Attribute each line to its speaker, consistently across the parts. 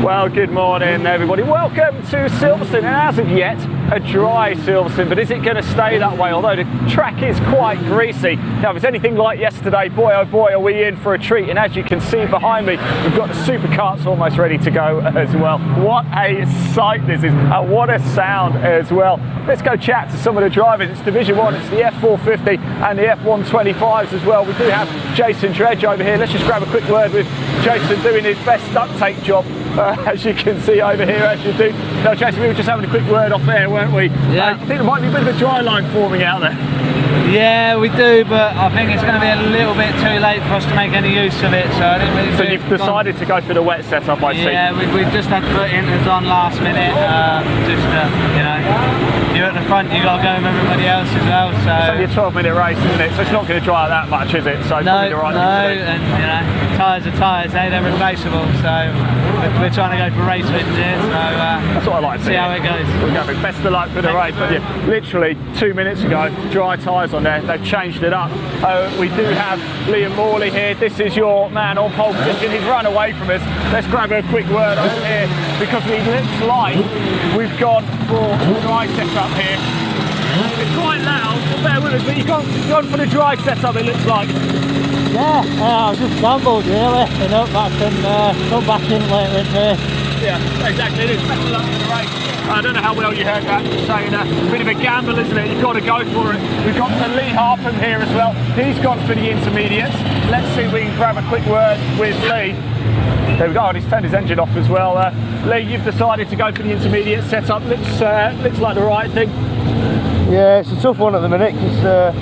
Speaker 1: Well, good morning everybody. Welcome to Silverstone, and as of yet, a dry Silverstone, but is it going to stay that way? Although the track is quite greasy. Now, if it's anything like yesterday, boy oh boy, are we in for a treat. And as you can see behind me, we've got the Superkarts almost ready to go as well. What a sight this is, and what a sound as well. Let's go chat to some of the drivers. It's Division 1, it's the F450 and the F125s as well. We do have Jason Dredge over here. Let's just grab a quick word with Jason doing his best duct tape job, as you can see over here, as you do. No, Jason, we were just having a quick word off there, weren't we?
Speaker 2: Yeah.
Speaker 1: I think there might be a bit of a dry line forming out there.
Speaker 2: Yeah, we do, but I think it's going to be a little bit too late for us to make any use of it. So I didn't really.
Speaker 1: So you've decided to go for the wet setup, I see.
Speaker 2: Yeah, we just had to put inters on last minute. You know, you're at the front, you got to go with everybody else as well. So
Speaker 1: it's only a 12-minute race, isn't it? So it's not going to dry out that much, is it? So
Speaker 2: no,
Speaker 1: probably the right thing to do.
Speaker 2: and you know, tyres are tyres, they're replaceable. So we're trying to go for race wins here. So
Speaker 1: that's what I like to
Speaker 2: see how it goes.
Speaker 1: We're going to be best of luck for the race. But yeah, literally 2 minutes ago, dry tyres on there. They've changed it up. We do have Liam Morley here. This is your man on pole position. He's run away from us. Let's grab a quick word over here because it looks like we've gone for dry setup here. It's quite loud, but bear with us, but you've gone for the dry setup, it looks like.
Speaker 3: Yeah, I was just gambled really, and hope I can come back in later in the race.
Speaker 1: Yeah, exactly, it is. Best of luck for the race. I don't know how well you heard that, saying a bit of a gamble, isn't it? You've got to go for it. We've got Lee Harpham here as well. He's gone for the intermediates. Let's see if we can grab a quick word with Lee. There we go, and he's turned his engine off as well. Lee, you've decided to go for the intermediate setup. Looks like the right thing.
Speaker 3: Yeah, it's a tough one at the minute because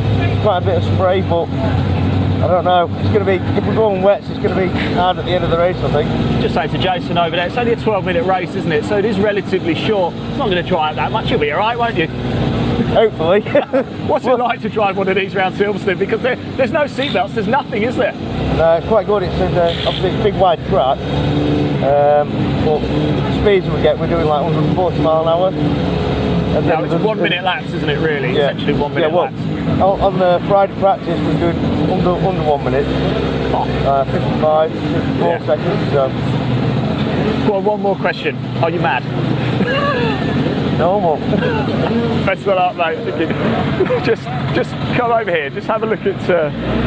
Speaker 3: quite a bit of spray, but I don't know. It's going to be, if we're going wet, it's going to be hard at the end of the race, I think.
Speaker 1: Just saying to Jason over there, it's only a 12-minute race, isn't it? So it is relatively short. It's not going to dry out that much. You'll be all right, won't you?
Speaker 3: Hopefully.
Speaker 1: What's it like to drive one of these around Silverstone? Because there's no seatbelts, there's nothing, is there?
Speaker 3: No, it's quite good. It's obviously a big wide track, but the speeds we get, we're doing like 140 mile an hour. And
Speaker 1: no, it's 1 minute laps, isn't it, really?
Speaker 3: Yeah.
Speaker 1: Essentially 1 minute laps.
Speaker 3: On the Friday practice, we're doing under 1 minute, 55, 54 seconds. So.
Speaker 1: Well, one more question. Are you mad?
Speaker 3: No,
Speaker 1: Best of luck, mate. Just come over here. Just have a look at.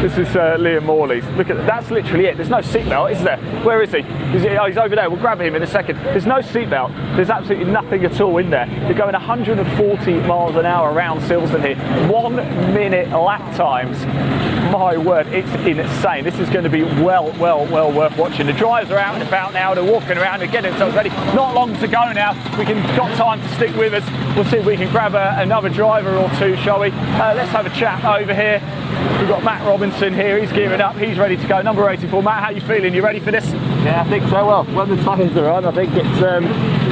Speaker 1: This is Liam Morley's. Look at that's literally it. There's no seatbelt, is there? Where is he? Oh, he's over there. We'll grab him in a second. There's no seatbelt. There's absolutely nothing at all in there. You're going 140 miles an hour around Silverstone here. 1 minute lap times. My word, it's insane. This is going to be well worth watching. The drivers are out and about now. They're walking around. They're getting themselves ready. Not long to go now. Got time to stick with us. We'll see if we can grab another driver or two, shall we? Let's have a chat over here. We've got Matt Robinson here. He's gearing up. He's ready to go. Number 84. Matt, how you feeling? You ready for this?
Speaker 4: Yeah, I think so. Well, when the tyres are on, I think it's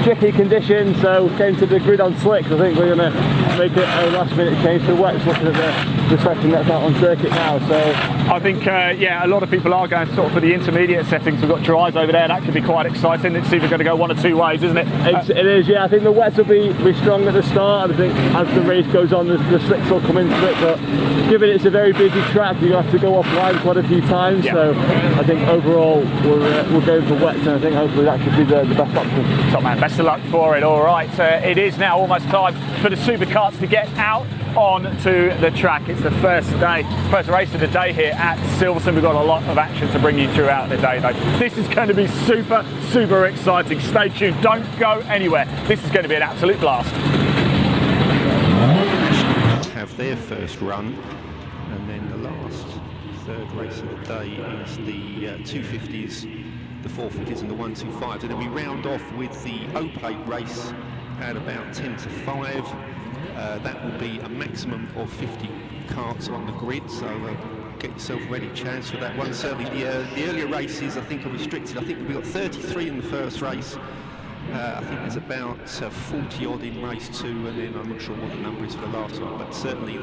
Speaker 4: tricky conditions. So came to the grid on slicks. I think we're going to make it a last-minute change to wets. Looking at the section that's out on circuit now. So
Speaker 1: I think yeah, a lot of people are going sort of for the intermediate settings. We've got dries over there. That could be quite exciting. It's either going to go one or two ways, isn't it?
Speaker 4: It is. Yeah, I think the wets will be strong at the start. I think as the race goes on, the slicks will come into it. But given it's a very busy track, you have to go offline quite a few times. Yeah. So I think overall we're going for wets, and I think hopefully that should be the best option.
Speaker 1: Top man, best of luck for it. All right, it is now almost time for the Superkarts to get out onto the track. It's the first race of the day here at Silverstone. We've got a lot of action to bring you throughout the day though. This is going to be super exciting. Stay tuned, don't go anywhere. This is going to be an absolute blast.
Speaker 5: Have their first run, and then the last third race of the day is the 250s, the 450s and the 125s, and then we round off with the O-plate race at about 10 to 5. That will be a maximum of 50 karts on the grid, so get yourself ready, chance for that one. Certainly the earlier races I think are restricted. I think we've got 33 in the first race, I think there's about 40 odd in race 2, and then I'm not sure what the number is for the last one, but certainly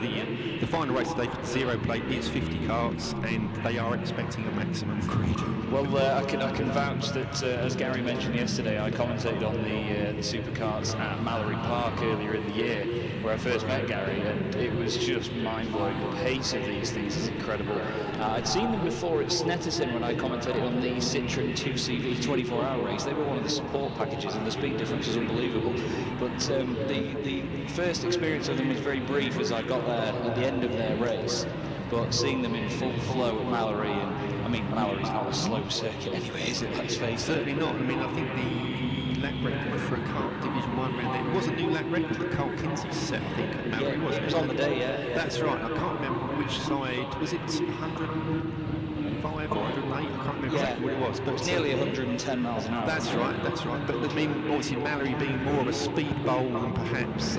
Speaker 5: the final race today for the zero plate is 50 carts, and they are expecting a maximum grid.
Speaker 6: Well, I can vouch that, as Gary mentioned yesterday, I commentated on the Superkarts at Mallory Park earlier in the year, where I first met Gary, and it was just mind-blowing. The pace of these things is incredible. I'd seen them before at Snetterton when I commentated on the Citroen 2CV 24-hour race. They were one of the support packages, and the speed difference was unbelievable. But the first experience of them was very brief, as I got there at the end of their race. But seeing them in full flow at Mallory, and I mean, Mallory's not a slow circuit anyway, is it? Let's face it.
Speaker 5: Certainly not. I mean, I think the lap record for a kart Division 1 round there, it was a new lap record that Carl Kinsey set, I think, at Mallory, wasn't it?
Speaker 6: It was on the day, yeah.
Speaker 5: That's right. I can't remember which side. Was it 105 or 108? I can't remember exactly what it was. But
Speaker 6: it's nearly 110 miles an hour.
Speaker 5: That's right, that's right. But I mean, obviously Mallory being more of a speed bowl than perhaps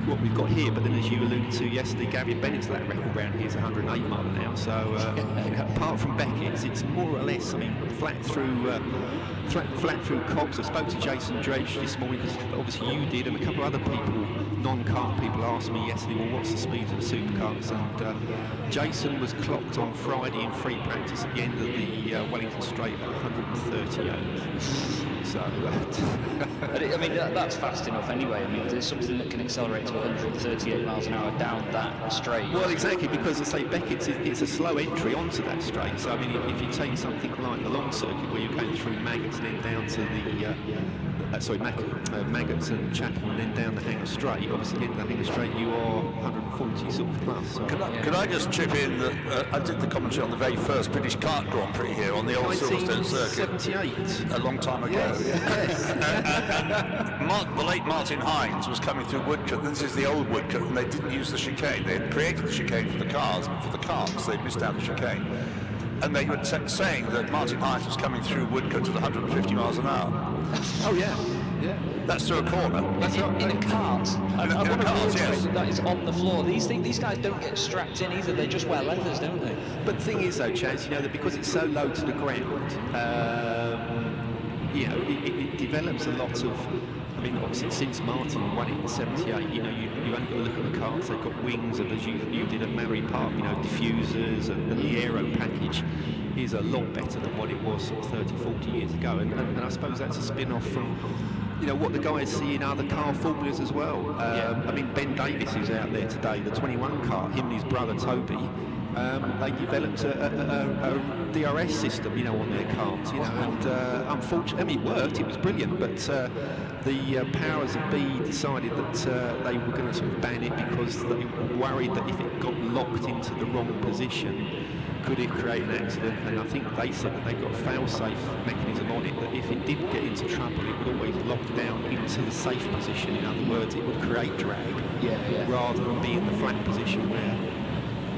Speaker 5: what we've got here, but then as you alluded to yesterday, Gary Bennett's lap record round here is 108 mile an hour, so apart from Beckett's, it's more or less, I mean, flat through Cox. I spoke to Jason Dredge this morning, because obviously you did, and a couple of other people, non-kart people, asked me yesterday, well, what's the speed of the Superkarts? And Jason was clocked on Friday in free practice at the end of the Wellington Straight at 138. So,
Speaker 6: I mean, that's fast enough anyway. I mean, there's something that can accelerate to 138 miles an hour down that straight.
Speaker 5: Well, exactly, because I say Beckett's, it's a slow entry onto that straight. So, I mean, if you take something like the long circuit where you're going through Maggots and then down to the Maggots and Chatham and then down the Hanger Straight, obviously getting the Hanger Straight, you are 140 sort of plus. So.
Speaker 7: Could I just chip in that I did the commentary on the very first British Kart Grand Prix here on the old Silverstone circuit.
Speaker 5: 1978.
Speaker 7: A long time ago.
Speaker 5: Yes.
Speaker 7: The late Martin Hines was coming through Woodcote. This is the old Woodcote, and they didn't use the chicane. They had created the chicane for the cars, but for the carts they missed out the chicane. And they were saying that Martin Hines was coming through Woodcote at 150 miles an hour.
Speaker 5: Oh yeah, yeah.
Speaker 7: That's through a corner.
Speaker 6: That's in a cart. I want to
Speaker 7: yes.
Speaker 6: that is on the floor. These guys don't get strapped in either. They just wear leathers, don't they?
Speaker 5: But the thing is, though, Chaz, you know, that because it's so low to the ground, you know, it develops a lot of. I mean, obviously, since Martin won it in '78, you know, you only got to look at the cars. They've got wings, and as you did at Mallory Park, you know, diffusers, and the aero package is a lot better than what it was sort of 30, 40 years ago. And I suppose that's a spin-off from, you know, what the guys see in other car formulas as well. I mean, Ben Davis, who's out there today, the 21 car, him and his brother Toby, they developed a DRS system, you know, on their cars, you know, and unfortunately, I mean, it worked, it was brilliant, but the powers that be decided that they were going to sort of ban it because they were worried that if it got locked into the wrong position, could it create an accident? And I think they said that they've got a fail-safe mechanism on it, that if it did get into trouble, it would always lock down into the safe position. In other words, it would create drag, rather than be in the flat position where,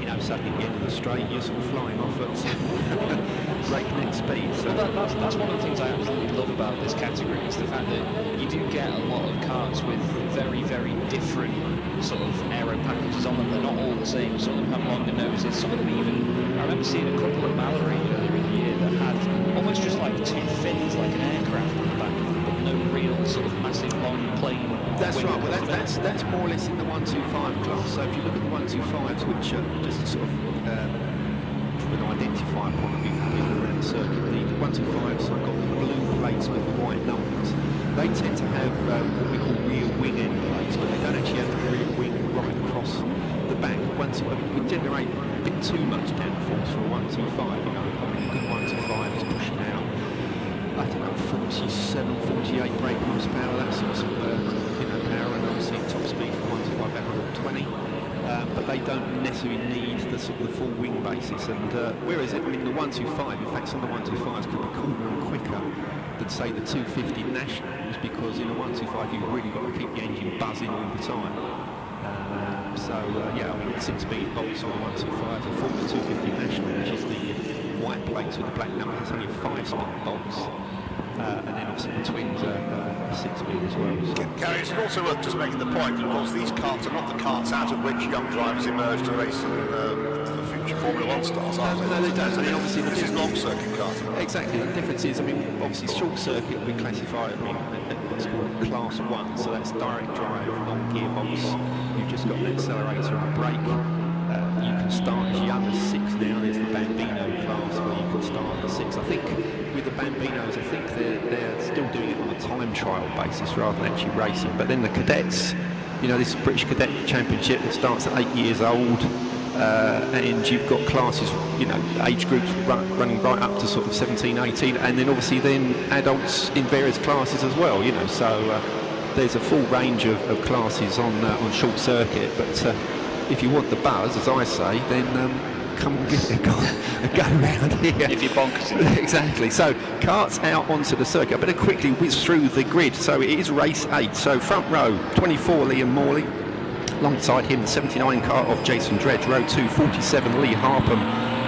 Speaker 5: you know, suddenly at the end of the straight, you're sort of flying off at breakneck speed. So
Speaker 6: that's one of the things I absolutely love about this category, is the fact that you do get a lot of karts with very, very different sort of aero packages on them. They're not all the same. Some of them have longer noses. Some of them even, I remember seeing a couple at Mallory earlier in the year that had almost just like two fins, like an aircraft on the back of them, but no real sort of massive long plane.
Speaker 5: That's right. Well, that's more or less in the 125 class. So if you look at the 125s, which are just sort of from an identifier point of view for people around the circuit, the 125s have got the blue plates with the white numbers. They tend to have what we call rear wing end plates, but they don't actually have the rear wing right across the back. We generate a bit too much downforce for a 125. You know, I mean, a good 125 is pushing out, I don't know, 47, 48 brake horsepower, that sort of you know, power, and obviously top speed for 125 about 120. But they don't necessarily need the sort of the full wing basis, and whereas I mean the 125, in fact some of the 125s could be cooler and quicker than say the 250 Nationals, because in a 125 you've really got to keep the engine buzzing all the time. Yeah, I mean 6-speed bolts on the 125, a full 250 National, which is the white plates with the black numbers, that's only a 5-speed bolts. And then obviously the twins are 6-speed as well. So.
Speaker 7: Gary, it's also worth just making the point that, of course, these karts are not the karts out of which young drivers emerge to race in the future British Formula One stars, are they?
Speaker 5: No, they don't. I mean, obviously,
Speaker 7: this is long circuit cars.
Speaker 5: Exactly. The difference is, I mean, obviously, short circuit we classify it at what's called Class 1, so that's direct drive, non-gearbox. You've just got an accelerator and a brake. You can start as young as 6 now. There's the Bambino class where you can start at 6. I think with the Bambinos, I think they're still doing it on a time trial basis rather than actually racing. But then the cadets, you know, this British Cadet Championship that starts at 8 years old, and you've got classes, you know, age groups running right up to sort of 17, 18, and then obviously then adults in various classes as well, you know. So there's a full range of classes on short circuit, but if you want the buzz, as I say, then come and give it a go around here.
Speaker 6: If you're bonkers.
Speaker 5: Exactly. So karts out onto the circuit. I better quickly whiz through the grid. So it is race 8. So front row, 24 Liam Morley. Alongside him, the 79 car of Jason Dredge. Row 2, 47 Lee Harpham.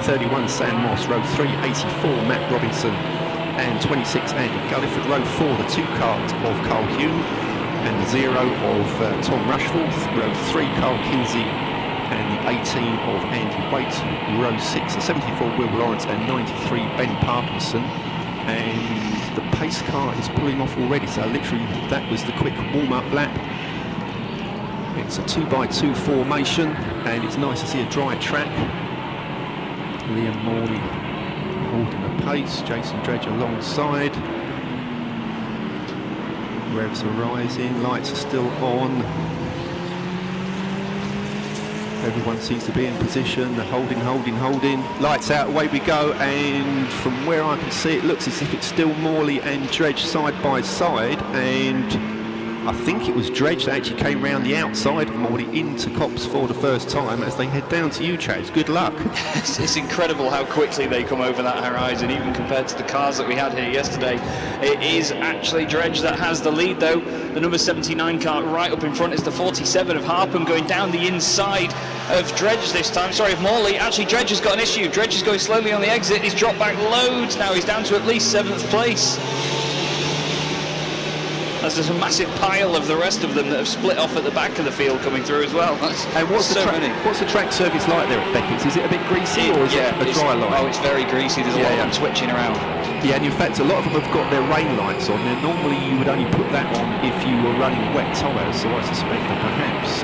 Speaker 5: 31 Sam Moss. Row 3, 84 Matt Robinson. And 26 Andy Gulliford. Row 4, the 2 kart of Carl Hume. And the 0 of Tom Rushforth. Row 3, Carl Kinsey. And the 18 of Andy Waite, row 6, the 74 Will Lawrence, and 93 Ben Parkinson. And the pace car is pulling off already, so literally that was the quick warm-up lap. It's a 2x2 formation, and it's nice to see a dry track. Liam Morley holding the pace, Jason Dredge alongside. Revs are rising, lights are still on. Everyone seems to be in position, they're holding. Lights out, away we go, and from where I can see it looks as if it's still Morley and Dredge side by side, and I think it was Dredge that actually came round the outside of Morley into Copse for the first time as they head down to you, Chaz. Good luck.
Speaker 6: It's incredible how quickly they come over that horizon, even compared to the cars that we had here yesterday. It is actually Dredge that has the lead, though. The number 79 car right up in front is the 47 of Harpham going down the inside of Dredge this time. Sorry, of Morley. Actually, Dredge has got an issue. Dredge is going slowly on the exit. He's dropped back loads now. He's down to at least 7th place. As there's a massive pile of the rest of them that have split off at the back of the field coming through as well.
Speaker 5: And what's the track surface like there at Beckett's? Is it a bit greasy or is it a dry line?
Speaker 6: Oh, it's very greasy. There's a lot of them twitching around.
Speaker 5: Yeah, and in fact, a lot of them have got their rain lights on. Now, normally you would only put that on if you were running wet tyres, so I suspect that perhaps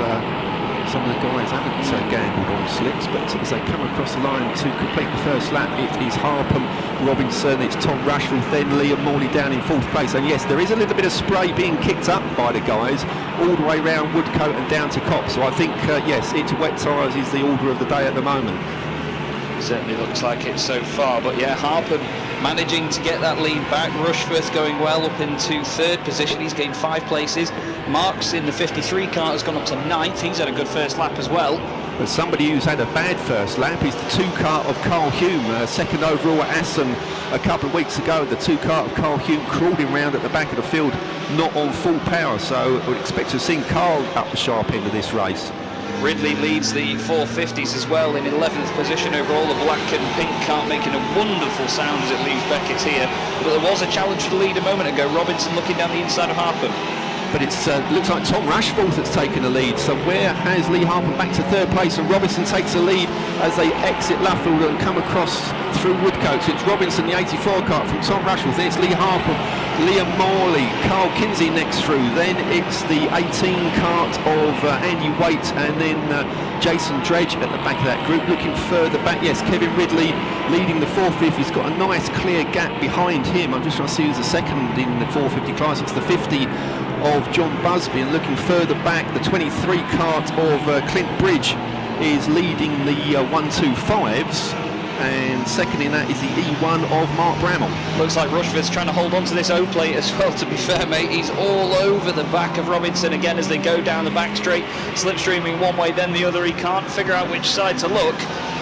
Speaker 5: some of the guys haven't gambled on slicks, but as they come across the line to complete the first lap, it is Harpham, Robinson, it's Tom Rushforth, then Liam Morley down in 4th place. And yes, there is a little bit of spray being kicked up by the guys all the way round Woodcote and down to Copse. So I think, yes, it's wet tyres is the order of the day at the moment.
Speaker 6: Certainly looks like it so far, but yeah, Harpham managing to get that lead back. Rushforth going well up into 3rd position. He's gained 5 places. Marks in the 53 car has gone up to 9th. He's had a good first lap as well.
Speaker 5: But somebody who's had a bad first lap is the 2 car of Carl Hume, 2nd overall at Assen a couple of weeks ago. The 2 car of Carl Hume crawling round at the back of the field, not on full power. So I would expect to have seen Carl up the sharp end of this race.
Speaker 6: Ridley leads the 450s as well in 11th position overall. The black and pink car making a wonderful sound as it leaves Beckett's here. But there was a challenge for the lead a moment ago. Robinson looking down the inside of Harpham.
Speaker 5: But it looks like Tom Rushforth has taken the lead. So where has Lee Harpham back to 3rd place, and Robinson takes the lead as they exit Luffield and come across through Woodcote. So it's Robinson, the 84 kart from Tom Rushforth. Then it's Lee Harpham, Liam Morley, Carl Kinsey next through. Then it's the 18 kart of Andy Waite, and then Jason Dredge at the back of that group. Looking further back, yes, Kevin Ridley leading the 450. He's got a nice clear gap behind him. I'm just trying to see who's the second in the 450 class. It's the 50 of John Busby, and looking further back, the 23 kart of Clint Bridge is leading the 125s, and second in that is the E1 of Mark Bramall.
Speaker 6: Looks like Rushforth's trying to hold on to this O plate as well, to be fair, mate. He's all over the back of Robinson again as they go down the back straight, slipstreaming one way then the other. He can't figure out which side to look.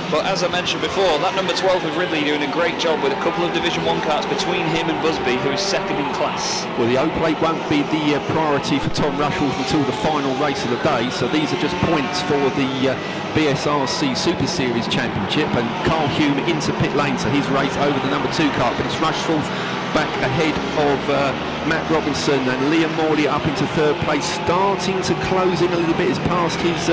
Speaker 6: But as I mentioned before, that number 12 of Ridley doing a great job with a couple of Division 1 karts between him and Busby, who is 2nd in class.
Speaker 5: Well, the O-plate won't be the priority for Tom Rushforth until the final race of the day, so these are just points for the BSRC Super Series Championship, and Carl Hume into pit lane, so he's raced over the number 2 kart, but it's Rushforth back ahead of Matt Robinson, and Liam Morley up into third place, starting to close in a little bit. He's passed his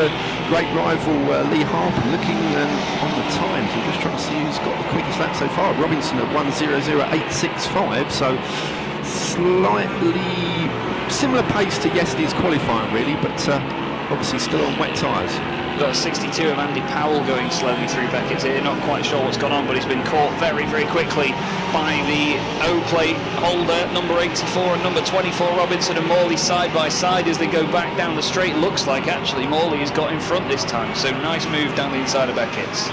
Speaker 5: great rival Lee Harper, looking on the times. I'm just trying to see who's got the quickest lap so far. Robinson at 1:00.865, so slightly similar pace to yesterday's qualifying really, but obviously still on wet tyres.
Speaker 6: Got a 62 of Andy Powell going slowly through Beckett's here, not quite sure what's gone on, but he's been caught very, very quickly by the O-plate holder, number 84 and number 24, Robinson and Morley side by side as they go back down the straight. Looks like actually Morley has got in front this time, so nice move down the inside of Beckett's.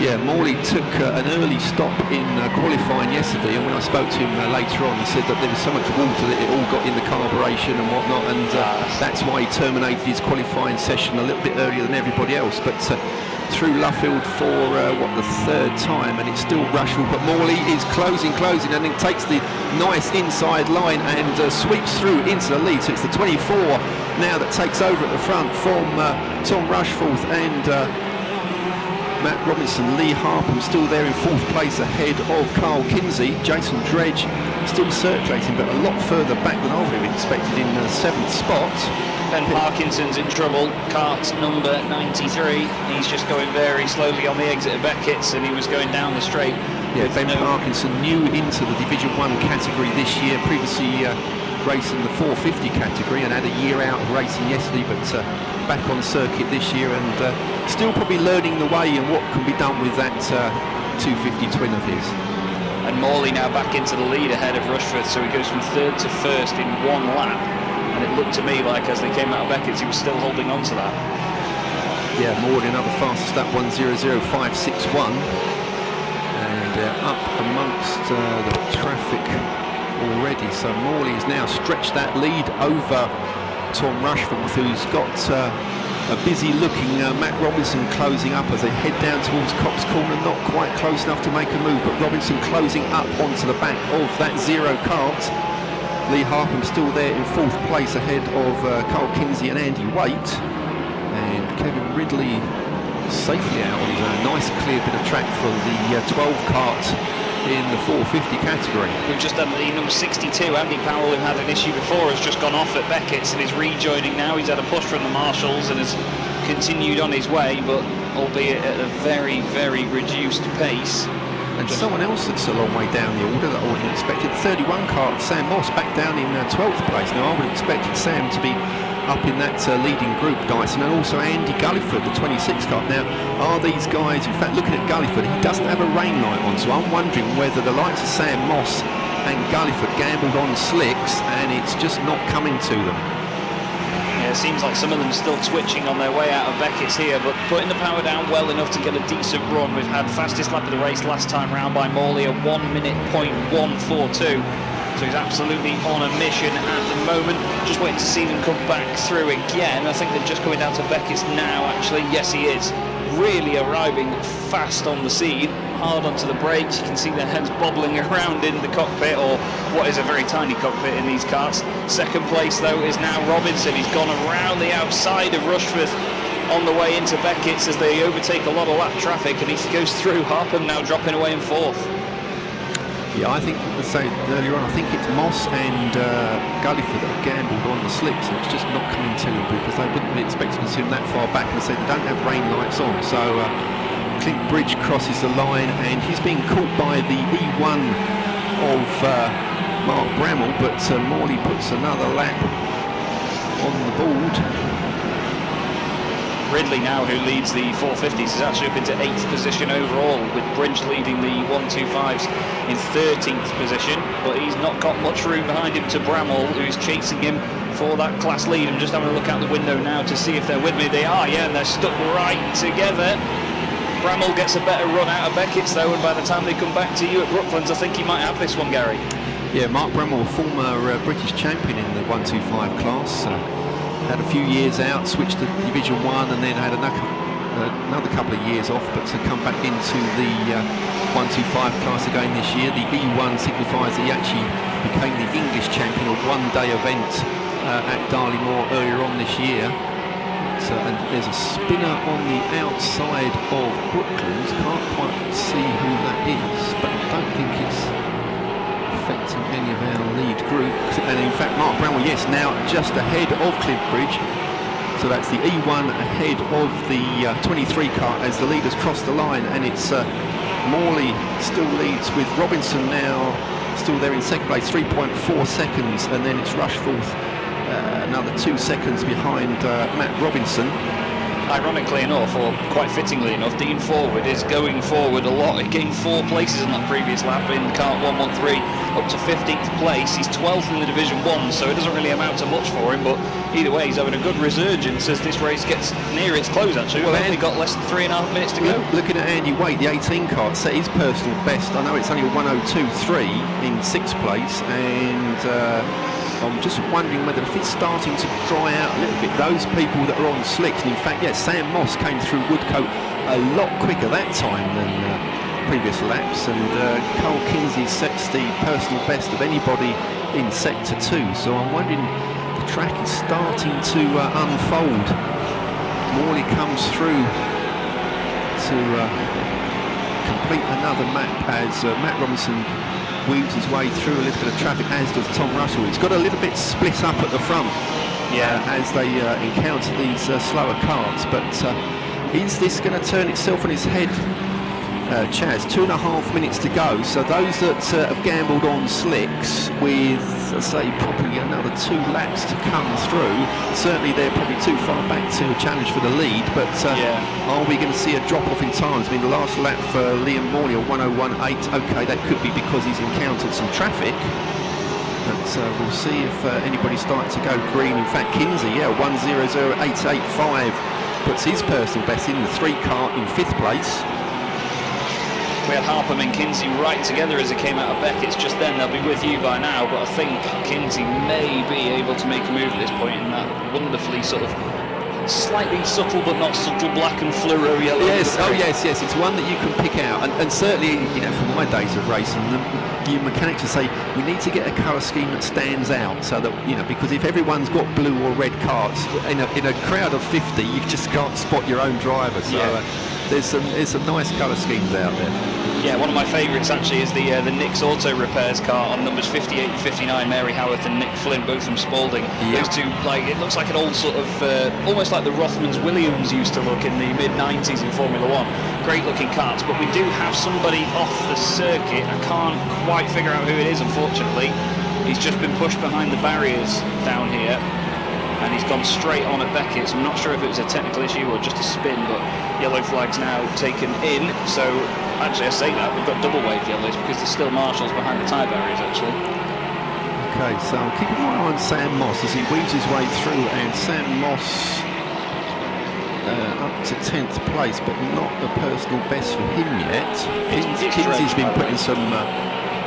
Speaker 5: Yeah, Morley took an early stop in qualifying yesterday, and when I spoke to him later on, he said that there was so much water that it all got in the carburation and whatnot, and that's why he terminated his qualifying session a little bit earlier than everybody else. But through Luffield for the third time, and it's still Rushville, but Morley is closing, and it takes the nice inside line and sweeps through into the lead. So it's the 24 now that takes over at the front from Tom Rushforth and Matt Robinson. Lee Harpham still there in fourth place ahead of Carl Kinsey. Jason Dredge still circulating, but a lot further back than I would have expected in the seventh spot.
Speaker 6: Ben Parkinson's in trouble, kart number 93. He's just going very slowly on the exit of Beckett's, and he was going down the straight.
Speaker 5: Yeah, Ben Parkinson new into the Division 1 category this year, previously racing the 450 category and had a year out of racing yesterday, but back on circuit this year and still probably learning the way and what can be done with that 250 twin of his.
Speaker 6: And Morley now back into the lead ahead of Rushforth, so he goes from third to first in one lap, and it looked to me like as they came out of Beckett's he was still holding on to that.
Speaker 5: Yeah, Morley another fastest lap, 1:00.561, and up amongst the traffic already, so Morley has now stretched that lead over Tom Rushforth, who's got a busy looking Matt Robinson closing up as they head down towards Cops Corner, not quite close enough to make a move, but Robinson closing up onto the back of that zero kart. Lee Harpham still there in fourth place ahead of Carl Kinsey and Andy Waite, and Kevin Ridley safely out on a nice clear bit of track for the 12 kart in the 450 category.
Speaker 6: We've just done the number 62, Andy Powell, who had an issue before, has just gone off at Beckett's and is rejoining now. He's had a push from the marshals and has continued on his way, but albeit at a very, very reduced pace.
Speaker 5: And someone else that's a long way down the order that I would have expected, 31 kart, Sam Moss, back down in 12th place. Now I would have expected Sam to be up in that leading group, Dyson, and also Andy Gulliford, the 26 kart. Now, are these guys, in fact, looking at Gulliford, he doesn't have a rain light on, so I'm wondering whether the likes of Sam Moss and Gulliford gambled on slicks and it's just not coming to them.
Speaker 6: Yeah, it seems like some of them are still twitching on their way out of Beckett's here, but putting the power down well enough to get a decent run. We've had fastest lap of the race last time round by Morley, a 1:01.42. So he's absolutely on a mission at the moment. Just waiting to see them come back through again. I think they're just coming down to Beckett's now, actually. Yes, he is. Really arriving fast on the scene, hard onto the brakes. You can see their heads bobbling around in the cockpit, or what is a very tiny cockpit in these karts. Second place, though, is now Robinson. He's gone around the outside of Rushforth on the way into Beckett's as they overtake a lot of lap traffic, and he goes through. Harpham now dropping away in fourth.
Speaker 5: Yeah, I think, let's say earlier on, I think it's Moss and Gulliford that have gambled on the slicks, and it's just not coming to them because they wouldn't be expecting to see them that far back, and say they don't have rain lights on. So Clint Bridge crosses the line, and he's being caught by the E1 of Mark Bramall, but Morley puts another lap on the board.
Speaker 6: Ridley now, who leads the 450s, is actually up into 8th position overall, with Bridge leading the 125s in 13th position, but he's not got much room behind him to Bramall, who's chasing him for that class lead. I'm just having a look out the window now to see if they're with me. They are, yeah, and they're stuck right together. Bramall gets a better run out of Beckett's though, and by the time they come back to you at Brooklands, I think he might have this one, Gary.
Speaker 5: Yeah, Mark Bramall, former British champion in the 125 class. Had a few years out, switched to Division 1 and then had another couple of years off, but to come back into the 125 class again this year. The E1 signifies that he actually became the English champion, a one-day event at Darley Moor earlier on this year. So, and there's a spinner on the outside of Brooklands. Can't quite see who that is, but I don't think it's affecting any of our lead group. And in fact, Mark Brownwell, yes, now just ahead of Cliffbridge. So that's the E1 ahead of the 23 car as the leaders cross the line, and it's Morley still leads with Robinson now still there in second place, 3.4 seconds, and then it's Rushforth another 2 seconds behind Matt Robinson.
Speaker 6: Ironically enough, or quite fittingly enough, Dean Forward is going forward a lot. He gained 4 places in that previous lap in kart 113, up to 15th place. He's 12th in the Division 1, so it doesn't really amount to much for him, but either way, he's having a good resurgence as this race gets near its close, actually. We've only got less than 3.5 minutes to go.
Speaker 5: Looking at Andy Waite, the 18 kart, set his personal best. I know it's only a 102.3 in 6th place, and I'm just wondering whether if it's starting to dry out a little bit, those people that are on slicks, and in fact, yes, Sam Moss came through Woodcote a lot quicker that time than previous laps, and Carl Kinsey sets the personal best of anybody in Sector 2, so I'm wondering the track is starting to unfold. Morley comes through to complete another map as Matt Robinson weaves his way through a little bit of traffic, as does Tom Russell. It's got a little bit split up at the front as they encounter these slower cars, but is this going to turn itself on its head, Chaz? 2.5 minutes to go, so those that have gambled on slicks with, let's say, probably another 2 laps to come through, certainly they're probably too far back to challenge for the lead, but are we going to see a drop off in times? I mean, the last lap for Liam Morley, a 101.8, okay, that could be because he's encountered some traffic, but we'll see if anybody's starting to go green. In fact, Kinsey, 1:00.885 puts his personal best in the 3 car in 5th place.
Speaker 6: We had Harpham and Kinsey right together as it came out of Beckett's just then. They'll be with you by now, but I think Kinsey may be able to make a move at this point in that wonderfully sort of slightly subtle but not subtle black and fluoro yellow.
Speaker 5: Yes, yes, it's one that you can pick out, and certainly, from my days of racing, you mechanics will say we need to get a colour scheme that stands out, so that because if everyone's got blue or red karts in a crowd of 50, you just can't spot your own driver. So there's some nice colour schemes out there.
Speaker 6: Yeah, one of my favourites actually is the Nick's Auto Repairs car on numbers 58 and 59, Mary Howarth and Nick Flynn, both from Spalding. Those two, it looks like an old sort of, almost like the Rothmans Williams used to look in the mid-90s in Formula 1. Great looking karts, but we do have somebody off the circuit. I can't quite figure out who it is, unfortunately. He's just been pushed behind the barriers down here, and he's gone straight on at Beckett's. I'm not sure if it was a technical issue or just a spin, but yellow flag's now taken in. So actually, I say that, we've got double wave yellows because there's still marshals behind the tyre barriers actually.
Speaker 5: Okay, so I'm keeping my eye on Sam Moss as he weaves his way through, and Sam Moss up to 10th place, but not the personal best for him yet. Kinsey's been putting some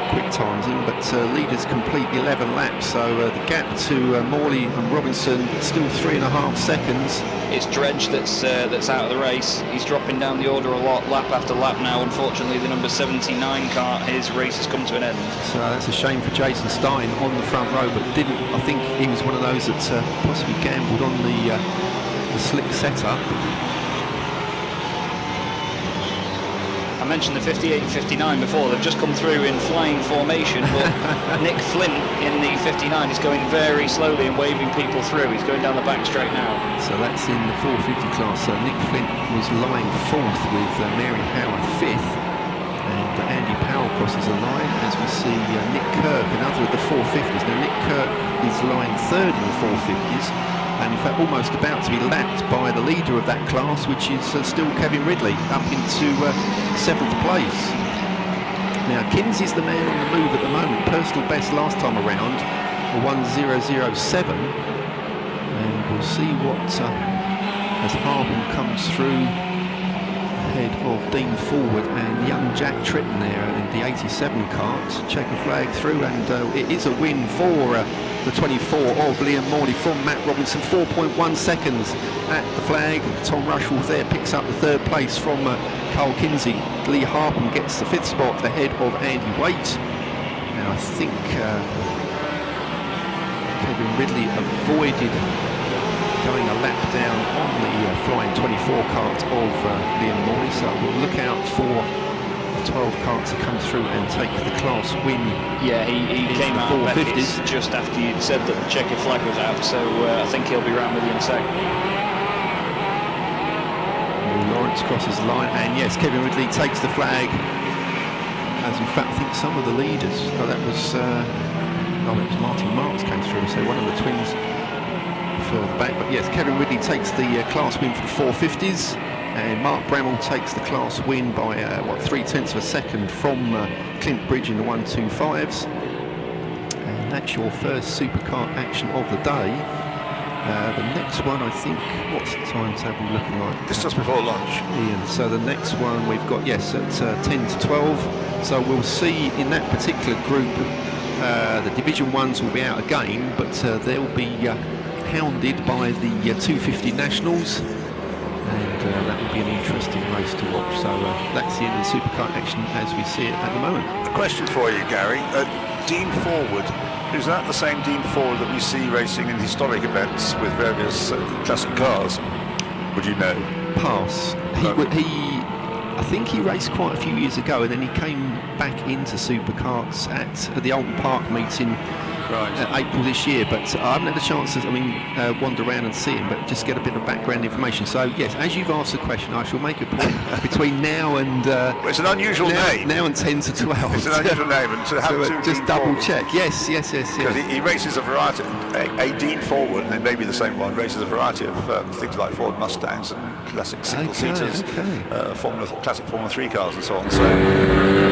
Speaker 5: quick times in, but leaders complete 11 laps, so the gap to Morley and Robinson still 3.5 seconds.
Speaker 6: It's Dredge that's out of the race. He's dropping down the order a lot, lap after lap now. Unfortunately, the number 79 car, his race has come to an end.
Speaker 5: So that's a shame for Jason Stein on the front row, but I think he was one of those that possibly gambled on the slick setup.
Speaker 6: I mentioned the 58 and 59 before. They've just come through in flying formation, but Nick Flint in the 59 is going very slowly and waving people through. He's going down the back straight now.
Speaker 5: So that's in the 450 class. So Nick Flint was lying 4th with Mary Howard 5th, and Andy Powell crosses the line as we see Nick Kirk, another of the 450s. Now Nick Kirk is lying 3rd in the 450s, and in fact almost about to be lapped by the leader of that class, which is still Kevin Ridley, up into 7th place. Now Kinsey's the man on the move at the moment. Personal best last time around, a 1:00.7, and we'll see what as Harpham comes through ahead of Dean Forward and young Jack Tritton there in the 87 kart. Checker flag through, and it is a win for the 24 of Liam Morley from Matt Robinson. 4.1 seconds at the flag. Tom Rushforth there picks up the 3rd place from Carl Kinsey. Lee Harpham gets the 5th spot ahead of Andy Waite. Now I think Kevin Ridley avoided going a lap down on the flying 24 kart of Liam Morley, so we'll look out for the 12 car to come through and take the class win.
Speaker 6: Yeah, he came out of
Speaker 5: 450s
Speaker 6: Beckett just after you'd said that the checkered flag was out, so I think he'll be round with you in a sec.
Speaker 5: Lawrence crosses the line, and yes, Kevin Ridley takes the flag. As in fact, I think some of the leaders, that was Martin Marks came through, so one of the twins further back. But yes, Kevin Ridley takes the class win for the 450s, and Mark Bramall takes the class win by 0.3 of a second from Clint Bridge in the 125s. And that's your first supercar action of the day. The next one, I think, what's the timetable looking like?
Speaker 7: It's just before lunch.
Speaker 5: Ian, so the next one we've got, yes, at 10 to 12. So we'll see in that particular group, the Division 1s will be out again, but they'll be hounded by the 250 Nationals. And that will be an interesting race to watch. So that's the end of the supercar action as we see it at the moment.
Speaker 7: A question for you, Gary. Dean Forward, is that the same Dean Forward that we see racing in historic events with various classic cars? Would you know?
Speaker 5: Pass. I think he raced quite a few years ago, and then he came back into supercarts at the Alton Park meeting. April this year, but I haven't had a chance to, wander around and see him, but just get a bit of background information. So yes, as you've asked the question, I shall make a point between now and
Speaker 7: well, it's an unusual name.
Speaker 5: Now and 10 to 12.
Speaker 7: It's an unusual name, and to have
Speaker 5: so, just double check. Yes.
Speaker 7: Because he races a variety. A Dean Forward, and it may be the same one, races a variety of things like Ford Mustangs and classic single-seaters, classic Formula 3 cars and so on. So,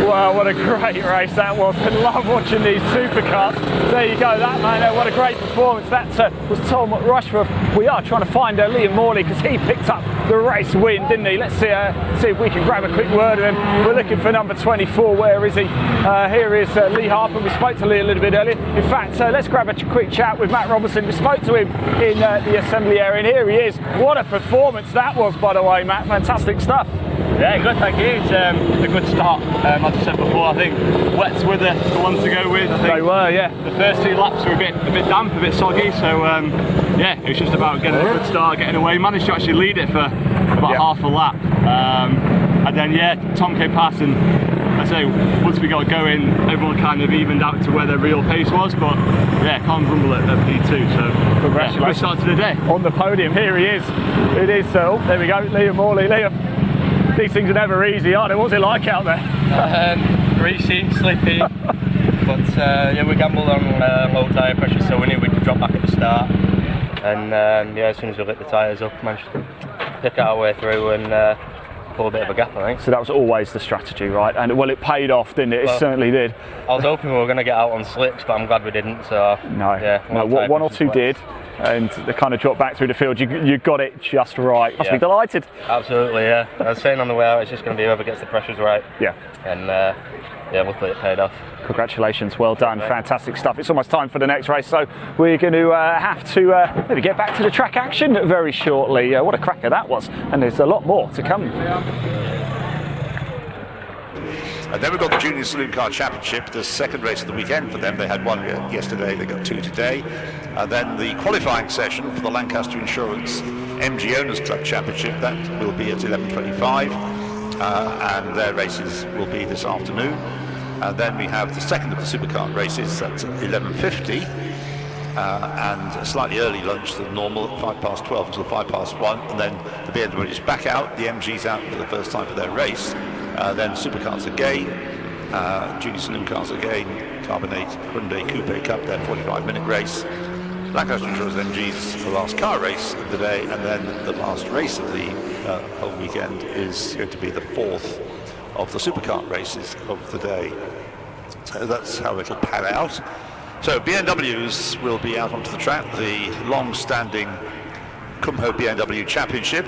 Speaker 1: well, what a great race that was. I love watching these supercars. There you go, that man, what a great performance. That was Tom Rushforth. We are trying to find Liam Morley because he picked up the race win, didn't he? Let's see if we can grab a quick word of him. We're looking for number 24. Where is he? Here is Lee Harper. We spoke to Lee a little bit earlier. In fact, let's grab a quick chat with Matt Robertson. We spoke to him in the assembly area, and here he is. What a performance that was, by the way, Matt. Fantastic stuff.
Speaker 4: Yeah, good, thank you. It's a good start. As I said before, I think wets were the one to go with. I think
Speaker 1: they were, yeah.
Speaker 4: The first two laps were a bit damp, a bit soggy, so yeah, it was just about getting a good start, getting away. Managed to actually lead it for about half a lap, and then yeah, Tom came past, and I say once we got going, everyone kind of evened out to where their real pace was. But yeah, can't grumble at P2. So congratulations, good start to the day.
Speaker 1: On the podium, here he is. It is. Oh, there we go, Liam Morley. Liam. These things are never easy, are they? What's it like out there?
Speaker 8: Greasy, slippy, but yeah, we gambled on low tyre pressure, so we knew we'd drop back at the start. And yeah, as soon as we lit the tyres up, managed to pick our way through and pull a bit of a gap, I think.
Speaker 1: So that was always the strategy, right? And well, it paid off, didn't it? It certainly did.
Speaker 8: I was hoping we were going to get out on slicks, but I'm glad we didn't. So
Speaker 1: no,
Speaker 8: yeah,
Speaker 1: one or two did. And they kind of dropped back through the field. You got it just right. Must be delighted.
Speaker 8: Absolutely, yeah. I was saying on the way out, it's just going to be whoever gets the pressures right.
Speaker 1: Yeah.
Speaker 8: And yeah, luckily it paid off.
Speaker 1: Congratulations, well done, fantastic stuff. It's almost time for the next race, so we're going to have to maybe get back to the track action very shortly. What a cracker that was, and there's a lot more to come.
Speaker 7: And then we've got the Junior Saloon Car Championship, the second race of the weekend for them. They had one yesterday, they got two today. And then the qualifying session for the Lancaster Insurance MG Owners Club Championship, that will be at 11:25, and their races will be this afternoon. And then we have the second of the Superkart races at 11:50, and a slightly early lunch than normal at 12:05 until 1:05, and then the BMW is back out, the MG's out for the first time for their race. Then Superkarts again, Junior Saloon Cars again, Carbonate Hyundai Coupe Cup, their 45-minute race. Lancaster Insurance MG's the last car race of the day, and then the last race of the whole weekend is going to be the fourth of the Superkart races of the day. So that's how it'll pan out. So BMWs will be out onto the track, the long-standing Kumho BMW Championship.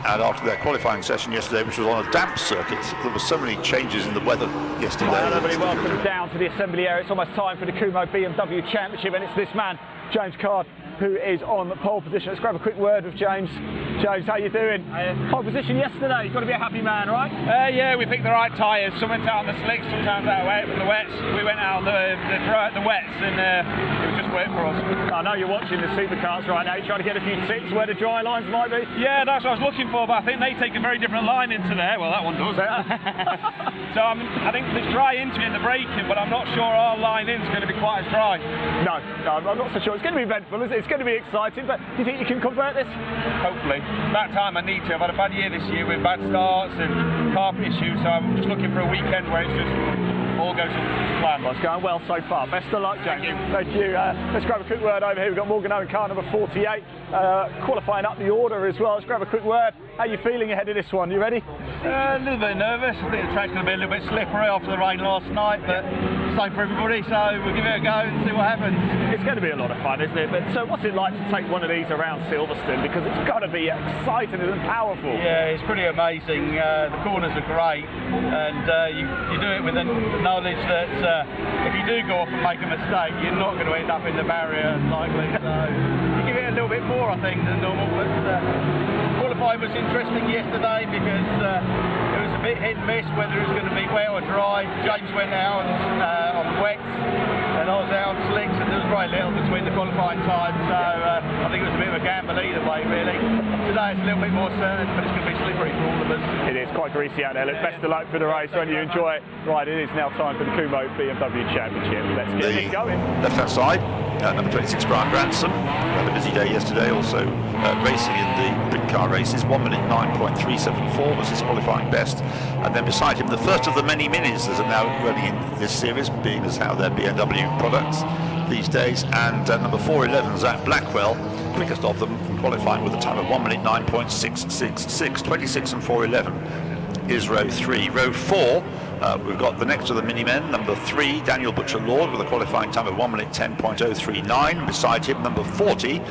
Speaker 7: And after their qualifying session yesterday, which was on a damp circuit, there were so many changes in the weather yesterday.
Speaker 1: Well, everybody, welcome down to the assembly area. It's almost time for the Kumho BMW Championship, and it's this man, James Card, who is on the pole position. Let's grab a quick word with James. James, how you doing? Pole position yesterday. You've got to be a happy man, right?
Speaker 9: Yeah, we picked the right tyres. Some went out on the slicks, sometimes out on the wets. We went out on the wets, and it was just worked for us.
Speaker 1: I know you're watching the Superkarts right now. You're trying to get a few tips where the dry lines might be.
Speaker 9: Yeah, that's what I was looking for, but I think they take a very different line into there. Well, that one does. So I think there's dry into it in the braking, but I'm not sure our line in is going to be quite as dry.
Speaker 1: No, I'm not so sure. It's going to be eventful, isn't it? It's going to be exciting, but do you think you can convert this?
Speaker 9: Hopefully. It's that time I need to. I've had a bad year this year with bad starts and carpet issues, so I'm just looking for a weekend where it's just all goes to plan.
Speaker 1: Well, it's going well so far. Best of luck, James. Thank you. Let's grab a quick word over here. We've got Morgan Owen car number 48, qualifying up the order as well. Let's grab a quick word. How are you feeling ahead of this one? You ready?
Speaker 9: A little bit nervous. I think the track's going to be a little bit slippery after the rain last night, but it's same for everybody, so we'll give it a go and see what happens.
Speaker 1: It's going to be a lot of fun, isn't it? But so what's it like to take one of these around Silverstone? Because it's got to be exciting and powerful.
Speaker 9: Yeah, it's pretty amazing. The corners are great, and you do it with the knowledge that if you do go off and make a mistake, you're not going to end up in the barrier likely. So you give it a little bit more, I think, than normal. But qualifying was interesting yesterday because it was a bit hit and miss whether it was going to be wet or dry. James went out on wet, and I was out on slicks, and there was very little between the qualifying times. So I think it was a bit of a gamble either way, really. Today it's a little bit more certain, but it's going to be slippery for all of us.
Speaker 1: It is quite greasy out there. Look, best of luck for the race when you enjoy it. Right, it is now time for the Kumho BMW Championship. Let's get it going.
Speaker 7: Left-hand side, number 26, Brian Ransom. Had a busy day yesterday, also racing in the sprint car races. 1 minute 9.374 was his qualifying best. And then beside him, the first of the many minis that are now running in this series, being as how they're BMW products these days. And number 411, Zach Blackwell, quickest of them, qualifying with a time of 1 minute 9.666. 26 and 411 is row 3. Row 4, we've got the next of the mini-men, number 3, Daniel Butcher-Lord, with a qualifying time of 1 minute 10.039. Beside him, number 40,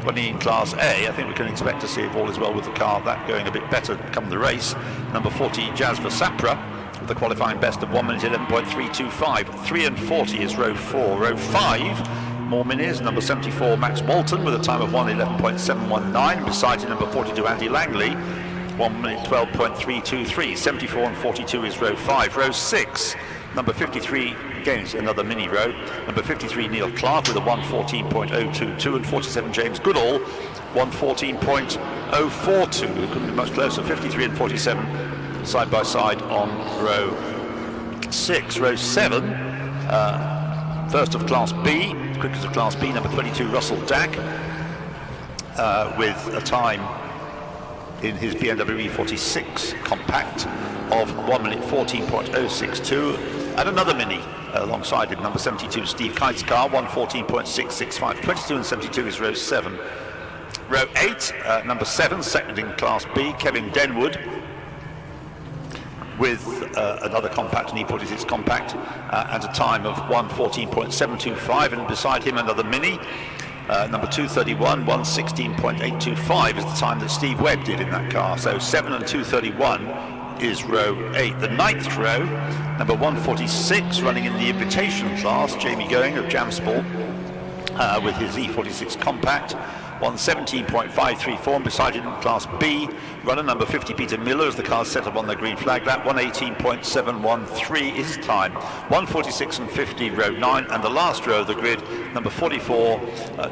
Speaker 7: running in Class A. I think we can expect to see, if all is well with the car, that going a bit better come the race. Number 40, Jazz Versapra, with the qualifying best of 1 minute 11.325. 3 and 40 is row 4. Row 5, more minis, number 74, Max Walton, with a time of 1:11.719. Beside him, number 42, Andy Langley, 1 minute 12.323. 74 and 42 is row 5. Row 6, number 53, again it's another mini row, number 53, Neil Clark, with a 1:14.022, and 47, James Goodall, 1:14.042. It couldn't be much closer. 53 and 47 side by side on row 6. Row 7, first of Class B, quickest of Class B, number 22, Russell Dack, with a time in his BMW E46 compact of 1 minute 14.062, and another mini alongside him, number 72, Steve Kite's car, 1:14.665. 22 and 72 is row 7. Row 8, number 7, second in Class B, Kevin Denwood, with another compact, an E46 compact, and a time of 1:14.725, and beside him another mini, number 231, 1:16.825 is the time that Steve Webb did in that car. So 7 and 231 is row 8. The 9th row, number 146, running in the invitation class, Jamie Going of Jamsport, with his E46 compact, 1:17.534, and beside him in Class B, runner number 50, Peter Miller, as the car's set up on the green flag. That 1:18.713 is his time. 1:46 and 50, row 9, and the last row of the grid, number 44,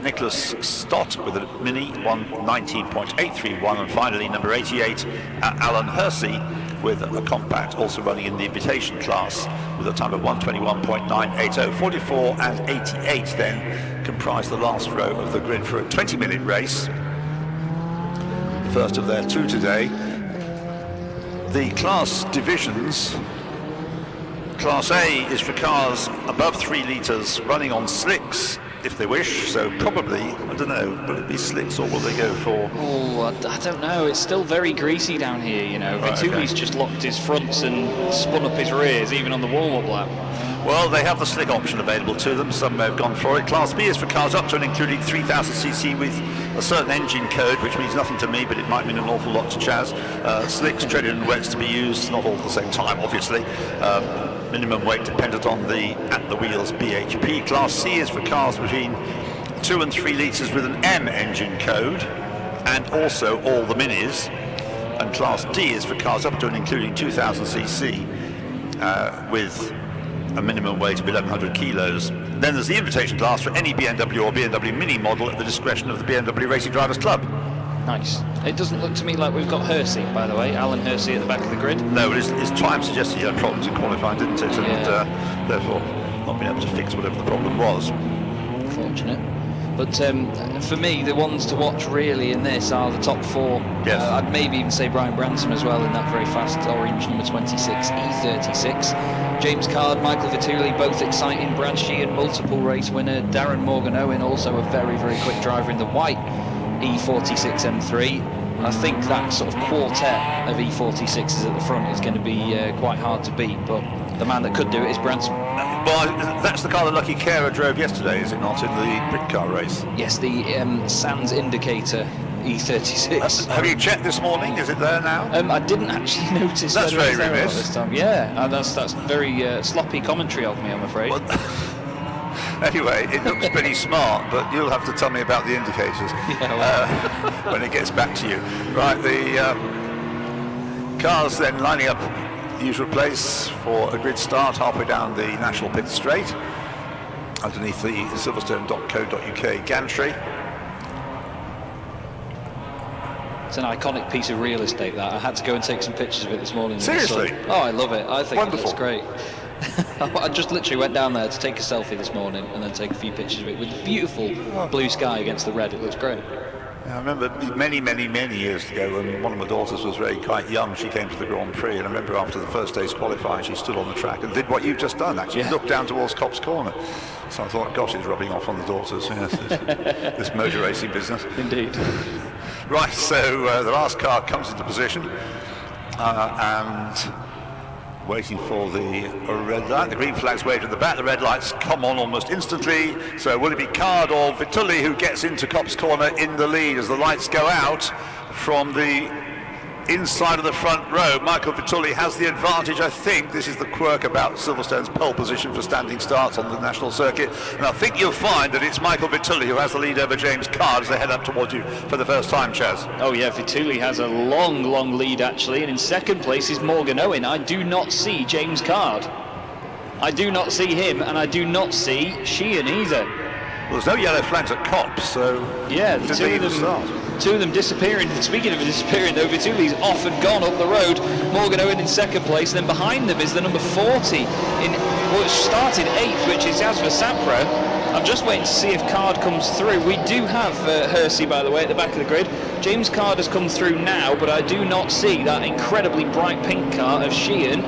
Speaker 7: Nicholas Stott with a mini, 1:19.831, and finally number 88, Alan Hersey, with a compact, also running in the invitation class, with a time of 1:21.980. 44 and 88 then comprise the last row of the grid for a 20-minute race, the first of their 2 today. The class divisions: Class A is for cars above 3 litres running on slicks, if they wish, so probably, I don't know, will it be slicks or will they go for...
Speaker 6: Oh, I don't know, it's still very greasy down here, you know.
Speaker 7: Right,
Speaker 6: Vituli's just locked his fronts and spun up his rears, even on the warm-up lap.
Speaker 7: Well, they have the slick option available to them. Some may have gone for it. Class B is for cars up to and including 3000cc with a certain engine code, which means nothing to me, but it might mean an awful lot to Chaz. Slicks, treaded and wets to be used, not all at the same time, obviously. Minimum weight dependent on the at-the-wheels BHP. Class C is for cars between 2 and 3 litres with an M engine code, and also all the minis. And Class D is for cars up to and including 2000cc with a minimum weight of 1100 kilos. Then there's the invitation class for any BMW or BMW Mini model at the discretion of the BMW Racing Drivers Club.
Speaker 6: Nice. It doesn't look to me like we've got Hersey, by the way. Alan Hersey at the back of the grid.
Speaker 7: No, his time suggested he had problems in qualifying, didn't it? And therefore not been able to fix whatever the problem was.
Speaker 6: Unfortunate. But for me, the ones to watch really in this are the top 4.
Speaker 7: Yes.
Speaker 6: I'd maybe even say Brian Branson as well in that very fast orange number 26 E36. James Card, Michael Vituli, both exciting. Brad Sheehan, multiple race winner. Darren Morgan-Owen, also a very, very quick driver in the white E46 M3. I think that sort of quartet of E46s at the front is going to be quite hard to beat, but the man that could do it is Branson.
Speaker 7: Well, that's the car that Lucky Carer drove yesterday, is it not, in the Brit car race?
Speaker 6: Yes, the Sands Indicator E36.
Speaker 7: Have you checked this morning? Is it there now?
Speaker 6: I didn't actually notice.
Speaker 7: That's very
Speaker 6: there
Speaker 7: remiss.
Speaker 6: this time. Yeah, that's very sloppy commentary of me, I'm afraid.
Speaker 7: Well, anyway, it looks pretty smart, but you'll have to tell me about the indicators when it gets back to you. Right, the cars then lining up the usual place for a grid start halfway down the National Pit Straight underneath the silverstone.co.uk gantry.
Speaker 6: It's an iconic piece of real estate, that. I had to go and take some pictures of it this morning.
Speaker 7: Seriously?
Speaker 6: Oh, I love it. I think
Speaker 7: Wonderful.
Speaker 6: It's great. I just literally went down there to take a selfie this morning and then take a few pictures of it with the beautiful blue sky against the red. It looks great.
Speaker 7: I remember many years ago when one of my daughters was quite young, she came to the Grand Prix, and I remember after the first day's qualifying she stood on the track and did what you've just done, actually. Looked down towards Copse Corner. So I thought, gosh, it's rubbing off on the daughters, yes, this motor racing business.
Speaker 6: Indeed.
Speaker 7: Right, so the last car comes into position and waiting for the red light. The green flag's waved at the back, the red lights come on almost instantly. So will it be Card or Vituli who gets into Copse Corner in the lead as the lights go out from the inside of the front row? Michael Vituli has the advantage, I think. This is the quirk about Silverstone's pole position for standing starts on the national circuit. And I think you'll find that it's Michael Vituli who has the lead over James Card as they head up towards you for the first time, Chaz.
Speaker 6: Oh yeah, Vituli has a long lead actually, and in second place is Morgan Owen. I do not see James Card. I do not see him, and I do not see Sheehan either.
Speaker 7: Well, there's no yellow flags at Copse, so
Speaker 6: yeah, the two of them disappearing. Speaking of disappearing, though, Vituli's off and gone up the road. Morgan Owen in second place. Then behind them is the number 40 which started 8th, which is Jasper Sapra. I'm just waiting to see if Card comes through. We do have Hersey, by the way, at the back of the grid. James Card has come through now, but I do not see that incredibly bright pink car of Sheehan.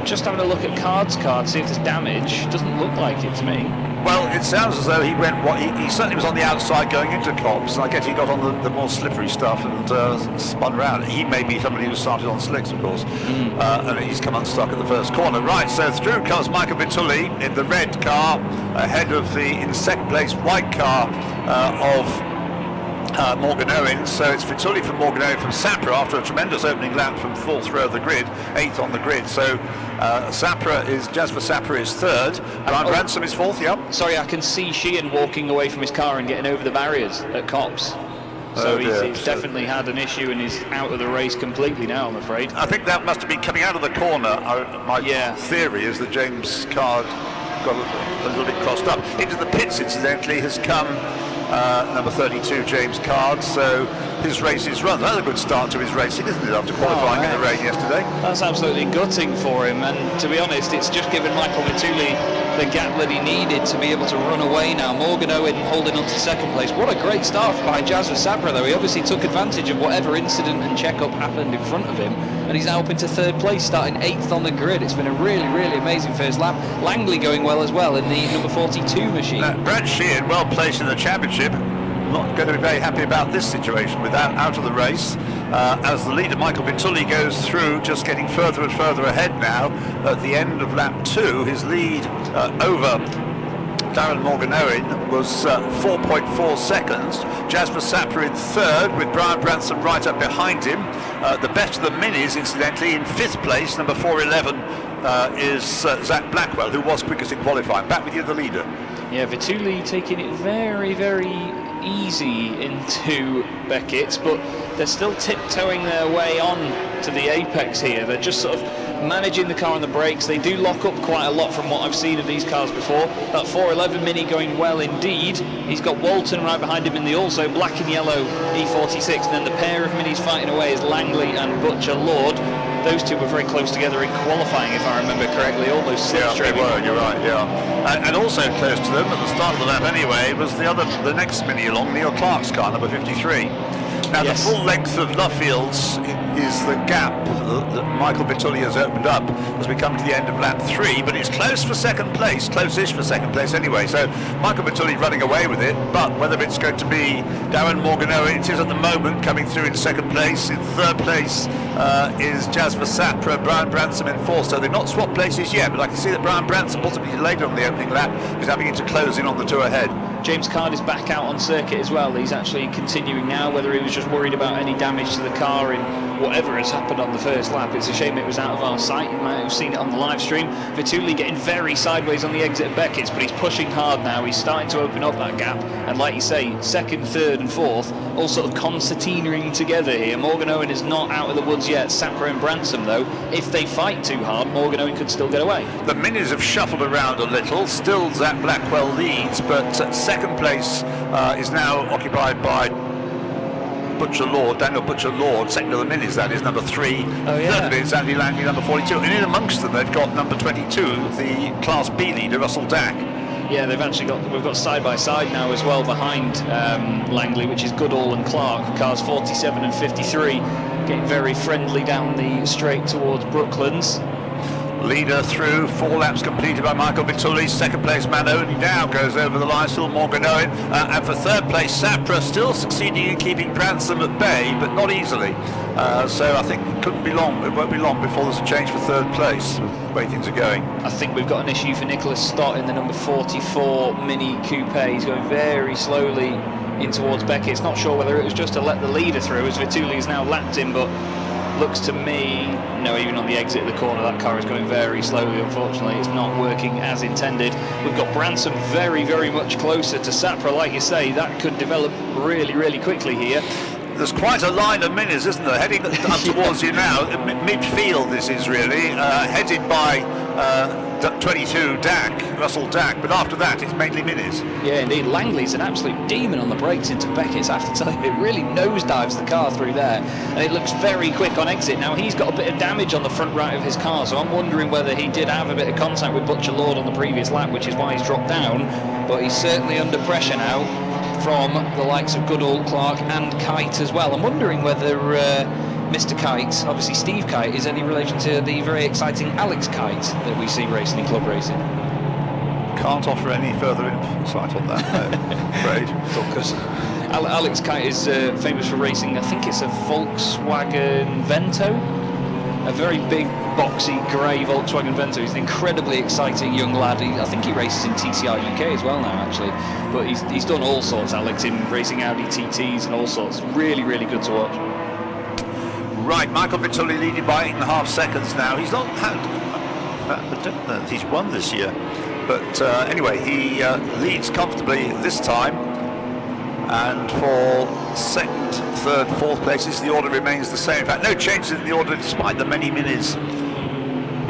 Speaker 6: Just having a look at Card's card, see if there's damage. Doesn't look like it to me.
Speaker 7: Well, it sounds as though he went. He certainly was on the outside going into Copse. I guess he got on the more slippery stuff and spun around. He may be somebody who started on slicks, of course, and he's come unstuck at the first corner. Right, so through comes Michael Vituli in the red car, ahead of the in second place white car of Morgan Owen. So it's Vituli from Morgan Owen from Sapra after a tremendous opening lap from fourth row of the grid, 8th on the grid. So Jasper Sapra is 3rd, Brian Branson is 4th, yep.
Speaker 6: Sorry, I can see Sheehan walking away from his car and getting over the barriers at Copse. So he's definitely had an issue and he's out of the race completely now, I'm afraid.
Speaker 7: I think that must have been coming out of the corner. My theory is that James Card got a little bit crossed up. Into the pits, incidentally, has come number 32, James Card, so his race is run. Another good start to his racing, isn't it, after qualifying in the rain yesterday?
Speaker 6: That's absolutely gutting for him, and to be honest, it's just given Michael Vituli the gap that he needed to be able to run away now. Morgan Owen holding on to second place. What a great start by Jasper Sapra, though. He obviously took advantage of whatever incident and check-up happened in front of him, and he's now up into 3rd place, starting 8th on the grid. It's been a really amazing first lap. Langley going well as well in the number 42 machine.
Speaker 7: Brad Sheehan, well placed in the championship. Not going to be very happy about this situation without out of the race as the leader Michael Vituli goes through, just getting further and further ahead now. At the end of lap 2, his lead over Darren Morgan Owen was 4.4 seconds. Jasper Sapra in 3rd with Brian Branson right up behind him. The best of the minis, incidentally, in 5th place, number 411 is Zach Blackwell, who was quickest in qualifying. Back with you, the leader.
Speaker 6: Yeah, Vituli taking it very, very easy into Beckett's, but they're still tiptoeing their way on to the apex here. They're just sort of managing the car on the brakes. They do lock up quite a lot from what I've seen of these cars before. That 411 Mini going well indeed. He's got Walton right behind him in the also black and yellow E46, and then the pair of Minis fighting away is Langley and Butcher Lord. Those two were very close together in qualifying, if I remember correctly, almost
Speaker 7: Yeah,
Speaker 6: slipstreaming.
Speaker 7: they were, you're right, yeah. And also close to them, at the start of the lap anyway, was the next Mini along, Neil Clark's car, number 53. Now,
Speaker 6: Yes.
Speaker 7: the full length of Luffields is the gap that Michael Vituli has opened up as we come to the end of lap 3, but it's close for second place, close-ish for second place anyway, so Michael Vituli running away with it, but whether it's going to be Darren Morgano, it is at the moment coming through in second place. In third place is Jasper Sapra, Brian Branson in fourth, so they've not swapped places yet, but I can see that Brian Branson, possibly later on the opening lap, is having it to close in on the two ahead.
Speaker 6: James Card is back out on circuit as well. He's actually continuing now, whether he was just worried about any damage to the car in whatever has happened on the first lap. It's a shame it was out of our sight. You might have seen it on the live stream. Vituli getting very sideways on the exit of Beckett's, but he's pushing hard now. He's starting to open up that gap. And like you say, second, third and fourth, all sort of concertinaing together here. Morgan Owen is not out of the woods yet. Sapra and Branson, though, if they fight too hard, Morgan Owen could still get away.
Speaker 7: The Minis have shuffled around a little. Still Zach Blackwell leads, but second place is now occupied by Butcher Lord, Daniel Butcher Lord. Second of the Minis, that is, number 3.
Speaker 6: Oh, yeah.
Speaker 7: Third of it is Andy Langley, number 42. And in amongst them, they've got number 22, the Class B leader, Russell Dack.
Speaker 6: Yeah, we've got side by side now as well behind Langley, which is Goodall and Clark, cars 47 and 53, getting very friendly down the straight towards Brooklands.
Speaker 7: Leader through, 4 laps completed by Michael Vituli. Second place Manoni now goes over the line, still Morgan Owen. And for third place, Sapra still succeeding in keeping Branson at bay, but not easily. So I think it won't be long before there's a change for third place, the way things are going.
Speaker 6: I think we've got an issue for Nicholas Stott in the number 44 Mini Coupe. He's going very slowly in towards Beckett's. Not sure whether it was just to let the leader through, as Vituli is now lapped him, but looks to me, no, even on the exit of the corner, that car is going very slowly. Unfortunately, it's not working as intended. We've got Branson very, very much closer to Sapra. Like you say, that could develop really, really quickly here.
Speaker 7: There's quite a line of Minis, isn't there? Heading up towards you now. Midfield, this is really. Headed by 22, Russell Dack. But after that, it's mainly Minis.
Speaker 6: Yeah, indeed. Langley's an absolute demon on the brakes into Beckett's, I have to tell you. It really nosedives the car through there. And it looks very quick on exit. Now, he's got a bit of damage on the front right of his car, so I'm wondering whether he did have a bit of contact with Butcher Lord on the previous lap, which is why he's dropped down. But he's certainly under pressure now from the likes of Goodall, Clark and Kite as well. I'm wondering whether Mr. Kite, obviously Steve Kite, is any relation to the very exciting Alex Kite that we see racing in club racing.
Speaker 7: Can't offer any further insight on that, no, afraid.
Speaker 6: Alex Kite is famous for racing, I think it's a Volkswagen Vento, a very big, boxy, grey Volkswagen Vento. He's an incredibly exciting young lad. I think he races in TCR UK as well now, actually. But he's done all sorts, Alex, in racing Audi TTs and all sorts. Really, really good to watch.
Speaker 7: Right, Michael Vituli leading by 8.5 seconds now. He's not had... I don't know if he's won this year. But anyway, he leads comfortably this time. And for second, third, fourth places, the order remains the same. In fact, no changes in the order despite the many Minis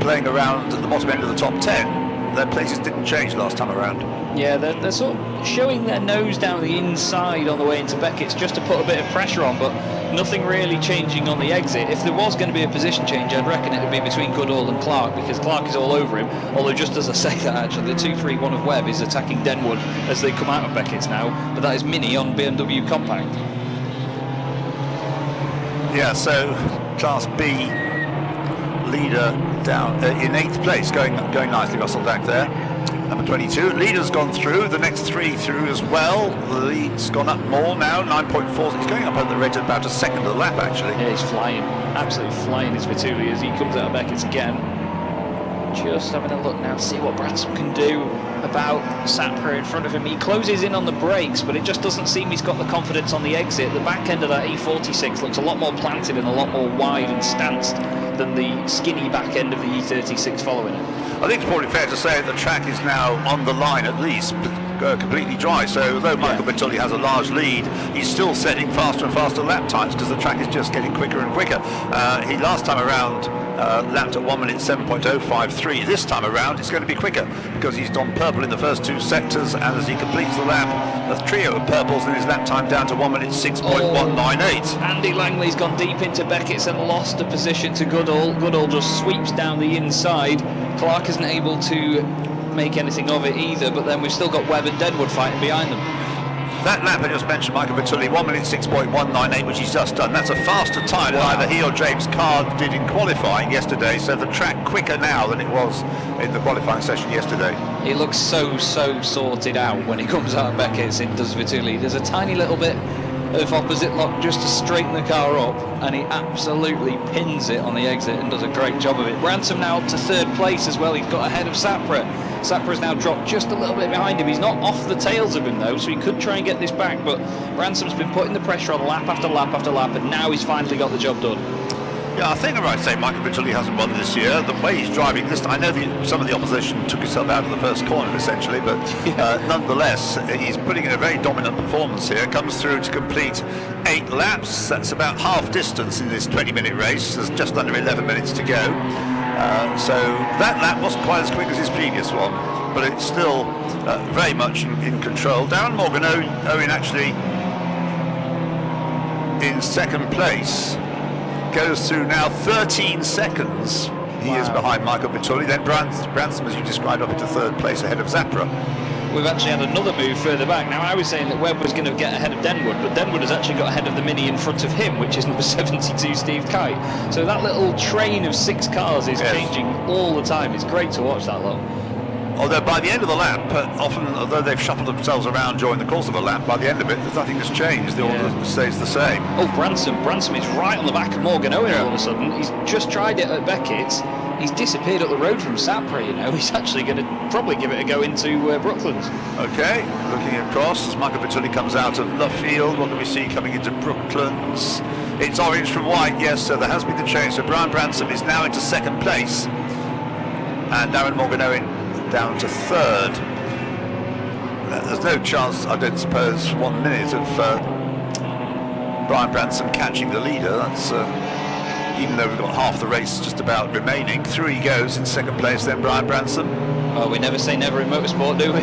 Speaker 7: playing around at the bottom end of the top 10. Their places didn't change last time around.
Speaker 6: Yeah, they're sort of showing their nose down the inside on the way into Beckett's just to put a bit of pressure on, but nothing really changing on the exit. If there was going to be a position change, I'd reckon it would be between Goodall and Clark, because Clark is all over him. Although, just as I say that, actually, the 231 of Webb is attacking Denwood as they come out of Beckett's now, but that is Mini on BMW Compact.
Speaker 7: Yeah, so Class B leader down in 8th place, going nicely, Russell Dack there. Number 22, leader's gone through, the next 3 through as well. The lead's gone up more now, 9.4. He's going up at the rate of about a second of the lap, actually.
Speaker 6: Yeah, he's flying, absolutely flying, is Vituli, as he comes out of Beckett's again. Just having a look now to see what Branson can do about Sapra in front of him. He closes in on the brakes, but it just doesn't seem he's got the confidence on the exit. The back end of that E46 looks a lot more planted and a lot more wide and stanced than the skinny back end of the E36 following it.
Speaker 7: I think it's probably fair to say that the track is now on the line at least, completely dry. So although Michael Bertulli has a large lead, he's still setting faster and faster lap times because the track is just getting quicker and quicker. He last time around lapped at 1 minute 7.053. This time around it's going to be quicker because he's done purple in the first 2 sectors, and as he completes the lap, the trio of purples in his lap time down to 1 minute 6.198.
Speaker 6: Andy Langley's gone deep into Beckett's and lost a position to Goodall. Goodall just sweeps down the inside. Clark isn't able to make anything of it either, but then we've still got Webb and Deadwood fighting behind them.
Speaker 7: That lap I just mentioned, Michael Bertulli, 1 minute 6.198, which he's just done. That's a faster time than either he or James Card did in qualifying yesterday, so the track quicker now than it was in the qualifying session yesterday.
Speaker 6: He looks so sorted out when he comes out of Beckett's and does Bertulli. There's a tiny little bit of opposite lock just to straighten the car up, and he absolutely pins it on the exit and does a great job of it. Branson now up to 3rd place as well. He's got ahead of Sapra. Sapra's now dropped just a little bit behind him. He's not off the tails of him though, so he could try and get this back, but Branson's been putting the pressure on lap after lap after lap, and now he's finally got the job done.
Speaker 7: Yeah, I think I'm right to say Michael Bertulli hasn't won this year. The way he's driving this, I know some of the opposition took himself out of the first corner essentially, but nonetheless, he's putting in a very dominant performance here. Comes through to complete 8 laps. That's about half distance in this 20-minute race. There's just under 11 minutes to go. So that lap wasn't quite as quick as his previous one, but it's still very much in control. Darren Morgan Owen actually in 2nd place. Goes through now 13 seconds. He is behind Michael Bertulli. Then Branson, as you described, up into 3rd place ahead of Zapra.
Speaker 6: We've actually had another move further back. Now, I was saying that Webb was going to get ahead of Denwood, but Denwood has actually got ahead of the Mini in front of him, which is number 72, Steve Kite. So that little train of 6 cars is changing all the time. It's great to watch that, lot.
Speaker 7: Although by the end of the lap, often, although they've shuffled themselves around during the course of a lap, by the end of it, nothing has changed. The order stays the same.
Speaker 6: Oh, Branson is right on the back of Morgan Owen all of a sudden. He's just tried it at Beckett's. He's disappeared up the road from Sapra, you know. He's actually going to probably give it a go into Brooklands.
Speaker 7: Okay, looking across as Michael Bertulli comes out of Luffield. What do we see coming into Brooklands? It's orange from white, yes, so there has been the change. So Brian Branson is now into 2nd place. And Darren Morgan Owen down to 3rd. There's no chance, I don't suppose, 1 minute of Brian Branson catching the leader. That's even though we've got half the race just about remaining. Through he goes in 2nd place, then Brian Branson.
Speaker 6: Oh, we never say never in motorsport, do we?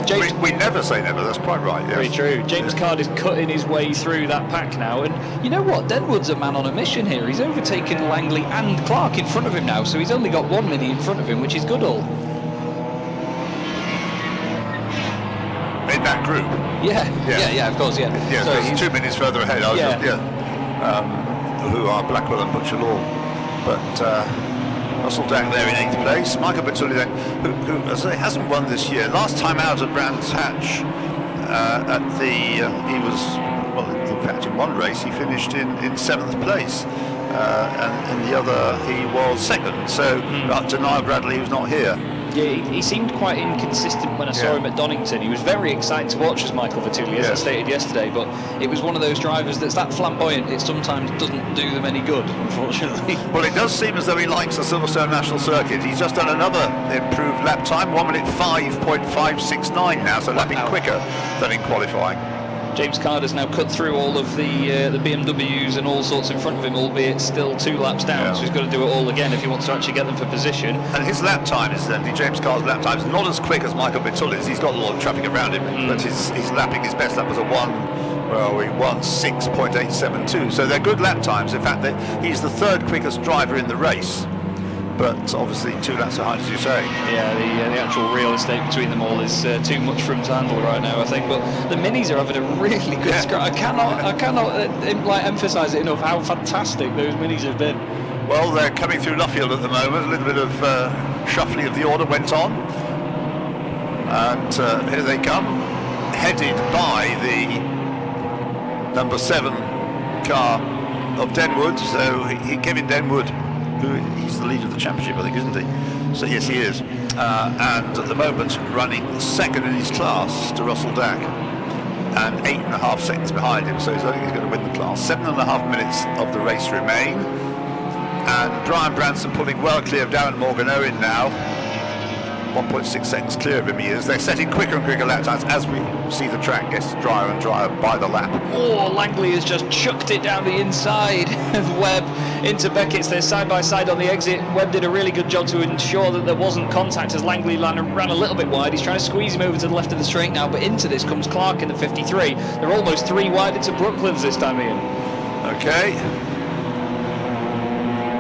Speaker 6: James,
Speaker 7: we never say never, that's quite right, yes.
Speaker 6: Very true. James Card is cutting his way through that pack now, and you know what? Denwood's a man on a mission here. He's overtaken Langley and Clark in front of him now, so he's only got 1 Mini in front of him, which is Goodall.
Speaker 7: In that group?
Speaker 6: Yeah, of course, yeah.
Speaker 7: Yeah, so he's 2 minutes further ahead. I was who are Blackwell and Butcher Law. But Russell Dang there in 8th place. Michael Bertulli then, who as I say, hasn't won this year. Last time out at Brands Hatch, he was, well, in fact in one race he finished in 7th place. And in the other he was 2nd. So up to Niall Bradley, who's not here.
Speaker 6: Yeah, he seemed quite inconsistent when I saw him at Donington. He was very exciting to watch as Michael Bertulli, as I stated yesterday, but it was one of those drivers that's that flamboyant, it sometimes doesn't do them any good, unfortunately.
Speaker 7: Well, it does seem as though he likes the Silverstone National Circuit. He's just done another improved lap time, 1 minute 5.569 now, so lapping quicker than in qualifying.
Speaker 6: James Carter's now cut through all of the BMWs and all sorts in front of him, albeit still 2 laps down, so he's got to do it all again if he wants to actually get them for position.
Speaker 7: And his lap time is then, James Carr's lap time is not as quick as Michael Bertulli's. He's got a lot of traffic around him, but his lapping, his best lap was a 1:6.872. So they're good lap times. In fact, he's the 3rd quickest driver in the race. But obviously 2 laps behind, as you say.
Speaker 6: Yeah, the actual real estate between them all is too much for him to handle right now, I think. But the Minis are having a really good scrap. I cannot emphasise it enough how fantastic those Minis have been.
Speaker 7: Well, they're coming through Luffield at the moment. A little bit of shuffling of the order went on, and here they come, headed by the number 7 car of Denwood. So Kevin Denwood He's the leader of the championship, I think, isn't he? So yes, he is. And at the moment, running second in his class to Russell Dack, and 8.5 seconds behind him. So I think he's going to win the class. 7.5 minutes of the race remain, and Brian Branson pulling well clear of Darren Morgan Owen now. 1.6 seconds clear of him he is. They're setting quicker and quicker lap times as we see the track gets drier and drier by the lap.
Speaker 6: Oh, Langley has just chucked it down the inside of Webb into Beckett's. They're side by side on the exit. Webb did a really good job to ensure that there wasn't contact as Langley ran a little bit wide. He's trying to squeeze him over to the left of the straight now, but into this comes Clark in the 53. They're almost 3 wide into Brooklands this time, Ian.
Speaker 7: Okay.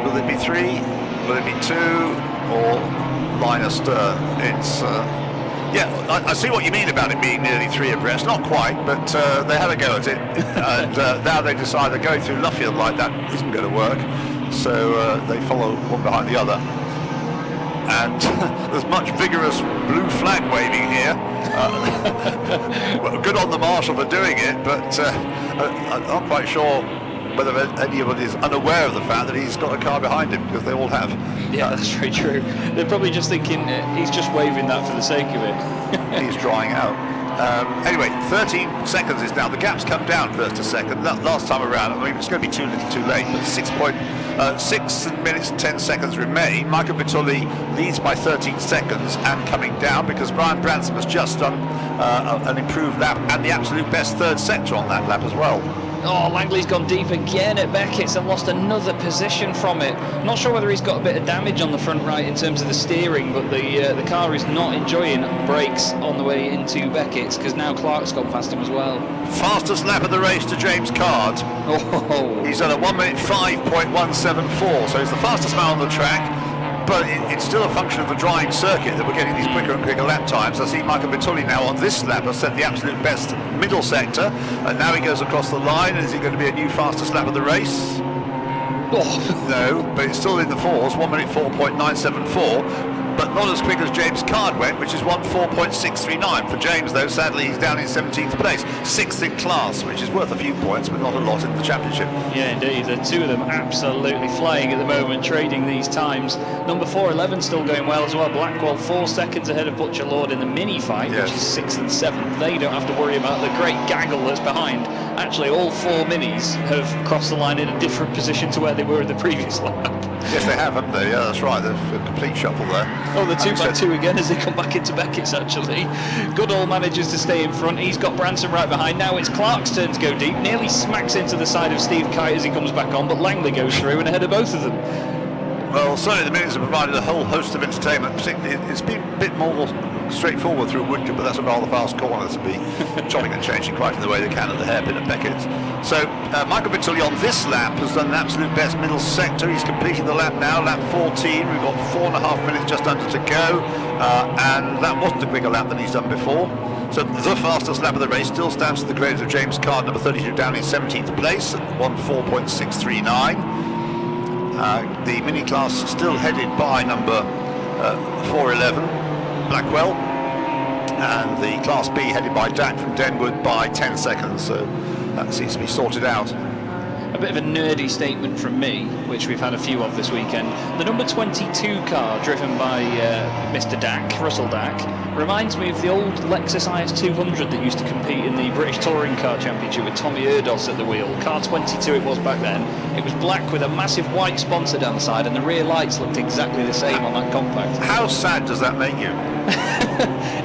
Speaker 7: Will it be 3? Will it be 2? Or line astern? It's yeah, I see what you mean about it being nearly 3 abreast. Not quite, but they had a go at it, and now they decide that going through Luffield like that isn't going to work, so they follow one behind the other. And there's much vigorous blue flag waving here. Well, good on the marshal for doing it, but I'm not quite sure whether anybody is unaware of the fact that he's got a car behind him, because they all have.
Speaker 6: Yeah, that's very true. They're probably just thinking he's just waving that for the sake of it.
Speaker 7: He's drying out. Anyway, 13 seconds is now. The gap's come down first to second. That last time around, I mean, it's going to be too little too late, but 6 minutes and 10 seconds remain. Michael Vitulli leads by 13 seconds and coming down, because Brian Branson has just done an improved lap and the absolute best third sector on that lap as well.
Speaker 6: Oh, Langley's gone deep again at Beckett's and lost another position from it. Not sure whether he's got a bit of damage on the front right in terms of the steering, but the car is not enjoying brakes on the way into Beckett's, because now Clark's gone past him as well.
Speaker 7: Fastest lap of the race to James Card.
Speaker 6: Oh.
Speaker 7: He's done a 1 minute 5.174, so he's the fastest man on the track. But it's still a function of the drying circuit that we're getting these quicker and quicker lap times. I see Michael Vitulli now on this lap has set the absolute best middle sector, and now he goes across the line. Is he going to be a new fastest lap of the race?
Speaker 6: Oh.
Speaker 7: No, but it's still in the fours, 1 minute 4.974, but not as quick as James Card went, which is 1:4.639. For James, though, sadly, he's down in 17th place, 6th in class, which is worth a few points, but not a lot in the championship.
Speaker 6: Yeah, indeed. The two of them absolutely flying at the moment, trading these times. Number 411 still going well as well. Blackwell 4 seconds ahead of Butcher Lord in the mini fight,
Speaker 7: yes,
Speaker 6: which is 6th and 7th. They don't have to worry about the great gaggle that's behind. Actually, all 4 minis have crossed the line in a different position to where they were in the previous lap.
Speaker 7: Yes, they have, haven't they? Yeah, that's right. There's a complete shuffle there.
Speaker 6: Oh, the 2x2 again as they come back into Beckett's, actually. Goodall manages to stay in front. He's got Branson right behind. Now it's Clark's turn to go deep. Nearly smacks into the side of Steve Kite as he comes back on, but Langley goes through and ahead of both of them.
Speaker 7: Well, certainly the minis have provided a whole host of entertainment. Particularly, it's been a bit more straightforward through Woodcote, but that's a rather fast corner to be chopping and changing quite in the way they can at the hairpin at Beckett's. So Michael Vitulli on this lap has done an absolute best middle sector. He's completing the lap now, lap 14. We've got 4.5 minutes just under to go, and that wasn't a quicker lap than he's done before. So the fastest lap of the race still stands to the credit of James Card, number 32, down in 17th place at 1:4.639. The mini class still headed by number 411, Blackwell, and the Class B headed by Dack from Denwood by 10 seconds, so that seems to be sorted out.
Speaker 6: A bit of a nerdy statement from me, which we've had a few of this weekend. The number 22 car, driven by Mr. Dack, Russell Dack, reminds me of the old Lexus IS200 that used to compete in the British Touring Car Championship with Tommy Erdos at the wheel. Car 22 it was back then. It was black with a massive white sponsor down the side, and the rear lights looked exactly the same on that compact.
Speaker 7: How sad does that make you?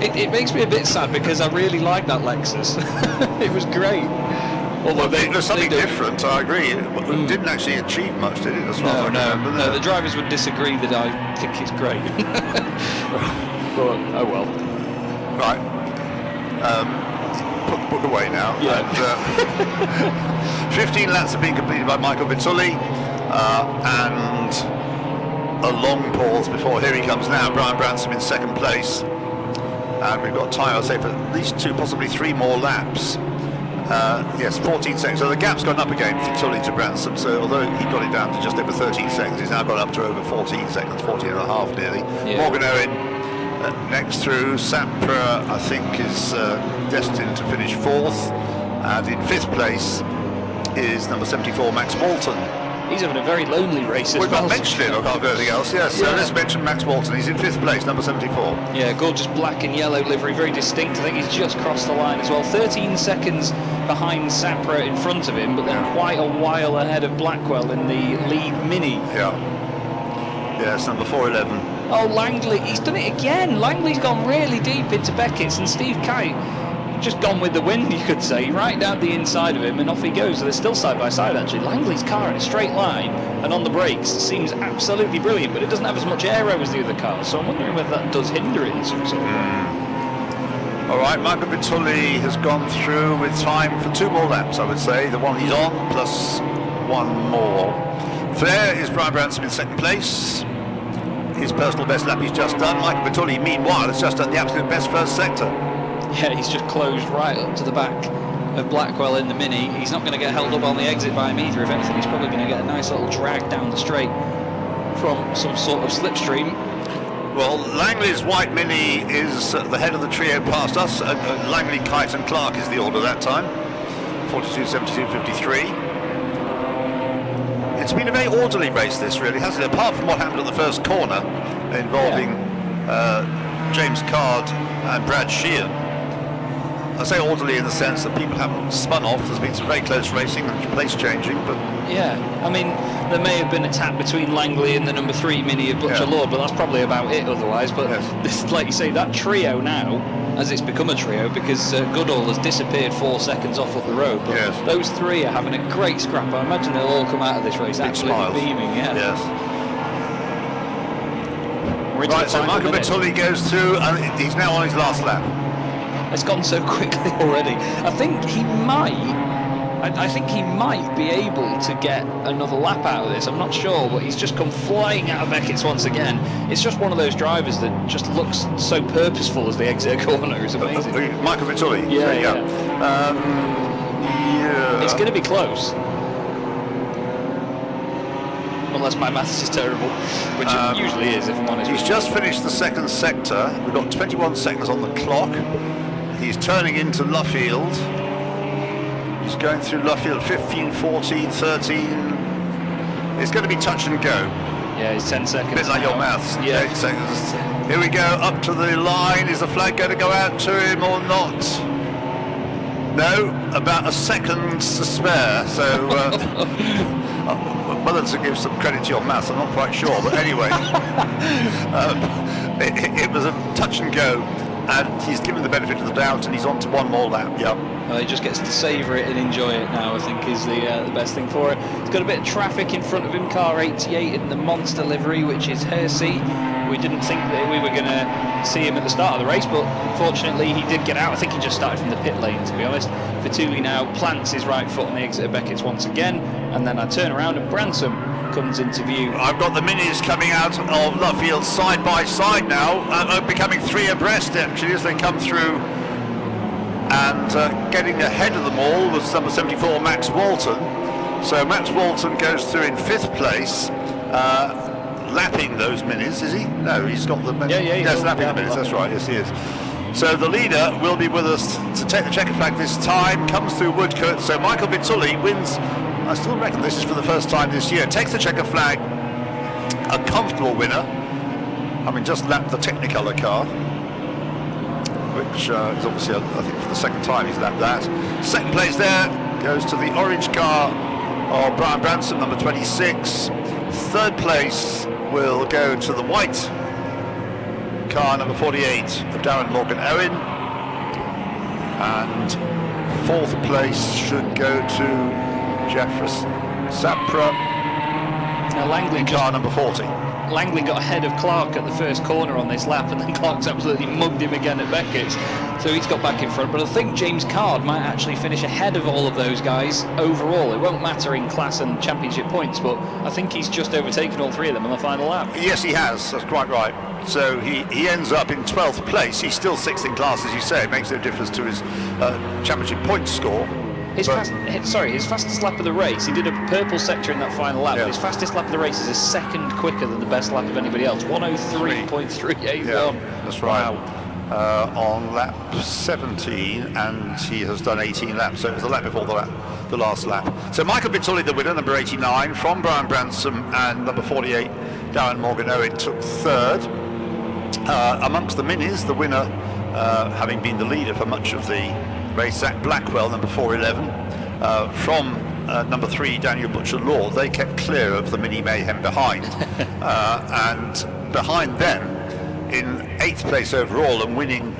Speaker 6: It makes me a bit sad, because I really like that Lexus. It was great. Although
Speaker 7: there's something different, I agree. It didn't actually achieve much, did it? As far as I remember.
Speaker 6: No, the drivers would disagree that I think it's great. But, oh well.
Speaker 7: Right. Put the book away now.
Speaker 6: Yeah.
Speaker 7: And, 15 laps have been completed by Michael Vitulli, and a long pause before, here he comes now, Brian Branson in second place. And we've got time, I'd say, for at least 2, possibly 3 more laps. Yes, 14 seconds. So the gap's gone up again, Vitulli to Branson. So although he got it down to just over 13 seconds, he's now got up to over 14 seconds, 14 and a half nearly. Yeah. Morgan Owen next through. Sapra, I think, is destined to finish 4th. And in 5th place is number 74, Max Walton.
Speaker 6: he's having a very lonely race as
Speaker 7: We've
Speaker 6: well.
Speaker 7: not mentioned it, I can't do anything else. Yes, so let's mention Max Walton. He's in 5th place, number 74.
Speaker 6: Yeah, gorgeous black and yellow livery, very distinct. I think he's just crossed the line as well. 13 seconds behind Sapra in front of him, but then quite a while ahead of Blackwell in the lead Mini.
Speaker 7: Yeah. Yes, number 411.
Speaker 6: Oh, Langley, he's done it again. Langley's gone really deep into Beckett's, and Steve Kite just gone with the wind, you could say, right down the inside of him, and off he goes. So they're still side by side, actually. Langley's car in a straight line and on the brakes seems absolutely brilliant, but it doesn't have as much aero as the other cars, so I'm wondering whether that does hinder it in some sort of way.
Speaker 7: All right, Michael Vitulli has gone through with time for 2 more laps, I would say. The one he's on, plus 1 more. There is Brian Branson in 2nd place. His personal best lap he's just done. Michael Vitulli, meanwhile, has just done the absolute best first sector.
Speaker 6: Yeah, he's just closed right up to the back of Blackwell in the Mini. He's not going to get held up on the exit by him either. If anything, he's probably going to get a nice little drag down the straight from some sort of slipstream.
Speaker 7: Well, Langley's white Mini is at the head of the trio past us. Langley, Kite and Clark is the order that time. 42, 72, 53. It's been a very orderly race, this, really, hasn't it? Apart from what happened at the first corner involving James Card and Brad Sheehan. I say orderly in the sense that people haven't spun off. There's been some very close racing and place changing, but
Speaker 6: yeah, I mean, there may have been a tap between Langley and the number 3 Mini of Butcher Lord, but that's probably about it otherwise. But this, like you say, that trio now, as it's become a trio, because Goodall has disappeared 4 seconds off up the road, but those 3 are having a great scrap. I imagine they'll all come out of this race absolutely beaming. Yes.
Speaker 7: Right, so Michael Vitulli goes through, and he's now on his last lap.
Speaker 6: It's gone so quickly already. I think he might be able to get another lap out of this. I'm not sure, but he's just come flying out of Beckett's once again. It's just one of those drivers that just looks so purposeful as they exit a corner. It's amazing.
Speaker 7: Michael Vitulli.
Speaker 6: Yeah. It's going to be close. Unless my maths is terrible, which it usually is, if I'm honest.
Speaker 7: He's just finished the 2nd sector. We've got 21 seconds on the clock. He's turning into Luffield. He's going through Luffield, 15, 14, 13. It's going to be touch and go.
Speaker 6: Yeah, it's 10 seconds.
Speaker 7: A bit like your maths.
Speaker 6: Yeah.
Speaker 7: 8 seconds. Here we go, up to the line. Is the flag going to go out to him or not? No, about a second to spare. So whether to give some credit to your maths, I'm not quite sure. But anyway, it was a touch and go. And he's given the benefit of the doubt, and he's on to 1 more lap.
Speaker 6: He just gets to savour it and enjoy it now, I think, is the best thing for it. He's got a bit of traffic in front of him, car 88 in the monster livery, which is Hersey. We didn't think that we were going to see him at the start of the race, but fortunately he did get out. I think he just started from the pit lane, to be honest. Vitulli now plants his right foot on the exit of Beckett's once again, and then I turn around and Branson comes into view.
Speaker 7: I've got the Minis coming out of Luffield side by side now, becoming 3 abreast actually as they come through, and getting ahead of them all was number 74 Max Walton. So Max Walton goes through in 5th place, lapping those Minis, is he? No, he's got the yes, lapping the Minis, that's right, yes he is. So the leader will be with us to take the checker flag this time, comes through Woodcote, so Michael Vitulli wins. I still reckon this is for the first time this year. Takes the checker flag, a comfortable winner. I mean, just lapped the Technicolor car, which is obviously, I think, for the 2nd time he's lapped that. 2nd place there goes to the orange car of Brian Branson, number 26. 3rd place will go to the white car, number 48, of Darren Morgan Owen. And 4th place should go to Jeffress Sapra,
Speaker 6: now Langley
Speaker 7: car number 40.
Speaker 6: Langley got ahead of Clark at the first corner on this lap, and then Clark's absolutely mugged him again at Beckett's, so he's got back in front. But I think James Card might actually finish ahead of all of those guys overall. It won't matter in class and championship points, but I think he's just overtaken all 3 of them on the final lap.
Speaker 7: Yes, he has, that's quite right. So he ends up in 12th place. He's still 6th in class, as you say. It makes no difference to his championship point score.
Speaker 6: His fastest lap of the race, he did a purple sector in that final lap, but his fastest lap of the race is a second quicker than the best lap of anybody else, 103.381.
Speaker 7: Yeah, that's right. Wow. On lap 17, and he has done 18 laps, so it was the lap before the the last lap. So Michael Vittori, the winner, number 89, from Brian Bransom, and number 48, Darren Morgan Owen, took third. Amongst the minis, the winner, having been the leader for much of the race, Zach Blackwell, number 411, from number 3, Daniel Butcher-Law. They kept clear of the mini mayhem behind, and behind them, in 8th place overall and winning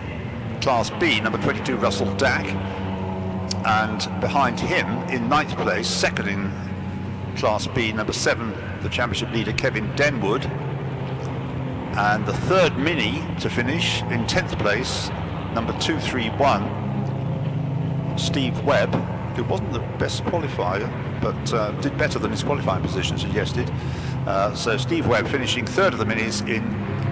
Speaker 7: Class B, number 22, Russell Dack, and behind him in 9th place, second in Class B, number 7, the championship leader Kevin Denwood, and the third mini to finish in 10th place, number 231, Steve Webb, who wasn't the best qualifier, but did better than his qualifying position suggested. So Steve Webb finishing third of the minis in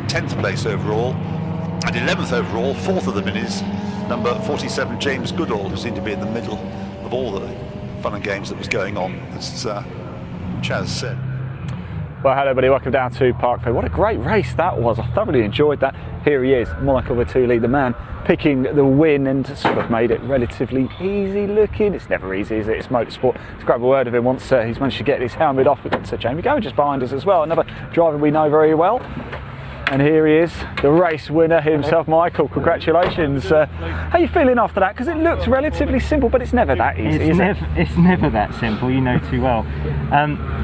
Speaker 7: 10th place overall, and 11th overall, fourth of the minis, number 47, James Goodall, who seemed to be in the middle of all the fun and games that was going on, as Chaz said.
Speaker 1: Well, hello everybody, welcome down to Park Fair. What a great race that was. I thoroughly enjoyed that. Here he is, Michael Vittori, the man picking the win, and sort of made it relatively easy looking. It's never easy, is it? It's motorsport. Let's grab a word of him once he's managed to get his helmet off. We've got Jamie Gower just behind us as well, another driver we know very well. And here he is, the race winner himself, Michael. Congratulations. How are you feeling after that? Because it looked relatively simple, but it's never that easy, is it?
Speaker 10: It's never that simple, you know too well.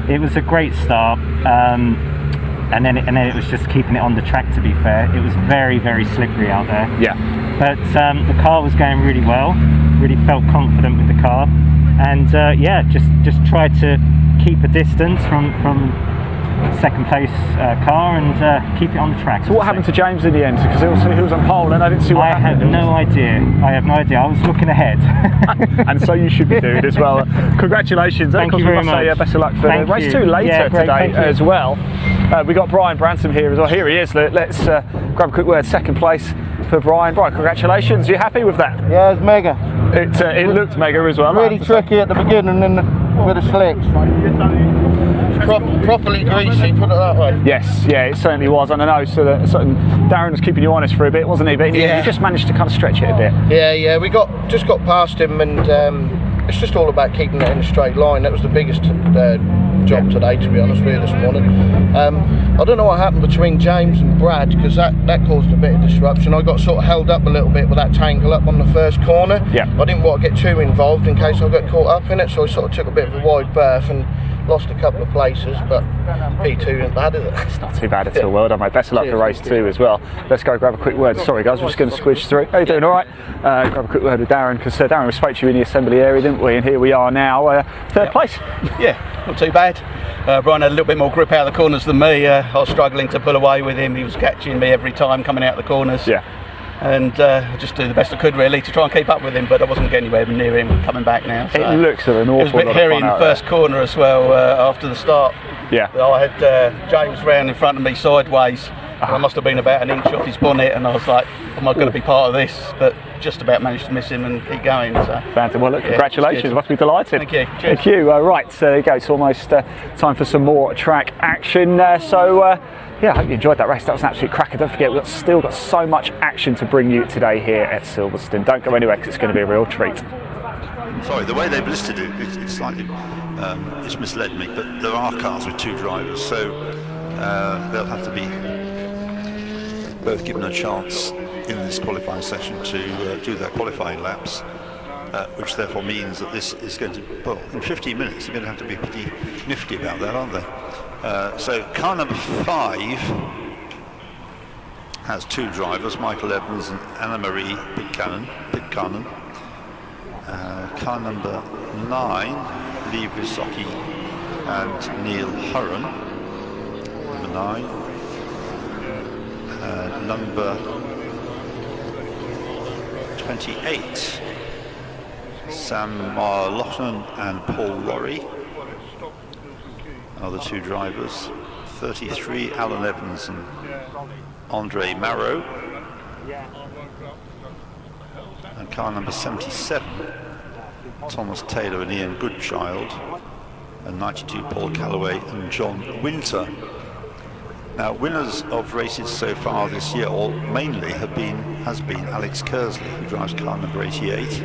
Speaker 10: It was a great start, and then it was just keeping it on the track, to be fair. It was very, very slippery out there.
Speaker 1: Yeah.
Speaker 10: But the car was going really well, really felt confident with the car. And yeah, just tried to keep a distance from second place car and keep it on the track.
Speaker 1: So what happened to James in the end? Because he was on pole and I didn't see what happened.
Speaker 10: I have no idea. I have no idea. I was looking ahead.
Speaker 1: And so you should be doing as well. Congratulations.
Speaker 10: Thank you very much.
Speaker 1: Best of luck for race 2 later today as well. We got Brian Bransom here as well. Here he is. Let's grab a quick word. Second place for Brian. Brian, congratulations. Are you happy with that?
Speaker 3: Yeah, it's mega.
Speaker 1: It looked mega as well.
Speaker 3: Really tricky at the beginning and with the slicks. Properly greasy, put it that way.
Speaker 1: Yes, yeah, it certainly was. And I know, so Darren was keeping you honest for a bit, wasn't he? But you just managed to kind of stretch it a bit.
Speaker 3: Yeah, we just got past him, and it's just all about keeping it in a straight line. That was the biggest job today, to be honest with you, this morning. I don't know what happened between James and Brad, because that caused a bit of disruption. I got sort of held up a little bit with that tangle up on the first corner.
Speaker 1: Yeah.
Speaker 3: I didn't want to get too involved in case I got caught up in it, so I sort of took a bit of a wide berth and lost a couple of places, but P2 isn't bad, is it?
Speaker 1: It's not too bad at all. Well done, mate. Best of luck for race 2 as well. Let's go grab a quick word. Sorry guys, we're just going to squish through. How you doing? All right? Grab a quick word with Darren, because Darren, we spoke to you in the assembly area, didn't we? And here we are now, third place.
Speaker 9: Yeah, not too bad. Brian had a little bit more grip out of the corners than me. I was struggling to pull away with him. He was catching me every time coming out of the corners.
Speaker 1: Yeah.
Speaker 9: And I just do the best I could really to try and keep up with him, but I wasn't getting anywhere near him coming back now. So
Speaker 1: it looks of an awful lot of fun.
Speaker 9: It was a bit hairy in the first corner as well after the start.
Speaker 1: Yeah.
Speaker 9: I had James round in front of me sideways. I must have been about an inch off his bonnet, and I was like, am I going to be part of this? But just about managed to miss him and keep going. So.
Speaker 1: Fantastic. Well, look, congratulations. Must be delighted.
Speaker 9: Thank you. Cheers.
Speaker 1: Thank you. Right, so there you go. It's almost time for some more track action. Yeah, I hope you enjoyed that race. That was an absolute cracker. Don't forget, we've still got so much action to bring you today here at Silverstone. Don't go anywhere, because it's going to be a real treat.
Speaker 7: Sorry, the way they've listed it, it's slightly, it's misled me, but there are cars with 2 drivers, so they'll have to be both given a chance in this qualifying session to do their qualifying laps, which therefore means that this is going to, well, in 15 minutes, they're going to have to be pretty nifty about that, aren't they? So car number 5 has 2 drivers, Michael Evans and Anna-Marie Pitcairn. Car number 9, Lee Visocki and Neil Hurren. Number 9. Number 28, Sam Marlochlan and Paul Lorry. Another 2 drivers. 33, Alan Evans and Andre Marrow. And car number 77, Thomas Taylor and Ian Goodchild. And 92, Paul Calloway and John Winter. Now, winners of races so far this year, or mainly, has been Alex Kersley, who drives car number 88.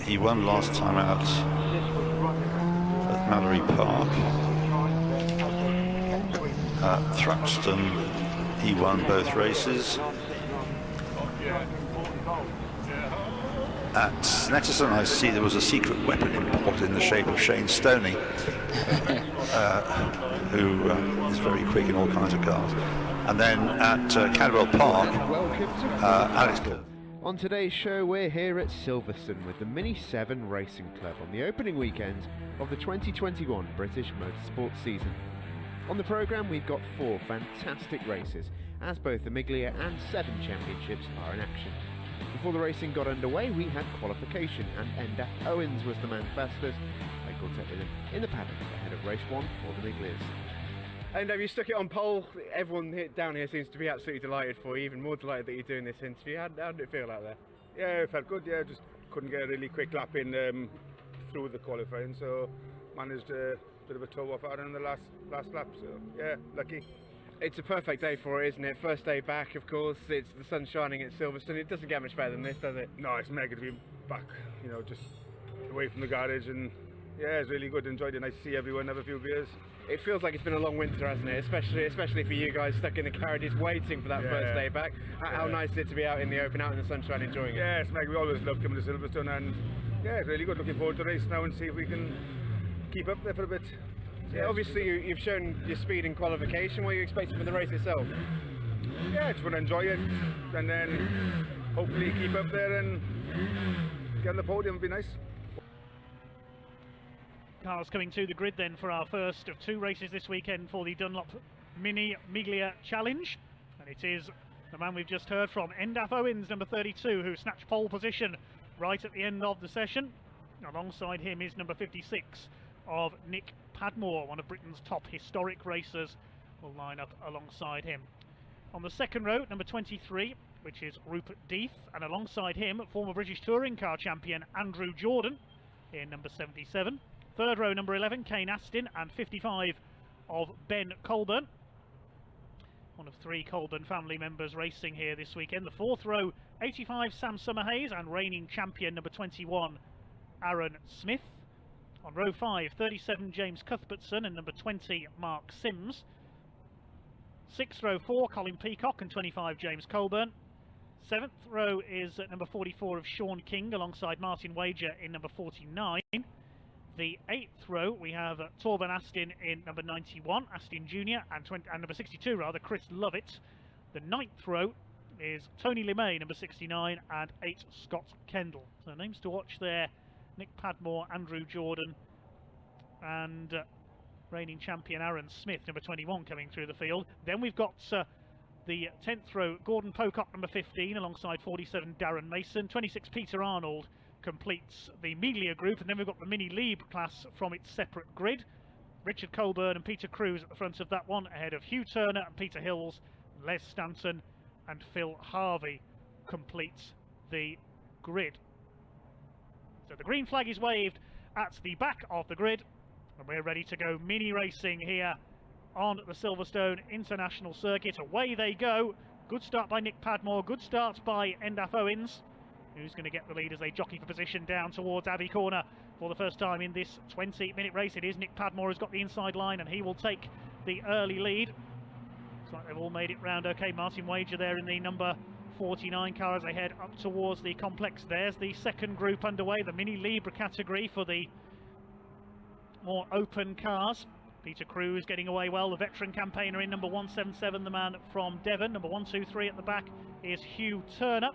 Speaker 7: He won last time out at Mallory Park. At Thruxton, he won both races. At Snetterton, I see there was a secret weapon import in the shape of Shane Stoney, who is very quick in all kinds of cars. And then at Cadwell Park, Alex Kerr.
Speaker 11: On today's show, we're here at Silverstone with the Mini 7 Racing Club on the opening weekend of the 2021 British Motorsport season. On the programme, we've got 4 fantastic races, as both the Miglia and 7 championships are in action. Before the racing got underway, we had qualification, and Enda Owens was the man fastest. I caught up with him in the paddock ahead of race 1 for the Miglias. And you stuck it on pole. Everyone down here seems to be absolutely delighted for you, even more delighted that you're doing this interview. How did it feel out there?
Speaker 12: Yeah, it felt good. Yeah, just couldn't get a really quick lap in through the qualifying, so managed a bit of a toe off out in the last lap. So yeah, lucky.
Speaker 11: It's a perfect day for it, isn't it? First day back, of course. It's the sun shining at Silverstone. It doesn't get much better than this, does it?
Speaker 12: No, it's mega to be back. You know, just away from the garage, and yeah, it's really good. Enjoyed it. Nice to see everyone. Have a few beers.
Speaker 11: It feels like it's been a long winter, hasn't it? Especially for you guys stuck in the carriages waiting for that first day back. How nice is it to be out in the open, out in the sunshine, enjoying it?
Speaker 12: Yeah, it's like we always love coming to Silverstone, and yeah, it's really good. Looking forward to the race now and see if we can keep up there for a bit.
Speaker 11: Yeah, obviously you've shown your speed in qualification. What are you expecting from the race itself?
Speaker 12: Yeah, just want to enjoy it, and then hopefully keep up there and get on the podium. Would be nice.
Speaker 13: Cars coming to the grid then for our first of 2 races this weekend for the Dunlop Mini Miglia Challenge, and it is the man we've just heard from, Enda Owens, number 32, who snatched pole position right at the end of the session. Alongside him is number 56 of Nick Padmore, one of Britain's top historic racers, will line up alongside him. On the second row, number 23, which is Rupert Death, and alongside him, former British Touring Car Champion Andrew Jordan in number 77. Third row, number 11, Kane Astin, and 55 of Ben Colburn. One of 3 Colburn family members racing here this weekend. The fourth row, 85, Sam Summerhays, and reigning champion number 21, Aaron Smith. On row 5, 37, James Cuthbertson, and number 20, Mark Sims. Sixth row 4, Colin Peacock, and 25, James Colburn. Seventh row is number 44 of Sean King, alongside Martin Wager in number 49. The 8th row, we have Torben Astin in number 91, Astin Jr., and number 62, rather, Chris Lovett. The 9th row is Tony LeMay, number 69, and 8, Scott Kendall. So names to watch there, Nick Padmore, Andrew Jordan, and reigning champion Aaron Smith, number 21, coming through the field. Then we've got the 10th row, Gordon Pocock, number 15, alongside 47, Darren Mason. 26, Peter Arnold completes the Miglia group, and then we've got the Mini Lieb class from its separate grid. Richard Colburn and Peter Cruz at the front of that one, ahead of Hugh Turner and Peter Hills. Les Stanton and Phil Harvey completes the grid. So the green flag is waved at the back of the grid, and we're ready to go mini racing here on the Silverstone International Circuit. Away they go. Good start by Nick Padmore, good start by Enda Owens, who's going to get the lead as they jockey for position down towards Abbey Corner for the first time in this 20-minute race. It is Nick Padmore who's got the inside line, and he will take the early lead. Looks like they've all made it round okay. Martin Wager there in the number 49 car as they head up towards the complex. There's the second group underway, the Mini Libra category for the more open cars. Peter Cruz getting away well, the veteran campaigner in number 177, the man from Devon. Number 123 at the back is Hugh Turner.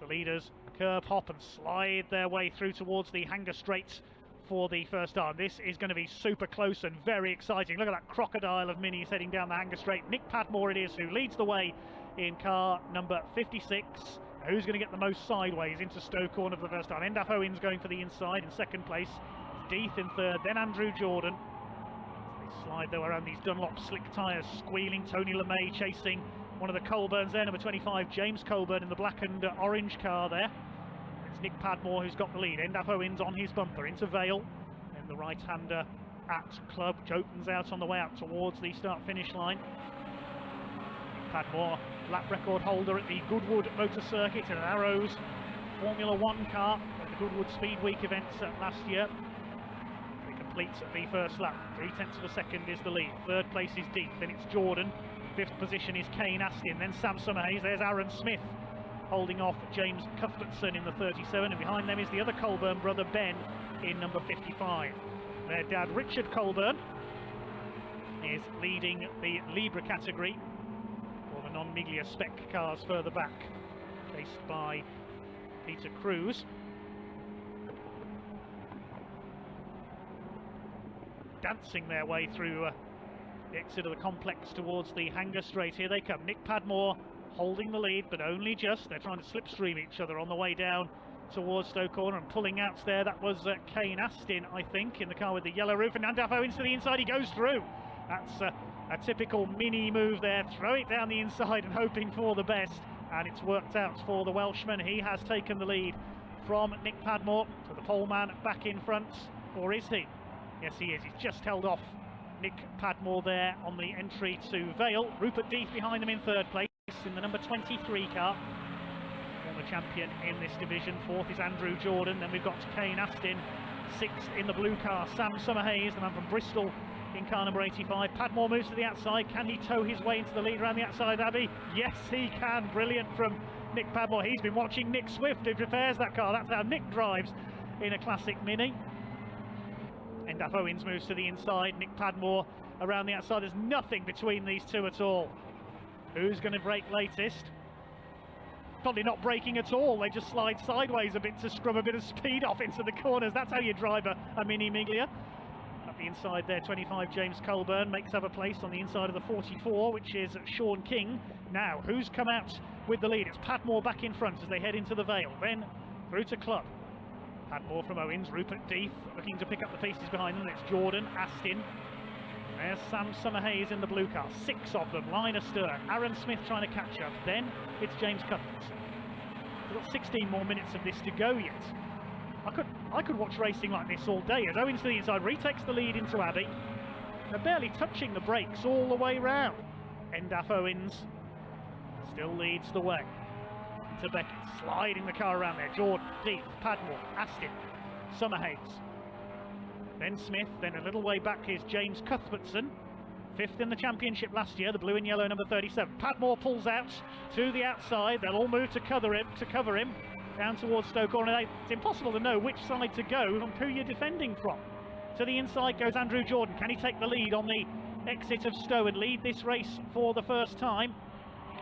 Speaker 13: The leaders curb, hop and slide their way through towards the Hanger Straight for the first time. This is going to be super close and very exciting. Look at that crocodile of minis heading down the Hanger Straight. Nick Padmore it is who leads the way in car number 56. Who's going to get the most sideways into Stowe Corner for the first time? Enda Owens going for the inside in second place. Death in third, then Andrew Jordan. They slide though around these Dunlop slick tyres, squealing. Tony LeMay chasing one of the Colburns there, number 25, James Colburn in the black and orange car there. It's Nick Padmore who's got the lead. Enda Owens on his bumper into Vale, and the right-hander at Club. Jotens out on the way out towards the start-finish line. Padmore, lap record holder at the Goodwood Motor Circuit in an Arrows Formula 1 car. the Goodwood Speed Week events last year. He completes the first lap. 0.3 of a second is the lead. Third place is Deep, then it's Jordan. Fifth position is Kane Astin, then Sam Summerhays. There's Aaron Smith holding off James Cuthbertson in the 37, and behind them is the other Colburn brother Ben in number 55. Their dad Richard Colburn is leading the Libra category for the non-Miglia spec cars further back, chased by Peter Cruz. Dancing their way through the exit of the complex towards the hangar straight. Here they come. Nick Padmore holding the lead, but only just. They're trying to slipstream each other on the way down towards Stoke Corner, and pulling out there, that was Kane Astin, I think, in the car with the yellow roof, and Nandaf Owens to the inside. He goes through. That's a typical mini move there. Throw it down the inside and hoping for the best, and it's worked out for the Welshman. He has taken the lead from Nick Padmore to the pole man back in front, or is he? Yes, he is. He's just held off Nick Padmore there on the entry to Vale. Rupert Deeth behind them in third place in the number 23 car. Former champion in this division. Fourth is Andrew Jordan. Then we've got Kane Astin. Sixth in the blue car, Sam Summerhays, the man from Bristol, in car number 85. Padmore moves to the outside. Can he tow his way into the lead around the outside, Abby? Yes, he can. Brilliant from Nick Padmore. He's been watching Nick Swift, who prepares that car. That's how Nick drives in a classic Mini. Endaf Owens moves to the inside. Nick Padmore around the outside. There's nothing between these two at all. Who's going to brake latest? Probably not braking at all. They just slide sideways a bit to scrub a bit of speed off into the corners. That's how you drive a Mini Miglia. Up the inside there, 25 James Colburn makes up a place on the inside of the 44, which is Sean King. Now, who's come out with the lead? It's Padmore back in front as they head into the Vale. Then through to Club. Padmore from Owens, Rupert Deeth looking to pick up the pieces behind them. It's Jordan, Astin. There's Sam Summerhays in the blue car. 6 of them, line astern. Aaron Smith trying to catch up. Then it's James Cuthbertson. We've got 16 more minutes of this to go yet. I could watch racing like this all day. As Owens to the inside retakes the lead into Abbey. They're barely touching the brakes all the way round. Endaf Owens still leads the way. To Beckett, sliding the car around there. Jordan, Deeth, Padmore, Astin, Summerhays. Then Smith, then a little way back is James Cuthbertson. 5th in the championship last year, the blue and yellow number 37. Padmore pulls out to the outside. They'll all move to cover him down towards Stoke Corner. It's impossible to know which side to go and who you're defending from. To the inside goes Andrew Jordan. Can he take the lead on the exit of Stowe and lead this race for the first time?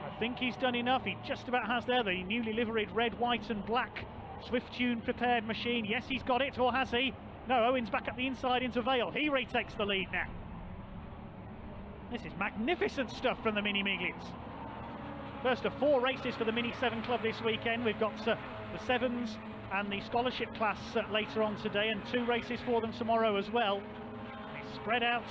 Speaker 13: I think he's done enough. He just about has there the newly liveried red, white and black Swift Tune prepared machine. Yes, he's got it, or has he? No, Owens back up the inside into Vale. He retakes the lead now. This is magnificent stuff from the Mini Miglias. First of 4 races for the Mini 7 Club this weekend. We've got the 7s and the scholarship class later on today, and 2 races for them tomorrow as well. They spread out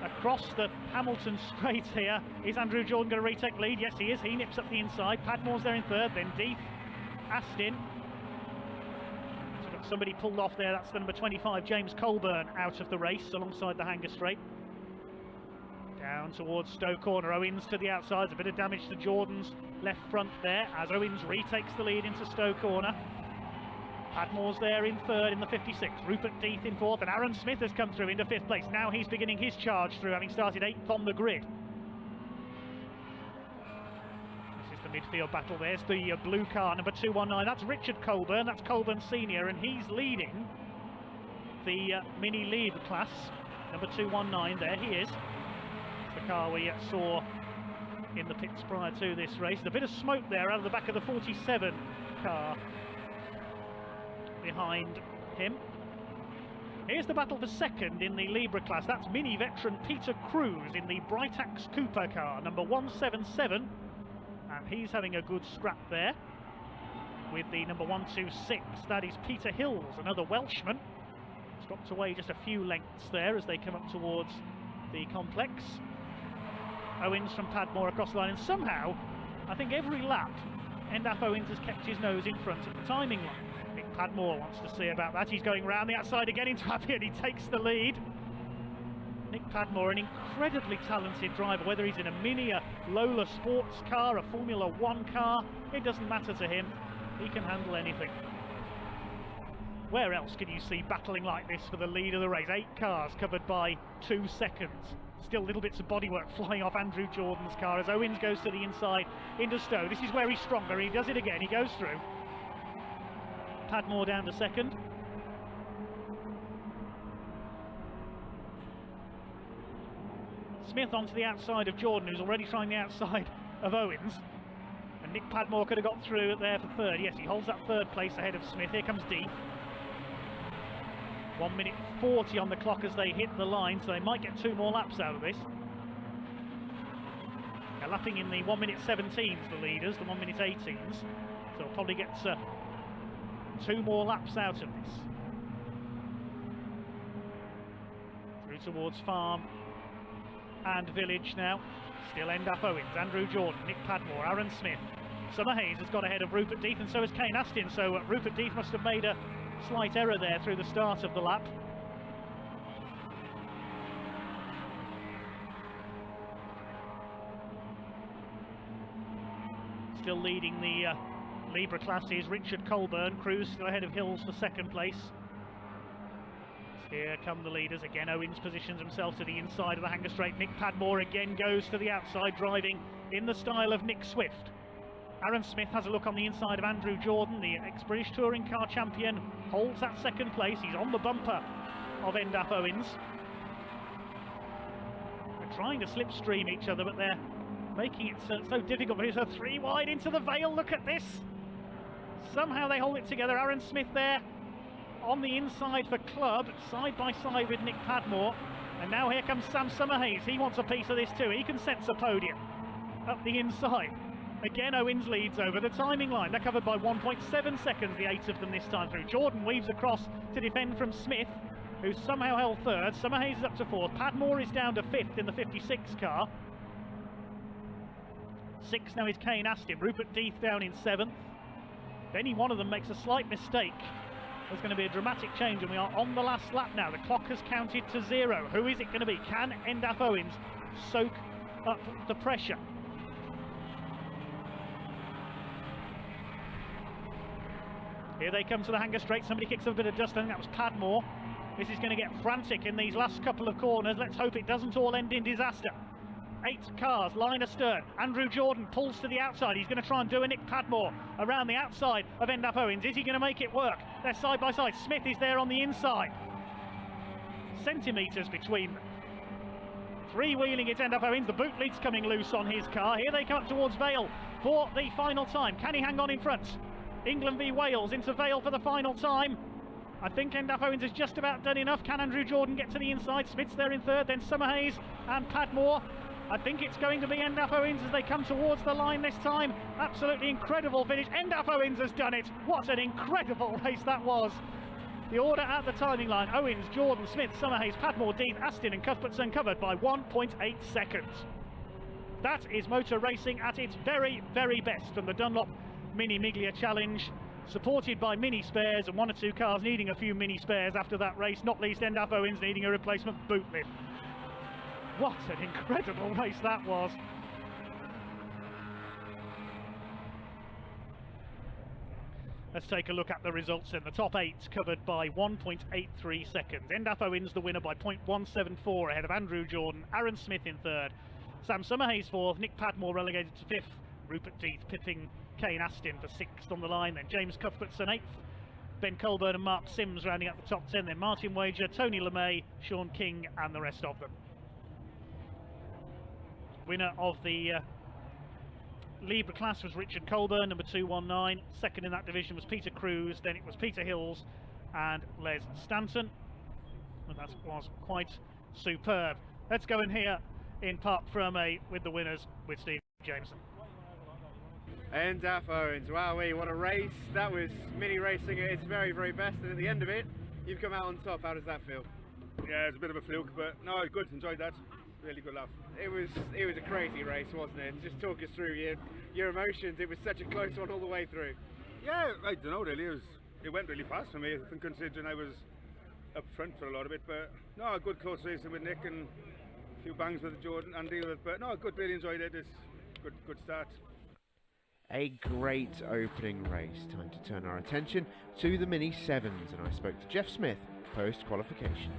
Speaker 13: across the Hamilton straight here. Is Andrew Jordan going to retake lead? Yes, he is. He nips up the inside. Padmore's there in third, then Deeth, Astin. So got somebody pulled off there. That's the number 25, James Colburn, out of the race alongside the hanger straight. Down towards Stoke Corner. Owens to the outside. A bit of damage to Jordan's left front there as Owens retakes the lead into Stoke Corner. Padmore's there in third in the 56. Rupert Deeth in fourth, and Aaron Smith has come through into 5th place. Now he's beginning his charge through, having started 8th on the grid. This is the midfield battle. There's the blue car, number 219. That's Richard Colburn. That's Colburn Senior, and he's leading the Mini Lead class. Number 219, there he is. It's the car we saw in the pits prior to this race. There's a bit of smoke there out of the back of the 47 car behind him. Here's the battle for second in the Libra class. That's Mini veteran Peter Cruz in the Britax Cooper car, number 177, and he's having a good scrap there with the number 126. That is Peter Hills, another Welshman. He's dropped away just a few lengths there as they come up towards the complex. Owens from Padmore across the line, and somehow I think every lap Endaf Owens has kept his nose in front of the timing line. Nick Padmore wants to see about that. He's going round the outside again into Abbey, and he takes the lead. Nick Padmore, an incredibly talented driver, whether he's in a Mini, a Lola sports car, a Formula 1 car, it doesn't matter to him. He can handle anything. Where else can you see battling like this for the lead of the race? 8 cars covered by 2 seconds. Still little bits of bodywork flying off Andrew Jordan's car as Owens goes to the inside into Stowe. This is where he's stronger. He does it again. He goes through. Padmore down to second. Smith onto the outside of Jordan, who's already trying the outside of Owens. And Nick Padmore could have got through there for third. Yes, he holds that third place ahead of Smith. Here comes Deeth. 1 minute 40 on the clock as they hit the line, so they might get 2 more laps out of this. They're lapping in the 1 minute 17s, the leaders, the 1 minute 18s. So they'll probably get 2 more laps out of this. Through towards Farm and Village now. Still Endaf Owens, Andrew Jordan, Nick Padmore, Aaron Smith. Summer Hayes has got ahead of Rupert Deeth, and so has Kane Astin, so Rupert Deeth must have made a slight error there through the start of the lap. Still leading the Libra classes, Richard Colburn. Cruz still ahead of Hills for second place. Here come the leaders. Again, Owens positions himself to the inside of the hanger straight. Nick Padmore again goes to the outside, driving in the style of Nick Swift. Aaron Smith has a look on the inside of Andrew Jordan, the ex-British Touring Car Champion, holds that second place. He's on the bumper of Endaf Owens. They're trying to slipstream each other, but they're making it so difficult. But it's a 3 wide into the Vale. Look at this. Somehow they hold it together. Aaron Smith there on the inside for Club, side by side with Nick Padmore. And now here comes Sam Summerhayes. He wants a piece of this too. He can sense a podium up the inside. Again, Owens leads over the timing line. They're covered by 1.7 seconds, the 8 of them this time through. Jordan weaves across to defend from Smith, who's somehow held third. Summerhayes is up to fourth. Padmore is down to fifth in the 56 car. 6th now is Kane Astin. Rupert Deeth down in 7th. If any one of them makes a slight mistake, there's going to be a dramatic change, and we are on the last lap now. The clock has counted to 0. Who is it going to be? Can Endaf Owens soak up the pressure? Here they come to the hanger straight. Somebody kicks up a bit of dust. I think that was Padmore. This is going to get frantic in these last couple of corners. Let's hope it doesn't all end in disaster. 8 cars, line astern. Andrew Jordan pulls to the outside. He's going to try and do a Nick Padmore around the outside of Endaf Owens. Is he going to make it work? They're side by side. Smith is there on the inside. Centimetres between them. Three-wheeling it, Endaf Owens. The boot lead's coming loose on his car. Here they come up towards Vale for the final time. Can he hang on in front? England v Wales into Vale for the final time. I think Endaf Owens has just about done enough. Can Andrew Jordan get to the inside? Smith's there in third, then Summerhayes and Padmore. I think it's going to be Endaf Owens as they come towards the line this time. Absolutely incredible finish. Endaf Owens has done it. What an incredible race that was. The order at the timing line: Owens, Jordan, Smith, Summerhayes, Padmore, Deeth, Astin and Cuthbertson covered by 1.8 seconds. That is motor racing at its very, very best from the Dunlop Mini Miglia Challenge, supported by mini spares and 1 or 2 cars needing a few mini spares after that race, not least Endaf Owens needing a replacement boot lid. What an incredible race that was. Let's take a look at the results in the top 8 covered by 1.83 seconds. Endaf Owens the winner by 0.174 ahead of Andrew Jordan, Aaron Smith in third, Sam Summerhayes fourth, Nick Padmore relegated to fifth, Rupert Deeth pipping Kane Astin for 6th on the line, then James Cuthbertson 8th, Ben Colburn and Mark Sims rounding up the top 10, then Martin Wager, Tony LeMay, Sean King and the rest of them. Winner of the Libra class was Richard Colburn, number 219. Second in that division was Peter Cruz, then it was Peter Hills and Les Stanton. And that was quite superb. Let's go in here in Park Ferme with the winners with Steve Jameson.
Speaker 11: Endaf Owens, wowee, what a race. That was mini racing at its very, very best, and at the end of it, you've come out on top. How does that feel?
Speaker 12: Yeah, it's a bit of a fluke, but no, good, enjoyed that. Really good laugh.
Speaker 11: It was a crazy race, wasn't it? Just talk us through your emotions. It was such a close one all the way through.
Speaker 12: Yeah, I don't know really, it went really fast for me, I think, considering I was up front for a lot of it, but no, a good close racing with Nick and a few bangs with Jordan and deal with, but no, good, really enjoyed it. It's good start.
Speaker 11: A great opening race. Time to turn our attention to the Mini 7s, and I spoke to Jeff Smith post-qualification.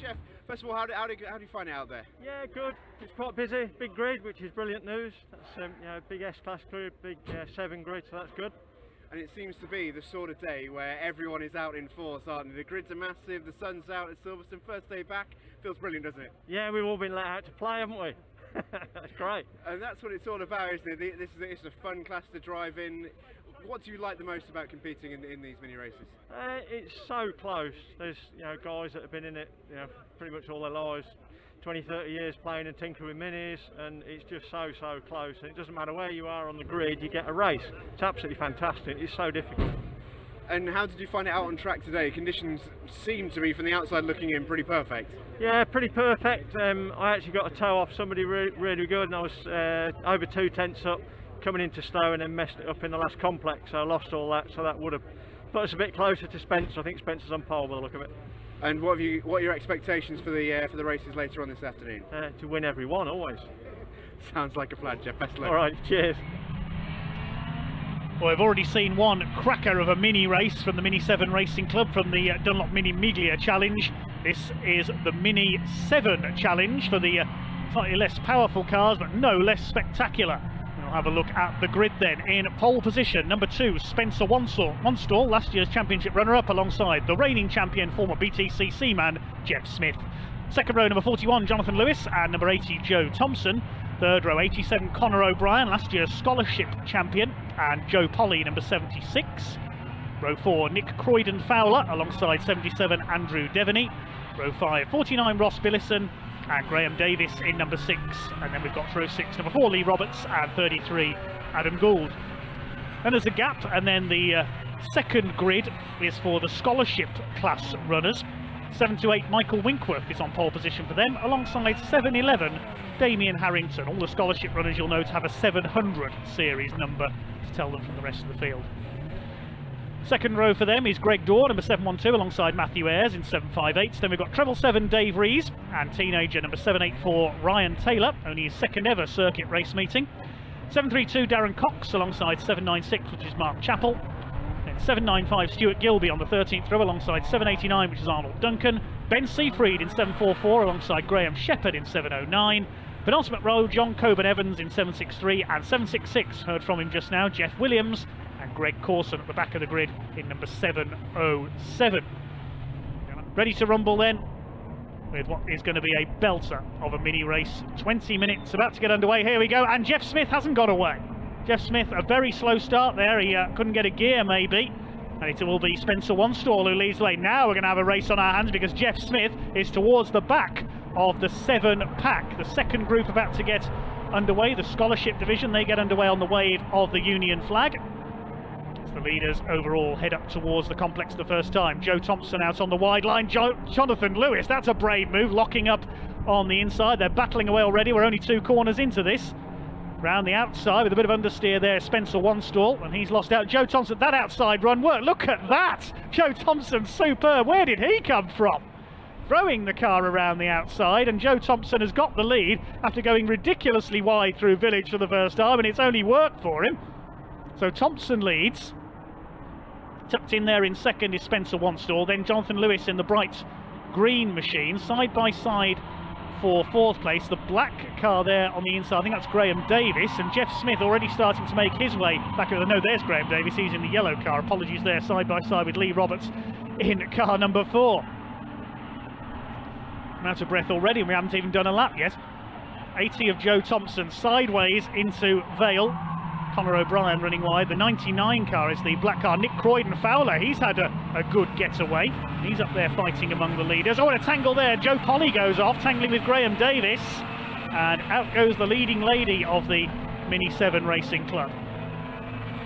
Speaker 11: Jeff, first of all, how do you find it out there?
Speaker 14: Yeah, good. It's quite busy, big grid, which is brilliant news. That's big S-Class grid, big 7 grid, so that's good.
Speaker 11: And it seems to be the sort of day where everyone is out in force, aren't they? The grids are massive, the sun's out at Silverstone, first day back. Feels brilliant, doesn't it?
Speaker 14: Yeah, we've all been let out to play, haven't we? That's great.
Speaker 11: And that's what it's all about, isn't it? This is a fun class to drive in. What do you like the most about competing in these mini races?
Speaker 14: It's so close. There's guys that have been in it pretty much all their lives, 20, 30 years playing and tinkering with minis, and it's just so close. And it doesn't matter where you are on the grid, you get a race. It's absolutely fantastic. It's so difficult.
Speaker 11: And how did you find it out on track today? Conditions seem to be, from the outside looking in, pretty perfect.
Speaker 14: Yeah, pretty perfect. I actually got a tow off somebody really good, and I was over 2 tenths up coming into Stowe, and then messed it up in the last complex, so I lost all that, so that would have put us a bit closer to Spencer. I think Spencer's on pole by the look of it.
Speaker 11: And what are your expectations for the races later on this afternoon?
Speaker 14: To win every one, always.
Speaker 11: Sounds like a plan, Jeff. Best of luck.
Speaker 14: All right, cheers.
Speaker 13: Well, we've already seen one cracker of a mini race from the Mini 7 Racing Club from the Dunlop Mini Miglia Challenge. This is the Mini 7 Challenge for the slightly less powerful cars, but no less spectacular. We'll have a look at the grid then. In pole position, number 2, Spencer Wanstall, last year's championship runner-up, alongside the reigning champion, former BTCC man, Jeff Smith. Second row, number 41, Jonathan Lewis, and number 80, Joe Thompson. Third row, 87, Conor O'Brien, last year's scholarship champion, and Joe Polly, number 76. Row 4, Nick Croydon-Fowler, alongside 77, Andrew Devaney. Row 5, 49, Ross Billison, and Graham Davis in number 6. And then we've got row 6, number 4, Lee Roberts, and 33, Adam Gould. Then there's a gap, and then the second grid is for the scholarship class runners. 7 to 8, Michael Winkworth is on pole position for them, alongside 7-11, Damien Harrington. All the scholarship runners, you'll note, have a 700 series number to tell them from the rest of the field. Second row for them is Greg Dorr, number 712, alongside Matthew Ayres in 758. Then we've got treble 7, Dave Rees, and teenager number 784, Ryan Taylor, only his second ever circuit race meeting. 732, Darren Cox, alongside 796, which is Mark Chappell. Then 795, Stuart Gilby on the 13th row, alongside 789, which is Arnold Duncan. Ben Seafried in 744, alongside Graham Shepherd in 709. Penultimate row, John Coburn-Evans in 763, and 766, heard from him just now, Jeff Williams, and Greg Corson at the back of the grid in number 707. Ready to rumble then, with what is going to be a belter of a mini race. 20 minutes about to get underway. Here we go, and Jeff Smith hasn't got away. Jeff Smith, a very slow start there. He couldn't get a gear maybe, and it will be Spencer Wanstall who leads the way. Now we're going to have a race on our hands, because Jeff Smith is towards the back of the 7 pack. The second group about to get underway, the scholarship division, they get underway on the wave of the Union flag. The leaders overall head up towards the complex the first time. Joe Thompson out on the wide line. Jonathan Lewis, that's a brave move, locking up on the inside. They're battling away already. We're only 2 corners into this. Round the outside with a bit of understeer there, Spencer Wanstall, and he's lost out. Joe Thompson, that outside run work. Look at that! Joe Thompson, superb. Where did he come from? Throwing the car around the outside, and Joe Thompson has got the lead after going ridiculously wide through Village for the first time, and it's only worked for him. So Thompson leads. Tucked in there in second is Spencer Wanstall, then Jonathan Lewis in the bright green machine, side by side for 4th place. The black car there on the inside, I think that's Graham Davis, and Jeff Smith already starting to make his way back. No, there's Graham Davis, he's in the yellow car, apologies there, side by side with Lee Roberts in car number 4. I'm out of breath already, and we haven't even done a lap yet. 80 of Joe Thompson sideways into Vale. Conor O'Brien running wide. The 99 car is the black car. Nick Croydon-Fowler, he's had a good getaway. He's up there fighting among the leaders. Oh, and a tangle there. Joe Polly goes off, tangling with Graham Davis. And out goes the leading lady of the Mini 7 Racing Club.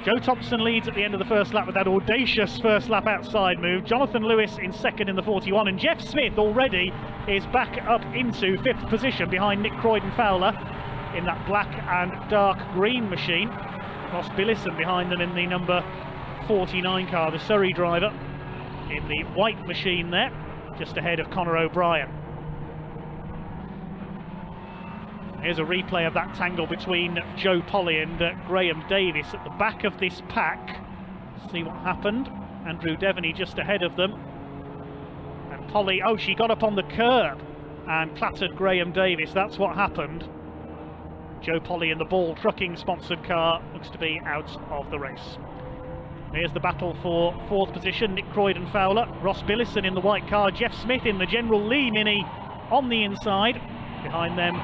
Speaker 13: Joe Thompson leads at the end of the first lap with that audacious first lap outside move. Jonathan Lewis in second in the 41, and Jeff Smith already is back up into 5th position behind Nick Croydon-Fowler in that black and dark green machine. Ross Billison behind them in the number 49 car, the Surrey driver in the white machine there, just ahead of Conor O'Brien. Here's a replay of that tangle between Joe Polly and Graham Davis at the back of this pack. See what happened. Andrew Devaney just ahead of them. And Polly, oh, she got up on the curb and clattered Graham Davis. That's what happened. Joe Polly in the Ball Trucking sponsored car looks to be out of the race. Here's the battle for 4th position. Nick Croydon Fowler, Ross Billison in the white car, Jeff Smith in the General Lee Mini on the inside. Behind them,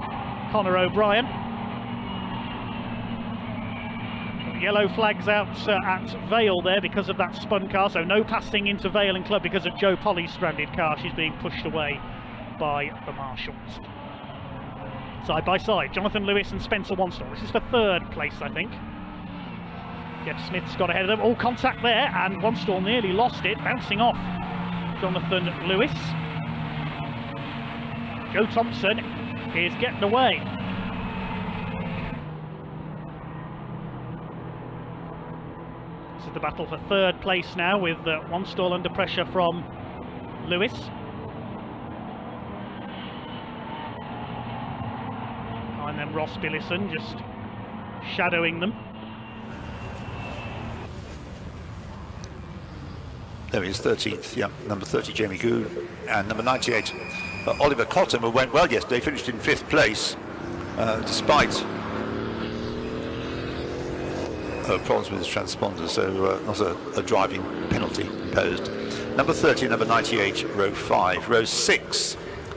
Speaker 13: Conor O'Brien. Yellow flags out at Vale there because of that spun car, so no passing into Vale and Club because of Joe Polly's stranded car. She's being pushed away by the marshals. Side by side, Jonathan Lewis and Spencer Wanstall. This is for 3rd place, I think. Jeff Smith's got ahead of them. All contact there, and Wanstall nearly lost it, bouncing off Jonathan Lewis. Joe Thompson is getting away. This is the battle for 3rd place now, with Wanstall under pressure from Lewis. And then Ross Billison just shadowing them.
Speaker 7: There he is, 13th, yeah, number 30, Jamie Goode, and number 98, Oliver Cotton, who went well yesterday, finished in 5th place, despite problems with his transponder, so not a driving penalty imposed. Number 30, number 98, row 5. Row 6,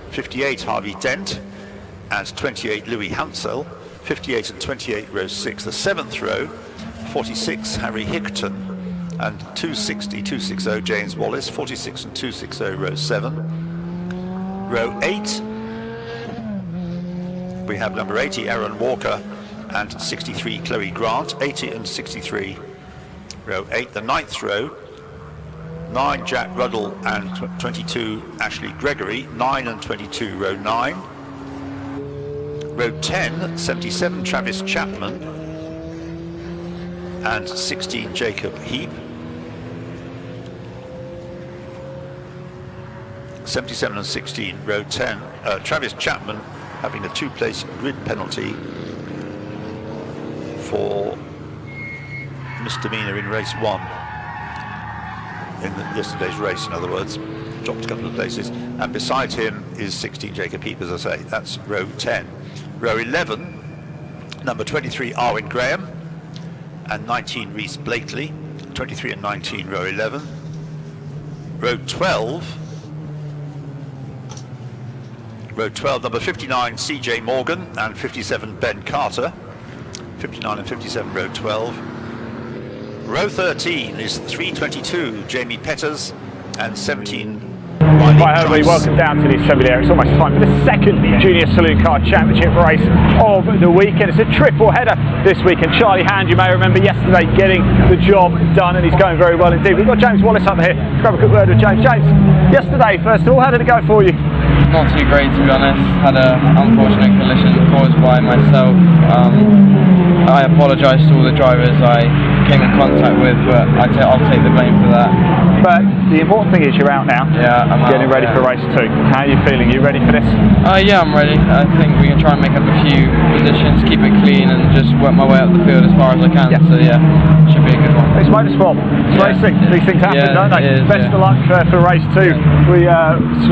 Speaker 7: 58, Harvey Dent, and 28, Louis Hansel. 58 and 28, row 6. The 7th row, 46, Harry Hickton, and 260, James Wallace. 46 and 260, row 7. Row 8, we have number 80, Aaron Walker, and 63, Chloe Grant. 80 and 63, row 8. The 9th row, 9, Jack Ruddle, and 22, Ashley Gregory. 9 and 22, row 9. Row 10, 77, Travis Chapman, and 16, Jacob Heap. 77 and 16, row 10, Travis Chapman having a 2-place grid penalty for misdemeanor in race 1, in yesterday's race, in other words, dropped a couple of places. And beside him is 16, Jacob Heap, as I say. That's row 10. Row 11, number 23, Arwin Graham, and 19, Reese Blakely. 23 and 19, row 11. Row 12, number 59, CJ Morgan, and 57, Ben Carter. 59 and 57, row 12. Row 13 is 322, Jamie Petters, and 17,
Speaker 1: Right, everybody, welcome down to the assembly area. It's almost time for the 2nd Junior Saloon Car Championship race of the weekend. It's a triple header this week, and Charlie Hand, you may remember yesterday, getting the job done, and he's going very well indeed. We've got James Wallace up here. Grab a quick word with James. James, yesterday, first of all, how did it go for you?
Speaker 15: Not too great, to be honest. Had an unfortunate collision caused by myself. I apologise to all the drivers I came in contact with, but I'll take the blame for that.
Speaker 1: But the important thing is you're out now.
Speaker 15: Yeah, I'm
Speaker 1: getting ready for race 2. How are you feeling? You ready for this?
Speaker 15: Yeah, I'm ready. I think we can try and make up a few positions, keep it clean, and just work my way up the field as far as I can. Yeah. So yeah, should be a good one.
Speaker 1: It's motorsport. It's racing. These things happen, don't they? Best of luck for race 2. We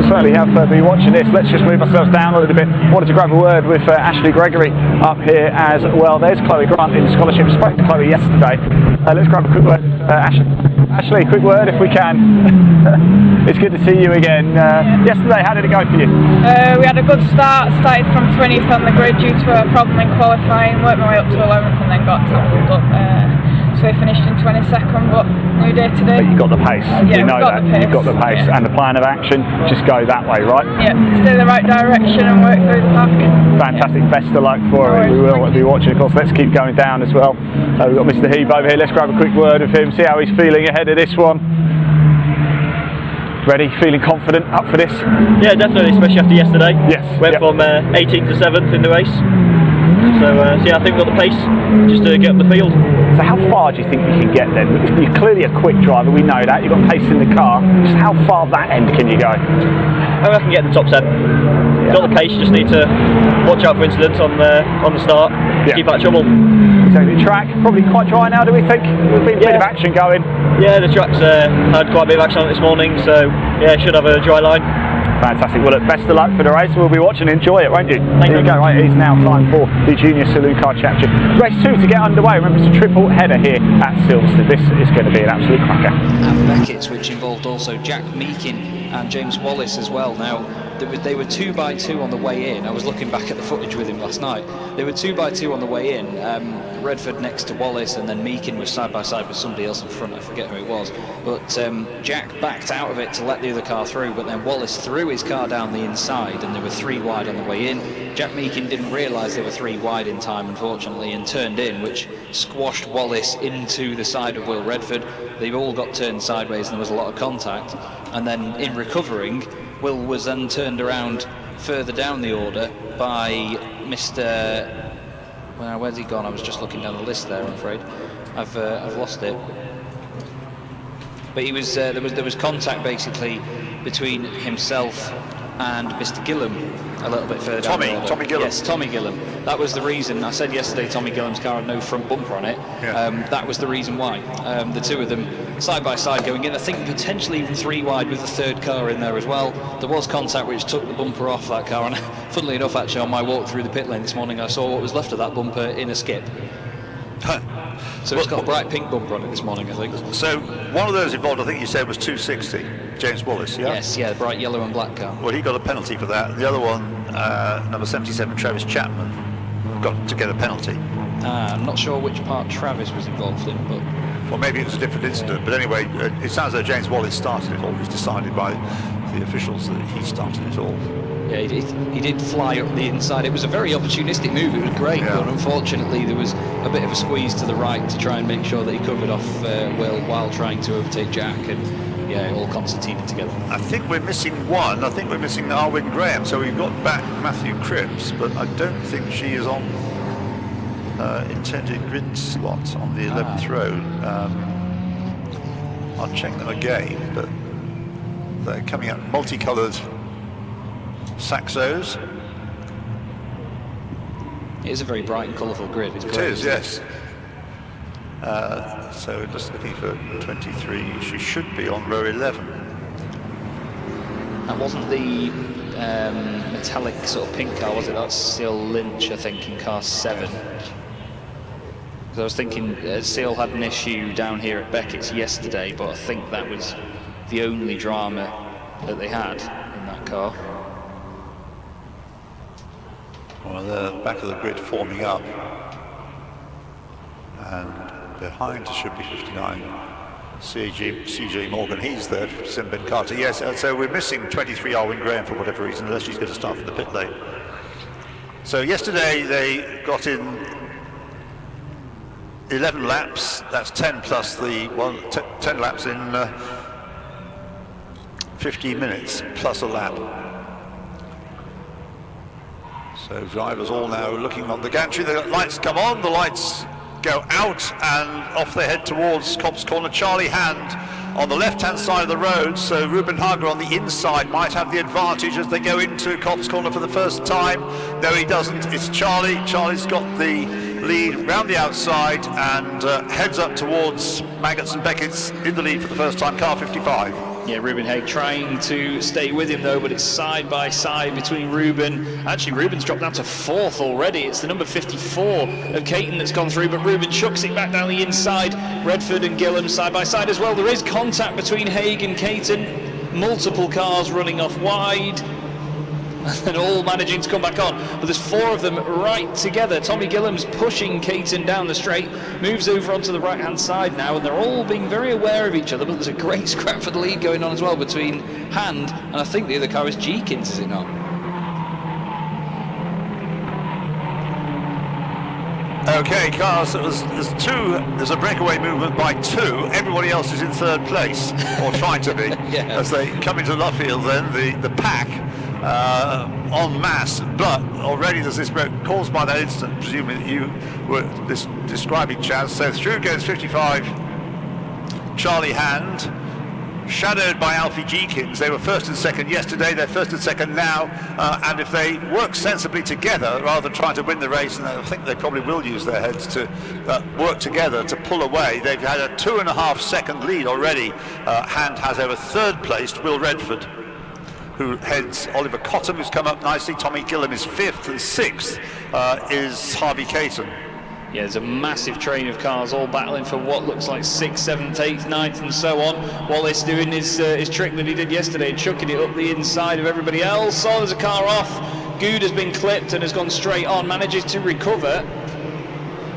Speaker 1: certainly have been watching this. Let's just move ourselves down a little bit. Wanted to grab a word with Ashley Gregory up here as well. There's Chloe Grant in scholarship. Spoke to Chloe yesterday. Let's grab a quick word. Ashley, quick word if we can. It's good to see you again. Yesterday, how did it go for you?
Speaker 16: We had a good start. Started from 20th on the grid due to a problem in qualifying. Worked my way up to 11th and then got tackled up. So we finished in 22nd, but new day today.
Speaker 1: But you got the pace.
Speaker 16: Yeah,
Speaker 1: you know that. You've got the pace and the plan of action. Just go that way, right?
Speaker 16: Yeah, stay the right direction and work through the pack.
Speaker 1: Fantastic. Best of luck for it. We will be watching, of course. Let's keep going down as well. We've got Mr. Heap over here. Let's grab a quick word with him, see how he's feeling ahead of this one. Ready? Feeling confident? Up for this?
Speaker 17: Yeah, definitely, especially after yesterday.
Speaker 1: Yes.
Speaker 17: Went from 18th to 7th in the race. So yeah, I think we've got the pace just to get up the field.
Speaker 1: So how far do you think you can get then? You're clearly a quick driver, we know that. You've got pace in the car. Just how far that end can you go?
Speaker 17: I reckon I can get in the top 7. got the pace, just need to watch out for incidents on the start, keep out of trouble.
Speaker 1: Exactly. Track, probably quite dry now, do we think? There's been a bit of action going.
Speaker 17: Yeah, the track's had quite a bit of action on it this morning, so yeah, should have a dry line.
Speaker 1: Fantastic. Well, look, best of luck for the race. We'll be watching and enjoy it, won't you? There you go. Right, it is now time for the Junior Saloon Car Championship. Race 2 to get underway. Remember, it's a triple header here at Silverstone. This is going to be an absolute cracker.
Speaker 6: And Beckett's, which involved also Jack Meakin and James Wallace as well. Now, they were 2x2 on the way in. I was looking back at the footage with him last night. They were 2x2 on the way in. Redford next to Wallace, and then Meakin was side by side with somebody else in front. I forget who it was. But Jack backed out of it to let the other car through, but then Wallace threw his car down the inside, and there were 3 wide on the way in. Jack Meakin didn't realise there were 3 wide in time, unfortunately, and turned in, which squashed Wallace into the side of Will Redford. They all got turned sideways, and there was a lot of contact. And then in recovering, Will was then turned around further down the order by Mr. Well, where's he gone? I was just looking down the list there, I'm afraid. I've lost it. But he was there was contact basically between himself and Mr. Gillam a little bit further down the order.
Speaker 7: Tommy Gillam.
Speaker 6: Yes, Tommy Gillam. That was the reason. I said yesterday Tommy Gillam's car had no front bumper on it. That was the reason why. The two of them side by side going in. I think potentially even 3 wide with the third car in there as well. There was contact which took the bumper off that car, and funnily enough, actually on my walk through the pit lane this morning, I saw what was left of that bumper in a skip. So it's got a bright pink bumper on it this morning, I think.
Speaker 7: So one of those involved, I think you said, was 260, James Wallace, yeah?
Speaker 6: Yes, yeah, bright yellow and black car.
Speaker 7: Well, he got a penalty for that. The other one, number 77, Travis Chapman, got to get a penalty.
Speaker 6: I'm not sure which part Travis was involved in, but...
Speaker 7: Well, maybe it was a different incident, but anyway, it sounds like James Wallace started it all. It was decided by the officials that he started it all.
Speaker 6: Yeah, he did fly up the inside. It was a very opportunistic move. It was great, but unfortunately there was a bit of a squeeze to the right to try and make sure that he covered off Will while trying to overtake Jack, and yeah, it all concertinaed together.
Speaker 7: I think we're missing one. I think we're missing Arwin Graham. So we've got back Matthew Cripps, but I don't think she is on intended grid slot on the 11th row. I'll check them again, but they're coming out multicoloured Saxos.
Speaker 6: It is a very bright and colourful grid. It's
Speaker 7: It
Speaker 6: great,
Speaker 7: is, yes. So just looking for 23, she should be on row 11.
Speaker 6: That wasn't the metallic sort of pink car, was it? That's Seal Lynch, I think, in car 7. So I was thinking Seal had an issue down here at Beckett's yesterday, but I think that was the only drama that they had in that car.
Speaker 7: Well, the back of the grid forming up, and behind should be 59. CJ Morgan, he's there for Sim Ben Carter. Yes, so we're missing 23 Arwin Graham for whatever reason, unless she's going to start from the pit lane. So yesterday they got in 11 laps. That's 10 plus the 10 laps in 15 minutes plus a lap. So drivers all now looking on the gantry. The lights come on, the lights go out, and off they head towards Cobb's Corner. Charlie Hand on the left-hand side of the road, so Ruben Hager on the inside might have the advantage as they go into Cobb's Corner for the first time. No, he doesn't. It's Charlie. Charlie's got the lead round the outside and heads up towards Maggots and Beckett's in the lead for the first time, car 55.
Speaker 6: Yeah, Ruben Haig trying to stay with him though, but it's side by side between Ruben. Actually, Ruben's dropped down to 4th already. It's the number 54 of Caton that's gone through, but Ruben chucks it back down the inside. Redford and Gillam side by side as well. There is contact between Haig and Caton. Multiple cars running off wide, and all managing to come back on, but there's 4 of them right together. Tommy Gillam's pushing Caton down the straight, moves over onto the right hand side now, and they're all being very aware of each other, but there's a great scrap for the lead going on as well between Hand and I think the other car is Jeekins, is it not?
Speaker 7: Okay, cars, there's a breakaway movement by 2. Everybody else is in 3rd place, or trying to be, as they come into Luffield then, the pack en masse, but already there's this break caused by that incident, presumably that you were describing, Chaz. So through goes 55, Charlie Hand. shadowed by Alfie Jenkins. They were first and second yesterday, they're first and second now, and if they work sensibly together rather than trying to win the race, and I think they probably will use their heads to work together to pull away. They've had a 2.5 second lead already. Hand has over third placed Will Redford, who heads Oliver Cottam, who's come up nicely. Tommy Gillam is 5th, and 6th is Harvey Caton.
Speaker 6: Yeah, there's a massive train of cars all battling for what looks like 6th, 7th, 8th, 9th and so on. Wallace doing his trick that he did yesterday, chucking it up the inside of everybody else. Oh, there's a car off. Good has been clipped and has gone straight on, manages to recover.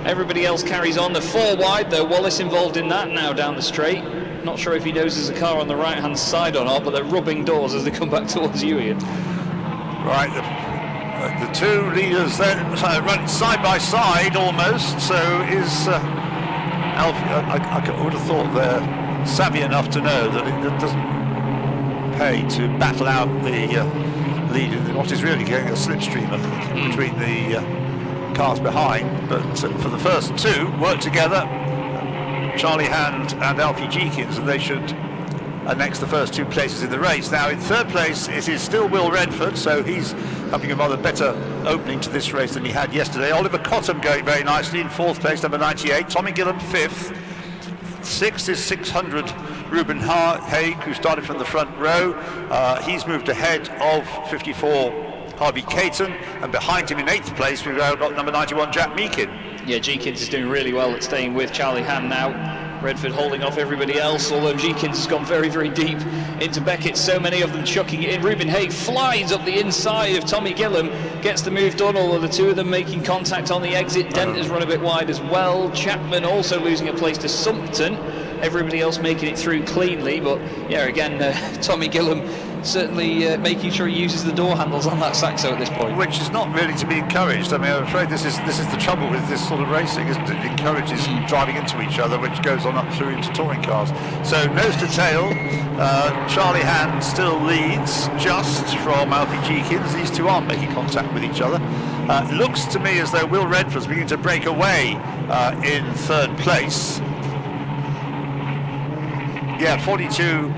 Speaker 6: Everybody else carries on. The 4 wide though, Wallace involved in that now down the straight. Not sure if he knows there's a car on the right hand side or not, but they're rubbing doors as they come back towards you, Ian.
Speaker 7: Right, the two leaders then run side by side almost, so is Alfie. I would have thought they're savvy enough to know that it doesn't pay to battle out the lead in what is really getting a slipstream between the cars behind, but for the first two, work together, Charlie Hand and Alfie Jenkins, and they should annex the first 2 places in the race. Now in third place it is still Will Redford, so he's having a rather better opening to this race than he had yesterday. Oliver Cottam going very nicely in 4th place, number 98. Tommy Gillam 5th. 6th is 600 Ruben Haig, who started from the front row. He's moved ahead of 54 Harvey Caton, and behind him in 8th place we've now got number 91 Jack Meakin.
Speaker 6: Yeah, Jenkins is doing really well at staying with Charlie Hand now. Redford holding off everybody else, although Jenkins has gone very, very deep into Beckett. So many of them chucking it in. Ruben Haig flies up the inside of Tommy Gillam, gets the move done, although the two of them making contact on the exit. Dent has run a bit wide as well. Chapman also losing a place to Sumpton. Everybody else making it through cleanly, but yeah, again, Tommy Gillam certainly making sure he uses the door handles on that Saxo at this point.
Speaker 7: Which is not really to be encouraged. I mean, I'm afraid this is the trouble with this sort of racing, isn't it? It encourages driving into each other, which goes on up through into touring cars. So nose to tail, Charlie Hand still leads just from Alfie Jenkins. These two aren't making contact with each other. Looks to me as though Will Redford's beginning to break away in 3rd place. Yeah, 42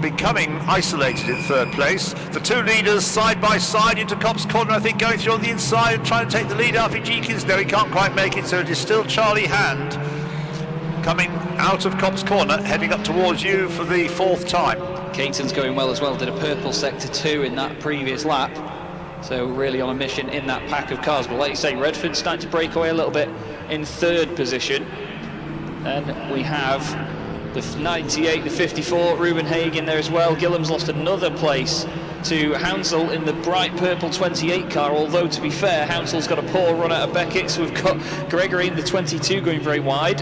Speaker 7: becoming isolated in 3rd place. The two leaders side by side into Copse Corner, I think, going through on the inside and trying to take the lead. Alfie Jenkins, no, he can't quite make it, so it is still Charlie Hand coming out of Copse Corner, heading up towards you for the 4th time.
Speaker 6: Caton's going well as well, did a purple sector 2 in that previous lap, so really on a mission in that pack of cars. But like you say, Redford's starting to break away a little bit in 3rd position, and we have the 98, the 54, Ruben Haig in there as well. Gillam's lost another place to Hounsell in the bright purple 28 car, although to be fair, Hounsell's got a poor run out of Beckett, so we've got Gregory in the 22 going very wide,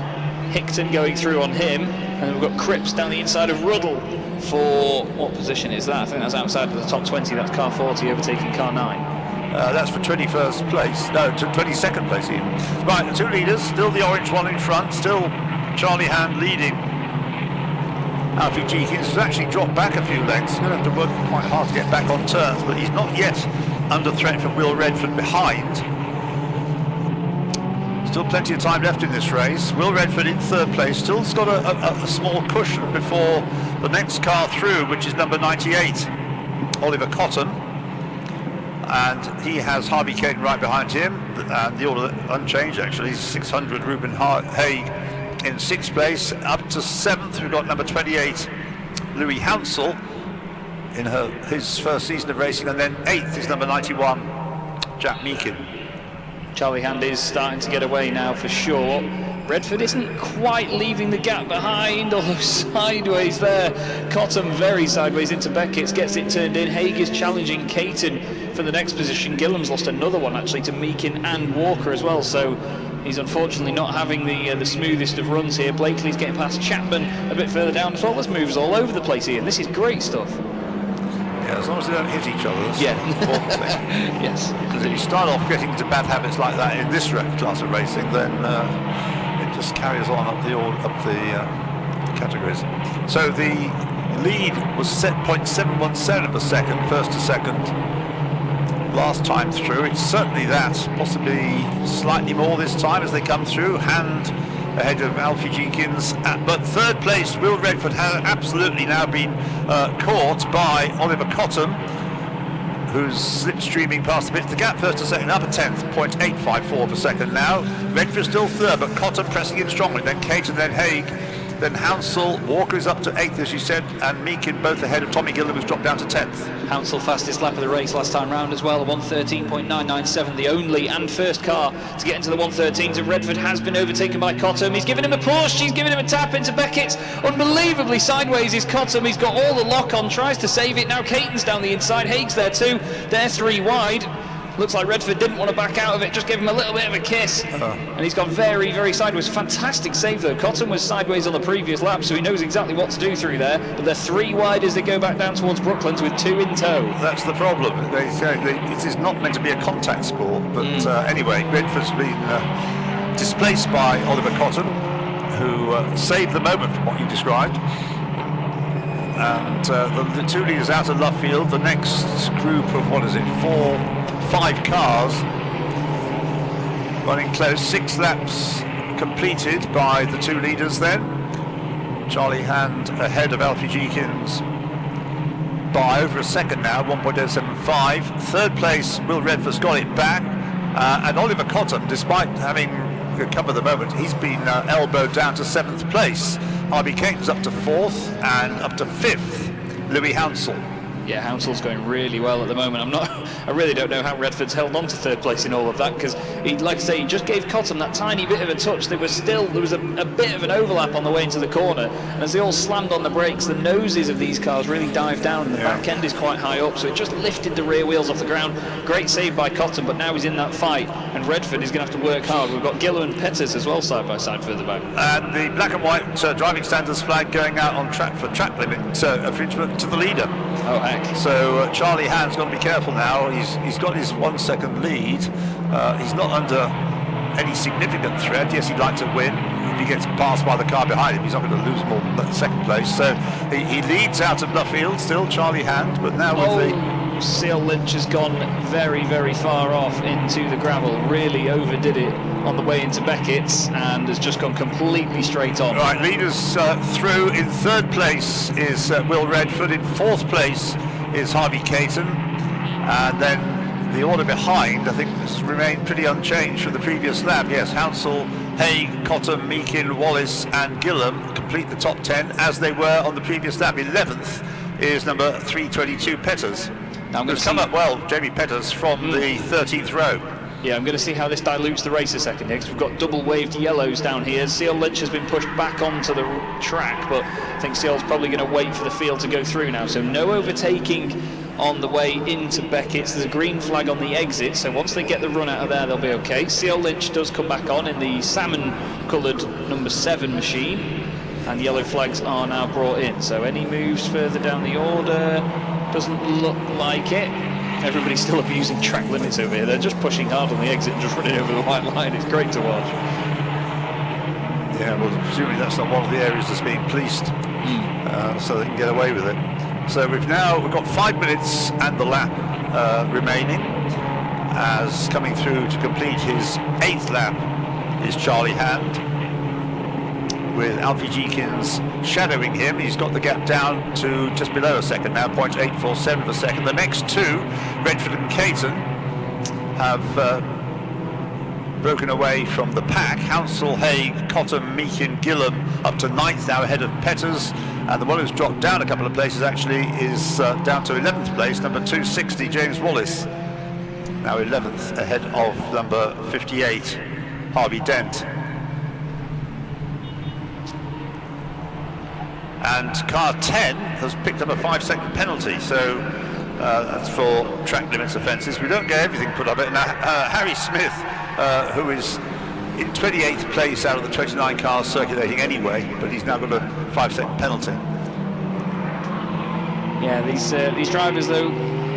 Speaker 6: Hickton going through on him, and we've got Cripps down the inside of Ruddle for, what position is that? I think that's outside of the top 20, that's car 40 overtaking car 9.
Speaker 7: That's for 21st place, no, 22nd place even. Right, the two leaders, still the orange one in front, still Charlie Hand leading. Alfie Jenkins has actually dropped back a few lengths. He's going to have to work quite hard to get back on turns, but he's not yet under threat from Will Redford behind. Still plenty of time left in this race. Will Redford in 3rd place, still's got a small cushion before the next car through, which is number 98, Oliver Cottam. And he has Harvey Caton right behind him, and the order unchanged actually, 600 Ruben Haig in 6th place. Up to 7th we've got number 28 Louis Hounsell in his first season of racing, and then 8th is number 91 Jack Meakin.
Speaker 6: Charlie Hand is starting to get away now for sure. Redford isn't quite leaving the gap behind, although sideways there. Cottam very sideways into Beckett's, gets it turned in. Haig is challenging Caton for the next position. Gillam's lost another one actually to Meakin and Walker as well, so he's unfortunately not having the smoothest of runs here. Blakely's getting past Chapman a bit further down as well. There's moves all over the place here, and this is great stuff.
Speaker 7: Yeah, as long as they don't hit each other, that's
Speaker 6: yeah.
Speaker 7: the important thing.
Speaker 6: Yes.
Speaker 7: Because if you start off getting into bad habits like that in this class of racing, then it just carries on up the categories. So the lead was set 0.717 of a second, first to second. Last time through, it's certainly that, possibly slightly more this time as they come through. Hand ahead of Alfie Jenkins. But third place, Will Redford, has absolutely now been caught by Oliver Cottam, who's slipstreaming past the bits. The gap first to second up a 10th, 0.854 per second now. Redford still third, but Cottam pressing in strongly. Then Caton, then Haig, then Hounsell. Walker is up to 8th, as you said, and Meakin both ahead of Tommy Gilliam, who's dropped down to 10th.
Speaker 6: Hounsell fastest lap of the race last time round as well, a 1:13.997, the only and first car to get into the 1:13s, and Redford has been overtaken by Cottam. He's given him a push, he's given him a tap into Beckett's. Unbelievably sideways is Cottam, he's got all the lock on, tries to save it. Now Caton's down the inside, Haig's there too, they're 3 wide. Looks like Redford didn't want to back out of it, just gave him a little bit of a kiss. And he's gone very, very sideways. Fantastic save though. Cottam was sideways on the previous lap, so he knows exactly what to do through there. But they're 3 wide as they go back down towards Brooklands with 2 in tow.
Speaker 7: That's the problem. It is not meant to be a contact sport, but anyway, Redford's been displaced by Oliver Cottam, who saved the moment from what you described. And the 2 leaders out of Luffield, the next group of, 5 cars running close. 6 laps completed by the 2 leaders then. Charlie Hand ahead of Alfie Jenkins by over a second now, 1.075. Third place, Will Redford's got it back. And Oliver Cottam, despite having come at the moment, he's been elbowed down to 7th place. Harvey Caton's up to 4th, and up to 5th, Louis Hounsell.
Speaker 6: Yeah, Hounsell's going really well at the moment. I really don't know how Redford's held on to 3rd place in all of that, because he, like I say, he just gave Cottam that tiny bit of a touch. There was a bit of an overlap on the way into the corner, and as they all slammed on the brakes, the noses of these cars really dived down, and the back end is quite high up, so it just lifted the rear wheels off the ground. Great save by Cottam, but now he's in that fight, and Redford is going to have to work hard. We've got Gillow and Peters as well side by side further back.
Speaker 7: And the black and white driving standards flag going out on track for track limit infringement to the leader.
Speaker 6: Oh heck.
Speaker 7: So Charlie Hand's got to be careful now. He's got his 1 second lead. He's not under any significant threat. Yes, he'd like to win. If he gets passed by the car behind him, he's not going to lose more than 2nd place. So he leads out of Luffield still, Charlie Hand, but now with the...
Speaker 6: Seal Lynch has gone very, very far off into the gravel, really overdid it on the way into Beckett's, and has just gone completely straight on.
Speaker 7: Right, leaders through. In 3rd place is Will Redford. In 4th place is Harvey Caton, and then the order behind, I think, has remained pretty unchanged from the previous lap. Yes, Hounsell, Haig, Cottam, Meakin, Wallace and Gillam complete the top 10 as they were on the previous lap. 11th is number 322 Peters.
Speaker 6: Now I'm going to
Speaker 7: come up well, Jamie Peters, from the 13th row.
Speaker 6: Yeah, I'm going to see how this dilutes the race a second here, because we've got double waved yellows down here. Seal Lynch has been pushed back onto the track, but I think Seal's probably going to wait for the field to go through now. So no overtaking on the way into Beckett's. There's a green flag on the exit, so once they get the run out of there, they'll be okay. Seal Lynch does come back on in the salmon-coloured number 7 machine, and yellow flags are now brought in. So any moves further down the order? Doesn't look like it. Everybody's still abusing track limits over here. They're just pushing hard on the exit and just running over the white line. It's great to watch.
Speaker 7: Yeah, well, presumably that's not one of the areas that's being policed, so they can get away with it. So we've got 5 minutes and the lap remaining, as coming through to complete his 8th lap is Charlie Hand, with Alfie Jenkins shadowing him. He's got the gap down to just below a second now, 0.847 of a second. The next 2, Redford and Caton, have broken away from the pack. Hounsell, Haig, Cottam, Meakin, Gillam up to 9th now ahead of Peters, and the one who's dropped down a couple of places actually is down to 11th place, number 260, James Wallace, now 11th ahead of number 58, Harvey Dent. And car 10 has picked up a 5-second penalty, so that's for track limits offences. We don't get everything put up it. Now, Harry Smith, who is in 28th place out of the 29 cars circulating anyway, but he's now got a 5-second penalty.
Speaker 6: Yeah, these drivers, though,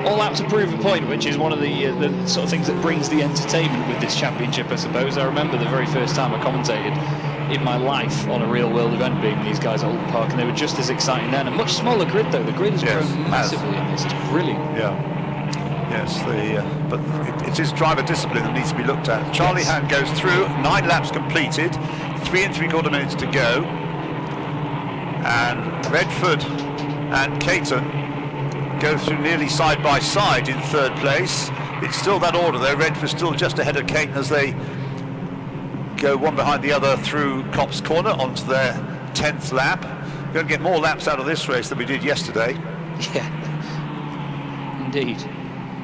Speaker 6: all out to prove a point, which is one of the sort of things that brings the entertainment with this championship, I suppose. I remember the very first time I commentated in my life on a real world event being these guys at Oulton Park, and they were just as exciting then. A much smaller grid though. The grid has grown massively in this. It's brilliant.
Speaker 7: Yeah. Yes, but it is driver discipline that needs to be looked at. Charlie Hand goes through, 9 laps completed, 3 3/4 minutes to go, and Redford and Caton go through nearly side by side in third place. It's still that order though. Redford still just ahead of Caton as they go one behind the other through Copse Corner onto their 10th lap. We're going to get more laps out of this race than we did yesterday.
Speaker 6: Yeah, indeed.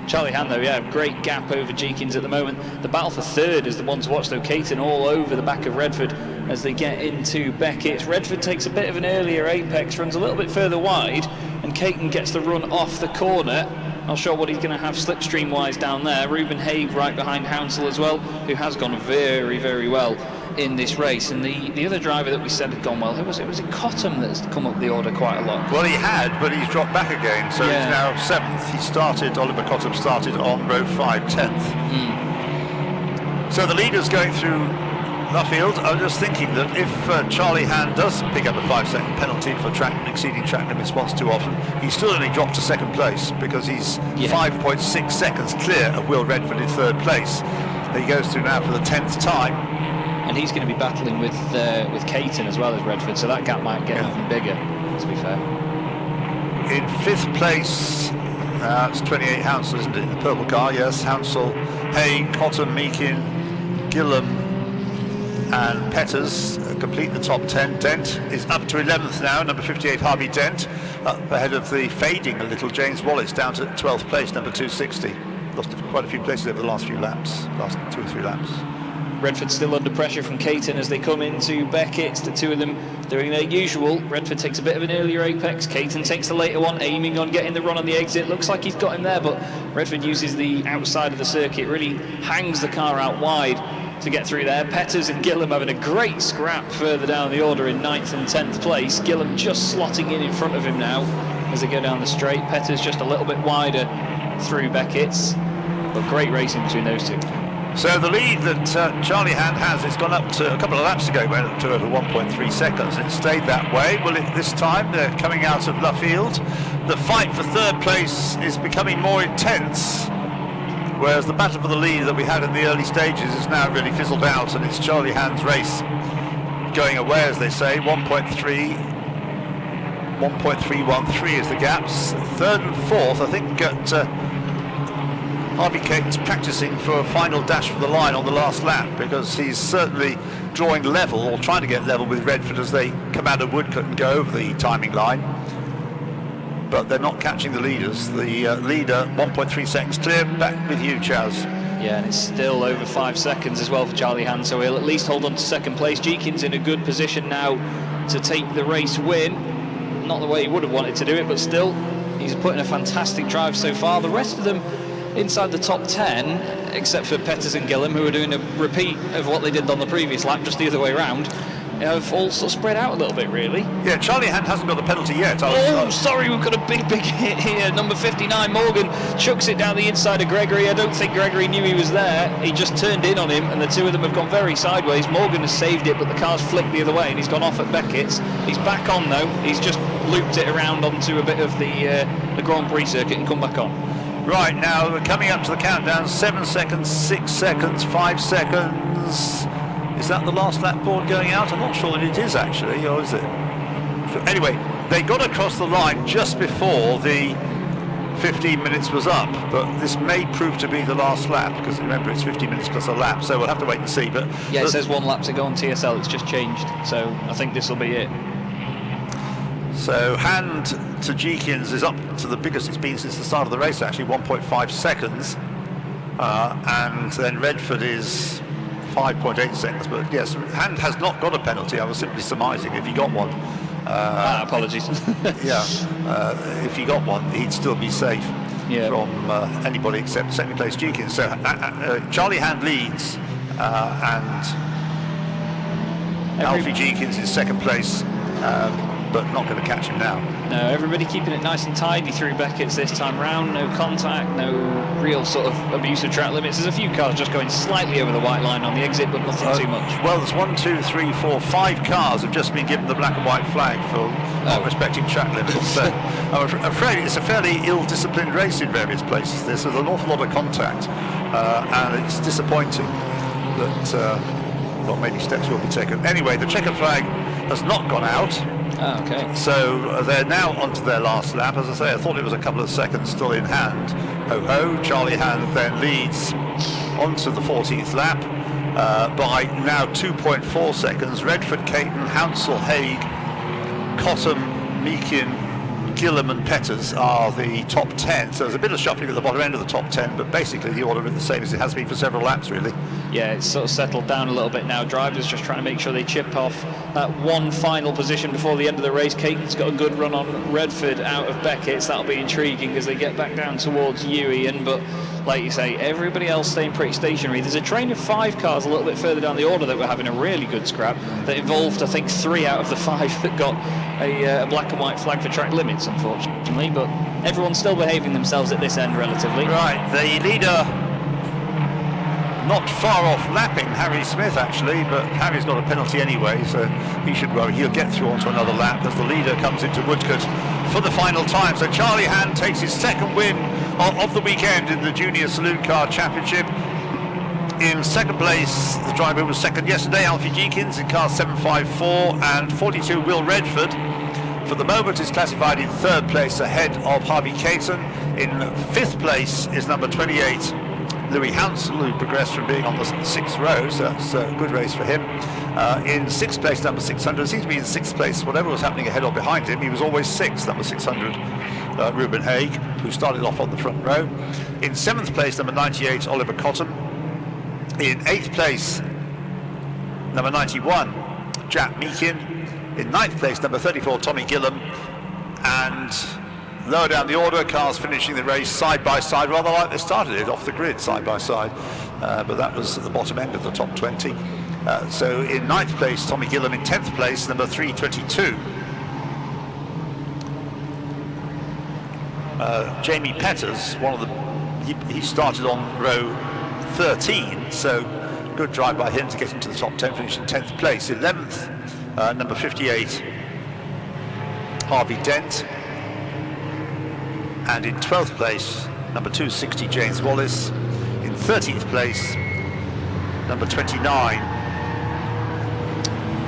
Speaker 6: Charlie Hand though, yeah, great gap over Jeekins at the moment. The battle for third is the one to watch though. Caton all over the back of Redford as they get into Beckett. Redford takes a bit of an earlier apex, runs a little bit further wide, and Caton gets the run off the corner. Not sure what he's going to have slipstream wise down there. Ruben Haig right behind Hounsell as well, who has gone very, very well in this race. And the other driver that we said had gone well, who was it? Was it Cottam that's come up the order quite a lot?
Speaker 7: Well, he had, but he's dropped back again, so he's now 7th. He started, Oliver Cottam started on row 5, 10th. So the leader's going through Luffield. I was just thinking that if Charlie Hand does pick up a 5-second penalty for exceeding track limits once too often, he still only dropped to 2nd place because he's 5.6 seconds clear of Will Redford in 3rd place. He goes through now for the 10th time.
Speaker 6: And he's going to be battling with Caton as well as Redford, so that gap might get even bigger, to be fair.
Speaker 7: In 5th place, it's 28 Hounsell, isn't it, in the purple car? Yes, Hounsell, Haig, Cottam, Meakin, Gillam and Petters complete the top 10. Dent is up to 11th now, number 58 Harvey Dent, up ahead of the fading a little James Wallace, down to 12th place, number 260. Lost quite a few places over the last few laps, last 2 or 3 laps.
Speaker 6: Redford still under pressure from Caton as they come into Beckett. The two of them doing their usual. Redford takes a bit of an earlier apex. Caton takes the later one, aiming on getting the run on the exit. Looks like he's got him there, but Redford uses the outside of the circuit, really hangs the car out wide to get through there. Petters and Gillam having a great scrap further down the order in 9th and 10th place. Gillam just slotting in front of him now as they go down the straight. Petters just a little bit wider through Beckett's, but great racing between those two.
Speaker 7: So the lead that Charlie Hand has, it's gone up to a couple of laps ago, went up to over 1.3 seconds, and it stayed that way. Well, this time they're coming out of Luffield. The fight for 3rd place is becoming more intense, whereas the battle for the lead that we had in the early stages is now really fizzled out, and it's Charlie Hand's race going away, as they say. 1.313 is the gaps. 3rd and 4th, I think, Harvey Caton's practicing for a final dash for the line on the last lap, because he's certainly drawing level, or trying to get level with Redford as they come out of Woodcote and go over the timing line. But they're not catching the leaders. The leader, 1.3 seconds clear. Back with you, Chaz.
Speaker 6: Yeah, and it's still over 5 seconds as well for Charlie Hand, so he'll at least hold on to 2nd place. Jeekins in a good position now to take the race win. Not the way he would have wanted to do it, but still, he's put in a fantastic drive so far. The rest of them inside the top 10, except for Petters and Gillam, who are doing a repeat of what they did on the previous lap, just the other way around, have all sort of spread out a little bit, really.
Speaker 7: Yeah, Charlie Hand hasn't got the penalty yet.
Speaker 6: Sorry, we've got a big hit here. Number 59, Morgan, chucks it down the inside of Gregory. I don't think Gregory knew he was there. He just turned in on him, and the two of them have gone very sideways. Morgan has saved it, but the car's flicked the other way, and he's gone off at Beckett's. He's back on, though. He's just looped it around onto a bit of the Grand Prix circuit and come back on.
Speaker 7: Right, now we're coming up to the countdown. 7 seconds, 6 seconds, 5 seconds. Is that the last lap board going out? I'm not sure that it is, actually, or is it? Anyway, they got across the line just before the 15 minutes was up, but this may prove to be the last lap, because remember, it's 15 minutes plus a lap, so we'll have to wait and see. But
Speaker 6: yeah, it says 1 lap to go on TSL. It's just changed, so I think this will be it.
Speaker 7: So Hand to Jeekins is up to the biggest it's been since the start of the race, actually, 1.5 seconds. And then Redford is 5.8 seconds. But yes, Hand has not got a penalty. I was simply surmising if he got one.
Speaker 6: Apologies.
Speaker 7: If he got one, he'd still be safe from anybody except second place Jeekins. So Charlie Hand leads, and Alfie Jeekins is 2nd place. But not going to catch him now.
Speaker 6: No, everybody keeping it nice and tidy through Beckett's this time round. No contact, no real sort of abuse of track limits. There's a few cars just going slightly over the white line on the exit, but nothing too much.
Speaker 7: Well, there's 1, 2, 3, 4, 5 cars have just been given the black and white flag for not respecting track limits. So I'm afraid it's a fairly ill-disciplined race in various places. There's an awful lot of contact, and it's disappointing that well, maybe steps will be taken. Anyway, the checker flag has not gone out.
Speaker 6: Oh, okay.
Speaker 7: So they're now onto their last lap. As I say, I thought it was a couple of seconds still in hand. Ho-ho, Charlie Hand then leads onto the 14th lap by now 2.4 seconds. Redford, Caton, Hounsell, Haig, Cottam, Meakin, Gillam and Petters are the top 10, so there's a bit of shuffling at the bottom end of the top 10, but basically the order is the same as it has been for several laps, really.
Speaker 6: Yeah, it's sort of settled down a little bit now. Drivers just trying to make sure they chip off that one final position before the end of the race. Caton's got a good run on Redford out of Beckett's. That'll be intriguing as they get back down towards Ewan, but like you say, everybody else staying pretty stationary. There's a train of 5 cars a little bit further down the order that were having a really good scrap that involved, I think, 3 out of the 5 that got a black and white flag for track limits, unfortunately, but everyone's still behaving themselves at this end relatively.
Speaker 7: Right, the leader not far off lapping Harry Smith actually, but Harry's got a penalty anyway, so he should worry. He'll get through onto another lap as the leader comes into Woodcote for the final time. So Charlie Hand takes his second win of the weekend in the Junior Saloon Car Championship. In second place, the driver who was second yesterday, Alfie Jenkins, in car 754, and 42 Will Redford. For the moment is classified in third place ahead of Harvey Caton. In fifth place is number 28 Louis Hounsell, who progressed from being on the 6th row, so that's a good race for him. In 6th place, number 600, seems to be in 6th place, whatever was happening ahead or behind him, he was always 6th, number 600, Ruben Haig, who started off on the front row. In 7th place, number 98, Oliver Cottam. In 8th place, number 91, Jack Meakin. In 9th place, number 34, Tommy Gillam. And lower down the order, cars finishing the race side by side, rather like they started it, off the grid, side by side. But that was at the bottom end of the top 20. So in 9th place, Tommy Gillam. In 10th place, number 322, Jamie Petters, he started on row 13, so good drive by him to get into the top 10, finish in 10th place. 11th, number 58, Harvey Dent. And in 12th place, number 260, James Wallace. In 13th place, number 29,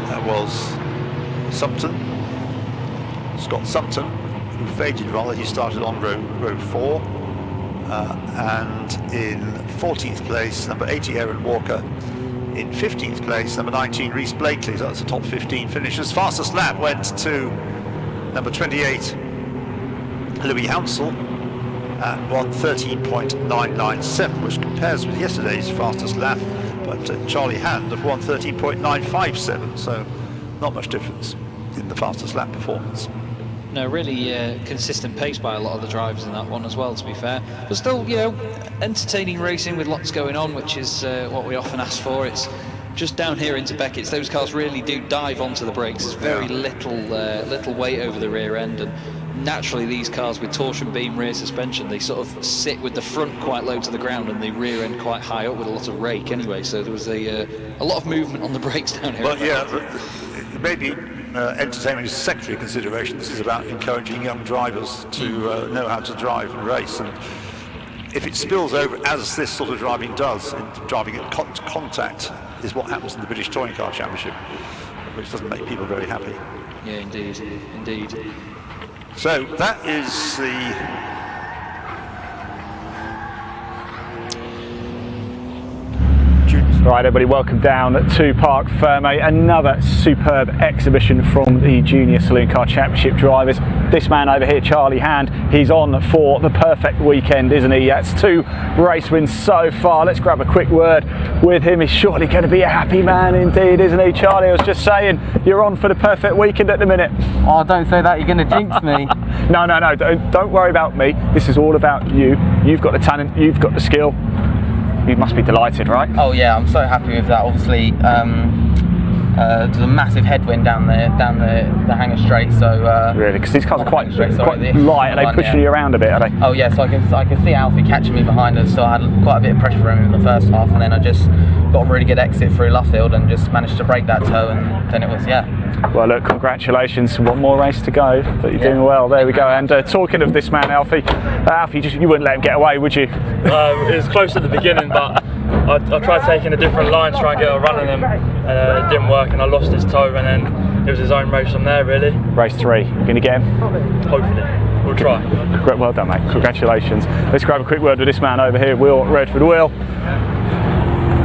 Speaker 7: that was Scott Sumpton, who faded rather. He started on row 4. And in 14th place, number 80, Aaron Walker. In 15th place, number 19, Rhys Blakely. So that's the top 15 finishers. Fastest lap went to number 28, Louis Hounsell, at 1:13.997, which compares with yesterday's fastest lap, but Charlie Hand of 1:13.957, so not much difference in the fastest lap performance.
Speaker 6: No, really consistent pace by a lot of the drivers in that one as well, to be fair. But still, you know, entertaining racing with lots going on, which is what we often ask for. It's just down here into Beckett's, those cars really do dive onto the brakes. There's very little weight over the rear end, and naturally these cars with torsion beam rear suspension, they sort of sit with the front quite low to the ground and the rear end quite high up with a lot of rake anyway, so there was a lot of movement on the brakes down here.
Speaker 7: Well, yeah, maybe entertainment is a secondary consideration. This is about encouraging young drivers to know how to drive and race, and if it spills over, as this sort of driving does, into driving at contact, is what happens in the British Touring Car Championship, which doesn't make people very happy.
Speaker 6: Yeah, indeed.
Speaker 7: So that is the
Speaker 1: Right, everybody, welcome down to Parc Ferme. Another superb exhibition from the Junior Saloon Car Championship drivers. This man over here, Charlie Hand, he's on for the perfect weekend, isn't he? That's 2 race wins so far. Let's grab a quick word with him. He's surely going to be a happy man indeed, isn't he, Charlie? I was just saying, you're on for the perfect weekend at the minute.
Speaker 15: Oh, don't say that, you're going to jinx me.
Speaker 1: No, don't worry about me. This is all about you. You've got the talent, you've got the skill. You must be delighted, right?
Speaker 15: Oh yeah, I'm so happy with that. Obviously, there's a massive headwind down the Hanger Straight, so
Speaker 1: really, because these cars are quite light, and they push you around a bit, are they?
Speaker 15: Oh yeah, so I can see Alfie catching me behind us, so I had quite a bit of pressure for him in the first half, and then I just got a really good exit through Luffield and just managed to break that toe, and then it was
Speaker 1: Well, look, congratulations. One more race to go, but you're doing well. There we go. And talking of this man, Alfie, you wouldn't let him get away, would you?
Speaker 4: It was close at the beginning, but
Speaker 15: I tried taking a different line to try and get a run on him, and it didn't work, and I lost his toe, and then it was his own race from there, really.
Speaker 1: Race 3, going to get him?
Speaker 15: Hopefully. We'll try.
Speaker 1: Great, well done, mate. Congratulations. Let's grab a quick word with this man over here, Will Redford. Will,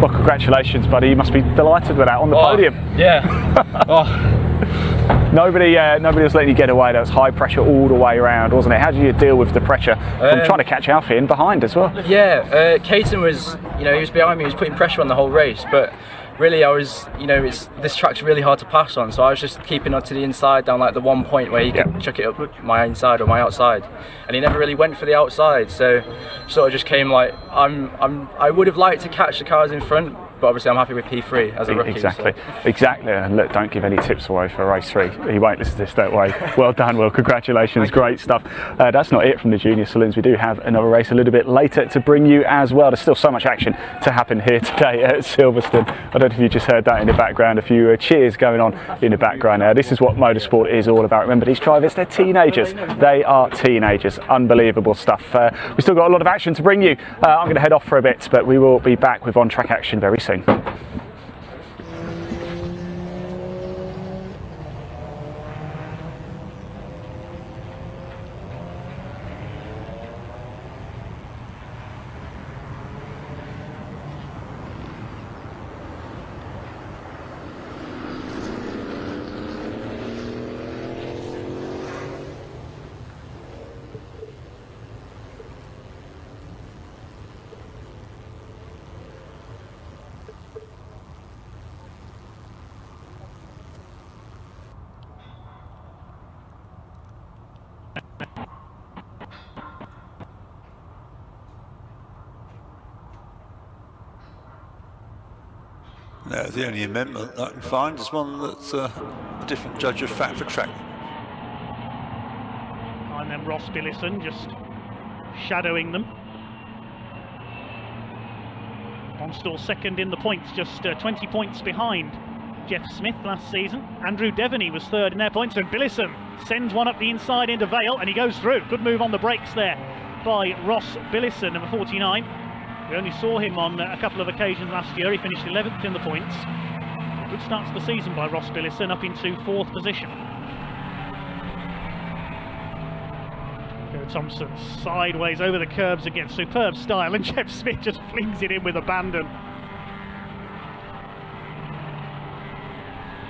Speaker 1: well, congratulations, buddy. You must be delighted with that on the podium.
Speaker 15: Yeah.
Speaker 1: Nobody was letting you get away. There was high pressure all the way around, wasn't it? How did you deal with the pressure from trying to catch Alfie in behind as well?
Speaker 18: Yeah, Caton was, he was behind me. He was putting pressure on the whole race, but really I was, this track's really hard to pass on, so I was just keeping on to the inside down like the one point where you could chuck it up my inside or my outside, and he never really went for the outside, so sort of just came like, I would have liked to catch the cars in front, but obviously I'm happy with P3 as a rookie.
Speaker 1: Exactly, exactly. And look, don't give any tips away for race 3. He won't listen to this that way. Well done, Will. Congratulations. Great stuff. That's not it from the Junior Saloons. We do have another race a little bit later to bring you as well. There's still so much action to happen here today at Silverstone. I don't know if you just heard that in the background. A few cheers going on in the background now. This is what motorsport is all about. Remember, these drivers, they're teenagers. They are teenagers. Unbelievable stuff. We've still got a lot of action to bring you. I'm going to head off for a bit, but we will be back with on-track action very soon.
Speaker 7: No, the only amendment I can find is one that's a different judge of fat for track.
Speaker 13: And then Ross Billison just shadowing them. Bonstall second in the points, just 20 points behind Jeff Smith last season. Andrew Devaney was third in their points, and Billison sends one up the inside into Vale, and he goes through. Good move on the brakes there by Ross Billison, number 49. We only saw him on a couple of occasions last year. He finished 11th in the points. Good start to the season by Ross Billison, up into 4th position. Joe Thompson sideways over the curbs again, superb style, and Jeff Smith just flings it in with abandon.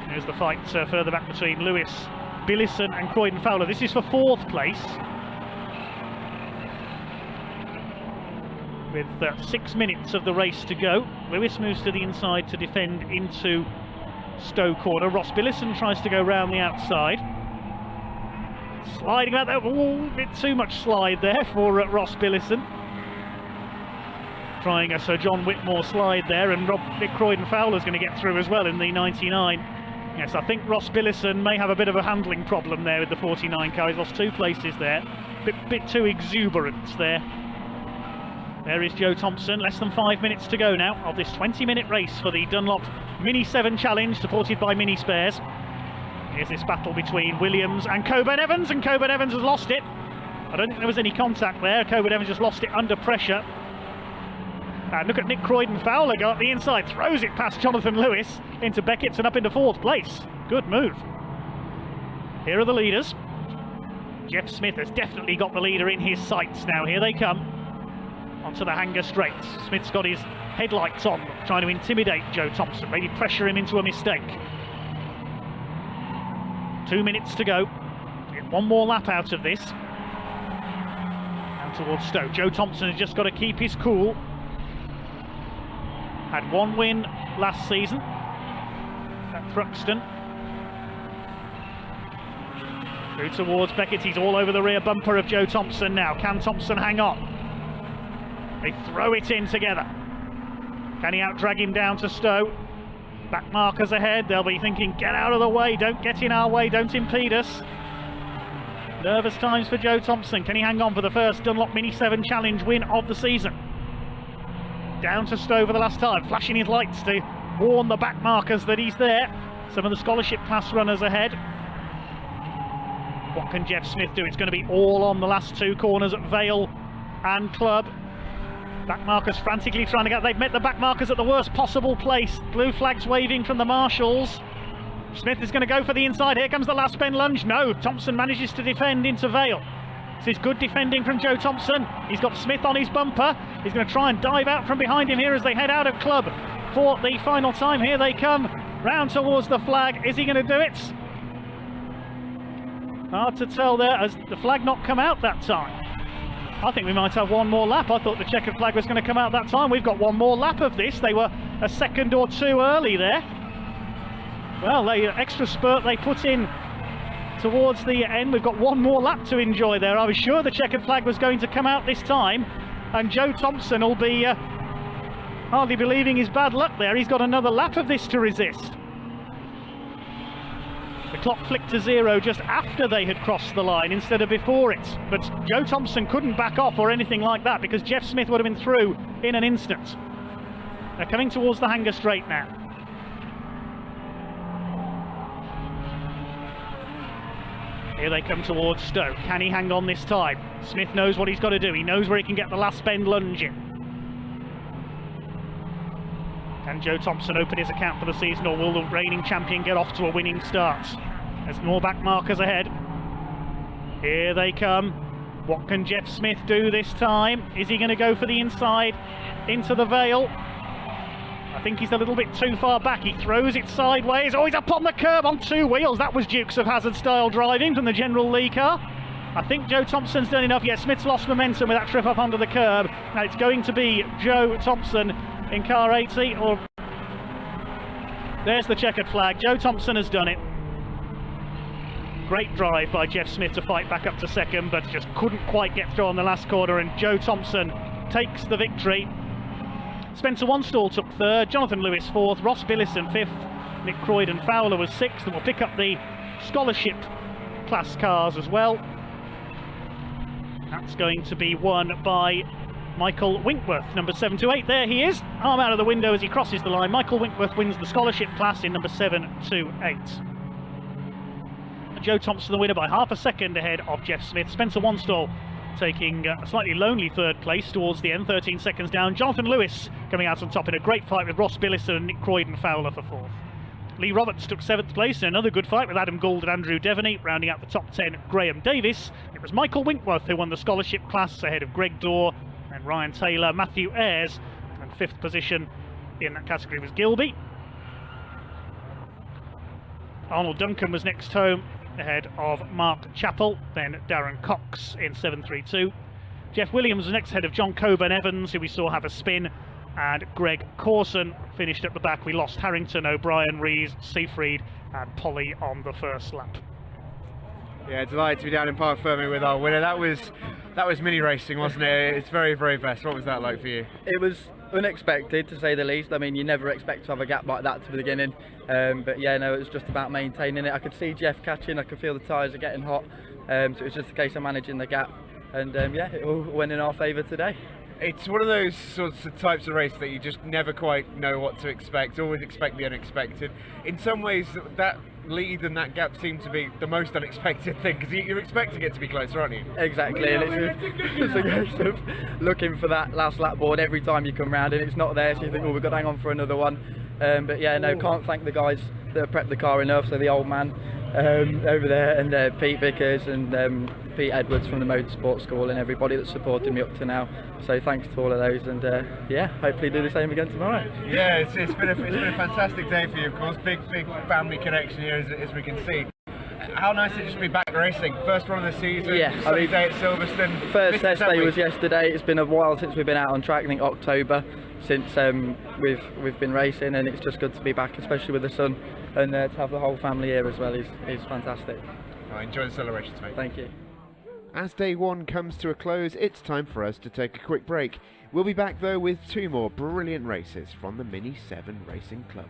Speaker 13: Here's the fight further back between Lewis, Billison and Croydon Fowler. This is for 4th place. With 6 minutes of the race to go. Lewis moves to the inside to defend into Stowe corner. Ross Billison tries to go round the outside. Sliding out there, a bit too much slide there for Ross Billison. Trying a Sir John Whitmore slide there, and Nick Croydon Fowler's going to get through as well in the 99. Yes, I think Ross Billison may have a bit of a handling problem there with the 49 car. He's lost 2 places there. Bit too exuberant there. There is Joe Thompson, less than 5 minutes to go now of this 20-minute race for the Dunlop Mini 7 Challenge, supported by Mini Spares. Here's this battle between Williams and Coburn Evans, and Coburn Evans has lost it. I don't think there was any contact there. Coburn Evans just lost it under pressure. And look at Nick Croydon Fowler go up the inside, throws it past Jonathan Lewis into Beckett's and up into 4th place. Good move. Here are the leaders. Jeff Smith has definitely got the leader in his sights now. Here they come. Onto the Hanger straights. Smith's got his headlights on, trying to intimidate Joe Thompson, maybe pressure him into a mistake. 2 minutes to go. Get one more lap out of this. Down towards Stowe. Joe Thompson has just got to keep his cool. Had 1 win last season at Thruxton. Through towards Beckett. He's all over the rear bumper of Joe Thompson now. Can Thompson hang on? They throw it in together. Can he out-drag him down to Stowe? Back markers ahead. They'll be thinking, get out of the way, don't get in our way, don't impede us. Nervous times for Joe Thompson. Can he hang on for the first Dunlop Mini 7 Challenge win of the season? Down to Stowe for the last time, flashing his lights to warn the back markers that he's there. Some of the scholarship class runners ahead. What can Jeff Smith do? It's going to be all on the last 2 corners at Vale and Club. Back markers frantically trying to get, they've met the back markers at the worst possible place. Blue flags waving from the marshals. Smith is going to go for the inside. Here comes the last bend lunge. No, Thompson manages to defend into Vale. This is good defending from Joe Thompson. He's got Smith on his bumper. He's going to try and dive out from behind him here as they head out of club for the final time. Here they come round towards the flag. Is he going to do it? Hard to tell there, as the flag not come out that time. I think we might have one more lap. I thought the checkered flag was going to come out that time. We've got one more lap of this. They were a second or two early there. Well, the extra spurt they put in towards the end. We've got one more lap to enjoy there. I was sure the checkered flag was going to come out this time, and Joe Thompson will be hardly believing his bad luck there. He's got another lap of this to resist. The clock flicked to 0 just after they had crossed the line instead of before it. But Joe Thompson couldn't back off or anything like that, because Jeff Smith would have been through in an instant. They're coming towards the Hanger Straight now. Here they come towards Stoke. Can he hang on this time? Smith knows what he's got to do. He knows where he can get the last bend lunge in. Can Joe Thompson open his account for the season, or will the reigning champion get off to a winning start? There's more back markers ahead. Here they come. What can Jeff Smith do this time? Is he going to go for the inside into the Vale? I think he's a little bit too far back. He throws it sideways. Oh, he's up on the curb on two wheels. That was Dukes of Hazzard style driving from the General Lee car. I think Joe Thompson's done enough. Yeah, Smith's lost momentum with that trip up onto the curb. Now it's going to be Joe Thompson in car 80, or there's the checkered flag. Joe Thompson has done it. Great drive by Jeff Smith to fight back up to second, but just couldn't quite get through on the last corner, and Joe Thompson takes the victory. Spencer Wanstall took third, Jonathan Lewis fourth, Ross Billison fifth, Nick Croydon Fowler was sixth, and will pick up the scholarship class cars as well. That's going to be won by Michael Winkworth, number 728. There he is, arm out of the window as he crosses the line. Michael Winkworth wins the scholarship class in number 728. And Joe Thompson the winner by half a second ahead of Jeff Smith. Spencer Wanstall taking a slightly lonely third place towards the end, 13 seconds down. Jonathan Lewis coming out on top in a great fight with Ross Billison and Nick Croydon Fowler for fourth. Lee Roberts took 7th place in another good fight with Adam Gould and Andrew Devaney. Rounding out the top 10, Graham Davis. It was Michael Winkworth who won the scholarship class ahead of Greg Dorr and Ryan Taylor, Matthew Ayres, and 5th position in that category was Gilby. Arnold Duncan was next home ahead of Mark Chappell, then Darren Cox in 732. Jeff Williams was next ahead of John Coburn Evans, who we saw have a spin, and Greg Corson finished at the back. We lost Harrington, O'Brien, Rees, Seafried and Polly on the first lap.
Speaker 11: Yeah, delighted to be down in Parc Fermé with our winner. That was mini racing, wasn't it? It's very, very best. What was that like for you?
Speaker 19: It was unexpected, to say the least. I mean, you never expect to have a gap like that to the beginning. But yeah, no, it was just about maintaining it. I could see Jeff catching, I could feel the tyres are getting hot. So it was just a case of managing the gap. And yeah, it all went in our favour today.
Speaker 11: It's one of those sorts of types of race that you just never quite know what to expect, always expect the unexpected. In some ways, that lead and that gap seem to be the most unexpected thing, because you're expecting it to be closer, aren't you?
Speaker 19: Exactly, and it's a case of looking for that last lap board every time you come round and it's not there, so you think, oh, we've got to hang on for another one. But yeah, no, can't thank the guys that have prepped the car enough, so the old man over there, and Pete Vickers and Pete Edwards from the Motorsport School, and everybody that's supported me up to now. So thanks to all of those, and yeah, hopefully do the same again tomorrow.
Speaker 11: Yeah, it's been a fantastic day for you, of course. Big family connection here, as we can see. How nice it just to be back racing. First one of the season. Yeah, I mean, day at Silverstone.
Speaker 19: First test day was yesterday. It's been a while since we've been out on track. I think October since we've been racing, and it's just good to be back, especially with the sun, and to have the whole family here as well is fantastic.
Speaker 11: Enjoy the celebrations, mate.
Speaker 19: Thank you.
Speaker 11: As day one comes to a close, it's time for us to take a quick break. We'll be back though with two more brilliant races from the Mini 7 Racing Club.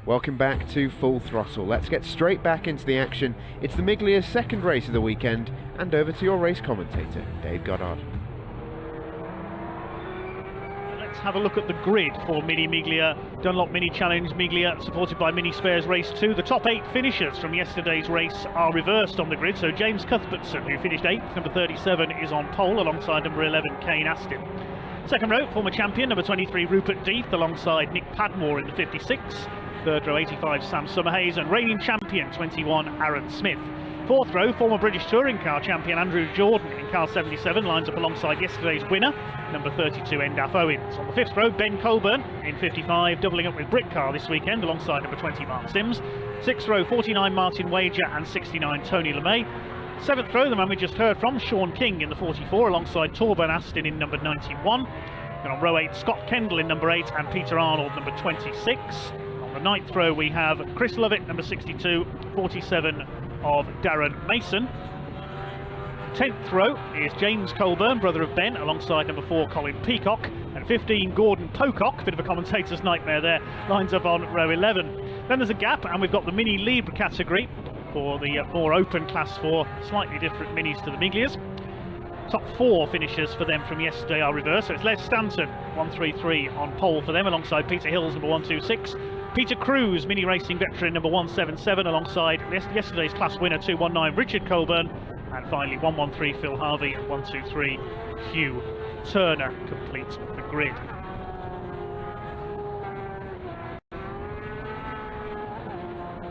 Speaker 11: Welcome back to Full Throttle. Let's get straight back into the action. It's the Miglia's second race of the weekend, and over to your race commentator, Dave Goddard.
Speaker 13: Let's have a look at the grid for Mini Miglia Dunlop Mini Challenge Miglia, supported by Mini Spares Race 2. The top 8 finishers from yesterday's race are reversed on the grid. So James Cuthbertson, who finished 8th, number 37, is on pole alongside number 11, Kane Astin. Second row, former champion, number 23, Rupert Death, alongside Nick Padmore in the 56. Third row, 85, Sam Summerhays, and reigning champion, 21, Aaron Smith. Fourth row, former British Touring Car champion Andrew Jordan in car 77 lines up alongside yesterday's winner, number 32, Endaf Owens. On the fifth row, Ben Colburn in 55, doubling up with Brick Car this weekend alongside number 20, Mark Sims. Sixth row, 49, Martin Wager, and 69, Tony LeMay. Seventh row, the man we just heard from, Sean King in the 44 alongside Torben Astin in number 91. And on row 8, Scott Kendall in number 8 and Peter Arnold number 26. On the ninth row we have Chris Lovett, number 62, 47 of Darren Mason. 10th row is James Colburn, brother of Ben, alongside number 4 Colin Peacock, and 15 Gordon Pocock, bit of a commentator's nightmare there, lines up on row 11. Then there's a gap and we've got the Mini Libre category for the more open class 4, slightly different minis to the Miglias. Top 4 finishers for them from yesterday are reversed, so it's Les Stanton, 133 on pole for them, alongside Peter Hills, number 126. Peter Cruz, Mini Racing veteran, number 177, alongside yesterday's class winner, 219, Richard Colburn. And finally, 113, Phil Harvey, and 123, Hugh Turner, complete the grid.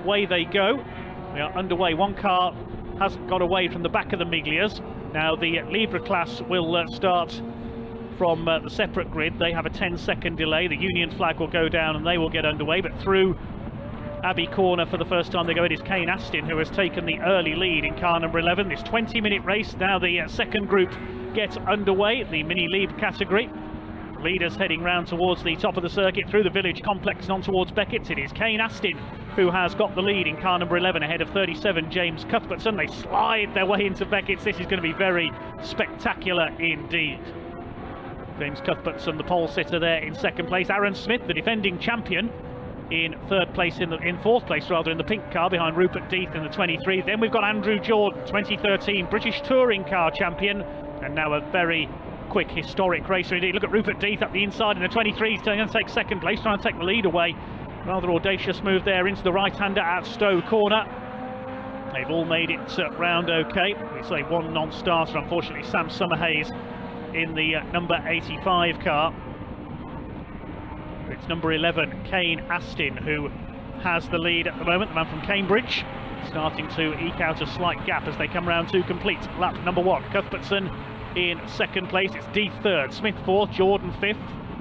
Speaker 13: Away they go. We are underway. One car hasn't got away from the back of the Miglias. Now the Libre class will start from the separate grid. They have a 10-second delay. The Union flag will go down and they will get underway, but through Abbey Corner for the first time they go, it is Kane Astin who has taken the early lead in car number 11. This 20-minute race, now the second group gets underway, the Mini Libre category. The leaders heading round towards the top of the circuit through the village complex and on towards Beckett's. It is Kane Astin who has got the lead in car number 11 ahead of 37 James Cuthbertson. They slide their way into Beckett's. This is going to be very spectacular indeed. James Cuthbertson, the pole sitter there in second place. Aaron Smith, the defending champion, in third place, in fourth place rather, in the pink car behind Rupert Death in the 23. Then we've got Andrew Jordan, 2013 British Touring Car champion, and now a very quick historic racer indeed. Look at Rupert Death up the inside in the 23. He's going to take second place, trying to take the lead away. Rather audacious move there into the right-hander at Stowe Corner. They've all made it round okay. We say one non-starter, unfortunately, Sam Summerhays in the number 85 car. It's number 11, Kane Astin, who has the lead at the moment, the man from Cambridge, starting to eke out a slight gap as they come round to complete lap number 1. Cuthbertson in second place, it's Death third, Smith fourth, Jordan fifth,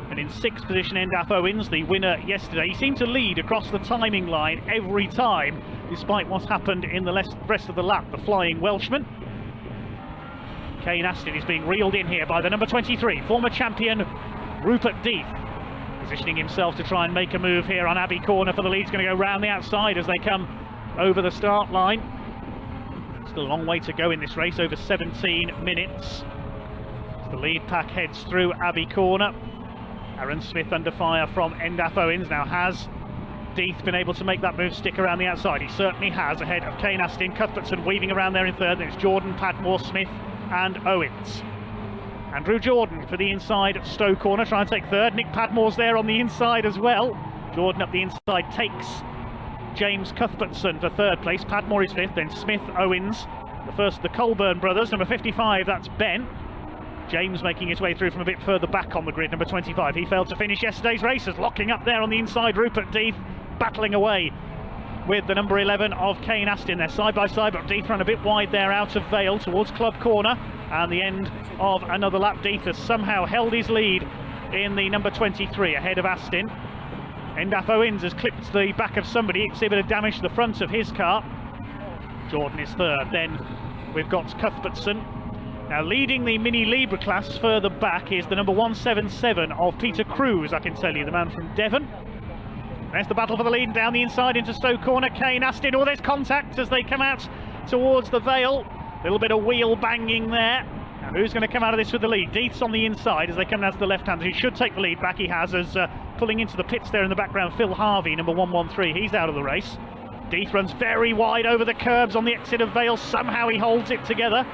Speaker 13: and in sixth position Endaf Owens, the winner yesterday. He seemed to lead across the timing line every time, despite what's happened in the rest of the lap, the Flying Welshman. Kane Astin is being reeled in here by the number 23, former champion Rupert Death, positioning himself to try and make a move here on Abbey Corner for the lead. He's going to go round the outside as they come over the start line. Still a long way to go in this race, over 17 minutes. As the lead pack heads through Abbey Corner. Aaron Smith under fire from Endaf Owens. Now, has Death been able to make that move stick around the outside? He certainly has, ahead of Kane Astin. Cuthbertson weaving around there in third. Then it's Jordan, Padmore, Smith and Owens. Andrew Jordan for the inside Stowe Corner, trying to take third. Nick Padmore's there on the inside as well. Jordan up the inside takes James Cuthbertson for third place. Padmore is fifth, then Smith, Owens. The first of the Colburn brothers, number 55, that's Ben. James making his way through from a bit further back on the grid, number 25. He failed to finish yesterday's races, locking up there on the inside. Rupert Death battling away with the number 11 of Kane Astin. They're side by side, but Death ran a bit wide there out of Vale towards Club Corner. And the end of another lap. Death has somehow held his lead in the number 23 ahead of Astin. Endaf Owens has clipped the back of somebody. You can see a bit of damage to the front of his car. Jordan is third. Then we've got Cuthbertson. Now leading the Mini Libre class further back is the number 177 of Peter Cruz, I can tell you, the man from Devon. There's the battle for the lead down the inside into Stowe Corner. Kane Astin, oh, there's contact as they come out towards the Vale. A little bit of wheel banging there. Now who's going to come out of this with the lead? Death's on the inside as they come down to the left hand. He should take the lead back. He has, as pulling into the pits there in the background, Phil Harvey, number 113. He's out of the race. Death runs very wide over the curbs on the exit of Vale. Somehow he holds it together.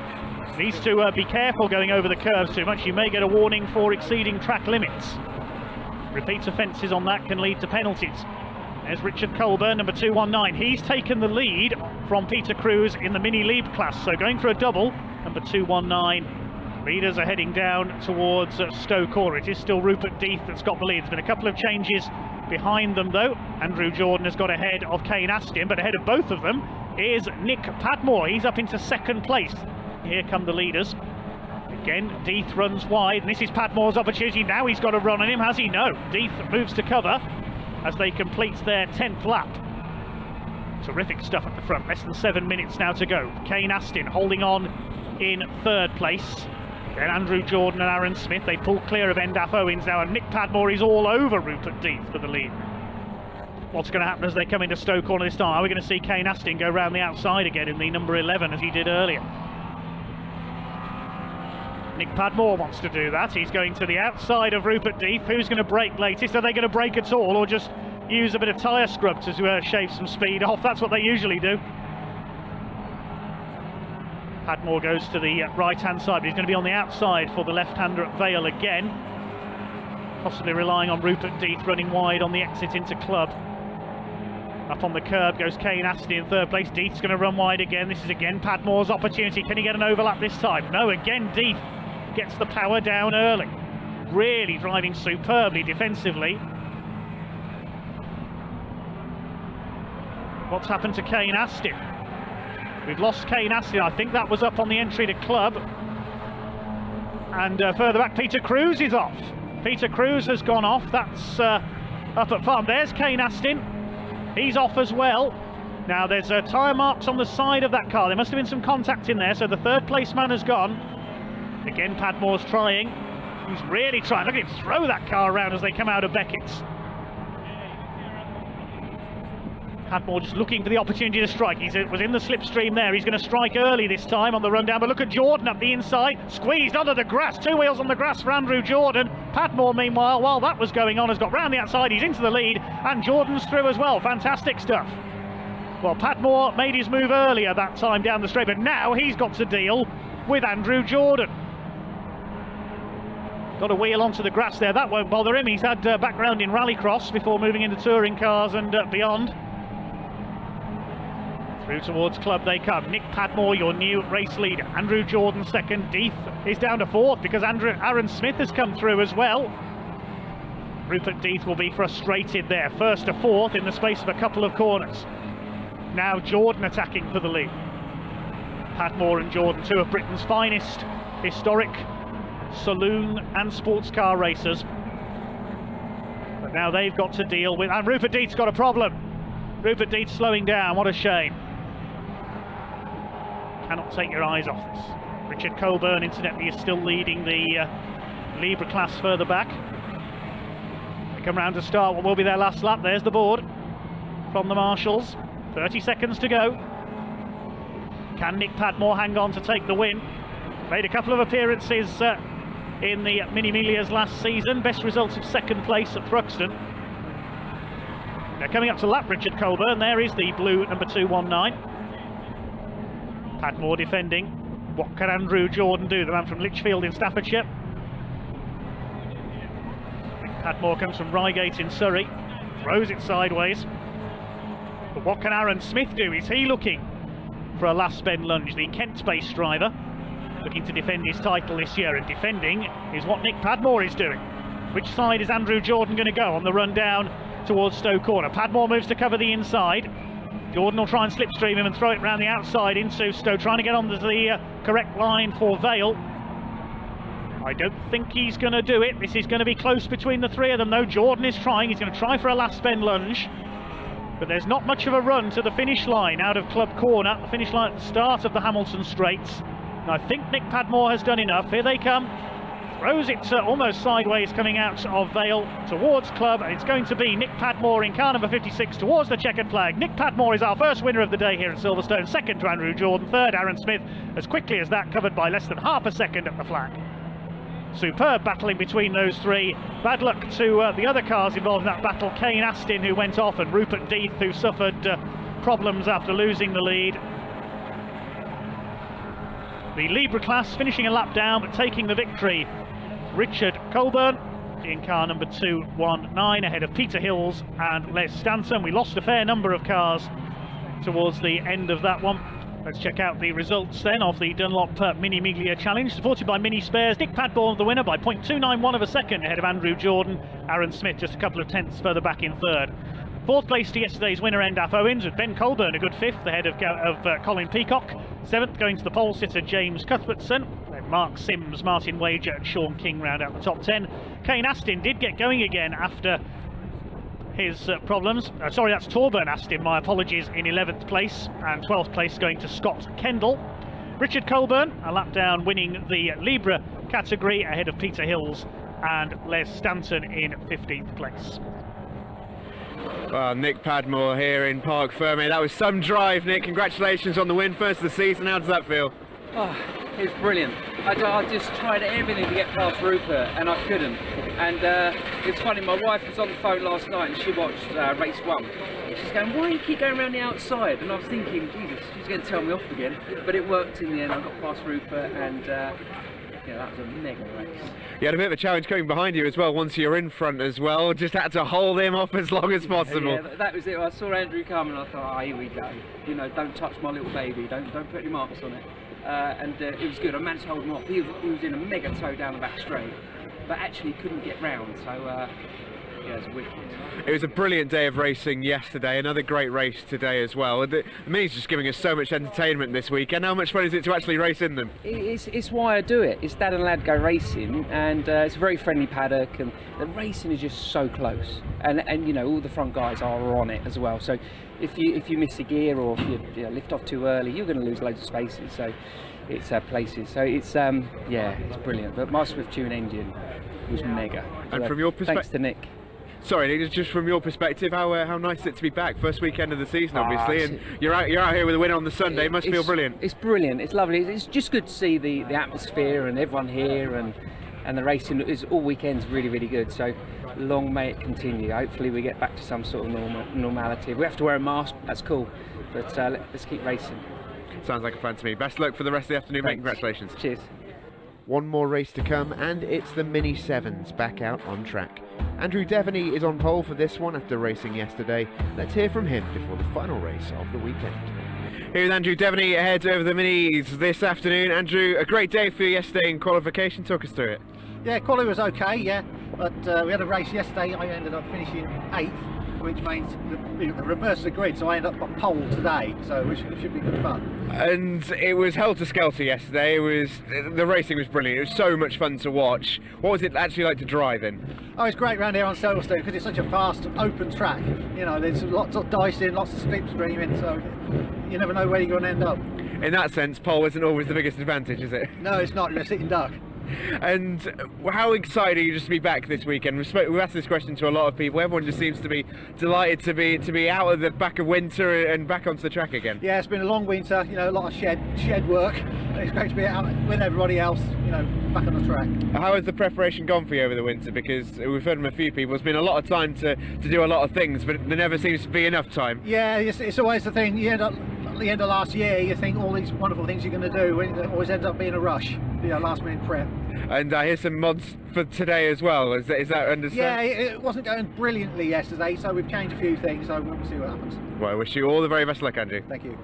Speaker 13: Needs to be careful going over the curves too much. You may get a warning for exceeding track limits. Repeat offences on that can lead to penalties. There's Richard Colburn, number 219. He's taken the lead from Peter Cruz in the Mini Lieb class, so going for a double, number 219. Leaders are heading down towards Stowe Corner. It is still Rupert Death that's got the lead. There's been a couple of changes behind them though. Andrew Jordan has got ahead of Kane Astin, but ahead of both of them is Nick Padmore. He's up into second place. Here come the leaders. Again, Death runs wide, and this is Padmore's opportunity. Now he's got a run on him, has he? No. Death moves to cover as they complete their 10th lap. Terrific stuff at the front. Less than 7 minutes now to go. Kane Astin holding on in third place. Then Andrew Jordan and Aaron Smith, they pull clear of Endaf Owens now, and Nick Padmore is all over Rupert Death for the lead. What's going to happen as they come into Stowe Corner this time? Are we going to see Kane Astin go round the outside again in the number 11 as he did earlier? Nick Padmore wants to do that. He's going to the outside of Rupert Death. Who's going to brake latest? Are they going to brake at all, or just use a bit of tyre scrub to shave some speed off? That's what they usually do. Padmore goes to the right-hand side, but he's going to be on the outside for the left-hander at Vale again. Possibly relying on Rupert Death running wide on the exit into Club. Up on the curb goes Kane Astin in third place. Death's going to run wide again. This is again Padmore's opportunity. Can he get an overlap this time? No, again Death gets the power down early. Really driving superbly defensively. What's happened to Kane Astin? We've lost Kane Astin. I think that was up on the entry to Club. And further back, Peter Cruz is off. Peter Cruz has gone off. That's up at farm. There's Kane Astin. He's off as well. Now there's tyre marks on the side of that car. There must have been some contact in there, so the third place man has gone. Again, Padmore's trying. He's really trying. Look at him throw that car around as they come out of Beckett's. Padmore just looking for the opportunity to strike. He was in the slipstream there. He's going to strike early this time on the rundown, but look at Jordan up the inside, squeezed under the grass. 2 wheels on the grass for Andrew Jordan. Padmore, meanwhile, while that was going on, has got round the outside. He's into the lead, and Jordan's through as well. Fantastic stuff. Well, Padmore made his move earlier that time down the straight, but now he's got to deal with Andrew Jordan. Got a wheel onto the grass there. That won't bother him. He's had background in rallycross before moving into touring cars and beyond. Through towards Club they come. Nick Padmore, your new race leader. Andrew Jordan second. Death is down to fourth because Aaron Smith has come through as well. Rupert Death will be frustrated there. First to fourth in the space of a couple of corners. Now Jordan attacking for the lead. Padmore and Jordan, two of Britain's finest historic saloon and sports car racers. But now they've got to deal with... And Rupert Death's got a problem. Rupert Death slowing down. What a shame. Cannot take your eyes off this. Richard Colburn, incidentally, is still leading the Libra class further back. They come round to start what will be their last lap. There's the board from the marshals. 30 seconds to go. Can Nick Padmore hang on to take the win? Made a couple of appearances in the Mini Milias last season. Best results of second place at Thruxton. They're coming up to lap Richard Colburn. There is the blue number 219. Padmore defending. What can Andrew Jordan do? The man from Lichfield in Staffordshire. Padmore comes from Reigate in Surrey. Throws it sideways. But what can Aaron Smith do? Is he looking for a last bend lunge? The Kent-based driver looking to defend his title this year, and defending is what Nick Padmore is doing. Which side is Andrew Jordan going to go on the run down towards Stowe Corner? Padmore moves to cover the inside. Jordan will try and slipstream him and throw it round the outside into Stowe, trying to get onto the correct line for Vale. I don't think he's going to do it. This is going to be close between the three of them, though. Jordan is trying. He's going to try for a last bend lunge. But there's not much of a run to the finish line out of Club Corner, the finish line at the start of the Hamilton Straights. And I think Nick Padmore has done enough. Here they come. Throws it almost sideways coming out of Vale towards Club, and it's going to be Nick Padmore in car number 56 towards the checkered flag. Nick Padmore is our first winner of the day here at Silverstone, second to Andrew Jordan, third Aaron Smith, as quickly as that, covered by less than half a second at the flag. Superb battling between those three. Bad luck to the other cars involved in that battle. Kane Astin, who went off, and Rupert Death, who suffered problems after losing the lead. The Libra class finishing a lap down but taking the victory. Richard Colburn, in car number 219, ahead of Peter Hills and Les Stanton. We lost a fair number of cars towards the end of that one. Let's check out the results then of the Dunlop Mini Miglia Challenge, supported by Mini Spares. Nick Padborn the winner by 0.291 of a second, ahead of Andrew Jordan. Aaron Smith just a couple of tenths further back in third. Fourth place to yesterday's winner, Endaf Owens, with Ben Colburn a good fifth, ahead of Colin Peacock. Seventh going to the pole sitter James Cuthbertson. Then Mark Sims, Martin Wager and Sean King round out the top 10. Kane Astin did get going again after his problems. Sorry, that's Torburn Astin, my apologies, in 11th place, and 12th place going to Scott Kendall. Richard Colburn, a lap down, winning the Libra category ahead of Peter Hills and Les Stanton in 15th place.
Speaker 11: Well, Nick Padmore here in Parc Fermé. That was some drive, Nick. Congratulations on the win, first of the season. How does that feel?
Speaker 20: Oh, it was brilliant. I just tried everything to get past Rupert and I couldn't. And it's funny, my wife was on the phone last night and she watched race 1. She's going, why do you keep going around the outside? And I was thinking, Jesus, she's going to tell me off again. But it worked in the end. I got past Rupert and yeah, that was a mega race.
Speaker 11: You had a bit of a challenge coming behind you as well, once you're in front as well. Just had to hold him off as long as possible.
Speaker 20: Yeah, that was it. I saw Andrew come and I thought, oh, here we go. You know, don't touch my little baby. Don't put any marks on it. And it was good. I managed to hold him off. He was in a mega toe down the back straight, but actually couldn't get round. So yeah, it was wicked.
Speaker 11: It was a brilliant day of racing yesterday. Another great race today as well. The Mini's just giving us so much entertainment this weekend. How much fun is it to actually race in them?
Speaker 20: It's why I do it. It's Dad and Lad Go Racing, and it's a very friendly paddock, and the racing is just so close. And you know, all the front guys are on it as well. So if you miss a gear or if you lift off too early, you're going to lose loads of spaces. So it's places. So it's yeah, it's brilliant. But my Swift Tune engine was mega.
Speaker 11: And from your perspective,
Speaker 20: thanks to Nick.
Speaker 11: Sorry, just from your perspective, how nice is it to be back? First weekend of the season, obviously, and you're out here with a win on the Sunday. It must feel brilliant.
Speaker 20: It's brilliant. It's lovely. It's just good to see the atmosphere and everyone here, and the racing is all weekends really, really good. So long may it continue. Hopefully we get back to some sort of normality. If we have to wear a mask, that's cool. But let's keep racing.
Speaker 11: Sounds like a plan to me. Best luck for the rest of the afternoon, mate. Congratulations.
Speaker 20: Cheers.
Speaker 11: One more race to come, and it's the Mini 7s back out on track. Andrew Devaney is on pole for this one after racing yesterday. Let's hear from him before the final race of the weekend. Here's Andrew Devaney ahead over the Minis this afternoon. Andrew, a great day for you yesterday in qualification. Talk us through it.
Speaker 21: Yeah, quali was okay, yeah, but we had a race yesterday. I ended up finishing 8th, which means the reverse of the grid, so I ended up on pole today, so it should be good fun.
Speaker 11: And it was helter-skelter yesterday. The racing was brilliant. It was so much fun to watch. What was it actually like to drive in?
Speaker 21: Oh, it's great round here on Silverstone because it's such a fast, open track. You know, there's lots of dicing, lots of slipstreaming, so you never know where you're going to end up.
Speaker 11: In that sense, pole isn't always the biggest advantage, is it?
Speaker 21: No, it's not. You're a sitting duck.
Speaker 11: And how excited are you just to be back this weekend? We've asked this question to a lot of people. Everyone just seems to be delighted to be out of the back of winter and back onto the track again.
Speaker 21: Yeah, it's been a long winter. You know, a lot of shed work. It's great to be out with everybody else. You know, back on the track.
Speaker 11: How has the preparation gone for you over the winter? Because we've heard from a few people. It's been a lot of time to do a lot of things, but there never seems to be enough time.
Speaker 21: Yeah, it's always the thing. You end up at the end of last year, you think all these wonderful things you're going to do, and it always ends up being a rush. You know, last minute prep.
Speaker 11: And I hear some mods for today as well. Is that understood?
Speaker 21: Yeah, it wasn't going brilliantly yesterday, so we've changed a few things, so we'll see what happens.
Speaker 11: Well, I wish you all the very best luck, Andrew.
Speaker 21: Thank you.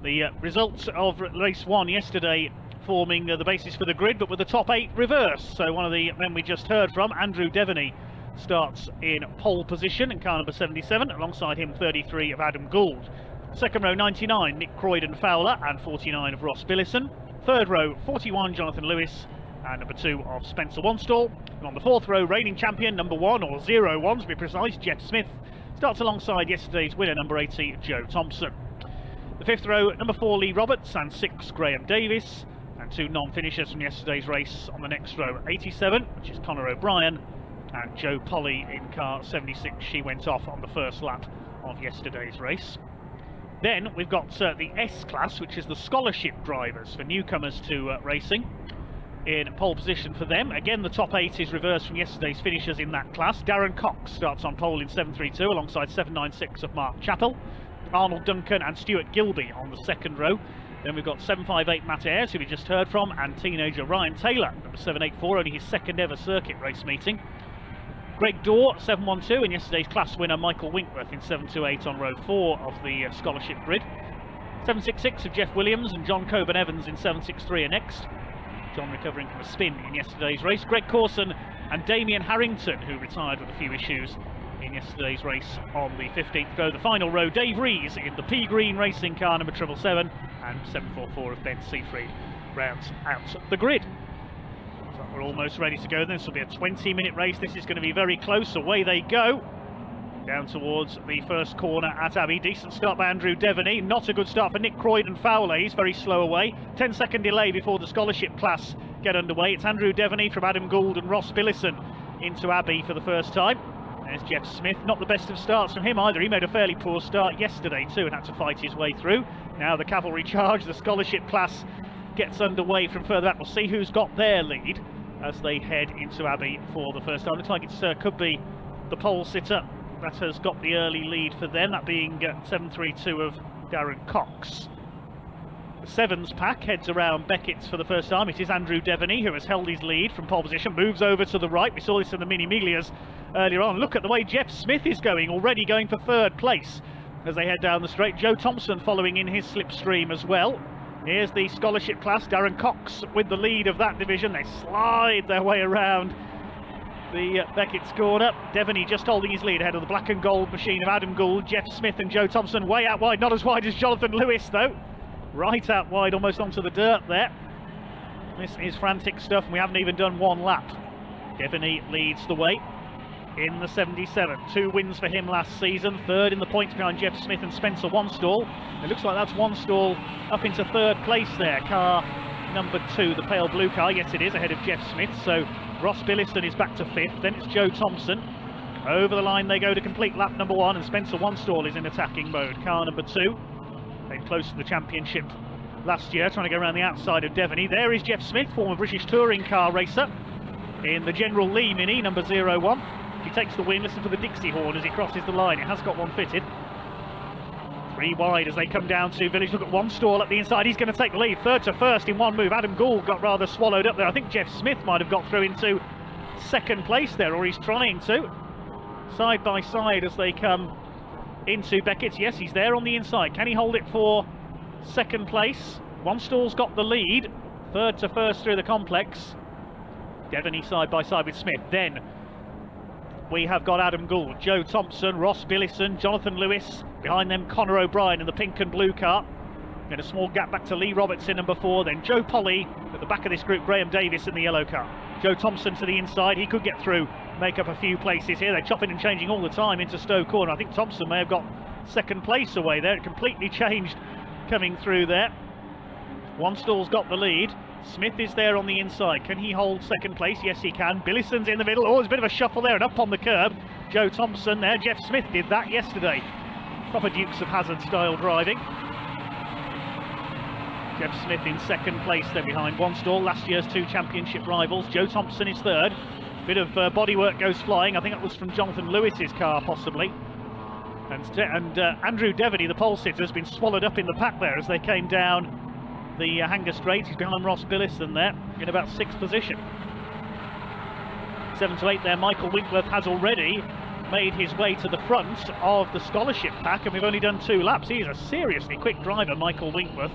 Speaker 13: The results of race 1 yesterday forming the basis for the grid, but with the top 8 reversed. So one of the men we just heard from, Andrew Devaney, starts in pole position in car number 77, alongside him 33 of Adam Gould. Second row 99, Nick Croydon Fowler, and 49 of Ross Billison. Third row 41, Jonathan Lewis, and number 2 of Spencer Wanstall. And on the fourth row, reigning champion number 1, or 01 to be precise, Jeff Smith, starts alongside yesterday's winner number 80, Joe Thompson. The fifth row, number 4, Lee Roberts, and 6, Graham Davis, and 2 non-finishers from yesterday's race on the next row, 87, which is Conor O'Brien, and Joe Polly in car 76. She went off on the first lap of yesterday's race. Then we've got the S-Class, which is the scholarship drivers for newcomers to racing. In pole position for them, again the top 8 is reversed from yesterday's finishers in that class. Darren Cox starts on pole in 732 alongside 796 of Mark Chappell. Arnold Duncan and Stuart Gilby on the second row. Then we've got 758 Matt Ayres, who we just heard from, and teenager Ryan Taylor, number 784, only his second ever circuit race meeting. Greg Dorr, 712, and yesterday's class winner Michael Winkworth in 728 on row 4 of the scholarship grid. 766 of Jeff Williams and John Coburn Evans in 763 are next. John recovering from a spin in yesterday's race. Greg Corson and Damien Harrington, who retired with a few issues in yesterday's race on the 15th row. The final row, Dave Rees in the Pea Green racing car number 777, and 744 of Ben Seafried rounds out the grid. So we're almost ready to go. This will be a 20-minute race. This is going to be very close. Away they go. Down towards the first corner at Abbey. Decent start by Andrew Devaney. Not a good start for Nick Croydon Fowler. He's very slow away. 10-second delay before the scholarship class get underway. It's Andrew Devaney from Adam Gould and Ross Billison into Abbey for the first time. There's Jeff Smith. Not the best of starts from him either. He made a fairly poor start yesterday too and had to fight his way through. Now the cavalry charge. The scholarship class gets underway from further back. We'll see who's got their lead as they head into Abbey for the first time. Looks like it could be the pole sitter that has got the early lead for them, that being 732 of Darren Cox. The Sevens pack heads around Beckett's for the first time. It is Andrew Devaney who has held his lead from pole position, moves over to the right. We saw this in the Mini Miglias earlier on. Look at the way Jeff Smith is going, already going for third place as they head down the straight. Joe Thompson following in his slipstream as well. Here's the scholarship class, Darren Cox with the lead of that division. They slide their way around the Beckett's corner. Devaney just holding his lead ahead of the black and gold machine of Adam Gould, Jeff Smith and Joe Thompson way out wide, not as wide as Jonathan Lewis though. Right out wide, almost onto the dirt there. This is frantic stuff and we haven't even done one lap. Devaney leads the way in the 77. 2 wins for him last season, third in the points behind Jeff Smith and Spencer Wanstall. It looks like that's Wanstall up into third place there. Car number 2, the pale blue car, yes it is, ahead of Jeff Smith. So Ross Billiston is back to 5th, then it's Joe Thompson. Over the line they go to complete lap number 1 and Spencer Wanstall is in attacking mode. Car number 2, came close to the championship last year, trying to go around the outside of Devaney. There is Jeff Smith, former British touring car racer, in the General Lee Mini, number 01. He takes the win. Listen for the Dixie horn as he crosses the line. It has got one fitted. 3 wide as they come down to Village. Look at Wanstall at the inside. He's going to take the lead. Third to first in one move. Adam Gould got rather swallowed up there. I think Jeff Smith might have got through into second place there, or he's trying to. Side by side as they come into Beckett's. Yes, he's there on the inside. Can he hold it for second place? Wanstall's got the lead. Third to first through the complex. Devaney side by side with Smith. Then we have got Adam Gould, Joe Thompson, Ross Billison, Jonathan Lewis. Behind them, Conor O'Brien in the pink and blue car. And a small gap back to Lee Robertson, number 4. Then Joe Polly at the back of this group, Graham Davis in the yellow car. Joe Thompson to the inside. He could get through, make up a few places here. They're chopping and changing all the time into Stowe Corner. I think Thompson may have got second place away there. It completely changed coming through there. Wanstall's got the lead. Smith is there on the inside. Can he hold second place? Yes, he can. Billison's in the middle. Oh, there's a bit of a shuffle there and up on the curb. Joe Thompson there. Jeff Smith did that yesterday. Proper Dukes of Hazzard style driving. Jeff Smith in second place there behind Wanstall, last year's 2 championship rivals. Joe Thompson is third. Bit of bodywork goes flying. I think that was from Jonathan Lewis's car, possibly. And Andrew Devaney, the pole sitter, has been swallowed up in the pack there as they came down the Hanger Straight. He's behind Ross Billison there in about 6th position. 7 to 8 there. Michael Winkworth has already made his way to the front of the scholarship pack, and we've only done 2 laps. He is a seriously quick driver, Michael Winkworth.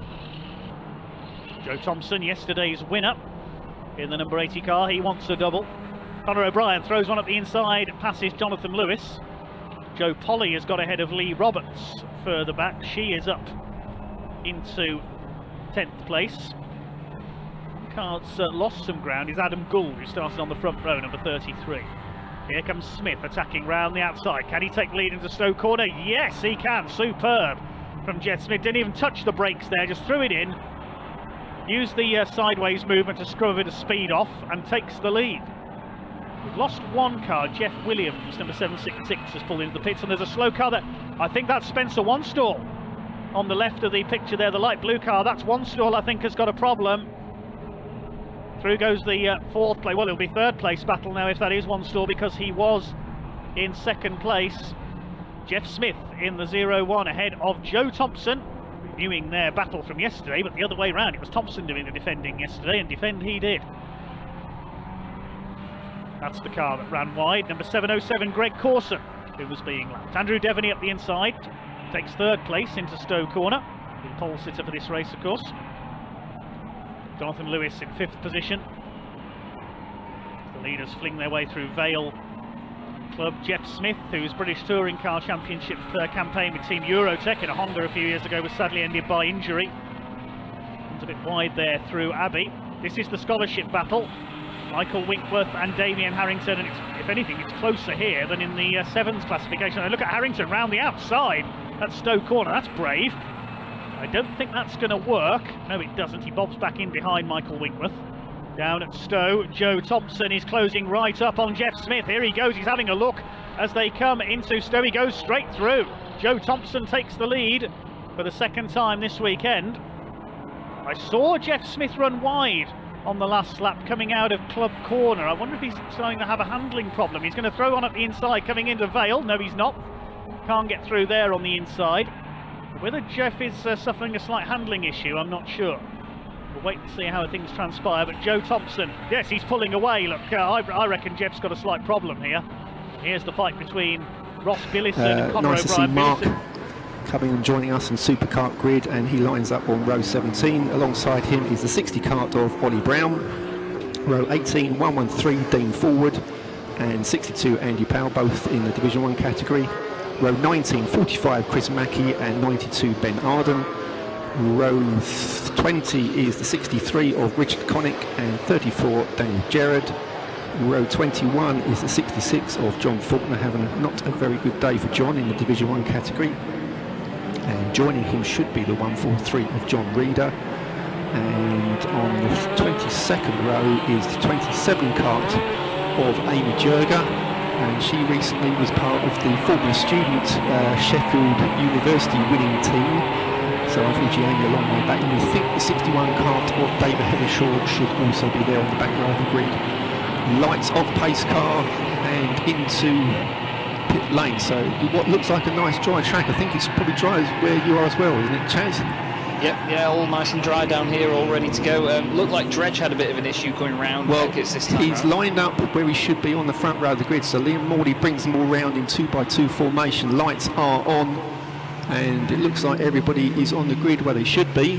Speaker 13: Joe Thompson, yesterday's winner in the number 80 car. He wants a double. Conor O'Brien throws one up the inside, passes Jonathan Lewis. Joe Polly has got ahead of Lee Roberts further back. She is up into 10th place. Cards lost some ground is Adam Gould, who started on the front row, number 33. Here comes Smith attacking round the outside. Can he take the lead into Stowe Corner? Yes, he can. Superb from Jet Smith. Didn't even touch the brakes there, just threw it in. Used the sideways movement to screw a bit of speed off and takes the lead. We've lost one car. Jeff Williams, number 766, has pulled into the pits, and there's a slow car that I think that's Spencer Wanstall on the left of the picture there, the light blue car. That's Wanstall, I think, has got a problem. Through goes the 4th place. Well, it'll be 3rd place battle now if that is Wanstall, because he was in 2nd place. Jeff Smith in the 01 ahead of Joe Thompson renewing their battle from yesterday, but the other way round. It was Thompson doing the defending yesterday, and defend he did. That's the car that ran wide. Number 707, Greg Corson, who was being lapped. Andrew Devaney up the inside, takes third place into Stowe Corner. The pole sitter for this race, of course. Jonathan Lewis in fifth position. The leaders fling their way through Vale Club. Jeff Smith, whose British Touring Car Championship campaign with Team Eurotech in a Honda a few years ago was sadly ended by injury. It's a bit wide there through Abbey. This is the scholarship battle. Michael Winkworth and Damien Harrington, and if anything, it's closer here than in the sevens classification. And look at Harrington round the outside at Stowe Corner. That's brave. I don't think that's going to work. No, it doesn't. He bobs back in behind Michael Winkworth. Down at Stowe, Joe Thompson is closing right up on Jeff Smith. Here he goes, he's having a look as they come into Stowe. He goes straight through. Joe Thompson takes the lead for the second time this weekend. I saw Jeff Smith run wide on the last lap coming out of Club Corner. I wonder if he's starting to have a handling problem. He's going to throw on at the inside coming into Vale. No, he's not. Can't get through there on the inside. Whether Jeff is suffering a slight handling issue, I'm not sure. We'll wait and see how things transpire. But Joe Thompson, yes, he's pulling away. Look, I reckon Jeff's got a slight problem here. Here's the fight between Ross Billison and Conor
Speaker 5: nice to see
Speaker 13: O'Brien.
Speaker 5: Mark coming and joining us in Superkart Grid, and he lines up on row 17. Alongside him is the 60 kart of Ollie Brown. Row 18, 113 Dean Forward, and 62 Andy Powell, both in the Division 1 category. Row 19, 45 Chris Mackey, and 92 Ben Arden. Row 20 is the 63 of Richard Connick and 34 Daniel Gerard. Row 21 is the 66 of John Faulkner, having not a very good day for John in the Division 1 category. And joining him should be the 143 of John Reeder. And on the 22nd row is the 27 kart of Amy Jurger. And she recently was part of the former student Sheffield University winning team. So unfortunately Amy a long way back. And we think the 61 kart of David Heathershaw should also be there on the back of the grid. Lights off pace car and into pit lane. So what looks like a nice dry track. I think it's probably dry where you are as well, isn't it, Chaz?
Speaker 6: Yep, yeah, all nice and dry down here, all ready to go. Looked like Dredge had a bit of an issue coming round.
Speaker 5: Well,
Speaker 6: this time
Speaker 5: he's
Speaker 6: round.
Speaker 5: lined up where he should be on the front row of the grid. So Liam Morley brings them all round in 2x2 formation. Lights are on, and it looks like everybody is on the grid where they should be.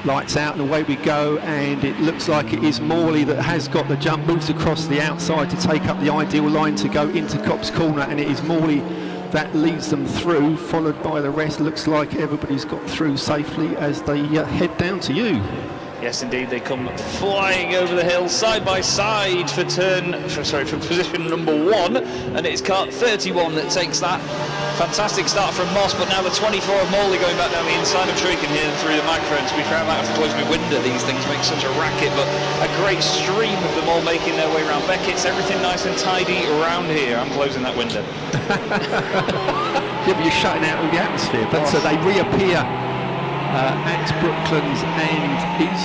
Speaker 5: Lights out and away we go, and it looks like it is Morley that has got the jump, moves across the outside to take up the ideal line to go into Cops Corner, and it is Morley that leads them through, followed by the rest. Looks like everybody's got through safely as they head down to you.
Speaker 6: Yes, indeed, they come flying over the hill side by side for position number 1, and it's kart 31 that takes that fantastic start from Moss, but now the 24 of Morley going back down the inside. I'm sure you can hear them through the microphone. To be fair, I might have to close my window. These things make such a racket, but a great stream of them all making their way around Beckett's. Everything nice and tidy around here. I'm closing that window.
Speaker 5: Yeah, but you're shutting out all the atmosphere. But so they reappear at Brooklands, and is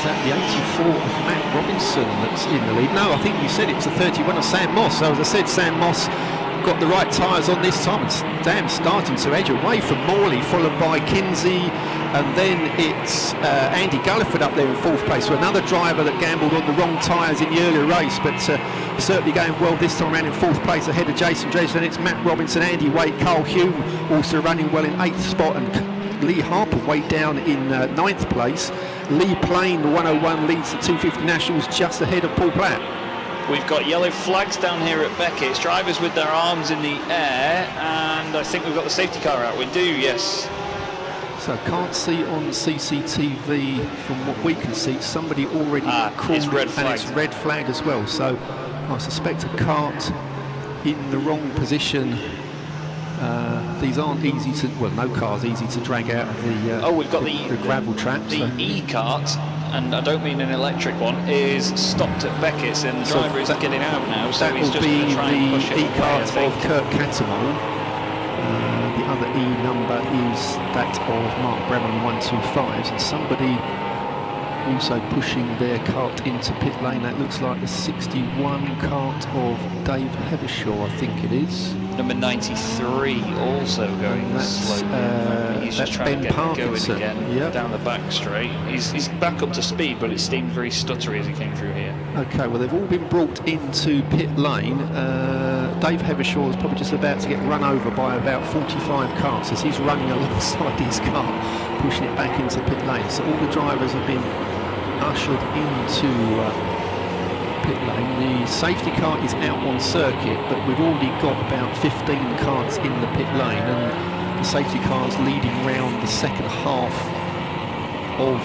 Speaker 5: that the 84 of Matt Robinson that's in the lead? No, I think you said it was the 31 of Sam Moss. So as I said, Sam Moss got the right tyres on this time, and Sam starting to edge away from Morley, followed by Kinsey, and then it's Andy Gulliford up there in 4th place. So another driver that gambled on the wrong tyres in the earlier race, but certainly going well this time around in 4th place ahead of Jason Dredge. Then it's Matt Robinson, Andy Waite, Carl Hume also running well in 8th spot, and Lee Harper way down in 9th place. Lee Plain, the 101, leads the 250 Nationals just ahead of Paul Platt.
Speaker 6: We've got yellow flags down here at Beckett's, drivers with their arms in the air, and I think we've got the safety car out. We do, yes.
Speaker 5: So can't see on CCTV from what we can see, somebody already called
Speaker 6: it's red
Speaker 5: and it's red flagged as well. So I suspect a kart in the wrong position. These aren't easy to, well, no car's easy to drag out of the
Speaker 6: we've got
Speaker 5: the gravel trap.
Speaker 6: The e-kart, and I don't mean an electric one, is stopped at Beckett's, and the driver is getting out now, so he's just going to try and push it away,
Speaker 5: e-kart of Kurt Catamone. The other E number is that of Mark Bremen 125s, and somebody also pushing their kart into pit lane. That looks like the 61 kart of Dave Heathershaw, I think it is.
Speaker 6: number 93 also going slowly. He's just trying to get going again down the back straight. He's back up to speed, but it seemed very stuttery as he came through here.
Speaker 5: Okay, well they've all been brought into pit lane. Dave Hevershaw is probably just about to get run over by about 45 cars as he's running alongside his car, pushing it back into pit lane. So all the drivers have been ushered into pit lane. The safety car is out on circuit, but we've already got about 15 cars in the pit lane, and the safety car's leading round the second half of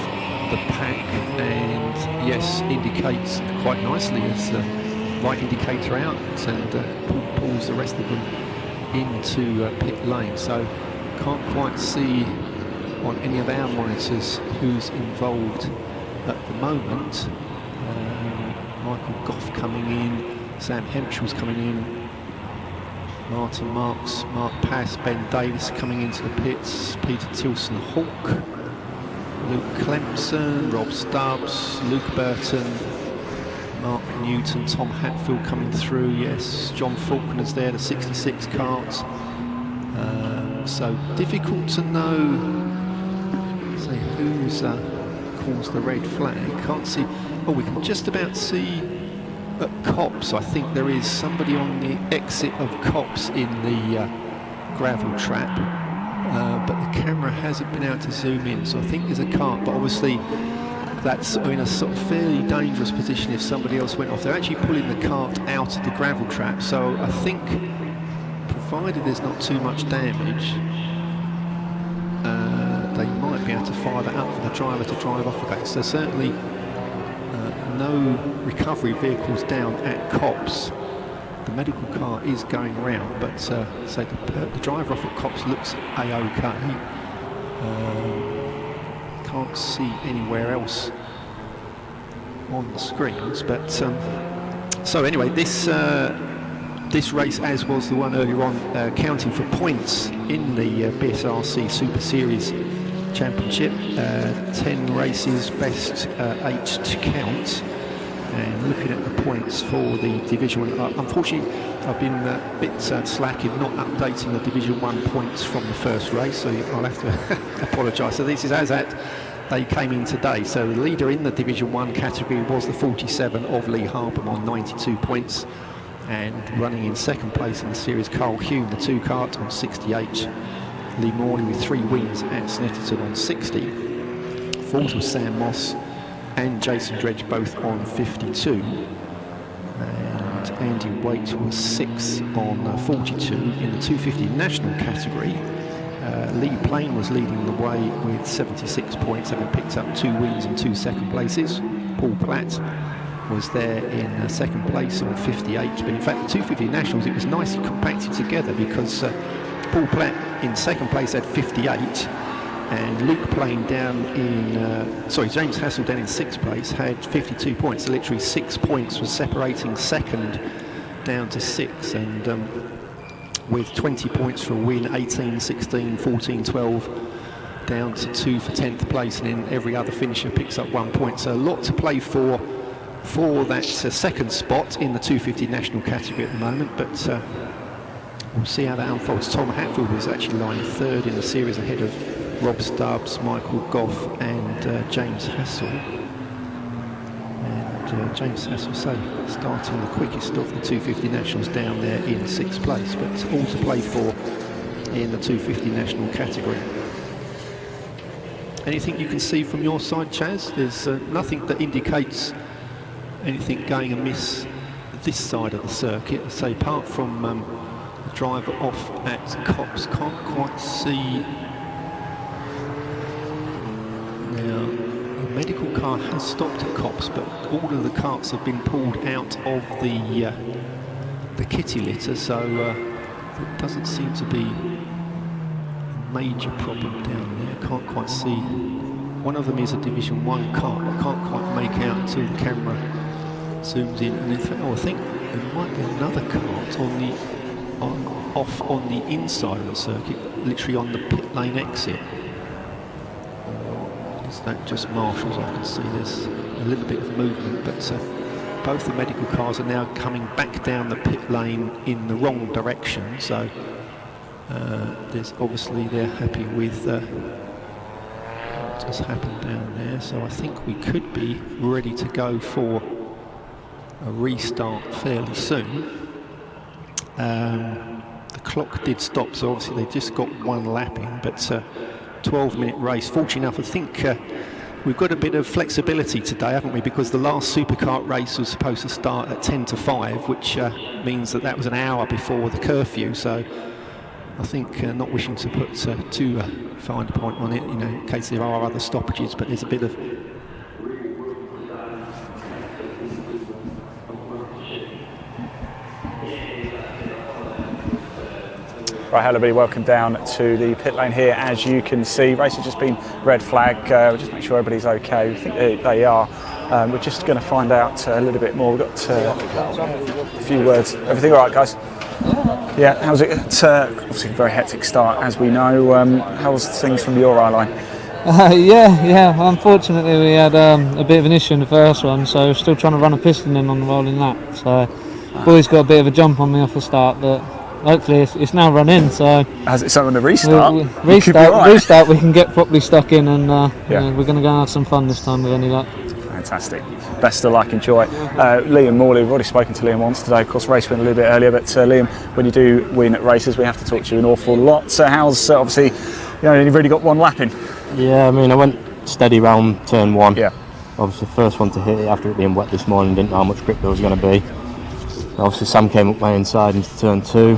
Speaker 5: the pack, and yes, indicates quite nicely as the right indicator out, and pulls the rest of them into pit lane. So can't quite see on any of our monitors who's involved at the moment. Michael Goff coming in, Sam Hemshaw's coming in, Martin Marks, Mark Pass, Ben Davis coming into the pits, Peter Tilson Hawke, Luke Clemson, Rob Stubbs, Luke Burton, Mark Newton, Tom Hatfield coming through, yes, John Faulkner's there, the 66 carts. So difficult to know, say who's calls the red flag. Can't see. Oh, we can just about see at Copse. I think there is somebody on the exit of Copse in the gravel trap, but the camera hasn't been able to zoom in, so I think there's a cart, but obviously that's in a sort of fairly dangerous position if somebody else went off. They're actually pulling the cart out of the gravel trap, so I think, provided there's not too much damage, they might be able to fire that up for the driver to drive off against. So certainly no recovery vehicles down at Copse. The medical car is going round, but so the driver off at Copse looks a-okay. Can't see anywhere else on the screens, but so anyway, this race, as was the one earlier on, counting for points in the BSRC Super Series Championship, 10 races, best 8 to count. And looking at the points for the Division 1, unfortunately I've been a bit slack in not updating the Division 1 points from the first race, so I'll have to apologise. So this is as at they came in today. So the leader in the Division 1 category was the 47 of Lee Harpham on 92 points, and running in second place in the series, Carl Hume, the 2 cart, on 68. Lee Morley with 3 wins at Snetterton on 60. Fourth was Sam Moss and Jason Dredge, both on 52. And Andy Waite was 6th on 42 in the 250 national category. Lee Plain was leading the way with 76 points, having picked up 2 wins and 2 second places. Paul Platt was there in second place on 58, but in fact the 250 nationals, it was nicely compacted together, because Paul Platt in second place had 58, and Luke Plain down in James Hassel down in 6th place had 52 points. So literally 6 points was separating second down to 6, and with 20 points for a win, 18, 16, 14, 12 down to 2 for 10th place, and then every other finisher picks up 1 point. So a lot to play for that second spot in the 250 national category at the moment, but we'll see how that unfolds. Tom Hatfield was actually lying 3rd in the series, ahead of Rob Stubbs, Michael Goff and James Hassel. And James Hassel, starting the quickest of the 250 nationals down there in 6th place, but all to play for in the 250 national category. Anything you can see from your side, Chaz? There's nothing that indicates anything going amiss this side of the circuit. So apart from the driver off at Copse, can't quite see. Now, the medical car has stopped at Copse, but all of the carts have been pulled out of the kitty litter, so it doesn't seem to be a major problem down there. Can't quite see. One of them is a Division 1 car. I can't quite make out until the camera zooms in. And in fact, I think there might be another cart off on the inside of the circuit, literally on the pit lane exit. Is that just marshals? I can see there's a little bit of movement, but both the medical cars are now coming back down the pit lane in the wrong direction, so there's obviously they're happy with what has happened down there, so I think we could be ready to go for a restart fairly soon. The clock did stop, so obviously they just got one lap in, but 12-minute race. Fortunate enough, I think we've got a bit of flexibility today, haven't we? Because the last Superkart race was supposed to start at 10 to 5, which means that that was an hour before the curfew. So I think not wishing to put too fine a point on it, you know, in case there are other stoppages, but there's a bit of
Speaker 1: Right, hello everybody, welcome down to the pit lane here. As you can see, race has just been red flag. We'll just make sure everybody's okay. We think they are. We're just going to find out a little bit more. We've got a few words. Everything all right, guys? Yeah, how's it? Obviously a very hectic start, as we know. How's things from your eye line?
Speaker 2: Yeah. Unfortunately, we had a bit of an issue in the first one, so we're still trying to run a piston in on the rolling lap. So, boys got a bit of a jump on me off the start, but hopefully it's now run in. So
Speaker 1: has it on the restart?
Speaker 2: Restart. We can get properly stuck in, and we're going to go and have some fun this time with any luck.
Speaker 1: Fantastic. Best of luck. Enjoy. Liam Morley. We've already spoken to Liam once today. Of course, race went a little bit earlier, but Liam, when you do win at races, we have to talk to you an awful lot. So how's obviously, you've really got one lap in.
Speaker 22: Yeah, I mean, I went steady round turn 1.
Speaker 1: Yeah.
Speaker 22: Obviously, the first one to hit it after it being wet this morning, didn't know how much grip there was going to be. Obviously, Sam came up my inside into turn 2,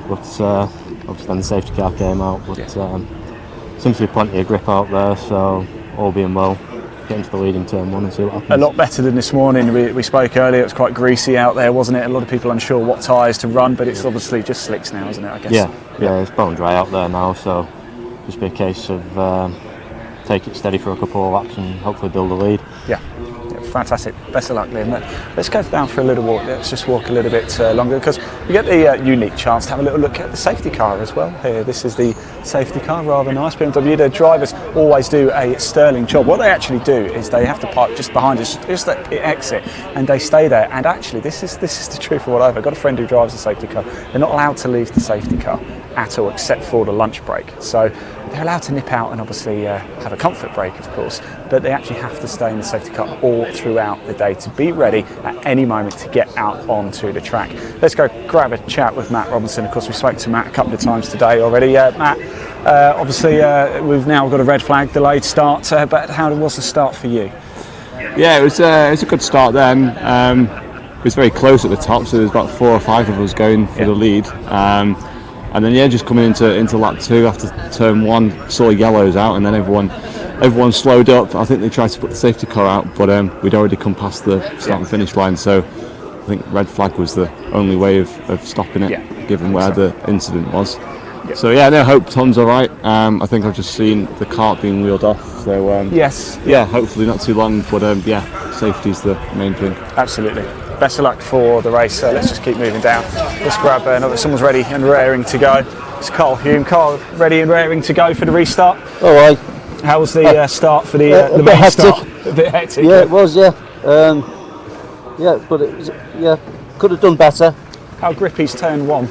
Speaker 22: but obviously then the safety car came out. But seems to be plenty of grip out there, so all being well, get into the lead in turn 1 and see what happens.
Speaker 1: A lot better than this morning. We spoke earlier. It was quite greasy out there, wasn't it? A lot of people unsure what tyres to run, but it's obviously just slicks now, isn't it? I guess.
Speaker 22: Yeah, it's bone dry out there now, so just be a case of take it steady for a couple of laps and hopefully build a lead.
Speaker 1: Yeah, fantastic. Best of luck, Liam. Let's go down for a little walk. Let's just walk a little bit longer, because we get the unique chance to have a little look at the safety car as well. Here, this is the safety car, rather nice. BMW, the drivers always do a sterling job. What they actually do is they have to park just behind us, just at the exit, and they stay there. And actually, this is the truth of what I've got a friend who drives a safety car. They're not allowed to leave the safety car at all, except for the lunch break. So they're allowed to nip out and obviously have a comfort break, of course, but they actually have to stay in the safety car all throughout the day to be ready at any moment to get out onto the track. Let's go grab a chat with Matt Robinson. Of course, we spoke to Matt a couple of times today already. Matt, obviously we've now got a red flag, delayed start, but how was the start for you?
Speaker 23: Yeah, it was a good start then. It was very close at the top, so there's about 4 or 5 of us going for the lead. And then just coming into lap 2 after turn 1, saw yellows out, and then everyone slowed up. I think they tried to put the safety car out, but we'd already come past the start and finish line, so I think red flag was the only way of stopping it, given where the incident was. So hope Tom's all right. I think I've just seen the cart being wheeled off, so hopefully not too long, but safety's the main thing.
Speaker 1: Absolutely. Best of luck for the race. Let's just keep moving down. Let's grab someone's ready and raring to go. It's Carl Hume. Carl, ready and raring to go for the restart.
Speaker 24: All right.
Speaker 1: How was the start for the main start? A bit hectic.
Speaker 24: Yeah, it was. But it was. Could have done better.
Speaker 1: How grippy's turn 1?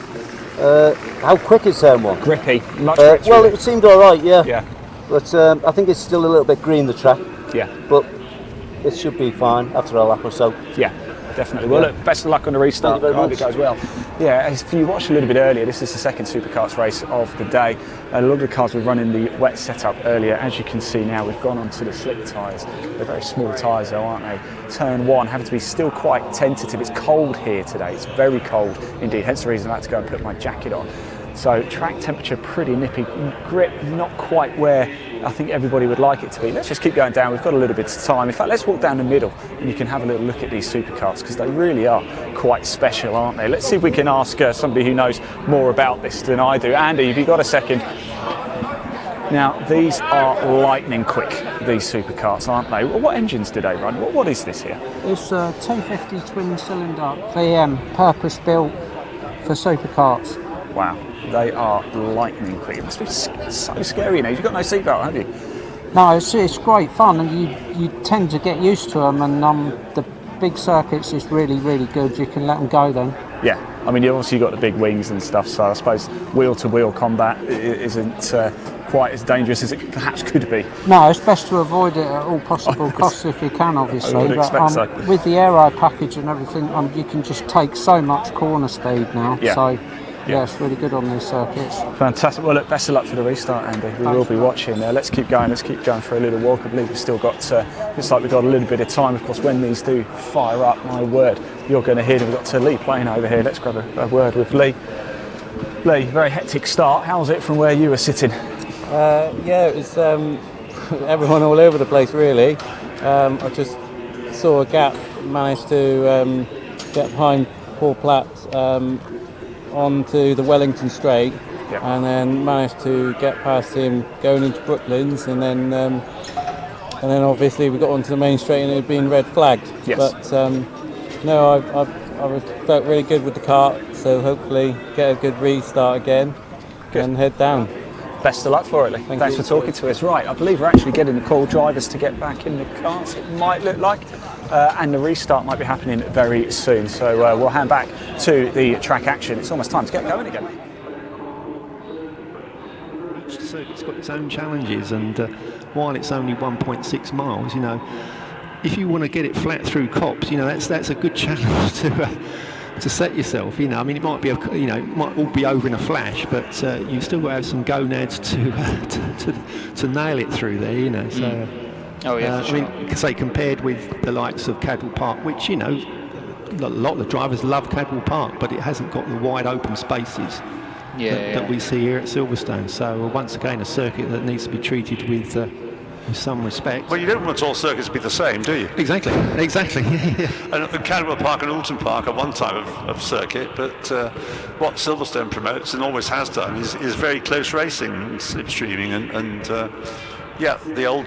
Speaker 24: How quick is turn 1?
Speaker 1: Grippy. Much
Speaker 24: well, it seemed all right. Yeah. But I think it's still a little bit green, the track.
Speaker 1: Yeah.
Speaker 24: But it should be fine after a lap or so.
Speaker 1: Yeah. Definitely. Well, look, best of luck on the restart. I hope it goes well. Yeah, if you watched a little bit earlier, this is the second Superkarts race of the day. A lot of the cars were running the wet setup earlier. As you can see now, we've gone on to the slick tyres. They're very small tyres though, aren't they? Turn 1 having to be still quite tentative. It's cold here today. It's very cold indeed. Hence the reason I had to go and put my jacket on. So track temperature pretty nippy, grip not quite where I think everybody would like it to be. Let's just keep going down, we've got a little bit of time. In fact, let's walk down the middle and you can have a little look at these Superkarts, because they really are quite special, aren't they? Let's see if we can ask somebody who knows more about this than I do. Andy, have you got a second? Now, these are lightning quick, these Superkarts, aren't they? What engines do they run? What is this here?
Speaker 2: It's a 250 twin cylinder VM, purpose built for Superkarts.
Speaker 1: Wow, they are lightning quick. It must be so scary now. You've got no seatbelt, have you?
Speaker 2: No, it's great fun, and you tend to get used to them, and the big circuits is really, really good. You can let them go then.
Speaker 1: Yeah, I mean, you've obviously got the big wings and stuff, so I suppose wheel-to-wheel combat isn't quite as dangerous as it perhaps could be.
Speaker 2: No, it's best to avoid it at all possible costs if you can, obviously.
Speaker 1: I would expect so.
Speaker 2: With the aero package and everything, you can just take so much corner speed now.
Speaker 1: Yeah.
Speaker 2: So, yeah, it's really good on these circuits.
Speaker 1: Fantastic. Well, look, best of luck for the restart, Andy. We will be watching. Let's keep going. Let's keep going for a little while. I believe we've still got, looks like we've got a little bit of time. Of course, when these do fire up, my word, you're going to hear them. We've got Lee playing over here. Let's grab a word with Lee. Lee, very hectic start. How was it from where you were sitting?
Speaker 3: Yeah, it was everyone all over the place, really. I just saw a gap, managed to get behind Paul Platt onto the Wellington straight, and then managed to get past him going into Brooklands, and then obviously we got onto the main straight and it had been red flagged.
Speaker 1: Yes.
Speaker 3: But no, I felt really good with the kart, so hopefully get a good restart again and head down.
Speaker 1: Best of luck for it, Lee. Thanks for talking to us. Right, I believe we're actually getting the call drivers to get back in the cars, it might look like, and the restart might be happening very soon. So we'll hand back to the track action. It's almost time to get going again.
Speaker 5: Each circuit's got its own challenges, and while it's only 1.6 miles, you know, if you want to get it flat through Copse, you know, that's a good challenge to set yourself. You know, I mean, it might be it might all be over in a flash, but you've still got to have some gonads to nail it through there. You know, so I mean, say compared with the likes of Cadwell Park, which, you know, a lot of the drivers love Cadwell Park, but it hasn't got the wide open spaces that we see here at Silverstone. So once again, a circuit that needs to be treated with some respect.
Speaker 7: Well, you don't want all circuits to be the same, do you?
Speaker 5: Exactly.
Speaker 7: And Cadwell Park and Alton Park are one type of circuit, but what Silverstone promotes and always has done is very close racing and slipstreaming, and yeah, the old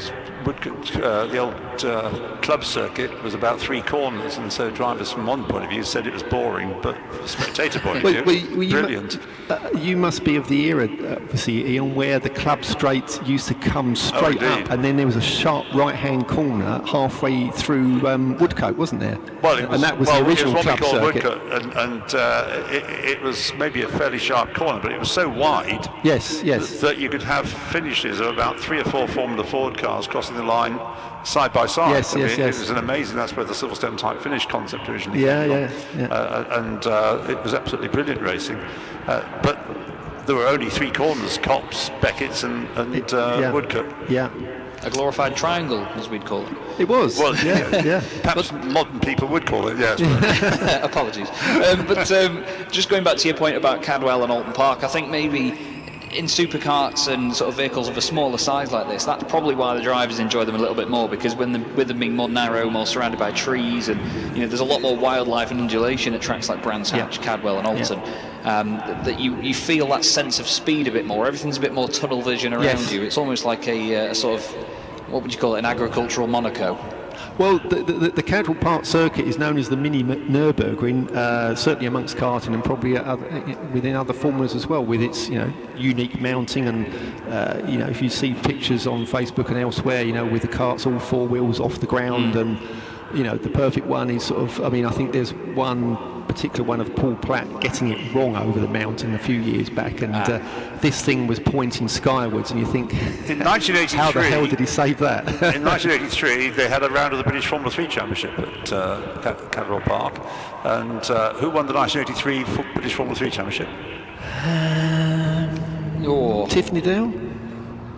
Speaker 7: club circuit was about 3 corners, and so drivers from one point of view said it was boring, but from a spectator point of view, brilliant.
Speaker 5: You must be of the era, obviously, Ian, where the club straights used to come straight up, and then there was a sharp right-hand corner halfway through Woodcote, wasn't there?
Speaker 7: Well, it was,
Speaker 5: and that was the original
Speaker 7: what
Speaker 5: club
Speaker 7: we call
Speaker 5: circuit.
Speaker 7: Woodcote, and it was maybe a fairly sharp corner, but it was so wide that you could have finishes of about 3 or 4 Formula Ford cars crossing the line side by side.
Speaker 5: Yes.
Speaker 7: It was an amazing. That's where the Silverstone type finish concept originally came from. And it was absolutely brilliant racing. But there were only 3 corners: Copse, Beckett's, and Woodcote.
Speaker 5: Yeah.
Speaker 8: A glorified triangle, as we'd call it.
Speaker 5: It was.
Speaker 7: Well, yeah. Perhaps modern people would call it. Yes.
Speaker 8: Apologies. But just going back to your point about Cadwell and Alton Park, I think maybe in superkarts and sort of vehicles of a smaller size like this, that's probably why the drivers enjoy them a little bit more, because with them being more narrow, more surrounded by trees, and there's a lot more wildlife and undulation at tracks like Brands Hatch, Cadwell and Alton, that you feel that sense of speed a bit more. Everything's a bit more tunnel vision around you. It's almost like a sort of, what would you call it, an agricultural Monaco.
Speaker 5: Well, the Cadwell Park circuit is known as the mini Nürburgring, certainly amongst karting, and probably within other formulas as well, with its unique mounting, and if you see pictures on Facebook and elsewhere, with the karts all 4 wheels off the ground, and the perfect one is sort of, I mean, I think there's one particular one of Paul Platt getting it wrong over the mountain a few years back, and this thing was pointing skywards, and you think,
Speaker 7: in 1983,
Speaker 5: how the hell did he save that?
Speaker 7: In 1983, they had a round of the British Formula 3 Championship at Cadwell Park, and who won the 1983 British Formula 3 Championship?
Speaker 5: Tiffany Dale?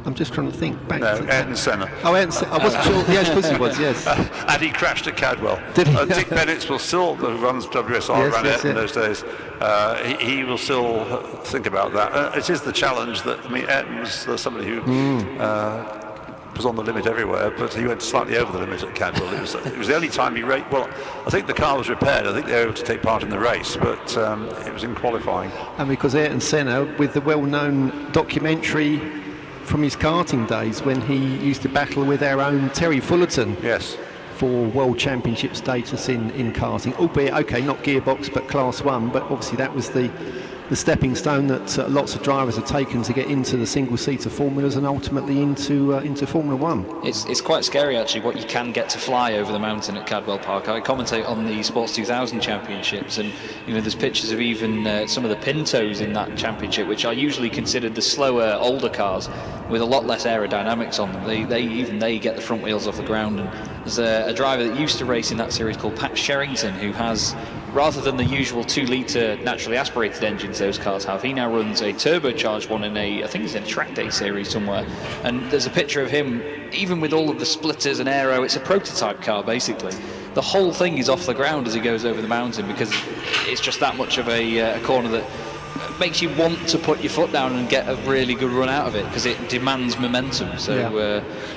Speaker 5: I'm just trying to think back.
Speaker 7: No, Ayrton Senna.
Speaker 5: Oh, Ayrton Senna. I wasn't sure. Yes, of course he was, yes.
Speaker 7: And he crashed at Cadwell.
Speaker 5: Did he?
Speaker 7: Dick Bennett will still, who runs WSR around Ayrton in those days, he will still think about that. It is the challenge that, I mean, Ayrton was somebody who was on the limit everywhere, but he went slightly over the limit at Cadwell. It was the only time he raced. Well, I think the car was repaired. I think they were able to take part in the race, but it was in qualifying.
Speaker 5: And because Ayrton Senna, with the well-known documentary from his karting days, when he used to battle with our own Terry Fullerton for World Championship status in karting, albeit, okay, not gearbox but Class 1, but obviously that was the stepping stone that lots of drivers have taken to get into the single-seater formulas and ultimately into Formula One.
Speaker 8: It's quite scary actually what you can get to fly over the mountain at Cadwell Park. I commentate on the Sports 2000 championships, and there's pictures of even some of the Pintos in that championship, which are usually considered the slower, older cars with a lot less aerodynamics on them. They get the front wheels off the ground, and there's a driver that used to race in that series called Pat Sherrington, who has, rather than the usual 2-litre naturally aspirated engines those cars have, he now runs a turbocharged one in I think it's in a track day series somewhere. And there's a picture of him, even with all of the splitters and aero, it's a prototype car basically. The whole thing is off the ground as he goes over the mountain, because it's just that much of a corner that makes you want to put your foot down and get a really good run out of it, because it demands momentum. So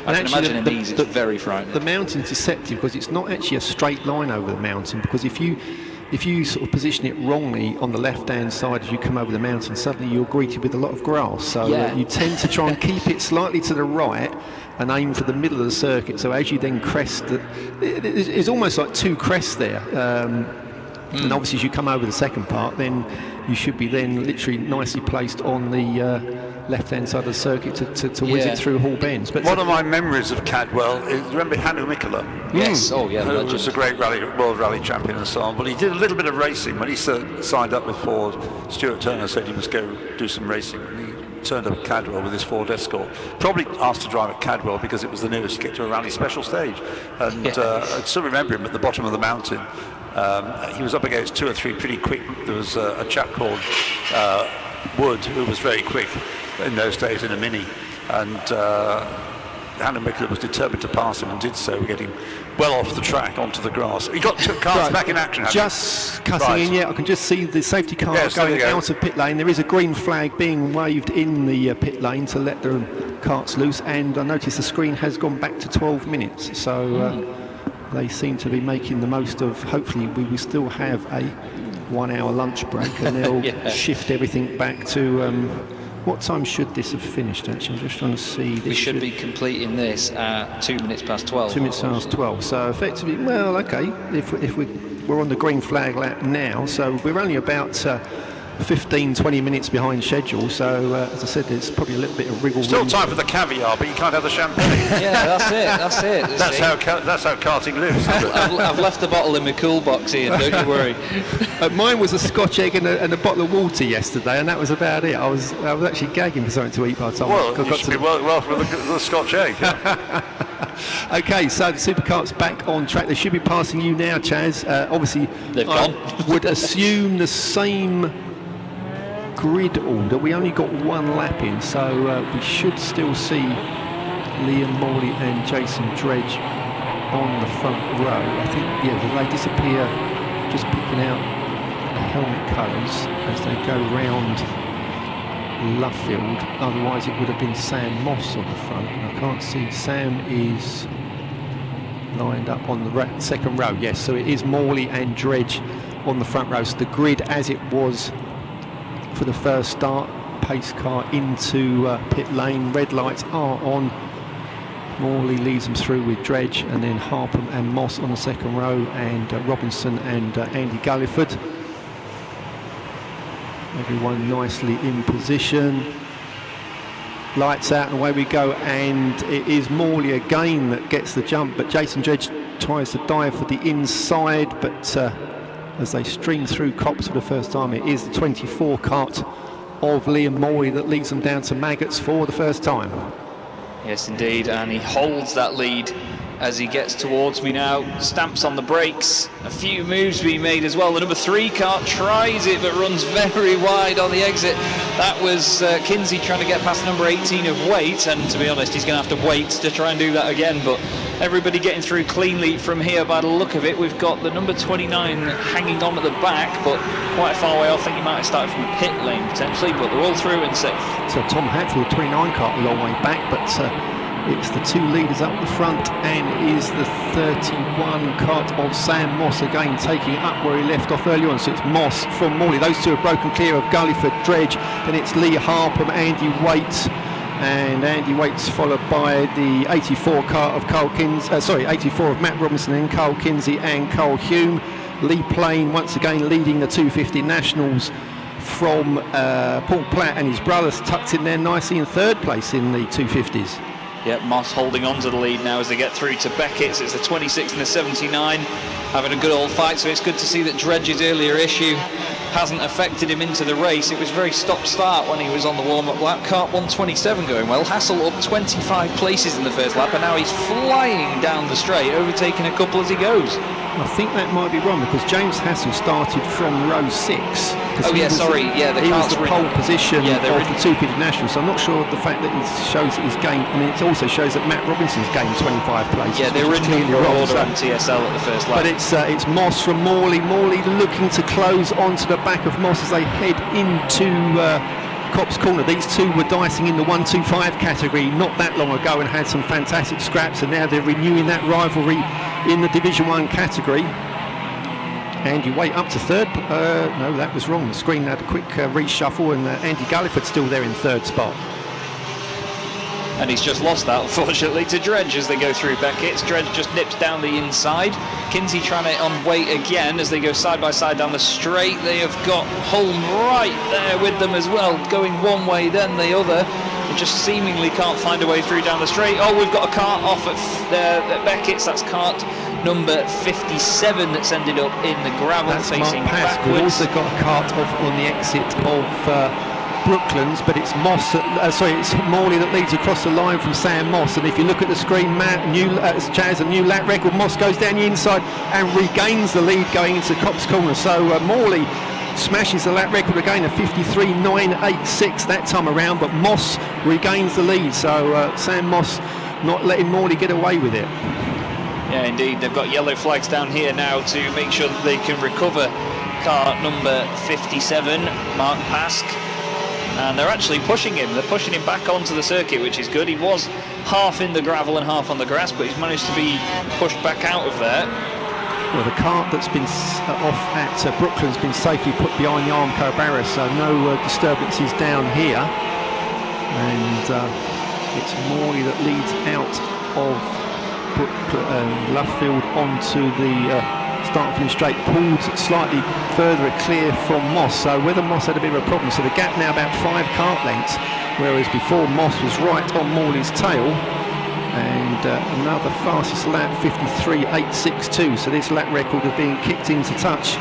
Speaker 8: I can imagine in these it's very frightening.
Speaker 5: The mountain's deceptive because it's not actually a straight line over the mountain, because if you sort of position it wrongly on the left-hand side as you come over the mountain, suddenly you're greeted with a lot of grass. So you tend to try and keep it slightly to the right and aim for the middle of the circuit. So as you then crest, it's almost like two crests there. And obviously as you come over the second part, then you should be then literally nicely placed on the left-hand side of the circuit to whiz it through Hall Bends. But
Speaker 7: one of my memories of Cadwell is, remember Hannu Mikkola?
Speaker 8: Yes, oh yeah,
Speaker 7: who was a great world rally champion and so on. But he did a little bit of racing when he signed up with Ford. Stuart Turner said he must go do some racing, and he turned up at Cadwell with his Ford Escort. Probably asked to drive at Cadwell because it was the nearest to get to a rally special stage. And I still remember him at the bottom of the mountain. He was up against 2 or 3 pretty quick. There was a chap called Wood who was very quick in those days in a Mini, and Hannu Mikkola was determined to pass him and did so, getting well off the track onto the grass. He got 2 cars back in action.
Speaker 5: Just cutting in, I can just see the safety car going out of pit lane. There is a green flag being waved in the pit lane to let the carts loose, and I notice the screen has gone back to 12 minutes. So they seem to be making the most of, hopefully we will still have a 1 hour lunch break, and they'll shift everything back to what time should this have finished actually? I'm just trying to see.
Speaker 8: We should be completing this at 2 minutes past 12.
Speaker 5: 2 minutes past 12. So effectively, well, okay, if we're on the green flag lap now, so we're only about 15-20 minutes behind schedule, so as I said, there's probably a little bit of wriggle room.
Speaker 7: Still time for the caviar, but you can't have the champagne.
Speaker 8: Yeah, that's it.
Speaker 7: That's how karting lives.
Speaker 8: I've left the bottle in my cool box here, don't you worry.
Speaker 5: Mine was a Scotch egg and a bottle of water yesterday, and that was about it. I was actually gagging for something to eat by the time.
Speaker 7: Well, you should be well for the Scotch egg.
Speaker 5: Okay, so the Superkarts back on track. They should be passing you now, Chaz. Obviously,
Speaker 8: they've gone.
Speaker 5: Would assume the same grid order. We only got 1 lap in, so we should still see Liam Morley and Jason Dredge on the front row. I think, they disappear just picking out the helmet colours as they go round Luffield. Otherwise it would have been Sam Moss on the front. I can't see. Sam is lined up on the second row. Yes, so it is Morley and Dredge on the front row. So the grid as it was for the first start, pace car into pit lane, red lights are on. Morley leads them through with Dredge, and then Harpham and Moss on the second row, and Robinson and Andy Galliford. Everyone nicely in position. Lights out and away we go, and it is Morley again that gets the jump, but Jason Dredge tries to dive for the inside, but as they stream through Copse for the first time, it is the 24 kart of Liam Morley that leads them down to Maggots for the first time.
Speaker 8: Yes, indeed, and he holds that lead as he gets towards me now, stamps on the brakes, a few moves being made as well. The number 3 kart tries it but runs very wide on the exit. That was Kinsey trying to get past number 18 of Waite, and to be honest he's going to have to wait to try and do that again, but everybody getting through cleanly from here by the look of it. We've got the number 29 hanging on at the back, but quite far away. I think he might have started from the pit lane potentially, but they're all through and safe.
Speaker 5: So Tom Hatfield, 29 kart, a long way back, but it's the 2 leaders up the front, and it is the 31 kart of Sam Moss again taking it up where he left off earlier on. So it's Moss from Morley. Those two have broken clear of Galliford, Dredge, then it's Lee Harpham, Andy Waite, and Andy Waite's followed by the 84 kart of Carl Kinsey, 84 of Matt Robinson, and Carl Kinsey and Carl Hume. Lee Plain once again leading the 250 Nationals from Paul Platt and his brothers, tucked in there nicely in third place in the 250s.
Speaker 8: Yeah, Moss holding on to the lead now as they get through to Beckett's. It's the 26 and the 79, having a good old fight, so it's good to see that Dredge's earlier issue hasn't affected him into the race. It was very stop-start when he was on the warm-up lap. Kart 127 going well. Hassel up 25 places in the first lap, and now he's flying down the straight, overtaking a couple as he goes.
Speaker 5: I think that might be wrong because James Hassel started from row 6.
Speaker 8: Oh yeah, sorry, yeah,
Speaker 5: he was the pole position
Speaker 8: yeah,
Speaker 5: of the 250 National, so I'm not sure the fact that it shows that he's gained. I mean, it also shows that Matt Robinson's gained 25 places.
Speaker 8: Yeah, they were in number order on TSL at the first lap.
Speaker 5: But it's Moss from Morley. Morley looking to close onto the back of Moss as they head into Copse Corner. These two were dicing in the 125 category not that long ago and had some fantastic scraps, and now they're renewing that rivalry in the Division 1 category. Andy Waite up to third. No, that was wrong. The screen had a quick reshuffle, and Andy Galliford's still there in third spot.
Speaker 8: And he's just lost that, unfortunately, to Dredge as they go through Beckett's. Dredge just nips down the inside. Kinsey trying it on Waite again as they go side by side down the straight. They have got Holm right there with them as well, going one way then the other. They just seemingly can't find a way through down the straight. Oh, we've got a kart off at Beckett's. That's kart number 57 that's ended up in the gravel.
Speaker 5: That's
Speaker 8: facing
Speaker 5: Mark Pask.
Speaker 8: backwards.
Speaker 5: We've also got a kart off on the exit of Brooklands, but it's Moss. It's Morley that leads across the line from Sam Moss. And if you look at the screen, Chaz, a new lap record. Moss goes down the inside and regains the lead going into Copse Corner. So Morley smashes the lap record again, a 53.986 that time around, but Moss regains the lead. So Sam Moss not letting Morley get away with it.
Speaker 8: Yeah, indeed. They've got yellow flags down here now to make sure that they can recover car number 57, Mark Pask. And they're actually pushing him. They're pushing him back onto the circuit, which is good. He was half in the gravel and half on the grass, but he's managed to be pushed back out of there.
Speaker 5: Well, the cart that's been off at Brooklands has been safely put behind the Armco barrier, so no disturbances down here. And it's Morley that leads out of Luffield onto the start finish straight, pulled slightly further clear from Moss. So whether Moss had a bit of a problem, so the gap now about 5 kart lengths, whereas before Moss was right on Morley's tail. And another fastest lap, 53.862. So this lap record is being kicked into touch.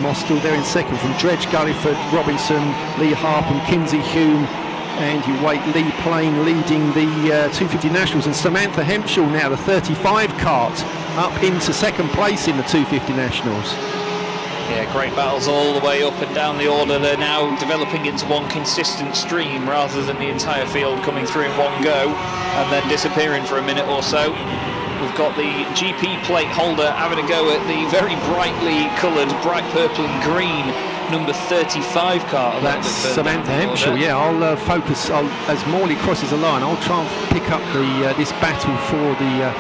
Speaker 5: Moss still there in second from Dredge, Gulliford, Robinson, Lee Harpham, Kinsey Hume, Andy Waite, Lee Plain leading the 250 Nationals, and Samantha Hempshall now, the 35 kart, up into second place in the 250 Nationals.
Speaker 8: Yeah, great battles all the way up and down the order. They're now developing into one consistent stream rather than the entire field coming through in one go and then disappearing for a minute or so. We've got the GP plate holder having a go at the very brightly coloured, bright purple and green number 35 car.
Speaker 5: That's Samantha Hempshall. Yeah, I'll focus as Morley crosses the line. I'll try and pick up this battle for the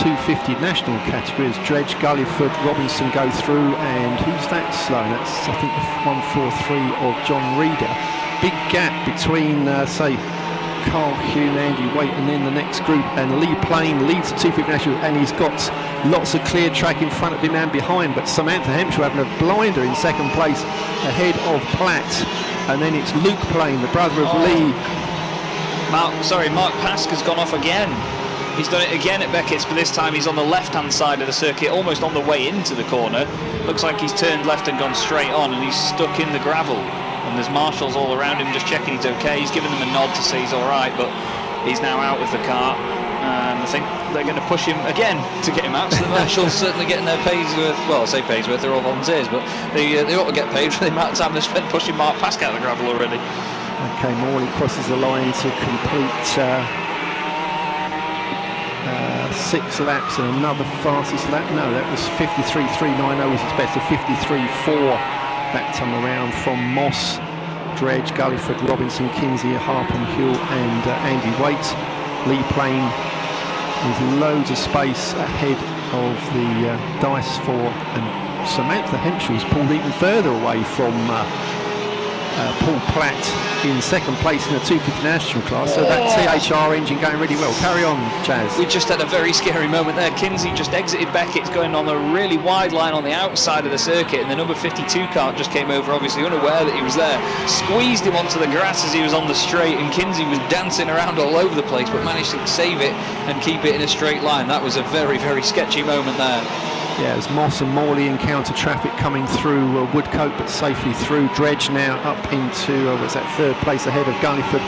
Speaker 5: 250 national category as Dredge, Gulliford, Robinson go through, and who's that slow? That's, I think, the 143 of John Reeder. Big gap between, say, Carl Hume, Andy Waite, and then the next group, and Lee Plain leads the 250 national, and he's got lots of clear track in front of him and behind, but Samantha Hempshall having a blinder in second place ahead of Platt, and then it's Luke Plain, the brother of Lee.
Speaker 8: Mark Pask has gone off again. He's done it again at Beckett's, but this time he's on the left-hand side of the circuit, almost on the way into the corner. Looks like he's turned left and gone straight on, and he's stuck in the gravel. And there's marshals all around him just checking he's okay. He's giving them a nod to say he's all right, but he's now out with the car. And I think they're going to push him again to get him out. So the marshals certainly getting their pay's worth. Well, I say pay's worth, they're all volunteers, but they ought to get paid for the amount of time they spent pushing Mark Pask out of the gravel already.
Speaker 5: Okay, Morley crosses the line to complete 6 laps and another fastest lap. No, that was 53.390 was his best, a 53.4 that time around from Moss, Dredge, Gulliford, Robinson, Kinsey, Harpham, Hill and Andy Waite. Lee Plain with loads of space ahead of the Dice 4, and Samantha Hempshall's pulled even further away from Paul Platt in second place in the 250 national class. So that THR engine going really well. Carry on, Chaz.
Speaker 8: We just had a very scary moment there. Kinsey just exited Beckett's going on a really wide line on the outside of the circuit, and the number 52 car just came over, obviously unaware that he was there, squeezed him onto the grass as he was on the straight, and Kinsey was dancing around all over the place but managed to save it and keep it in a straight line. That was a very, very sketchy moment there.
Speaker 5: Yeah, as Moss and Morley encounter traffic coming through Woodcote, but safely through. Dredge now up into what's that, third place ahead of Gulliford.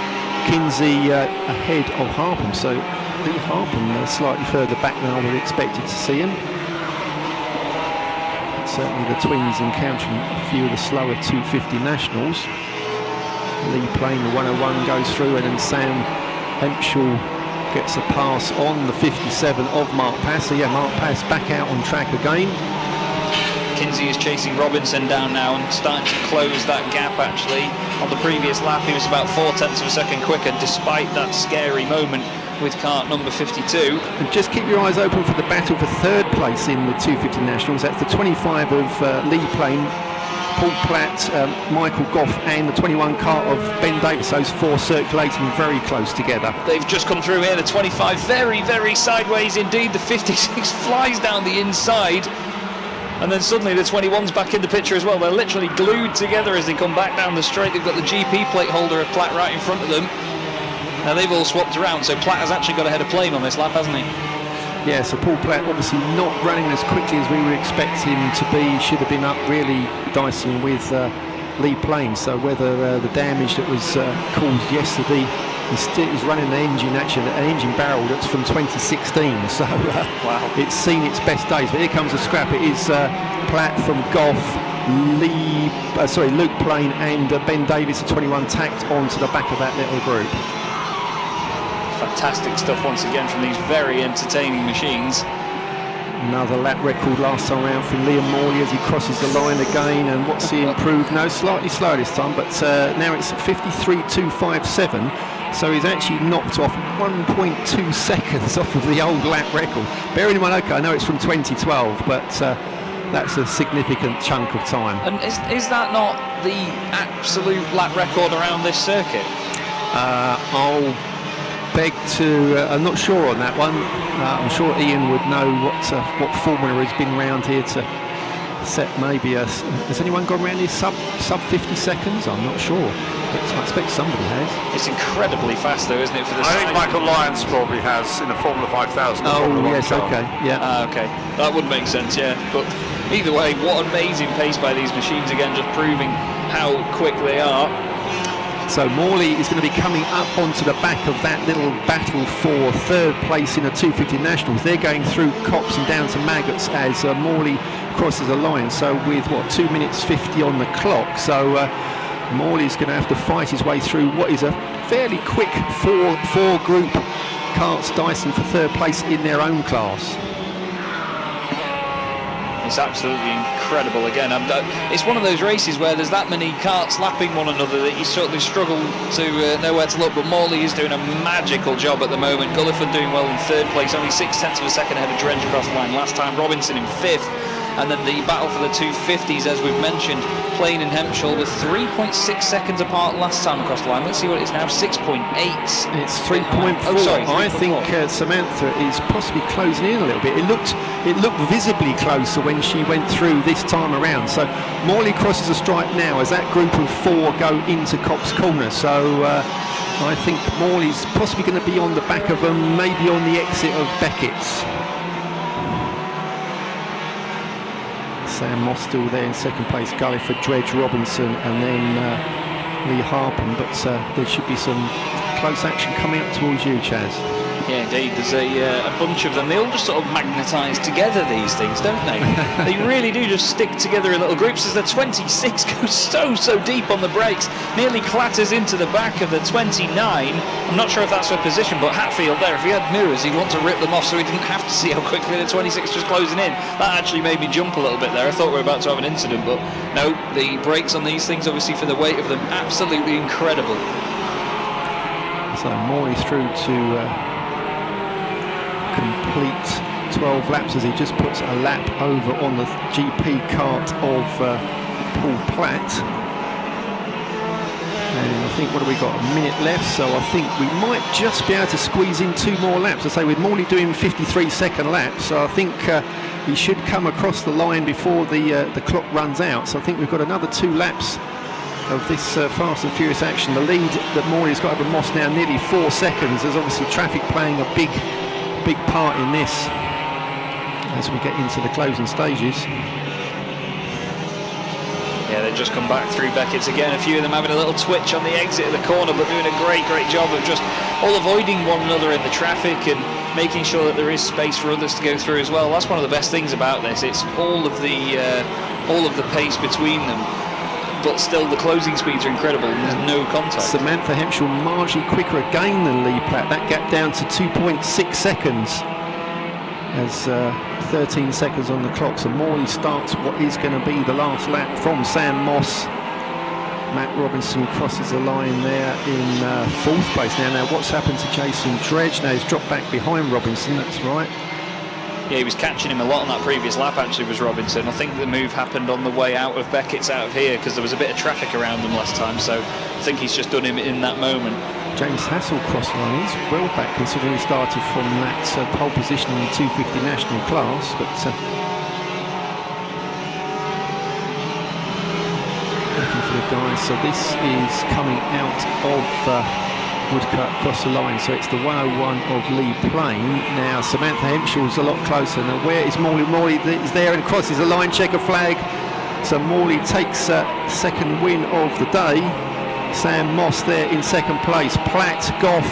Speaker 5: Kinsey ahead of Harpham, so Lee Harpham slightly further back than I would have expected to see him. Certainly the twins encountering a few of the slower 250 nationals. Lee playing the 101 goes through, and then Sam Hempshall gets a pass on the 57 of Mark Pass. So yeah, Mark Pass back out on track again.
Speaker 8: Kinsey is chasing Robinson down now and starting to close that gap. Actually, on the previous lap he was about 0.4 of a second quicker, despite that scary moment with kart number 52.
Speaker 5: And just keep your eyes open for the battle for third place in the 250 nationals. That's the 25 of Lee Plain, Paul Platt, Michael Goff, and the 21 car of Ben Davis. Those four circulating very close together.
Speaker 8: They've just come through here. The 25 very, very sideways indeed. The 56 flies down the inside, and then suddenly the 21's back in the picture as well. They're literally glued together as they come back down the straight. They've got the GP plate holder of Platt right in front of them. Now they've all swapped around, so Platt has actually got ahead of Plain on this lap, hasn't he?
Speaker 5: Yeah, so Paul Platt obviously not running as quickly as we would expect him to be. Should have been up really dicing with Lee Plain. So whether the damage that was caused yesterday, he's running an engine, actually an engine barrel that's from 2016. So wow, it's seen its best days. But here comes a scrap. It is Platt from Goff, Luke Plain and Ben Davis at 21 tacked onto the back of that little group.
Speaker 8: Fantastic stuff once again from these very entertaining machines.
Speaker 5: Another lap record last time around from Liam Morley as he crosses the line again. And what's he improved? No, slightly slower this time, but now it's 53.257. So he's actually knocked off 1.2 seconds off of the old lap record. Bearing in mind, okay, I know it's from 2012, but that's a significant chunk of time.
Speaker 8: And is that not the absolute lap record around this circuit?
Speaker 5: I'll beg to, I'm not sure on that one. I'm sure Ian would know what formula has been around here to set maybe has anyone gone around here sub 50 seconds? I'm not sure, but I expect somebody has.
Speaker 8: It's incredibly fast though, isn't it? For the
Speaker 7: I think Michael Lyons probably has in the Formula 5000.
Speaker 5: Oh yes, okay, yeah.
Speaker 8: Okay, that would make sense, yeah. But either way, what amazing pace by these machines again, just proving how quick they are.
Speaker 5: So Morley is going to be coming up onto the back of that little battle for third place in the 250 nationals. They're going through Cops and down to Maggots as Morley crosses the line. So with what, 2 minutes 50 on the clock. So Morley's going to have to fight his way through what is a fairly quick four group karts Dyson for third place in their own class.
Speaker 8: It's absolutely incredible again. It's one of those races where there's that many karts lapping one another that you sort of struggle to know where to look, but Morley is doing a magical job at the moment. Gulliford doing well in third place, only 0.6 of a second ahead of Dredge across the line last time. Robinson in fifth. And then the battle for the 250s, as we've mentioned, Plain and Hempshall were 3.6 seconds apart last time across the line. Let's see what it is now, 6.8.
Speaker 5: It's 3.4. Oh, sorry, I think Samantha is possibly closing in a little bit. It looked visibly closer when she went through this time around. So Morley crosses a stripe now as that group of four go into Cops Corner. So I think Morley's possibly going to be on the back of them, maybe on the exit of Beckett's. Sam Moss still there in second place, Gulliford, Dredge, Robinson, and then Lee Harpham. But there should be some close action coming up towards you, Chaz.
Speaker 8: Yeah, indeed. There's a bunch of them. They all just sort of magnetise together, these things, don't they? They really do just stick together in little groups. As the 26 goes so deep on the brakes, nearly clatters into the back of the 29. I'm not sure if that's for position, but Hatfield there, if he had mirrors, he'd want to rip them off so he didn't have to see how quickly the 26 was closing in. That actually made me jump a little bit there. I thought we were about to have an incident, but no, the brakes on these things, obviously for the weight of them, absolutely incredible.
Speaker 5: So Morley's through to complete 12 laps as he just puts a lap over on the GP kart of Paul Platt. And I think, what have we got, a minute left, so I think we might just be able to squeeze in 2 more laps. I say with Morley doing 53-second laps, so I think he should come across the line before the clock runs out. So I think we've got another 2 laps of this fast and furious action. The lead that Morley's got over Moss now, nearly 4 seconds. There's obviously traffic playing a big part in this as we get into the closing stages.
Speaker 6: Yeah, they've just come back through Beckett's again. A few of them having a little twitch on the exit of the corner, but doing a great job of just all avoiding one another in the traffic and making sure that there is space for others to go through as well. That's one of the best things about this. It's all of the pace between them, but still the closing speeds are incredible. There's no contact.
Speaker 5: Samantha Hempshire marginally quicker again than Lee Platt. That gap down to 2.6 seconds. As 13 seconds on the clock, so Morley starts what is going to be the last lap from Sam Moss. Matt Robinson crosses the line there in 4th place now. What's happened to Jason Dredge? Now he's dropped back behind Robinson, that's right.
Speaker 6: Yeah, he was catching him a lot on that previous lap, actually, was Robinson. I think the move happened on the way out of Beckett's out of here, because there was a bit of traffic around them last time, so I think he's just done him in that moment.
Speaker 5: James Hassel cross line is well back, considering he started from that pole position in the 250 national class, but looking for the guys. So this is coming out of Woodcut across the line, so it's the 101 of Lee Plain. Now Samantha Hemshaw's a lot closer. Now where is Morley? Morley is there and crosses the line, checker flag. So Morley takes second win of the day. Sam Moss there in 2nd place. Platt, Goff,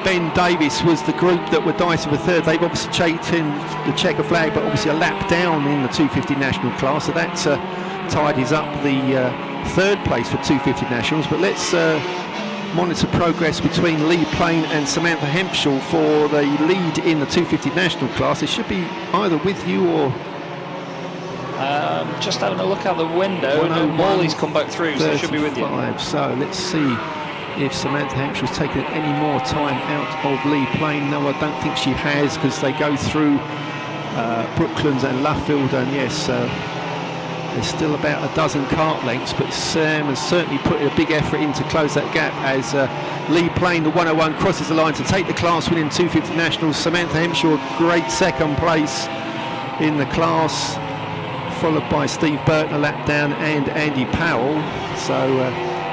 Speaker 5: Ben Davis was the group that were dicing for 3rd. They've obviously taken the checker flag, but obviously a lap down in the 250 national class, so that tidies up the 3rd place for 250 nationals. But let's monitor progress between Lee Plain and Samantha Hempshire for the lead in the 250 national class. It should be either with you or...
Speaker 6: just having a look out the window. No, Morley's come back through, so it should be with you.
Speaker 5: So let's see if Samantha Hampshire's taken any more time out of Lee Plain. No, I don't think she has, because they go through Brooklands and Luffield, and yes, there's still about a dozen kart lengths, but Sam has certainly put a big effort in to close that gap as Lee Plain, the 101, crosses the line to take the class win in 250 nationals. Samantha Hempshire, great 2nd place in the class, followed by Steve Burton a lap down and Andy Powell. So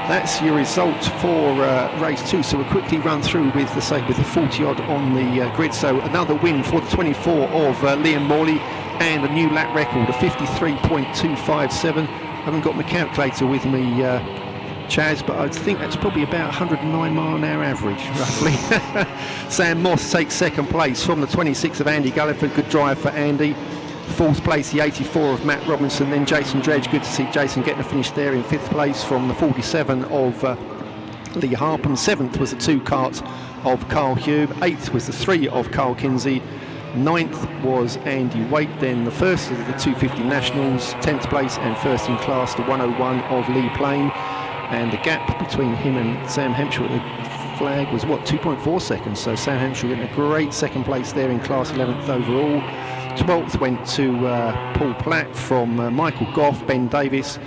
Speaker 5: that's your result for race 2. So we'll quickly run through with the 40 odd on the grid. So another win for the 24 of Liam Morley, and a new lap record of 53.257. I haven't got my calculator with me, Chaz, but I think that's probably about 109 mile an hour average, roughly. Sam Moss takes 2nd place from the 26 of Andy Gulliford. Good drive for Andy. 4th place, the 84 of Matt Robinson. Then Jason Dredge, good to see Jason getting a finish there in 5th place from the 47 of Lee Harpham. 7th was the 2 karts of Carl Hube. 8th was the 3 of Carl Kinsey. 9th was Andy Waite. Then the 1st of the 250 nationals, 10th place and 1st in class, the 101 of Lee Plain. And the gap between him and Sam Hempshire at the flag was, what, 2.4 seconds. So Sam Hempshire getting a great 2nd place there in class, 11th overall. 12th went to Paul Platt from Michael Goff, Ben Davis,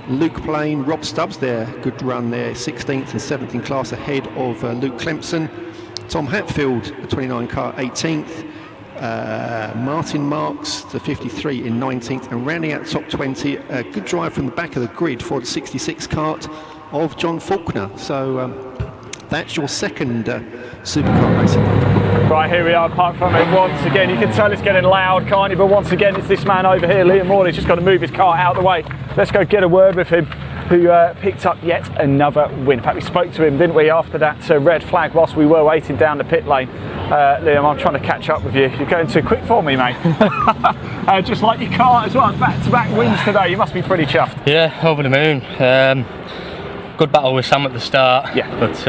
Speaker 5: Luke Plain, Rob Stubbs there, good run there, 16th and 7th in class ahead of Luke Clempson. Tom Hatfield, the 29 car, 18th. Martin Marks, the 53 in 19th, and rounding out the top 20, a good drive from the back of the grid for the 66 kart of John Faulkner. So that's your 2nd Supercar racing.
Speaker 1: Right, here we are, park front end once again. You can tell it's getting loud, can't you? But once again, it's this man over here, Liam Morley's just got to move his car out of the way. Let's go get a word with him, who picked up yet another win. In fact, we spoke to him, didn't we, after that red flag whilst we were waiting down the pit lane. Liam, I'm trying to catch up with you. You're going too quick for me, mate. Just like your car as well, back-to-back wins today. You must be pretty chuffed.
Speaker 9: Yeah, over the moon. Good battle with Sam at the start.
Speaker 1: Yeah.
Speaker 9: But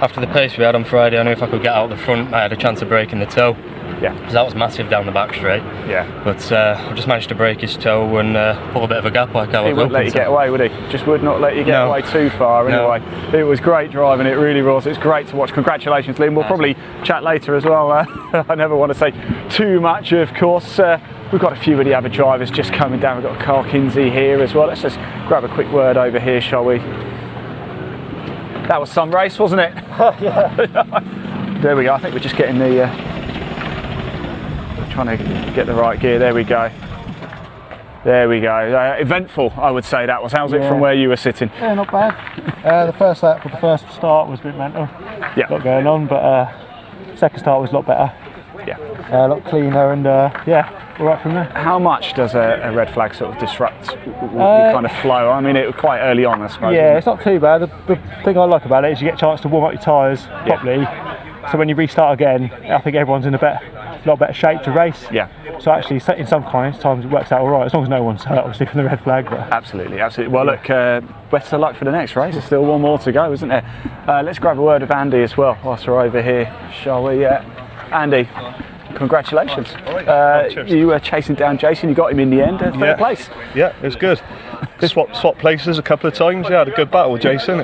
Speaker 9: after the pace we had on Friday, I knew if I could get out the front, I had a chance of breaking the toe.
Speaker 1: Yeah.
Speaker 9: Because that was massive down the back straight.
Speaker 1: Yeah.
Speaker 9: But I just managed to break his toe and pull a bit of a gap like I was.
Speaker 1: He wouldn't let you get away, would he? Just would not let you get away too far anyway. No. It was great driving, it really was. It's great to watch. Congratulations, Liam. We'll probably chat later as well. I never want to say too much, of course. We've got a few of the other drivers just coming down. We've got Carl Kinsey here as well. Let's just grab a quick word over here, shall we? That was some race, wasn't it?
Speaker 21: Yeah.
Speaker 1: There we go. I think we're just getting the... trying to get the right gear. There we go. There we go. Eventful, I would say that was. How's it from where you were sitting?
Speaker 4: Yeah, not bad. The first lap, the first start was a bit mental.
Speaker 1: Yeah.
Speaker 4: A lot going on, but second start was a lot better.
Speaker 1: Yeah.
Speaker 4: A lot cleaner, and yeah, all right from there.
Speaker 1: How much does a red flag sort of disrupt your kind of flow? I mean, it was quite early on, I suppose.
Speaker 4: Yeah, it's not too bad. The thing I like about it is you get a chance to warm up your tyres properly. So when you restart again, I think everyone's in a lot better shape to race.
Speaker 1: Yeah.
Speaker 4: So actually, in some times it works out all right, as long as no one's hurt, obviously, from the red flag. But.
Speaker 1: Absolutely, absolutely. Well, look, better luck for the next race. There's still one more to go, isn't there? Let's grab a word of Andy as well whilst we're over here, shall we? Andy, congratulations. You were chasing down Jason, you got him in the end, third place.
Speaker 10: Yeah, it was good. Swap places a couple of times. Yeah, had a good battle with Jason.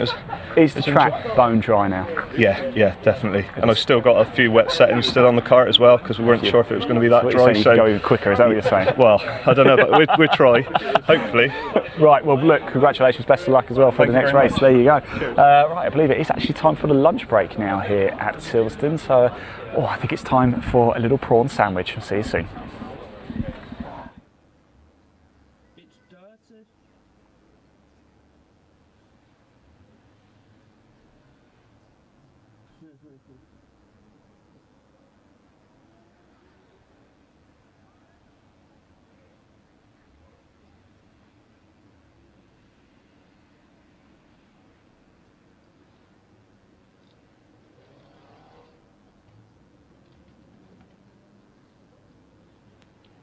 Speaker 1: Is the track bone dry now?
Speaker 10: Yeah, definitely. And I've still got a few wet settings still on the kart as well, because we weren't sure if it was going to be that dry.
Speaker 1: So you go even quicker, is that what you're saying?
Speaker 10: Well, I don't know, but we'll try, hopefully.
Speaker 1: Right, well look, congratulations, best of luck as well for the next race. There you go. Right, I believe it is actually time for the lunch break now here at Silverstone. So, I think it's time for a little prawn sandwich. I'll see you soon.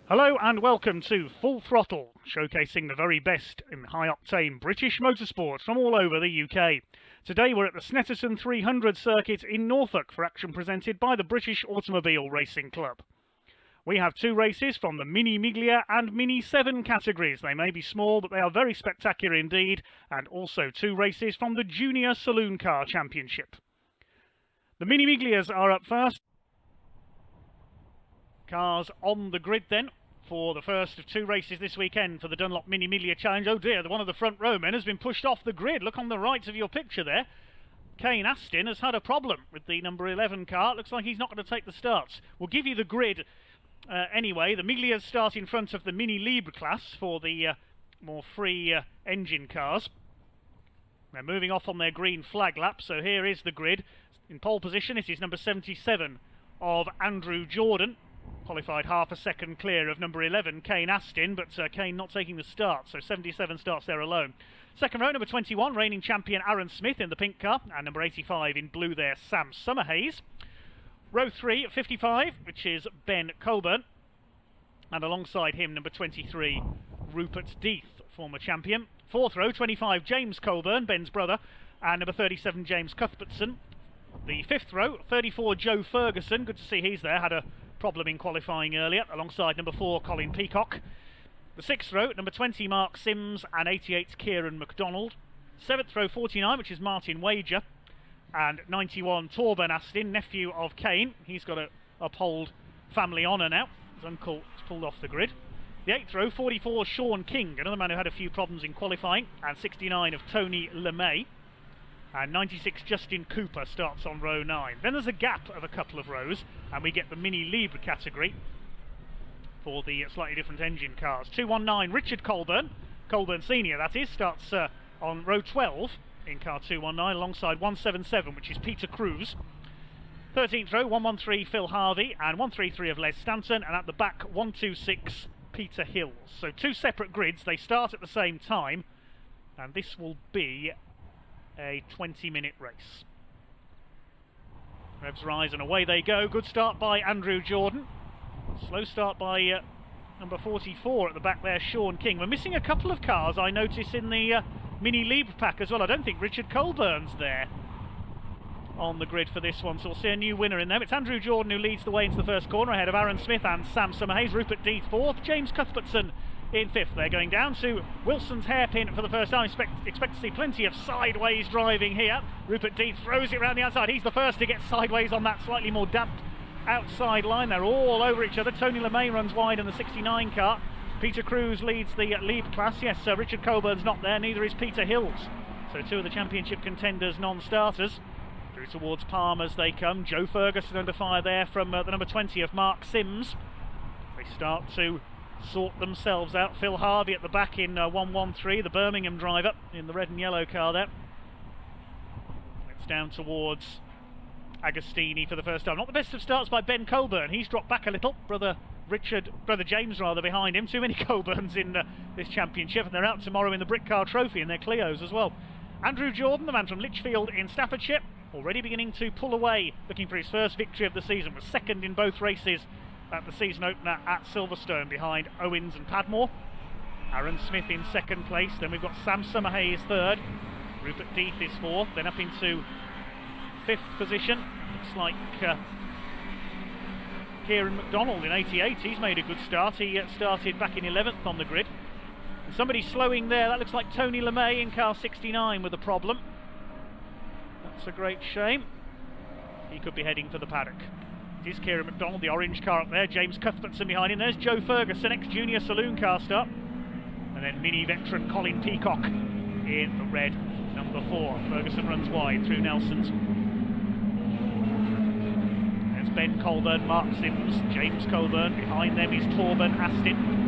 Speaker 13: Hello and welcome to Full Throttle, showcasing the very best in high-octane British motorsport from all over the UK. Today we're at the Snetterton 300 circuit in Norfolk for action presented by the British Automobile Racing Club. We have two races from the Mini Miglia and Mini 7 categories. They may be small, but they are very spectacular indeed, and also two races from the Junior Saloon Car Championship. The Mini Miglias are up first. Cars on the grid then for the first of two races this weekend for the Dunlop Mini Miglia Challenge. Oh dear, one of the front row men has been pushed off the grid. Look on the right of your picture there. Kane Astin has had a problem with the number 11 car. Looks like he's not going to take the starts. We'll give you the grid anyway. The Miglias start in front of the Mini Libre class for the more free engine cars. They're moving off on their green flag lap, so here is the grid. In pole position it is number 77 of Andrew Jordan. Qualified half a second clear of number 11, Kane Astin, but Kane not taking the start, so 77 starts there alone. Second row, number 21, reigning champion Aaron Smith in the pink car, and number 85 in blue there, Sam Summerhays. Row 3, 55, which is Ben Coburn, and alongside him, number 23, Rupert Death, former champion. Fourth row, 25, James Coburn, Ben's brother, and number 37, James Cuthbertson. The fifth row, 34, Joe Ferguson, good to see he's there, had a problem in qualifying earlier, alongside number 4, Colin Peacock. The sixth row, number 20, Mark Sims, and 88, Kieran MacDonald. Seventh row, 49, which is Martin Wager, and 91, Torben Astin, nephew of Kane. He's got to uphold family honour now. His uncle is pulled off the grid. The eighth row, 44, Sean King, another man who had a few problems in qualifying, and 69 of Tony LeMay. And 96, Justin Cooper, starts on row 9. Then there's a gap of a couple of rows, and we get the Mini Libre category for the slightly different engine cars. 219, Richard Colburn, Colburn Senior that is, starts on row 12 in car 219, alongside 177, which is Peter Cruz. 13th row, 113, Phil Harvey, and 133 of Les Stanton, and at the back, 126, Peter Hills. So two separate grids, they start at the same time, and this will be a 20-minute race. Revs rise and away they go. Good start by Andrew Jordan. Slow start by number 44 at the back there, Sean King. We're missing a couple of cars, I notice, in the Mini Libre pack as well. I don't think Richard Colburn's there on the grid for this one, so we'll see a new winner in there. It's Andrew Jordan who leads the way into the first corner ahead of Aaron Smith and Sam Summerhays. Rupert Death fourth, James Cuthbertson in fifth. They're going down to Wilson's hairpin for the first time. Expect to see plenty of sideways driving here. Rupert Death throws it around the outside. He's the first to get sideways on that slightly more damp outside line. They're all over each other. Tony LeMay runs wide in the 69 car. Peter Cruz leads the Libre class. Yes, Richard Colburn's not there, neither is Peter Hills. So two of the championship contenders non-starters. Through towards Palm as they come. Joe Ferguson under fire there from the number 20 of Mark Sims. They start to sort themselves out. Phil Harvey at the back in 113, the Birmingham driver in the red and yellow car there. It's down towards Agostini for the first time. Not the best of starts by Ben Colburn. He's dropped back a little. Brother James rather behind him. Too many Colburns in this championship, and they're out tomorrow in the Brick Car Trophy in their Clios as well. Andrew Jordan, the man from Lichfield in Staffordshire, already beginning to pull away, looking for his first victory of the season. Was second in both races at the season opener at Silverstone behind Owens and Padmore. Aaron Smith in second place. Then we've got Sam Summerhayes third. Rupert Death is fourth. Then up into fifth position. Looks like Kieran McDonald in 88. He's made a good start. He started back in 11th on the grid. And somebody slowing there. That looks like Tony LeMay in car 69 with a problem. That's a great shame. He could be heading for the paddock. It is Kieran McDonald, the orange car up there. James Cuthbertson behind him. There's Joe Ferguson, ex-Junior Saloon Car star. And then Mini veteran Colin Peacock in the red, number 4. Ferguson runs wide through Nelson's. There's Ben Colburn, Mark Sims, James Colburn. Behind them is Torben Astin.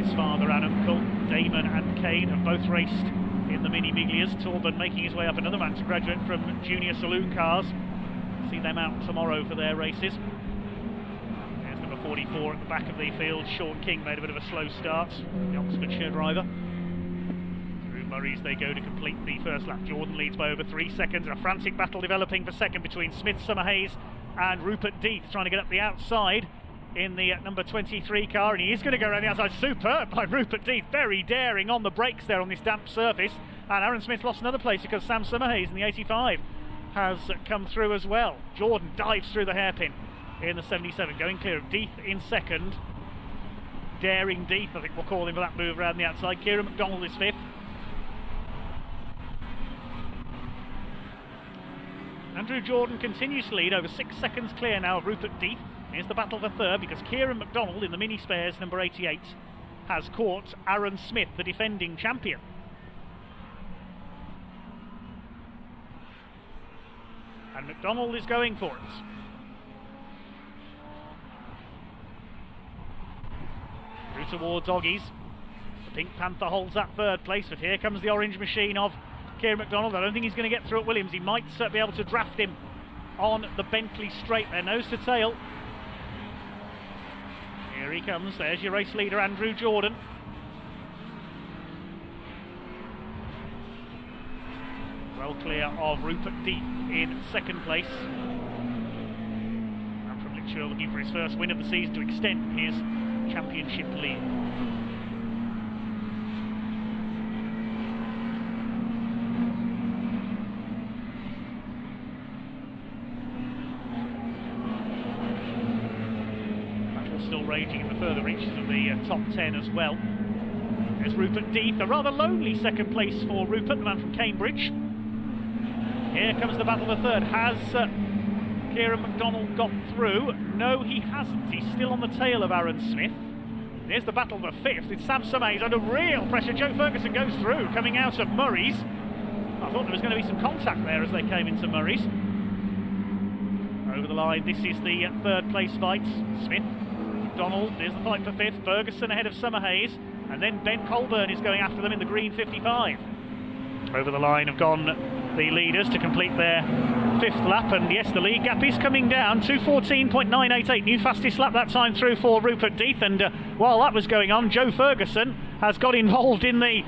Speaker 13: His father and uncle, Damon and Kane, have both raced in the Mini Miglias. Torben making his way up, another man to graduate from Junior Saloon Cars. See them out tomorrow for their races. There's number 44 at the back of the field. Sean King made a bit of a slow start, the Oxfordshire driver. Through Murray's they go to complete the first lap. Jordan leads by over 3 seconds. A frantic battle developing for second between Smith, Summerhayes and Rupert Death, trying to get up the outside in the number 23 car, and he is going to go around the outside. Superb by Rupert Death, very daring on the brakes there on this damp surface. And Aaron Smith lost another place because Sam Summerhayes in the 85 has come through as well. Jordan dives through the hairpin in the 77, going clear of Death in second. Daring Death, I think we'll call him for that move around the outside. Kieran McDonald is fifth. Andrew Jordan continues to lead, over 6 seconds clear now of Rupert Death. Here's the battle for third, because Kieran McDonald in the mini spares number 88 has caught Aaron Smith, the defending champion. And McDonald is going for it. Through towards Oggies. The Pink Panther holds that third place, but here comes the orange machine of Kieran McDonald. I don't think he's going to get through at Williams. He might be able to draft him on the Bentley straight there, nose to tail. Here he comes. There's your race leader, Andrew Jordan. Well clear of Rupert Death in second place. And from Lichfield looking for his first win of the season to extend his championship lead. Battle still raging in the further reaches of the top 10 as well. There's Rupert Death, a rather lonely second place for Rupert, the man from Cambridge. Here comes the battle for third. Has Kieran McDonald got through? No, he hasn't. He's still on the tail of Aaron Smith. Here's the battle for fifth. It's Sam Summerhayes under real pressure. Joe Ferguson goes through, coming out of Murray's. I thought there was going to be some contact there as they came into Murray's. Over the line, this is the third place fight. Smith, McDonald, there's the fight for fifth. Ferguson ahead of Summerhayes. And then Ben Colburn is going after them in the green 55. Over the line have gone the leaders to complete their fifth lap, and yes, the lead gap is coming down. 2:14.988, new fastest lap that time through for Rupert Death. And while that was going on, Joe Ferguson has got involved in the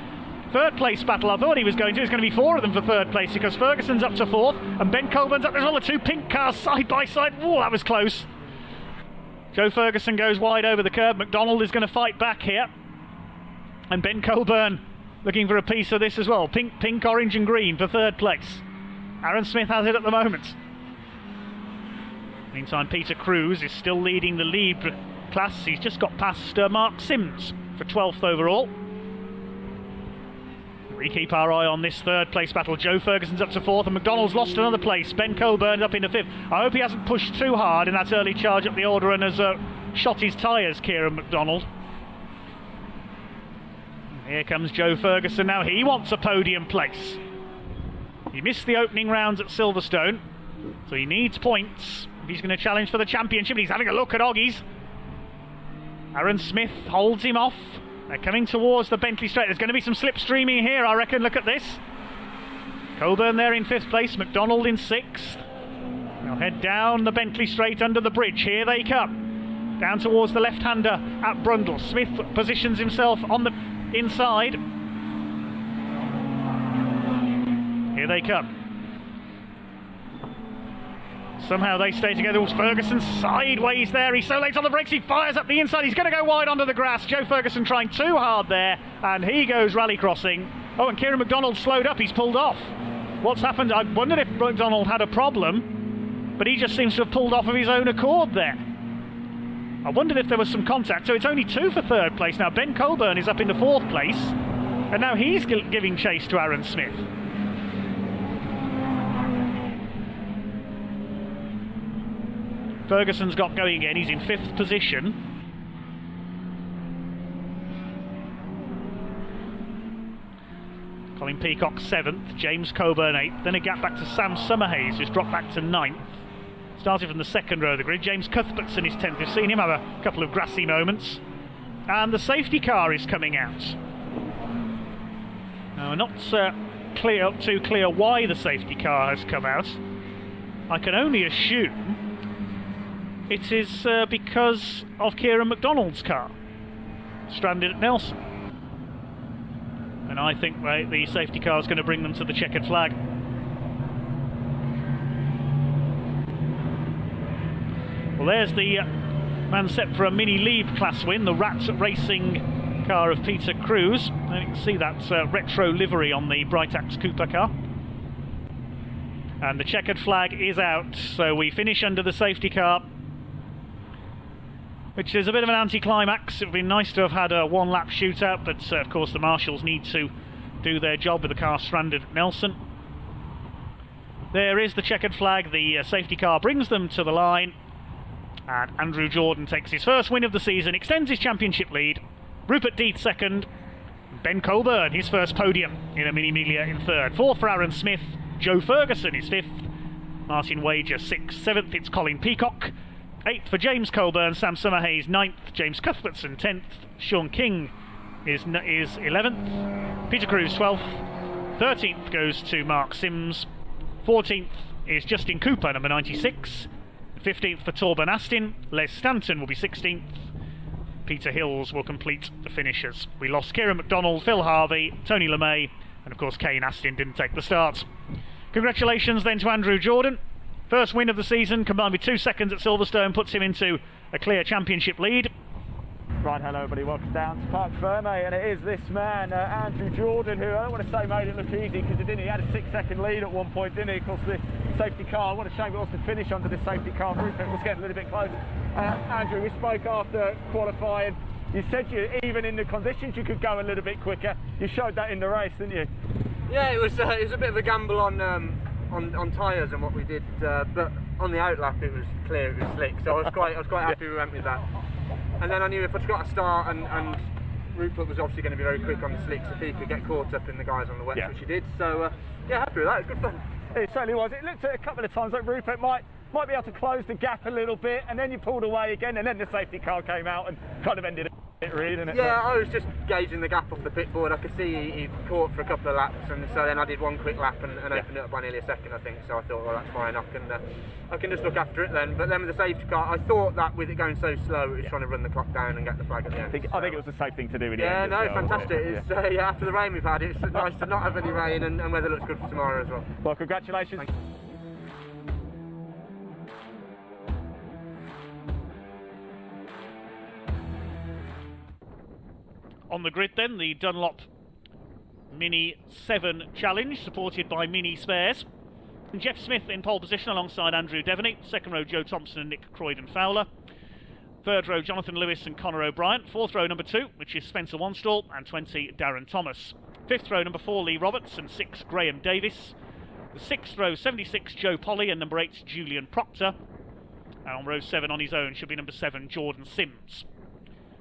Speaker 13: third place battle. I thought he was going to. It's going to be 4 of them for third place, because Ferguson's up to fourth and Ben Colburn's up. There's all the 2 pink cars side by side. Oh, that was close. Joe Ferguson goes wide over the curb. McDonald is going to fight back here, and Ben Colburn looking for a piece of this as well. Pink, orange and green for third place. Aaron Smith has it at the moment. Meantime, Peter Cruz is still leading the lead class. He's just got past Mark Sims for 12th overall. We keep our eye on this third place battle. Joe Ferguson's up to fourth and McDonald's lost another place. Ben Colburn up into fifth. I hope he hasn't pushed too hard in that early charge up the order and has shot his tyres, Kieran McDonald. Here comes Joe Ferguson now. He wants a podium place. He missed the opening rounds at Silverstone, so he needs points. He's going to challenge for the championship. He's having a look at Oggies. Aaron Smith holds him off. They're coming towards the Bentley Straight. There's going to be some slipstreaming here, I reckon. Look at this. Coburn there in 5th place, McDonald in 6th. They'll head down the Bentley Straight under the bridge. Here they come. Down towards the left-hander at Brundle. Smith positions himself on the inside. Here they come. Somehow they stay together. Ferguson sideways there. He's so late on the brakes. He fires up the inside. He's going to go wide onto the grass. Joe Ferguson trying too hard there, and he goes rally crossing. Oh, and Kieran McDonald slowed up. He's pulled off. What's happened? I wondered if McDonald had a problem, but he just seems to have pulled off of his own accord there. I wondered if there was some contact. So it's only 2 for 3rd place now. Ben Coburn is up into 4th place, and now he's giving chase to Aaron Smith. Ferguson's got going again. He's in 5th position. Colin Peacock 7th, James Coburn 8th, then a gap back to Sam Summerhays, who's dropped back to 9th. Started from the 2nd row of the grid. James Cuthbertson is 10th. We've seen him have a couple of grassy moments. And the safety car is coming out. Now, we're not too clear why the safety car has come out. I can only assume it is because of Kieran McDonald's car, stranded at Nelson. And I think the safety car is going to bring them to the checkered flag. Well, there's the man set for a Mini League class win, the Rat Racing car of Peter Cruz. And you can see that retro livery on the Britax Cooper car. And the checkered flag is out, so we finish under the safety car, which is a bit of an anticlimax. It would be nice to have had a one-lap shootout, but of course the marshals need to do their job with the car stranded at Nelson. There is the checkered flag. The safety car brings them to the line, and Andrew Jordan takes his first win of the season, extends his championship lead. Rupert Deeth 2nd, Ben Coburn his first podium in a Mini Miglia in 3rd. 4th for Aaron Smith, Joe Ferguson is 5th, Martin Wager 6th, 7th it's Colin Peacock, 8th for James Coburn, Sam Summerhays 9th, James Cuthbertson 10th, Sean King is 11th, Peter Cruz 12th, 13th goes to Mark Sims, 14th is Justin Cooper, number 96, 15th for Torben Astin, Les Stanton will be 16th, Peter Hills will complete the finishers. We lost Kieran McDonald, Phil Harvey, Tony LeMay, and of course Kane Astin didn't take the start. Congratulations then to Andrew Jordan. First win of the season, combined with 2 seconds at Silverstone, puts him into a clear championship lead.
Speaker 1: Right, hello everybody, welcome down to Parc Ferme, and it is this man, Andrew Jordan, who I don't want to say made it look easy, because he didn't. He had a 6-second lead at one point, didn't he? Of course, the safety car, what a shame it was to finish under the safety car. Rupert was getting a little bit close. Andrew, we spoke after qualifying. You said even in the conditions you could go a little bit quicker. You showed that in the race, didn't you?
Speaker 12: Yeah, it was a bit of a gamble on tyres and what we did, but on the outlap it was clear, it was slick, so I was quite happy we went with that. And then I knew if I'd got a start, and Rupert was obviously going to be very quick on the slicks, if he could get caught up in the guys on the wets, which he did. So yeah, happy with that. It was good fun.
Speaker 1: It certainly was. It looked at a couple of times like Rupert might be able to close the gap a little bit, and then you pulled away again, and then the safety car came out and kind of ended it really, didn't it?
Speaker 12: Yeah, I was just gauging the gap off the pit board. I could see he caught for a couple of laps, and so then I did one quick lap and opened it up by nearly a second, I think. So I thought, well, that's fine. I can just look after it then. But then with the safety car, I thought that with it going so slow, it was trying to run the clock down and get the flag at the end.
Speaker 1: I think it was the safe thing to do in the end.
Speaker 12: Yeah, no,
Speaker 1: as well,
Speaker 12: fantastic. It's, after the rain we've had, it's nice to not have any rain, and weather looks good for tomorrow as well.
Speaker 1: Well, congratulations.
Speaker 12: Thank you.
Speaker 13: On the grid then, the Dunlop Mini 7 Challenge, supported by Mini Spares. And Jeff Smith in pole position alongside Andrew Devaney. 2nd row, Joe Thompson and Nick Croydon-Fowler. 3rd row, Jonathan Lewis and Conor O'Brien. 4th row, number 2, which is Spencer Wanstall, and 20, Darren Thomas. 5th row, number 4, Lee Roberts, and 6, Graham Davis. The 6th row, 76, Joe Polly, and number 8, Julian Proctor. And on row 7 on his own should be number 7, Jordan Sims.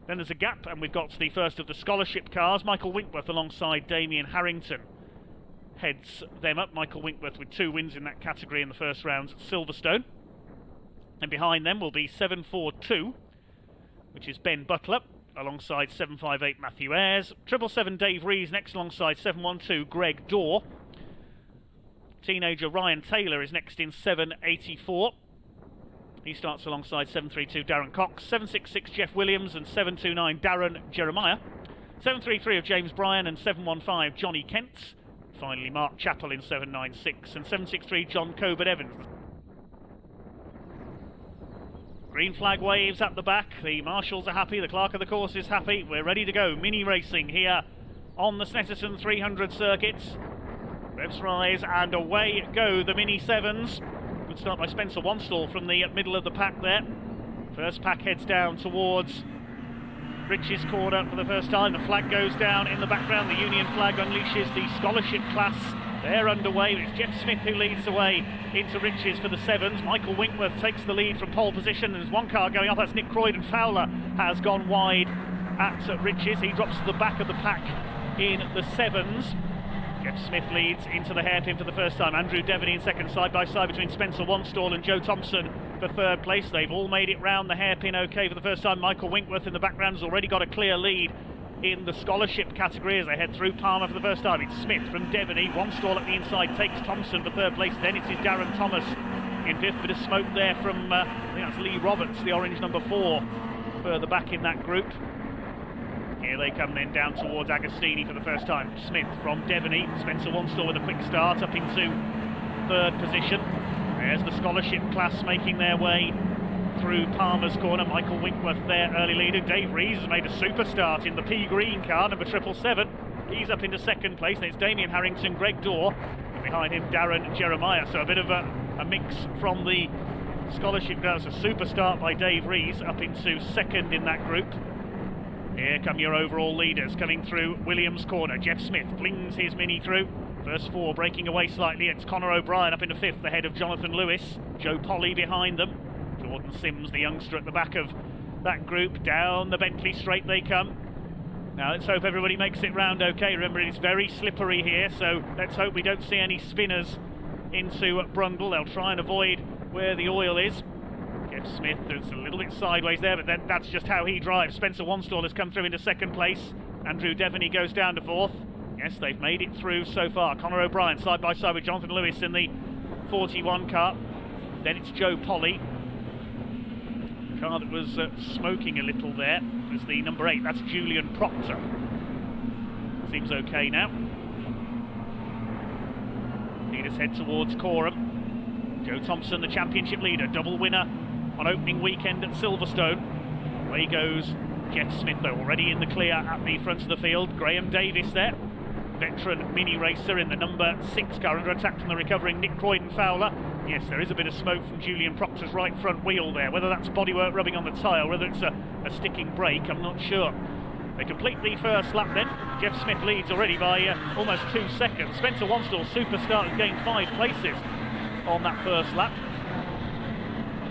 Speaker 13: Then there's a gap, and we've got the first of the scholarship cars. Michael Winkworth alongside Damien Harrington heads them up. Michael Winkworth with 2 wins in that category in the first rounds at Silverstone. And behind them will be 742, which is Ben Butler, alongside 758 Matthew Ayres. 777 Dave Rees next alongside 712 Greg Dorr. Teenager Ryan Taylor is next in 784. He starts alongside 732 Darren Cox, 766 Jeff Williams and 729 Darren Jeremiah. 733 of James Bryan and 715 Johnny Kent. Finally Mark Chappell in 796 and 763 John Coburn Evans. Green flag waves at the back, the marshals are happy, the clerk of the course is happy. We're ready to go, mini racing here on the Snetterton 300 circuits. Revs rise and away go the Mini 7s. Good start by Spencer Wanstall from the middle of the pack there. First pack heads down towards Rich's corner for the first time. The flag goes down in the background. The Union flag unleashes the scholarship class. They're underway. It's Jeff Smith who leads the way into Rich's for the 7s. Michael Winkworth takes the lead from pole position. There's one car going off. That's Nick Croydon. Fowler has gone wide at Rich's. He drops to the back of the pack in the 7s. Jeff Smith leads into the hairpin for the first time. Andrew Devaney in second, side by side between Spencer Wanstall and Joe Thompson for third place. They've all made it round the hairpin okay for the first time. Michael Winkworth in the background has already got a clear lead in the scholarship category as they head through Palmer for the first time. It's Smith from Devaney. Wanstall at the inside takes Thompson for third place. Then it's Darren Thomas in fifth. Bit of smoke there from, I think that's Lee Roberts, the orange number 4, further back in that group. Here they come then down towards Agostini for the first time. Smith from Devaney. Spencer Wanstall with a quick start up into third position. There's the scholarship class making their way through Palmer's corner. Michael Winkworth there, early leader. Dave Rees has made a super start in the pea green car, number 777. He's up into second place. Then it's Damien Harrington, Greg Dorr, and behind him Darren Jeremiah. So a bit of a mix from the scholarship. That's a super start by Dave Rees up into second in that group. Here come your overall leaders coming through Williams' corner. Jeff Smith flings his Mini through. First 4 breaking away slightly. It's Conor O'Brien up into fifth ahead of Jonathan Lewis. Joe Polly behind them. Jordan Sims, the youngster, at the back of that group. Down the Bentley straight they come. Now let's hope everybody makes it round okay. Remember, it's very slippery here, so let's hope we don't see any spinners into Brundle. They'll try and avoid where the oil is. Jeff Smith is a little bit sideways there, but then that's just how he drives. Spencer Wanstall has come through into second place. Andrew Devaney goes down to fourth. Yes, they've made it through so far. Conor O'Brien side by side with Jonathan Lewis in the 41 car. Then it's Joe Polly. The car that was smoking a little there was the number 8. That's Julian Proctor. Seems okay now. Leaders head towards Coram. Joe Thompson, the championship leader, double winner on opening weekend at Silverstone. Away goes Jeff Smith, though, already in the clear at the front of the field. Graham Davis there, veteran mini racer in the number 6 car, under attack from the recovering Nick Croydon Fowler. Yes, there is a bit of smoke from Julian Proctor's right front wheel there. Whether that's bodywork rubbing on the tyre, whether it's a sticking brake, I'm not sure. They complete the first lap then. Jeff Smith leads already by almost 2 seconds. Spencer Wanstall, superstar, has gained 5 places on that first lap.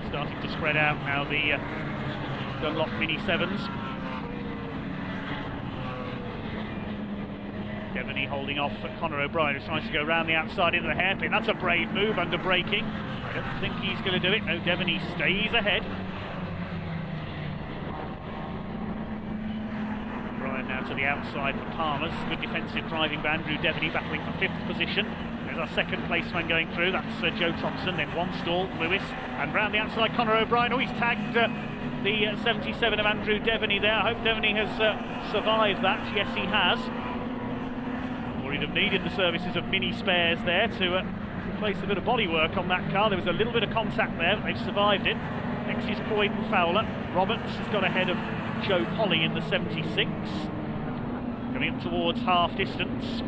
Speaker 13: Starting to spread out now, the Dunlop Mini 7s. Devaney holding off at Conor O'Brien, who's trying to go round the outside into the hairpin. That's a brave move under braking. I don't think he's going to do it. No, Devaney stays ahead. O'Brien now to the outside for Palmer's. Good defensive driving by Andrew Devaney, battling for 5th position. There's our second placeman going through. That's Joe Thompson, then Wanstall, Lewis, and round the outside Conor O'Brien. Oh, he's tagged the 77 of Andrew Devaney there. I hope Devaney has survived that. Yes, he has. Or he'd have needed the services of Mini Spares there to place a bit of bodywork on that car. There was a little bit of contact there, but they've survived it. Next is Croydon Fowler. Roberts has got ahead of Joe Polly in the 76. Coming up towards half distance.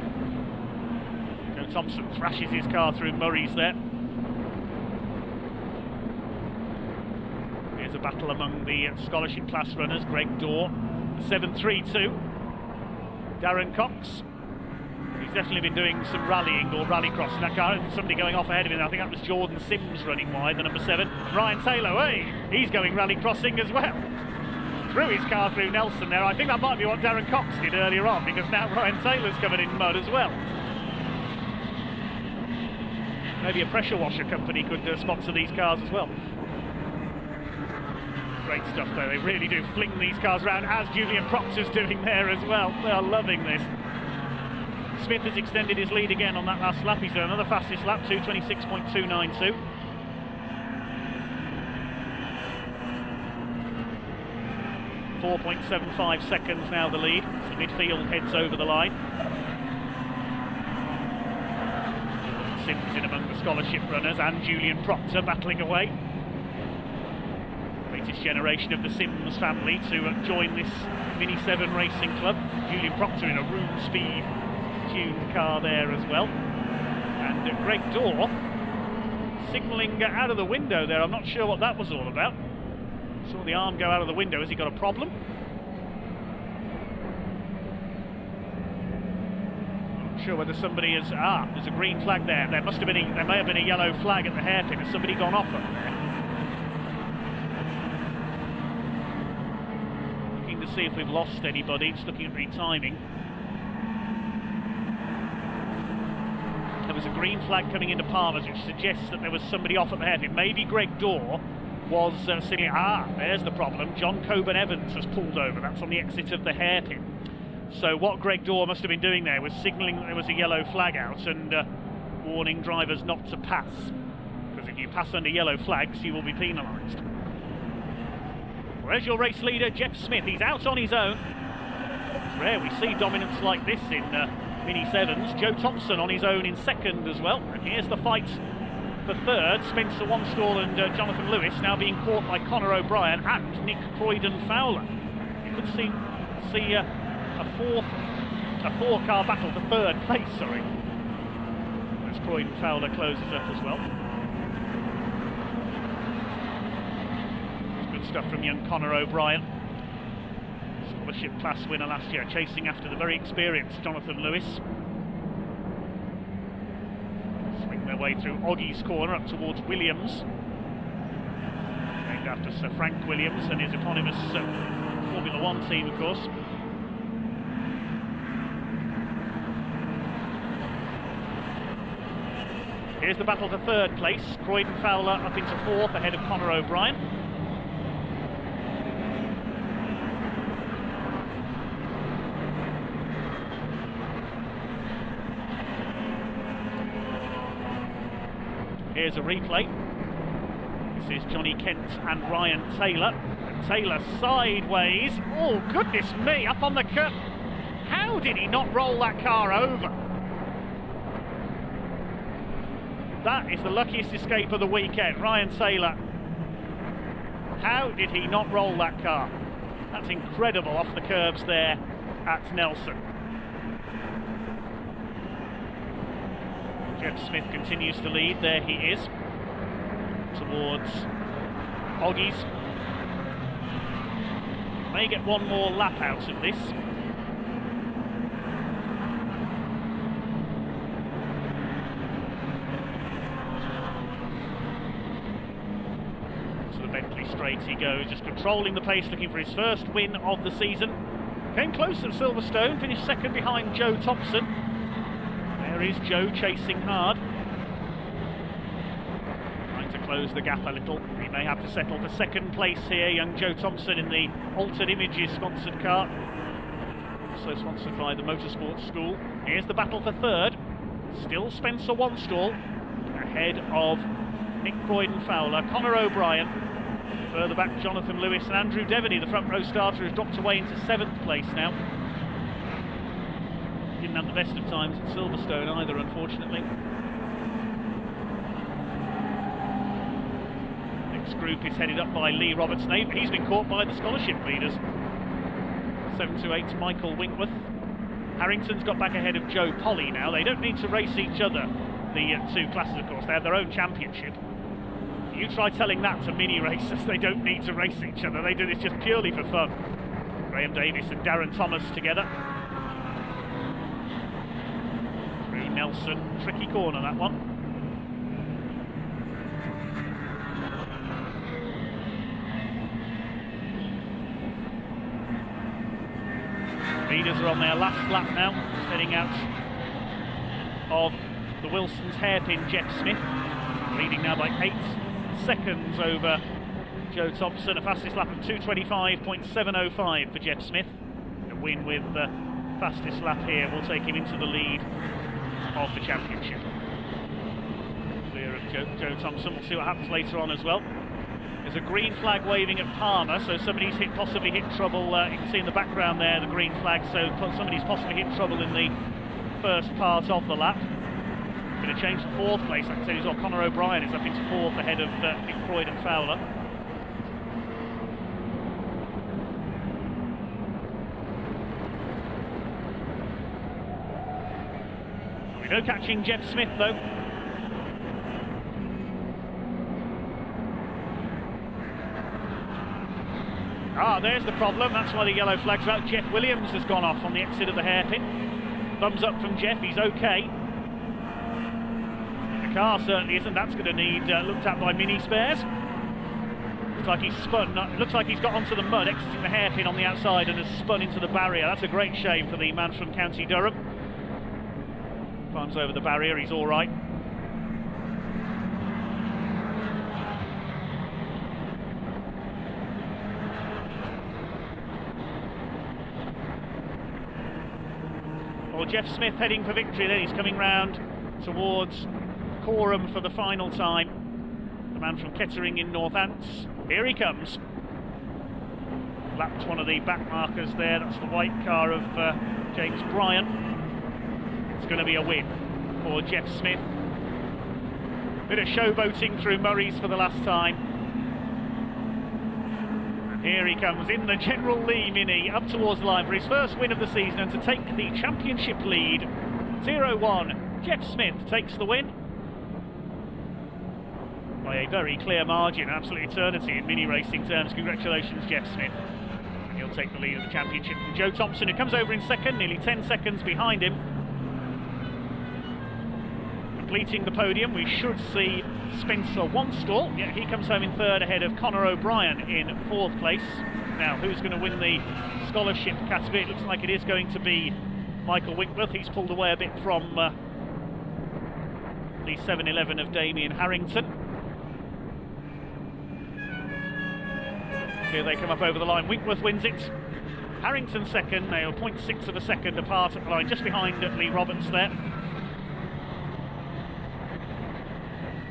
Speaker 13: Joe Thompson thrashes his car through Murray's there. Here's a battle among the scholarship class runners. Greg Dorr, 732. Darren Cox. He's definitely been doing some rallying or rallycross in that car. Somebody going off ahead of him. I think that was Jordan Sims running wide, the number 7. Ryan Taylor, hey, he's going rallycrossing as well. threw his car through Nelson there. I think that might be what Darren Cox did earlier on, because now Ryan Taylor's covered in mud as well. Maybe a pressure washer company could sponsor these cars as well. Great stuff though, they really do fling these cars around, as Julian Proctor's doing there as well. They are loving this. Smith has extended his lead again on that last lap. He's done another fastest lap, 2:26.292. .75 seconds now the lead. So midfield heads over the line. Sims in among the scholarship runners, and Julian Proctor battling away. Latest generation of the Sims family to join this Mini 7 racing club. Julian Proctor in a room speed tuned car there as well. And Greg Dorr signalling out of the window there. I'm not sure what that was all about. Saw the arm go out of the window. Has he got a problem? Not sure whether somebody has... there's a green flag there. There may have been a yellow flag at the hairpin. Has somebody gone off up there? Looking to see if we've lost anybody. Just looking at retiming. There was a green flag coming into Palmer's, which suggests that there was somebody off at the hairpin. Maybe Greg Dorr was signaling. There's the problem. John Coburn Evans has pulled over. That's on the exit of the hairpin. So what Greg Dorr must have been doing there was signalling that there was a yellow flag out and warning drivers not to pass. Because if you pass under yellow flags, you will be penalised. Where's your race leader, Jeff Smith? He's out on his own. It's rare we see dominance like this in Mini 7s. Joe Thompson on his own in second as well. And here's the fight for third. Spencer Wanstall and Jonathan Lewis now being caught by Conor O'Brien and Nick Croydon-Fowler. You could see a four-car battle for third place, sorry. As Croydon-Fowler closes up as well. Good stuff from young Conor O'Brien. Scholarship class winner last year, chasing after the very experienced Jonathan Lewis. Swing their way through Oggie's corner up towards Williams. Named after Sir Frank Williams and his eponymous Formula One team, of course. Here's the battle for third place. Croydon-Fowler up into fourth ahead of Conor O'Brien. Here's a replay. This is Johnny Kent and Ryan Taylor. And Taylor sideways. Oh, goodness me, up on the curb. How did he not roll that car over? That is the luckiest escape of the weekend. Ryan Taylor. How did he not roll that car? That's incredible off the curbs there at Nelson. Jeff Smith continues to lead. There he is. Towards Oggie's. May get one more lap out of this. To the Bentley straight he goes, just controlling the pace, looking for his first win of the season. Came close at Silverstone, finished second behind Joe Thompson. There is Joe chasing hard. Trying to close the gap a little. He may have to settle for second place here. Young Joe Thompson in the Altered Images sponsored car. Also sponsored by the Motorsports School. Here's the battle for third. Still Spencer Wanstall ahead of Nick Croydon-Fowler. Conor O'Brien. Further back Jonathan Lewis and Andrew Devaney, the front row starter, has dropped away into seventh place now. Didn't have the best of times at Silverstone either, unfortunately. Next group is headed up by Lee Robertson. He's been caught by the scholarship leaders. 728's Michael Winkworth. Harrington's got back ahead of Joe Polly now. They don't need to race each other, the two classes, of course. They have their own championship. You try telling that to mini racers, they don't need to race each other. They do this just purely for fun. Graham Davis and Darren Thomas together. Nelson, tricky corner that one. flaggers are on their last lap now, just heading out of the Wilson's hairpin. Jeff Smith leading now by 8 seconds over Joe Thompson. A fastest lap of 2:25.705 for Jeff Smith. A win with the fastest lap here will take him into the lead of the championship. Clear of Joe Thompson. We'll see what happens later on as well. There's a green flag waving at Palmer, so somebody's possibly hit trouble. You can see in the background there the green flag, so somebody's possibly hit trouble in the first part of the lap. Going to change the 4th place, I can tell you as well. Conor O'Brien is up into 4th ahead of Nick Freud and Fowler. No catching Jeff Smith though. There's the problem. That's why the yellow flag's out. Jeff Williams has gone off on the exit of the hairpin. Thumbs up from Jeff, he's okay. The car certainly isn't. That's going to need looked at by mini spares. Looks like he's spun. Looks like he's got onto the mud, exiting the hairpin on the outside and has spun into the barrier. That's a great shame for the man from County Durham. Climbs over the barrier, he's all right. Well, Jeff Smith heading for victory then. He's coming round towards Corham for the final time. The man from Kettering in Northants. Here he comes. Lapped one of the back markers there. That's the white car of James Bryan. It's going to be a win for Jeff Smith. Bit of showboating through Murray's for the last time. And here he comes in the General Lee Mini up towards the line for his first win of the season and to take the championship lead. 0-1. Jeff Smith takes the win by a very clear margin, absolute eternity in mini racing terms. Congratulations, Jeff Smith. And he'll take the lead of the championship from Joe Thompson, who comes over in second, nearly 10 seconds behind him. Completing the podium, we should see Spencer Wanstall. Yeah, he comes home in third ahead of Conor O'Brien in 4th place. Now, who's going to win the scholarship category? It looks like it is going to be Michael Winkworth. He's pulled away a bit from the 711 of Damien Harrington. Here they come up over the line. Winkworth wins it. Harrington second. They are 0.6 of a second apart at the line, just behind Lee Roberts there.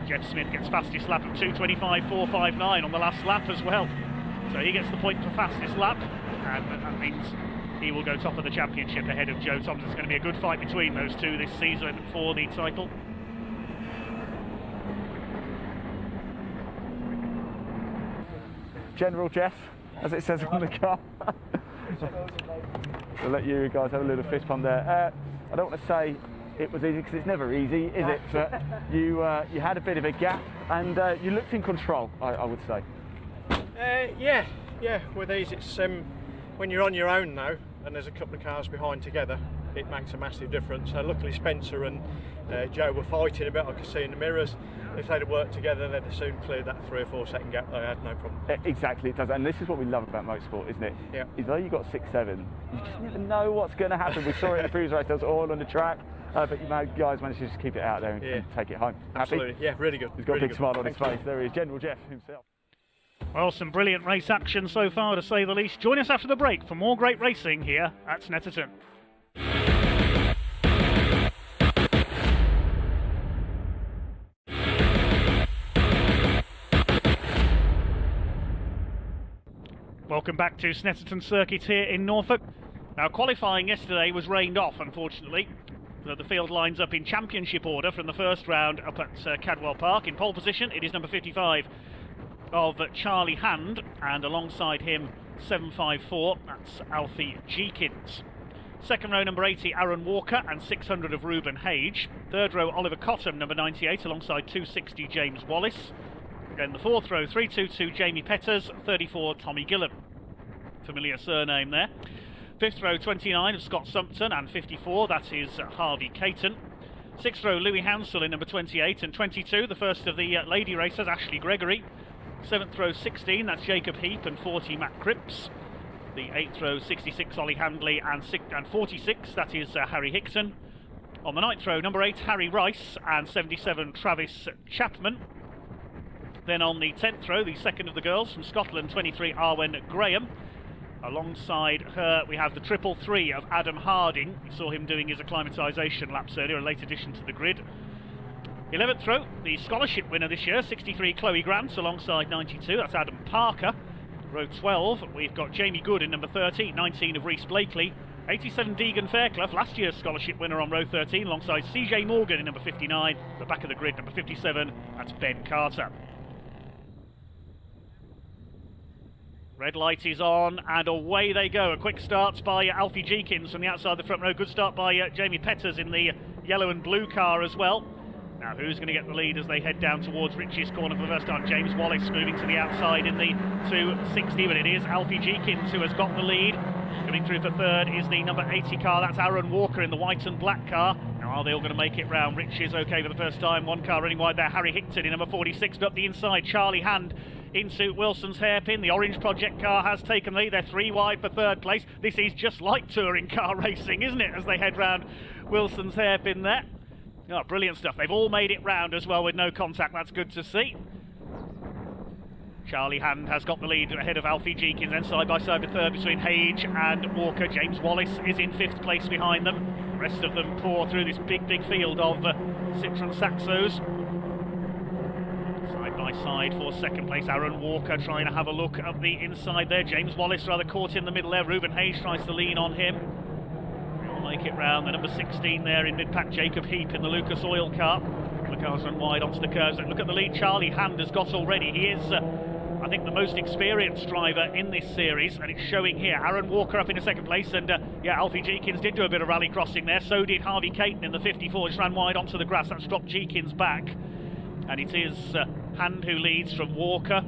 Speaker 13: Jeff Smith gets fastest lap of 2:25.459 on the last lap as well. So he gets the point for fastest lap, and that means he will go top of the championship ahead of Joe Thompson. It's going to be a good fight between those two this season for the title.
Speaker 1: General Jeff, as it says on the car. I'll let you guys have a little fist pump there. I don't want to say it was easy because it's never easy, is it? But you had a bit of a gap and you looked in control, I would say.
Speaker 14: Yeah. With these, it's when you're on your own now and there's a couple of cars behind together, it makes a massive difference. So luckily Spencer and Joe were fighting a bit. I could see in the mirrors. If they'd have worked together, they'd have soon cleared that 3 or 4 second gap. They had no problem.
Speaker 1: Exactly, it does, and this is what we love about motorsport, isn't it?
Speaker 14: Yeah.
Speaker 1: Is though you got 6-7, you just never know what's going to happen. We saw it in the previous race. There was oil on the track. But you guys managed to just keep it out there and take it home.
Speaker 14: Absolutely,
Speaker 1: Happy?
Speaker 14: yeah, really good.
Speaker 1: He's got
Speaker 14: really
Speaker 1: a big smile on his face. There he is, General Jeff himself.
Speaker 13: Well, some brilliant race action so far, to say the least. Join us after the break for more great racing here at Snetterton. Welcome back to Snetterton Circuit here in Norfolk. Now, qualifying yesterday was rained off, unfortunately. So the field lines up in championship order from the first round up at Cadwell Park. In pole position, it is number 55 of Charlie Hand, and alongside him, 754, that's Alfie Jeekins. Second row, number 80, Aaron Walker, and 600 of Reuben Hage. Third row, Oliver Cottam, number 98, alongside 260, James Wallace. Then the fourth row, 322, Jamie Petters, 34, Tommy Gillan. Familiar surname there. Fifth row, 29 of Scott Sumpton, and 54, that is Harvey Caton. Sixth row, Louis Hansel in number 28, and 22, the first of the lady racers, Ashley Gregory. Seventh row, 16, that's Jacob Heap, and 40, Matt Cripps. The 8th row, 66, Ollie Handley, and 46, that is Harry Hickton. On the 9th row, number 8, Harry Rice, and 77, Travis Chapman. Then on the 10th row, the second of the girls from Scotland, 23, Arwen Graham. Alongside her, we have the 333 of Adam Harding. We saw him doing his acclimatisation laps earlier, a late addition to the grid. 11th row, the scholarship winner this year, 63, Chloe Grant, alongside 92, that's Adam Parker. Row 12, we've got Jamie Good in number 30, 19 of Rhys Blakely, 87, Deegan Fairclough, last year's scholarship winner on row 13, alongside CJ Morgan in number 59, the back of the grid, number 57, that's Ben Carter. Red light is on, and away they go. A quick start by Alfie Jeekins from the outside the front row. Good start by Jamie Petters in the yellow and blue car as well. Now, who's going to get the lead as they head down towards Richie's corner for the first time? James Wallace moving to the outside in the 260, but it is Alfie Jeekins who has got the lead. Coming through for third is the number 80 car, that's Aaron Walker in the white and black car. Now, are they all going to make it round? Rich is okay for the first time. One car running wide there, Harry Hickton in number 46, but up the inside, Charlie Hand into Wilson's hairpin. The orange project car has taken the lead. They're 3 wide for third place. This is just like touring car racing, isn't it, as they head round Wilson's hairpin there. Oh, brilliant stuff. They've all made it round as well with no contact. That's good to see. Charlie Hand has got the lead ahead of Alfie Jeekins, then side by side with third between Hage and Walker. James Wallace is in 5th place behind them. The rest of them pour through this big field of Citroen Saxos. Side by side for second place, Aaron Walker trying to have a look at the inside there. James Wallace rather caught in the middle there. Reuben Hage tries to lean on him. Make it round. The number 16 there in mid-pack, Jacob Heap in the Lucas Oil car. The cars run wide onto the curves. Look at the lead Charlie Hand has got already. He is, I think, the most experienced driver in this series, and it's showing here. Aaron Walker up into second place, and yeah, Alfie Jeekins did do a bit of rally crossing there. So did Harvey Caton in the 54. Just ran wide onto the grass. That's dropped Jeekins back, and it is Hand who leads from Walker.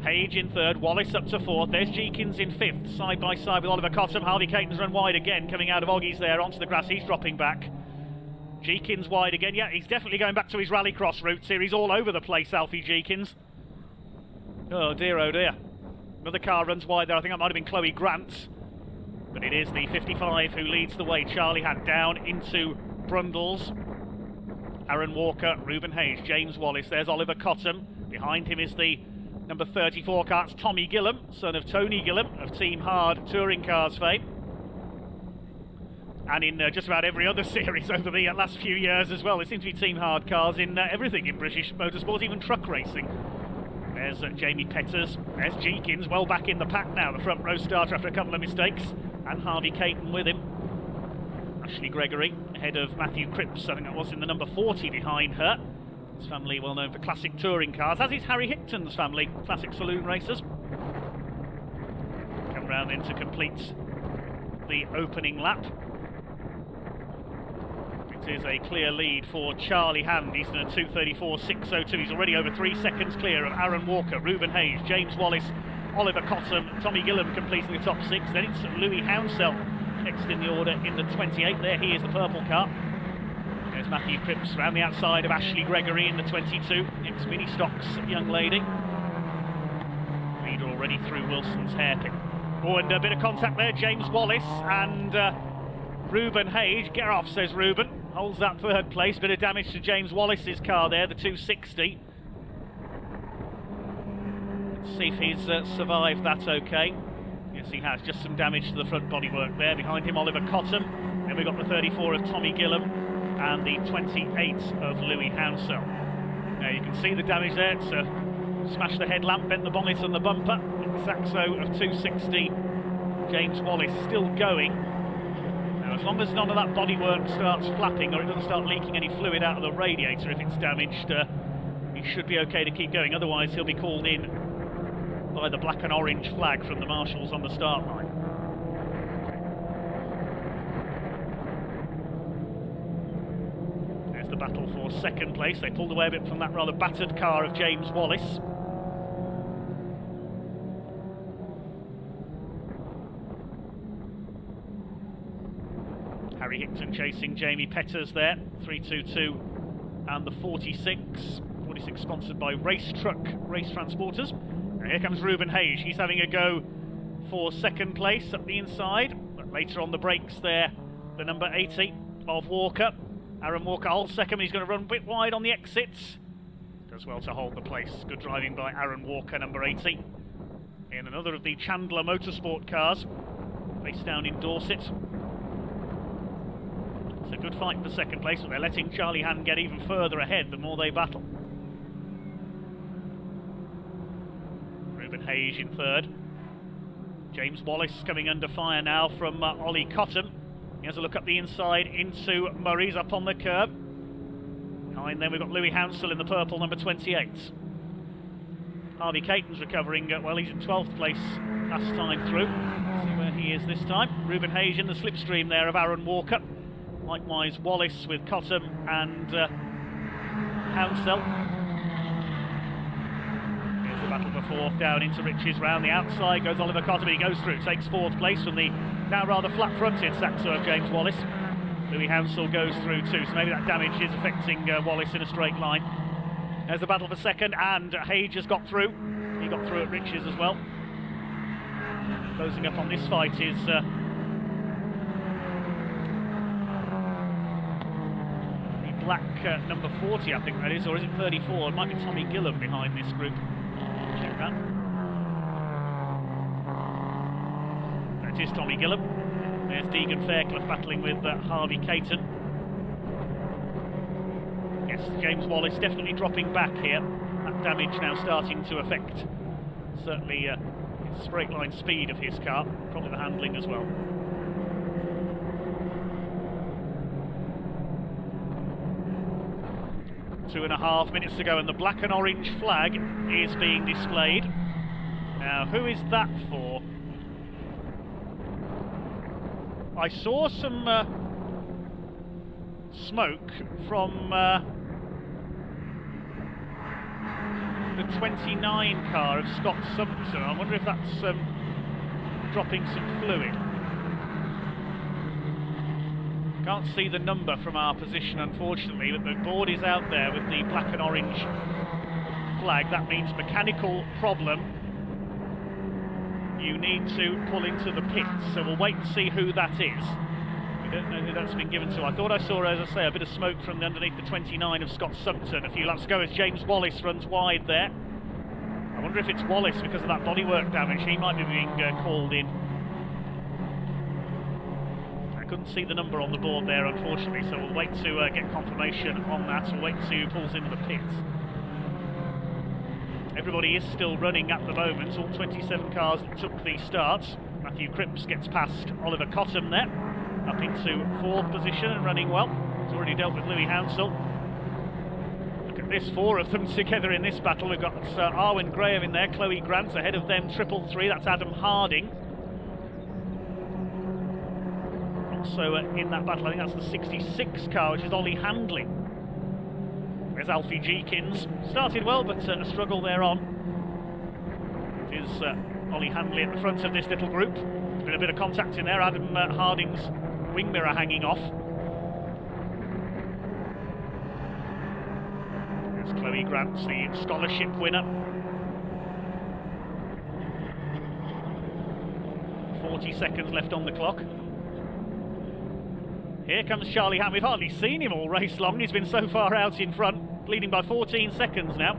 Speaker 13: Hage in third, Wallace up to fourth. There's Jeekins in 5th, side by side with Oliver Cottam. Harvey Caton's run wide again, coming out of Oggies there onto the grass. He's dropping back. Jeekins wide again. Yeah, he's definitely going back to his rallycross roots here. He's all over the place, Alfie Jeekins. Oh dear, oh dear. Another car runs wide there. I think that might have been Chloe Grant. But it is the 55 who leads the way. Charlie Hand down into Brundles. Aaron Walker, Reuben Hage, James Wallace. There's Oliver Cottam. Behind him is the number 34 car, it's Tommy Gillam, son of Tony Gillam of Team Hard Touring Cars fame. And in just about every other series over the last few years as well. There seems to be Team Hard cars in everything in British motorsport, even truck racing. There's Jamie Petters, there's Jeekins, well back in the pack now, the front row starter after a couple of mistakes, and Harvey Caton with him. Ashley Gregory ahead of Matthew Cripps, I think that was in the number 40 behind her. His family well known for classic touring cars, as is Harry Hickton's family, classic saloon racers. Come round then to complete the opening lap. It is a clear lead for Charlie Hand. He's in a 2:34.602. He's already over 3 seconds clear of Aaron Walker, Reuben Hage, James Wallace, Oliver Cottam, Tommy Gillam completing the top 6. Then it's Louis Hounsell next in the order in the 28. There he is, the purple car. There's Matthew Cripps around the outside of Ashley Gregory in the 22. Ex-Mini Stocks young lady. Leader already through Wilson's hairpin. Oh, and a bit of contact there, James Wallace and Reuben Hage. Get off, says Reuben. Holds that third place. Bit of damage to James Wallace's car there, the 260. Let's see if he's survived that okay. Yes, he has. Just some damage to the front bodywork there. Behind him, Oliver Cottam. Then we've got the 34 of Tommy Gillam and the 28 of Louis Hounsell. Now you can see the damage there. It's smashed the headlamp, bent the bonnet and the bumper. Saxo of 260. James Wallace still going. Now as long as none of that bodywork starts flapping or it doesn't start leaking any fluid out of the radiator if it's damaged, he should be okay to keep going. Otherwise he'll be called in by the black and orange flag from the marshals on the start line. There's the battle for second place. They pulled away a bit from that rather battered car of James Wallace. Harry Hickton chasing Jamie Petters there, 322 and the 46. 46 sponsored by Race Truck Race Transporters. And here comes Reuben Hage. He's having a go for second place up the inside, but later on the brakes there, the number 80 of Walker. Aaron Walker holds second, he's going to run a bit wide on the exits. Does well to hold the place. Good driving by Aaron Walker, number 80. In another of the Chandler Motorsport cars, based down in Dorset. It's a good fight for second place, but they're letting Charlie Hand get even further ahead the more they battle. Ruben Hayes in third. James Wallace coming under fire now from Ollie Cotton. He has a look up the inside into Murray's up on the curb. Behind them we've got Louis Hounsell in the purple, number 28. Harvey Caton's recovering well, he's in 12th place last time through. Let's see where he is this time. Ruben Hayes in the slipstream there of Aaron Walker. Likewise Wallace with Cotton and Hounsell. Here's the battle for fourth, down into Riches, round the outside goes Oliver Cotton, he goes through, takes fourth place from the now rather flat-fronted Saxo of James Wallace. Louis Hounsell goes through too, so maybe that damage is affecting Wallace in a straight line. There's the battle for second, and Hage has got through. He got through at Riches as well. Closing up on this fight is the black number 40, I think that is, or is it 34? It might be Tommy Gillam behind this group. Check that. That is Tommy Gillam. There's Deegan Fairclough battling with Harvey Caton. Yes, James Wallace definitely dropping back here. That damage now starting to affect certainly his straight line speed of his car, probably the handling as well. Two and a half minutes to go and the black and orange flag is being displayed. Now, who is that for? I saw some smoke from the 29 car of Scott Sumpton. I wonder if that's dropping some fluid. Can't see the number from our position, unfortunately, but the board is out there with the black and orange flag. That means mechanical problem. You need to pull into the pits, so we'll wait and see who that is. We don't know who that's been given to. I thought I saw, as I say, a bit of smoke from underneath the 29 of Scott Sumpton a few laps ago as James Wallace runs wide there. I wonder if it's Wallace because of that bodywork damage. He might be being called in. I couldn't see the number on the board there, unfortunately, so we'll wait to get confirmation on that. We'll wait to see who pulls into the pits. Everybody is still running at the moment, all 27 cars that took the starts. Matthew Cripps gets past Oliver Cotton there, up into fourth position and running well. He's already dealt with Louis Hounsell. Look at this, four of them together in this battle. We've got Arwen Graham in there, Chloe Grant ahead of them, 333, that's Adam Harding. Also in that battle, I think that's the 66 car, which is Ollie Handley. There's Alfie Jeekins. Started well, but a struggle there on. It is Ollie Handley at the front of this little group. There's been a bit of contact in there. Adam Harding's wing mirror hanging off. There's Chloe Grant, the scholarship winner. 40 seconds left on the clock. Here comes Charlie Ham. We've hardly seen him all race long. He's been so far out in front, leading by 14 seconds now.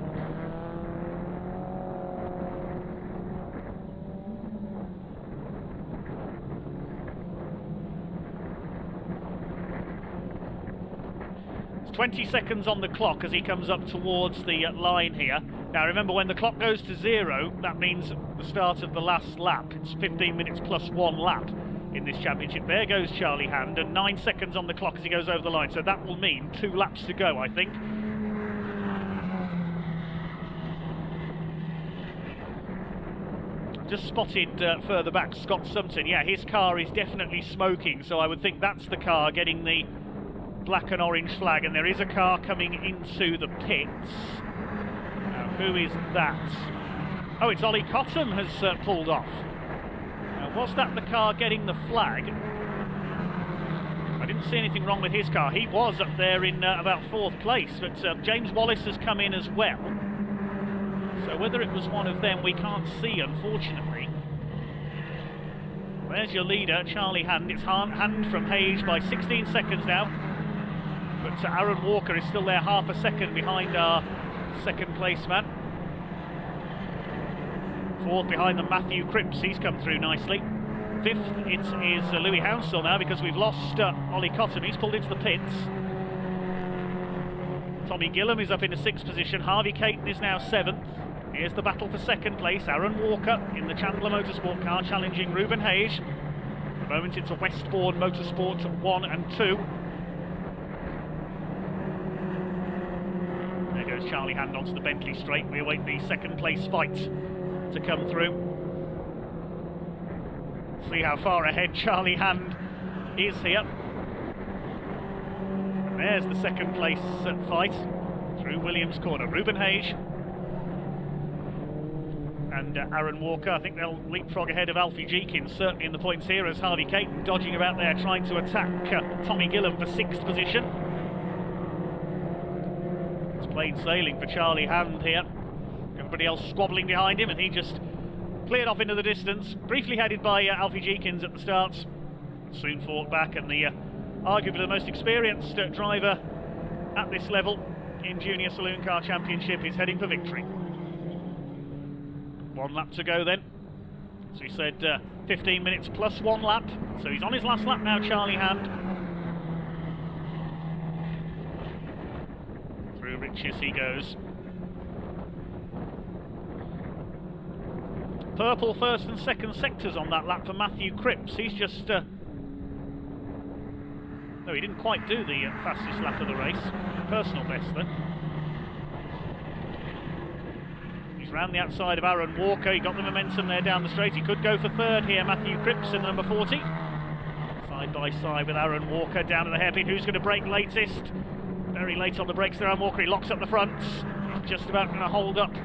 Speaker 13: It's 20 seconds on the clock as he comes up towards the line here. Now remember, when the clock goes to 0, that means the start of the last lap. It's 15 minutes plus 1 lap in this championship. There goes Charlie Hand, and 9 seconds on the clock as he goes over the line, so that will mean 2 laps to go, I think. Just spotted further back Scott Sumpton. Yeah, his car is definitely smoking, so I would think that's the car getting the black and orange flag, and there is a car coming into the pits. Now, who is that? Oh, it's Ollie Cotton has pulled off. Was that the car getting the flag? I didn't see anything wrong with his car. He was up there in about 4th place, but James Wallace has come in as well. So whether it was one of them, we can't see, unfortunately. there's your leader, Charlie Hand. It's Hand from Hage by 16 seconds now. But Aaron Walker is still there, half a second behind our second place man. Fourth behind them, Matthew Cripps. He's come through nicely. Fifth, it is Louis Hounsell now, because we've lost Ollie Cotton. He's pulled into the pits. Tommy Gillam is up in the 6th position. Harvey Caton is now 7th. Here's the battle for second place. Aaron Walker in the Chandler Motorsport car challenging Ruben Hage. At the moment it's a Westbourne Motorsport 1 and 2. There goes Charlie Hand onto the Bentley straight. We await the second place fight to come through. See how far ahead Charlie Hand is here. And there's the second place fight through Williams Corner. Ruben Hage and Aaron Walker. I think they'll leapfrog ahead of Alfie Jenkins, certainly in the points here, as Harvey Caton dodging about there, trying to attack Tommy Gillam for 6th position. It's plain sailing for Charlie Hand here. Everybody else squabbling behind him, and he just cleared off into the distance, briefly headed by Alfie Jenkins at the start. Soon fought back, and the arguably the most experienced driver at this level in Junior Saloon Car Championship is heading for victory. 1 lap to go then. So he said 15 minutes plus 1 lap. So he's on his last lap now, Charlie Hand. Through Riches he goes. Purple first and second sectors on that lap for Matthew Cripps. He's just... no, he didn't quite do the fastest lap of the race. Personal best then. He's round the outside of Aaron Walker. He got the momentum there down the straight. He could go for third here. Matthew Cripps in number 40. Side by side with Aaron Walker down to the hairpin. Who's going to brake latest? Very late on the brakes there, Aaron Walker. He locks up the front. He's just about going to hold up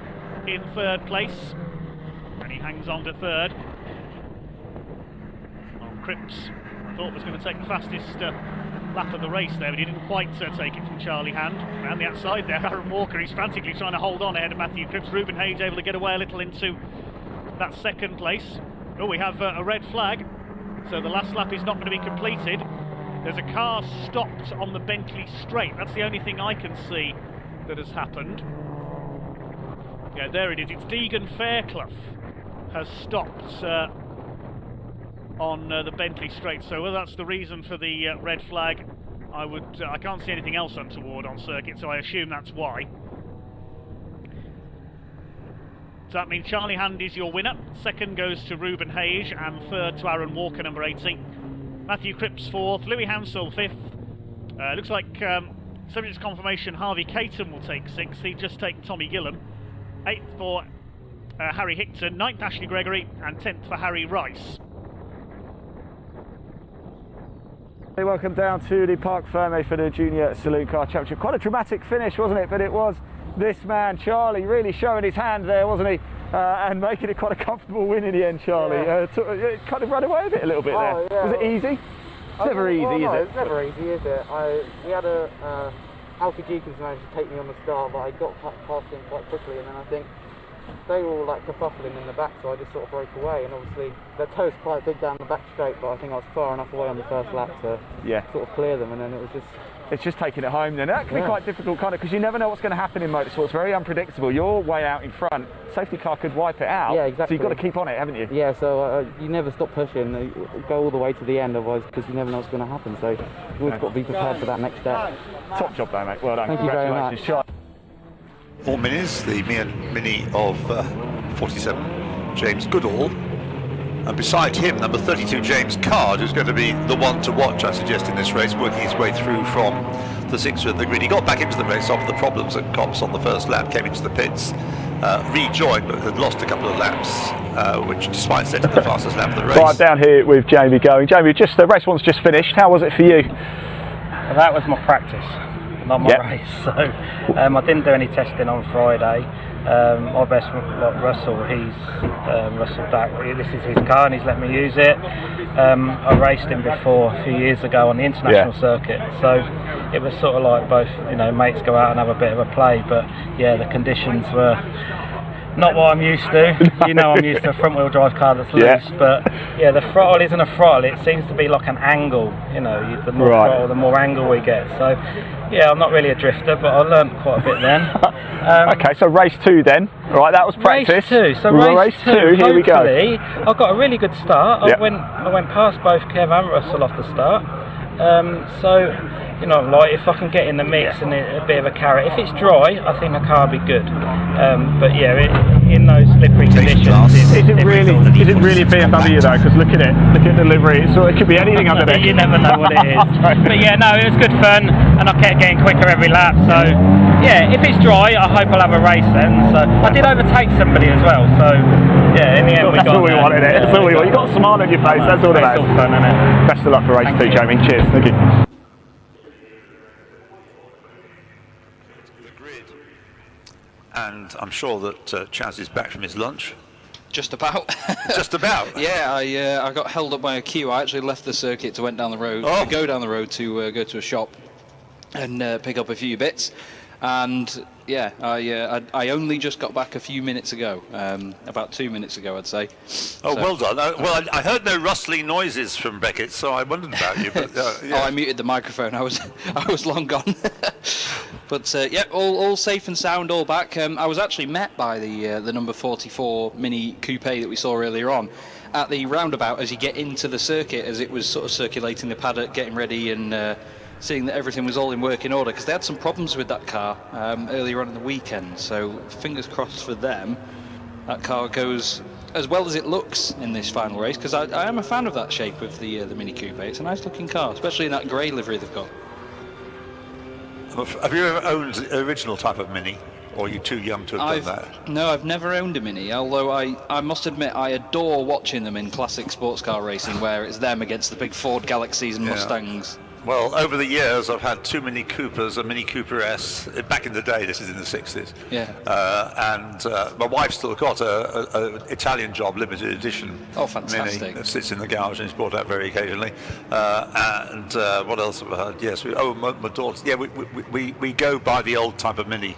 Speaker 13: in 3rd place. And he hangs on to 3rd. Well, Cripps thought was going to take the fastest lap of the race there, but he didn't quite take it from Charlie Hand. Around the outside there, Aaron Walker, he's frantically trying to hold on ahead of Matthew Cripps. Ruben Hage able to get away a little into that 2nd place. Oh, we have a red flag, so the last lap is not going to be completed. There's a car stopped on the Bentley straight. That's the only thing I can see that has happened. Yeah, there it is. It's Deegan Fairclough has stopped on the Bentley straight, so whether that's the reason for the red flag, I can't see anything else untoward on circuit, so I assume that's why. So that means Charlie Hand is your winner. 2nd goes to Ruben Hage, and 3rd to Aaron Walker, number 18. Matthew Cripps 4th, Louis Hounsell 5th. Looks like, subject to confirmation, Harvey Caton will take 6th. He'd just take Tommy Gillam. 8th for Harry Hickton, 9th Ashley Gregory, and 10th for Harry Rice.
Speaker 1: Hey, welcome down to the Parc Fermé for the Junior Saloon Car Championship. Quite a dramatic finish, wasn't it? But it was this man, Charlie, really showing his hand there, wasn't he? And making it quite a comfortable win in the end, Charlie.
Speaker 12: Yeah.
Speaker 1: It kind of ran away a bit a little bit there.
Speaker 12: Yeah.
Speaker 1: Was it easy? It's never easy, is it?
Speaker 12: It's never easy, is it? We had Alfie Jenkins managed to take me on the start, but I got past him quite quickly, and then I think they were all like kerfuffling in the back, so I just sort of broke away. And obviously their toes quite big down the back straight, but I think I was far enough away on the first lap to sort of clear them, and then it was just...
Speaker 1: It's just taking it home then. That can be quite difficult, kind of, because you never know what's going to happen in motorsport. It's very unpredictable. You're way out in front. Safety car could wipe it out.
Speaker 12: Yeah, exactly.
Speaker 1: So you've got to keep on it, haven't you?
Speaker 12: Yeah, so you never stop pushing. You go all the way to the end, otherwise, because you never know what's going to happen. So you've always got to be prepared for that next step.
Speaker 1: Top job though, mate. Well done.
Speaker 12: Thank you very much.
Speaker 1: Charlie.
Speaker 7: 4 Minis, the Mini of 47, James Goodall. And beside him, number 32, James Card, who's going to be the one to watch, I suggest, in this race, working his way through from the 6th of the grid. He got back into the race after the problems at Cops on the first lap, came into the pits, rejoined, but had lost a couple of laps, which, despite setting the fastest lap of the race.
Speaker 1: Right, down here with Jamie going. Jamie, just the race one's just finished. How was it for you?
Speaker 15: Well, that was my practice, not my race. So I didn't do any testing on Friday. My best, like Russell, Russell Dack, this is his car and he's let me use it. I raced him before a few years ago on the international circuit, so it was sort of like both, mates go out and have a bit of a play, but yeah, the conditions were Not what I'm used to. You know, I'm used to a front-wheel drive car that's loose, but yeah, the throttle isn't a throttle. It seems to be like an angle. You know, the more throttle, the more angle we get. So, yeah, I'm not really a drifter, but I learned quite a bit then.
Speaker 1: Okay, so race 2 then. Right, that was practice.
Speaker 15: Race 2. So race 2. Here we go. I got a really good start. I went past both Kev and Russell off the start. So, you know, like if I can get in the mix and a bit of a carrot. If it's dry, I think the car will be good. But yeah, in those slippery conditions,
Speaker 1: is it really a BMW though? Because look at it, look at the livery. So it could be anything under there.
Speaker 15: You never know what it is. But yeah, no, it was good fun, and I kept getting quicker every lap. So yeah, if it's dry, I hope I'll have a race then. So I did overtake somebody as well. So yeah, in the end,
Speaker 1: that's all we wanted. That's all we want. You got a smile on your face. That's all about.
Speaker 15: It's all fun, isn't it?
Speaker 1: Best of luck for race 2, Jamie. Cheers. Thank you.
Speaker 7: And I'm sure that Chaz is back from his lunch.
Speaker 8: Just about.
Speaker 7: Just about.
Speaker 8: Yeah, I got held up by a queue. I actually left the circuit to go down the road to go to a shop and pick up a few bits. And yeah, I only just got back a few minutes ago, about 2 minutes ago, I'd say.
Speaker 7: Oh, well done. Well, I heard no rustling noises from Beckett, so I wondered about you. But, yeah.
Speaker 8: Oh, I muted the microphone. I was long gone. But yeah, all safe and sound, all back. I was actually met by the number 44 Mini Coupe that we saw earlier on at the roundabout as you get into the circuit, as it was sort of circulating the paddock, getting ready and seeing that everything was all in working order, because they had some problems with that car earlier on in the weekend. So fingers crossed for them. That car goes as well as it looks in this final race, because I am a fan of that shape of the Mini Coupe. It's a nice looking car, especially in that grey livery they've got.
Speaker 7: Have you ever owned the original type of Mini, or are you too young to have done that?
Speaker 8: No, I've never owned a Mini, although I must admit I adore watching them in classic sports car racing, where it's them against the big Ford Galaxies and Mustangs.
Speaker 7: Well, over the years, I've had 2 Mini Coopers, a Mini Cooper S. Back in the day, this is in the 60s.
Speaker 8: Yeah.
Speaker 7: And my wife's still got a Italian Job limited edition.
Speaker 8: Oh, fantastic!
Speaker 7: Mini that sits in the garage and is brought out very occasionally. And what else have I had? Yes. My daughter. Yeah, we go by the old type of Mini.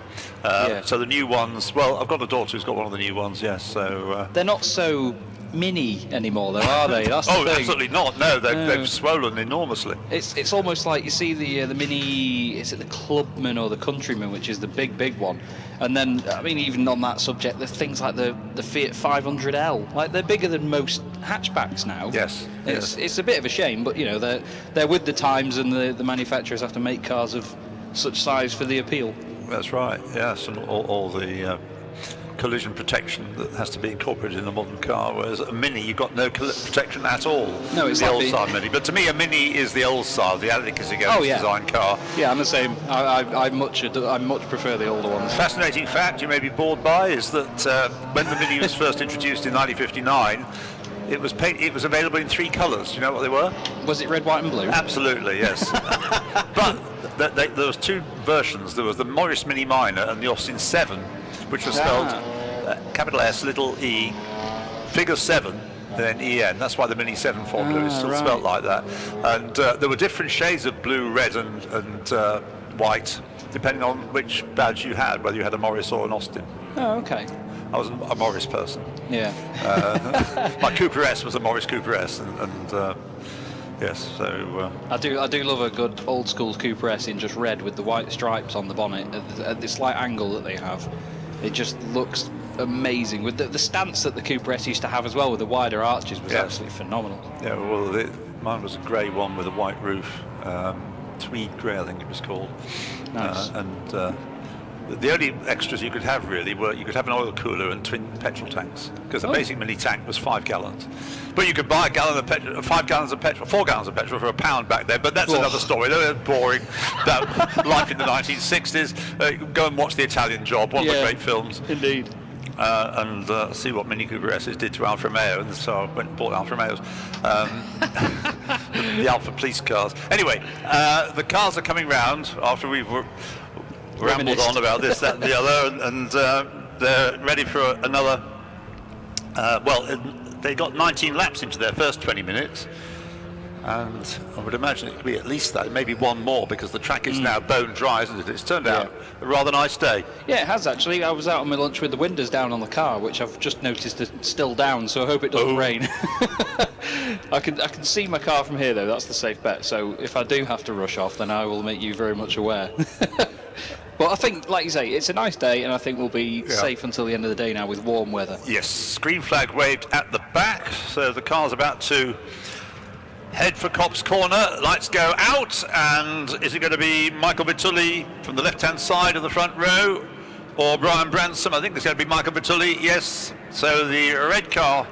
Speaker 7: So the new ones. Well, I've got a daughter who's got one of the new ones. Yes. So
Speaker 8: they're not so mini anymore, though, are they? That's the thing.
Speaker 7: Absolutely not. No, they've swollen enormously.
Speaker 8: It's almost like you see the Mini. Is it the Clubman or the Countryman, which is the big one? And then, I mean, even on that subject, there's things like the Fiat 500L. Like, they're bigger than most hatchbacks now.
Speaker 7: Yes.
Speaker 8: It's a bit of a shame, but you know, they're with the times, and the manufacturers have to make cars of such size for the appeal.
Speaker 7: That's right. Yes, and all the collision protection that has to be incorporated in a modern car, whereas a Mini, you've got no protection at all.
Speaker 8: No, it's
Speaker 7: the
Speaker 8: like
Speaker 7: old style Mini. But to me, a Mini is the old style, the Atticus design car.
Speaker 8: Yeah, I'm the same. I much prefer the older ones.
Speaker 7: Fascinating fact you may be bored by is that when the Mini was first introduced in 1959, it was available in 3 colours. Do you know what they were?
Speaker 8: Was it red, white, and blue?
Speaker 7: Absolutely, yes. But there was 2 versions. There was the Morris Mini Minor and the Austin 7, which was spelled capital S, little e, figure 7, then EN. That's why the Mini 7 formula is still spelled like that. And there were different shades of blue, red, and white, depending on which badge you had, whether you had a Morris or an Austin.
Speaker 8: Oh, okay.
Speaker 7: I was a Morris person.
Speaker 8: Yeah.
Speaker 7: My Cooper S was a Morris Cooper S, and yes, so
Speaker 8: I do love a good old school Cooper S in just red with the white stripes on the bonnet at the slight angle that they have. It just looks amazing with the stance that the Cooper S used to have as well, with the wider arches, was absolutely phenomenal.
Speaker 7: Yeah, well, mine was a grey one with a white roof, tweed grey, I think it was called.
Speaker 8: Nice.
Speaker 7: The only extras you could have really were you could have an oil cooler and twin petrol tanks, because the basic Mini tank was 5 gallons. But you could buy 4 gallons of petrol for £1 back then. But that's another story. They were boring. That life in the 1960s. Go and watch The Italian Job, one of the great films.
Speaker 8: Indeed.
Speaker 7: And see what Mini Cooper S's did to Alfa Romeo, and so I went and bought Alfa Romeos, the Alfa police cars. Anyway, the cars are coming round after we've rambled on about this, that, and the other, and they're ready for another. They got 19 laps into their first 20 minutes. And I would imagine it could be at least that, maybe one more, because the track is now bone dry, isn't it? It's turned out a rather nice day.
Speaker 8: Yeah, it has actually. I was out on my lunch with the windows down on the car, which I've just noticed is still down, so I hope it doesn't rain. I can see my car from here though, that's the safe bet. So if I do have to rush off, then I will make you very much aware. But I think, like you say, it's a nice day, and I think we'll be safe until the end of the day now with warm weather.
Speaker 7: Yes, green flag waved at the back, so the car's about to head for Copse Corner. Lights go out, and is it going to be Michael Vitulli from the left-hand side of the front row, or Brian Branson? I think it's going to be Michael Vitulli, yes. So the red car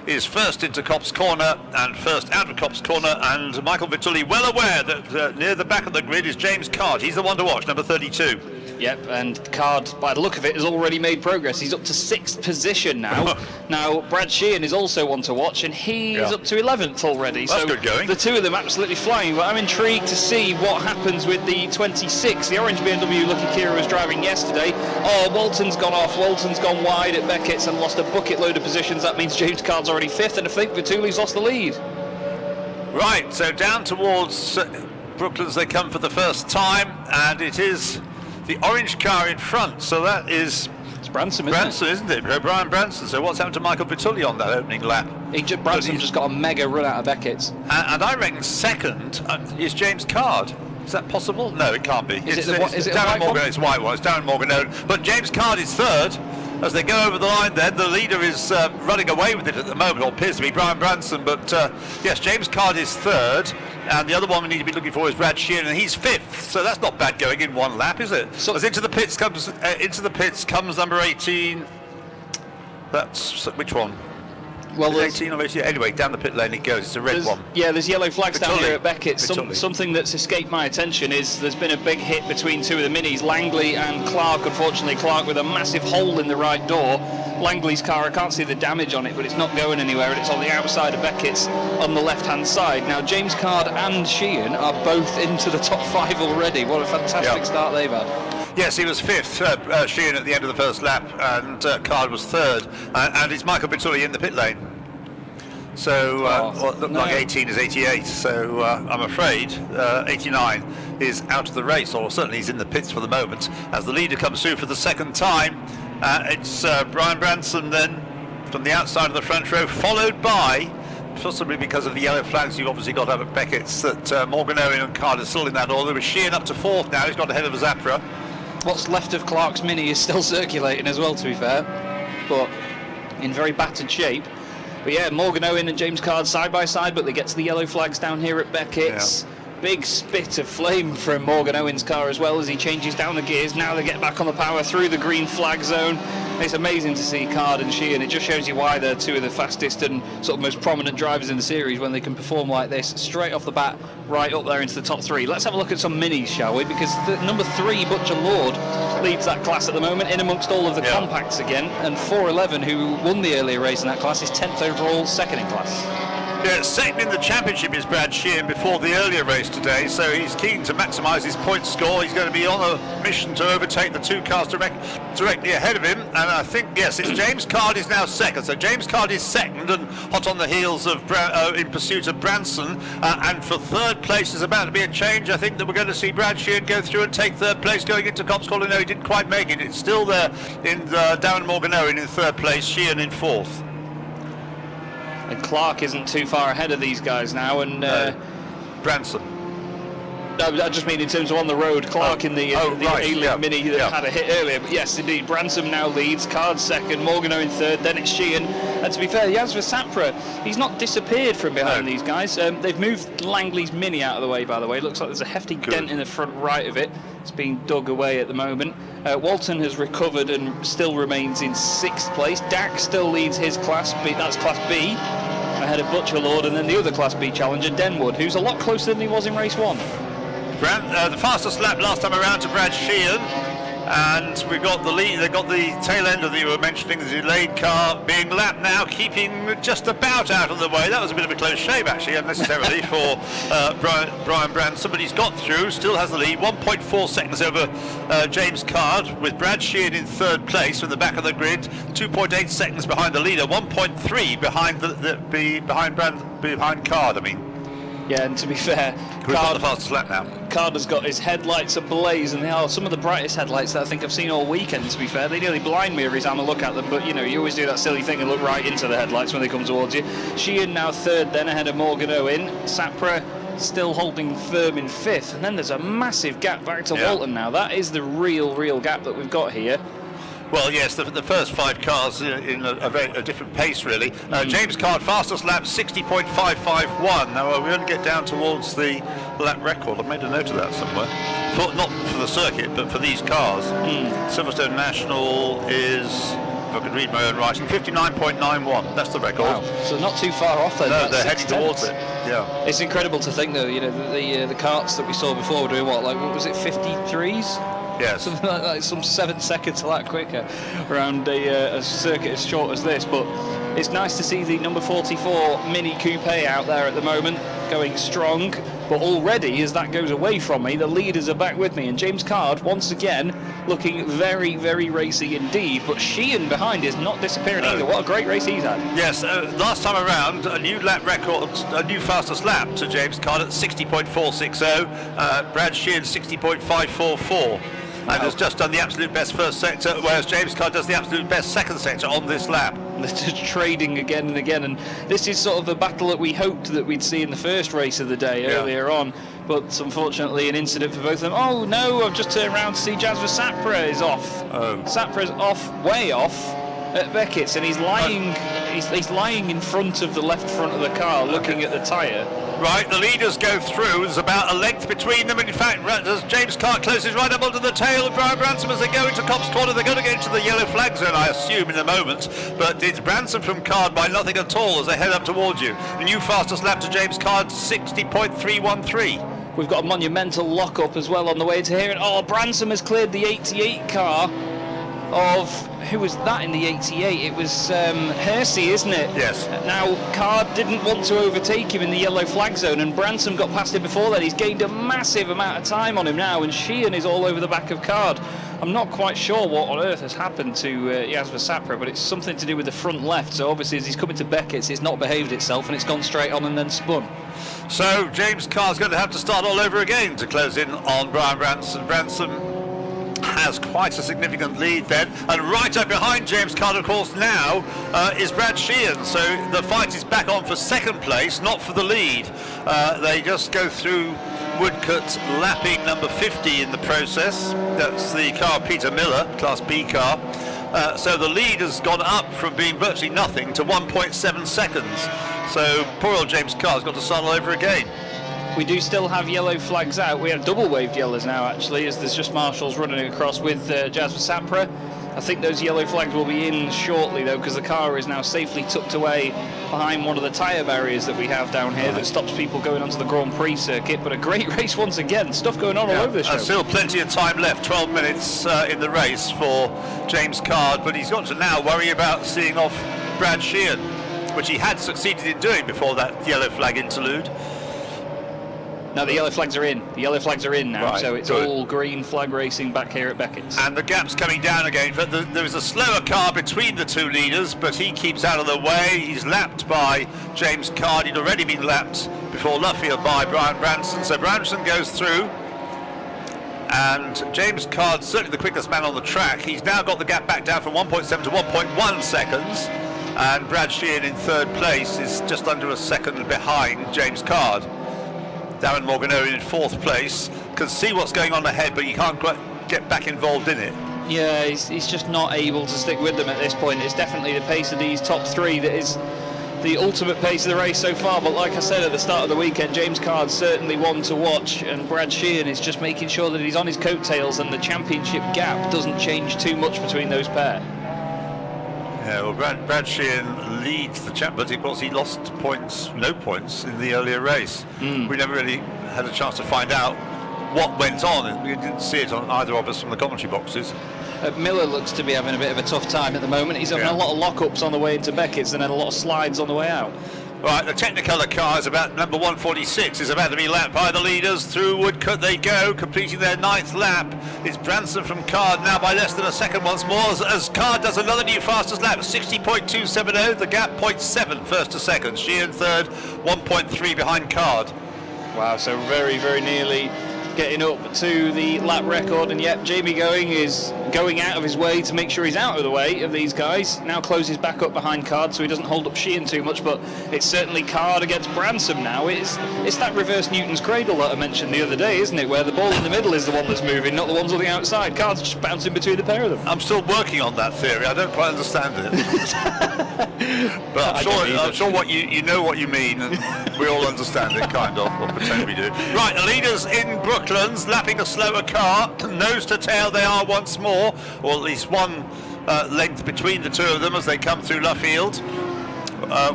Speaker 7: is first into Copse Corner and first out of Copse Corner, and Michael Vitulli well aware that near the back of the grid is James Card. He's the one to watch, number 32.
Speaker 8: Yep, and Card, by the look of it, has already made progress. He's up to 6th position now. Now, Brad Sheehan is also one to watch, and he is up to 11th already.
Speaker 7: That's
Speaker 8: so
Speaker 7: good going.
Speaker 8: The two of them absolutely flying, but I'm intrigued to see what happens with the 26. The orange BMW Lucky Kira was driving yesterday. Oh, Walton's gone off. Walton's gone wide at Beckett's and lost a bucket load of positions. That means James Card's already 5th, and I think Vitulli's lost the lead.
Speaker 7: Right, so down towards Brooklands they come for the first time, and it is the orange car in front, so that is...
Speaker 8: It's Branson,
Speaker 7: isn't it? Brian Branson. So what's happened to Michael Vitulli on that opening lap?
Speaker 8: Branson just got a mega run out of Beckett's.
Speaker 7: And I reckon second is James Card. Is that possible? No, it can't be.
Speaker 8: Is it
Speaker 7: Darren Morgan. It's white one. It's Darren Morgan. But James Card is third. As they go over the line then, the leader is running away with it at the moment, or appears to be Brian Branson, but yes, James Card is third, and the other one we need to be looking for is Brad Sheehan, and he's 5th, so that's not bad going in one lap, is it? So, as into the pits comes number 18, that's, which one?
Speaker 8: Well,
Speaker 7: there's 18 or 18. Anyway, down the pit lane it goes. It's a red one.
Speaker 8: Yeah, there's yellow flags down here at Beckett's. Something that's escaped my attention is there's been a big hit between two of the minis, Langley and Clark. Unfortunately, Clark with a massive hole in the right door. Langley's car, I can't see the damage on it, but it's not going anywhere, and it's on the outside of Beckett's on the left-hand side. Now, James Card and Sheehan are both into the top 5 already. What a fantastic start they've had.
Speaker 7: Yes, he was 5th, Sheehan at the end of the first lap, and Card was 3rd, and it's Michael Vitulli in the pit lane. So what looked like 18 is 88, so I'm afraid 89 is out of the race, or certainly he's in the pits for the moment. As the leader comes through for the second time, it's Brian Branson then from the outside of the front row, followed by, possibly because of the yellow flags you've obviously got up at Beckett's, that Morgan Owen and Card are still in that order. With Sheehan up to 4th now, he's got ahead of a Zapra.
Speaker 8: What's left of Clark's Mini is still circulating as well, to be fair, but in very battered shape. But yeah, Morgan Owen and James Card side by side, but they get to the yellow flags down here at Beckett's. Big spit of flame from Morgan Owen's car as well as he changes down the gears. Now they get back on the power through the green flag zone. It's amazing to see Card and Sheehan. It just shows you why they're two of the fastest and sort of most prominent drivers in the series, when they can perform like this straight off the bat, right up there into the top 3. Let's have a look at some minis, shall we? Because the number 3, Butcher Lord, leads that class at the moment, in amongst all of the compacts again. And 411, who won the earlier race in that class, is 10th overall, second in class.
Speaker 7: Yeah, second in the championship is Brad Sheehan before the earlier race today, so he's keen to maximise his point score. He's going to be on a mission to overtake the two cars directly ahead of him, and I think, yes, it's James Card is now second. So James Card is second and hot on the heels of in pursuit of Branson, and for third place is about to be a change. I think that we're going to see Brad Sheehan go through and take third place going into Copse Corner. No, he didn't quite make it. It's still there in Darren Morgan Owen in third place, Sheehan in 4th.
Speaker 8: And Clark isn't too far ahead of these guys now, and
Speaker 7: Branson.
Speaker 8: No, I just mean in terms of on the road. Clark in the A-League Mini that had a hit earlier. But yes, indeed, Branson now leads. Card second, Morgan Owen third, then it's Sheehan. And to be fair, Jasper Sapra, he's not disappeared from behind these guys. They've moved Langley's Mini out of the way, by the way. Looks like there's a hefty dent in the front right of it. It's being dug away at the moment. Walton has recovered and still remains in 6th place. Dak still leads his Class B, that's Class B, ahead of Butcher Lord, and then the other Class B challenger, Denwood, who's a lot closer than he was in race 1.
Speaker 7: The fastest lap last time around to Brad Sheehan, and we've got the lead. They've got the tail end of the, you were mentioning, the delayed car being lapped now, keeping just about out of the way. That was a bit of a close shave, actually, unnecessarily for Brian Branson, but he's got through, still has the lead, 1.4 seconds over James Card, with Brad Sheehan in third place from the back of the grid, 2.8 seconds behind the leader, 1.3 behind behind Card, I mean.
Speaker 8: Yeah, and to be fair,
Speaker 7: We've got the fastest lap now.
Speaker 8: Card has got his headlights ablaze, and they are some of the brightest headlights that I think I've seen all weekend, to be fair. They nearly blind me every time I look at them, but you know, you always do that silly thing and look right into the headlights when they come towards you. Sheehan now third, then ahead of Morgan Owen. Sapra still holding firm in fifth, and then there's a massive gap back to Walton now. That is the real gap that we've got here.
Speaker 7: Well, yes, the first 5 cars in a different pace, really. James Card, fastest lap, 60.551. Now, we only get down towards the lap record. I've made a note of that somewhere. Not for the circuit, but for these cars. Silverstone National is, if I could read my own writing, 59.91. That's the record.
Speaker 8: Wow. So not too far off then.
Speaker 7: No, they're heading towards it. Yeah.
Speaker 8: It's incredible to think, though, you know, the karts that we saw before were doing what was it, 53s?
Speaker 7: Yes.
Speaker 8: Something like that, some 7 seconds a lap quicker around a circuit as short as this. But it's nice to see the number 44 Mini Coupe out there at the moment, going strong. But already, as that goes away from me, the leaders are back with me. And James Card, once again, looking very racy indeed. But Sheehan behind is not disappearing either. What a great race he's had.
Speaker 7: Yes, last time around, a new lap record, a new fastest lap to James Card at 60.460. Brad Sheehan 60.544. And has just done the absolute best first sector, whereas James Card does the absolute best second sector on this lap.
Speaker 8: They're just trading again and again, and this is sort of the battle that we hoped that we'd see in the first race of the day earlier on, but unfortunately an incident for both of them. Oh no, I've just turned around to see Jasper Sapra is off. Sapra's off, way off at Beckett's, and he's lying he's lying in front of the left front of the car looking at the tyre.
Speaker 7: Right, the leaders go through. There's about a length between them. In fact, as James Card closes right up onto the tail of Brian Branson as they go into Copse Corner, they're going to get into the yellow flag zone, I assume, in a moment. But it's Branson from Card by nothing at all as they head up towards you. The new fastest lap to James Card, 60.313.
Speaker 8: We've got a monumental lock-up as well on the way to here. And Branson has cleared the 88 car of, who was that in the 88? It was Hersey, isn't it?
Speaker 7: Yes.
Speaker 8: Now, Card didn't want to overtake him in the yellow flag zone, and Branson got past him before then. He's gained a massive amount of time on him now, and Sheehan is all over the back of Card. I'm not quite sure what on earth has happened to Jasper Sapra, but it's something to do with the front left. So obviously, as he's coming to Beckett's, it's not behaved itself, and it's gone straight on and then spun.
Speaker 7: So James Card's going to have to start all over again to close in on Brian Branson. Branson has quite a significant lead then, and right up behind James Card, of course, now is Brad Sheehan. So the fight is back on for second place, not for the lead. They just go through Woodcut, lapping number 50 in the process. That's the car of Peter Miller, Class B car. So the lead has gone up from being virtually nothing to 1.7 seconds. So poor old James Card's got to start all over again.
Speaker 8: We do still have yellow flags out. We have double waved yellows now, actually, as there's just marshals running across with Jasper Sapra. I think those yellow flags will be in shortly, though, because the car is now safely tucked away behind one of the tyre barriers that we have down here that stops people going onto the Grand Prix circuit. But a great race once again. Stuff going on all over the show.
Speaker 7: Still plenty of time left, 12 minutes in the race for James Card, but he's got to now worry about seeing off Brad Sheehan, which he had succeeded in doing before that yellow flag interlude.
Speaker 8: No, the yellow flags are in. The yellow flags are in now,
Speaker 7: right,
Speaker 8: so it's all green flag racing back here at Beckett's.
Speaker 7: And the gap's coming down again, but there is a slower car between the two leaders, but he keeps out of the way. He's lapped by James Card. He'd already been lapped before Luffield by Brian Branson, so Branson goes through. And James Card, certainly the quickest man on the track. He's now got the gap back down from 1.7 to 1.1 seconds. And Brad Sheehan in third place is just under a second behind James Card. Darren Morgano in fourth place, can see what's going on ahead, but you can't quite get back involved in it.
Speaker 8: Yeah, he's just not able to stick with them at this point. It's definitely the pace of these top three that is the ultimate pace of the race so far. But like I said at the start of the weekend, James Card's certainly one to watch, and Brad Sheehan is just making sure that he's on his coattails and the championship gap doesn't change too much between those pair.
Speaker 7: Yeah, well, Brad Sheehan leads the champ, but of course he lost points, no points in the earlier race. We never really had a chance to find out what went on. We didn't see it on either of us from the commentary boxes.
Speaker 8: Miller looks to be having a bit of a tough time at the moment. He's having a lot of lockups on the way into Beckett's and then a lot of slides on the way out.
Speaker 7: Right, the Technicolor car is about number 146, is about to be lapped by the leaders. Through Woodcut they go, completing their 9th lap. It's Branson from Card now by less than a second once more, as Card does another new fastest lap, 60.270, the gap 0.7 first to second. Sheehan third, 1.3 behind Card.
Speaker 8: Wow, so very, very nearly getting up to the lap record, and yet Jamie is going out of his way to make sure he's out of the way of these guys. Now closes back up behind Card so he doesn't hold up Sheehan too much, but it's certainly Card against Branson now. It's that reverse Newton's cradle that I mentioned the other day, isn't it, where the ball in the middle is the one that's moving, not the ones on the outside. Card's just bouncing between the pair of them.
Speaker 7: I'm still working on that theory. I don't quite understand it. But I'm sure what you know what you mean, and we all understand it, kind of, or pretend we do. Right, the leaders in Brooklands lapping a slower car, nose to tail they are once more, or at least one length between the two of them as they come through Luffield,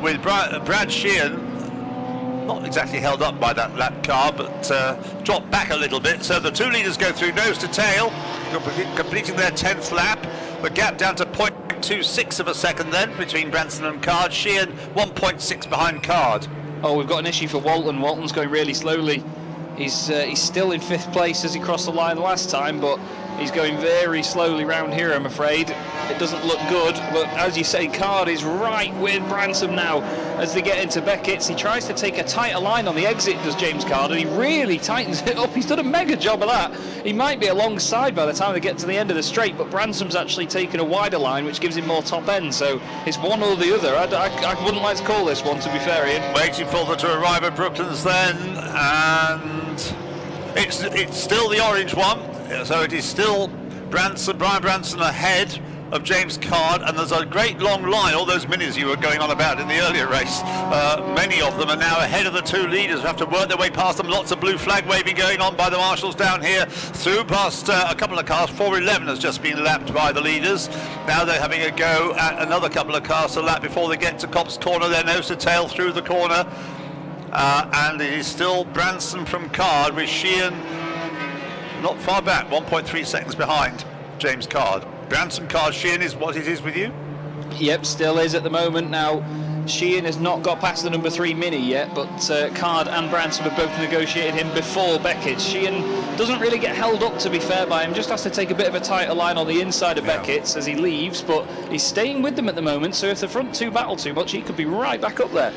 Speaker 7: with Brad Sheehan not exactly held up by that lap car, but dropped back a little bit. So the two leaders go through nose to tail, completing their 10th lap. The gap down to 0.26 of a second then between Branson and Card. Sheehan 1.6 behind Card.
Speaker 8: Oh, we've got an issue for Walton. Walton's going really slowly. He's still in 5th place as he crossed the line last time, but he's going very slowly round here, I'm afraid. It doesn't look good, but as you say, Card is right with Branson now as they get into Beckett's. He tries to take a tighter line on the exit, does James Card, and he really tightens it up. He's done a mega job of that. He might be alongside by the time they get to the end of the straight, but Branson's actually taken a wider line, which gives him more top end, so it's one or the other. I wouldn't like to call this one, to be fair, Ian.
Speaker 7: Waiting for them to arrive at Brooklands then, and it's still the orange one, so it is still Brian Branson ahead of James Card, and there's a great long line. All those minis you were going on about in the earlier race, many of them are now ahead of the two leaders who have to work their way past them. Lots of blue flag waving going on by the marshals down here, through past a couple of cars. 411 has just been lapped by the leaders. Now they're having a go at another couple of cars to lap before they get to Copse Corner. They're nose to tail through the corner, and it is still Branson from Card, with Sheehan not far back, 1.3 seconds behind James Card. Branson, Card, Sheehan is what it is with you?
Speaker 8: Yep, still is at the moment. Now, Sheehan has not got past the number 3 Mini yet, but Card and Branson have both negotiated him before Beckett. Sheehan doesn't really get held up, to be fair, by him, just has to take a bit of a tighter line on the inside of Beckett's as he leaves, but he's staying with them at the moment, so if the front two battle too much, he could be right back up there.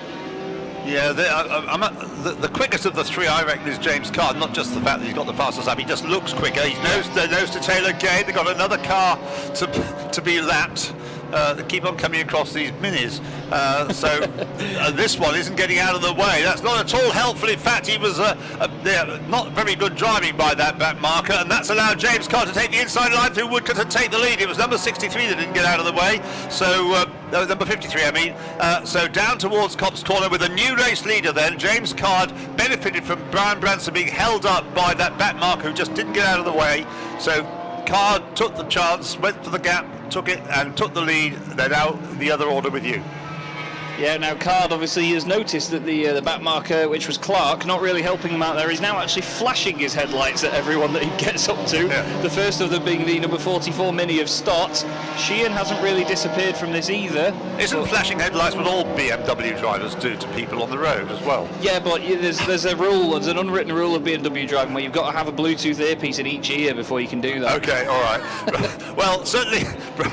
Speaker 7: Yeah, the quickest of the three, I reckon, is James Card. Not just the fact that he's got the fastest lap, he just looks quicker. He's nose to tail again. They've got another car to be lapped. They keep on coming across these minis. So this one isn't getting out of the way. That's not at all helpful. In fact, he was not very good driving by that back marker, and that's allowed James Card to take the inside line through Woodcote and take the lead. It was number 63 that didn't get out of the way. So number 53, I mean. So down towards Copse Corner with a new race leader then. James Card benefited from Brian Branson being held up by that back marker who just didn't get out of the way. So Card took the chance, went for the gap, took it and took the lead. They're now the other order with you.
Speaker 8: Yeah, now Card obviously has noticed that the back marker, which was Clark, not really helping him out there. He's now actually flashing his headlights at everyone that he gets up to. Yeah. The first of them being the number 44 Mini of Stott. Sheehan hasn't really disappeared from this either.
Speaker 7: Isn't flashing headlights what all BMW drivers do to people on the road as well?
Speaker 8: Yeah, but there's a rule, there's an unwritten rule of BMW driving where you've got to have a Bluetooth earpiece in each ear before you can do that.
Speaker 7: Okay, all right. Well, certainly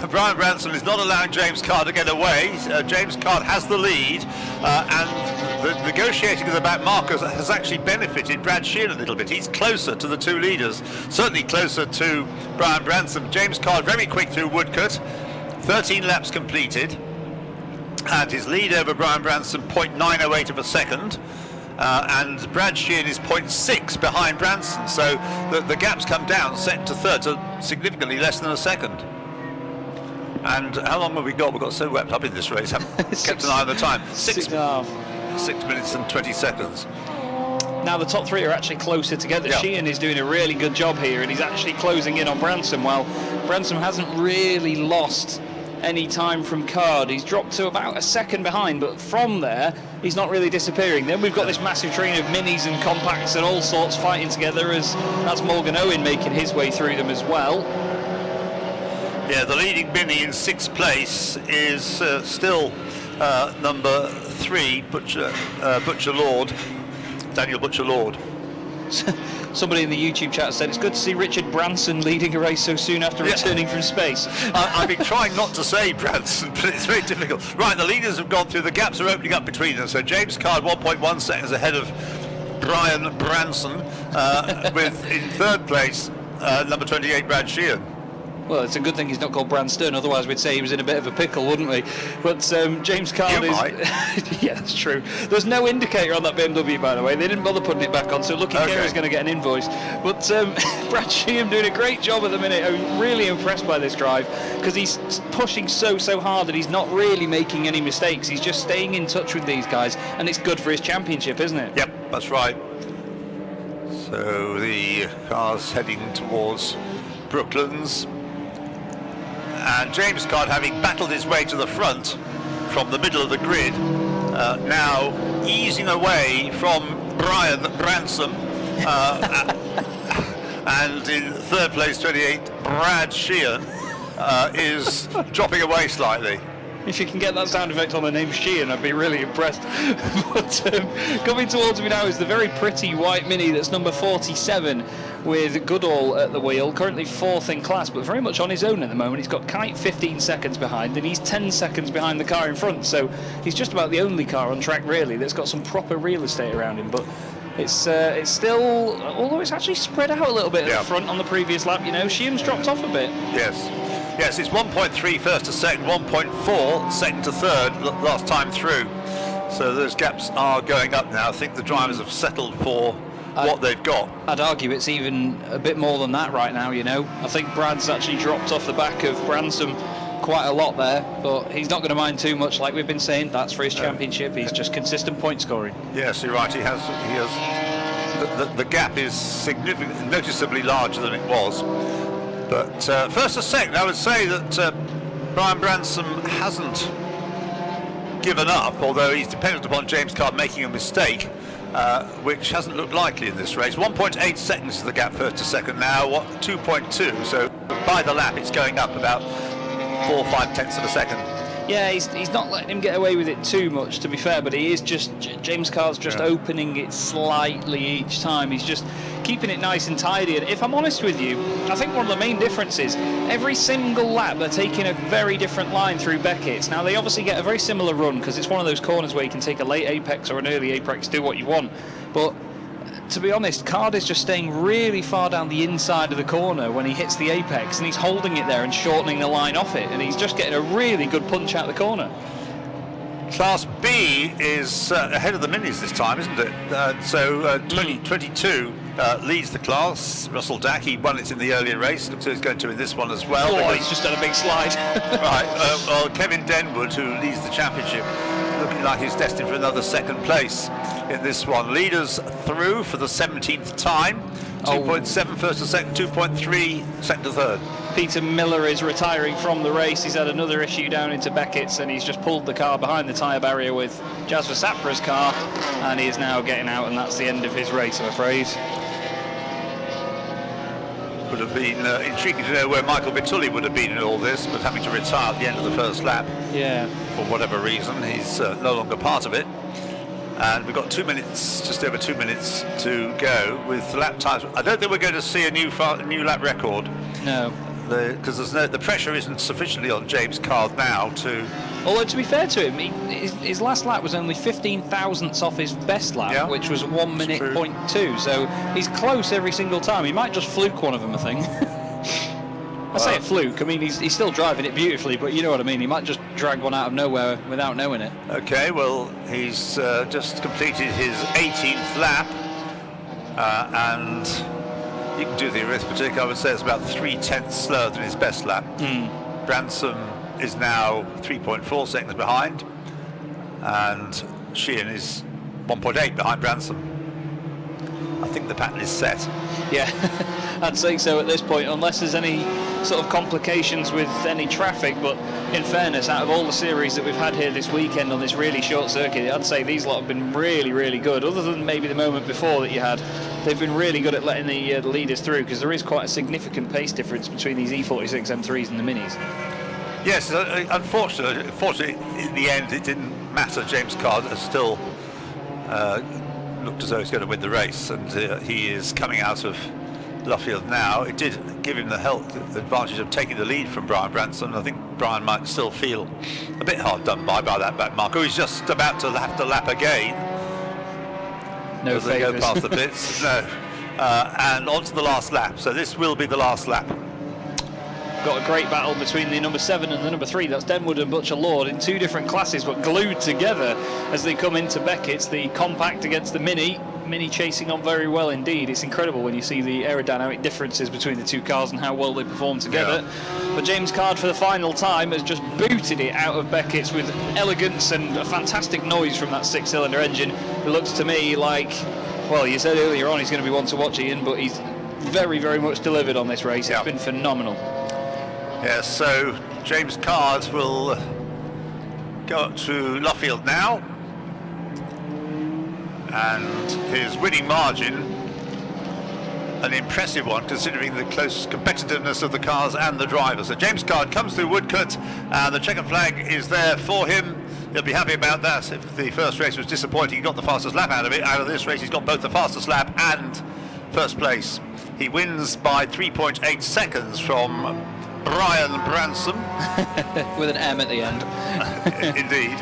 Speaker 7: Brian Branson is not allowing James Card to get away. James Card has the lead, and the negotiating of the back markers has actually benefited Brad Sheehan a little bit. He's closer to the two leaders, certainly closer to Brian Branson. James Card very quick through Woodcote, 13 laps completed, and his lead over Brian Branson 0.908 of a second. And Brad Sheehan is 0.6 behind Branson, so the gap's come down, second to third, to significantly less than a second. And how long have we got? We've got so wrapped up in this race, haven't we? Kept an eye on the time. 6 minutes and 20 seconds.
Speaker 8: Now the top three are actually closer together. Yeah. Sheehan is doing a really good job here, and he's actually closing in on Branson. While Branson hasn't really lost any time from Card. He's dropped to about a second behind, but from there he's not really disappearing. Then we've got this massive train of minis and compacts and all sorts fighting together, as that's Morgan Owen making his way through them as well.
Speaker 7: Yeah, the leading Mini in 6th place is still number 3, Butcher Lord, Daniel Butcher Lord.
Speaker 8: Somebody in the YouTube chat said it's good to see Richard Branson leading a race so soon after returning from space.
Speaker 7: I've been trying not to say Branson, but it's very difficult. Right, the leaders have gone through, the gaps are opening up between them. So James Card 1.1 seconds ahead of Brian Branson, with in third place number 28 Brad Sheehan.
Speaker 8: Well, it's a good thing he's not called Branston, otherwise we'd say he was in a bit of a pickle, wouldn't we? But James Card is... yeah, that's true. There's no indicator on that BMW, by the way. They didn't bother putting it back on, so Lucky Kerry's going to get an invoice. But Brad Sheehan doing a great job at the minute. I'm really impressed by this drive, because he's pushing so hard that he's not really making any mistakes. He's just staying in touch with these guys, and it's good for his championship, isn't it?
Speaker 7: Yep, that's right. So the car's heading towards Brooklands. And James Card, having battled his way to the front from the middle of the grid, now easing away from Brian Branson, and in third place 28 Brad Sheehan is dropping away slightly.
Speaker 8: If you can get that sound effect on the name Sheehan, I'd be really impressed. But coming towards me now is the very pretty white Mini that's number 47, with Goodall at the wheel, currently fourth in class, but very much on his own at the moment. He's got Kite 15 seconds behind, and he's 10 seconds behind the car in front, so he's just about the only car on track, really, that's got some proper real estate around him. But it's still, although it's actually spread out a little bit at the front on the previous lap, you know, Sheehan's dropped off a bit.
Speaker 7: Yes, it's 1.3 first to second, 1.4 second to third last time through. So those gaps are going up now. I think the drivers have settled for what they've got.
Speaker 8: I'd argue it's even a bit more than that right now, you know. I think Brad's actually dropped off the back of Branson quite a lot there, but he's not going to mind too much, like we've been saying. That's for his championship. He's just consistent point scoring.
Speaker 7: Yes, you're right. He has. The gap is significantly, noticeably larger than it was. But first to second, I would say that Brian Branson hasn't given up, although he's dependent upon James Card making a mistake, which hasn't looked likely in this race. 1.8 seconds to the gap first to second now, 2.2, so by the lap it's going up about 4 or 5 tenths of a second.
Speaker 8: Yeah, he's not letting him get away with it too much, to be fair, but he is just, James Card's just opening it slightly each time. He's just keeping it nice and tidy. And if I'm honest with you, I think one of the main differences, every single lap they're taking a very different line through Beckett's. Now, they obviously get a very similar run, because it's one of those corners where you can take a late apex or an early apex, do what you want. But to be honest, Card is just staying really far down the inside of the corner when he hits the apex, and he's holding it there and shortening the line off it, and he's just getting a really good punch out the corner.
Speaker 7: Class B is ahead of the Minis this time, isn't it? 2022 leads the class. Russell Dack, he won it in the earlier race, looks like he's going to in this one as well.
Speaker 8: Oh, he's just done a big slide.
Speaker 7: Right, well, Kevin Denwood, who leads the championship, looking like he's destined for another second place in this one. Leaders through for the 17th time. 2.7 first to second, 2.3 second to third.
Speaker 8: Peter Miller is retiring from the race. He's had another issue down into Beckett's, and he's just pulled the car behind the tyre barrier with Jasper Sapra's car, and he is now getting out, and that's the end of his race, I'm afraid.
Speaker 7: Would have been intriguing to know where Michael Vitulli would have been in all this, but having to retire at the end of the first lap.
Speaker 8: Yeah.
Speaker 7: For whatever reason, he's no longer part of it. And we've got 2 minutes, just over 2 minutes to go with lap times. I don't think we're going to see a new lap record.
Speaker 8: No.
Speaker 7: Because the pressure isn't sufficiently on James Card now to...
Speaker 8: Although, to be fair to him, his last lap was only 15 thousandths off his best lap, which was 1 minute .2, so he's close every single time. He might just fluke one of them, I think. I say a fluke, I mean, he's still driving it beautifully, but you know what I mean, he might just drag one out of nowhere without knowing it.
Speaker 7: Okay, well, he's just completed his 18th lap, and you can do the arithmetic. I would say it's about 3/10 slower than his best lap. Branson is now 3.4 seconds behind, and Sheehan is 1.8 behind Branson. I think the pattern is set.
Speaker 8: Yeah, I'd say so at this point, unless there's any sort of complications with any traffic. But in fairness, out of all the series that we've had here this weekend on this really short circuit, I'd say these lot have been really, really good. Other than maybe the moment before that you had, they've been really good at letting the leaders through, because there is quite a significant pace difference between these E46 M3s and the Minis.
Speaker 7: Yes, unfortunately, in the end, it didn't matter. James Card has still looked as though he's going to win the race, and he is coming out of Luffield now. It did give him the advantage of taking the lead from Brian Branson. I think Brian might still feel a bit hard done by that back marker. He's just about to have to lap again.
Speaker 8: No
Speaker 7: as they go
Speaker 8: favours.
Speaker 7: past the pits. No. And on to the last lap. So this will be the last lap.
Speaker 8: Got a great battle between the number 7 and the number 3. That's Denwood and Butcher Lord in 2 different classes, but glued together as they come into Beckett's. The compact against the Mini. Mini chasing on very well indeed. It's incredible when you see the aerodynamic differences between the 2 cars and how well they perform together. But James Card for the final time has just booted it out of Beckett's with elegance and a fantastic noise from that 6-cylinder engine. It looks to me like, well, you said earlier on he's going to be one to watch, Ian, but he's very, very much delivered on this race. It's been phenomenal.
Speaker 7: Yes, so James Card will go up to Luffield now. And his winning margin, an impressive one considering the close competitiveness of the cars and the drivers. So James Card comes through Woodcote and the checkered flag is there for him. He'll be happy about that. If the first race was disappointing, he got the fastest lap out of it. Out of this race he's got both the fastest lap and first place. He wins by 3.8 seconds from Brian Bransom.
Speaker 8: With an M at the end.
Speaker 7: Indeed.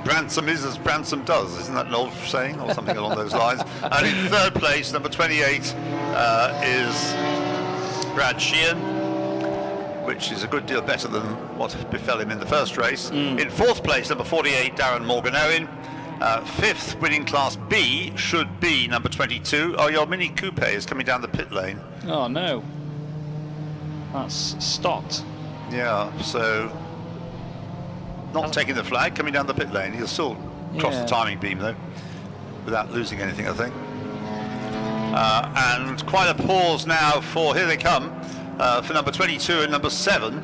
Speaker 7: Bransom is as Bransom does, isn't that an old saying or something along those lines? And in third place, number 28, is Brad Sheehan, which is a good deal better than what befell him in the first race. In fourth place, number 48, Darren Morgan-Owen. Fifth, winning Class B, should be number 22. Oh, your Mini Coupe is coming down the pit lane.
Speaker 8: Oh no. That's stopped.
Speaker 7: Yeah, so not taking the flag, coming down the pit lane. He'll still cross the timing beam though, without losing anything, I think. And quite a pause now for, here they come, for number 22 and number 7.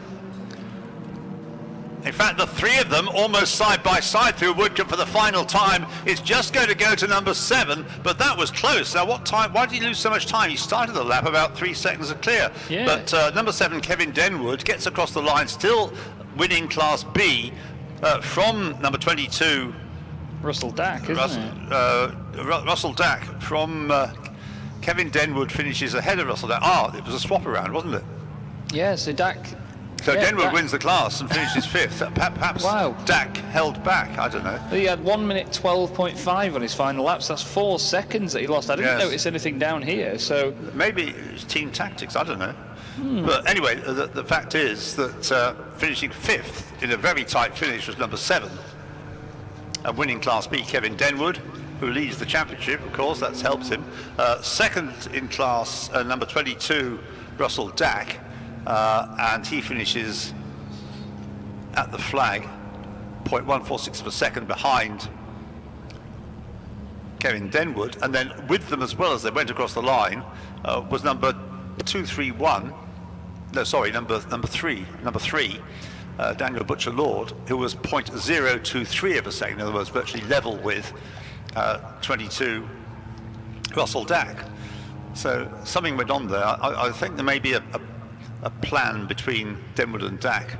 Speaker 7: In fact, the 3 of them almost side by side through Woodcote for the final time. It's just going to go to number 7, but that was close. Now, what time? Why did he lose so much time? He started the lap about 3 seconds clear. But number 7, Kevin Denwood, gets across the line, still winning Class B from number 22.
Speaker 8: Russell Dack, isn't it?
Speaker 7: Russell Dack from Kevin Denwood finishes ahead of Russell Dack. It was a swap around, wasn't it?
Speaker 8: Yeah, so Dack.
Speaker 7: So Denwood wins the class and finishes 5th. Perhaps Dack held back, I don't know.
Speaker 8: He had 1 minute 12.5 on his final laps. That's 4 seconds that he lost. I didn't notice anything down here, so
Speaker 7: maybe it's team tactics, I don't know. But anyway, the fact is that finishing 5th in a very tight finish was number 7. And winning Class B, Kevin Denwood, who leads the championship, of course, that's helped him. Second in class, number 22, Russell Dack. And he finishes at the flag 0.146 of a second behind Kevin Denwood, and then with them as well as they went across the line was number 231, no sorry, number 3, Daniel Butcher Lord, who was 0.023 of a second, in other words virtually level with 22 Russell Dack. So something went on there. I think there may be a plan between Denwood and Dack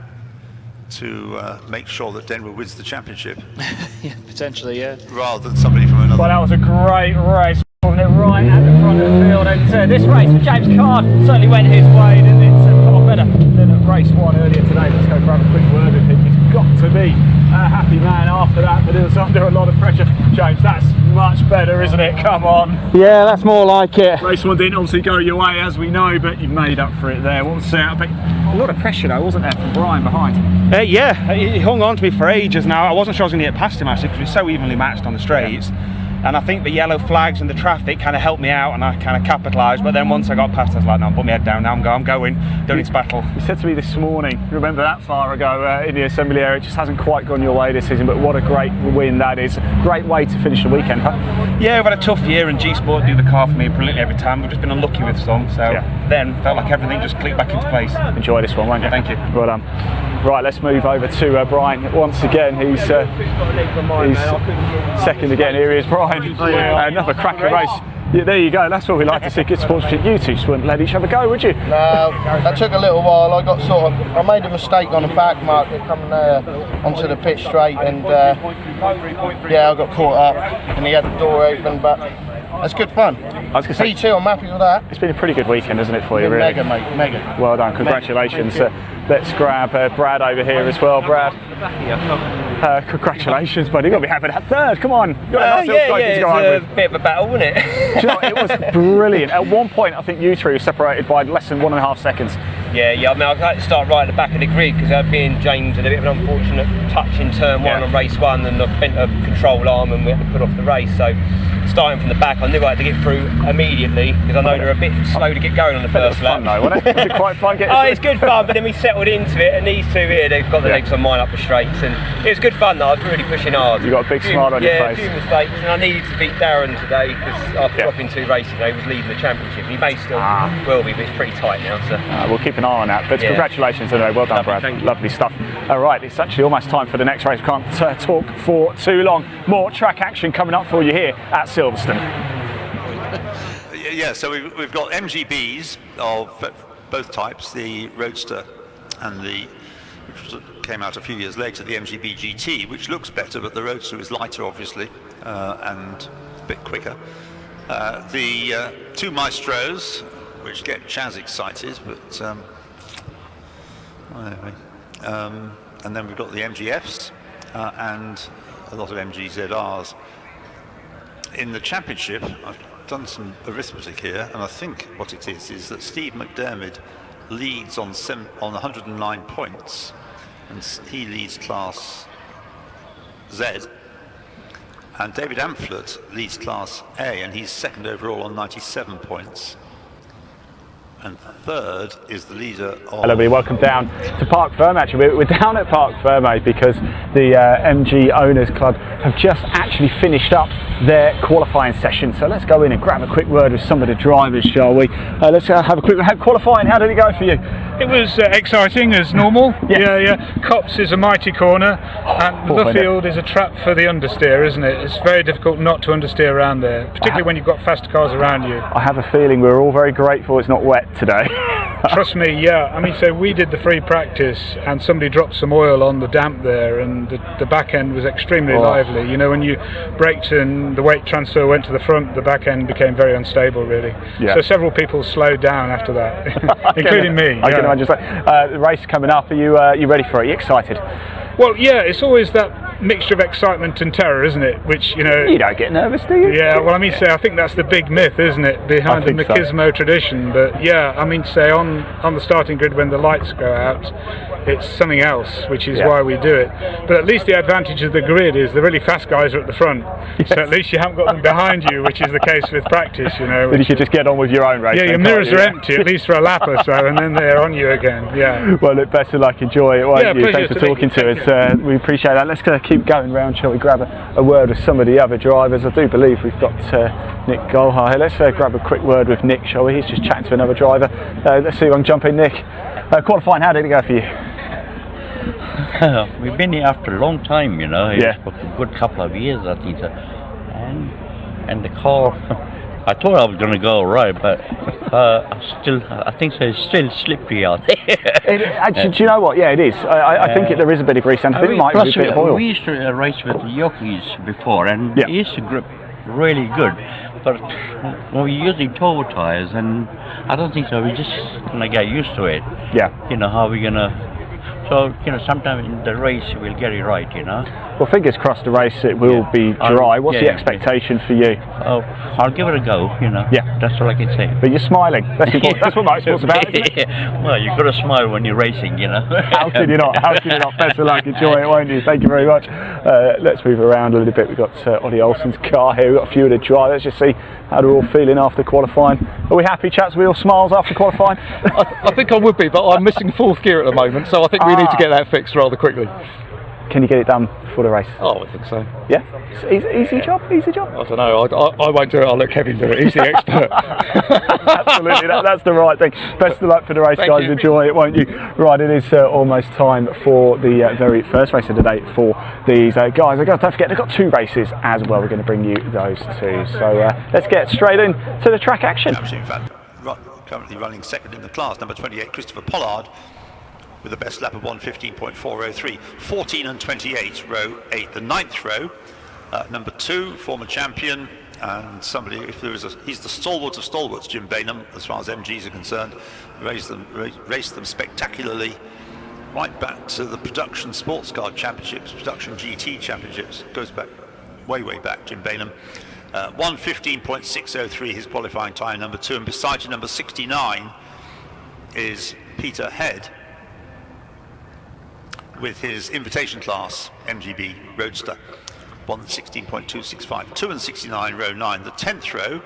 Speaker 7: to make sure that Denwood wins the championship.
Speaker 8: Yeah, potentially, yeah.
Speaker 7: Rather than somebody from another.
Speaker 1: Well, that was a great race, wasn't it? Right at the front of the field. And this race for James Card certainly went his way, didn't it? It's a lot better than at race 1 earlier today. Let's go grab a quick word with him. He's got to be a happy man after that, but it was under a lot of pressure. James, that's much better, isn't it? Come on.
Speaker 4: Yeah, that's more like it.
Speaker 1: Race 1 didn't obviously go your way, as we know, but you've made up for it there. What was that? A lot of pressure though, wasn't there, from Brian behind?
Speaker 4: Yeah, he hung on to me for ages now. I wasn't sure I was going to get past him actually, because we're so evenly matched on the straights. And I think the yellow flags and the traffic kind of helped me out, and I kind of capitalised. But then once I got past, I was like, no, put my head down now. I'm going. Don't need to battle.
Speaker 1: You said to me this morning, remember that far ago in the assembly area, it just hasn't quite gone your way this season, but what a great win that is. Great way to finish the weekend, huh?
Speaker 4: Yeah, we've had a tough year, and G-Sport do the car for me brilliantly every time. We've just been unlucky with some, so then felt like everything just clicked back into place.
Speaker 1: Enjoy this one, won't you?
Speaker 4: Thank you.
Speaker 1: Well done. Right, let's move over to Brian once again. He's second again. Here he is, Brian. Another cracker race. Yeah, there you go, that's what we like to see. Good sportsmanship. You two just wouldn't let each other go, would you?
Speaker 16: No, that took a little while. I made a mistake on the back marker coming onto the pit straight, and yeah, I got caught up and he had the door open, but That's good fun.
Speaker 1: I was going to say,
Speaker 16: P2, I'm happy with that.
Speaker 1: It's been a pretty good weekend, hasn't it, for you, really?
Speaker 16: Mega, mate, mega.
Speaker 1: Well done, congratulations.
Speaker 16: Thank you.
Speaker 1: Let's grab Brad over here as well. Brad, congratulations, buddy. You've got to be happy with that third. Come on. You've got a nice little trophy to go home with.
Speaker 9: It's a bit of a battle, wasn't it?
Speaker 1: Do you know, it was brilliant. At one point, I think you three were separated by less than 1.5 seconds.
Speaker 9: Yeah, I mean, I had to start right at the back of the grid because being James had a bit of an unfortunate touch in turn one on race one, and I bent a control arm and we had to put off the race. So starting from the back, I knew I had to get through immediately because I know they're a bit slow to get going on the first lap.
Speaker 1: Fun though, wasn't it? Was it quite fun getting
Speaker 9: it's good fun, but then we settled into it, and these two here, they've got the legs on mine up the straights, and it was good fun though. I was really pushing hard.
Speaker 1: You got a big smile on your face.
Speaker 9: Yeah, a few mistakes, and I needed to beat Darren today because after dropping 2 races, he was leading the championship. He may still will be, but it's pretty tight now. So
Speaker 1: we'll keep an eye on that. But congratulations anyway. Well done, Brad. Lovely stuff. All right, it's actually almost time for the next race. We can't talk for too long. More track action coming up for you here at Silverstone.
Speaker 7: Yeah, so we've got MGBs of both types, the Roadster and which came out a few years later, the MGB GT, which looks better, but the Roadster is lighter, obviously, and a bit quicker. The 2 Maestros, which get Chaz excited, but anyway. And then we've got the MGFs and a lot of MGZRs. In the championship, I've done some arithmetic here, and I think what it is that Steve McDermott leads on 109 points, and he leads Class Z, and David Amphlett leads Class A, and he's second overall on 97 points. And third is the leader of...
Speaker 1: Hello everybody, welcome down to Park Ferme. Actually, we're down at Park Ferme because the MG Owners Club have just actually finished up their qualifying session. So let's go in and grab a quick word with some of the drivers, shall we? Let's have a quick qualifying. How did it go for you?
Speaker 17: It was exciting as normal. Yeah. Copse is a mighty corner, and Luffield is a trap for the understeer, isn't it? It's very difficult not to understeer around there, particularly when you've got fast cars around you.
Speaker 1: I have a feeling we're all very grateful it's not wet today.
Speaker 17: Trust me, yeah. I mean, so we did the free practice, and somebody dropped some oil on the damp there, and the back end was extremely lively. You know, when you braked and the weight transfer went to the front, the back end became very unstable, really. Yeah. So several people slowed down after that, including me.
Speaker 1: I can imagine. The race coming up, are you ready for it? Are you excited?
Speaker 17: Well, yeah, it's always that mixture of excitement and terror, isn't it? Which, you know...
Speaker 1: You don't get nervous, do you?
Speaker 17: Yeah, well, I mean, say, I think that's the big myth, isn't it, behind the machismo tradition. But, yeah, I mean, say, on the starting grid when the lights go out, it's something else, which is why we do it. But at least the advantage of the grid is the really fast guys are at the front. Yes. So at least you haven't got them behind you, which is the case with practice, you know.
Speaker 1: Then you should just get on with your own race.
Speaker 17: Yeah, your mirrors are empty, at least for a lap or so, and then they're on you again, yeah.
Speaker 1: Well, look, best of luck, enjoy it, won't you? Thanks for talking to us. We appreciate that. Let's keep going round, shall we? Grab a word with some of the other drivers. I do believe we've got Nick Golhar here. Let's grab a quick word with Nick, shall we? He's just chatting to another driver. Let's see if I can jump in, Nick. Qualifying, how did it go for you?
Speaker 18: We've been here after a long time, you know. It's a good couple of years, I think. And the car, I thought I was going to go all right, but I think so. It's still slippery out there.
Speaker 1: Do you know what? Yeah, it is. I think there is a bit of grease, and I think it might be a bit of oil.
Speaker 18: We used to race with the Yorkies before, and it used to grip really good. But we're using turbo tyres, and I don't think so. We're just going to get used to it.
Speaker 1: Yeah.
Speaker 18: You know, how we're going to... So, you know, sometime in the race we'll get it right, you know.
Speaker 1: Well, fingers crossed the race it will be dry. What's the expectation for you?
Speaker 18: Oh, I'll give it a go, you know.
Speaker 1: Yeah.
Speaker 18: That's all I can say.
Speaker 1: But you're smiling. That's important. That's what motorsport's about, isn't it?
Speaker 18: Well, you've got to smile when you're racing, you know.
Speaker 1: How can you not? How can you not? Best of luck. Enjoy it, won't you? Thank you very much. Let's move around a little bit. We've got Ollie Olsen's car here. We've got a few of the drivers. Let's just see how they're all feeling after qualifying. Are we happy, chaps? Are we all smiles after qualifying?
Speaker 19: I think I would be, but I'm missing fourth gear at the moment, so I think we need to get that fixed rather quickly.
Speaker 1: Can you get it done before the race?
Speaker 19: Oh, I think so.
Speaker 1: Yeah? Easy job? Easy job?
Speaker 19: I don't know. I won't do it. I'll let Kevin do it. He's the expert.
Speaker 1: Absolutely. That's the right thing. Best of luck for the race, guys. Enjoy it, won't you? Right, it is almost time for the very first race of the day for these guys. Don't forget, they've got 2 races as well. We're going to bring you those 2. So let's get straight in to the track action.
Speaker 7: Currently running second in the class, number 28, Christopher Pollard, with the best lap of 1:15.403. 14 and 28, row 8. The 9th row, number 2, former champion And somebody, if there is he's the stalwart of stalwarts, Jim Bainham, as far as MGs are concerned. Raced them spectacularly right back to the production sports car championships, production GT championships. Goes back way back, Jim Bainham. 1:15.603 his qualifying time, number 2, and beside him, number 69 is Peter Head with his invitation class MGB Roadster. 1:16.265, 2 and 69, row 9. The 10th row,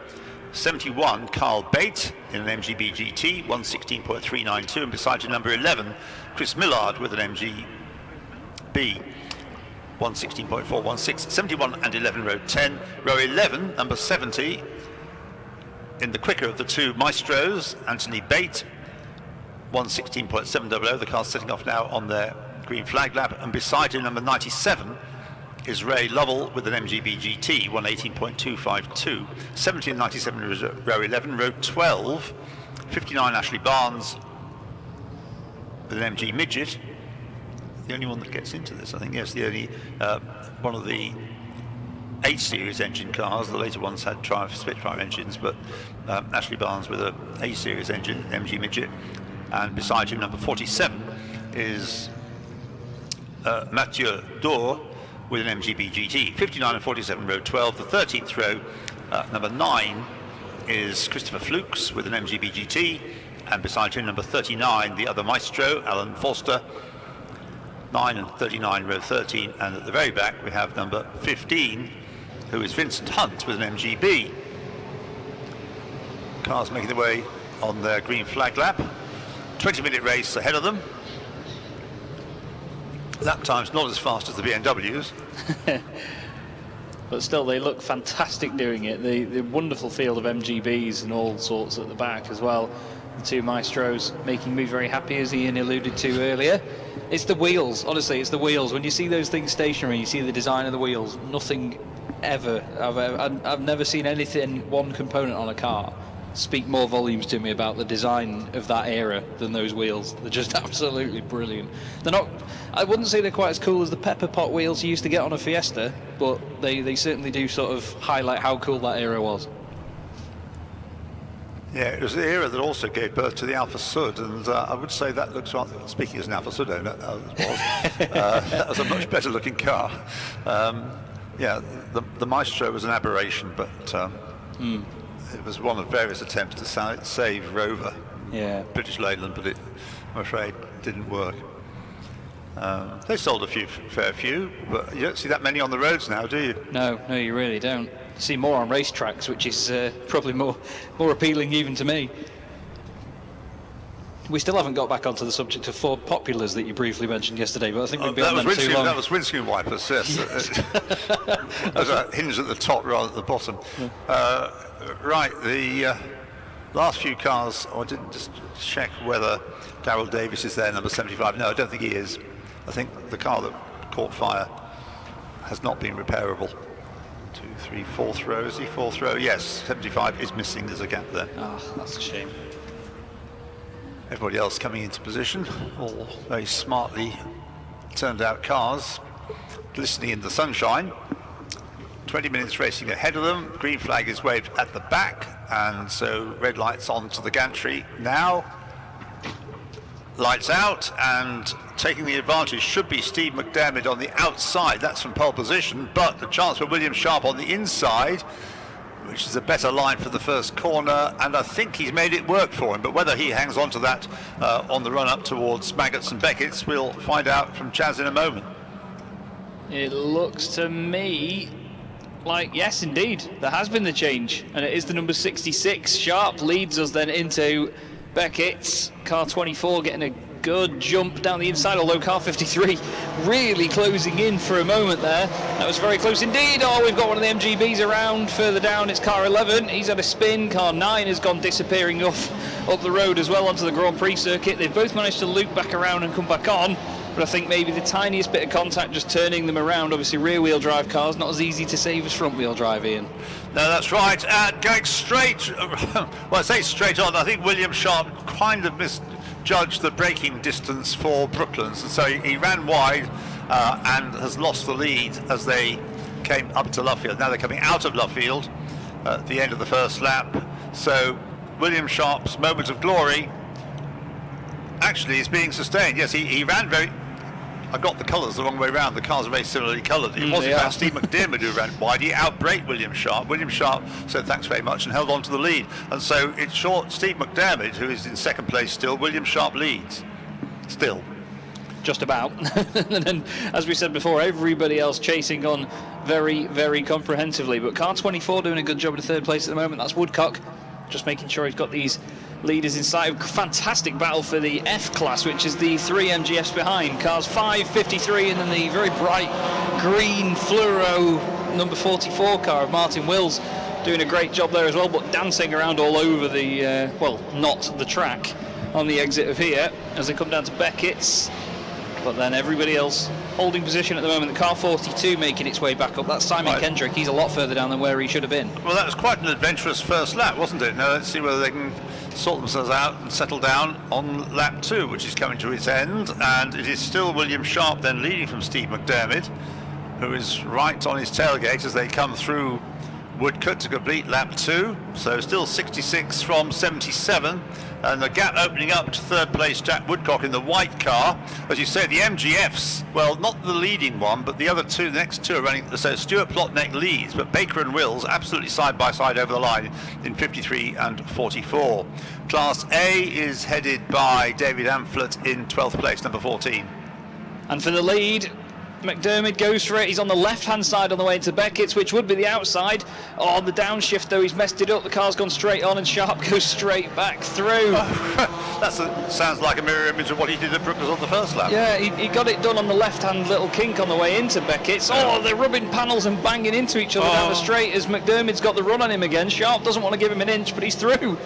Speaker 7: 71, Carl Bate in an MGB GT, 1:16.392, and beside him, number 11, Chris Millard with an MGB, 1:16.416, 71 and 11, row 10. Row 11, number 70, in the quicker of the two Maestros, Anthony Bate, 1:16.700. The car's setting off now on their green flag lap, and beside him, number 97, is Ray Lovell with an MGB GT, 1:18.252. 70 and 97, row 11. Row 12, 59, Ashley Barnes with an MG Midget. The only one that gets into this, I think. Yes, the only one of the 8 Series engine cars. The later ones had Spitfire engines, but Ashley Barnes with a A Series engine, MG Midget. And beside him, number 47, is Mathieu Dor with an MGB GT. 59 and 47, row 12. The 13th row, number 9, is Christopher Flukes with an MGB GT, and beside him, number 39, the other Maestro, Alan Forster, 9 and 39, row 13, and at the very back we have number 15, who is Vincent Hunt with an MGB. Cars making their way on their green flag lap. 20-minute race ahead of them. Lap time's not as fast as the BMWs.
Speaker 6: But still, they look fantastic doing it. The wonderful field of MGBs and all sorts at the back as well. The two Maestros making me very happy, as Ian alluded to earlier. It's the wheels, honestly, it's the wheels. When you see those things stationary, you see the design of the wheels. Nothing ever, I've never seen anything, one component on a car, speak more volumes to me about the design of that era than those wheels. They're just absolutely brilliant. They're not, I wouldn't say they're quite as cool as the pepper pot wheels you used to get on a Fiesta, but they certainly do sort of highlight how cool that era was.
Speaker 7: Yeah, it was the era that also gave birth to the Alfa Sud, and I would say that looks, speaking as an Alfa Sud owner, that was a much better looking car. Yeah, the Maestro was an aberration, but it was one of various attempts to save Rover, British Leyland, but it, I'm afraid, didn't work. They sold a fair few, but you don't see that many on the roads now, do you?
Speaker 6: No, you really don't. You see more on racetracks, which is probably more appealing even to me. We still haven't got back onto the subject of Ford Populars that you briefly mentioned yesterday, but I think we've been on them too long.
Speaker 7: That was windscreen wipers, yes. There's a hinge at the top rather than at the bottom. Right, the last few cars, I didn't just check whether Darryl Davis is there, number 75. No, I don't think he is. I think the car that caught fire has not been repairable. 2, 3, 4th row, is he 4th row? Yes, 75 is missing, there's a gap there.
Speaker 6: Oh, that's a shame.
Speaker 7: Everybody else coming into position, all very smartly turned out cars, glistening in the sunshine. 20 minutes racing ahead of them, green flag is waved at the back, and so red lights on to the gantry now. Lights out, and taking the advantage should be Steve McDermott on the outside. That's from pole position, but the chance for William Sharp on the inside, which is a better line for the first corner, and I think he's made it work for him, but whether he hangs on to that on the run up towards Maggots and Beckett's, we'll find out from Chaz in a moment.
Speaker 6: It looks to me like, yes, indeed, there has been the change, and it is the number 66. Sharp leads us then into Beckett's. Car 24 getting a good jump down the inside, although car 53 really closing in for a moment there. That was very close indeed. Oh, we've got one of the MGBs around further down. It's car 11. He's had a spin. Car 9 has gone disappearing up the road as well onto the Grand Prix circuit. They've both managed to loop back around and come back on, but I think maybe the tiniest bit of contact just turning them around. Obviously rear wheel drive cars not as easy to save as front wheel drive, Ian.
Speaker 7: No, that's right. Going straight, well, I say straight on, I think William Sharp kind of misjudged the braking distance for Brooklands, and so he ran wide and has lost the lead as they came up to Luffield. Now they're coming out of Luffield, at the end of the first lap. So William Sharp's moment of glory actually is being sustained. Yes, he ran very... I got the colours the wrong way around. The cars are very similarly coloured. It was in fact Steve McDermott who ran wide. He outbraked William Sharp. William Sharp said thanks very much and held on to the lead. And so it's short Steve McDermott, who is in second place still. William Sharp leads still.
Speaker 8: Just about. And then, as we said before, everybody else chasing on very, very comprehensively. But car 24 doing a good job in third place at the moment. That's Woodcock, just making sure he's got these leaders inside. Fantastic battle for the F class, which is the 3 MGFs behind. Cars 5, 53, and then the very bright green fluoro number 44 car of Martin Wills doing a great job there as well, but dancing around all over the, well, not the track on the exit of here as they come down to Beckett's. But then everybody else holding position at the moment. The car 42 making its way back up. That's Simon Kendrick. He's a lot further down than where he should have been.
Speaker 7: Well, that was quite an adventurous first lap, wasn't it? Now let's see whether they can sort themselves out and settle down on lap 2, which is coming to its end. And it is still William Sharp then leading from Steve McDermott, who is right on his tailgate as they come through Woodcote to complete lap 2. So still 66 from 77. And the gap opening up to third place Jack Woodcock in the white car. As you say, the MGFs, well, not the leading one, but the other two, the next two are running. So Stuart Plotnick leads, but Baker and Wills absolutely side by side over the line in 53 and 44. Class A is headed by David Amphlett in 12th place, number 14.
Speaker 8: And for the lead, McDermott goes for it. He's on the left-hand side on the way into Beckett's, which would be the outside. Oh, on the downshift, though, he's messed it up. The car's gone straight on, and Sharp goes straight back through.
Speaker 7: Sounds like a mirror image of what he did at Brookers on the first lap.
Speaker 8: Yeah, he got it done on the left-hand little kink on the way into Beckett's. Oh, they're rubbing panels and banging into each other down the straight as McDermott's got the run on him again. Sharp doesn't want to give him an inch, but he's through.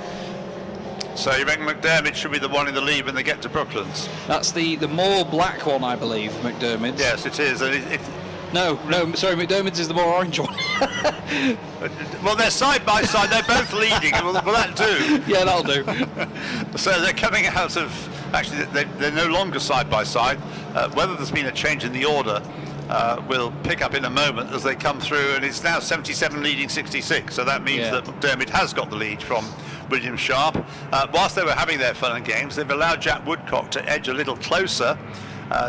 Speaker 7: So you reckon McDermott should be the one in the lead when they get to Brooklands?
Speaker 8: That's the more black one, I believe, McDermott's.
Speaker 7: Yes, it is. And
Speaker 8: No, sorry, McDermott's is the more orange one.
Speaker 7: Well, they're side by side. They're both leading. Will that do?
Speaker 8: Yeah, that'll do.
Speaker 7: So they're coming out of... Actually, they're no longer side by side. Whether there's been a change in the order, we'll pick up in a moment as they come through, and it's now 77 leading 66. So that means that McDermott has got the lead from William Sharp. Whilst they were having their fun and games, they've allowed Jack Woodcock to edge a little closer,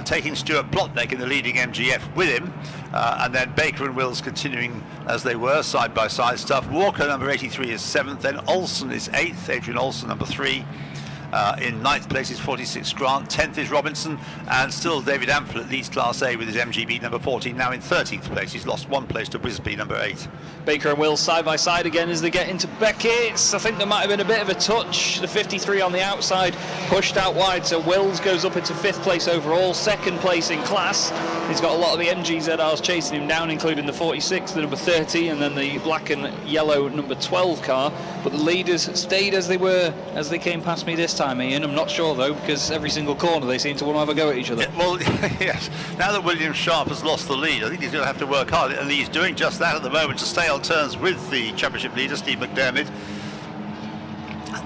Speaker 7: taking Stuart Plotnick in the leading MGF with him, and then Baker and Wills continuing as they were, side by side stuff. Walker, number 83, is 7th, then Olsen is 8th, Adrian Olsen, number 3. In 9th place is 46 Grant, 10th is Robinson, and still David Amphlett leads Class A with his MGB number 14, now in 13th place. He's lost 1 place to Wisby, number 8.
Speaker 8: Baker and Wills side by side again as they get into Beckett's. I think there might have been a bit of a touch. The 53 on the outside pushed out wide, so Wills goes up into 5th place overall, 2nd place in class. He's got a lot of the MGZRs chasing him down, including the 46, the number 30, and then the black and yellow number 12 car. But the leaders stayed as they were as they came past me this time, Ian. I'm not sure though, because every single corner they seem to want to have a go at each other.
Speaker 7: Yeah, well, yes. Now that William Sharp has lost the lead, I think he's going to have to work hard, and he's doing just that at the moment to stay on terms with the championship leader, Steve McDermott.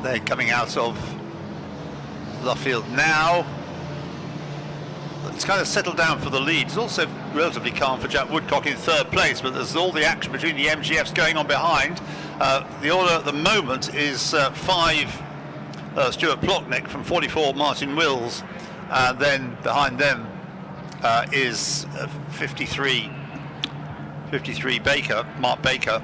Speaker 7: They're coming out of Luffield now. It's kind of settled down for the lead. It's also relatively calm for Jack Woodcock in 3rd place, but there's all the action between the MGFs going on behind. The order at the moment is 5 Stuart Plotnick from 44 Martin Wills, and then behind them is 53 Baker, Mark Baker,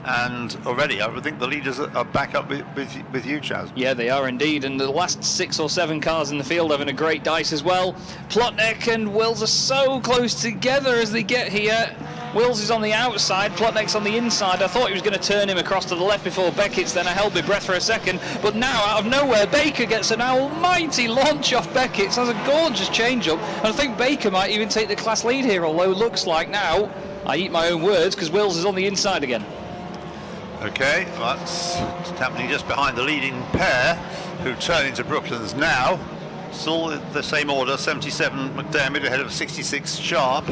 Speaker 7: and already I would think the leaders are back up with you, Chaz.
Speaker 8: Yeah, they are indeed, and the last 6 or 7 cars in the field having a great dice as well. Plotnick and Wills are so close together as they get here. Wills is on the outside, Plotnick's on the inside. I thought he was going to turn him across to the left before Beckett's, then I held my breath for a second. But now, out of nowhere, Baker gets an almighty launch off Beckett's. Has a gorgeous change-up, and I think Baker might even take the class lead here, although it looks like now, I eat my own words, because Wills is on the inside again.
Speaker 7: Okay, that's happening just behind the leading pair, who turn into Brooklands now. Still the same order, 77 McDermott ahead of 66 Sharp,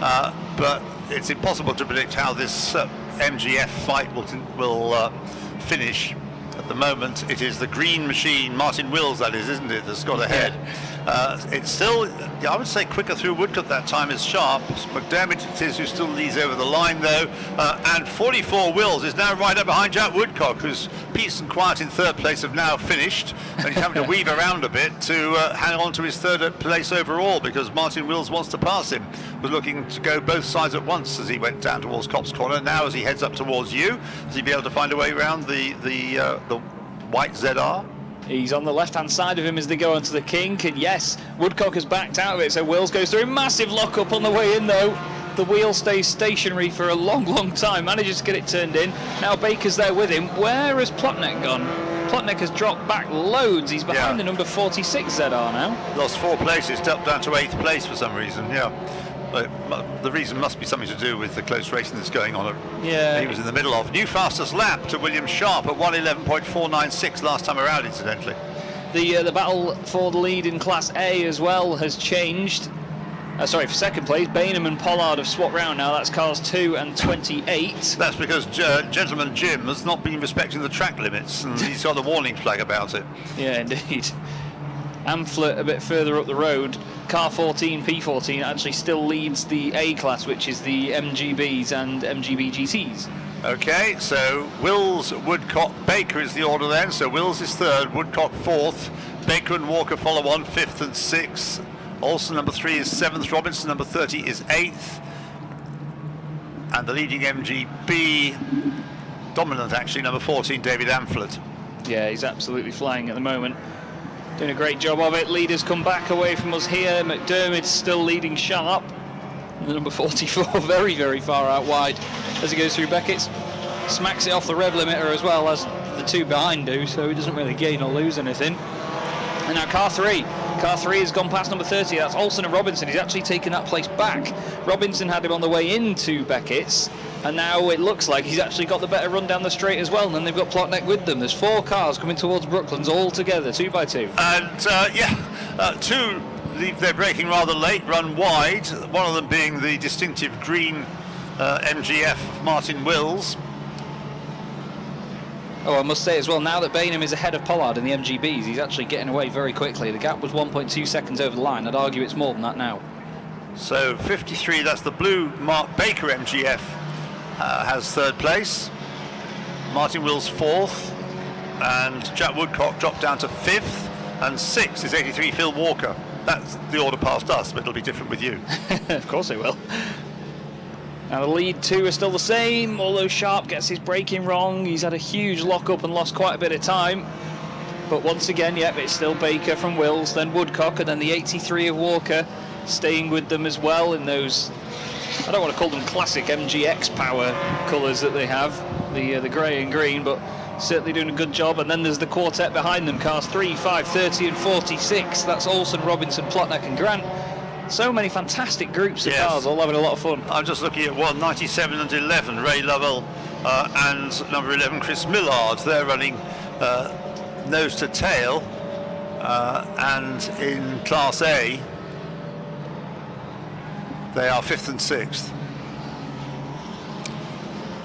Speaker 7: but it's impossible to predict how this MGF fight will finish. At the moment, it is the green machine, Martin Wills that is, isn't it, that's got ahead. It's still, I would say, quicker through Woodcote that time is Sharp. McDermott it is who still leads over the line though, and 44 Wills is now right up behind Jack Woodcock, whose Peace and Quiet in third place have now finished, and he's having to weave around a bit to hang on to his third place overall, because Martin Wills wants to pass him. Was looking to go both sides at once as he went down towards Copse Corner. Now as he heads up towards you, does he be able to find a way around the white ZR?
Speaker 8: He's on the left-hand side of him as they go onto the kink, and yes, Woodcock has backed out of it, so Wills goes through. Massive lock-up on the way in, though. The wheel stays stationary for a long, long time, manages to get it turned in. Now Baker's there with him. Where has Plotnick gone? Plotnick has dropped back loads. He's behind the number 46 ZR now.
Speaker 7: Lost 4 places, dropped down to 8th place for some reason, the reason must be something to do with the close racing that's going on. He was in the middle of. New fastest lap to William Sharp at 1:11.496 last time around, incidentally.
Speaker 8: The battle for the lead in Class A as well has changed. For second place, Bainham and Pollard have swapped round now. That's cars 2 and 28.
Speaker 7: That's because Gentleman Jim has not been respecting the track limits, and he's got a warning flag about it.
Speaker 8: Yeah, indeed. Amphlett a bit further up the road. Car 14, P14 actually still leads the A class, which is the MGBs and MGB GTs.
Speaker 7: Okay, so Wills, Woodcock, Baker is the order then. So Wills is third, Woodcock fourth, Baker and Walker follow on 5th and 6th. Olsen number 3 is 7th, Robinson number 30 is 8th. And the leading MGB, dominant actually, number 14, David Amphlett.
Speaker 8: Yeah, he's absolutely flying at the moment. Doing a great job of it. Leaders come back away from us here. McDermott's still leading Sharp. The number 44 very, very far out wide as he goes through Beckett's. Smacks it off the rev limiter as well as the two behind do, so he doesn't really gain or lose anything. And now car 3. Car 3 has gone past number 30. That's Olsen and Robinson. He's actually taken that place back. Robinson had him on the way into Beckett's, and now it looks like he's actually got the better run down the straight as well. And then they've got Plotnick with them. There's 4 cars coming towards Brooklands all together, 2 by 2.
Speaker 7: And 2 leave their braking rather late, run wide. One of them being the distinctive green MGF Martin Wills.
Speaker 8: Oh, I must say as well, now that Bainham is ahead of Pollard in the MGBs, he's actually getting away very quickly. The gap was 1.2 seconds over the line. I'd argue it's more than that now.
Speaker 7: So 53, that's the blue Mark Baker MGF, has 3rd place. Martin Wills 4th, and Jack Woodcock dropped down to 5th, and 6th is 83 Phil Walker. That's the order past us, but it'll be different with you.
Speaker 8: Of course it will. Now the lead 2 are still the same, although Sharp gets his braking wrong. He's had a huge lock-up and lost quite a bit of time. But once again, it's still Baker from Wills, then Woodcock, and then the 83 of Walker staying with them as well in those, I don't want to call them classic MGX power colours that they have, the grey and green, but certainly doing a good job. And then there's the quartet behind them, cars 3, 5, 30 and 46. That's Olsen, Robinson, Plotnick and Grant. So many fantastic groups of cars, all having a lot of fun.
Speaker 7: I'm just looking at 97 and 11, Ray Lovell and number 11, Chris Millard. They're running nose to tail, and in Class A, they are 5th and 6th.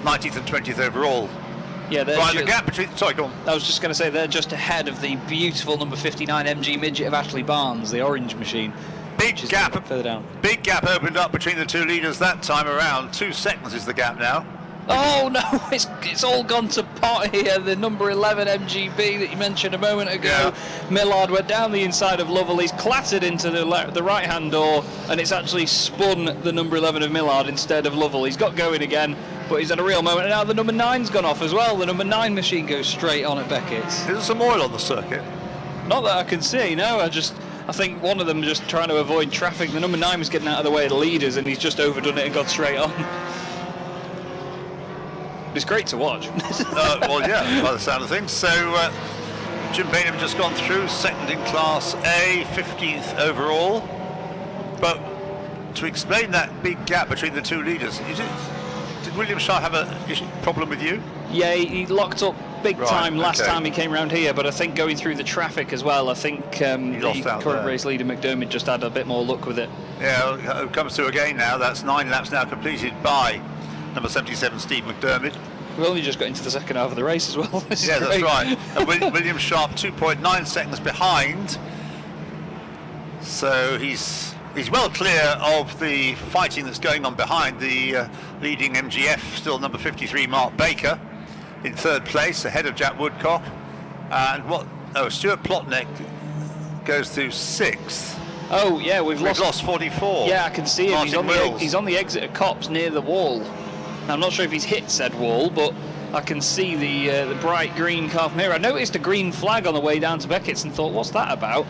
Speaker 7: 19th and 20th overall.
Speaker 8: Yeah,
Speaker 7: right, the gap between. Sorry, go on.
Speaker 8: I was just going to say they're just ahead of the beautiful number 59 MG midget of Ashley Barnes, the orange machine.
Speaker 7: Big gap
Speaker 8: further down.
Speaker 7: Big gap opened up between the 2 leaders that time around. 2 seconds is the gap now.
Speaker 8: Oh no, it's all gone to pot here. The number 11 MGB that you mentioned a moment ago. Millard went down the inside of Lovell. He's clattered into the right hand door, and it's actually spun the number 11 of Millard instead of Lovell. He's got going again, but he's had a real moment. And now the number 9's gone off as well. The number 9 machine goes straight on at Beckett's.
Speaker 7: Is there some oil on the circuit?
Speaker 8: Not that I can see, no. I think one of them just trying to avoid traffic. The number 9 was getting out of the way of the leaders, and he's just overdone it and gone straight on. It's great to watch.
Speaker 7: Well, yeah, by the sound of things. So Jim Bainham just gone through, 2nd in Class A, 15th overall. But to explain that big gap between the 2 leaders, did William Sharp have a problem with you?
Speaker 8: Yeah, he locked up big time last time he came around here, but I think going through the traffic as well, I think the current race leader McDermott just had a bit more luck with it.
Speaker 7: Yeah, it comes to again now. That's 9 laps now completed by number 77 Steve McDermott.
Speaker 8: We've only just got into the second half of the race as well.
Speaker 7: Yeah, that's right. And William Sharp 2.9 seconds behind So he's well clear of the fighting that's going on behind the leading MGF, still number 53, Mark Baker, in third place, ahead of Jack Woodcock. And Stuart Plotnick goes to sixth.
Speaker 8: Oh yeah, we've
Speaker 7: lost 44.
Speaker 8: Yeah, I can see him.
Speaker 7: Martin
Speaker 8: He's on the exit of Copse near the wall. Now, I'm not sure if he's hit said wall, but I can see the bright green car from here. I noticed a green flag on the way down to Beckett's and thought, what's that about?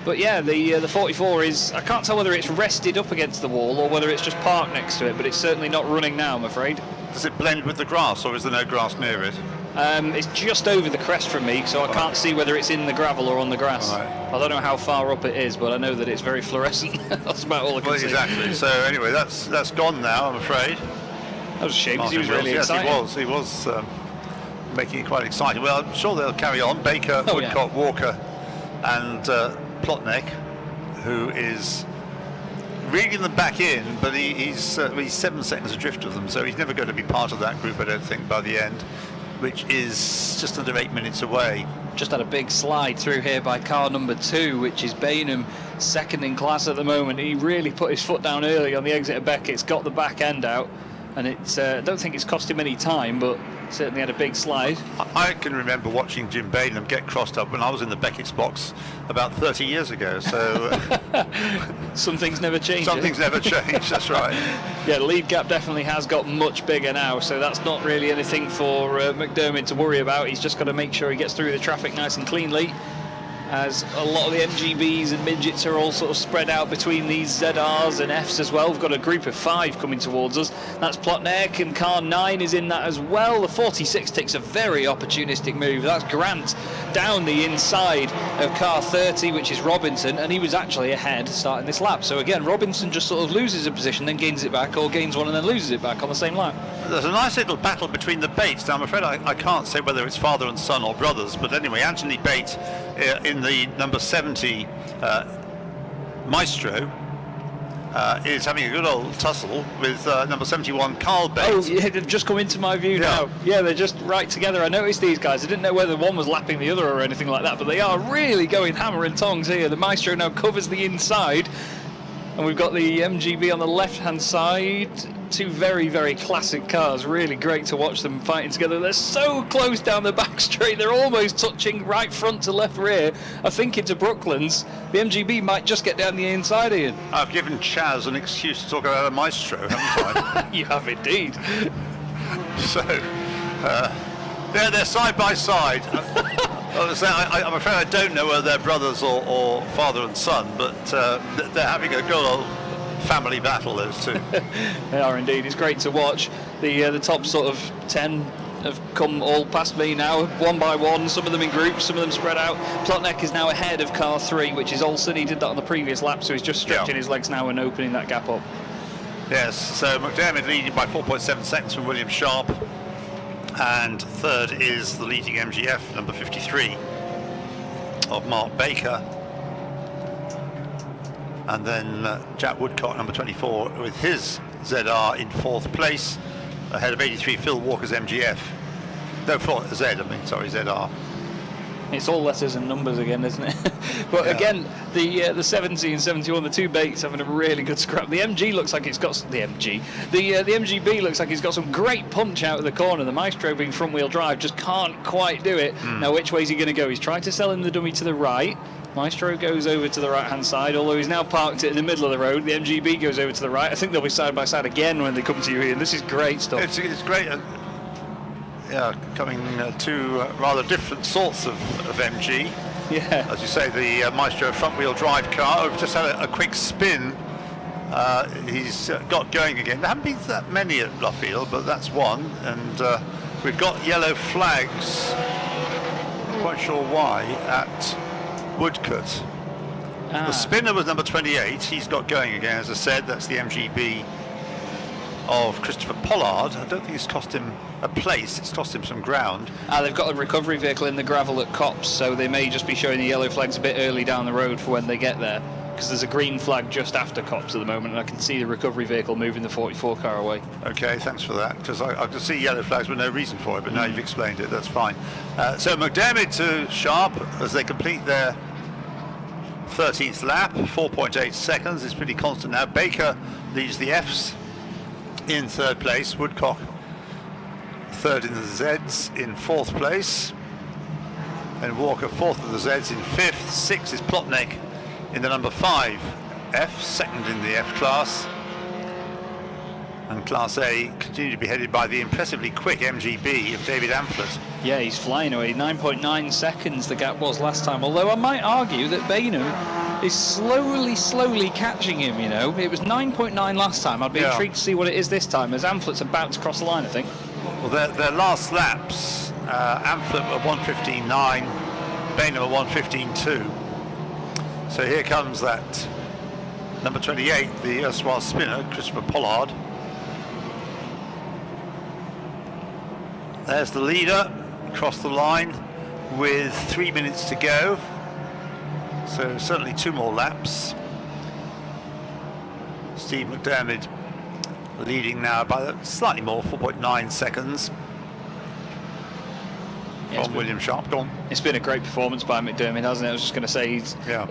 Speaker 8: But yeah, the 44 is, I can't tell whether it's rested up against the wall or whether it's just parked next to it, but it's certainly not running now, I'm afraid.
Speaker 7: Does it blend with the grass, or is there no grass near it?
Speaker 8: It's just over the crest from me, so I can't see whether it's in the gravel or on the grass. I don't know how far up it is, but I know that it's very fluorescent. That's about all I can see.
Speaker 7: Exactly. So anyway, that's gone now, I'm afraid.
Speaker 8: That was a shame, because he was really exciting.
Speaker 7: Yes, he was making it quite exciting. Well, I'm sure they'll carry on. Baker, Woodcock, Walker, and Plotnick, who is reeling them back in, but he's 7 seconds adrift of them, so he's never going to be part of that group, I don't think, by the end, which is just under 8 minutes away.
Speaker 8: Just had a big slide through here by car number 2, which is Bainham, second in class at the moment. He really put his foot down early on the exit of Beckett's, got the back end out, and I don't think it's cost him any time, but certainly had a big slide.
Speaker 7: I can remember watching Jim Bainham get crossed up when I was in the Beckett's box about 30 years ago, so...
Speaker 8: Some things never change.
Speaker 7: Some things never change, that's right.
Speaker 8: Yeah, the lead gap definitely has got much bigger now, so that's not really anything for McDermott to worry about. He's just got to make sure he gets through the traffic nice and cleanly, as a lot of the MGBs and midgets are all sort of spread out between these ZRs and Fs as well. We've got a group of 5 coming towards us. That's Plotnick, and car 9 is in that as well. The 46 takes a very opportunistic move. That's Grant down the inside of car 30, which is Robinson, and he was actually ahead starting this lap. So again, Robinson just sort of loses a position, then gains it back, or gains one and then loses it back on the same lap.
Speaker 7: There's a nice little battle between the Bates. Now, I'm afraid I can't say whether it's father and son or brothers, but anyway, Anthony Bate in the number 70 Maestro is having a good old tussle with number 71 Carl Bates.
Speaker 8: Oh yeah, they've just come into my view now. Yeah, they're just right together. I noticed these guys. I didn't know whether one was lapping the other or anything like that, but they are really going hammer and tongs here. The Maestro now covers the inside, and we've got the MGB on the left-hand side. 2 very, very classic cars. Really great to watch them fighting together. They're so close down the back straight. They're almost touching right front to left rear. I think into Brooklands, the MGB might just get down the inside, Ian.
Speaker 7: I've given Chaz an excuse to talk about a Maestro, haven't I?
Speaker 8: You have indeed.
Speaker 7: So, they're side by side. I'm afraid I don't know whether they're brothers or father and son, but they're having a good old family battle, those 2.
Speaker 8: They are indeed. It's great to watch. The top sort of 10 have come all past me now, one by one, some of them in groups, some of them spread out. Plotnick is now ahead of car 3, which is Olsen. He did that on the previous lap, so he's just stretching his legs now and opening that gap up.
Speaker 7: Yes, so McDermott leading by 4.7 seconds from William Sharp, and third is the leading MGF, number 53, of Mark Baker. And then Jack Woodcock, number 24, with his ZR in 4th place, ahead of 83 Phil Walker's MGF. No, ZR.
Speaker 8: It's all letters and numbers again, isn't it? But again, the 70 and 71, the 2 Bates having a really good scrap. The MG looks like it's got the MGB looks like it's got some great punch out of the corner. The Maestro being front wheel drive just can't quite do it. Now, which way is he going to go? He's trying to sell him the dummy to the right. Maestro goes over to the right hand side, although he's now parked it in the middle of the road. The MGB goes over to the right. I think they'll be side by side again when they come to you, Ian. This is great stuff.
Speaker 7: It's great. Coming 2 rather different sorts of MG.
Speaker 8: Yeah.
Speaker 7: As you say, the Maestro front wheel drive car. We've just had a quick spin. He's got going again. There haven't been that many at Luffield, but that's one. And we've got yellow flags, not quite sure why, at Woodcote. The spinner was number 28. He's got going again, as I said. That's the MGB of Christopher Pollard. I don't think it's cost him a place, it's cost him some ground.
Speaker 8: They've got a recovery vehicle in the gravel at Copse, so they may just be showing the yellow flags a bit early down the road for when they get there, because there's a green flag just after Copse at the moment, and I can see the recovery vehicle moving the 44 car away.
Speaker 7: Okay, thanks for that, because I could see yellow flags with no reason for it, but now you've explained it, that's fine. So McDermott to Sharp as they complete their 13th lap, 4.8 seconds. It's pretty constant now. Baker leads the Fs in 3rd place. Woodcock 3rd in the Zs in 4th place. And Walker 4th of the Zs in 5th. 6th is Plotnik in the number 5 F, 2nd in the F class. And Class A continue to be headed by the impressively quick MGB of David Amphlett.
Speaker 8: Yeah, he's flying away. 9.9 seconds the gap was last time. Although I might argue that Bainham is slowly catching him, you know. It was 9.9 last time. I'd be intrigued to see what it is this time, as Ampflett's about to cross the line, I think.
Speaker 7: Well, their last laps, Amphlett were 1:15.9, Bainham were 1:15.2. So here comes that number 28, the erstwhile spinner, Christopher Pollard. There's the leader, across the line with 3 minutes to go. So certainly 2 more laps. Steve McDermott leading now by slightly more, 4.9 seconds. From William Sharp. Go on.
Speaker 8: It's been a great performance by McDermott, hasn't it? I was just going to say,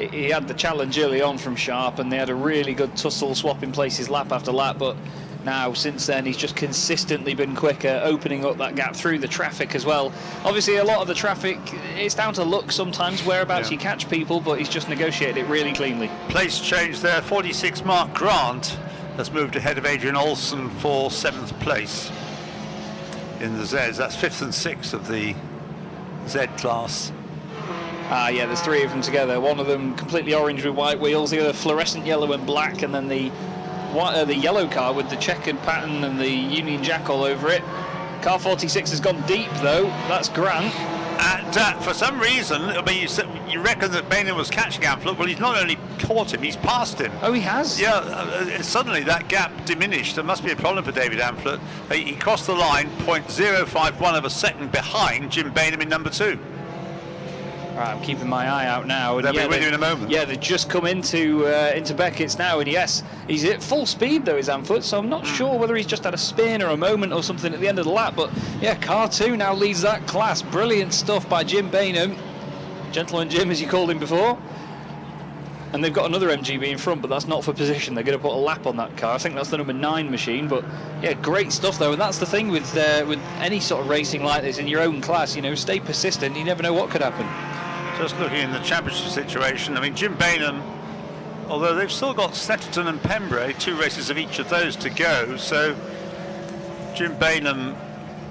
Speaker 8: he had the challenge early on from Sharp, and they had a really good tussle, swapping places lap after lap, but now since then he's just consistently been quicker, opening up that gap through the traffic as well. Obviously a lot of the traffic, it's down to luck sometimes, whereabouts you catch people, but he's just negotiated it really cleanly.
Speaker 7: Place change there. 46 Mark Grant has moved ahead of Adrian Olsen for 7th place in the Zs. That's 5th and 6th of the Z class.
Speaker 8: Yeah, there's 3 of them together. One of them completely orange with white wheels, the other fluorescent yellow and black, and then the yellow car with the checkered pattern and the Union Jack all over it. Car 46 has gone deep though. That's Grant.
Speaker 7: And for some reason, I mean, you reckon that Bainham was catching Amphlett. Well, he's not only caught him, he's passed him.
Speaker 8: Oh, he has?
Speaker 7: Yeah, suddenly that gap diminished. There must be a problem for David Amphlett. He crossed the line 0.051 of a second behind Jim Bainham in number 2.
Speaker 8: Right, I'm keeping my eye out now. And
Speaker 7: They'll be with you in a moment.
Speaker 8: Yeah, they've just come into Beckett's now, and yes, he's at full speed though, is Amphlett, so I'm not sure whether he's just had a spin or a moment or something at the end of the lap, but yeah, car 2 now leads that class. Brilliant stuff by Jim Bainham. Gentleman Jim, as you called him before. And they've got another MGB in front, but that's not for position. They're going to put a lap on that car. I think that's the number 9 machine, but yeah, great stuff though. And that's the thing with any sort of racing like this in your own class, you know, stay persistent. You never know what could happen.
Speaker 7: Just looking in the championship situation, I mean, Jim Bainham, although they've still got Snetterton and Pembrey, 2 races of each of those to go, so Jim Bainham,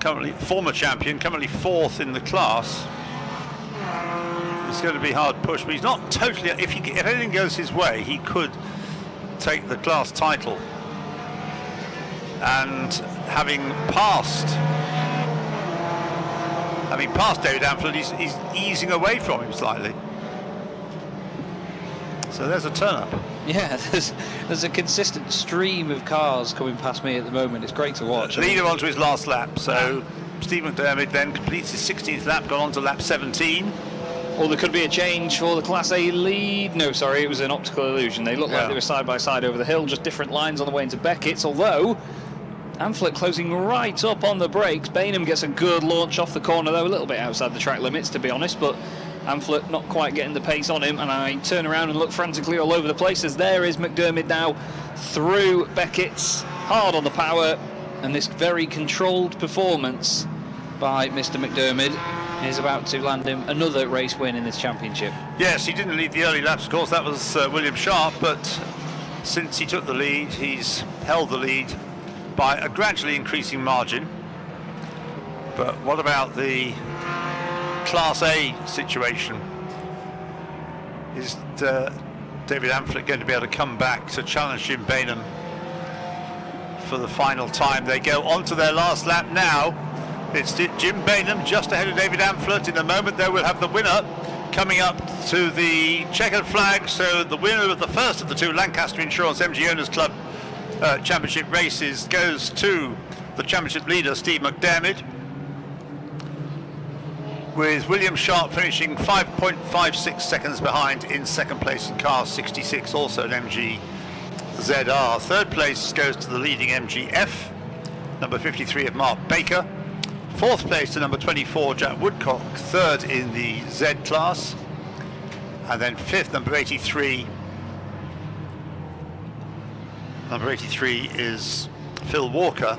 Speaker 7: currently former champion, currently 4th in the class. It's going to be hard push, but he's not totally, if anything goes his way, he could take the class title. And having passed David Amphlett, he's easing away from him slightly. So there's a turn up.
Speaker 8: Yeah, there's a consistent stream of cars coming past me at the moment. It's great to watch.
Speaker 7: Leader onto his last lap, so Steve McDermott then completes his 16th lap, gone on to lap 17.
Speaker 8: Or there could be a change for the Class A lead. No, sorry, it was an optical illusion. They looked like they were side by side over the hill, just different lines on the way into Beckett's, although Amphlett closing right up on the brakes. Bainham gets a good launch off the corner, though, a little bit outside the track limits, to be honest, but Amphlett not quite getting the pace on him, and I turn around and look frantically all over the place as there is McDermott now through Beckett's, hard on the power, and this very controlled performance by Mr. McDermott is about to land him another race win in this championship.
Speaker 7: Yes, he didn't lead the early laps, of course, that was William Sharp, but since he took the lead, he's held the lead by a gradually increasing margin. But what about the Class A situation? Is David Amphlett going to be able to come back to challenge Jim Bainham for the final time? They go on to their last lap now. It's Jim Bainham just ahead of David Amphlett. In a moment there we'll have the winner coming up to the checkered flag. So the winner of the first of the 2 Lancaster Insurance MG Owners Club Championship races goes to the championship leader Steve McDermott, with William Sharp finishing 5.56 seconds behind in 2nd place in car 66, also an MG ZR. 3rd place goes to the leading MGF, number 53 of Mark Baker. 4th place to number 24 Jack Woodcock, 3rd in the Z class. And then fifth, number 83. Number 83 is Phil Walker,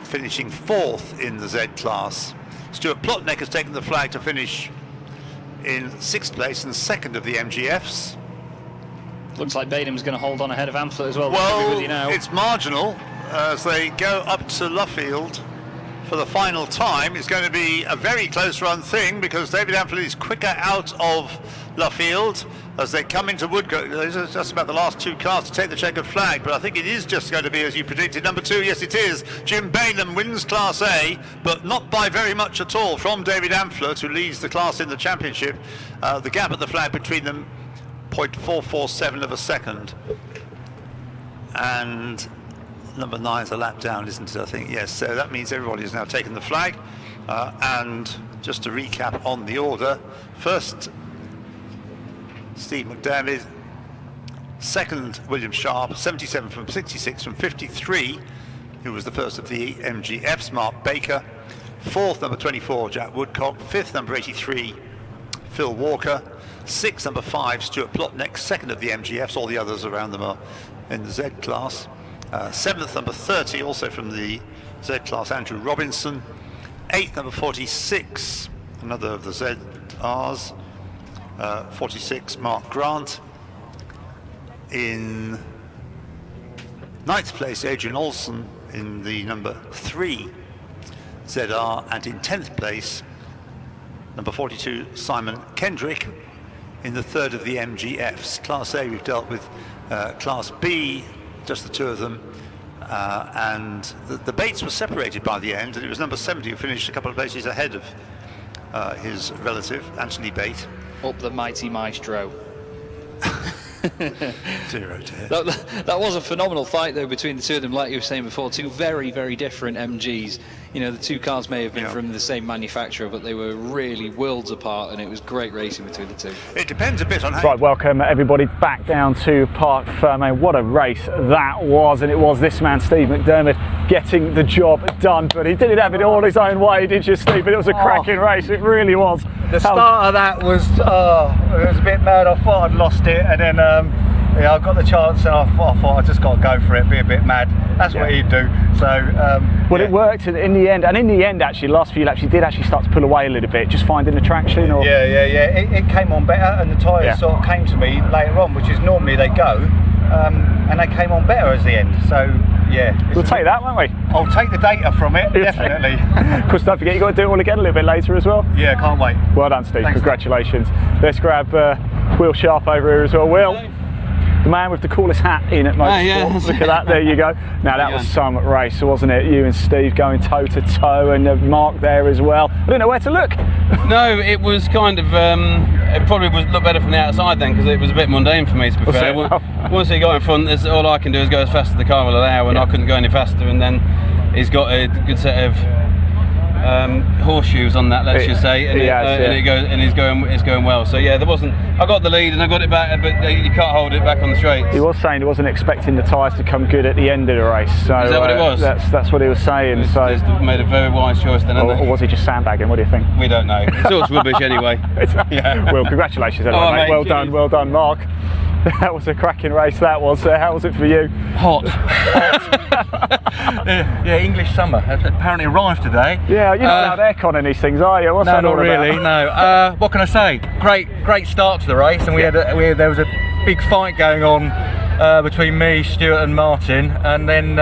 Speaker 7: finishing fourth in the Z class. Stuart Plotnick has taken the flag to finish in sixth place and second of the MGFs.
Speaker 6: Looks like Badenham's going to hold on ahead of Amphlett as well.
Speaker 7: Well,
Speaker 6: with you now.
Speaker 7: it's marginal as they go up to Luffield for the final time. It's going to be a very close run thing because David Amphlett is quicker out of Luffield as they come into Woodcote. Those are just about the last two cars to take the checkered flag, but I think it is just going to be as you predicted. Number 2, yes it is. Jim Bainham wins Class A, but not by very much at all from David Amphlett, who leads the class in the championship. The gap at the flag between them, 0.447 of a second. And number 9 is a lap down, isn't it, I think? Yes, so that means everybody has now taken the flag. And just to recap on the order, first Steve McDermott, second William Sharp, 77 from 66 from 53, who was the first of the MGFs, Mark Baker, fourth number 24 Jack Woodcock, fifth number 83 Phil Walker, sixth number 5 Stuart Plotnick, second of the MGFs, all the others around them are in the Z class, seventh number 30 also from the Z class Andrew Robinson, eighth number 46 another of the ZRs, 46 Mark Grant. In ninth place Adrian Olsen in the number 3 ZR, and in 10th place number 42 Simon Kendrick in the third of the MGFs. Class A we've dealt with, Class B just the two of them, and the Bates was separated by the end, and it was number 70 who finished a couple of places ahead of his relative Anthony Bate.
Speaker 6: Up the mighty maestro.
Speaker 7: Dear, oh dear.
Speaker 6: That was a phenomenal fight though between the two of them, like you were saying before. Two very, very different MGs. You know, the two cars may have been from the same manufacturer, but they were really worlds apart, and it was great racing between the two.
Speaker 7: It depends a bit on how...
Speaker 1: Right, welcome everybody back down to Parc Ferme. What a race that was, and it was this man, Steve McDermott, getting the job done, but he didn't have it all his own way, did you, Steve? But it was a cracking race, it really was.
Speaker 21: The start of that was, it was a bit mad. I thought I'd lost it, and then yeah, I got the chance, and I thought I just got to go for it, be a bit mad. That's what he'd do. So,
Speaker 1: well, it worked in the end, and in the end, actually, last few laps, you did actually start to pull away a little bit, just finding the traction. Or
Speaker 21: yeah. It came on better, and the tyres sort of came to me later on, which is normally they go, and they came on better as the end. So, yeah.
Speaker 1: We'll take that, won't we?
Speaker 21: I'll take the data from it, definitely.
Speaker 1: Of course, don't forget, you've got to do it all again a little bit later as well.
Speaker 21: Yeah, can't wait.
Speaker 1: Well done, Steve.
Speaker 21: Thanks,
Speaker 1: congratulations. Let's grab Will Sharp over here as well. Will. The man with the coolest hat in at Motorsport. Look at that, there you go. Now that was some race, wasn't it? You and Steve going toe to toe, and Mark there as well. I didn't know where to look.
Speaker 11: No, it was kind of, it probably would look better from the outside then, because it was a bit mundane for me, to be fair. Once he got in front, all I can do is go as fast as the car will allow, and I couldn't go any faster, and then he's got a good set of horseshoes on that, let's just say, and it's going well. So yeah, there wasn't. I got the lead and I got it back, but you can't hold it back on the straights.
Speaker 1: He was saying he wasn't expecting the tyres to come good at the end of the race. So
Speaker 11: is that what it was?
Speaker 1: That's what he was saying.
Speaker 11: He's made a very wise choice then.
Speaker 1: Or was he just sandbagging? What do you think?
Speaker 11: We don't know. It's all rubbish anyway.
Speaker 1: Well, congratulations anyway, mate. Well done, Mark. That was a cracking race, that was. How was it for you?
Speaker 21: Hot. Yeah, English summer apparently arrived today.
Speaker 1: Yeah, you're not allowed aircon in these things, are you? What's
Speaker 21: no,
Speaker 1: that
Speaker 21: not
Speaker 1: all
Speaker 21: really,
Speaker 1: about?
Speaker 21: no. What can I say? Great start to the race, and there was a big fight going on between me, Stuart and Martin, and then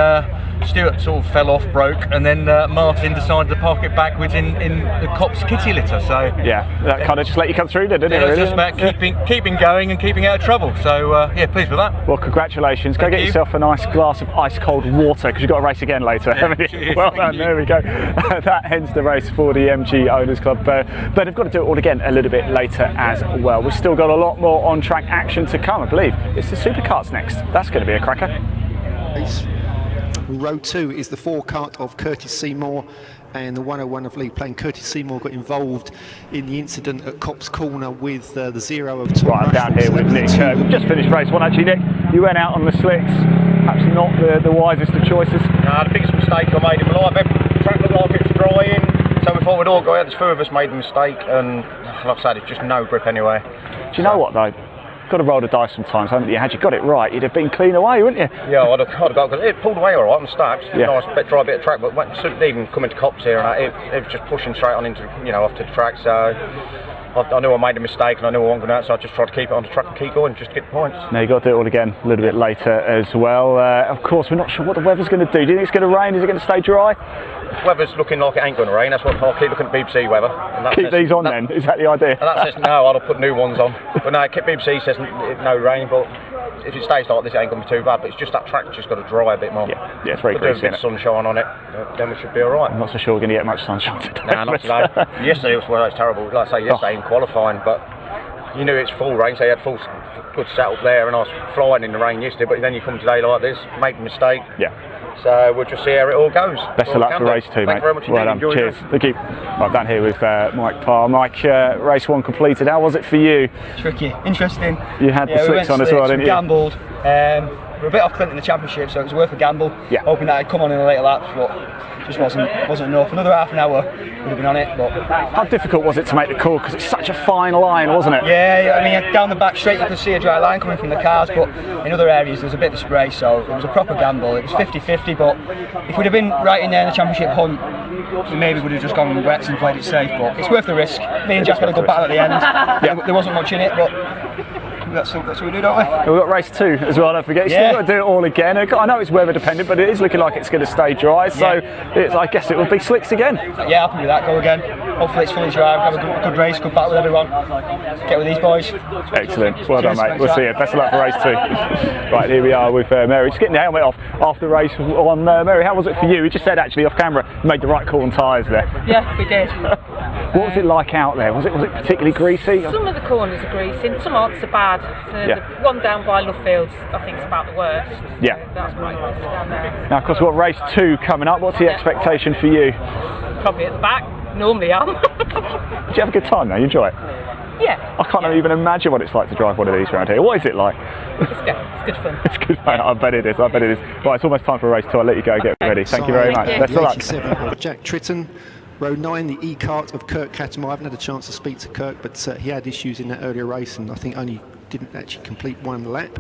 Speaker 21: Stuart sort of fell off, broke, and then Martin decided to park it backwards in the Copse kitty litter. So
Speaker 1: yeah, that kind of just let you come through, didn't it?
Speaker 21: It was just about keeping going and keeping out of trouble. So yeah, pleased with that.
Speaker 1: Well, congratulations. Go get yourself a nice glass of ice cold water, because you've got to race again later, haven't you?
Speaker 21: Cheers,
Speaker 1: well done. There we go. That ends the race for the MG Owners Club, but they've got to do it all again a little bit later as well. We've still got a lot more on track action to come, I believe. It's the Superkarts next. That's going to be a cracker.
Speaker 5: Row 2 is the 4-kart of Curtis Seymour and the 101 of Lee Plain. Curtis Seymour got involved in the incident at Copse Corner with the 0 of Tom.
Speaker 1: Right, I'm down here with Nick. Just finished race 1 actually, Nick. You went out on the slicks, perhaps not the wisest of choices.
Speaker 21: The biggest mistake I made in my life. The track looked like it was drying, so we
Speaker 16: thought we'd all go out. There's 2 of us made a mistake, and like I said, it's just no grip anyway.
Speaker 1: Do you know what though? Got to roll the dice sometimes, haven't you? Had you got it right, you'd have been clean away, wouldn't you?
Speaker 16: Yeah, I'd have got, because it pulled away all right on the start.
Speaker 1: Yeah.
Speaker 16: Nice, dry bit of track, but didn't even come into cops here, and it was just pushing straight on into, off to the track. So I knew I made a mistake, and I knew I wasn't going out, so I just tried to keep it on the track and keep going, just to get the points.
Speaker 1: Now you've got to do it all again a little bit later as well. Of course, we're not sure what the weather's going to do. Do you think it's going to rain? Is it going to stay dry?
Speaker 16: Weather's looking like it ain't going to rain. That's what I'll keep looking at BBC weather. And that
Speaker 1: keep these on then? Is that the idea?
Speaker 16: And that says no. I'll put new ones on. But no, BBC says no rain. But if it stays like this, it ain't going to be too bad. But it's just that track's just got to dry a bit more.
Speaker 1: Yeah, it's very
Speaker 16: greasy.
Speaker 1: greasy.
Speaker 16: Put a bit of sunshine on it, then we should be all right.
Speaker 1: I'm not so sure we're going to get much sunshine today.
Speaker 16: No, not today. Yesterday was terrible. Like I say, yesterday in qualifying, but you knew it's full rain, so you had full good setup there, and I was flying in the rain yesterday. But then you come today like this, make a mistake.
Speaker 1: Yeah.
Speaker 16: So we'll just see how it all goes.
Speaker 1: Best of luck for race 2, mate.
Speaker 16: Thank you very much
Speaker 1: Well done. Cheers. Thank you. I'm down here with Mike Parr. Mike, race 1 completed. How was it for you?
Speaker 20: Tricky, interesting.
Speaker 1: You had the slicks on as well, didn't you?
Speaker 20: Gambled. We're a bit off Clint in the championship, so it was worth a gamble.
Speaker 1: Yeah.
Speaker 20: Hoping that I'd come on in the later laps, but just wasn't enough. Another half an hour would have been on it. But
Speaker 1: how difficult was it to make the call? Because it's such a fine line, wasn't it?
Speaker 20: Yeah. I mean, down the back straight, you could see a dry line coming from the cars, but in other areas there was a bit of spray, so it was a proper gamble. It was 50-50, but if we'd have been right in there in the championship hunt, we maybe would have just gone with wets and played it safe. But it's worth the risk. Me and Jack had a good battle at the end. Yeah. There wasn't much in it, but that's what we do, don't we?
Speaker 1: We've got race 2 as well, don't forget. You've still got to do it all again. I know it's weather dependent, but it is looking like it's going to stay dry, so I guess it will be slicks again.
Speaker 20: Yeah, happy with that, go again. Hopefully it's fully dry, have a good race, good battle with everyone. Get with these boys.
Speaker 1: Excellent, well done, mate.
Speaker 20: Thanks,
Speaker 1: we'll see you. Best of luck for race 2. Right, here we are with Mary. Just getting the helmet off after the race on Mary. How was it for you? We just said actually off camera, you made the right call on tyres there.
Speaker 22: Yeah, we did.
Speaker 1: What was it like out there? Was it particularly greasy?
Speaker 22: Some of the corners are greasy, some aren't so bad. The one down by Lovefields, I think, is about the worst.
Speaker 1: Yeah.
Speaker 22: So that's quite greasy down there.
Speaker 1: Now, of course, we've got race 2 coming up. What's the expectation for you?
Speaker 22: Probably at the back. Normally am.
Speaker 1: Did you have a good time though? You enjoy it?
Speaker 22: Yeah.
Speaker 1: I can't even imagine what it's like to drive one of these around here. What is it like?
Speaker 22: It's good. It's good fun.
Speaker 1: It's good fun. I bet it is. I bet it is. Right, it's almost time for race 2. I'll let you go get ready. Thank you very much. Best of luck.
Speaker 5: 87 of Jack Tritton. Row 9, the E-Kart of Kirk Cattermore. I haven't had a chance to speak to Kirk, but he had issues in that earlier race, and I think only didn't actually complete one lap.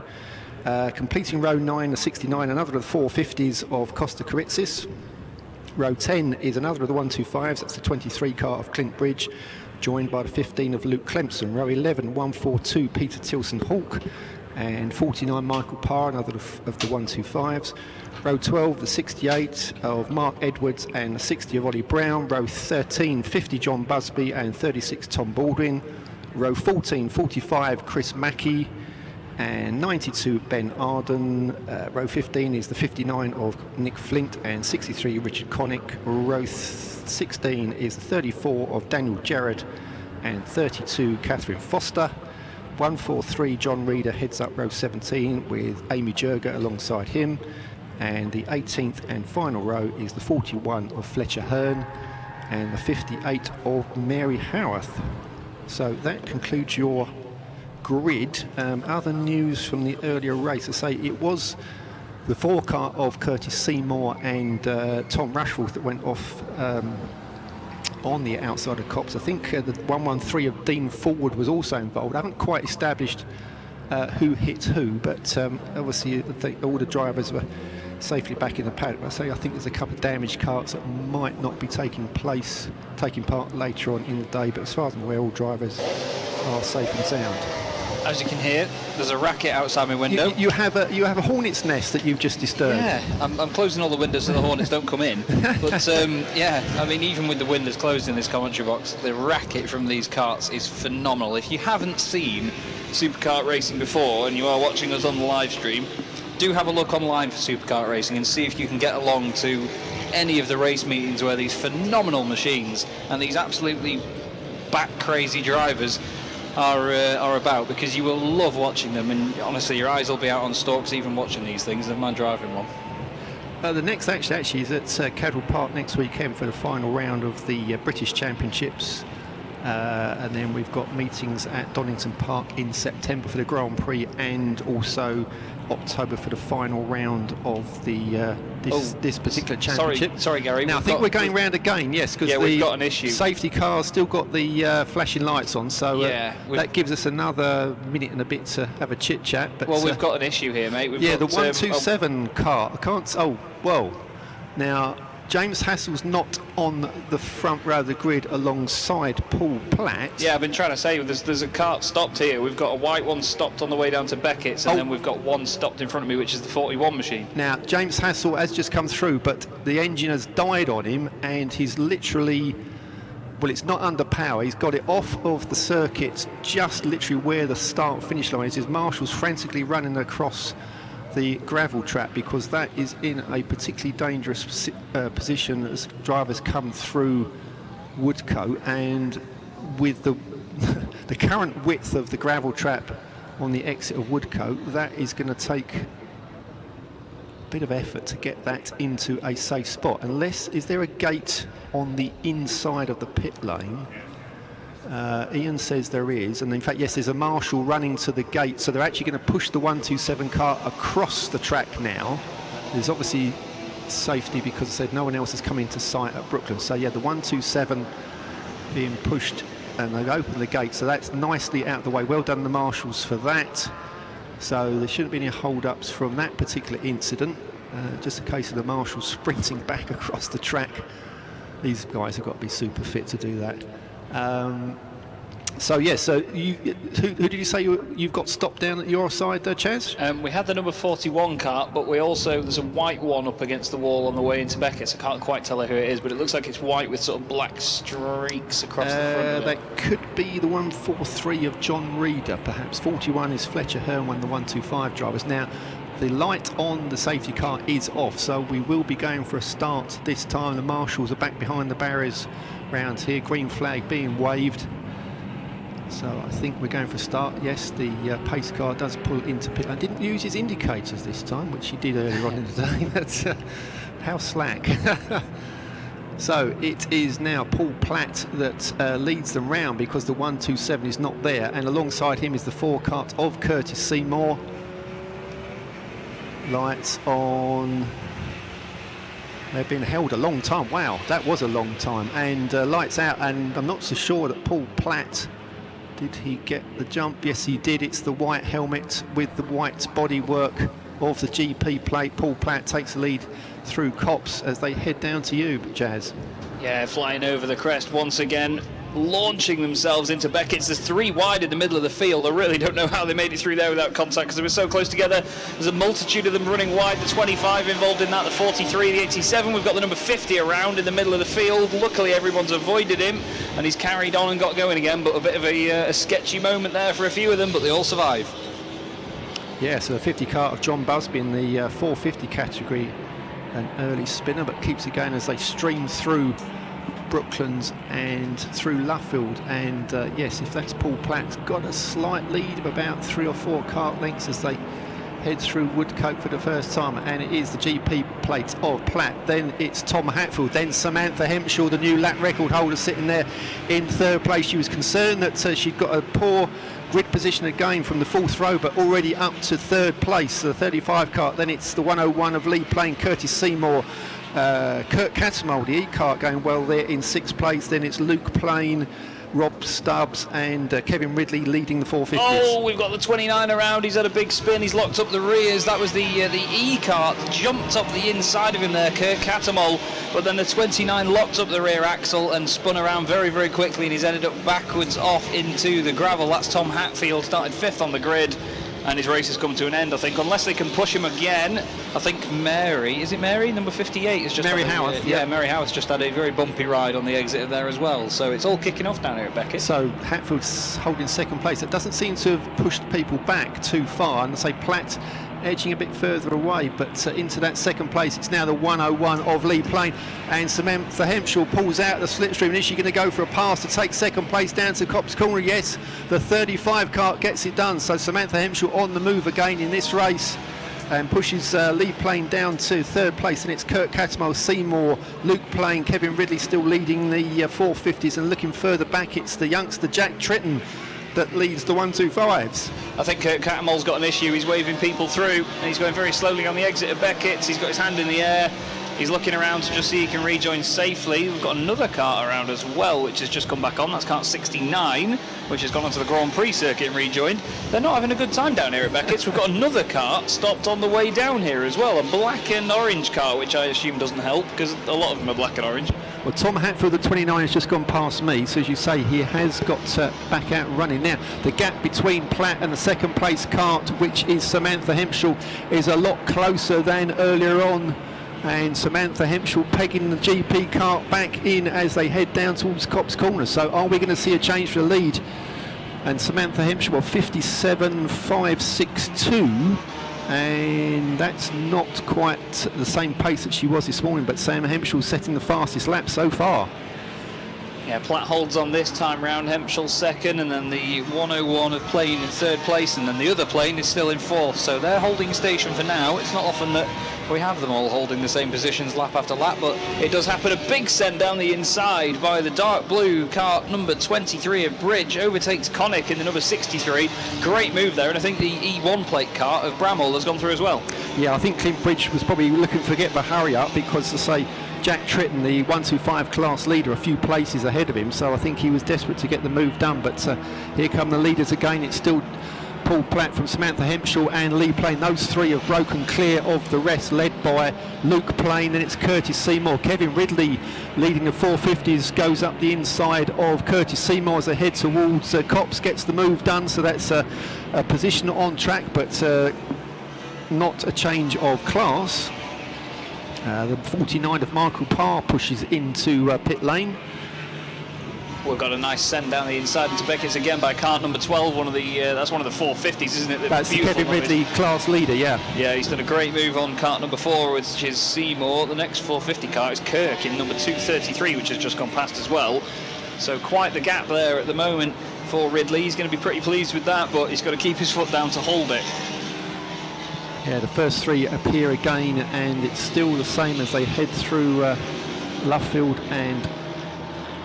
Speaker 5: Completing row 9, the 69, another of the 450s of Costa Karitsis. Row 10 is another of the 125s, that's the 23 car of Clint Bridge, joined by the 15 of Luke Clemson. Row 11, 142, Peter Tilson Hawk, and 49 Michael Parr, another of the 125s. Row 12, the 68 of Mark Edwards and the 60 of Ollie Brown. Row 13, 50 John Busby and 36 Tom Baldwin. Row 14, 45 Chris Mackey and 92 Ben Arden. Row 15 is the 59 of Nick Flint and 63 Richard Connick. Row 16 is the 34 of Daniel Jarrett and 32 Catherine Foster. 143 John Reader heads up row 17 with Amy Jurger alongside him. And the 18th and final row is the 41 of Fletcher Hearn and the 58 of Mary Howarth. So that concludes your grid. Other news from the earlier race, I say it was the 4 car of Curtis Seymour and Tom Rashforth that went off on the outside of Cops. I think the 113 of Dean Forward was also involved. I haven't quite established who hit who, but obviously I think all the drivers were safely back in the paddock. I think there's a couple of damaged carts that might not be taking part later on in the day, but as far as I'm aware, all drivers are safe and sound.
Speaker 8: As you can hear, there's a racket outside my window.
Speaker 5: You have a hornet's nest that you've just disturbed.
Speaker 8: Yeah, I'm closing all the windows so the hornets don't come in. But yeah, I mean, even with the windows closed in this commentary box, the racket from these carts is phenomenal. If you haven't seen Superkart racing before and you are watching us on the live stream, do have a look online for Superkart racing and see if you can get along to any of the race meetings where these phenomenal machines and these absolutely bat crazy drivers are about, because you will love watching them, and honestly your eyes will be out on stalks even watching these things. Never mind driving one.
Speaker 5: The next actually is at Cadwell Park next weekend for the final round of the British Championships And then we've got meetings at Donington Park in September for the Grand Prix, and also October for the final round of the this particular championship.
Speaker 8: Sorry, Gary.
Speaker 5: Now I think we're going round again, yes, because
Speaker 8: we've got an issue.
Speaker 5: Safety car's still got the flashing lights on, so that gives us another minute and a bit to have a chit chat. But
Speaker 8: well, we've got an issue here, mate. We've got,
Speaker 5: the 127 car. I can't. Oh well, now. James Hassell's not on the front row of the grid alongside Paul Platt.
Speaker 8: Yeah, I've been trying to say, there's a cart stopped here. We've got a white one stopped on the way down to Beckett's, and then we've got one stopped in front of me, which is the 41 machine.
Speaker 5: Now, James Hassell has just come through, but the engine has died on him, and he's literally... Well, it's not under power. He's got it off of the circuit, just literally where the start-finish line is. His marshal's frantically running across the gravel trap, because that is in a particularly dangerous position as drivers come through Woodcote, and with the the current width of the gravel trap on the exit of Woodcote, that is going to take a bit of effort to get that into a safe spot. Unless, is there a gate on the inside of the pit lane? Ian says there is, and in fact yes, there's a marshal running to the gate, so they're actually going to push the 127 car across the track now. There's obviously safety because I said no one else is coming to sight at Brooklyn, so yeah, the 127 being pushed, and they've opened the gate, so that's nicely out of the way. Well done the marshals for that. So there shouldn't be any hold-ups from that particular incident. Just a case of the marshals sprinting back across the track. These guys have got to be super fit to do that. So yes, so who did you say you've got stopped down at your side there, Chaz?
Speaker 8: We had the number 41 cart, but there's a white one up against the wall on the way into Beckett's. I can't quite tell who it is, but it looks like it's white with sort of black streaks across the front of it.
Speaker 5: That could be the 143 of John Reeder, perhaps. 41 is Fletcher Herman, the 125 drivers. Now, the light on the safety car is off, so we will be going for a start this time. The marshals are back behind the barriers round here, green flag being waved. So I think we're going for a start. Yes, the pace car does pull into pit. I didn't use his indicators this time, which he did earlier on in the day. That's how slack. So it is now Paul Platt that leads them round, because the 127 is not there, and alongside him is the 4 cart of Curtis Seymour. Lights on. They've been held a long time. Wow, that was a long time. And lights out, and I'm not so sure that Paul Platt, did he get the jump? Yes, he did. It's the white helmet with the white bodywork of the GP plate. Paul Platt takes the lead through Copse as they head down to you, Jazz.
Speaker 8: Yeah, flying over the crest once again, launching themselves into Beckett's. There's 3 wide in the middle of the field. I really don't know how they made it through there without contact, because they were so close together. There's a multitude of them running wide. The 25 involved in that, the 43, the 87. We've got the number 50 around in the middle of the field. Luckily everyone's avoided him, and he's carried on and got going again, but a bit of a sketchy moment there for a few of them, but they all survive.
Speaker 5: Yeah, so the 50 cart of John Busby in the 450 category, an early spinner, but keeps it going as they stream through Brooklands and through Luffield. And yes, if that's Paul Platt, got a slight lead of about 3 or 4 cart lengths as they head through Woodcote for the first time, and it is the GP plate of Platt. Then it's Tom Hatfield, then Samantha Hempshall, the new lap record holder, sitting there in 3rd place. She was concerned that she'd got a poor grid position again from the 4th row, but already up to 3rd place, the 35 cart. Then it's the 101 of Lee Plain, Curtis Seymour, Kurt Cattermole, the E-cart going well there in 6th place. Then it's Luke Plain, Rob Stubbs and Kevin Ridley leading the 450s.
Speaker 8: Oh, we've got the 29 around. He's had a big spin. He's locked up the rears. That was the E-cart jumped up the inside of him there, Kurt Cattermole. But then the 29 locked up the rear axle and spun around very, very quickly, and he's ended up backwards off into the gravel. That's Tom Hatfield, started 5th on the grid. And his race has come to an end, I think, unless they can push him again. I think Mary, is it Mary? Number 58 is just...
Speaker 5: Mary Howarth.
Speaker 8: Yeah, Mary Howarth just had a very bumpy ride on the exit of there as well. So it's all kicking off down here at Beckett.
Speaker 5: So Hatfield's holding 2nd place. It doesn't seem to have pushed people back too far. And I say Platt edging a bit further away, but into that 2nd place. It's now the 101 of Lee Plain, and Samantha Hempshall pulls out the slipstream. And is she going to go for a pass to take 2nd place down to Copse Corner? Yes, the 35 cart gets it done. So Samantha Hempshall on the move again in this race. and pushes Lee Plain down to third place, and it's Kurt Cattermole, Seymour, Luke Plain, Kevin Ridley still leading the 450s, and looking further back it's the youngster Jack Tritton that leads the 125s.
Speaker 8: I think Kurt Cattermole's got an issue. He's waving people through and he's going very slowly on the exit of Beckett's. He's got his hand in the air. He's looking around to just see he can rejoin safely. We've got another kart around as well, which has just come back on. That's kart 69, which has gone onto the Grand Prix circuit and rejoined. They're not having a good time down here at Beckett's. We've got another kart stopped on the way down here as well, a black and orange kart, which I assume doesn't help because a lot of them are black and orange.
Speaker 5: Well, Tom Hatfield, the 29, has just gone past me, so as you say, he has got back out running. Now, the gap between Platt and the second place kart, which is Samantha Hempshall, is a lot closer than earlier on. And Samantha Hempshall pegging the GP kart back in as they head down towards Copse Corner. So are we going to see a change for the lead? And Samantha Hempshall, 57.562, and that's not quite the same pace that she was this morning, but Sam Hempshall setting the fastest lap so far.
Speaker 8: Yeah, Platt holds on this time round, Hempshall second, and then the 101 of Plain in third place, and then the other Plain is still in fourth. So they're holding station for now. It's not often that we have them all holding the same positions lap after lap, but it does happen. A big send down the inside by the dark blue kart number 23 of Bridge, overtakes Connick in the number 63. Great move there, and I think the E1 plate kart of Bramall has gone through as well.
Speaker 5: Yeah, I think Clint Bridge was probably looking to get the hurry up because, to say, Jack Tritton, the 125 class leader, a few places ahead of him, so I think he was desperate to get the move done. But here come the leaders again. It's still Paul Platt from Samantha Hempshall and Lee Plain. Those three have broken clear of the rest, led by Luke Plain, and it's Curtis Seymour. Kevin Ridley leading the 450s goes up the inside of Curtis Seymour as they head towards Copse, gets the move done, so that's a position on track, but not a change of class. The 49 of Michael Parr pushes into pit lane.
Speaker 8: We've got a nice send down the inside into Beckett's again by kart number 12. That's one of the 450s, isn't it?
Speaker 5: That's the Kevin Ridley class leader, yeah.
Speaker 8: Yeah, he's done a great move on kart number 4, which is Seymour. The next 450 car is Kirk in number 233, which has just gone past as well. So quite the gap there at the moment for Ridley. He's going to be pretty pleased with that, but he's got to keep his foot down to hold it.
Speaker 5: Yeah, the first three appear again, and it's still the same as they head through Luffield. And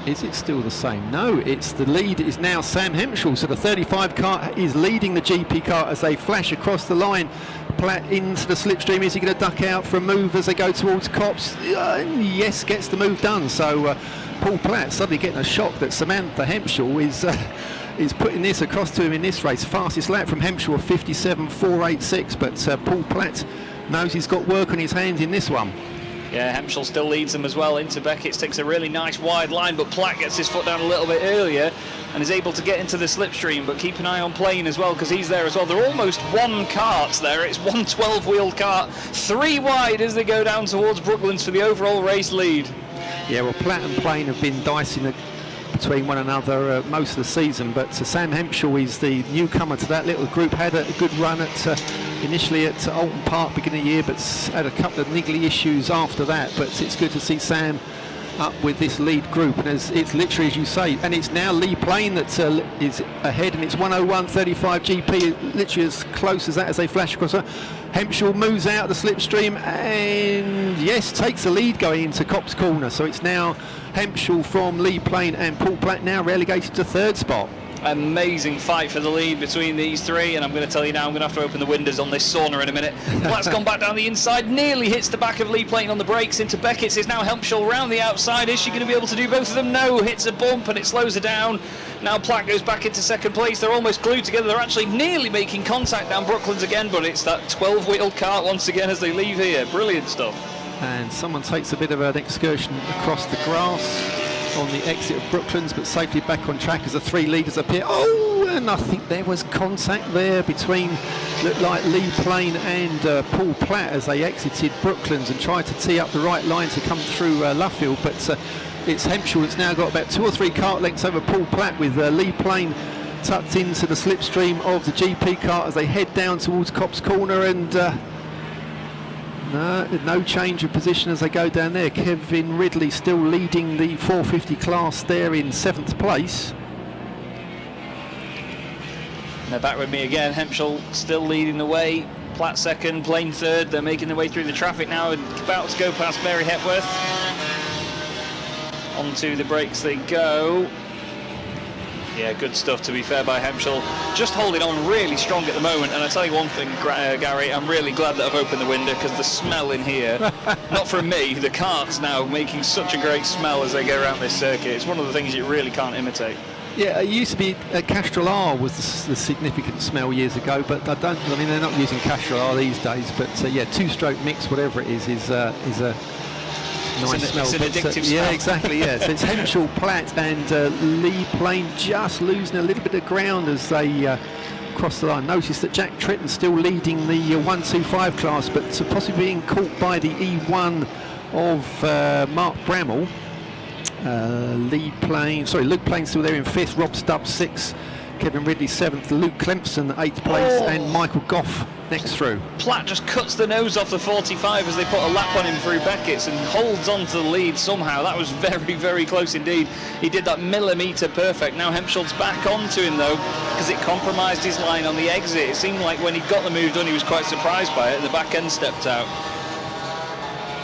Speaker 5: is it still the same? No, it's the lead is now Sam Hempshall. So the 35 car is leading the GP car as they flash across the line. Platt into the slipstream. Is he going to duck out for a move as they go towards Copse? Yes, gets the move done. So Paul Platt suddenly getting a shock that Samantha Hempshall is putting this across to him in this race. Fastest lap from Hempshall of 57.486, but Paul Platt knows he's got work on his hands in this one.
Speaker 8: Yeah, Hempshall still leads them as well into Beckett's, takes a really nice wide line, but Platt gets his foot down a little bit earlier and is able to get into the slipstream, but keep an eye on Plain as well because he's there as well. They're almost one kart there. It's one 12-wheel kart, 3 wide as they go down towards Brooklands for the overall race lead.
Speaker 5: Yeah, well, Platt and Plain have been dicing between one another most of the season, but Sam Hempshall is the newcomer to that little group. Had a good run at initially at Alton Park beginning of the year, but had a couple of niggly issues after that. But it's good to see Sam up with this lead group, and it's literally as you say, and it's now Lee Plain that is ahead, and it's 101.35 GP, literally as close as that as they flash across her. Hempshall moves out the slipstream and yes, takes the lead going into Copse Corner. So it's now Hempshall from Lee Plain and Paul Platt now relegated to third spot.
Speaker 8: Amazing fight for the lead between these three, and I'm going to tell you now, I'm going to have to open the windows on this sauna in a minute. Platt's gone back down the inside, nearly hits the back of Lee Plain on the brakes into Beckett's. Is now Hempshall round the outside. Is she going to be able to do both of them? No, hits a bump and it slows her down. Now Platt goes back into second place. They're almost glued together. They're actually nearly making contact down Brooklands again, but it's that 12-wheel kart once again as they leave here. Brilliant stuff.
Speaker 5: And someone takes a bit of an excursion across the grass on the exit of Brooklands, but safely back on track as the three leaders appear. Oh, and I think there was contact there between, looked like Lee Plain and Paul Platt as they exited Brooklands and tried to tee up the right line to come through Luffield, but it's Hempshall that's now got about 2 or 3 kart lengths over Paul Platt, with Lee Plain tucked into the slipstream of the GP kart as they head down towards Copse Corner, and no change of position as they go down there. Kevin Ridley still leading the 450 class there in 7th place.
Speaker 8: They're back with me again. Hempshall still leading the way. Platt second, Plain third. They're making their way through the traffic now, about to go past Mary Hepworth. Onto the brakes they go. Yeah, good stuff, to be fair, by Hemphill. Just holding on really strong at the moment. And I tell you one thing, Gary, I'm really glad that I've opened the window, because the smell in here, not from me, the carts now making such a great smell as they go around this circuit. It's one of the things you really can't imitate.
Speaker 5: Yeah, it used to be Castrol R was the significant smell years ago, but I mean, they're not using Castrol R these days. But yeah, two-stroke mix, whatever it is a nice smell.
Speaker 8: It's an addictive smell.
Speaker 5: Yeah, exactly. Yeah, so it's Hemphill, Platt, and Lee Plain just losing a little bit of ground as they cross the line. Notice that Jack Tritton's still leading the 125 class, but possibly being caught by the E1 of Mark Bramall. Luke Plain still there in 5th, Rob Stubbs 6th, Kevin Ridley 7th, Luke Clempson 8th place, and Michael Goff next through.
Speaker 8: Platt just cuts the nose off the 45 as they put a lap on him through Beckett's and holds on to the lead somehow. That was very, very close indeed. He did that millimetre perfect. Now Hempshill's back onto him though, because it compromised his line on the exit. It seemed like when he got the move done, he was quite surprised by it. The back end stepped out.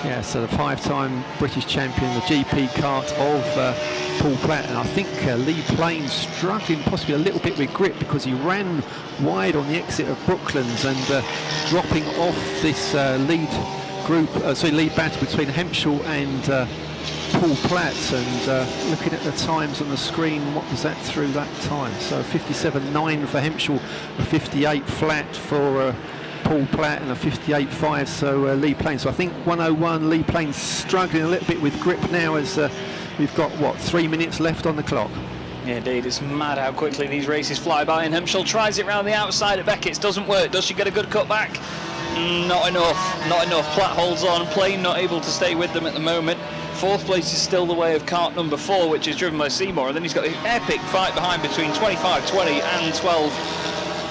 Speaker 5: Yeah, so the 5-time British champion, the GP kart of Paul Platt, and I think Lee Plain struggling possibly a little bit with grip because he ran wide on the exit of Brooklands and dropping off this lead battle between Hemphill and Paul Platt. And looking at the times on the screen, what was that through that time? So 57.9 for Hemphill, a 58 flat for Paul Platt, and a 58.5, so Lee Plain. So I think 101, Lee Plain struggling a little bit with grip now as we've got, 3 minutes left on the clock.
Speaker 8: Yeah, indeed, it's mad how quickly these races fly by, and Hemphill tries it round the outside at Beckett's, doesn't work. Does she get a good cut back? Not enough. Platt holds on, Plain not able to stay with them at the moment. 4th place is still the way of kart number 4, which is driven by Seymour, and then he's got the epic fight behind between 25, 20 and 12.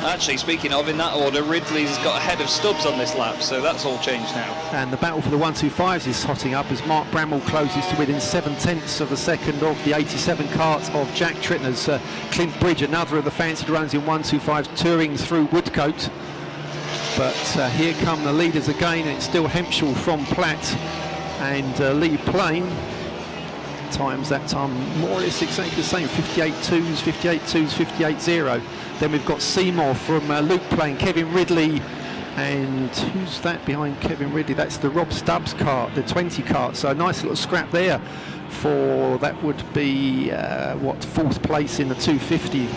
Speaker 8: Actually, speaking of, in that order, Ridley's got ahead of Stubbs on this lap, so that's all changed now.
Speaker 5: And the battle for the 125s is hotting up as Mark Bramall closes to within 7/10 of a second of the 87 kart of Jack Tritton, as Clint Bridge, another of the fancied runs in 125s, touring through Woodcote. But here come the leaders again, and it's still Hemphill from Platt and Lee Plain. Times that time more or less exactly the same, 58.2s, 58.2s, 58.0. Then we've got Seymour from Luke Plain, Kevin Ridley, and who's that behind Kevin Ridley? That's the Rob Stubbs kart, the 20 kart. So a nice little scrap there for, that would be 4th place in the 250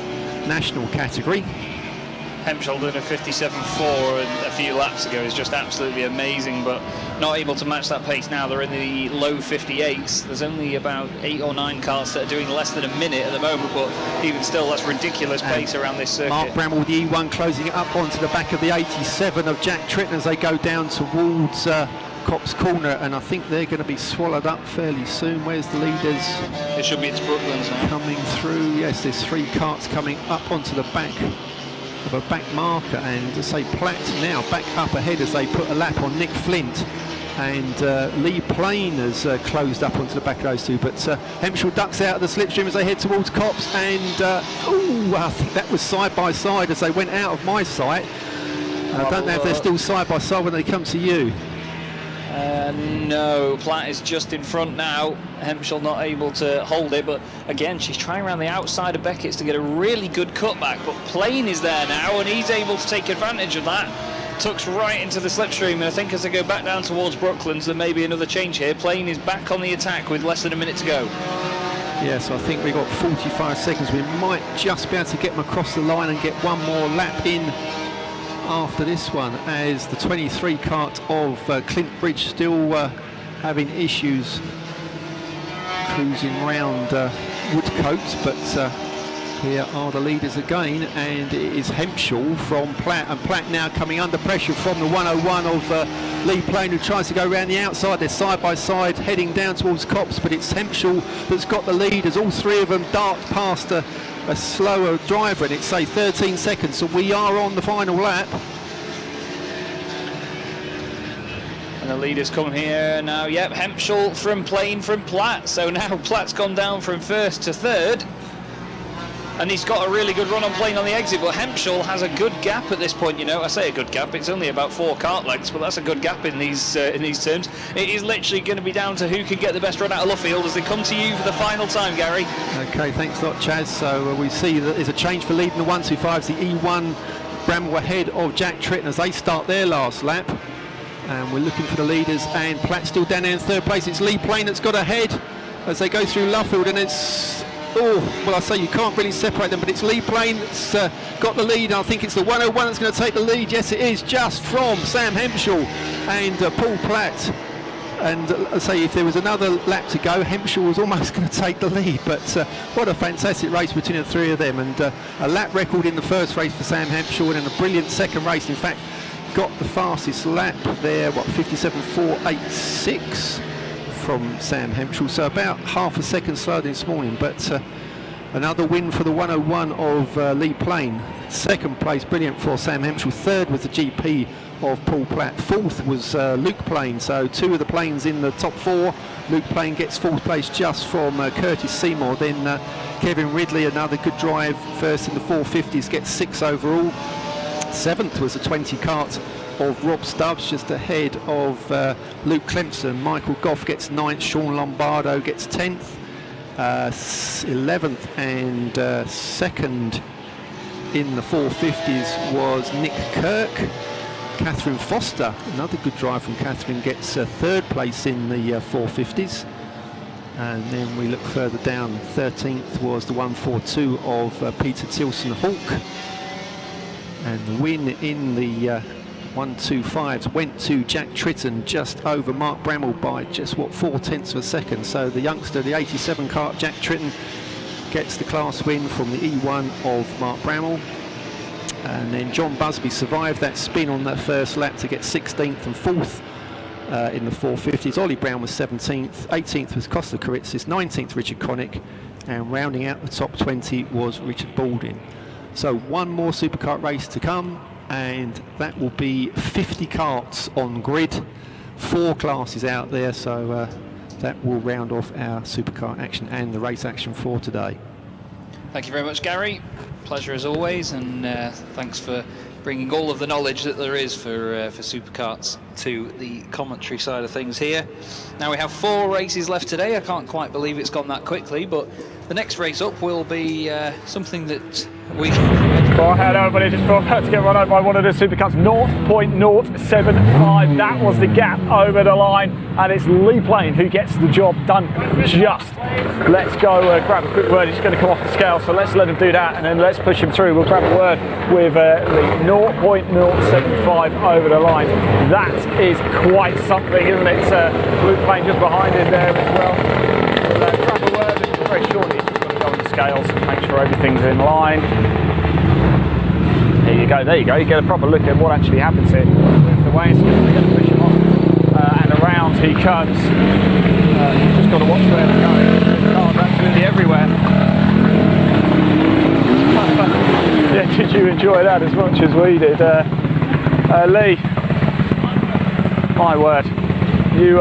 Speaker 5: national category.
Speaker 8: Hemphill did a 57.4 a few laps ago is just absolutely amazing, but not able to match that pace now. They're in the low 58s. There's only about 8 or 9 cars that are doing less than a minute at the moment, but even still, that's ridiculous pace around this circuit.
Speaker 5: Mark Bramall, the E1, closing it up onto the back of the 87 of Jack Tritton as they go down towards Copse Corner, and I think they're going to be swallowed up fairly soon. Where's the leaders?
Speaker 8: It should be, it's Brooklands now.
Speaker 5: Coming through, yes, there's 3 carts coming up onto the back of a back marker, and to say Platt now back up ahead as they put a lap on Nick Flint, and Lee Plain has closed up onto the back of those two, but Hemphill ducks out of the slipstream as they head towards Copse, and I think that was side by side as they went out of my sight. I don't know if they're still side by side when they come to you.
Speaker 8: No, Platt is just in front now. Hemphill not able to hold it, but again, she's trying around the outside of Beckett's to get a really good cutback, but Plain is there now, and he's able to take advantage of that. Tucks right into the slipstream, and I think as they go back down towards Brooklands, there may be another change here. Plain is back on the attack with less than a minute to go.
Speaker 5: Yes, I think we've got 45 seconds. We might just be able to get them across the line and get one more lap in after this one, as the 23 kart of Clint Bridge still having issues cruising round Woodcote, but here are the leaders again, and it is Hemphill from Platt, and Platt now coming under pressure from the 101 of Lee Plain, who tries to go around the outside. They're side by side heading down towards Copse, but it's Hemphill that's got the lead as all 3 of them dart past a slower driver, and it's say 13 seconds, so we are on the final lap.
Speaker 8: And the leaders come here now. Yep, Hemphill from Plain from Platt, so now Platt's gone down from 1st to 3rd.
Speaker 6: and he's got a really good run on playing on the exit, but Hempshall has a good gap at this point. You know, I say a good gap, it's only about 4 kart lengths, but that's a good gap in these terms. It is literally going to be down to who can get the best run out of Luffield as they come to you for the final time, Gary.
Speaker 5: Okay, thanks a lot, Chaz. So we see that there's a change for leading the 125s. The E1 Bramwell ahead of Jack Tritton as they start their last lap. And we're looking for the leaders, and Platt still down there in 3rd place. It's Lee Plain that's got ahead as they go through Luffield, and it's, well, I say you can't really separate them, but it's Lee Plain that's got the lead. I think it's the 101 that's going to take the lead. Yes, it is, just from Sam Hempshall and Paul Platt. And I say, if there was another lap to go, Hempshall was almost going to take the lead. But what a fantastic race between the 3 of them, and a lap record in the first race for Sam Hempshall, and a brilliant second race. In fact, got the fastest lap there, 57.486 from Sam Hempshall, so about half a second slower this morning. But another win for the 101 of Lee Plain. 2nd place, brilliant for Sam Hempshall. 3rd was the GP of Paul Platt. 4th was Luke Plain, so 2 of the planes in the top 4. Luke Plain gets 4th place just from Curtis Seymour. Then Kevin Ridley, another good drive, first in the 450s, gets 6 overall. 7th was a 20 kart of Rob Stubbs, just ahead of Luke Clemson. Michael Goff gets 9th, Sean Lombardo gets 10th. 11th and 2nd in the 450s was Nick Kirk. Catherine Foster, another good drive from Catherine, gets 3rd place in the 450s. And then we look further down, 13th was the 142 of Peter Tilson Hawk. And the win in the 125s went to Jack Tritton, just over Mark Bramwell by just 4/10 of a second. So the youngster, the 87 kart Jack Tritton, gets the class win from the E1 of Mark Bramwell. And then John Busby survived that spin on that first lap to get 16th and 4th in the 450s. Ollie Brown was 17th, 18th was Costa Karitsis, 19th Richard Connick, and rounding out the top 20 was Richard Baldwin. So one more superkart race to come, and that will be 50 karts on grid, 4 classes out there, so that will round off our superkart action and the race action for today.
Speaker 8: Thank you very much, Gary. Pleasure as always, and thanks for bringing all of the knowledge that there is for superkarts to the commentary side of things here. Now we have 4 races left today. I can't quite believe it's gone that quickly, but the next race up will be something that we...
Speaker 1: Well, hello everybody, just about to get run over by one of the superkarts, 0.075. That was the gap over the line, and it's Lee Plain who gets the job done just. Let's go grab a quick word. He's going to come off the scale, so let's let him do that, and then let's push him through. We'll grab a word with the 0.075 over the line. That is quite something, isn't it? Lee Plain just behind him there as well. We'll grab a word, and very shortly he's just going to go on the scales, make sure everything's in line. There you go, you get a proper look at what actually happens here with the way it's going to push him on. And around he comes. You've just got to watch where they're going. The car's absolutely everywhere. Yeah, did you enjoy that as much as we did? Lee, my word, you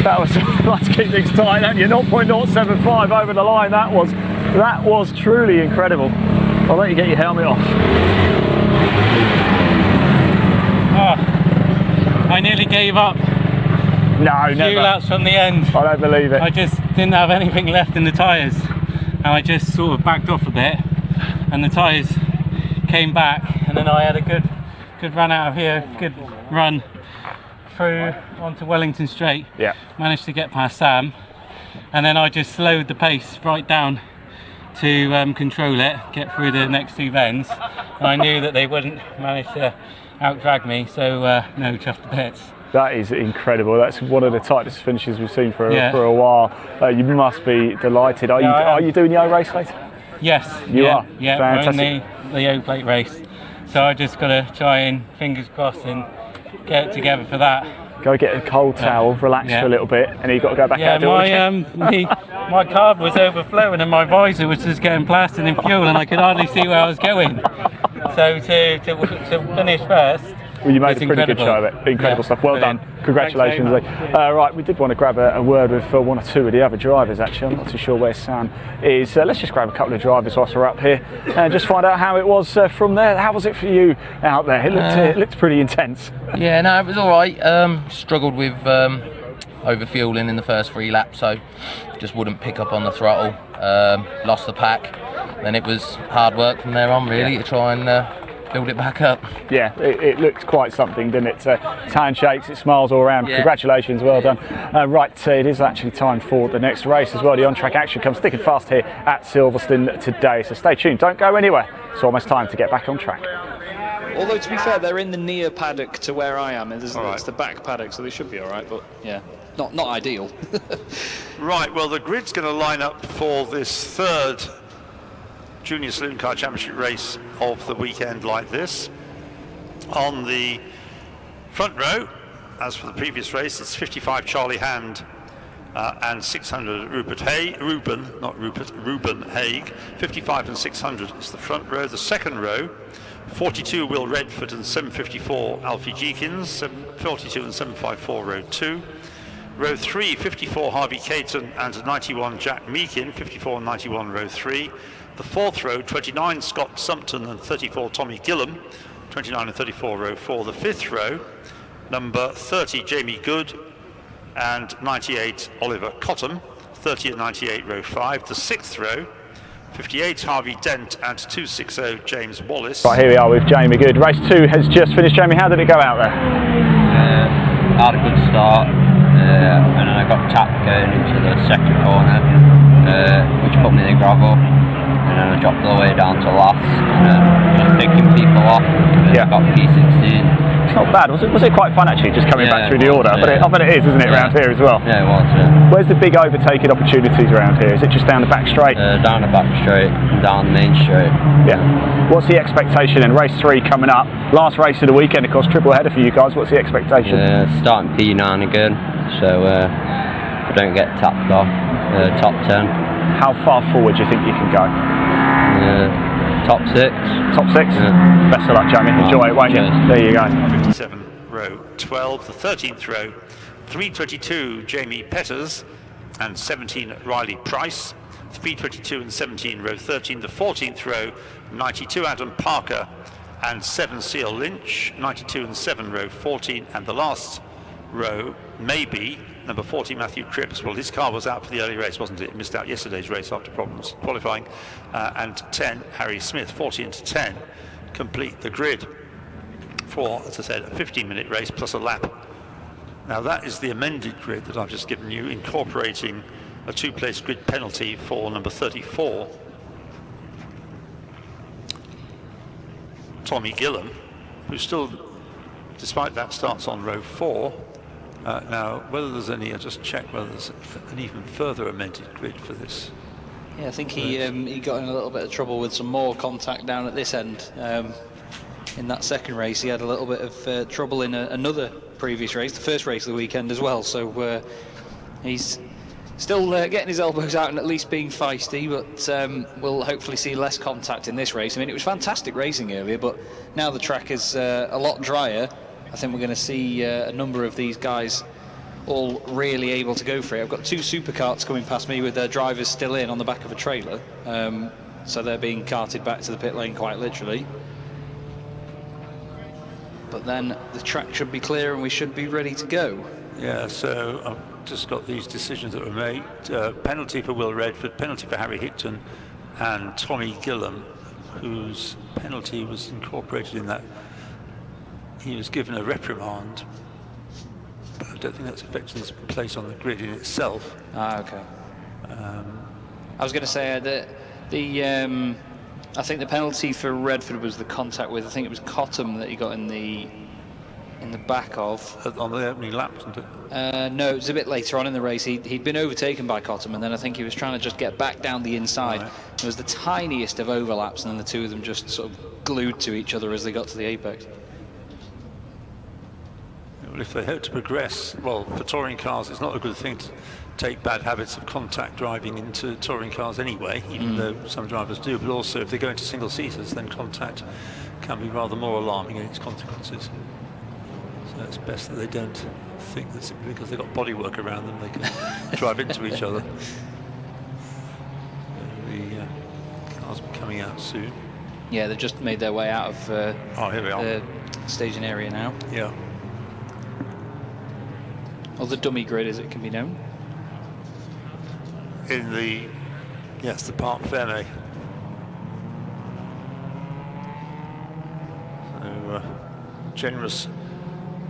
Speaker 1: that was like to keep things tight, and you're 0.075 over the line. That was truly incredible. I'll let you get your helmet off.
Speaker 2: Oh, I nearly gave up.
Speaker 1: No, never.
Speaker 2: 2 laps from the end.
Speaker 1: I don't believe it.
Speaker 2: I just didn't have anything left in the tyres, and I just sort of backed off a bit, and the tyres came back, and then I had a good run out of here, good run through onto Wellington Straight.
Speaker 1: Yeah.
Speaker 2: Managed to get past Sam, and then I just slowed the pace right down to control it, get through the next 2 bends, and I knew that they wouldn't manage to out-drag me, so no, chuffed to bits.
Speaker 1: That is incredible. That's one of the tightest finishes we've seen for a while. You must be delighted. Are you doing the O race later?
Speaker 2: Yes.
Speaker 1: You are?
Speaker 2: Yeah,
Speaker 1: fantastic.
Speaker 2: we're in the O plate race, so I just got to try and, fingers crossed, and get it together for that.
Speaker 1: Go get a cold towel, relax for a little bit, and you've got to go back out.
Speaker 2: My carb was overflowing and my visor was just getting plastered in fuel, and I could hardly see where I was going. So to finish first,
Speaker 1: Well, you made a pretty good show of it. Incredible stuff. Well done. Congratulations. Right, we did want to grab a word with one or two of the other drivers, actually. I'm not too sure where Sam is. Let's just grab a couple of drivers whilst we're up here and just find out how it was from there. How was it for you out there? It looked pretty intense.
Speaker 3: Yeah, no, it was all right. Struggled with over-fueling in the first 3 laps, so just wouldn't pick up on the throttle. Lost the pack. Then it was hard work from there on, really, to try and build it back up.
Speaker 1: Yeah, it looked quite something, didn't it? It's handshakes, it smiles all around. Yeah. Congratulations, well done. Right, it is actually time for the next race as well. The on-track action comes thick and fast here at Silverstone today, so stay tuned, don't go anywhere. It's almost time to get back on track.
Speaker 6: Although, to be fair, they're in the near paddock to where I am, and it's the back paddock, so they should be all right, but yeah, not ideal.
Speaker 7: Right, well, the grid's going to line up for this third Junior Saloon Car Championship race of the weekend like this. On the front row, as for the previous race, it's 55 Charlie Hand and 600 Ruben Haig. 55 and 600 is the front row. The second row, 42 Will Redford and 754 Alfie Jeekins, 742 and 754 row 2. Row 3, 54 Harvey Caton and 91 Jack Meakin, 54 and 91 row 3. The fourth row, 29 Scott Sumpton and 34 Tommy Gillam, 29 and 34 row 4. The fifth row, number 30 Jamie Good and 98 Oliver Cottam, 30 and 98 row 5. The sixth row, 58 Harvey Dent and 260 James Wallace.
Speaker 1: Right, here we are with Jamie Good. Race 2 has just finished. Jamie, how did it go out there?
Speaker 10: I had a good start, and then I got tapped going into the second corner, which put me in the gravel. And then I dropped all the way down to last, and then just picking people off, and then got P16.
Speaker 1: It's not bad, was it quite fun actually, just coming back through the order? But I bet it is, isn't it, around here as well?
Speaker 10: Yeah, it was,
Speaker 1: Where's the big overtaking opportunities around here? Is it just down the back straight?
Speaker 10: Down the back straight, down the main straight.
Speaker 1: Yeah. What's the expectation in race 3 coming up? Last race of the weekend, of course, triple header for you guys. What's the expectation?
Speaker 10: Starting P9 again, so if I don't get tapped off, top 10.
Speaker 1: How far forward do you think you can go?
Speaker 10: Top 6.
Speaker 1: Top 6? Yeah. Best of luck, Jamie. Enjoy it, won't you? There you go.
Speaker 7: 57 row 12. The 13th row, 322 Jamie Petters and 17 Riley Price. 322 and 17 row 13. The 14th row, 92 Adam Parker and 7 Seal Lynch. 92 and 7 row 14. And the last row, maybe number 40 Matthew Cripps. Well, his car was out for the early race, wasn't it? He missed out yesterday's race after problems qualifying. And 10 Harry Smith, 40 into 10, complete the grid for, as I said, a 15-minute race plus a lap. Now that is the amended grid that I've just given you, incorporating a 2-place grid penalty for number 34 Tommy Gillam, who still, despite that, starts on row 4. Now, whether there's any, I'll just check whether there's an even further amended grid for this.
Speaker 8: Yeah, I think he got in a little bit of trouble with some more contact down at this end. In that second race, he had a little bit of trouble in another previous race, the first race of the weekend as well. So he's still getting his elbows out and at least being feisty, but we'll hopefully see less contact in this race. I mean, it was fantastic racing earlier, but now the track is a lot drier. I think we're going to see a number of these guys all really able to go for it. I've got 2 Superkarts coming past me with their drivers still in on the back of a trailer, so they're being carted back to the pit lane quite literally. But then the track should be clear and we should be ready to go.
Speaker 7: Yeah, so I've just got these decisions that were made. Penalty for Will Redford, penalty for Harry Hickton and Tommy Gillam, whose penalty was incorporated in that. He was given a reprimand, but I don't think that's affecting his place on the grid in itself.
Speaker 8: Ah, okay. I was going to say that I think the penalty for Redford was the contact with, I think it was Cottam that he got in the back of.
Speaker 7: On the opening lap, wasn't it?
Speaker 8: No, it was a bit later on in the race. He'd been overtaken by Cottam, and then I think he was trying to just get back down the inside. Right. It was the tiniest of overlaps, and then the two of them just sort of glued to each other as they got to the apex.
Speaker 7: Well, if they hope to progress, well, for touring cars, it's not a good thing to take bad habits of contact driving into touring cars anyway, even though some drivers do, but also if they go into single-seaters, then contact can be rather more alarming in its consequences.
Speaker 13: So it's best that they don't think that simply because they've got bodywork around them they can drive into each other. The cars will be coming out soon.
Speaker 8: Yeah, they've just made their way out of
Speaker 13: here we are.
Speaker 8: the staging area now.
Speaker 13: Yeah.
Speaker 8: Or the dummy grid, as it can be known.
Speaker 13: In the, yes, the Parc Fermé. So generous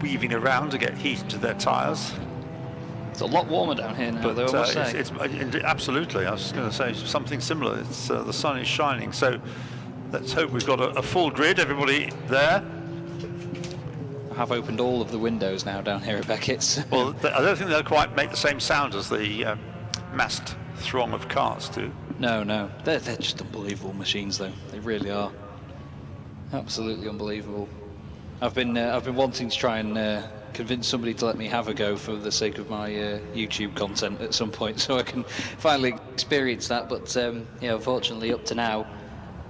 Speaker 13: weaving around to get heat into their tyres.
Speaker 8: It's a lot warmer down here now,
Speaker 13: But
Speaker 8: though, I must say.
Speaker 13: it's absolutely, I was going to say something similar. It's the sun is shining, so let's hope we've got a full grid, everybody there.
Speaker 8: I have opened all of the windows now down here at Beckett's.
Speaker 13: Well, I don't think they'll quite make the same sound as the massed throng of cars do.
Speaker 8: No, they're just unbelievable machines, though. They really are. Absolutely unbelievable. I've been wanting to try and convince somebody to let me have a go for the sake of my YouTube content at some point, so I can finally experience that. But yeah, unfortunately, up to now,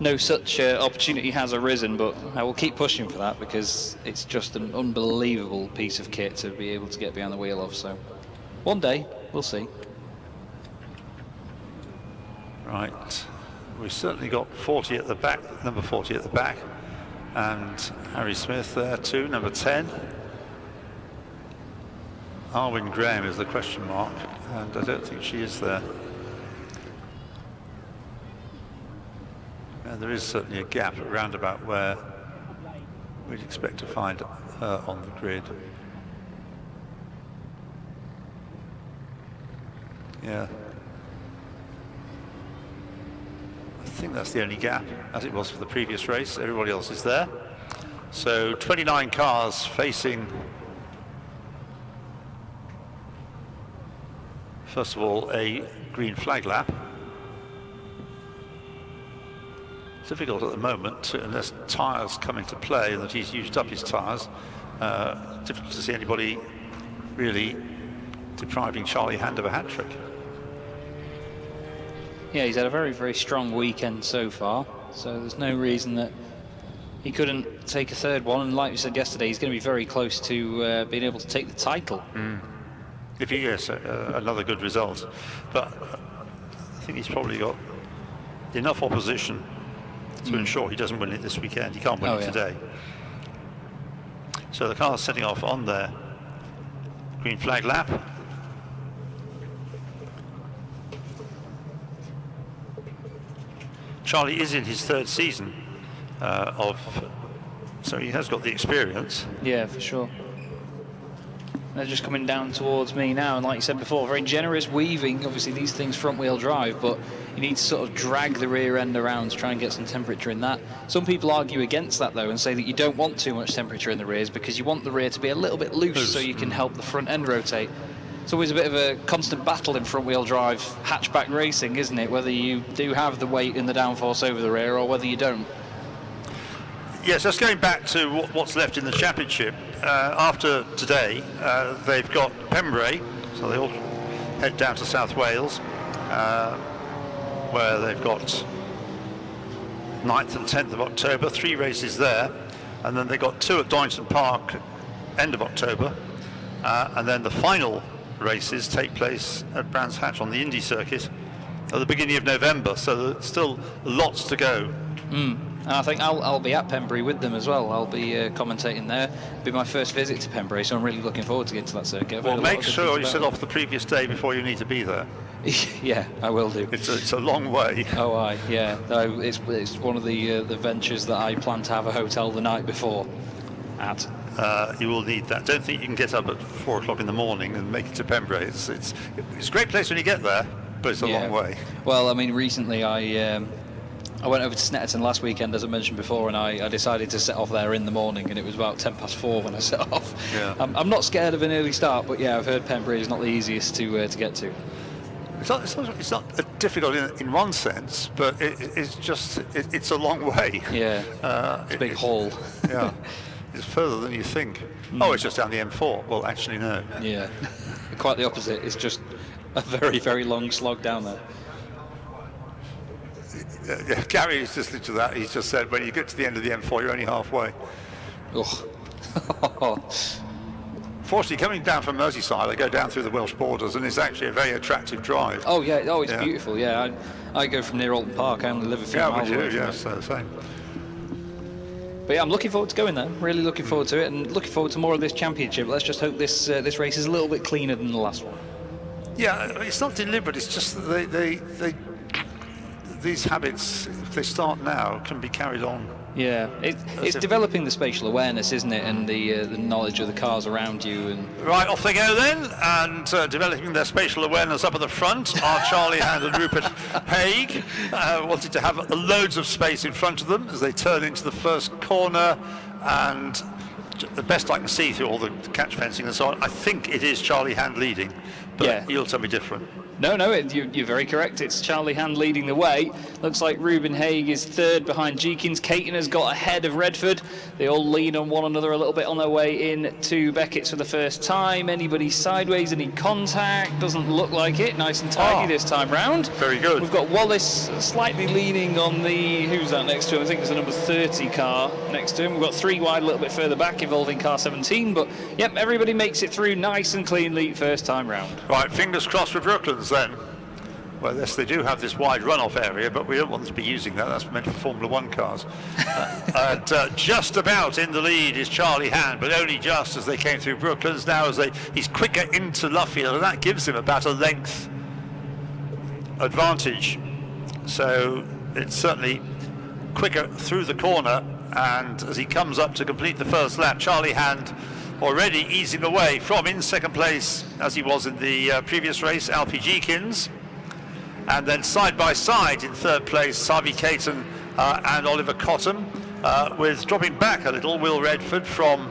Speaker 8: no such opportunity has arisen. But I will keep pushing for that because it's just an unbelievable piece of kit to be able to get behind the wheel of. So one day we'll see.
Speaker 13: Right, we've certainly got 40 at the back, number 40 at the back, and Harry Smith there too, number 10. Arwen Graham is the question mark, and I don't think she is there. And there is certainly a gap around about where we'd expect to find her on the grid. Yeah. I think that's the only gap, as it was for the previous race. Everybody else is there. So 29 cars facing, first of all, a green flag lap. It's difficult at the moment, unless tyres come into play and that he's used up his tyres. Difficult to see anybody really depriving Charlie Hand of a hat-trick.
Speaker 8: Yeah, he's had a very, very strong weekend so far, so there's no reason that he couldn't take a third one, and like you said yesterday, he's going to be very close to being able to take the title.
Speaker 13: If he gets another good result, but I think he's probably got enough opposition to ensure he doesn't win it this weekend. He can't win it today. So the car's setting off on their green flag lap. Charlie is in his third season so he has got the experience.
Speaker 8: Yeah, for sure. They're just coming down towards me now, and like you said before, very generous weaving. Obviously these things front wheel drive, but you need to sort of drag the rear end around to try and get some temperature in that. Some people argue against that though and say that you don't want too much temperature in the rears because you want the rear to be a little bit loose so you can help the front end rotate. It's always a bit of a constant battle in front wheel drive hatchback racing, isn't it? Whether you do have the weight and the downforce over the rear or whether you don't.
Speaker 13: Yes, just going back to what's left in the championship. After today, they've got Pembrey, so they all head down to South Wales, where they've got 9th and 10th of October, 3 races there, and then they've got 2 at Donington Park, end of October, and then the final races take place at Brands Hatch on the Indy circuit at the beginning of November, so there's still lots to go.
Speaker 8: And I think I'll be at Pembrey with them as well. I'll be commentating there. It'll be my first visit to Pembrey, so I'm really looking forward to getting to that circuit.
Speaker 13: Well, make sure you set off the previous day before you need to be there.
Speaker 8: Yeah, I will do.
Speaker 13: It's a long way.
Speaker 8: Oh, yeah. No, it's one of the ventures that I plan to have a hotel the night before at.
Speaker 13: You will need that. Don't think you can get up at 4 o'clock in the morning and make it to Pembrey. It's a great place when you get there, but it's a long way.
Speaker 8: Well, I mean, recently I went over to Snetterton last weekend, as I mentioned before, and I decided to set off there in the morning, and it was about 4 when I set off.
Speaker 13: Yeah.
Speaker 8: I'm not scared of an early start, but yeah, I've heard Pembrey is not the easiest to get to.
Speaker 13: It's not difficult in one sense, but it's a long way.
Speaker 8: Yeah, it's a big haul.
Speaker 13: Yeah, it's further than you think. Oh, it's just down the M4. Well, actually, no.
Speaker 8: Yeah, quite the opposite. It's just a very, very long slog down there.
Speaker 13: Gary is just listening to that. He's just said when you get to the end of the M4, you're only halfway.
Speaker 8: Oh.
Speaker 13: Fortunately, coming down from Merseyside, they go down through the Welsh borders, and it's actually a very attractive drive.
Speaker 8: Oh yeah, it's beautiful. Yeah, I go from near Alton Park. I only live a few miles away.
Speaker 13: Yeah, so same.
Speaker 8: But yeah, I'm looking forward to going there. Really looking forward to it, and looking forward to more of this championship. Let's just hope this race is a little bit cleaner than the last one.
Speaker 13: Yeah, it's not deliberate. It's just that these habits, if they start now, can be carried on.
Speaker 8: Yeah, it's developing the spatial awareness, isn't it, and the knowledge of the cars around you. And
Speaker 13: right, off they go then, and developing their spatial awareness up at the front are Charlie Hand and Rupert Haig. Wanted to have loads of space in front of them as they turn into the first corner, and the best I can see through all the catch fencing and so on, I think it is Charlie Hand leading, but you'll tell me different.
Speaker 8: No, you're very correct. It's Charlie Hand leading the way. Looks like Reuben Haig is third behind Jeekins. Caton has got ahead of Redford. They all lean on one another a little bit on their way in to Beckett's for the first time. Anybody sideways, any contact? Doesn't look like it. Nice and tidy this time round.
Speaker 13: Very good.
Speaker 8: We've got Wallace slightly leaning on the, who's that next to him? I think it's the number 30 car next to him. We've got 3 wide a little bit further back involving car 17, but yep, everybody makes it through nice and cleanly first time round.
Speaker 13: Right, fingers crossed for Brooklands then. Well, yes, they do have this wide runoff area, but we don't want them to be using that. That's meant for Formula 1 cars. Just about in the lead is Charlie Hand, but only just as they came through Brooklands. Now he's quicker into Luffield, and that gives him about a length advantage. So it's certainly quicker through the corner, and as he comes up to complete the first lap, Charlie Hand already easing away from in second place, as he was in the previous race, Alfie Jeekins. And then side by side in third place, Savi Caton and Oliver Cottam, with dropping back a little, Will Redford from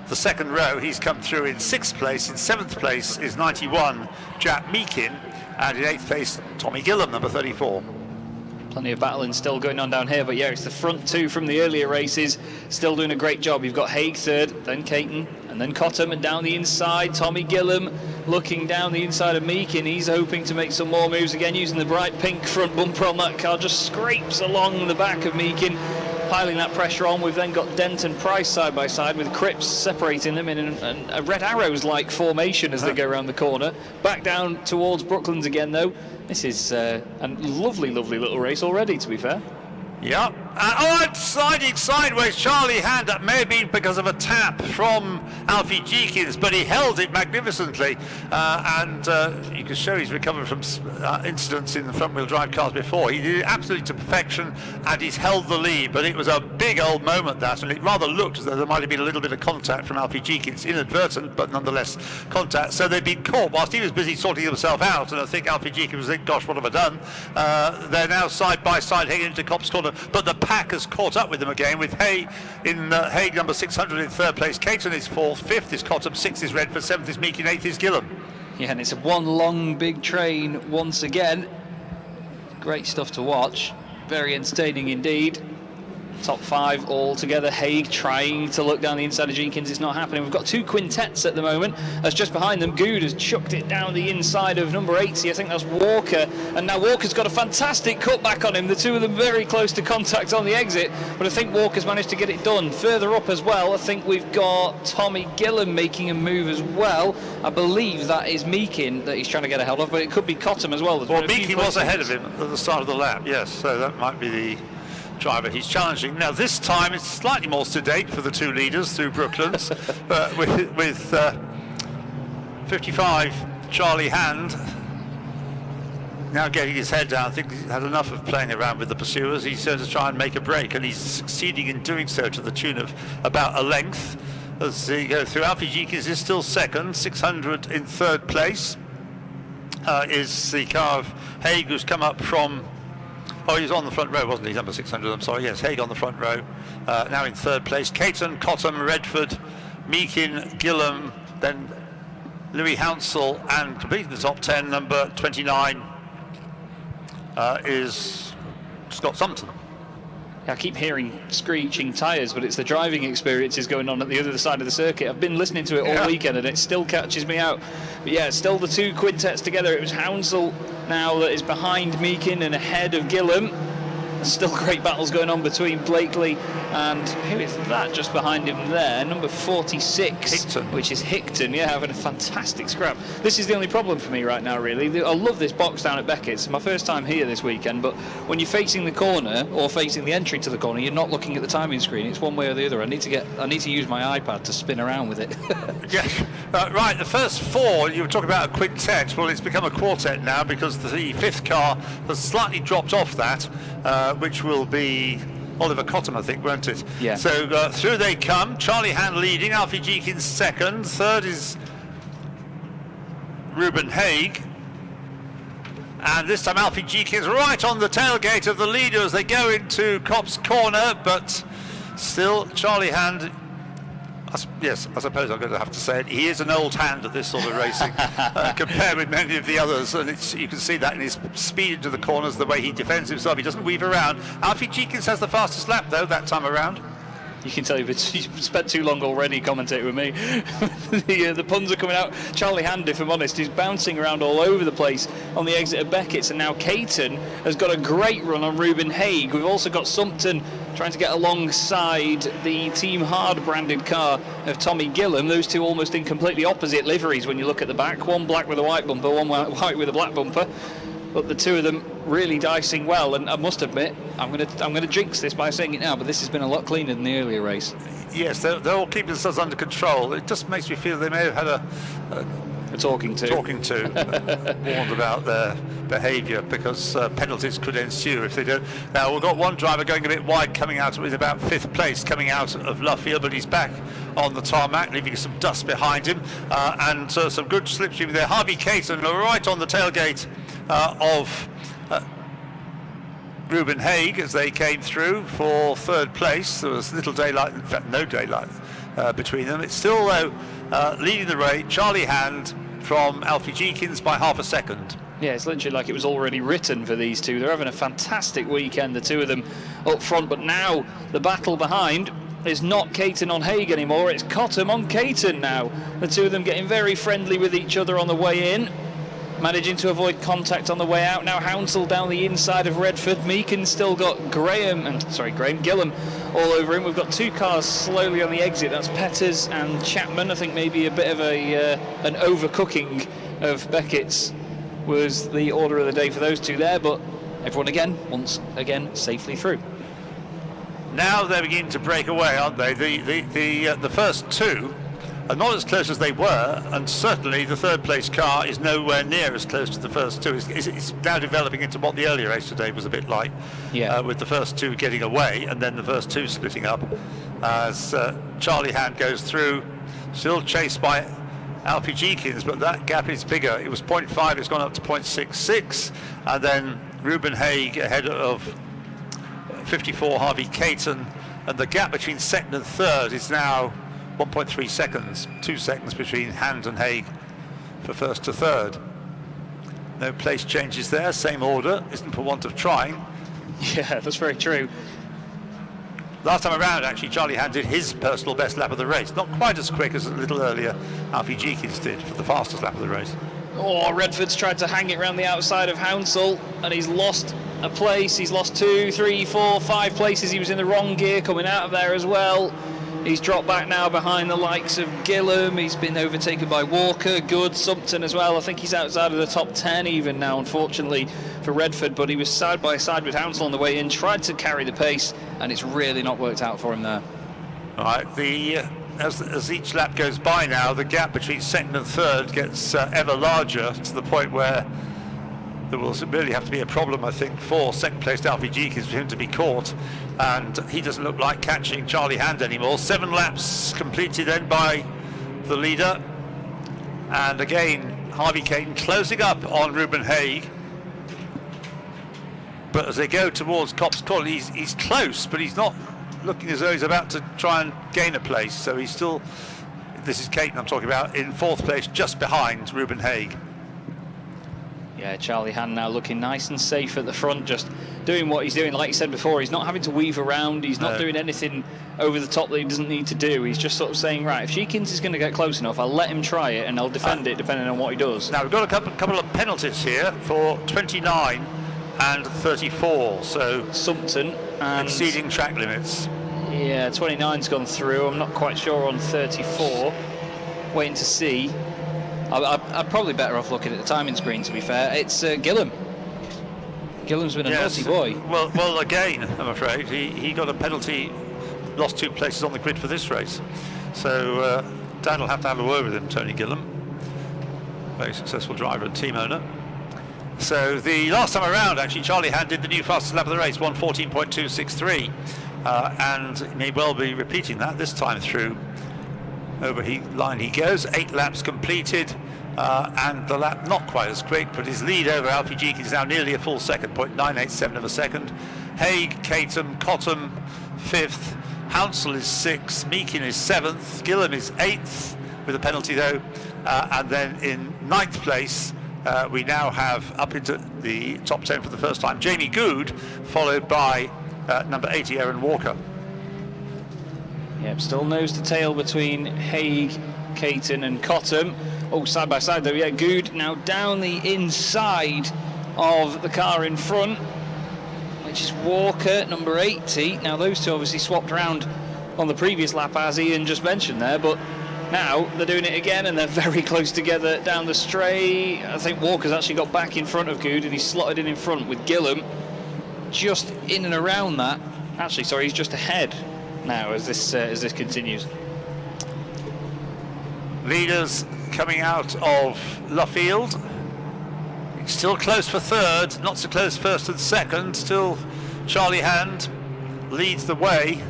Speaker 13: the second row. He's come through in 6th place. In 7th place is 91, Jack Meakin, and in 8th place, Tommy Gillam, number 34.
Speaker 8: Plenty of battling still going on down here, but yeah, it's the front two from the earlier races still doing a great job. You've got Haig third, then Caton, and then Cottam, and down the inside, Tommy Gillam looking down the inside of Meakin. He's hoping to make some more moves again, using the bright pink front bumper on that car, just scrapes along the back of Meakin, piling that pressure on. We've then got Dent and Price side by side, with Cripps separating them in a Red Arrows-like formation as they go around the corner. Back down towards Brooklands again, though. This is a lovely, lovely little race already, to be fair.
Speaker 13: Yeah. It's sliding sideways, Charlie Hand. That may have been because of a tap from Alfie Jeekins, but he held it magnificently. And you can show he's recovered from incidents in the front-wheel drive cars before. He did it absolutely to perfection, and he's held the lead. But it was a big old moment, that, and it rather looked as though there might have been a little bit of contact from Alfie Jeekins, inadvertent, but nonetheless contact. So they've been caught whilst he was busy sorting himself out, and I think Alfie Jeekins was thinking, gosh, what have I done? They're now side by side heading into Copse Corner, but the pack has caught up with them again, with Haig number 600 in third place, Caton is fourth, fifth is Cottam, sixth is Redford, seventh is Meakin, eighth is Gillam.
Speaker 8: Yeah, and it's one long big train once again. Great stuff to watch, very entertaining indeed. Top 5 all together. Haig trying to look down the inside of Jenkins. It's not happening. We've got 2 quintets at the moment. That's just behind them. Good has chucked it down the inside of number 80. I think that's Walker. And now Walker's got a fantastic cutback on him. The two of them very close to contact on the exit. But I think Walker's managed to get it done. Further up as well, I think we've got Tommy Gillam making a move as well. I believe that is Meakin that he's trying to get a hold of, but it could be Cottam as well.
Speaker 13: Well, Meakin was ahead of him at the start of the lap, yes. So that might be the driver he's challenging. Now this time it's slightly more sedate for the two leaders through Brooklands, with 55 Charlie Hand now getting his head down. I think he's had enough of playing around with the pursuers. He's going to try and make a break, and he's succeeding in doing so to the tune of about a length as he goes through. Alfie Jeekins is still second, 600 in third place is the car of Haig, who's come up from, oh, he was on the front row, wasn't he? Number 600, I'm sorry. Yes, Haig on the front row. Now in third place. Caton, Cottam, Redford, Meakin, Gillam, then Louis Hounsell, and completing the top 10, number 29, is Scott Summerton.
Speaker 8: I keep hearing screeching tyres, but it's the driving experiences going on at the other side of the circuit. I've been listening to it all weekend, and it still catches me out. But yeah, still the two quintets together. It was Hounsell now that is behind Meakin and ahead of Gillam. Still great battles going on between Blakely and who is that just behind him there? Number 46,
Speaker 13: Hickton.
Speaker 8: Which is Hickton. Yeah, having a fantastic scrap. This is the only problem for me right now, really. I love this box down at Beckett's. It's my first time here this weekend, but when you're facing the corner or facing the entry to the corner, you're not looking at the timing screen. It's one way or the other. I need to use my iPad to spin around with it.
Speaker 13: Yes, right. The first four, you were talking about a quintet. Well, it's become a quartet now because the fifth car has slightly dropped off that, which will be Oliver Cottam, I think, won't it?
Speaker 8: Yeah.
Speaker 13: So through they come. Charlie Hand leading, Alfie Jenkins second. Third is Ruben Haig. And this time Alfie Jenkins right on the tailgate of the leader as they go into Copse Corner, but still Charlie Hand, yes, I suppose I'm going to have to say it, he is an old hand at this sort of racing compared with many of the others, and you can see that in his speed into the corners, the way he defends himself. He doesn't weave around. Alfie Jenkins has the fastest lap though that time around.
Speaker 8: You can tell you've spent too long already commentating with me. The puns are coming out. Charlie Hand, if I'm honest, is bouncing around all over the place on the exit of Beckett's, and now Caton has got a great run on Ruben Haig. We've also got Sumpton trying to get alongside the Team Hard branded car of Tommy Gillam. Those two almost in completely opposite liveries when you look at the back. One black with a white bumper, one white with a black bumper. But the two of them really dicing well, and I must admit, I'm gonna jinx this by saying it now, but this has been a lot cleaner than the earlier race.
Speaker 13: Yes, they're all keeping themselves under control. It just makes me feel they may have had
Speaker 8: a talking to,
Speaker 13: warned about their behaviour, because penalties could ensue if they don't. Now we've got one driver going a bit wide, coming out with about 5th place, coming out of Luffield, but he's back on the tarmac, leaving some dust behind him, and some good slipstream there. Harvey Caton right on the tailgate of Ruben Haig as they came through for 3rd place. There was little daylight, in fact no daylight between them. It's still though leading the race, Charlie Hand from Alfie Jenkins by half a second.
Speaker 8: Yeah, it's literally like it was already written for these two. They're having a fantastic weekend, the two of them up front, but now the battle behind is not Caton on Haig anymore, it's Cottam on Caton now. The two of them getting very friendly with each other on the way in, managing to avoid contact on the way out. Now Hounsell down the inside of Redford. Meakin still got Graham Gillam all over him. We've got two cars slowly on the exit. That's Petters and Chapman. I think maybe a bit of an overcooking of Beckett's was the order of the day for those two there, but everyone once again safely through.
Speaker 13: Now they're beginning to break away, aren't they? The first two are not as close as they were, and certainly the 3rd place car is nowhere near as close to the first two. It's now developing into what the earlier race today was a bit like, with the first two getting away and then the first two splitting up as Charlie Hand goes through, still chased by Alfie Jenkins, but that gap is bigger. It was 0.5, it's gone up to 0.66, and then Ruben Haig ahead of 54 Harvey Caton, and the gap between 2nd and 3rd is now 1.3 seconds, 2 seconds between Hand and Haig for 1st to 3rd. No place changes there, same order, isn't for want of trying.
Speaker 8: Yeah, that's very true.
Speaker 13: Last time around, actually, Charlie Hand did his personal best lap of the race. Not quite as quick as a little earlier Alfie Jenkins did for the fastest lap of the race.
Speaker 8: Oh, Redford's tried to hang it around the outside of Hounsell, and he's lost a place. He's lost 2, 3, 4, 5 places. He was in the wrong gear coming out of there as well. He's dropped back now behind the likes of Gillam. He's been overtaken by Walker, Good, Sumpton as well. I think he's outside of the top 10 even now, unfortunately, for Redford, but he was side by side with Hounsell on the way in, tried to carry the pace, and it's really not worked out for him there.
Speaker 13: All right, as each lap goes by now, the gap between 2nd and 3rd gets ever larger, to the point where there will really have to be a problem, I think, for 2nd place Alfie Jenkins for him to be caught, and he doesn't look like catching Charlie Hand anymore. 7 laps completed then by the leader, and again Harvey Caton closing up on Ruben Haig, but as they go towards Copse Corner, he's close, but he's not looking as though he's about to try and gain a place, so he's still, this is Caton I'm talking about, in 4th place just behind Ruben Haig.
Speaker 8: Yeah, Charlie Hand now looking nice and safe at the front, just doing what he's doing. Like you said before, he's not having to weave around, he's not doing anything over the top that he doesn't need to do. He's just sort of saying, right, if Jenkins is going to get close enough, I'll let him try it and I'll defend it depending on what he does.
Speaker 13: Now we've got a couple of penalties here for 29 and 34, so
Speaker 6: Sumpton and
Speaker 13: exceeding track limits.
Speaker 6: Yeah, 29's gone through. I'm not quite sure on 34. Waiting to see. I'd probably better off looking at the timing screen, to be fair. It's Gillam. Gillam's been a naughty boy.
Speaker 13: Well, again, I'm afraid he got a penalty, lost 2 places on the grid for this race. So Dan will have to have a word with him, Tony Gillam, very successful driver and team owner. So the last time around, actually, Charlie Hand did the new fastest lap of the race, 1:14.263, and may well be repeating that this time through. Over line he goes, 8 laps completed, and the lap not quite as quick, but his lead over Alfie Jenkins is now nearly a full second, 0.987 of a second. Haig, Caterham, Cottam 5th, Hounsell is 6th, Meakin is 7th, Gillam is 8th with a penalty though, and then in 9th place we now have up into the top 10 for the first time Jamie Good, followed by number 80 Aaron Walker.
Speaker 6: Yep, still nose to tail between Haig, Caton and Cottam. Oh, side by side though, yeah, Good now down the inside of the car in front, which is Walker, number 80. Now those two obviously swapped around on the previous lap, as Ian just mentioned there, but now they're doing it again and they're very close together down the straight. I think Walker's actually got back in front of Good and he's slotted in front with Gillam, just in and around that. Actually, sorry, he's just ahead now as this continues.
Speaker 13: Leaders coming out of Luffield. It's still close for third, not so close first and second. Still Charlie Hand leads the way.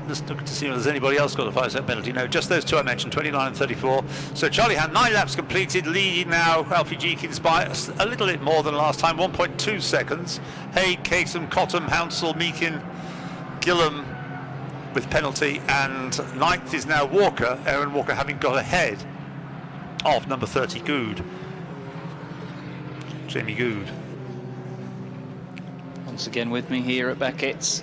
Speaker 13: Just looking to see if there's anybody else got a 5-set penalty. No, just those two I mentioned, 29 and 34. So Charlie Hand, 9 laps completed, leading now Alfie Jenkins by a little bit more than last time, 1.2 seconds. Haig, Caterham, Cottam, Hounsell, Meakin, Gillam with penalty, and 9th is now Walker, Aaron Walker having got ahead of number 30 Good, Jamie Good.
Speaker 6: Once again with me here at Beckett's.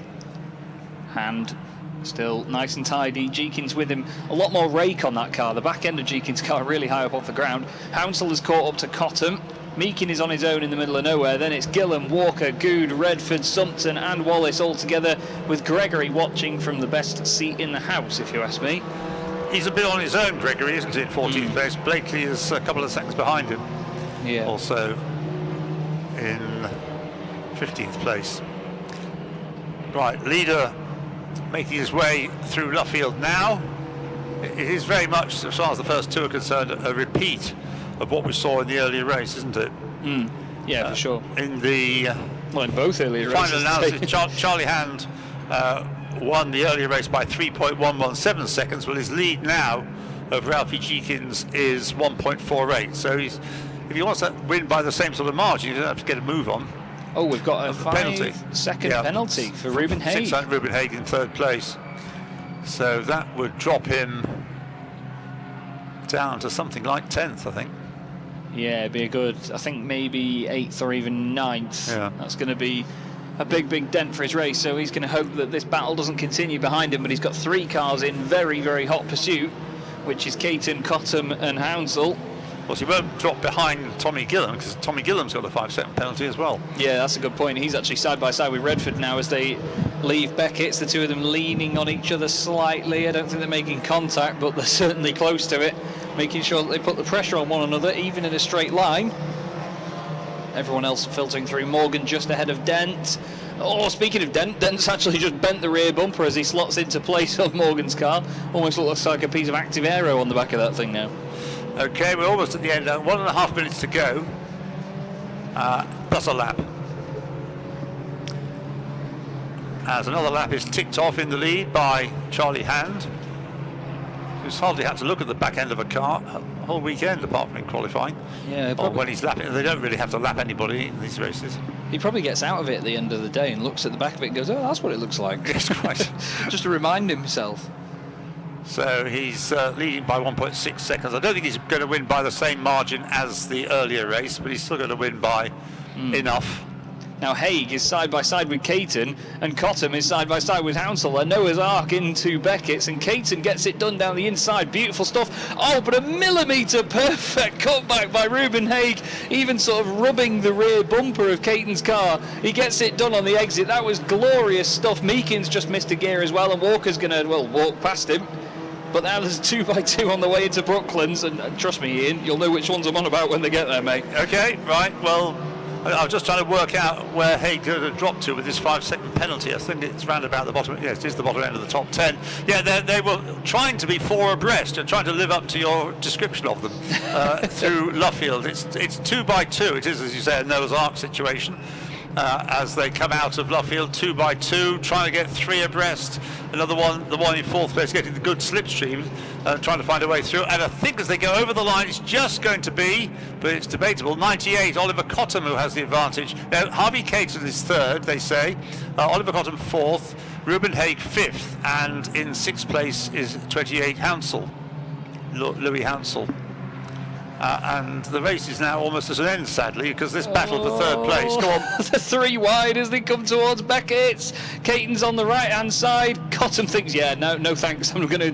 Speaker 6: Hand still nice and tidy. Jenkins with him, a lot more rake on that car. The back end of Jenkins' car really high up off the ground. Hounsell has caught up to Cottam. Meakin is on his own in the middle of nowhere. Then it's Gillam, Walker, Good, Redford, Sumpton and Wallace all together, with Gregory watching from the best seat in the house, if you ask me.
Speaker 13: He's a bit on his own, Gregory, isn't he, in 14th place? Blakely is a couple of seconds behind him.
Speaker 6: Yeah.
Speaker 13: Also in 15th place. Right, leader making his way through Luffield now. It is very much, as far as the first two are concerned, a repeat of what we saw in the earlier race, isn't it?
Speaker 6: Yeah, for sure.
Speaker 13: In the
Speaker 6: in both earlier
Speaker 13: final
Speaker 6: races.
Speaker 13: analysis, Charlie Hand won the earlier race by 3.117 seconds. Well, his lead now over Alfie Jenkins is 1.48. So if he wants to win by the same sort of margin, he's going to have to get a move on.
Speaker 6: Oh, we've got a
Speaker 13: penalty.
Speaker 6: 5-second penalty for Ruben Haig.
Speaker 13: Ruben Haig in third place. So that would drop him down to something like 10th, I think.
Speaker 6: Yeah, it'd be a good, I think maybe 8th or even 9th.
Speaker 13: Yeah.
Speaker 6: That's going to be a big dent for his race, so he's going to hope that this battle doesn't continue behind him, but he's got 3 cars in very hot pursuit, which is Caton, Cottam and Hounsell.
Speaker 13: Well, he won't drop behind Tommy Gillam, because Tommy Gillam's got a 5-second penalty as well.
Speaker 6: Yeah, that's a good point. He's actually side by side with Redford now as they leave Beckett's. The two of them leaning on each other slightly. I don't think they're making contact, but they're certainly close to it, making sure that they put the pressure on one another, even in a straight line. Everyone else filtering through. Morgan just ahead of Dent. Oh, speaking of Dent, Dent's actually just bent the rear bumper as he slots into place on Morgan's car. Almost looks like a piece of active aero on the back of that thing now.
Speaker 13: Okay, we're almost at the end now. 1.5 minutes to go. Plus a lap. As another lap is ticked off in the lead by Charlie Hand, who's hardly had to look at the back end of a car a whole weekend apart from in qualifying.
Speaker 6: Yeah,
Speaker 13: or when he's lapping. They don't really have to lap anybody in these races.
Speaker 6: He probably gets out of it at the end of the day and looks at the back of it and goes, oh, that's what it looks like.
Speaker 13: Yes, quite.
Speaker 6: Just to remind himself.
Speaker 13: So he's leading by 1.6 seconds. I don't think he's going to win by the same margin as the earlier race, but he's still going to win by enough.
Speaker 8: Now Haig is side by side with Caton, and Cottam is side by side with Hounsell. And Noah's Ark into Beckett's, and Caton gets it done down the inside. Beautiful stuff. Oh, but a millimetre perfect cutback by Ruben Haig, even sort of rubbing the rear bumper of Caton's car. He gets it done on the exit. That was glorious stuff. Meekins just missed a gear as well, and Walker's going to, well, walk past him. But now there's 2x2 on the way into Brooklands, and trust me, Ian, you'll know which ones I'm on about when they get there, mate.
Speaker 13: Okay, right, well, I was just trying to work out where Haig could have dropped to with this 5-second penalty. I think it's round about the bottom. Yes, it is the bottom end of the top 10. Yeah, they were trying to be 4 abreast and trying to live up to your description of them through Luffield. It's 2x2. It is, as you say, a Noah's Ark situation. As they come out of Luffield, 2x2, trying to get 3 abreast. Another one, the one in 4th place, getting the good slipstream, trying to find a way through. And I think as they go over the line, it's just going to be, but it's debatable, 98, Oliver Cottam who has the advantage. Now, Harvey Caton is 3rd, they say. Oliver Cottam 4th, Ruben Haig 5th, and in 6th place is 28 Hounsell, Louis Hounsell. And the race is now almost at an end, sadly, because this battle for 3rd place. Go on.
Speaker 8: The 3 wide as they come towards Beckett's. Caton's on the right-hand side. Cottam thinks, yeah, no thanks. I'm not going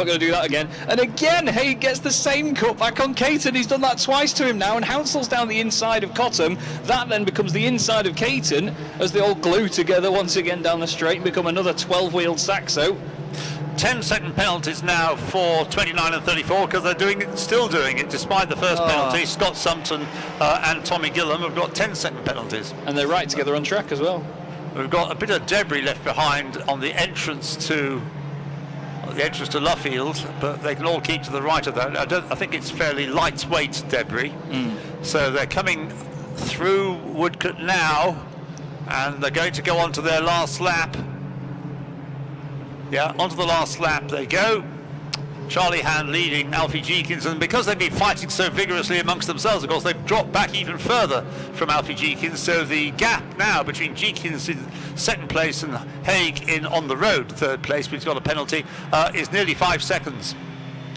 Speaker 8: to do that again. And again, Haig gets the same cut back on Caton. He's done that twice to him now, and Hounsell's down the inside of Cottam. That then becomes the inside of Caton as they all glue together once again down the straight and become another 12-wheeled Saxo.
Speaker 13: 10-second penalties now for 29 and 34 because they're still doing it despite the first penalty. Scott Sumpton and Tommy Gillam have got 10-second penalties.
Speaker 8: And they're right together on track as well.
Speaker 13: We've got a bit of debris left behind on the entrance to Luffield, but they can all keep to the right of that. I think it's fairly lightweight debris. So they're coming through Woodcote now, and they're going to go on to their last lap. Yeah, onto the last lap they go. Charlie Hand leading Alfie Jeekins, and because they've been fighting so vigorously amongst themselves, of course, they've dropped back even further from Alfie Jeekins, so the gap now between Jeekins in 2nd place and Haig in on the road 3rd place, but he's got a penalty, is nearly 5 seconds.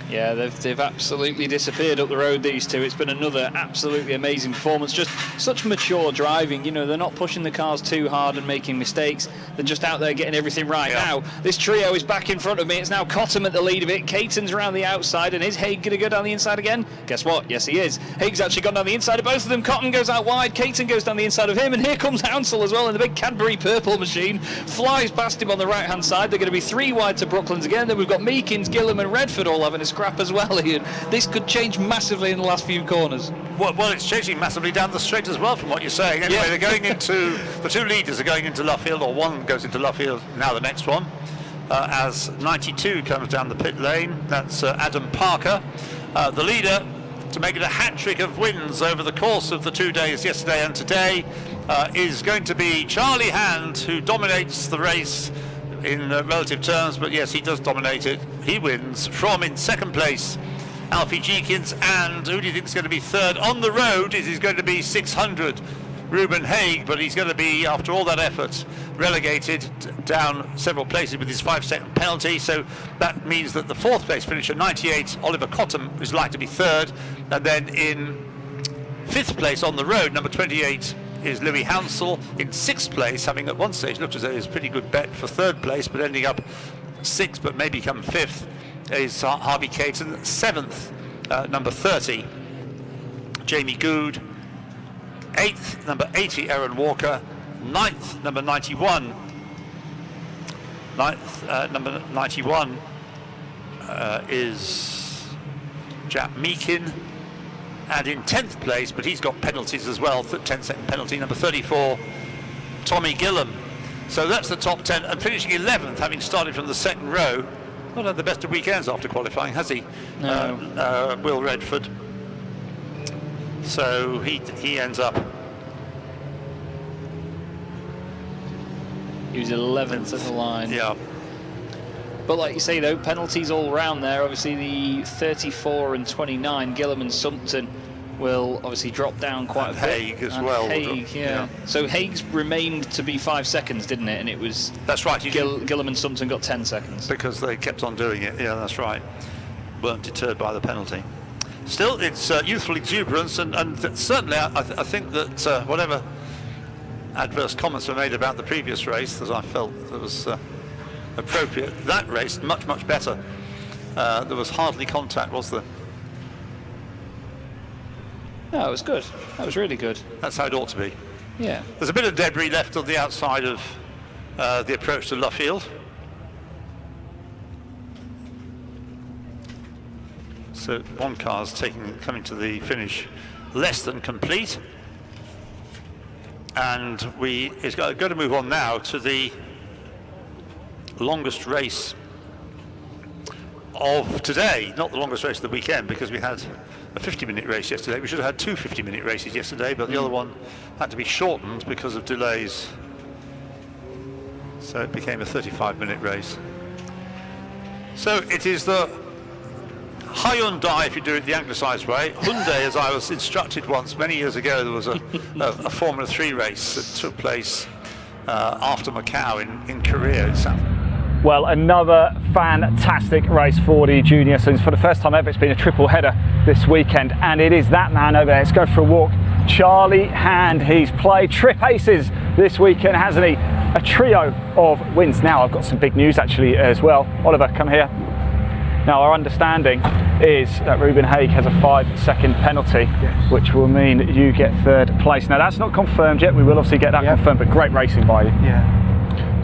Speaker 8: Yeah, they've absolutely disappeared up the road, these two. It's been another absolutely amazing performance. Just such mature driving. You know, they're not pushing the cars too hard and making mistakes. They're just out there getting everything right. Now, this trio is back in front of me. It's now Cottam at the lead of it. Caton's around the outside, and is Haig going to go down the inside again? Guess what? Yes, he is. Haig's actually gone down the inside of both of them. Cottam goes out wide. Caton goes down the inside of him, and here comes Hounsell as well in the big Cadbury purple machine. Flies past him on the right-hand side. They're going to be 3 wide to Brooklands again. Then we've got Meekins, Gillam, and Redford all having a scrap as well, Ian. This could change massively in the last few corners.
Speaker 13: Well, it's changing massively down the straight as well from what you're saying. Anyway, they're going into, the 2 leaders are going into Luffield, or one goes into Luffield, now the next one, as 92 comes down the pit lane. That's Adam Parker, the leader, to make it a hat-trick of wins over the course of the 2 days, yesterday and today, is going to be Charlie Hand, who dominates the race in relative terms, but yes, he does dominate it. He wins from, in 2nd place, Alfie Jeekins, and who do you think is going to be 3rd on the road? It is going to be 600 Ruben Haig, but he's going to be, after all that effort, relegated down several places with his 5-second penalty. So that means that the 4th place finisher, 98, Oliver Cottam, is likely to be 3rd, and then in 5th place on the road, number 28 is Louis Hounsell. In 6th place, having at one stage looked as though it was a pretty good bet for 3rd place, but ending up 6th, but maybe come 5th, is Harvey Caton. 7th, number 30, Jamie Good. 8th, number 80, Aaron Walker. 9th, number 91. 9th, number 91 is Jack Meekin. And in 10th place, but he's got penalties as well, 10-second penalty, number 34, Tommy Gillam. So that's the top 10, and finishing 11th, having started from the 2nd row. Not had the best of weekends after qualifying, has he? No. Will Redford. So he ends up.
Speaker 8: He was 11th at the line.
Speaker 13: Yeah.
Speaker 8: But like you say though, penalties all round there. Obviously the 34 and 29, Gillam and Sumpton will obviously drop down quite a bit.
Speaker 13: Haig as well.
Speaker 8: Haig, yeah. So Haig's remained to be 5 seconds, didn't it? And it was.
Speaker 13: That's right.
Speaker 8: Gillam and Sumpton got 10 seconds.
Speaker 13: Because they kept on doing it. Yeah, that's right. Weren't deterred by the penalty. Still, it's youthful exuberance, and certainly I think that whatever adverse comments were made about the previous race that I felt that was appropriate. That race, much better. There was hardly contact, was there?
Speaker 8: No, it was good. That was really good.
Speaker 13: That's how it ought to be.
Speaker 8: Yeah.
Speaker 13: There's a bit of debris left on the outside of the approach to Luffield. So one car's coming to the finish less than complete. And it's going to move on now to the longest race of today, not the longest race of the weekend, because we had a 50-minute race yesterday. We should have had two 50-minute races yesterday, but the other one had to be shortened because of delays. So it became a 35-minute race. So it is the Hyundai, if you do it the anglicised way. Hyundai, as I was instructed once many years ago, there was a Formula 3 race that took place after Macau in Korea.
Speaker 1: Well, another fantastic race for the Junior Saloons. For the first time ever, it's been a triple header this weekend, and it is that man over there. Let's go for a walk. Charlie Hand. He's played trip aces this weekend, hasn't he? A trio of wins. Now, I've got some big news actually as well. Oliver, come here. Now, our understanding is that Ruben Haig has a 5-second penalty, which will mean you get third place. Now, that's not confirmed yet. We will obviously get that confirmed, but great racing by you.
Speaker 12: Yeah.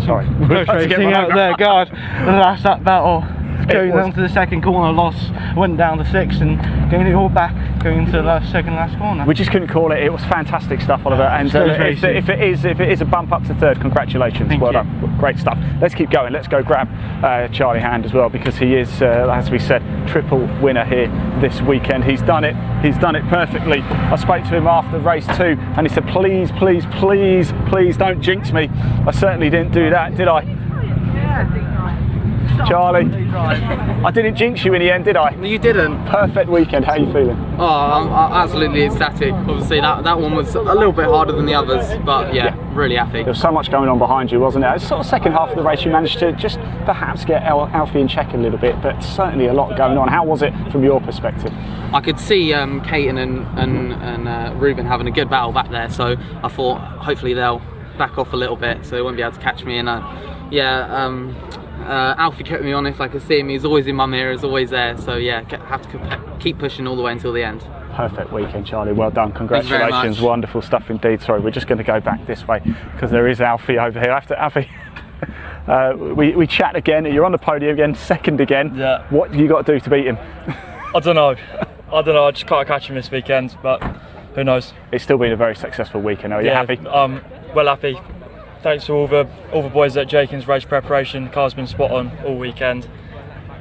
Speaker 1: Sorry.
Speaker 12: Racing out there, God. The last lap battle. Going down to the second corner, lost, went down to 6th and getting it all back, going into the second last corner.
Speaker 1: We just couldn't call it. It was fantastic stuff, Oliver. And if it is a bump up to third, congratulations. Well done. Great stuff. Let's keep going. Let's go grab Charlie Hand as well, because he is, as we said, triple winner here this weekend. He's done it. He's done it perfectly. I spoke to him after race 2 and he said, please, please, please, please don't jinx me. I certainly didn't do that, did I? Charlie, I didn't jinx you in the end, did I?
Speaker 14: You didn't.
Speaker 1: Perfect weekend. How are you feeling?
Speaker 14: Oh, I'm absolutely ecstatic. Obviously, that one was a little bit harder than the others, but yeah, really happy.
Speaker 1: There was so much going on behind you, wasn't there? It's sort of second half of the race, you managed to just perhaps get Alfie in check a little bit, but certainly a lot going on. How was it from your perspective?
Speaker 14: I could see Caton and Ruben having a good battle back there, so I thought hopefully they'll back off a little bit, so they won't be able to catch me. And Alfie kept me honest. I could see him. He's always in my mirrors, always there. So yeah, have to keep pushing all the way until the end. Perfect weekend, Charlie. Well done. Congratulations. Wonderful stuff indeed. Sorry, we're just going to go back this way because there is Alfie over here. After Alfie, we chat again. You're on the podium again, second again.
Speaker 23: Yeah.
Speaker 1: What have you got to do to beat him?
Speaker 23: I don't know. I just can't catch him this weekend, but who knows?
Speaker 1: It's still been a very successful weekend. Are you happy?
Speaker 23: Well happy. Thanks to all the boys at Jenkins Race Preparation. Car's been spot on all weekend.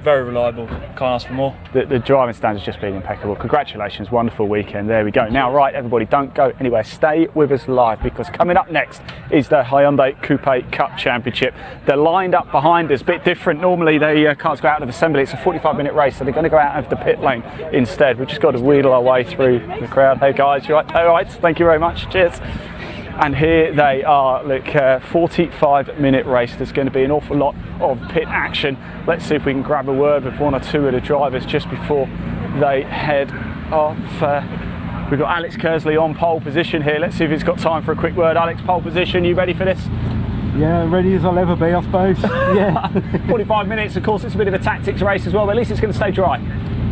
Speaker 23: Very reliable. Can't ask for more.
Speaker 1: The driving standard's just been impeccable. Congratulations, wonderful weekend. There we go. Now, right, everybody, don't go anywhere. Stay with us live, because coming up next is the Hyundai Coupe Cup Championship. They're lined up behind us, a bit different. Normally, the cars go out of assembly. It's a 45-minute race, so they're going to go out of the pit lane instead. We've just got to wheedle our way through the crowd. Hey guys, you right? All right. Thank you very much. Cheers. And here they are. Look, 45-minute race. There's going to be an awful lot of pit action. Let's see if we can grab a word with one or two of the drivers just before they head off. We've got Alex Kersley on pole position here. Let's see if he's got time for a quick word. Alex, pole position, you ready for this?
Speaker 24: Yeah, ready as I'll ever be, I suppose. Yeah.
Speaker 1: 45 minutes, of course, it's a bit of a tactics race as well, but at least it's going to stay dry.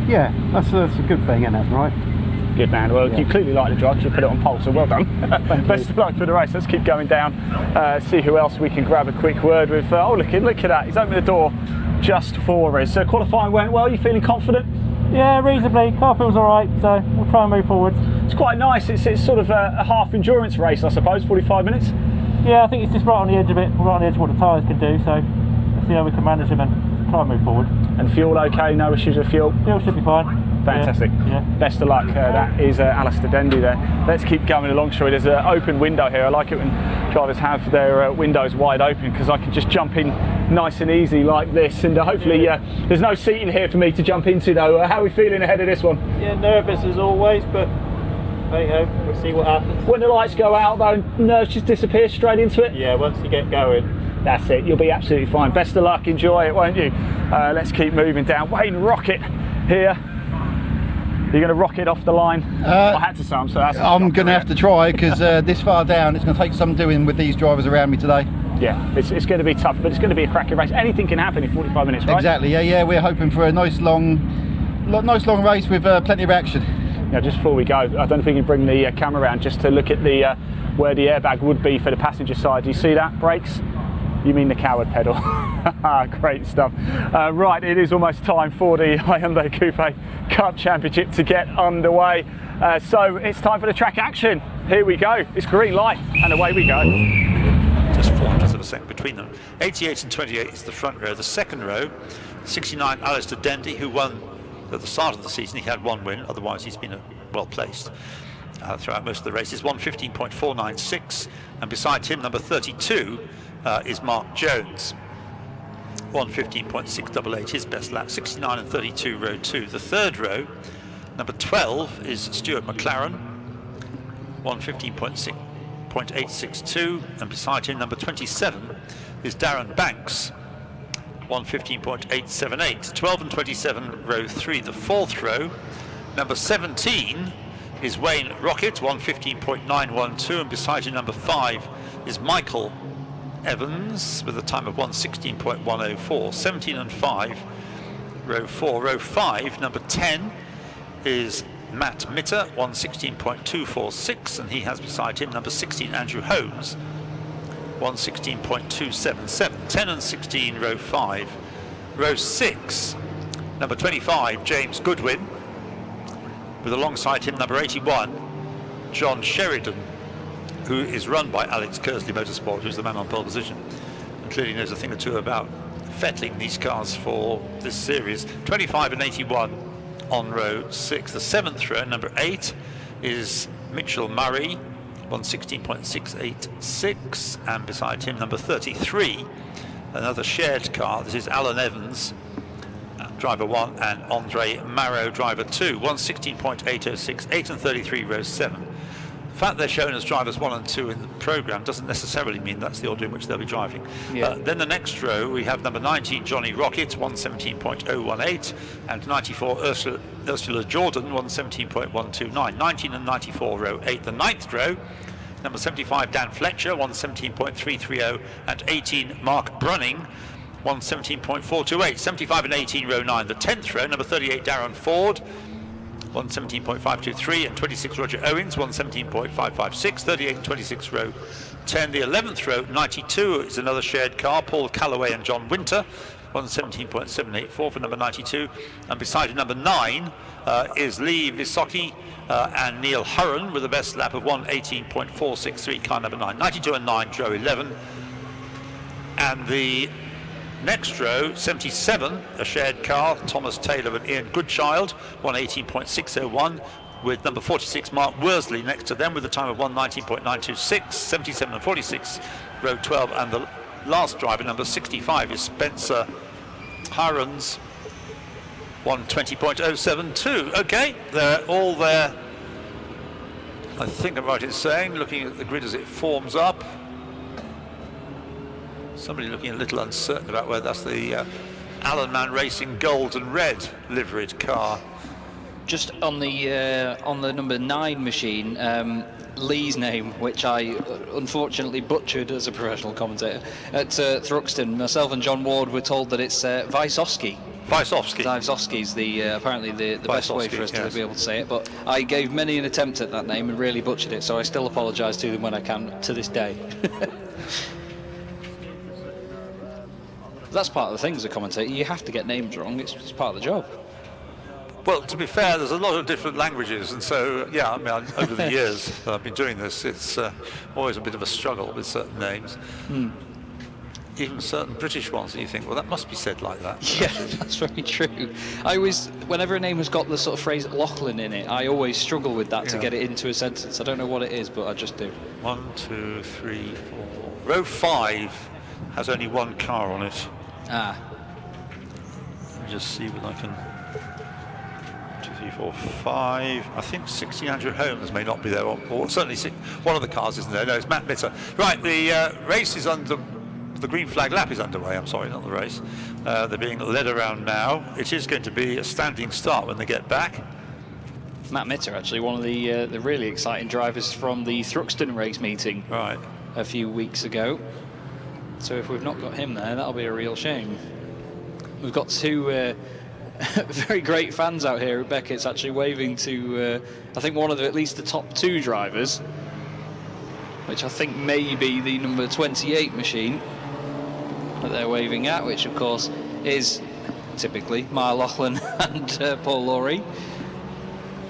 Speaker 24: Yeah, that's a good thing, isn't it, right?
Speaker 1: Good man. Well, you clearly like the drive because you put it on pole, so well done. Best of luck for the race. Let's keep going down, see who else we can grab a quick word with. Oh, look at that. He's opened the door just for us. So qualifying went well. You feeling confident?
Speaker 25: Yeah, reasonably. Car feels all right, so we'll try and move forward.
Speaker 1: It's quite nice. It's sort of a half endurance race, I suppose, 45 minutes.
Speaker 25: Yeah, I think it's just right on the edge of it, right on the edge of what the tyres can do, so let's see how we can manage them and try and move forward.
Speaker 1: And fuel okay? No issues with fuel?
Speaker 25: Fuel should be fine.
Speaker 1: Fantastic.
Speaker 25: Yeah.
Speaker 1: Best of luck. That is Alistair Dendy there. Let's keep going along, shall we? There's an open window here. I like it when drivers have their windows wide open because I can just jump in nice and easy like this. And hopefully there's no seating here for me to jump into though. How are we feeling ahead of this one?
Speaker 25: Yeah, nervous as always, but there you go. We'll see what happens.
Speaker 1: When the lights go out though, nerves just disappear straight into it?
Speaker 25: Yeah, once you get going.
Speaker 1: That's it. You'll be absolutely fine. Best of luck. Enjoy it, won't you? Let's keep moving down. Wayne Rocket here. You're going to rock it off the line? I had to some, so that's...
Speaker 4: I'm going to have to try, because this far down, it's going to take some doing with these drivers around me today.
Speaker 1: Yeah, it's going to be tough, but it's going to be a cracking race. Anything can happen in 45 minutes, right?
Speaker 4: Exactly, yeah. We're hoping for a nice long race with plenty of action.
Speaker 1: Now, just before we go, I don't know if we can bring the camera around just to look at the where the airbag would be for the passenger side. Do you see that? Brakes? You mean the coward pedal. Great stuff. Right, it is almost time for the Hyundai Coupe Cup Championship to get underway. So it's time for the track action. Here we go. It's green light and away we go.
Speaker 13: Just 400ths of a second between them. 88 and 28 is the front row. The second row, 69 Alistair Dendy, who won at the start of the season. He had one win, otherwise he's been well placed throughout most of the races. 1:15.496, and beside him, number 32 is Mark Jones. 1:15.688, his best lap. 69 and 32, row 2. The third row, number 12 is Stuart McLaren. 1:15.862, and beside him, number 27 is Darren Banks. 1:15.878. 12 and 27, row 3. The fourth row, number 17 is Wayne Rocket. 1:15.912, and beside him, number 5 is Michael Evans with a time of 1:16.104. 17 and 5, row 4. Row 5, number 10 is Matt Mitter. 1:16.246, and he has beside him number 16 Andrew Holmes. 1:16.277. 10 and 16, row 5. Row 6, number 25 James Goodwin, with alongside him number 81 John Sheridan, who is run by Alex Kersley Motorsport, who's the man on pole position and clearly knows a thing or two about fettling these cars for this series. 25 and 81 on row 6. The seventh row, number 8 is Mitchell Murray. 1:16.686, and beside him number 33, another shared car. This is Alan Evans, driver 1, and Andre Marrow, driver 2. 1:16.806, 8 and 33, row 7. The fact they're shown as drivers 1 and 2 in the programme doesn't necessarily mean that's the order in which they'll be driving. Then the next row, we have number 19 Johnny Rocket, 1:17.018, and 94 Ursula Jordan, 1:17.129. 19 and 94, row 8. The ninth row, number 75 Dan Fletcher, 1:17.330, and 18 Mark Brunning, 1:17.428. 75 and 18, row 9. The 10th row, number 38 Darren Ford, 1:17.523, and 26 Roger Owens, 1:17.556. 38 and 26, row 10. The 11th row, 92 is another shared car, Paul Calloway and John Winter, 1:17.784 for number 92, and beside number 9 is Lee Visocki and Neil Hurren with the best lap of 1:18.463, car number 9. 92 and 9, row 11. And the next row, 77, a shared car, Thomas Taylor and Ian Goodchild, 1:18.601, with number 46 Mark Worsley next to them with a time of 1:19.926. 77 and 46, row 12, and the last driver, number 65, is Spencer Hirons, 1:20.072. Okay, they're all there. I think I'm right in saying, looking at the grid as it forms up. Somebody looking a little uncertain about whether that's the Allen Man Racing gold and red liveried car.
Speaker 8: Just on the number 9 machine, Lee's name, which I unfortunately butchered as a professional commentator at Thruxton. Myself and John Ward were told that it's Wysowski. Wysowski's apparently the best way for us to be able to say it, but I gave many an attempt at that name and really butchered it, so I still apologise to them when I can to this day. That's part of the thing as a commentator, you have to get names wrong, it's part of the job.
Speaker 13: Well, to be fair, there's a lot of different languages, and so, yeah, I mean, over the years that I've been doing this, it's always a bit of a struggle with certain names. Even certain British ones, and you think, well, that must be said like that.
Speaker 8: Yeah, that's very true. Whenever a name has got the sort of phrase Lachlan in it, I always struggle with that to get it into a sentence. I don't know what it is, but I just do.
Speaker 13: 1, 2, 3, 4. Row 5 has only one car on it.
Speaker 8: Ah.
Speaker 13: Let me just see what I can... 2, 3, 4, 5. I think 16 Andrew Holmes may not be there, or certainly one of the cars isn't there. No, it's Matt Mitter. Right, the race is under... The green flag lap is underway, I'm sorry, not the race. They're being led around now. It is going to be a standing start when they get back.
Speaker 8: Matt Mitter, actually, one of the really exciting drivers from the Thruxton race meeting a few weeks ago. So if we've not got him there, that'll be a real shame. We've got two very great fans out here at Beckett's actually waving to, I think, one of at least the top 2 drivers, which I think may be the number 28 machine that they're waving at, which of course is typically Maya Loughlin and Paul Lawrie.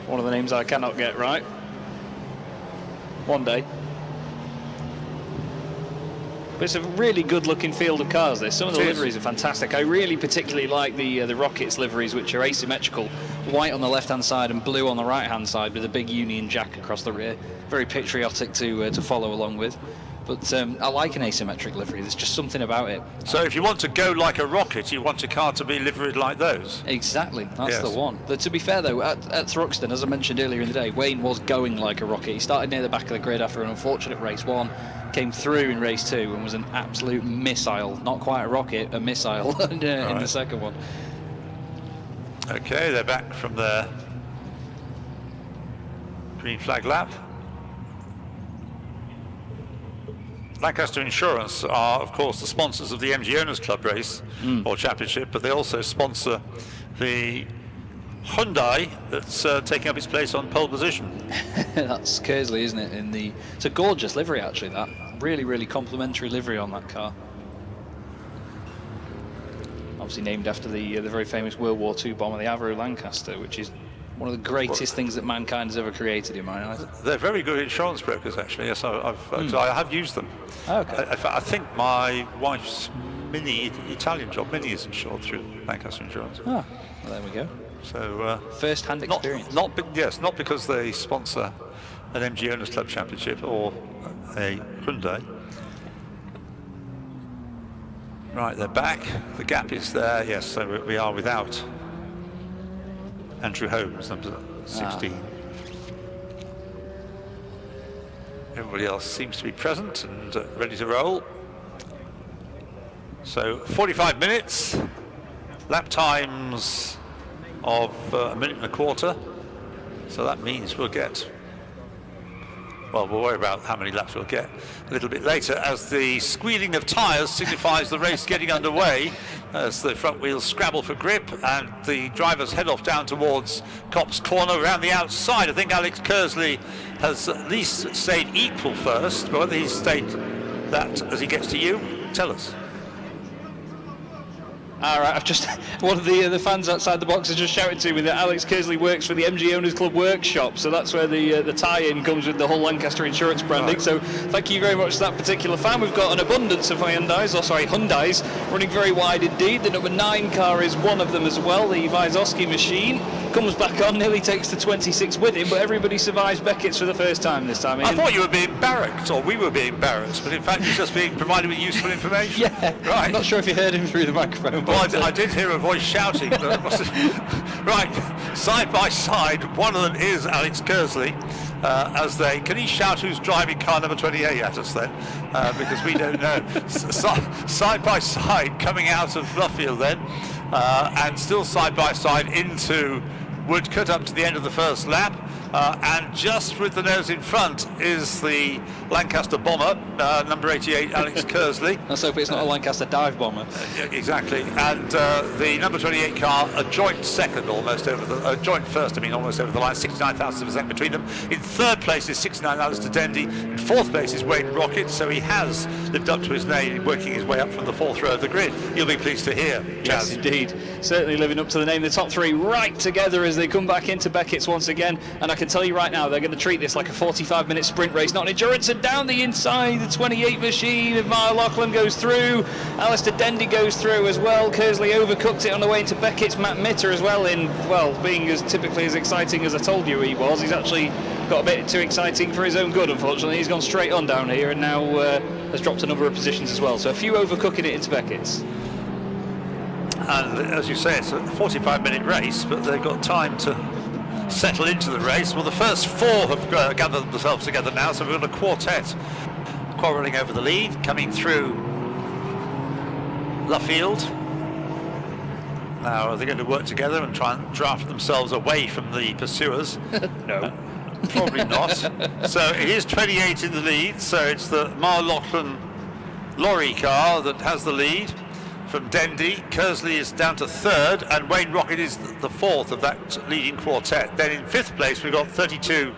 Speaker 8: One of the names I cannot get right. One day. But it's a really good looking field of cars this. Some of the liveries are fantastic. I really particularly like the Rockets liveries, which are asymmetrical. White on the left hand side and blue on the right hand side with a big Union Jack across the rear. Very patriotic to follow along with. But I like an asymmetric livery. There's just something about it.
Speaker 13: So if you want to go like a rocket, you want your car to be liveried like those?
Speaker 8: Exactly, that's the one. But to be fair though, at Thruxton, as I mentioned earlier in the day, Wayne was going like a rocket. He started near the back of the grid after an unfortunate race 1, came through in race 2 and was an absolute missile. Not quite a rocket, a missile in the second one.
Speaker 13: Okay, they're back from their green flag lap. Lancaster Insurance are, of course, the sponsors of the MG Owners Club race or championship, but they also sponsor the Hyundai that's taking up its place on pole position.
Speaker 8: That's Kersley, isn't it? It's a gorgeous livery, actually. That really, really complimentary livery on that car. Obviously named after the very famous World War II bomber, the Avro Lancaster, which is one of the greatest things that mankind has ever created in my eyes.
Speaker 13: They're very good insurance brokers, actually. Yes, I have used them.
Speaker 8: Okay.
Speaker 13: In fact, I think my wife's Mini Italian job, Mini, is insured through Lancaster Insurance.
Speaker 8: Ah, well, there we go.
Speaker 13: So
Speaker 8: first-hand experience.
Speaker 13: Not because they sponsor an MG Owners Club Championship or a Hyundai. Right, they're back. The gap is there. Yes, so we are without Andrew Holmes, number 16. Everybody else seems to be present and ready to roll. So 45 minutes, lap times of a minute and a quarter. So that means we'll get, well, we'll worry about how many laps we'll get a little bit later as the squealing of tyres signifies the race getting underway as the front wheels scrabble for grip and the drivers head off down towards Copse Corner around the outside. I think Alex Kersley has at least stayed equal first, but whether he's stayed that as he gets to you, tell us.
Speaker 8: Alright, I've just, one of the fans outside the box has just shouted to me that Alex Kersley works for the MG Owners Club workshop, so that's where the tie-in comes with the whole Lancaster Insurance branding. Right. So thank you very much to that particular fan. We've got an abundance of Hyundais running very wide indeed. The number 9 car is one of them as well, the Vysotsky machine. Comes back on, nearly takes the 26 with him, but everybody survives Beckett's for the first time this time.
Speaker 13: I thought you were being barracked, or we were being barracked, but in fact you're just being provided with useful information.
Speaker 8: Yeah, right. I'm not sure if you heard him through the microphone.
Speaker 13: Well, I did hear a voice shouting. Right, side by side, one of them is Alex Kersley. Can he shout who's driving car number 28 at us then? Because we don't know. Side by side, coming out of Luffield then, and still side by side into Woodcote up to the end of the first lap. And just with the nose in front is the Lancaster bomber, number 88, Alex Kersley.
Speaker 8: Let's hope it's not a Lancaster dive bomber.
Speaker 13: Exactly. And the number 28 car, a joint second almost over the, joint first, almost over the line, 69,000% between them. In third place is 69 Alistair Dendy. In fourth place is Wayne Rocket, so he has lived up to his name, working his way up from the fourth row of the grid. You'll be pleased to hear, Chaz.
Speaker 8: Yes, indeed. Certainly living up to the name. The top 3 right together as they come back into Beckett's once again. And I can tell you right now, they're going to treat this like a 45-minute sprint race, not an endurance. And down the inside, the 28 machine of Maya Loughlin goes through. Alistair Dendy goes through as well. Kersley overcooked it on the way into Beckett's. Matt Mitter as well in, well, being as typically as exciting as I told you he was. He's actually got a bit too exciting for his own good, unfortunately. He's gone straight on down here and now has dropped a number of positions as well. So a few overcooking it into Beckett's.
Speaker 13: And as you say, it's a 45-minute race, but they've got time to settle into the race. Well, the first 4 have gathered themselves together now, so we've got a quartet quarrelling over the lead, coming through Luffield. Now, are they going to work together and try and draft themselves away from the pursuers?
Speaker 8: No.
Speaker 13: Probably not. So it is 28 in the lead, so it's the Marlochlan lorry car that has the lead from Dendy. Kersley is down to third, and Wayne Rocket is the fourth of that leading quartet. Then in fifth place we've got 32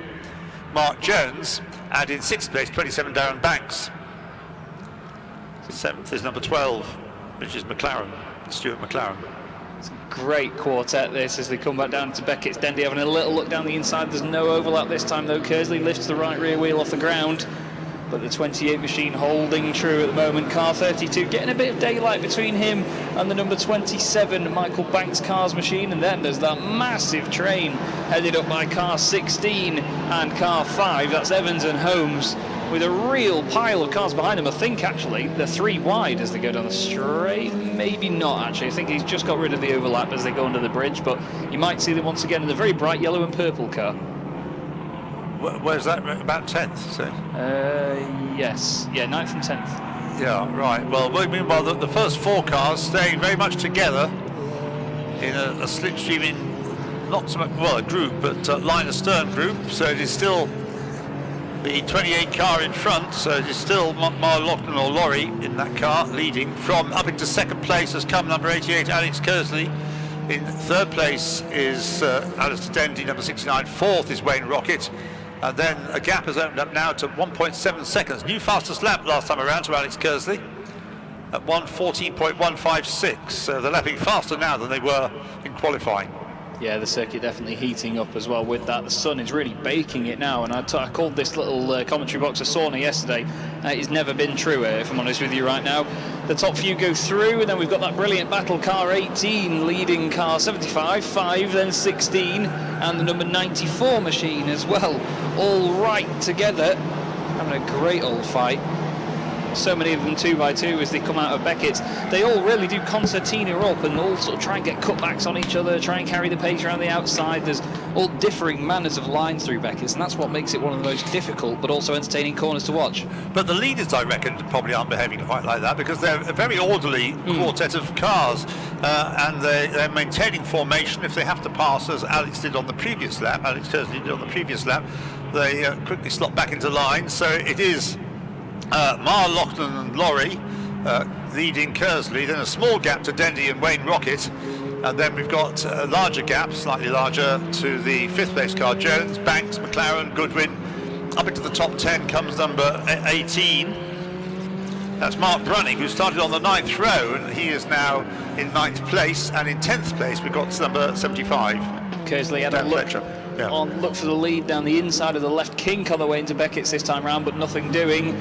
Speaker 13: Mark Jones, and in sixth place 27 Darren Banks. Seventh is number 12, which is McLaren, Stuart McLaren.
Speaker 8: Great quartet this as they come back down to Beckett's. Dendy having a little look down the inside. There's no overlap this time though. Kersley lifts the right rear wheel off the ground, but the 28 machine holding true at the moment. Car 32 getting a bit of daylight between him and the number 27 Michael Banks car's machine, and then there's that massive train headed up by car 16 and car 5. That's Evans and Holmes, with a real pile of cars behind him. I think actually they're 3 wide as they go down the straight. Maybe not actually. I think he's just got rid of the overlap as they go under the bridge, but you might see them once again in the very bright yellow and purple car.
Speaker 13: Where's that? About 10th, so?
Speaker 8: Yes. Yeah, 9th and 10th.
Speaker 13: Yeah, right. Well, meanwhile, the first 4 cars staying very much together in a slipstreaming, not so much, well, a group, but line astern group. So it is still the 28 car in front, so it is still Marlochlan or Lorry in that car leading. From up into second place has come number 88 Alex Kersley. In third place is Alistair Dendy, number 69. Fourth is Wayne Rocket. And then a gap has opened up now to 1.7 seconds. New fastest lap last time around to Alex Kersley at 1:14.156. So they're lapping faster now than they were in qualifying.
Speaker 8: Yeah, the circuit definitely heating up as well with that. The sun is really baking it now, and I called this little commentary box a sauna yesterday. It's never been truer, if I'm honest with you right now. The top few go through, and then we've got that brilliant battle. Car 18 leading car 75, 5, then 16, and the number 94 machine as well. All right together, having a great old fight. So many of them 2x2 as they come out of Beckett's. They all really do concertina up and all sort of try and get cutbacks on each other, try and carry the pace around the outside. There's all differing manners of lines through Beckett's, and that's what makes it one of the most difficult but also entertaining corners to watch.
Speaker 13: But the leaders, I reckon, probably aren't behaving quite like that, because they're a very orderly quartet of cars, and they're maintaining formation. If they have to pass, as Alex did on the previous lap, Alex Kersley did on the previous lap, they quickly slot back into line. So it is Marlochlan and Lorry leading Kersley, then a small gap to Dendy and Wayne Rocket, and then we've got a larger gap, slightly larger, to the 5th place car, Jones, Banks, McLaren, Goodwin. Up into the top 10 comes number 18. That's Mark Brunning, who started on the 9th row, and he is now in 9th place, and in 10th place we've got number 75.
Speaker 8: Kersley had a look, look for the lead down the inside of the left kink on the way into Beckett's this time round, but nothing doing.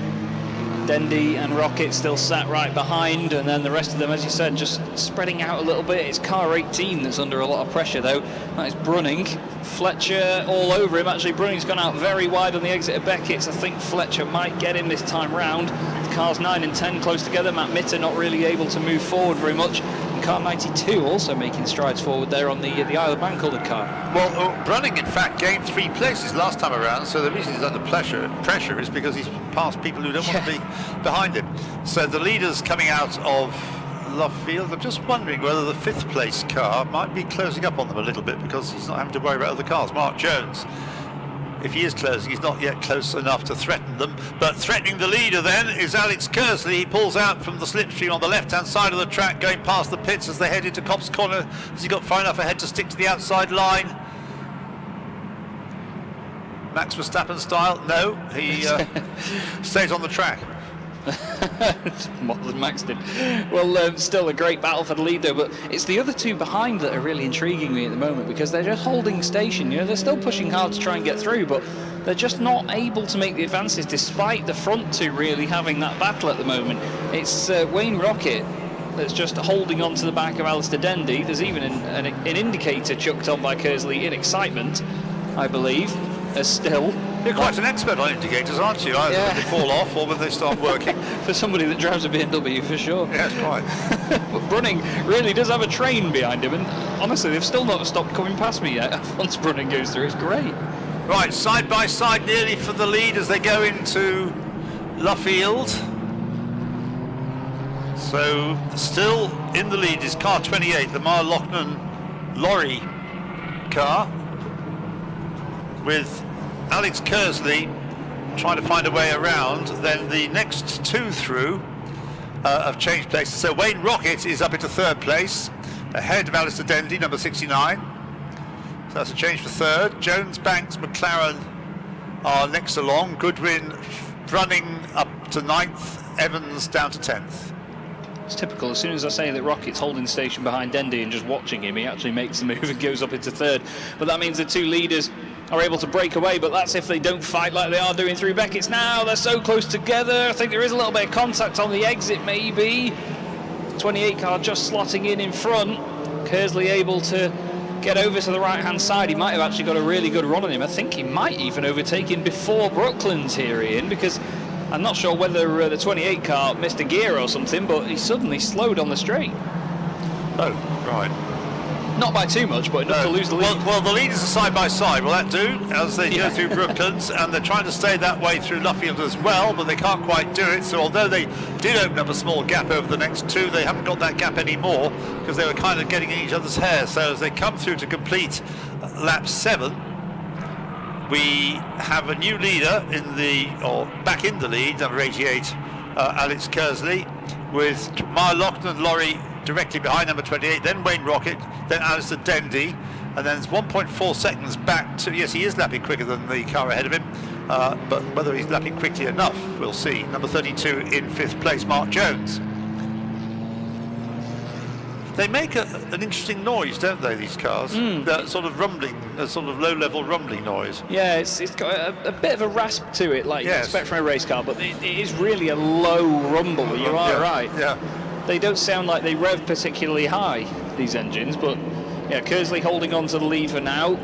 Speaker 8: Dendy and Rocket still sat right behind, and then the rest of them, as you said, just spreading out a little bit. It's car 18 that's under a lot of pressure though. That is Brunning. Fletcher all over him. Actually, Brunning's gone out very wide on the exit of Beckett's. I think Fletcher might get him this time round. The cars 9 and 10 close together. Matt Mitter not really able to move forward very much. And car 92 also making strides forward there on the Isle of Man coloured car.
Speaker 13: Well, Brunning in fact gained 3 places last time around, so the reason he's under pressure is because he's passed people who don't want to be behind him. So the leaders coming out of Lovefield, I'm just wondering whether the 5th place car might be closing up on them a little bit, because he's not having to worry about other cars. Mark Jones, if he is closing, he's not yet close enough to threaten them, but threatening the leader then is Alex Kersley. He pulls out from the slipstream on the left hand side of the track, going past the pits as they head into Cops Corner. Has he got far enough ahead to stick to the outside line? Max Verstappen style? No, he stays on the track.
Speaker 8: More than Max did. Well, still a great battle for the lead though, but it's the other 2 behind that are really intriguing me at the moment, because they're just holding station. You know, they're still pushing hard to try and get through, but they're just not able to make the advances despite the front 2 really having that battle at the moment. It's Wayne Rocket that's just holding on to the back of Alistair Dendy. There's even an indicator chucked on by Kersley in excitement, I believe, as still.
Speaker 13: You're quite an expert on indicators, aren't you? Either when they fall off or when they start working.
Speaker 8: For somebody that drives a BMW, for sure.
Speaker 13: Yes, quite.
Speaker 8: But Brunning really does have a train behind him, and honestly, they've still not stopped coming past me yet. Once Brunning goes through, it's great.
Speaker 13: Right, side by side nearly for the lead as they go into Lovefield. So still in the lead is car 28, the Mar Loughlin lorry car, with Alex Kersley trying to find a way around. Then the next two through have changed places. So Wayne Rocket is up into third place, ahead of Alistair Dendy, number 69. So that's a change for third. Jones, Banks, McLaren are next along. Goodwin running up to 9th, Evans down to 10th.
Speaker 8: It's typical. As soon as I say that Rocket's holding station behind Dendy and just watching him, he actually makes the move and goes up into third. But that means the two leaders are able to break away, but that's if they don't fight like they are doing through Beckett's now. They're so close together. I think there is a little bit of contact on the exit, maybe. 28 car just slotting in front. Kersley able to get over to the right-hand side. He might have actually got a really good run on him. I think he might even overtake him before Brooklands here, Ian, because I'm not sure whether the 28 car missed a gear or something, but he suddenly slowed on the straight.
Speaker 13: Oh, right.
Speaker 8: Not by too much, but enough to lose the lead.
Speaker 13: Well, the leaders are side by side. Will that do as they go through Brooklands? And they're trying to stay that way through Luffield as well, but they can't quite do it. So although they did open up a small gap over the next two, they haven't got that gap anymore because they were kind of getting in each other's hair. So as they come through to complete lap 7, we have a new leader back in the lead, number 88, Alex Kersley, with Mar Loughlin lorry directly behind number 28, then Wayne Rocket, then Alistair Dendy, and then it's 1.4 seconds back to, yes, he is lapping quicker than the car ahead of him, but whether he's lapping quickly enough, we'll see. Number 32 in 5th place, Mark Jones. They make an interesting noise, don't they, these cars? That sort of rumbling, a sort of low-level rumbling noise.
Speaker 8: Yeah, it's got a bit of a rasp to it, like you expect from a race car, but it is really a low rumble. You are right.
Speaker 13: Yeah.
Speaker 8: They don't sound like they rev particularly high, these engines, but yeah, Kersley holding on to the lead for now.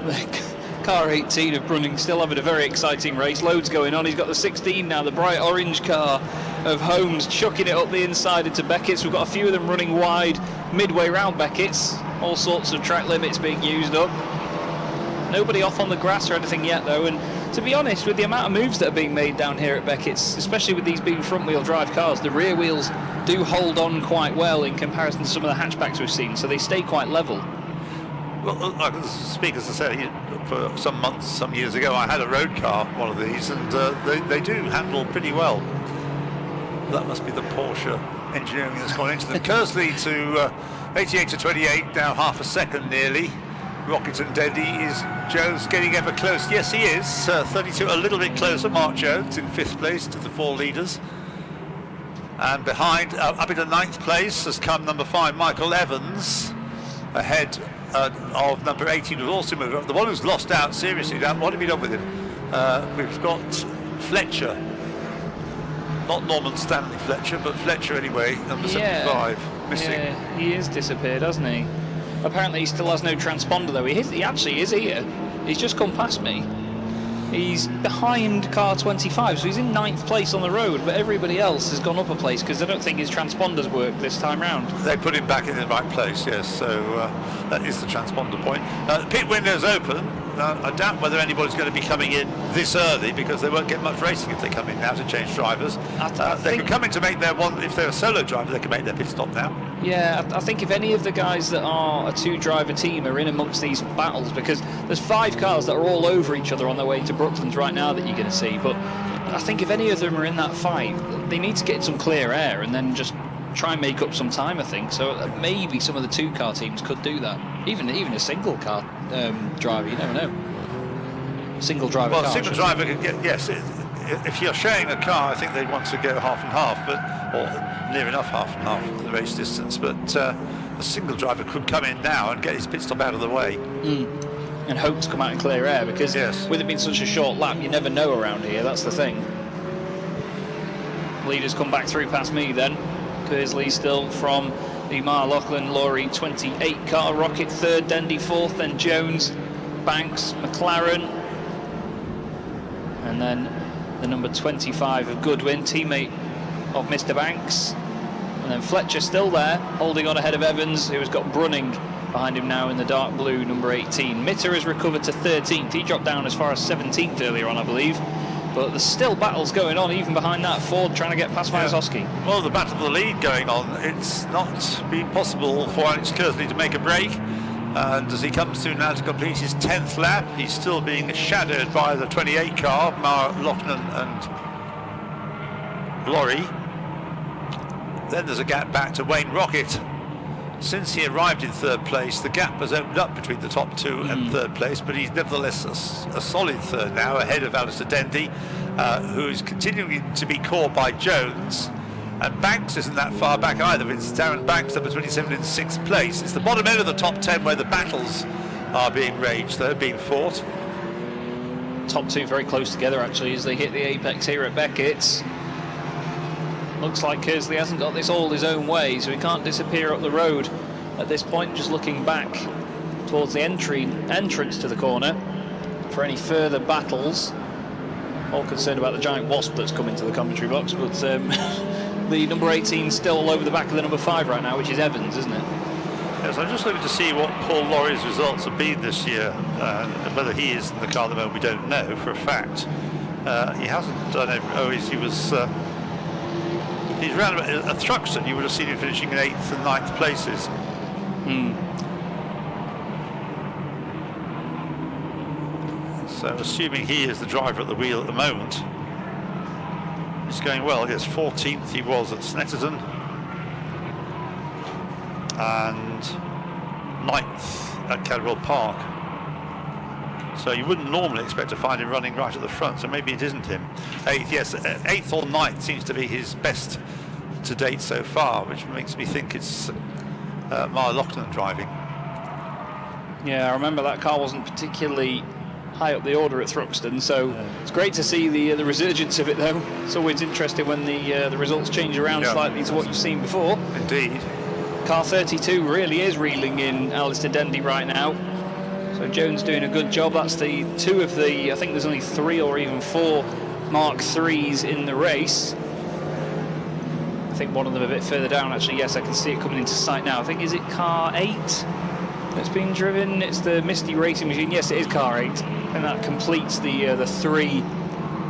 Speaker 8: Car 18 of Brunning still having a very exciting race, loads going on. He's got the 16 now, the bright orange car of Holmes, chucking it up the inside into Beckett's. We've got a few of them running wide midway round Beckett's, all sorts of track limits being used up. Nobody off on the grass or anything yet though, and to be honest, with the amount of moves that are being made down here at Beckett's, especially with these being front wheel drive cars, the rear wheels do hold on quite well in comparison to some of the hatchbacks we've seen, so they stay quite level.
Speaker 13: Well, I can speak, as I said, for some months, some years ago, I had a road car, one of these, and they do handle pretty well. That must be the Porsche engineering that's gone into them. Kersley to 88 to 28, now half a second nearly. Rocket and Dendy. Is Jones getting ever close? Yes, he is. 32, a little bit closer. Mark Jones in 5th place to the 4 leaders. And behind, up into 9th place, has come number 5, Michael Evans, ahead of number 18, who's also moved up. The one who's lost out seriously. Now, what have you done with him? We've got Fletcher. Not Norman Stanley Fletcher, but Fletcher anyway, number 75, missing.
Speaker 8: Yeah, he is disappeared, hasn't he? Apparently he still has no transponder though. He actually is here. He's just come past me. He's behind car 25, so he's in 9th place on the road, but everybody else has gone up a place because they don't think his transponders work this time round.
Speaker 13: They put him back in the right place, yes, so that is the transponder point. The pit window's open. I doubt whether anybody's going to be coming in this early because they won't get much racing if they come in now to change drivers. They could come in to make their one, if they're a solo driver, they can make their pit stop now.
Speaker 8: Yeah, I think if any of the guys that are a 2-driver team are in amongst these battles, because there's 5 cars that are all over each other on their way to Brooklands right now that you're going to see, but I think if any of them are in that fight, they need to get some clear air and then just try and make up some time, I think. So maybe some of the 2-car teams could do that. Even a single car driver, you never know. Single driver car.
Speaker 13: Well, single driver can get, yes, if you're sharing a car, I think they'd want to go half and half, or near enough half and half of the race distance, but a single driver could come in now and get his pit stop out of the way.
Speaker 8: And hope to come out in clear air, because with it being such a short lap, you never know around here, that's the thing. Leaders come back through past me then. Kersley still from the Mar Loughlin Lorry 28 car, Rocket 3rd, Dendy 4th, then Jones, Banks, McLaren, and then the number 25 of Goodwin, teammate of Mr. Banks, and then Fletcher still there, holding on ahead of Evans, who has got Brunning behind him now in the dark blue, number 18. Mitter has recovered to 13th. He dropped down as far as 17th earlier on, I believe. but there's still battles going on even behind that Ford trying to get past Vyazowski.
Speaker 13: Well, the battle for the lead going on. It's not been possible for Alex Kersley to make a break, and as he comes through now to complete his 10th lap, he's still being shadowed by the 28 car, Mara Lochnan and Laurie. Then there's a gap back to Wayne Rocket. Since he arrived in third place, the gap has opened up between the top two and third place, but he's nevertheless a solid third now, ahead of Alistair Dendy, who's continuing to be caught by Jones. And Banks isn't that far back either. It's Darren Banks, number 27, in 6th place. It's the bottom end of the top 10 where the battles are being raged, though, being fought.
Speaker 8: Top two very close together, actually, as they hit the apex here at Beckett's. Looks like Kersley hasn't got this all his own way, so he can't disappear up the road at this point. Just looking back towards the entrance to the corner for any further battles. All concerned about the giant wasp that's come into the commentary box, but the number 18 still all over the back of the number 5 right now, which is Evans, isn't it?
Speaker 13: Yes, I'm just looking to see what Paul Laurie's results have been this year. Whether he is in the car at the moment, we don't know for a fact. He hasn't done it. He's around a Thruxton. You would have seen him finishing in 8th and 9th places. So, assuming he is the driver at the wheel at the moment, it's going well. Yes, 14th he was at Snetterton, and 9th at Cadwell Park. So you wouldn't normally expect to find him running right at the front, so maybe it isn't him. 8th, yes, 8th or 9th seems to be his best to date so far, which makes me think it's Mara Lochnan driving.
Speaker 8: Yeah, I remember that car wasn't particularly high up the order at Thruxton, so it's great to see the resurgence of it, though. It's always interesting when the results change around slightly to what you've seen before.
Speaker 13: Indeed.
Speaker 8: Car 32 really is reeling in Alistair Dendy right now. So Jones doing a good job. That's the two of the, I think there's only 3 or even 4 Mark 3s in the race. I think one of them a bit further down, actually. Yes, I can see it coming into sight now. I think, is it car 8 that's being driven? It's the Misty Racing Machine. Yes, it is car 8. And that completes the 3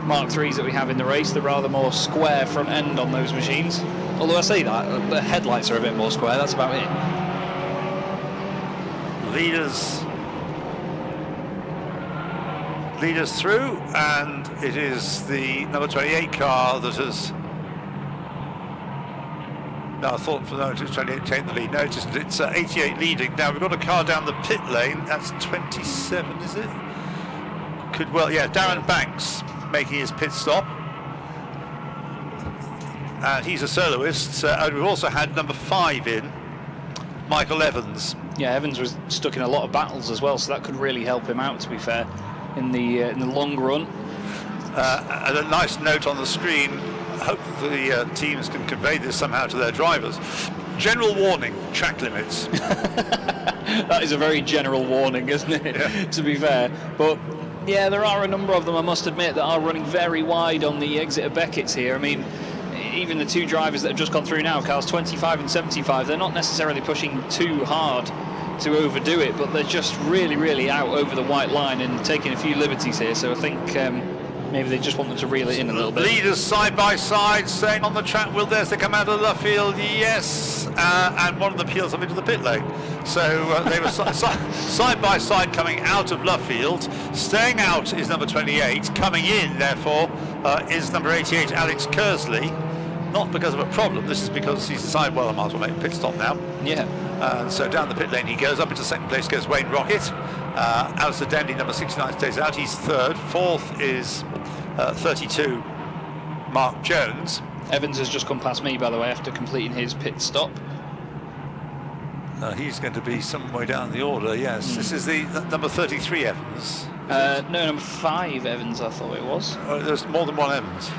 Speaker 8: Mark 3s that we have in the race, the rather more square front end on those machines. Although I say that, the headlights are a bit more square, that's about it.
Speaker 13: Leaders through, and it is the number 28 car that has... No, I thought for it was 28 taking the lead. No, it isn't. It's 88 leading. Now we've got a car down the pit lane. That's 27, is it? Could well, yeah. Darren Banks making his pit stop, and he's a soloist. And we've also had number 5 in, Michael Evans.
Speaker 8: Yeah, Evans was stuck in a lot of battles as well, so that could really help him out, to be fair, in the long run.
Speaker 13: And a nice note on the screen. I hope the teams can convey this somehow to their drivers. General warning, track limits.
Speaker 8: That is a very general warning, isn't it? Yeah. To be fair. But yeah, there are a number of them, I must admit, that are running very wide on the exit of Beckett's here. I mean, even the 2 drivers that have just gone through now, cars 25 and 75, they're not necessarily pushing too hard to overdo it, but they're just really out over the white line and taking a few liberties here. So I think maybe they just want them to reel it in a little bit.
Speaker 13: Leaders side by side, staying on the track wheel there as they come out of Luffield, yes, and one of them peels up into the pit lane. So they were side by side coming out of Luffield. Staying out is number 28, coming in, therefore, is number 88, Alex Kersley. Not because of a problem, this is because he's decided, well, I might as well make a pit stop now.
Speaker 8: Yeah.
Speaker 13: So down the pit lane he goes. Up into 2nd place goes Wayne Rocket. Alistair Dendy, number 69, stays out. He's 3rd. 4th is 32, Mark Jones.
Speaker 8: Evans has just come past me, by the way, after completing his pit stop.
Speaker 13: He's going to be some way down the order, yes. This is the number 33 Evans.
Speaker 8: No, number 5 Evans, I thought it was.
Speaker 13: There's more than one Evans.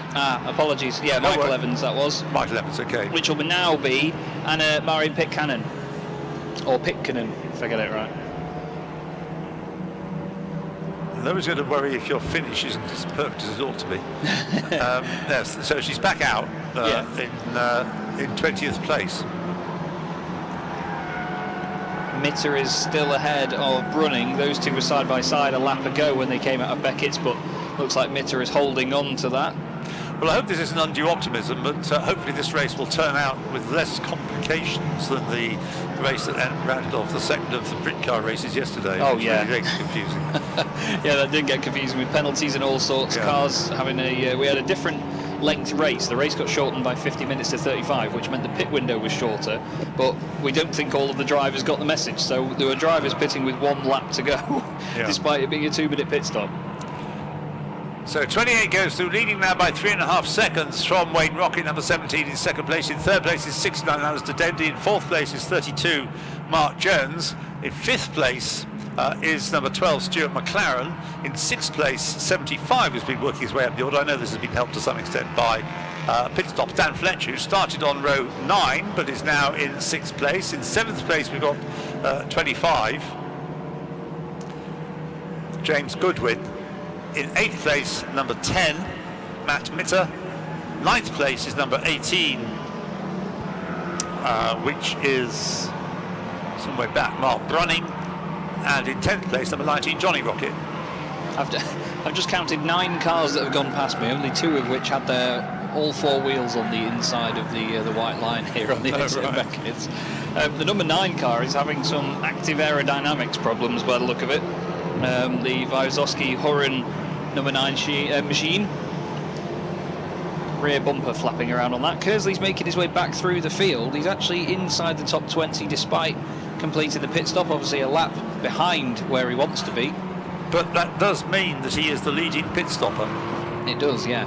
Speaker 8: Apologies. Yeah, Michael Evans, that was.
Speaker 13: Michael Evans, okay.
Speaker 8: Which will now be Anna Marin Pitcanen. Or Pitcanen, if I get it right.
Speaker 13: Nobody's going to worry if your finish isn't as perfect as it ought to be. Yes, so she's back out in 20th place.
Speaker 8: Mitter is still ahead of Brunning. Those two were side by side a lap ago when they came out of Beckett's, but looks like Mitter is holding on to that.
Speaker 13: Well, I hope this isn't undue optimism, but hopefully this race will turn out with less complications than the race that rounded off the second of the Brit car races yesterday.
Speaker 8: Oh, yeah.
Speaker 13: Really confusing.
Speaker 8: Yeah, that did get confusing with penalties and all sorts.
Speaker 13: Yeah.
Speaker 8: Cars having we had a different length race. The race got shortened by 50 minutes to 35, which meant the pit window was shorter, but we don't think all of the drivers got the message. So there were drivers pitting with 1 lap to go, despite it being a 2-minute pit stop.
Speaker 13: So 28 goes through, leading now by 3.5 seconds from Wayne Rocket, number 17 in second place. In third place is 69 Alistair Dendy. In fourth place is 32 Mark Jones. In fifth place is number 12 Stuart McLaren. In sixth place 75 has been working his way up the order. I know this has been helped to some extent by pit stops. Dan Fletcher, who started on row 9 but is now in sixth place. In seventh place we've got 25 James Goodwin. In 8th place, number 10, Matt Mitter. 9th place is number 18, which is somewhere back, Mark Brunning. And in 10th place, number 19, Johnny Rocket.
Speaker 8: I've just counted 9 cars that have gone past me, only 2 of which had all 4 wheels on the inside of the white line here on the exit of Beckett's. The number 9 car is having some active aerodynamics problems by the look of it. The Wysocki Hurren number 9 machine. Rear bumper flapping around on that. Kersley's making his way back through the field. He's actually inside the top 20 despite completing the pit stop, obviously a lap behind where he wants to be.
Speaker 13: But that does mean that he is the leading pit stopper.
Speaker 8: It does, yeah.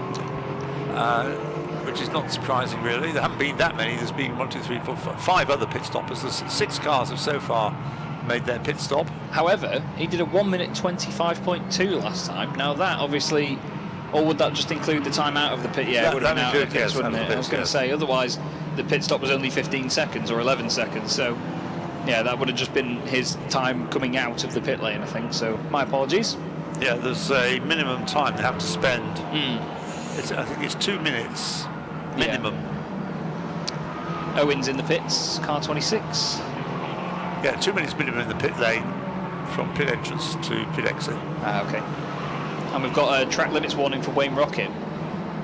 Speaker 13: Which is not surprising, really. There haven't been that many. There's been 1, 2, 3, 4, 5 other pit stoppers. There's 6 cars have so far made their pit stop.
Speaker 8: However, he did a 1:25.2 last time. Now that obviously, or would that just include the time out of the pit? Yeah, it would have been out of the pits, wouldn't it? I was going to say, otherwise the pit stop was only 15 seconds or 11 seconds. So yeah, that would have just been his time coming out of the pit lane, I think. So my apologies.
Speaker 13: Yeah, there's a minimum time they have to spend. I think it's 2 minutes minimum.
Speaker 8: Yeah. Owen's in the pits, car 26.
Speaker 13: Yeah, 2 minutes minimum in the pit lane from pit entrance to pit exit.
Speaker 8: Okay. And we've got a track limits warning for Wayne Rocket.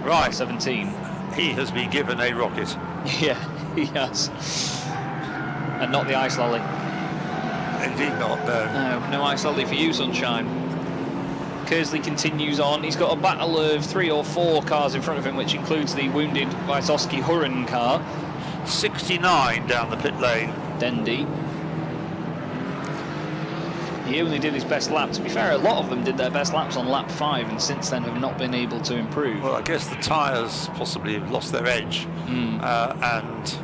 Speaker 13: Right.
Speaker 8: 17.
Speaker 13: He has been given a rocket.
Speaker 8: Yeah, he has. And not the ice lolly.
Speaker 13: Indeed not, no.
Speaker 8: No ice lolly for you, sunshine. Kersley continues on. He's got a battle of 3 or 4 cars in front of him, which includes the wounded Wysocki Hurren car.
Speaker 13: 69 down the pit lane.
Speaker 8: Dendy. He only did his best lap. To be fair, a lot of them did their best laps on lap 5 and since then have not been able to improve.
Speaker 13: Well, I guess the tyres possibly have lost their edge. And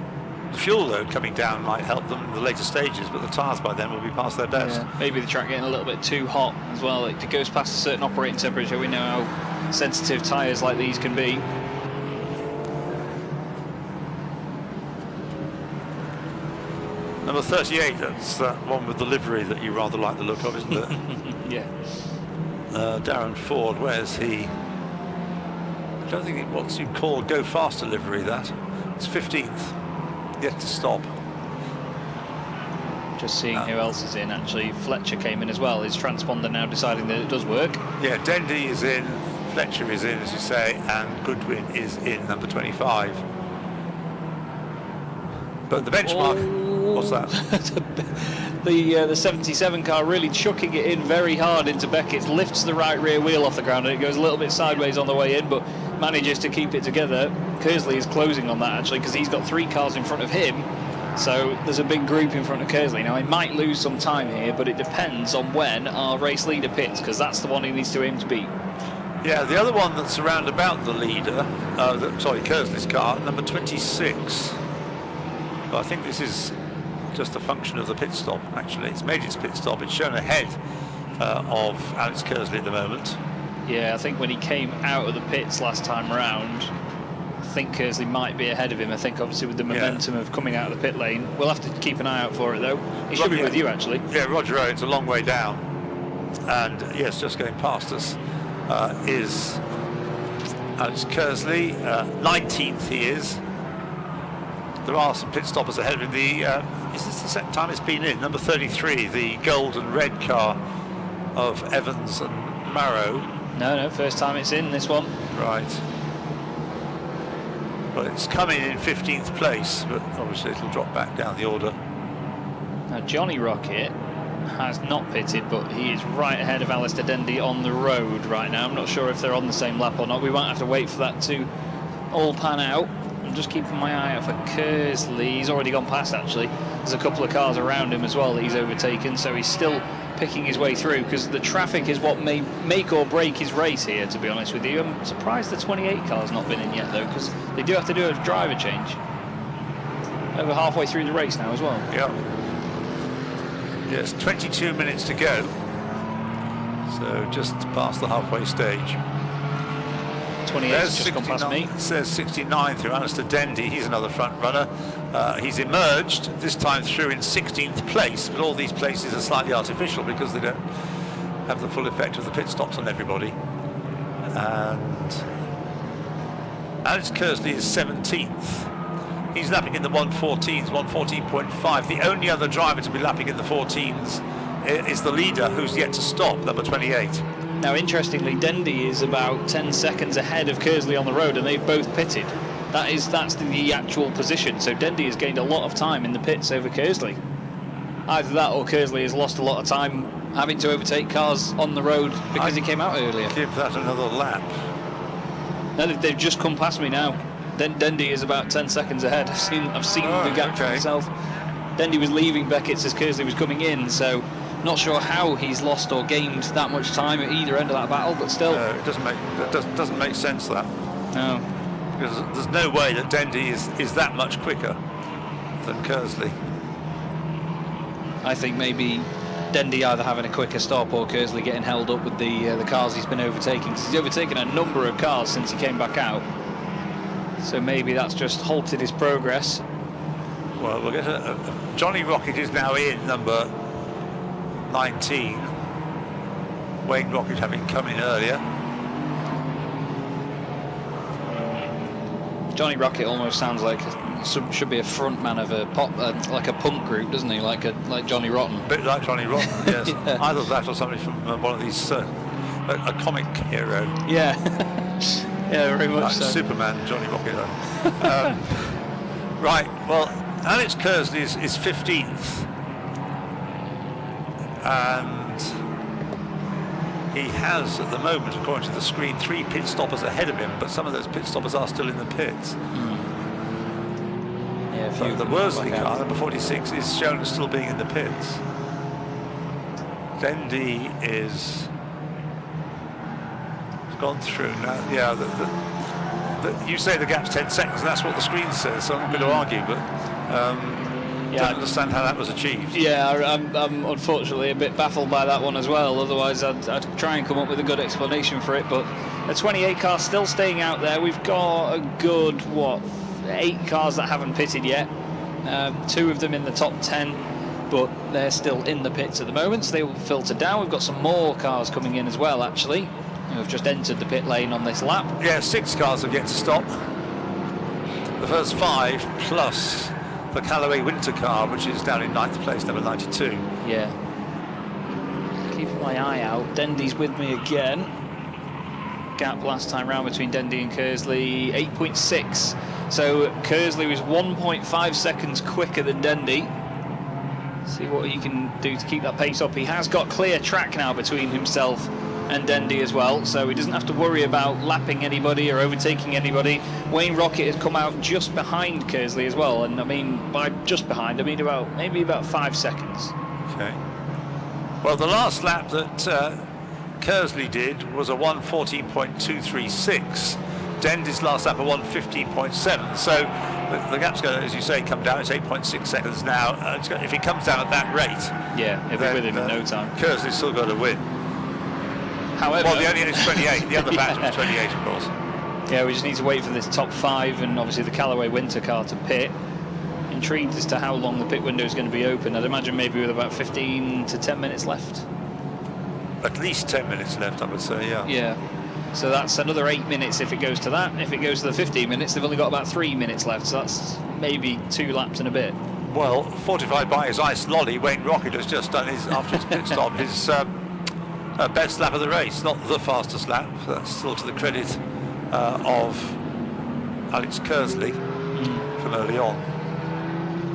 Speaker 13: the fuel load coming down might help them in the later stages, but the tyres by then will be past their best.
Speaker 8: Yeah, maybe the track getting a little bit too hot as well. It goes past a certain operating temperature. We know how sensitive tyres like these can be.
Speaker 13: Number 38, that's that one with the livery that you rather like the look of, isn't it?
Speaker 8: Yeah.
Speaker 13: Darren Ford, where's he? I don't think it wants you call go faster livery, that. It's 15th, yet to stop.
Speaker 8: Just seeing who else is in, actually. Fletcher came in as well. His transponder now deciding that it does work.
Speaker 13: Yeah, Dendy is in, Fletcher is in, as you say, and Goodwin is in, number 25. But the benchmark, what's that?
Speaker 8: The 77 car really chucking it in very hard into Beckett's, lifts the right rear wheel off the ground and it goes a little bit sideways on the way in, but manages to keep it together. Kersley is closing on that actually because he's got 3 cars in front of him, so there's a big group in front of Kersley. Now he might lose some time here, but it depends on when our race leader pits, because that's the one he needs to aim to beat.
Speaker 13: Yeah, the other one that's around about the leader, Kersley's car, number 26. But I think this is just a function of the pit stop, actually. It's made its pit stop. It's shown ahead of Alex Kersley at the moment.
Speaker 8: Yeah, I think when he came out of the pits last time round, I think Kersley might be ahead of him. I think obviously with the momentum of coming out of the pit lane. We'll have to keep an eye out for it though. He should be with you actually.
Speaker 13: Yeah, Roger Owen's a long way down. And yes, just going past us is Alex Kersley. 19th he is. there are some pit stoppers ahead of him. Is this the second time it's been in? Number 33, the gold and red car of Evans and Marrow.
Speaker 6: No, first time it's in, this one.
Speaker 13: Right. Well, it's coming in 15th place, but obviously it'll drop back down the order.
Speaker 6: Now, Johnny Rocket has not pitted, but he is right ahead of Alistair Dendy on the road right now. I'm not sure if they're on the same lap or not. We won't have to wait for that to all pan out. I'm just keeping my eye out for Kersley. He's already gone past, actually. There's a couple of cars around him as well that he's overtaken, so he's still picking his way through, because the traffic is what may make or break his race here, to be honest with you. I'm surprised the 28 car's not been in yet, though, because they do have to do a driver change. Over halfway through the race now as well.
Speaker 13: Yeah. Yes, 22 minutes to go. So just past the halfway stage.
Speaker 6: 28 just gone past me.
Speaker 13: It says 69 through Alistair Dendy. He's another front runner. He's emerged this time through in 16th place, but all these places are slightly artificial because they don't have the full effect of the pit stops on everybody. And Alex Kersley is 17th. He's lapping in the 114s, 114.5. The only other driver to be lapping in the 14s is the leader, who's yet to stop, number 28.
Speaker 6: Now, interestingly, Dendy is about 10 seconds ahead of Kersley on the road, and they've both pitted. That's the actual position. So Dendy has gained a lot of time in the pits over Kersley. Either that or Kersley has lost a lot of time having to overtake cars on the road because he came out earlier.
Speaker 13: Give that another lap.
Speaker 6: No, they've just come past me now. Dendy is about 10 seconds ahead. I've seen the gap for myself. Dendy was leaving Beckett's as Kersley was coming in, so not sure how he's lost or gained that much time at either end of that battle, but still.
Speaker 13: No, it doesn't make sense, that.
Speaker 6: No.
Speaker 13: Because there's no way that Dendy is that much quicker than Kersley.
Speaker 6: I think maybe Dendy either having a quicker stop or Kersley getting held up with the cars he's been overtaking. Because he's overtaken a number of cars since he came back out. So maybe that's just halted his progress.
Speaker 13: Well, we'll get Johnny Rocket is now in number 19. Wayne Rocket having come in earlier.
Speaker 6: Johnny Rocket almost sounds like should be a front man of a pop, like a punk group, doesn't he? Like Johnny Rotten.
Speaker 13: A bit like Johnny Rotten, yes.
Speaker 6: Yeah.
Speaker 13: Either that or somebody from one of these, a comic hero.
Speaker 6: Yeah. Yeah, very much
Speaker 13: like
Speaker 6: so.
Speaker 13: Superman, Johnny Rocket. Right, well, Alex Kersley is 15th. And he has, at the moment, according to the screen, 3 pit stoppers ahead of him, but some of those pit stoppers are still in the pits.
Speaker 6: Yeah, a few.
Speaker 13: The Worsley car, number 46, is shown as still being in the pits. Dendy is gone through now. Yeah, you say the gap's 10 seconds, and that's what the screen says, so I'm not going to argue, but don't understand how that was achieved.
Speaker 6: Yeah, I'm unfortunately a bit baffled by that one as well. Otherwise, I'd try and come up with a good explanation for it. But the 28 car still staying out there. We've got a good 8 cars that haven't pitted yet. 2 of them in the top 10, but they're still in the pits at the moment. So they will filter down. We've got some more cars coming in as well, actually, who have just entered the pit lane on this lap.
Speaker 13: Yeah, 6 cars have yet to stop. The first 5 plus the Callaway Winter car, which is down in 9th place, number 92.
Speaker 6: Yeah. Keeping my eye out. Dendy's with me again. Gap last time round between Dendy and Kersley, 8.6. So Kersley was 1.5 seconds quicker than Dendy. See what he can do to keep that pace up. He has got clear track now between himself and Dendy as well, so he doesn't have to worry about lapping anybody or overtaking anybody. Wayne Rocket has come out just behind Kersley as well, and I mean by just behind, I mean maybe about 5 seconds.
Speaker 13: Okay. Well, the last lap that Kersley did was a 1:14.236. Dendy's last lap a 1:15.7. So the gap's going to, as you say, come down. It's 8.6 seconds now. If it comes down at that rate,
Speaker 6: yeah, he'll be with him in no time.
Speaker 13: Kersley's still got to win.
Speaker 6: However,
Speaker 13: well, the only is 28. The other batch was 28, of course.
Speaker 6: Yeah, we just need to wait for this top 5 and obviously the Callaway Winter car to pit. Intrigued as to how long the pit window is going to be open. I'd imagine maybe with about 15 to 10 minutes left.
Speaker 13: At least 10 minutes left, I would say, yeah.
Speaker 6: Yeah.
Speaker 8: So that's another 8 minutes if it goes to that. If it goes to the 15 minutes, they've only got about 3 minutes left. So that's maybe 2 laps and a bit.
Speaker 7: Well, fortified by his ice lolly, Wayne Rocket has just done his, after his pit stop, his best lap of the race. Not the fastest lap, that's still to the credit of Alex Kersley from early on.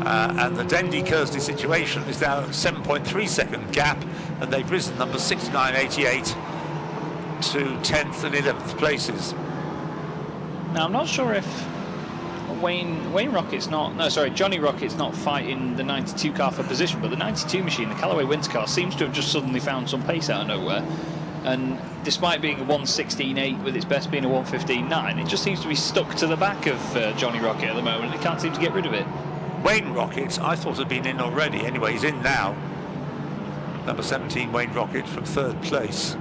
Speaker 7: And the Dendy-Kersley situation is now 7.3 second gap, and they've risen numbers 69.88 to 10th and 11th places.
Speaker 8: Now, I'm not sure if Wayne Rocket's not, no, sorry, Johnny Rocket's not fighting the 92 car for position, but the 92 machine, the Callaway Winter car, seems to have just suddenly found some pace out of nowhere. And despite being a 1:16.8 with its best being a 1:15.9, it just seems to be stuck to the back of Johnny Rocket at the moment. They can't seem to get rid of it.
Speaker 7: Wayne Rocket, I thought had been in already. Anyway, he's in now. Number 17, Wayne Rocket from 3rd place.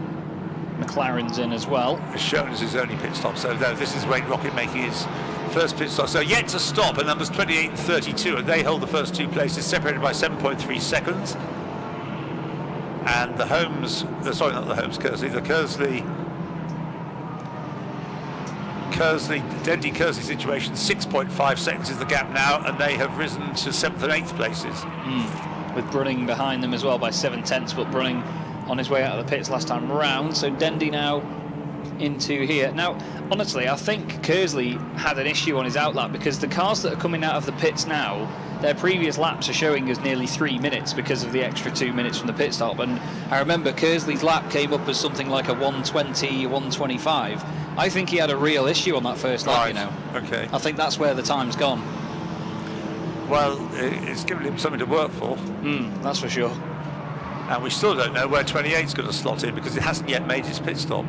Speaker 8: McLaren's in as well.
Speaker 7: As shown as his only pit stop. So no, this is Wayne Rocket making his first pit stop. So yet to stop, and numbers 28 and 32, and they hold the first 2 places, separated by 7.3 seconds. And the Holmes, sorry, not the Holmes Kersley, the Kersley, Dendy-Kersley situation, 6.5 seconds is the gap now, and they have risen to 7th and 8th places.
Speaker 8: With Brunning behind them as well by 7/10, but Brunning on his way out of the pits last time round. So Dendy now into here. Now, honestly, I think Kersley had an issue on his outlap, because the cars that are coming out of the pits now, their previous laps are showing us nearly 3 minutes because of the extra 2 minutes from the pit stop. And I remember Kersley's lap came up as something like a 1:20, 1:25. I think he had a real issue on that first lap, you know.
Speaker 7: Okay.
Speaker 8: I think that's where the time's gone.
Speaker 7: Well, it's given him something to work for.
Speaker 8: That's for sure.
Speaker 7: And we still don't know where 28's going to slot in, because it hasn't yet made his pit stop.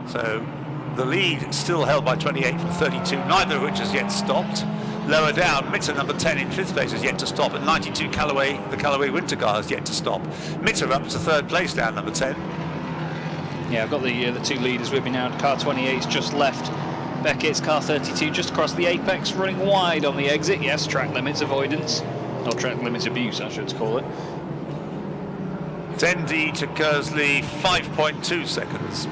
Speaker 7: So the lead still held by 28 from 32, neither of which has yet stopped. Lower down, Mitter number 10 in 5th place has yet to stop, and 92 Callaway, the Callaway Winter car has yet to stop. Mitter up to 3rd place down, number 10.
Speaker 8: Yeah, I've got the 2 leaders with me now. Car 28's just left Beckett's car 32 just across the apex, running wide on the exit. Yes, track limits avoidance, or track limits abuse, I should call it.
Speaker 7: Dendy to Kersley, 5.2 seconds.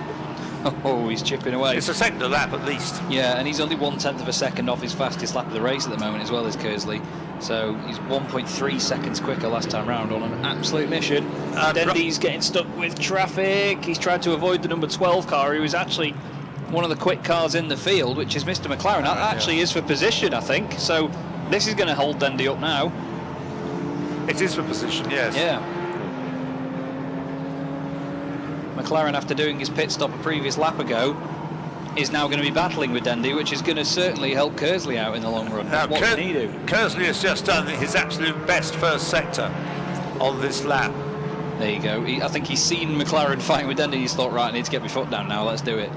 Speaker 8: Oh, he's chipping away.
Speaker 7: It's a second a lap at least.
Speaker 8: Yeah, and he's only 1/10 of a second off his fastest lap of the race at the moment, as well as Kersley. So he's 1.3 seconds quicker last time round on an absolute mission. Dendy's getting stuck with traffic. He's tried to avoid the number 12 car, who was actually one of the quick cars in the field, which is Mr. McLaren. That actually is for position, I think. So this is going to hold Dendy up now.
Speaker 7: It is for position, yes.
Speaker 8: Yeah. McLaren, after doing his pit stop a previous lap ago, is now going to be battling with Dendy, which is going to certainly help Kersley out in the long run.
Speaker 7: Now,
Speaker 8: what can he do?
Speaker 7: Kersley has just done his absolute best first sector on this lap.
Speaker 8: There you go. I think he's seen McLaren fighting with Dendy. He's thought, right, I need to get my foot down now. Let's do it.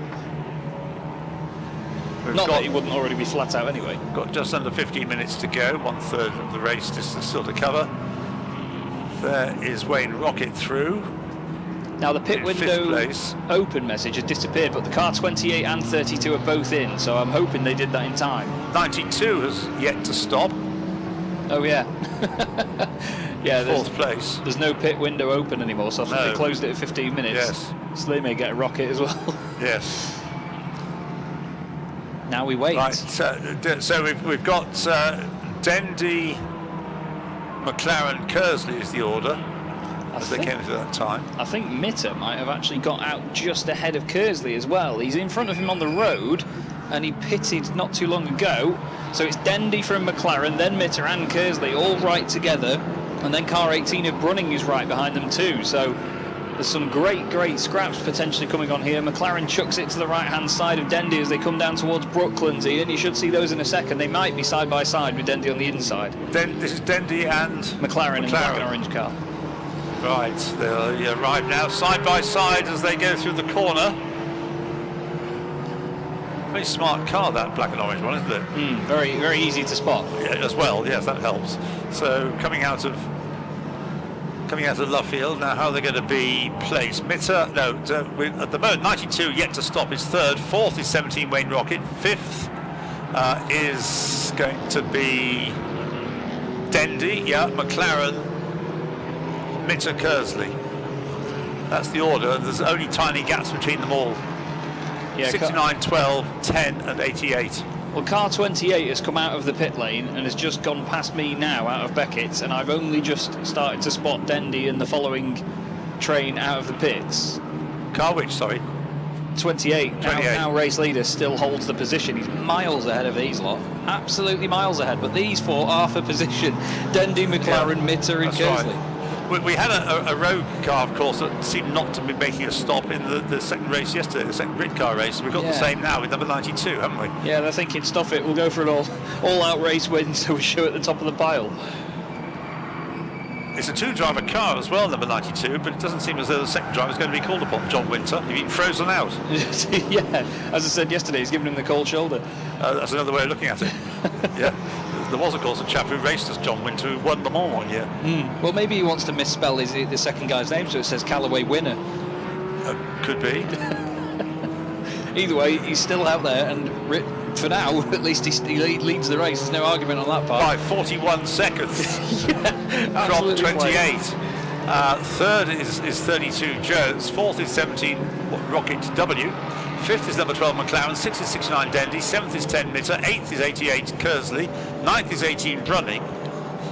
Speaker 8: Not that he wouldn't already be flat out anyway.
Speaker 7: Got just under 15 minutes to go. 1/3 of the race distance still to cover. There is Wayne Rocket through.
Speaker 8: Now the pit window open message has disappeared, but the car 28 and 32 are both in, so I'm hoping they did that in time.
Speaker 7: 92 has yet to stop.
Speaker 8: Oh yeah. Yeah,
Speaker 7: 4th place.
Speaker 8: There's no pit window open anymore, so I think they closed it at 15 minutes.
Speaker 7: Yes.
Speaker 8: So they may get a rocket as well.
Speaker 7: Yes.
Speaker 8: Now we wait.
Speaker 7: Right, so we've got Dendy, McLaren, Kersley is the order as they came through that time.
Speaker 8: I think Mitter might have actually got out just ahead of Kersley as well. He's in front of him on the road, and he pitted not too long ago. So it's Dendy from McLaren, then Mitter and Kersley all right together, and then car 18 of Brunning is right behind them too. So there's some great scraps potentially coming on here. McLaren chucks it to the right-hand side of Dendy as they come down towards Brooklands, Ian. You should see those in a second. They might be side by side with Dendy on the inside.
Speaker 7: This is Dendy and
Speaker 8: McLaren in the black and orange car.
Speaker 7: Right, they arrive now side by side as they go through the corner. Very smart car, that black and orange one, isn't it?
Speaker 8: Very easy to spot.
Speaker 7: Yeah, as well, yes, that helps. So coming out of Luffield, now how are they going to be placed? Mitter, no, at the moment 92 yet to stop is 3rd, 4th is 17 Wayne Rocket, 5th is going to be Dendy, yeah, McLaren, Mitter, Kersley.
Speaker 13: That's the order. There's only tiny gaps between them all.
Speaker 8: Yeah,
Speaker 13: 69, 12, 10 and 88.
Speaker 8: Well, car 28 has come out of the pit lane and has just gone past me now out of Beckett's, and I've only just started to spot Dendy and the following train out of the pits.
Speaker 13: Car which, sorry?
Speaker 8: 28. Now race leader still holds the position. He's miles ahead of these lot. Absolutely miles ahead. But these four are for position. Dendy, McLaren, Mitter and Kersley.
Speaker 13: Right. We had a road car, of course, that seemed not to be making a stop in the second race yesterday, the second grid car race. We've got the same now with number 92, haven't we?
Speaker 8: Yeah, they're thinking, stuff it, we'll go for an all-out race win, so we show at the top of the pile.
Speaker 13: It's a two-driver car as well, number 92, but it doesn't seem as though the second driver is going to be called upon, John Winter. He's been frozen out.
Speaker 8: Yeah, as I said yesterday, he's given him the cold shoulder.
Speaker 13: That's another way of looking at it. Yeah. There was, of course, a chap who raced as John Winter who won Le Mans one year.
Speaker 8: Well, maybe he wants to misspell the second guy's name, so it says Callaway winner.
Speaker 13: Could be.
Speaker 8: Either way, he's still out there, and for now, at least he leads the race. There's no argument on that part.
Speaker 13: By 41 seconds from 28. Third is 32 Jones. Fourth is 17 Rocket W. Fifth is number 12 McLaren. Sixth is 69 Dendy. Seventh is 10 Mitter. Eighth is 88 Kersley. Ninth is 18 Brunning.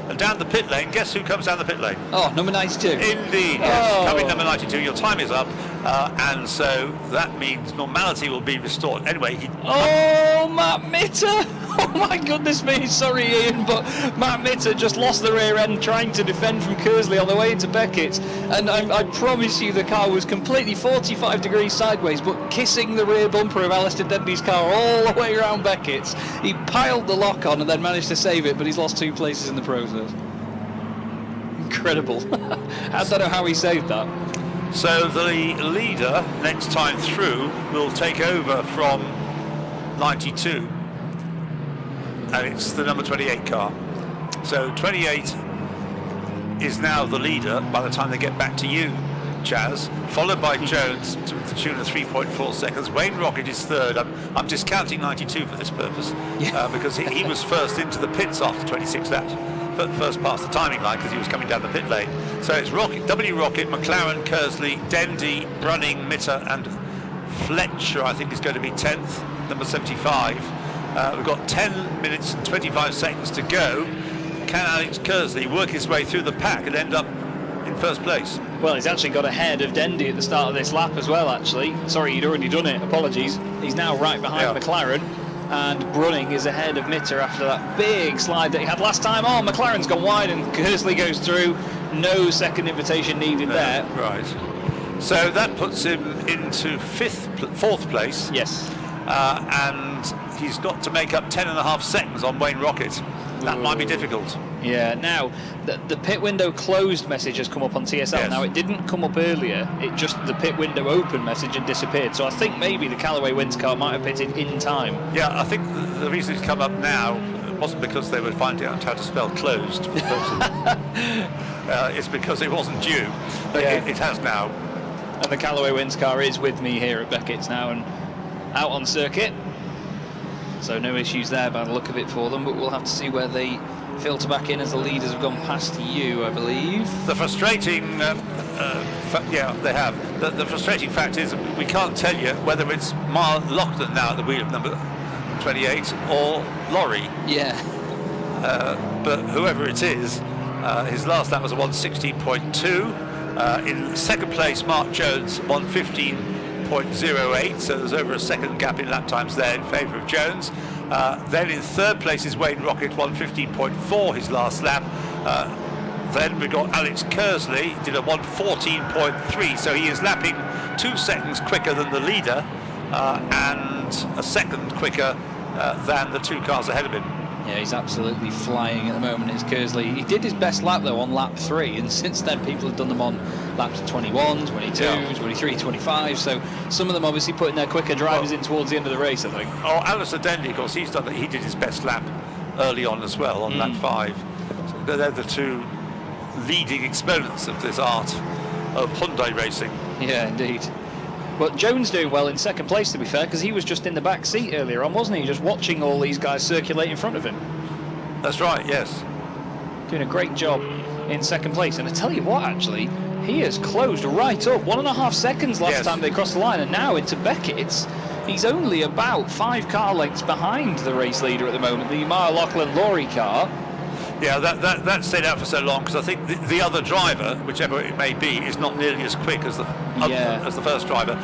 Speaker 13: And down the pit lane, guess who comes down the pit lane?
Speaker 8: Oh, number 92.
Speaker 13: Indeed, yes. Coming number 92. Your time is up, and so that means normality will be restored. Anyway,
Speaker 8: Oh, Matt Mitter! Oh my goodness me, sorry Ian, but Matt Mitter just lost the rear end trying to defend from Kersley on the way into Beckett's, and I promise you the car was completely 45 degrees sideways, but kissing the rear bumper of Alistair Denby's car all the way around Beckett's. He piled the lock on and then managed to save it, but he's lost 2 places in the process. Incredible. I don't know how he saved that.
Speaker 13: So the leader next time through will take over from 92, and it's the number 28 car. So 28 is now the leader by the time they get back to you, Chaz, followed by Jones to the tune of 3.4 seconds. Wayne Rocket is third. I'm discounting 92 for this purpose, because he was first into the pits after 26 laps. First past the timing line because he was coming down the pit lane. So it's Rocket, W Rocket, McLaren, Kersley, Dendy, Brunning, Mitter and Fletcher, I think is going to be 10th, number 75. We've got 10 minutes and 25 seconds to go. Can Alex Kersley work his way through the pack and end up in first place?
Speaker 8: Well, he's actually got ahead of Dendy at the start of this lap as well, actually. Sorry, he'd already done it, apologies. He's now right behind McLaren. And Brunning is ahead of Mitter after that big slide that he had last time. Oh, McLaren's gone wide and Kersley goes through. No second invitation needed there.
Speaker 13: Right. So that puts him into fourth place.
Speaker 8: Yes.
Speaker 13: And he's got to make up 10.5 seconds on Wayne Rocket. That might be difficult.
Speaker 8: Yeah, now the pit window closed message has come up on TSL.
Speaker 13: Yes.
Speaker 8: Now it didn't come up earlier, it just the pit window open message had disappeared. So I think maybe the Callaway Winter car might have pitted in time.
Speaker 13: Yeah, I think the reason it's come up now wasn't because they were finding out how to spell closed. It's because it wasn't due. It has now.
Speaker 8: And the Callaway Winter car is with me here at Beckett's now and out on circuit. So no issues there by the look of it for them, but we'll have to see where they filter back in as the leaders have gone past you, I believe.
Speaker 13: The frustrating, yeah, they have. The frustrating fact is we can't tell you whether it's Mark Loughlin now at the wheel of number 28 or Laurie.
Speaker 8: Yeah.
Speaker 13: But whoever it is, his last lap was a 1:16.2. In second place, Mark Jones, 1:15.08, so there's over a second gap in lap times there in favour of Jones. Then in third place is Wayne Rocket, 1:15.4 his last lap. Then we got Alex Kersley, did a 1:14.3, so he is lapping 2 seconds quicker than the leader and a second quicker than the 2 cars ahead of him.
Speaker 8: Yeah, he's absolutely flying at the moment, is Kersley. He did his best lap though on lap 3, and since then people have done them on laps 21, 22, 23, 25, so some of them obviously putting their quicker drivers in towards the end of the race, I think.
Speaker 13: Oh, Alistair Dendy, of course, he did his best lap early on as well, on lap 5. So they're the 2 leading exponents of this art of Hyundai racing.
Speaker 8: Yeah, indeed. But Jones doing well in second place, to be fair, because he was just in the back seat earlier on, wasn't he? Just watching all these guys circulate in front of him.
Speaker 13: That's right, yes.
Speaker 8: Doing a great job in second place. And I tell you what, actually, he has closed right up. 1.5 seconds last time they crossed the line, and now into Beckett's. He's only about 5 car lengths behind the race leader at the moment, the Mile Lachlan Lorry car.
Speaker 13: Yeah, that stayed out for so long because I think the other driver, whichever it may be, is not nearly as quick as the first driver,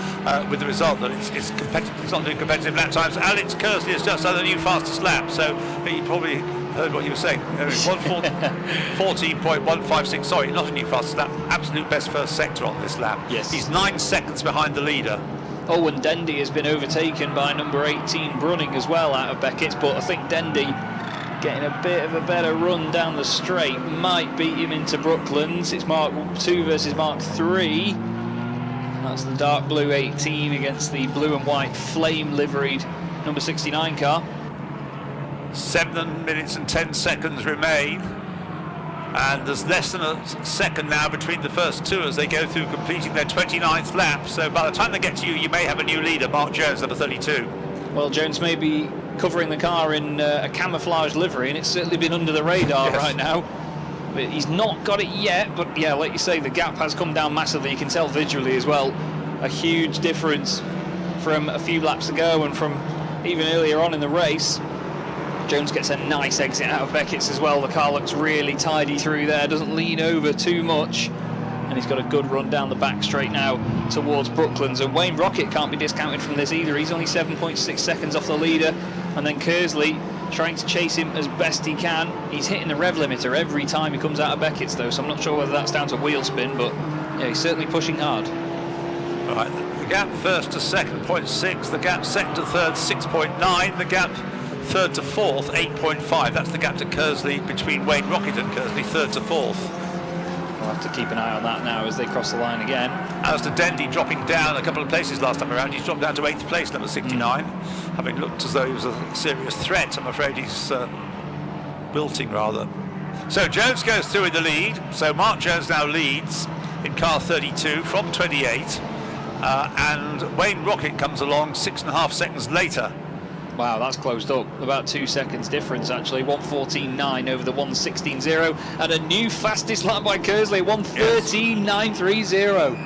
Speaker 13: with the result that it's competitive. It's not doing competitive lap times. Alex Kersley has just had a new fastest lap, so he probably heard what you were saying. 14.156. Sorry, not a new fastest lap. Absolute best first sector on this lap.
Speaker 8: Yes,
Speaker 13: he's 9 seconds behind the leader.
Speaker 8: Owen Dendy has been overtaken by number 18 Brunning as well out of Beckett's, but I think Dendy getting a bit of a better run down the straight might beat him into Brooklands. It's Mark 2 versus Mark 3. That's the dark blue 18 against the blue and white flame liveried number 69 car.
Speaker 13: 7 minutes and 10 seconds remain, and there's less than a second now between the first two as they go through completing their 29th lap. So by the time they get to you, you may have a new leader, Mark Jones, number 32.
Speaker 8: Well, Jones may be covering the car in a camouflage livery, and it's certainly been under the radar right now. But he's not got it yet, but yeah, like you say, the gap has come down massively. You can tell visually as well, a huge difference from a few laps ago and from even earlier on in the race. Jones gets a nice exit out of Beckett's as well. The car looks really tidy through there, doesn't lean over too much, and he's got a good run down the back straight now towards Brooklands. And Wayne Rocket can't be discounted from this either. He's only 7.6 seconds off the leader, and then Kersley trying to chase him as best he can. He's hitting the rev limiter every time he comes out of Beckett's though, so I'm not sure whether that's down to wheel spin, but yeah, he's certainly pushing hard.
Speaker 13: Right, the gap first to second, 0.6, the gap second to third, 6.9, the gap third to fourth, 8.5. That's the gap to Kersley between Wayne Rocket and Kersley, third to fourth.
Speaker 8: We'll have to keep an eye on that now as they cross the line again.
Speaker 13: Alistair Dendy dropping down a couple of places last time around. He's dropped down to 8th place, number 69, having looked as though he was a serious threat. I'm afraid he's wilting rather. So Jones goes through in the lead. So Mark Jones now leads in car 32 from 28, and Wayne Rocket comes along 6.5 seconds later.
Speaker 8: Wow, that's closed up. About 2 seconds difference, actually. 1:14.9 over the 1:16.0. And a new fastest lap by Kersley, 1:13.930.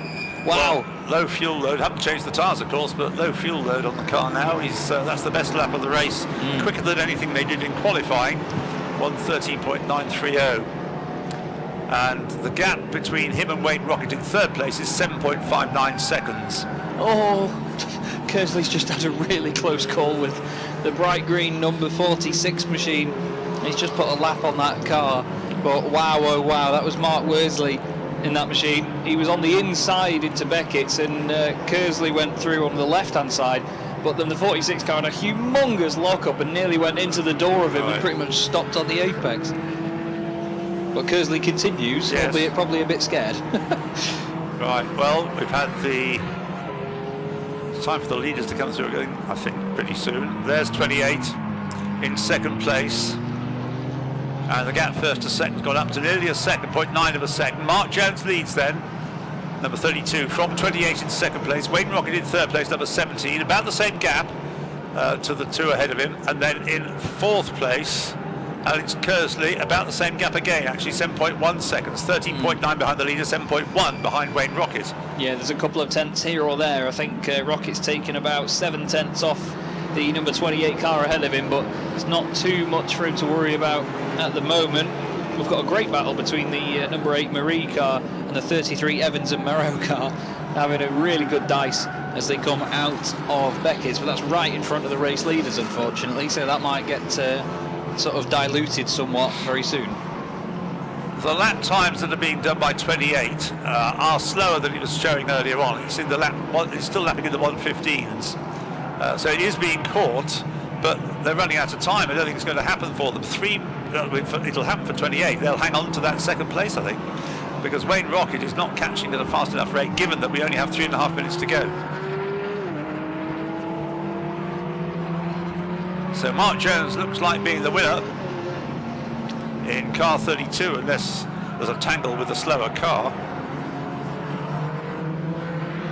Speaker 8: Wow.
Speaker 13: Well, low fuel load. Haven't changed the tyres, of course, but low fuel load on the car now. That's the best lap of the race. Quicker than anything they did in qualifying. 1:13.930. And the gap between him and Wayne Rocket in third place is 7.59 seconds.
Speaker 8: Oh, Kersley's just had a really close call with the bright green number 46 machine. He's just put a lap on that car, but wow, oh wow, that was Mark Worsley in that machine. He was on the inside into Beckett's, and Kersley went through on the left-hand side, but then the 46 car had a humongous lock-up and nearly went into the door of him and pretty much stopped on the apex. But Kersley continues, albeit probably a bit scared.
Speaker 13: Right, well, we've had it's time for the leaders to come through again, I think, pretty soon. There's 28 in second place. And the gap first to second's gone up to nearly a second, 0.9 of a second. Mark Jones leads then, number 32, from 28 in second place. Wayne Rocket in third place, number 17. About the same gap to the two ahead of him. And then in fourth place, Alex Kersley, about the same gap again, actually 7.1 seconds, 13.9 behind the leader, 7.1 behind Wayne Rocket.
Speaker 8: Yeah, there's a couple of tenths here or there. I think Rocket's taken about 7 tenths off the number 28 car ahead of him, but it's not too much for him to worry about at the moment. We've got a great battle between the number 8 Marie car and the 33 Evans and Marrow car, having a really good dice as they come out of Beckett's, but that's right in front of the race leaders, unfortunately, so that might get sort of diluted somewhat very soon.
Speaker 13: The lap times that are being done by 28 are slower than it was showing earlier on. It's in the lap, it's still lapping in the 1:15s, so it is being caught, but they're running out of time. I don't think it's going to happen for them. It'll happen for 28. They'll hang on to that second place, I think, because Wayne Rocket is not catching at a fast enough rate, given that we only have 3.5 minutes to go. So Mark Jones looks like being the winner in car 32, unless there's a tangle with the slower car.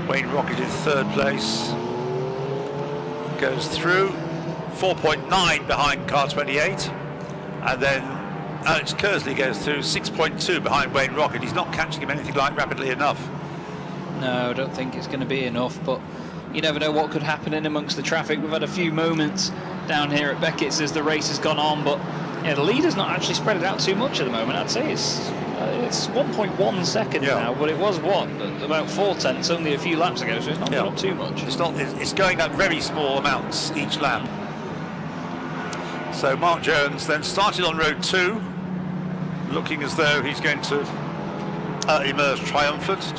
Speaker 13: Wayne Rocket in third place, goes through 4.9 behind car 28, and then
Speaker 7: Alex Kersley goes through 6.2 behind Wayne Rocket. He's not catching him anything like rapidly enough.
Speaker 8: No, I don't think it's going to be enough, but you never know what could happen in amongst the traffic. We've had a few moments down here at Beckett's as the race has gone on, but yeah, the leader's not actually spread it out too much at the moment. I'd say it's 1.1 seconds now, but it was about 4 tenths only a few laps ago, so it's not gone up too much.
Speaker 7: It's going at very small amounts each lap. So Mark Jones then started on road 2, looking as though he's going to emerge triumphant.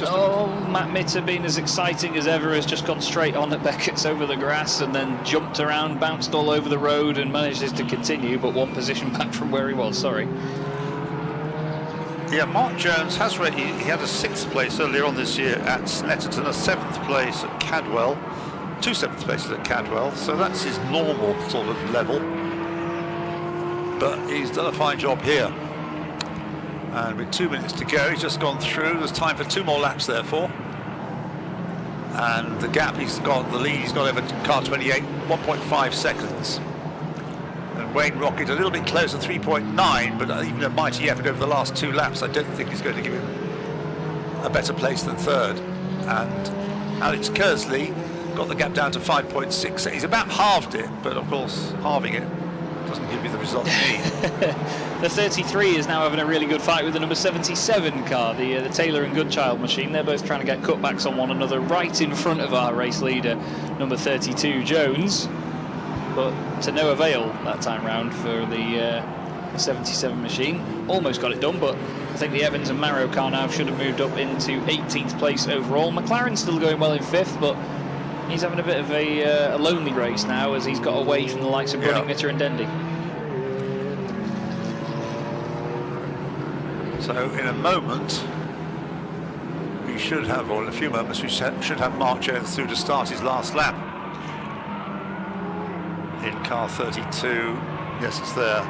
Speaker 8: Matt Mitter, being as exciting as ever, has just gone straight on at Beckett's over the grass and then jumped around, bounced all over the road and manages to continue, but 1 position back from where he was, sorry.
Speaker 7: Yeah, Mark Jones has he had a 6th place earlier on this year at Snetterton, a 7th place at Cadwell, 2 7th places at Cadwell, so that's his normal sort of level. But he's done a fine job here. And with 2 minutes to go, he's just gone through. There's time for 2 more laps, therefore. And the gap the lead he's got over car 28, 1.5 seconds. And Wayne Rocket a little bit closer, 3.9, but even a mighty effort over the last 2 laps, I don't think he's going to give him a better place than 3rd. And Alex Kersley got the gap down to 5.6. He's about halved it, but of course, halving it doesn't give you the result you need.
Speaker 8: The 33 is now having a really good fight with the number 77 car, the Taylor and Goodchild machine. They're both trying to get cutbacks on one another right in front of our race leader, number 32 Jones, but to no avail that time round for the 77 machine. Almost got it done, but I think the Evans and Marrow car now should have moved up into 18th place overall. McLaren's still going well in 5th, but he's having a bit of a lonely race now as he's got away from the likes of Running Mitter and Dendy.
Speaker 7: So in a moment, we should have, or in a few moments, we should have Mark Jones through to start his last lap. In car 32, yes, it's there.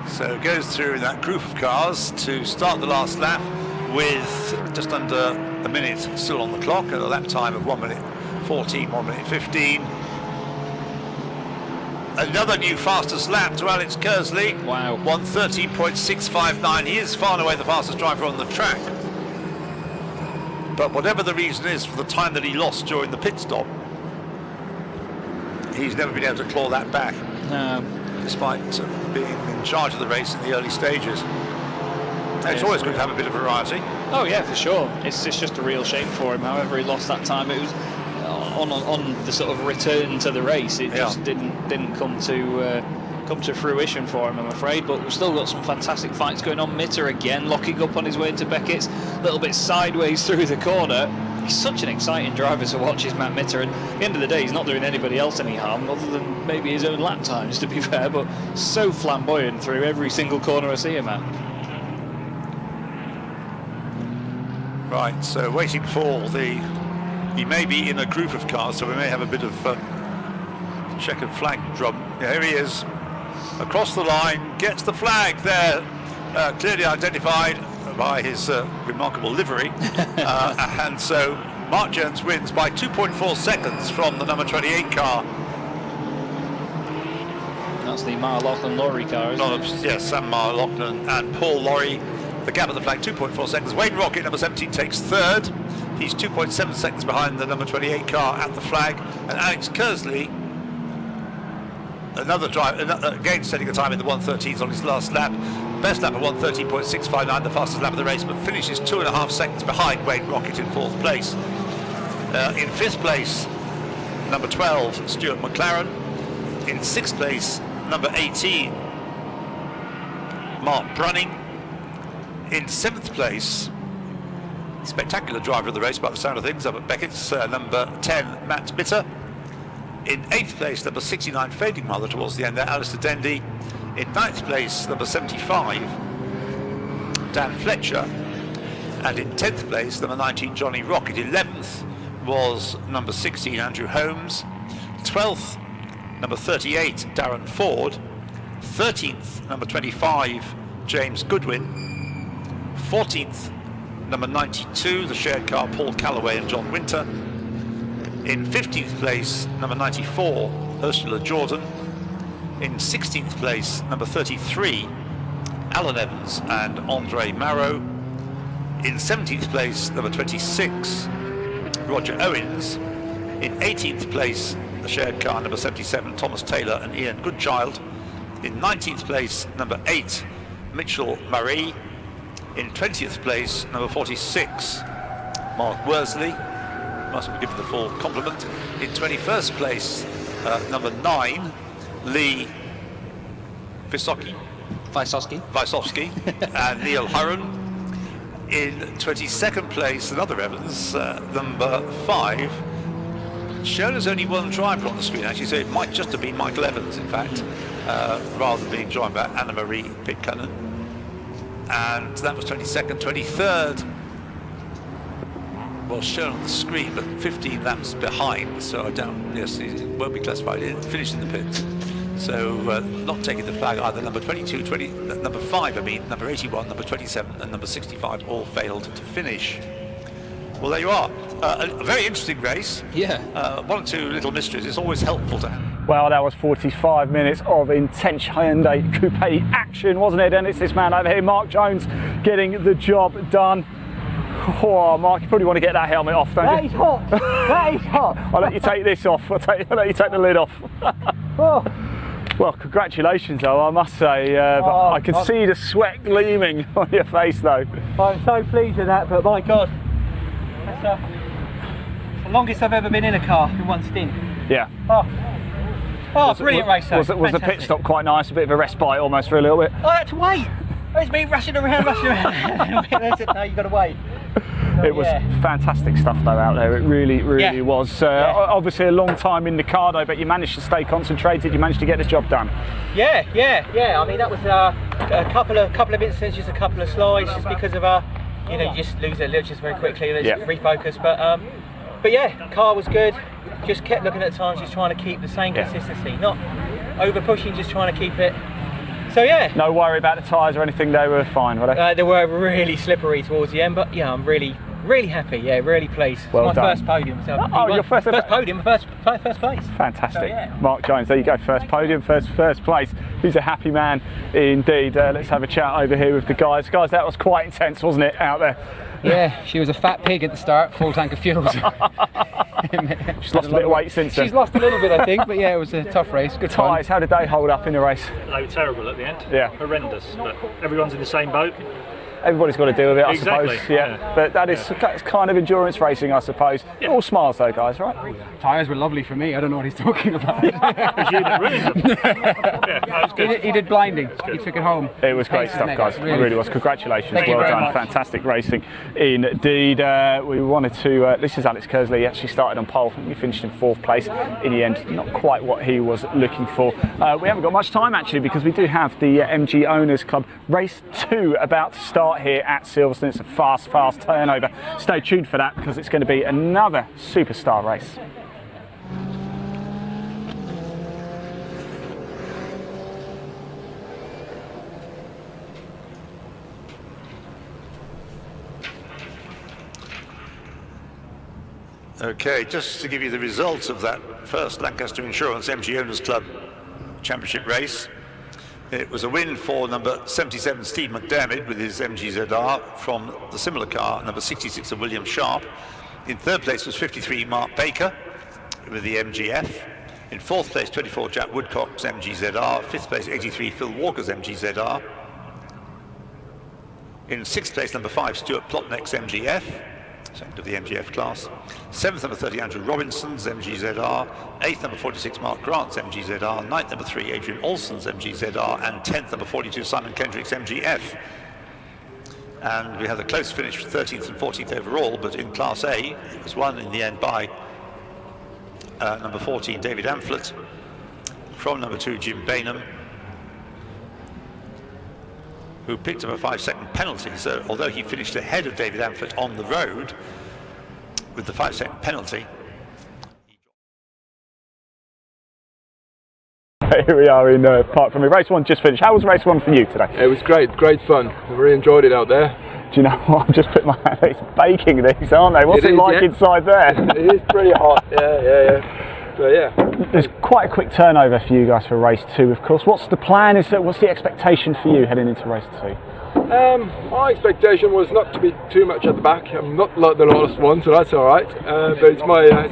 Speaker 7: So it goes through in that group of cars to start the last lap with just under a minute still on the clock at a lap time of 1 minute 14, 1 minute 15. Another new fastest lap to Alex Kersley.
Speaker 8: Wow.
Speaker 7: 1:13.659. He is far and away the fastest driver on the track. But whatever the reason is for the time that he lost during the pit stop, he's never been able to claw that back.
Speaker 8: No.
Speaker 7: Despite being in charge of the race in the early stages. It's always good to have a bit of variety.
Speaker 8: Oh yeah, for sure. It's just a real shame for him. However, he lost that time. It was on the sort of return to the race. It just didn't come to fruition for him, I'm afraid. But we've still got some fantastic fights going on. Mitter again locking up on his way into Beckett's, a little bit sideways through the corner. He's such an exciting driver to watch, is Matt Mitter, and at the end of the day he's not doing anybody else any harm other than maybe his own lap times, to be fair, but so flamboyant through every single corner I see him at.
Speaker 7: Right, so waiting for he may be in a group of cars, so we may have a bit of checkered flag drum. Yeah, here he is, across the line, gets the flag there, clearly identified by his remarkable livery, and so Mark Jones wins by 2.4 seconds from the number 28 car.
Speaker 8: That's the Marloughlin-Laurie car, isn't it?
Speaker 7: Yes, Sam Marloughlin and Paul Laurie. The gap at the flag, 2.4 seconds. Wayne Rocket, number 17, takes 3rd. He's 2.7 seconds behind the number 28 car at the flag. And Alex Kersley, another driver, again setting a time in the 1:13s on his last lap. Best lap of 1:13.659, the fastest lap of the race, but finishes 2.5 seconds behind Wayne Rocket in 4th place. In 5th place, number 12, Stuart McLaren. In 6th place, number 18, Mark Brunning. In 7th place, spectacular driver of the race by the sound of things, up at Beckett's, number 10, Matt Mitter. In 8th place, number 69, fading rather towards the end there, Alistair Dendy. In 9th place, number 75, Dan Fletcher. And in 10th place, number 19, Johnny Rocket. 11th was number 16, Andrew Holmes. 12th, number 38, Darren Ford. 13th, number 25, James Goodwin. 14th, number 92, the shared car, Paul Calloway and John Winter. In 15th place, number 94, Ursula Jordan. In 16th place, number 33, Alan Evans and Andre Marot. In 17th place, number 26, Roger Owens. In 18th place, the shared car, number 77, Thomas Taylor and Ian Goodchild. In 19th place, number 8, Mitchell Murray. In 20th place, number 46, Mark Worsley. Must be given the full compliment. In 21st place, number 9, Lee Vysocki and Neil Hurren. In 22nd place, another Evans, number 5. Shown as only one driver on the screen, actually, so it might just have been Michael Evans, in fact, rather than being joined by Anna-Marie Pitkanen. And that was 22nd. 23rd was shown on the screen, but 15 laps behind, so I don't, yes, it won't be classified. It finished in the pits. So not taking the flag either. Number 22, number 5, I mean, number 81, number 27 and number 65 all failed to finish. Well, there you are. A very interesting race.
Speaker 8: Yeah.
Speaker 7: One or two little mysteries. It's always helpful to have.
Speaker 1: Well, that was 45 minutes of intense Hyundai Coupe action, wasn't it? And it's this man over here, Mark Jones, getting the job done. Oh, Mark, you probably want to get that helmet off, don't you?
Speaker 24: That is hot. That is hot.
Speaker 1: I'll let you take this off. I'll let you take the lid off.
Speaker 24: Oh.
Speaker 1: Well, congratulations, though, I must say. But I can see the sweat gleaming on your face, though.
Speaker 24: I'm so pleased with that, but my God, that's the longest I've ever been in a car in one stint.
Speaker 1: Yeah.
Speaker 24: Brilliant race, though.
Speaker 1: Was the pit stop quite nice? A bit of a respite almost for a little bit?
Speaker 24: I had to wait. It's me rushing around. No, you've got to wait. So,
Speaker 1: it was fantastic stuff though out there. It really was. Obviously a long time in the car though, but you managed to stay concentrated. You managed to get the job done.
Speaker 24: Yeah. I mean, that was a couple of incidents, just a couple of slides, just because of you just lose it just very quickly. Just refocus. But yeah, car was good. Just kept looking at the times, just trying to keep the same consistency, not over pushing, just trying to keep it. So yeah.
Speaker 1: No worry about the tyres or anything. They were fine, were they?
Speaker 24: They were really slippery towards the end, but yeah, I'm really happy. Yeah, really pleased.
Speaker 1: Well
Speaker 24: it's my
Speaker 1: done.
Speaker 24: first podium. So
Speaker 1: your first
Speaker 24: podium, first place.
Speaker 1: Fantastic.
Speaker 24: So, yeah.
Speaker 1: Mark Jones, there you go. First podium, first place. He's a happy man indeed. Let's have a chat over here with the guys. Guys, that was quite intense, wasn't it, out there?
Speaker 9: Yeah, she was a fat pig at the start, full tank of fuel.
Speaker 1: She's lost a bit of weight since then.
Speaker 9: She's lost a little bit, I think, but yeah, it was a tough race. Good
Speaker 1: tyres, how did they hold up in the race?
Speaker 23: They were terrible at the end.
Speaker 1: Yeah.
Speaker 23: Horrendous, but everyone's in the same boat.
Speaker 1: Everybody's got to deal with it, I
Speaker 23: Exactly,
Speaker 1: suppose. Yeah. But that's kind of endurance racing, I suppose. Yeah. All smiles though, guys, right?
Speaker 9: Tyres were lovely for me. I don't know what he's talking about.
Speaker 23: It was you that ruined them. Yeah, that was good.
Speaker 9: He did blinding. He took it home.
Speaker 1: It was great stuff, guys. It really was. Congratulations.
Speaker 9: Thank you
Speaker 1: well
Speaker 9: very
Speaker 1: done.
Speaker 9: much.
Speaker 1: Fantastic racing indeed. We wanted to. This is Alex Kersley. He actually started on pole. He finished in 4th place. In the end, not quite what he was looking for. We haven't got much time actually because we do have the MG Owners Club Race 2 about to start here at Silverstone. It's a fast turnover. Stay tuned for that because it's going to be another superstar race.
Speaker 7: Okay, just to give you the results of that first Lancaster Insurance MG Owners Club Championship race. It was a win for number 77 Steve McDermott with his MGZR from the similar car, number 66 of William Sharp. In 3rd place was 53 Mark Baker with the MGF. In 4th place 24 Jack Woodcock's MGZR. 5th place 83 Phil Walker's MGZR. In 6th place number 5 Stuart Plotnick's MGF, second of the MGF class. 7th number 30 Andrew Robinson's MGZR. 8th number 46 Mark Grant's MGZR. 9th number 3 Adrian Olsen's MGZR. And 10th number 42 Simon Kendrick's MGF. And we had a close finish for 13th and 14th overall, but in Class A it was won in the end by number 14 David Amphlett, from number 2 Jim Bainham, who picked up a 5-second penalty. So although he finished ahead of David Amphlett on the road with the 5-second penalty.
Speaker 1: Here we are in Park from race 1 just finished. How was race 1 for you today?
Speaker 15: It was great fun. I really enjoyed it out there.
Speaker 1: Do you know what? I've just put my hand, it's baking these, aren't they? What's it like inside there?
Speaker 15: It is pretty hot, yeah. yeah.
Speaker 1: There's quite a quick turnover for you guys for race 2, of course. What's the plan? What's the expectation for you heading into race 2?
Speaker 15: My expectation was not to be too much at the back. I'm not like the last one, so that's all right. But it's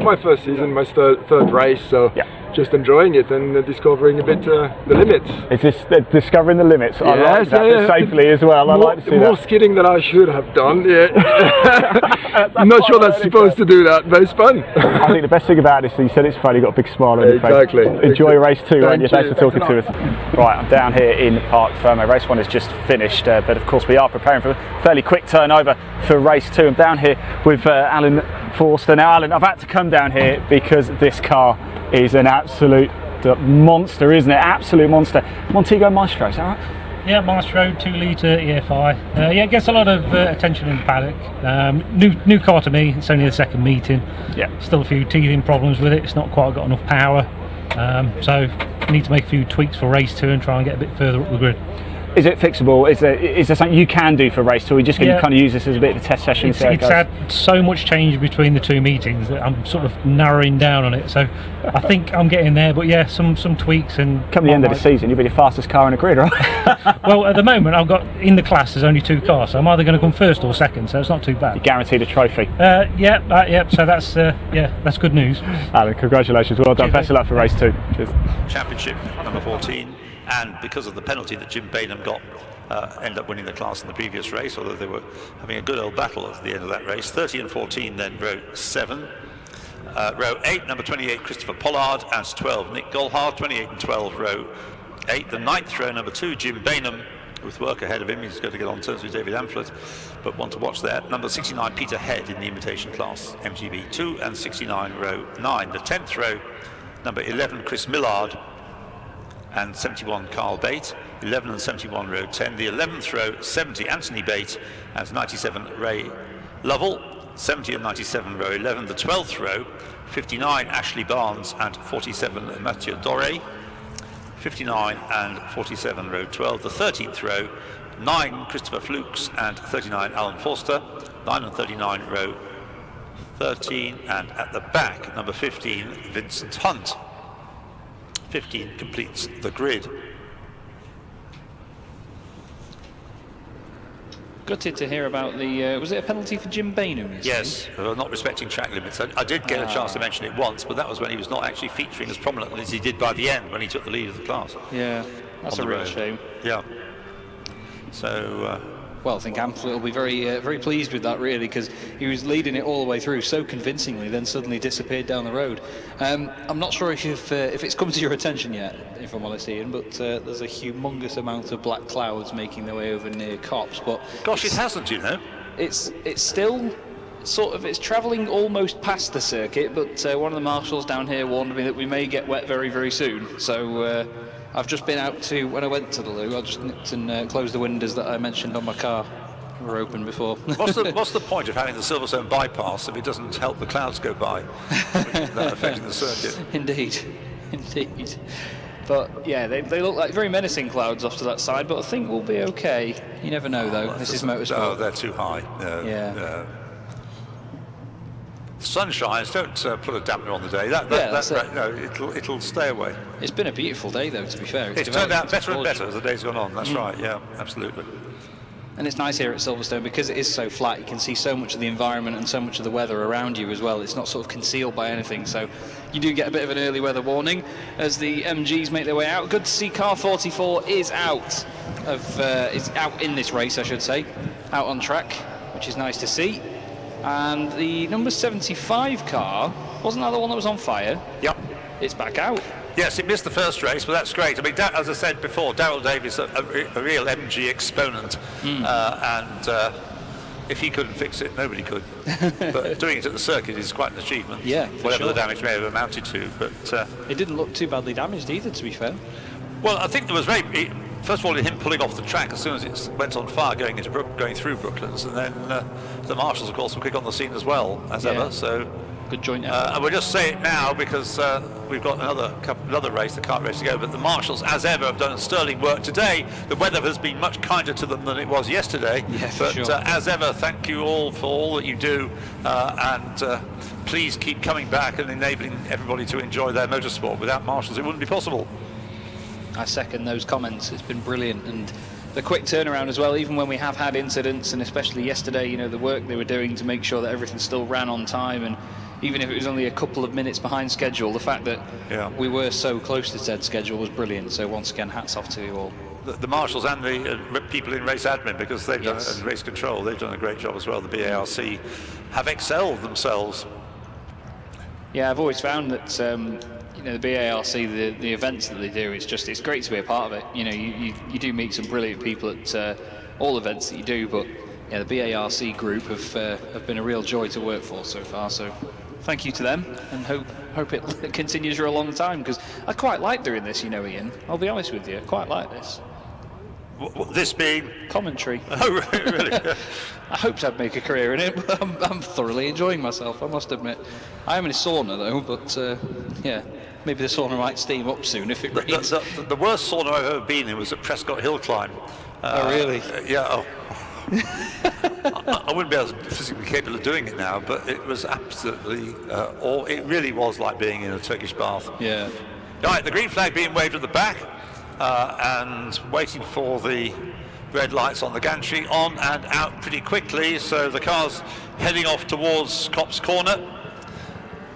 Speaker 15: my first season, my third race, so just enjoying it and discovering a bit the limits.
Speaker 1: Is this discovering the limits? I like that safely as well. I like to see
Speaker 15: more
Speaker 1: that.
Speaker 15: skidding than I should have done. Yeah. I'm not sure that's supposed to do that, but it's fun.
Speaker 1: I think the best thing about this is you said it's fun. You've got a big smile on your face.
Speaker 15: Exactly.
Speaker 1: Enjoy race 2, won't you? Thanks for talking
Speaker 15: Thanks
Speaker 1: to us. Right, I'm down here in Parc Fermé. Race 1 has just finished, but of course we are preparing for a fairly quick turnover for race 2. I'm down here with Alan Forster. Now, Alan, I've had to come down here because this car is an absolute monster, isn't it? Absolute monster. Montego Maestro, is that right?
Speaker 25: Yeah, Maestro 2-litre EFI. Yeah, it gets a lot of attention in the paddock. New car to me. It's only the second meeting.
Speaker 1: Yeah.
Speaker 25: Still a few teething problems with it. It's not quite got enough power. So need to make a few tweaks for race 2 and try and get a bit further up the grid.
Speaker 1: Is it fixable? Is there something you can do for race 2? Or are you just going to kind of use this as a bit of a test session?
Speaker 25: It's had so much change between the 2 meetings that I'm sort of narrowing down on it. So I think I'm getting there. But yeah, some tweaks and.
Speaker 1: Come the end of the season, you'll be the fastest car in the grid, right?
Speaker 25: Well, at the moment, I've got in the class. There's only 2 cars, so I'm either going to come first or second. So it's not too bad.
Speaker 1: You're guaranteed a trophy.
Speaker 25: Yeah. So that's good news.
Speaker 1: Alan, congratulations. Well done. Best of luck for race 2. Cheers.
Speaker 13: Championship number 14. And because of the penalty that Jim Bainham got, ended up winning the class in the previous race, although they were having a good old battle at the end of that race. 30 and 14 then row 7. Row 8, number 28, Christopher Pollard, and 12, Nick Golhard. 28 and 12, row 8. The 9th row, number 2, Jim Bainham, with work ahead of him. He's going to get on terms with David Amphlett, but one to watch there. Number 69, Peter Head in the invitation class, MGB 2, and 69, row 9. The 10th row, number 11, Chris Millard, and 71 Carl Bate, 11 and 71 row 10, the 11th row 70 Anthony Bate, and 97 Ray Lovell, 70 and 97 row 11, the 12th row 59 Ashley Barnes and 47 Mathieu Doré, 59 and 47 row 12, the 13th row 9 Christopher Flukes and 39 Alan Forster, 9 and 39 row 13, and at the back number 15 Vincent Hunt. 15 completes the grid.
Speaker 8: Gutted to hear about the, was it a penalty for Jim Bainham?
Speaker 13: Yes, not respecting track limits. I did get a chance to mention it once, but that was when he was not actually featuring as prominently as he did by the end, when he took the lead of the class.
Speaker 8: Yeah, that's a real shame.
Speaker 13: Yeah. So...
Speaker 8: well, I think Amphlett will be very pleased with that, really, because he was leading it all the way through so convincingly, then suddenly disappeared down the road. I'm not sure if it's come to your attention yet, if I'm honest, Ian, but there's a humongous amount of black clouds making their way over near Copse. But
Speaker 13: gosh, it hasn't, you know.
Speaker 8: It's still sort of, it's travelling almost past the circuit, but one of the marshals down here warned me that we may get wet very, very soon. So. I've just been out to, when I went to the loo, I just nipped and closed the windows that I mentioned on my car. They were open before.
Speaker 13: What's the point of having the Silverstone bypass if it doesn't help the clouds go by without affecting the circuit?
Speaker 8: Indeed. But yeah, they look like very menacing clouds off to that side, but I think we'll be okay. You never know, though. This is motorsport.
Speaker 13: Oh, they're too high. Sunshines don't put a dampener on the day. It'll stay away.
Speaker 8: It's been a beautiful day, though, to be fair.
Speaker 13: It's turned out better and better as the day's gone on. That's right. Yeah, absolutely.
Speaker 8: And it's nice here at Silverstone because it is so flat. You can see so much of the environment and so much of the weather around you as well. It's not sort of concealed by anything. So you do get a bit of an early weather warning as the MGs make their way out. Good to see car 44 is out in this race, I should say, out on track, which is nice to see. And the number 75 car, wasn't that the one that was on fire?
Speaker 13: Yep.
Speaker 8: It's back out.
Speaker 13: Yes, it missed the first race, but that's great. I mean, as I said before, Darryl Davies, a real MG exponent, and if he couldn't fix it, nobody could. But doing it at the circuit is quite an achievement.
Speaker 8: Yeah,
Speaker 13: whatever the damage may have amounted to. But
Speaker 8: it didn't look too badly damaged either, to be fair.
Speaker 13: Well, I think there was first of all, him pulling off the track as soon as it went on fire going through Brooklands, and then the marshals, of course, were quick on the scene as well as ever. So
Speaker 8: good joint.
Speaker 13: And we'll just say it now because we've got another race, the kart race to go. But the marshals, as ever, have done sterling work today. The weather has been much kinder to them than it was yesterday.
Speaker 8: Yeah,
Speaker 13: but
Speaker 8: sure.
Speaker 13: As ever, thank you all for all that you do, and please keep coming back and enabling everybody to enjoy their motorsport. Without marshals, it wouldn't be possible.
Speaker 8: I second those comments. It's been brilliant, and the quick turnaround as well, even when we have had incidents, and especially yesterday, you know, the work they were doing to make sure that everything still ran on time, and even if it was only a couple of minutes behind schedule, the fact that we were so close to said schedule was brilliant. So once again, hats off to you all.
Speaker 13: The marshals and the people in race admin, because they've done, and race control, they've done a great job as well. The BARC have excelled themselves.
Speaker 8: Yeah, I've always found that you know, the BARC, the events that they do, it's great to be a part of it. You know, you do meet some brilliant people at all events that you do, but yeah, the BARC group have been a real joy to work for so far. So thank you to them, and hope it continues for a long time, because I quite like doing this, you know, Ian. I'll be honest with you, I quite like this.
Speaker 13: This being
Speaker 8: commentary.
Speaker 13: Oh, really?
Speaker 8: I hoped I'd make a career in it, but I'm thoroughly enjoying myself, I must admit. I am in a sauna though, but yeah, maybe the sauna might steam up soon if it rains.
Speaker 13: The worst sauna I've ever been in was at Prescott Hill Climb.
Speaker 8: Oh, really?
Speaker 13: Yeah. Oh. I wouldn't be able to physically capable of doing it now, but it was absolutely, it really was like being in a Turkish bath.
Speaker 8: Yeah.
Speaker 13: Right, the green flag being waved at the back, and waiting for the red lights on the gantry on and out pretty quickly. So the car's heading off towards Copse Corner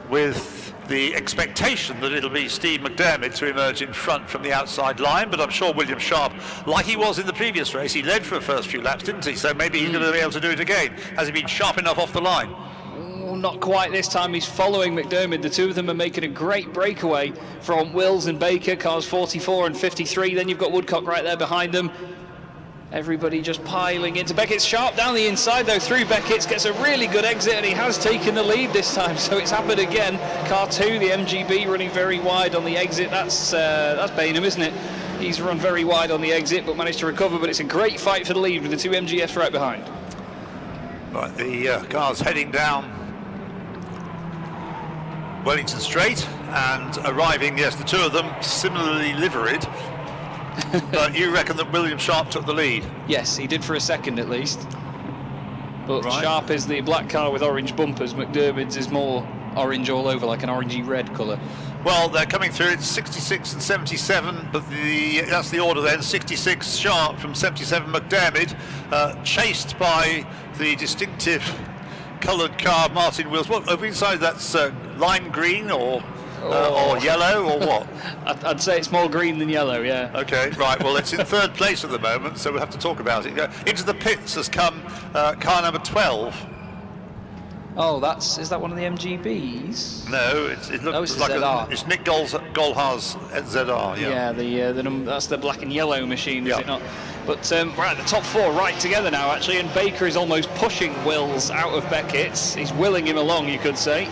Speaker 13: with the expectation that it'll be Steve McDermott to emerge in front from the outside line, but I'm sure William Sharp, like he was in the previous race, he led for the first few laps, didn't he? So maybe he's going to be able to do it again. Has he been sharp enough off the line?
Speaker 8: Not quite this time. He's following McDermott. The two of them are making a great breakaway from Wills and Baker, cars 44 and 53. Then you've got Woodcock right there behind them. Everybody just piling into Beckett's. Sharp down the inside though through Beckett's, gets a really good exit, and he has taken the lead this time, so it's happened again. Car 2, the MGB, running very wide on the exit. That's Bainham, isn't it? He's run very wide on the exit but managed to recover, but it's a great fight for the lead with the two MGFs right behind.
Speaker 13: Right, the car's heading down Wellington Straight and arriving, yes, the two of them similarly liveried. But you reckon that William Sharp took the lead?
Speaker 8: Yes, he did for a second at least. But
Speaker 13: right.
Speaker 8: Sharp is the black car with orange bumpers. McDermott's is more orange all over, like an orangey red colour.
Speaker 13: Well, they're coming through. It's 66 and 77, but that's the order then. 66 Sharp from 77 McDermott, chased by the distinctive coloured car Martin Wills. What over inside? That's lime green or yellow or what?
Speaker 8: I'd say it's more green than yellow, yeah.
Speaker 13: Okay, right, well it's in third place at the moment, so we'll have to talk about it. Into the pits has come car number 12.
Speaker 8: Oh, is that one of the MGBs?
Speaker 13: No, it looks like it's Nick Golhar's ZR, yeah.
Speaker 8: Yeah, that's the black and yellow machine, is it not? But we're at the top four right together now, actually, and Baker is almost pushing Wills out of Beckett's. He's willing him along, you could say.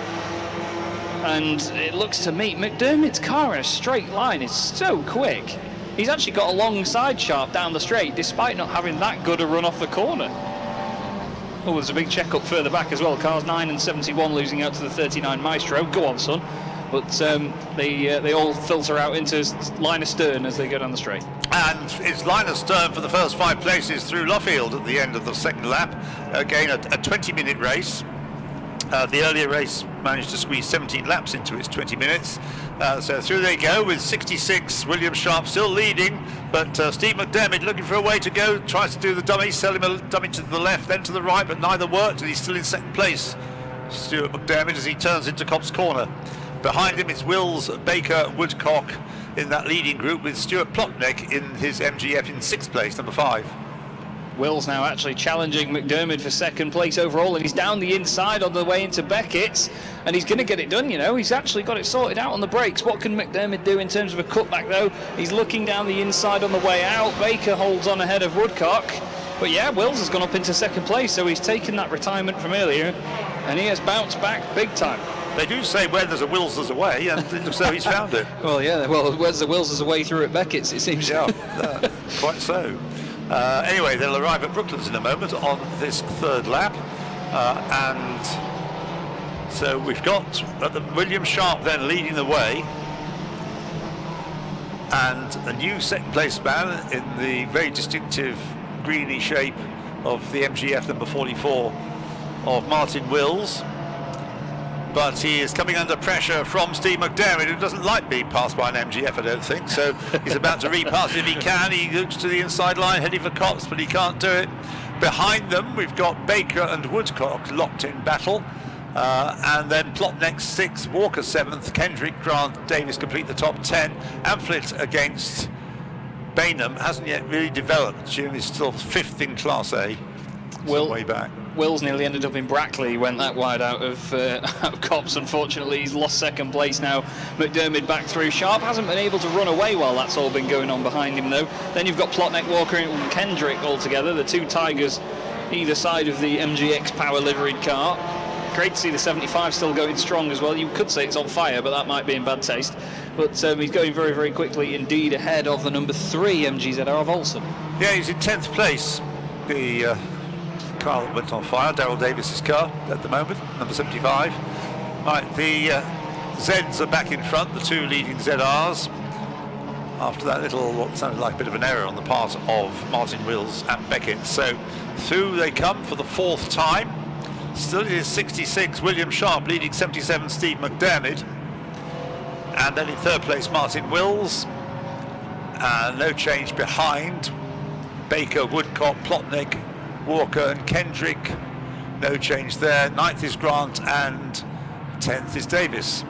Speaker 8: And it looks to me, McDermott's car in a straight line is so quick. He's actually got a long side Sharp down the straight, despite not having that good a run off the corner. Oh, there's a big check up further back as well. Cars 9 and 71 losing out to the 39 Maestro. Go on, son. But they all filter out into line astern as they go down the straight.
Speaker 13: And it's line astern for the first 5 places through Luffield at the end of the second lap. Again, a 20-minute race. The earlier race managed to squeeze 17 laps into its 20 minutes. So through they go with 66, William Sharp still leading, but Steve McDermott looking for a way to go, tries to do the dummy, sell him a dummy to the left, then to the right, but neither worked, and he's still in second place. Stuart McDermott as he turns into Copse Corner. Behind him it's Wills, Baker, Woodcock in that leading group, with Stuart Plotnick in his MGF in 6th place, number 5.
Speaker 8: Wills now actually challenging McDermott for second place overall, and he's down the inside on the way into Beckett's, and he's going to get it done, you know. He's actually got it sorted out on the brakes. What can McDermott do in terms of a cutback, though? He's looking down the inside on the way out. Baker holds on ahead of Woodcock. But yeah, Wills has gone up into second place, so he's taken that retirement from earlier, and he has bounced back big time.
Speaker 13: They do say where there's a Wills there's a way, and it looks so he's found it.
Speaker 8: Well, yeah, well, where's the Wills there's a way through at Beckett's, it seems.
Speaker 13: Yeah, quite so. Anyway, they'll arrive at Brooklands in a moment on this third lap, and so we've got William Sharp then leading the way, and a new second place man in the very distinctive greeny shape of the MGF number 44 of Martin Wills. but he is coming under pressure from Steve McDermott, who doesn't like being passed by an MGF, I don't think, so he's about to repass if he can. He looks to the inside line, heading for Copse, but he can't do it. Behind them, we've got Baker and Woodcock locked in battle. And then Plotnick 6th, Walker 7th, Kendrick, Grant, Davis complete the top 10. Amphlett against Bainham hasn't yet really developed. Jim is still 5th in Class A. Way back.
Speaker 8: Wills nearly ended up in Brackley. He went that wide out of Copse. Unfortunately, he's lost 2nd place now. McDermott back through. Sharp hasn't been able to run away while that's all been going on behind him, though. Then you've got Plotnick, Walker, and Kendrick all together. The 2 Tigers either side of the MGX power liveried car. Great to see the 75 still going strong as well. You could say it's on fire, but that might be in bad taste. But he's going very, very quickly indeed, ahead of the number 3 MGZR Volson.
Speaker 13: Yeah, he's in 10th place. The car that went on fire, Daryl Davis's car at the moment, number 75. Right, the Zeds are back in front, the 2 leading ZRs. After that little, what sounded like a bit of an error on the part of Martin Wills and Beckett. So through they come for the 4th time. Still it is 66, William Sharp leading 77, Steve McDermott. And then in 3rd place, Martin Wills. No change behind. Baker, Woodcock, Plotnick, Walker and Kendrick. No change there. 9th is Grant and 10th is Davis.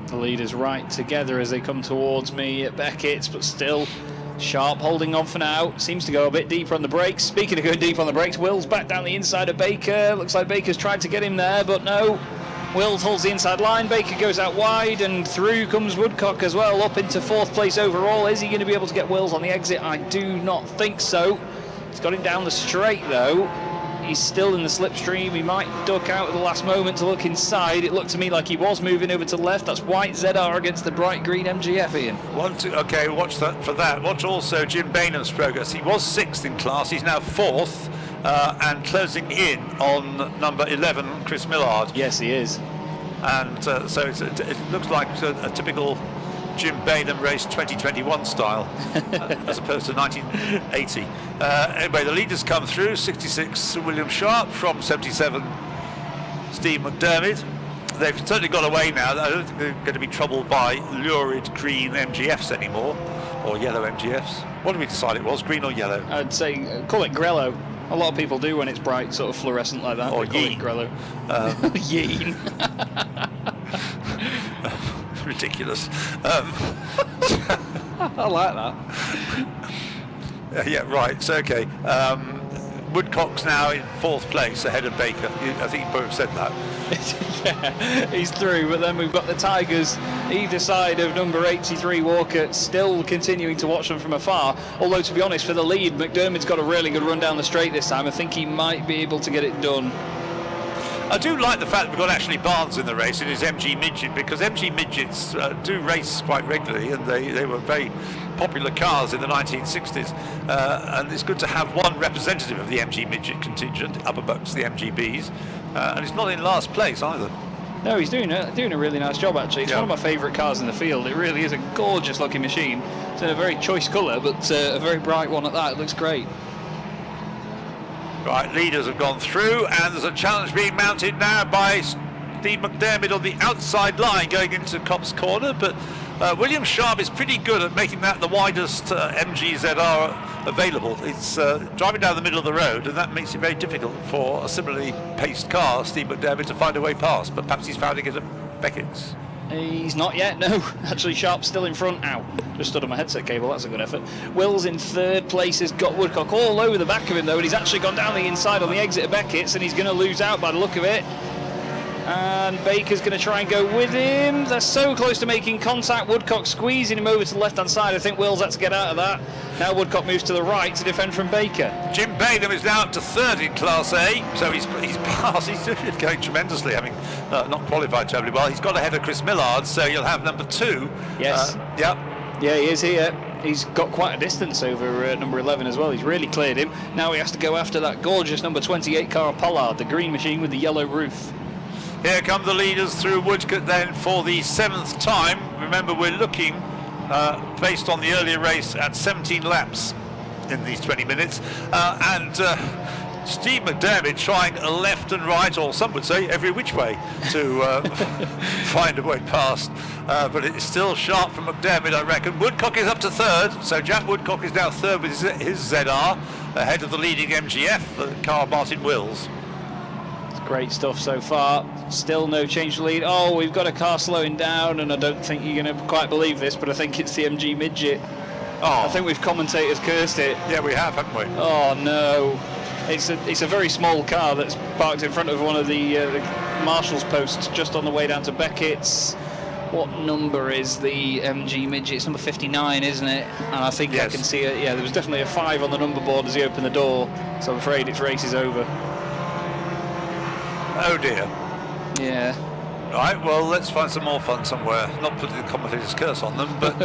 Speaker 8: The leaders right together as they come towards me at Beckett's, but still Sharp holding on for now. Seems to go a bit deeper on the brakes. Speaking of going deep on the brakes, Wills back down the inside of Baker. Looks like Baker's tried to get him there, but no. Wills holds the inside line. Baker goes out wide, and through comes Woodcock as well, up into 4th place overall. Is he going to be able to get Wills on the exit? I do not think so. He's got him down the straight though. He's still in the slipstream. He might duck out at the last moment to look inside. It looked to me like he was moving over to the left. That's white ZR against the bright green MGF, Ian.
Speaker 13: Okay, watch that for that. Watch also Jim Bainham's progress. He was 6th in class. He's now 4th and closing in on number 11, Chris Millard.
Speaker 8: Yes, he is.
Speaker 13: And so it looks like a typical Jim Bainham race 2021 style as opposed to 1980. Anyway, the leaders come through. 66 William Sharp, from 77 Steve McDermott. They've certainly got away now. I don't think they're going to be troubled by lurid green MGFs anymore, or yellow MGFs. What did we decide it was, green or yellow?
Speaker 8: I'd say call it Grello. A lot of people do when it's bright, sort of fluorescent like that.
Speaker 13: Or
Speaker 8: Yeen. Grello. Yeen.
Speaker 13: Ridiculous.
Speaker 8: I like that.
Speaker 13: Yeah, right. So okay. Woodcock's now in 4th place ahead of Baker. I think you both said that.
Speaker 8: Yeah, he's through, but then we've got the Tigers either side of number 83 Walker, still continuing to watch them from afar. Although, to be honest, for the lead, McDermott's got a really good run down the straight this time. I think he might be able to get it done.
Speaker 13: I do like the fact that we've got Ashley Barnes in the race in his MG Midget, because MG Midgets do race quite regularly, and they were very popular cars in the 1960s. And it's good to have one representative of the MG Midget contingent up amongst the MGBs. And it's not in last place either.
Speaker 8: No, he's doing a really nice job, actually. It's one of my favourite cars in the field. It really is a gorgeous looking machine. It's in a very choice colour, but a very bright one at that. It looks great.
Speaker 13: Right, leaders have gone through, and there's a challenge being mounted now by Steve McDermott on the outside line going into Copse corner, but William Sharp is pretty good at making that the widest MGZR available. It's driving down the middle of the road, and that makes it very difficult for a similarly paced car, Steve McDermott, to find a way past, but perhaps he's finding it at Beckett's.
Speaker 8: He's not yet, no. Actually, Sharp's still in front. Ow, just stood on my headset cable, that's a good effort. Wills in 3rd place has got Woodcock all over the back of him, though, and he's actually gone down the inside on the exit of Beckett's, and he's going to lose out by the look of it. And Baker's going to try and go with him. They're so close to making contact. Woodcock squeezing him over to the left-hand side. I think Wills had to get out of that. Now Woodcock moves to the right to defend from Baker.
Speaker 13: Jim Bainham is now up to 3rd in Class A, so he's passed. He's going tremendously, having not qualified terribly well. He's got ahead of Chris Millard, so you'll have number 2.
Speaker 8: Yes.
Speaker 13: Yep.
Speaker 8: Yeah, he is here. He's got quite a distance over number 11 as well. He's really cleared him. Now he has to go after that gorgeous number 28 car Pollard, the green machine with the yellow roof.
Speaker 13: Here come the leaders through Woodcock then for the 7th time. Remember, we're looking, based on the earlier race, at 17 laps in these 20 minutes. And Steve McDermott trying left and right, or some would say every which way, to find a way past. But it's still sharp from McDermott, I reckon. Woodcock is up to third, so Jack Woodcock is now third with his ZR, ahead of the leading MGF, the car Martin Wills.
Speaker 8: It's great stuff so far. Still no change to lead. Oh, we've got a car slowing down, and I don't think you're going to quite believe this, but I think it's the MG Midget.
Speaker 13: Oh.
Speaker 8: I think we've commentators cursed it.
Speaker 13: Yeah, we have, haven't we?
Speaker 8: Oh no. It's a very small car that's parked in front of one of the marshal's posts just on the way down to Beckett's. What number is the MG Midget? It's number 59, isn't it? And I think I can see it. Yeah, there was definitely a 5 on the number board as he opened the door. So I'm afraid its race is over.
Speaker 13: Oh dear.
Speaker 8: Yeah.
Speaker 13: Right, well, let's find some more fun somewhere. Not putting the commentator's curse on them, but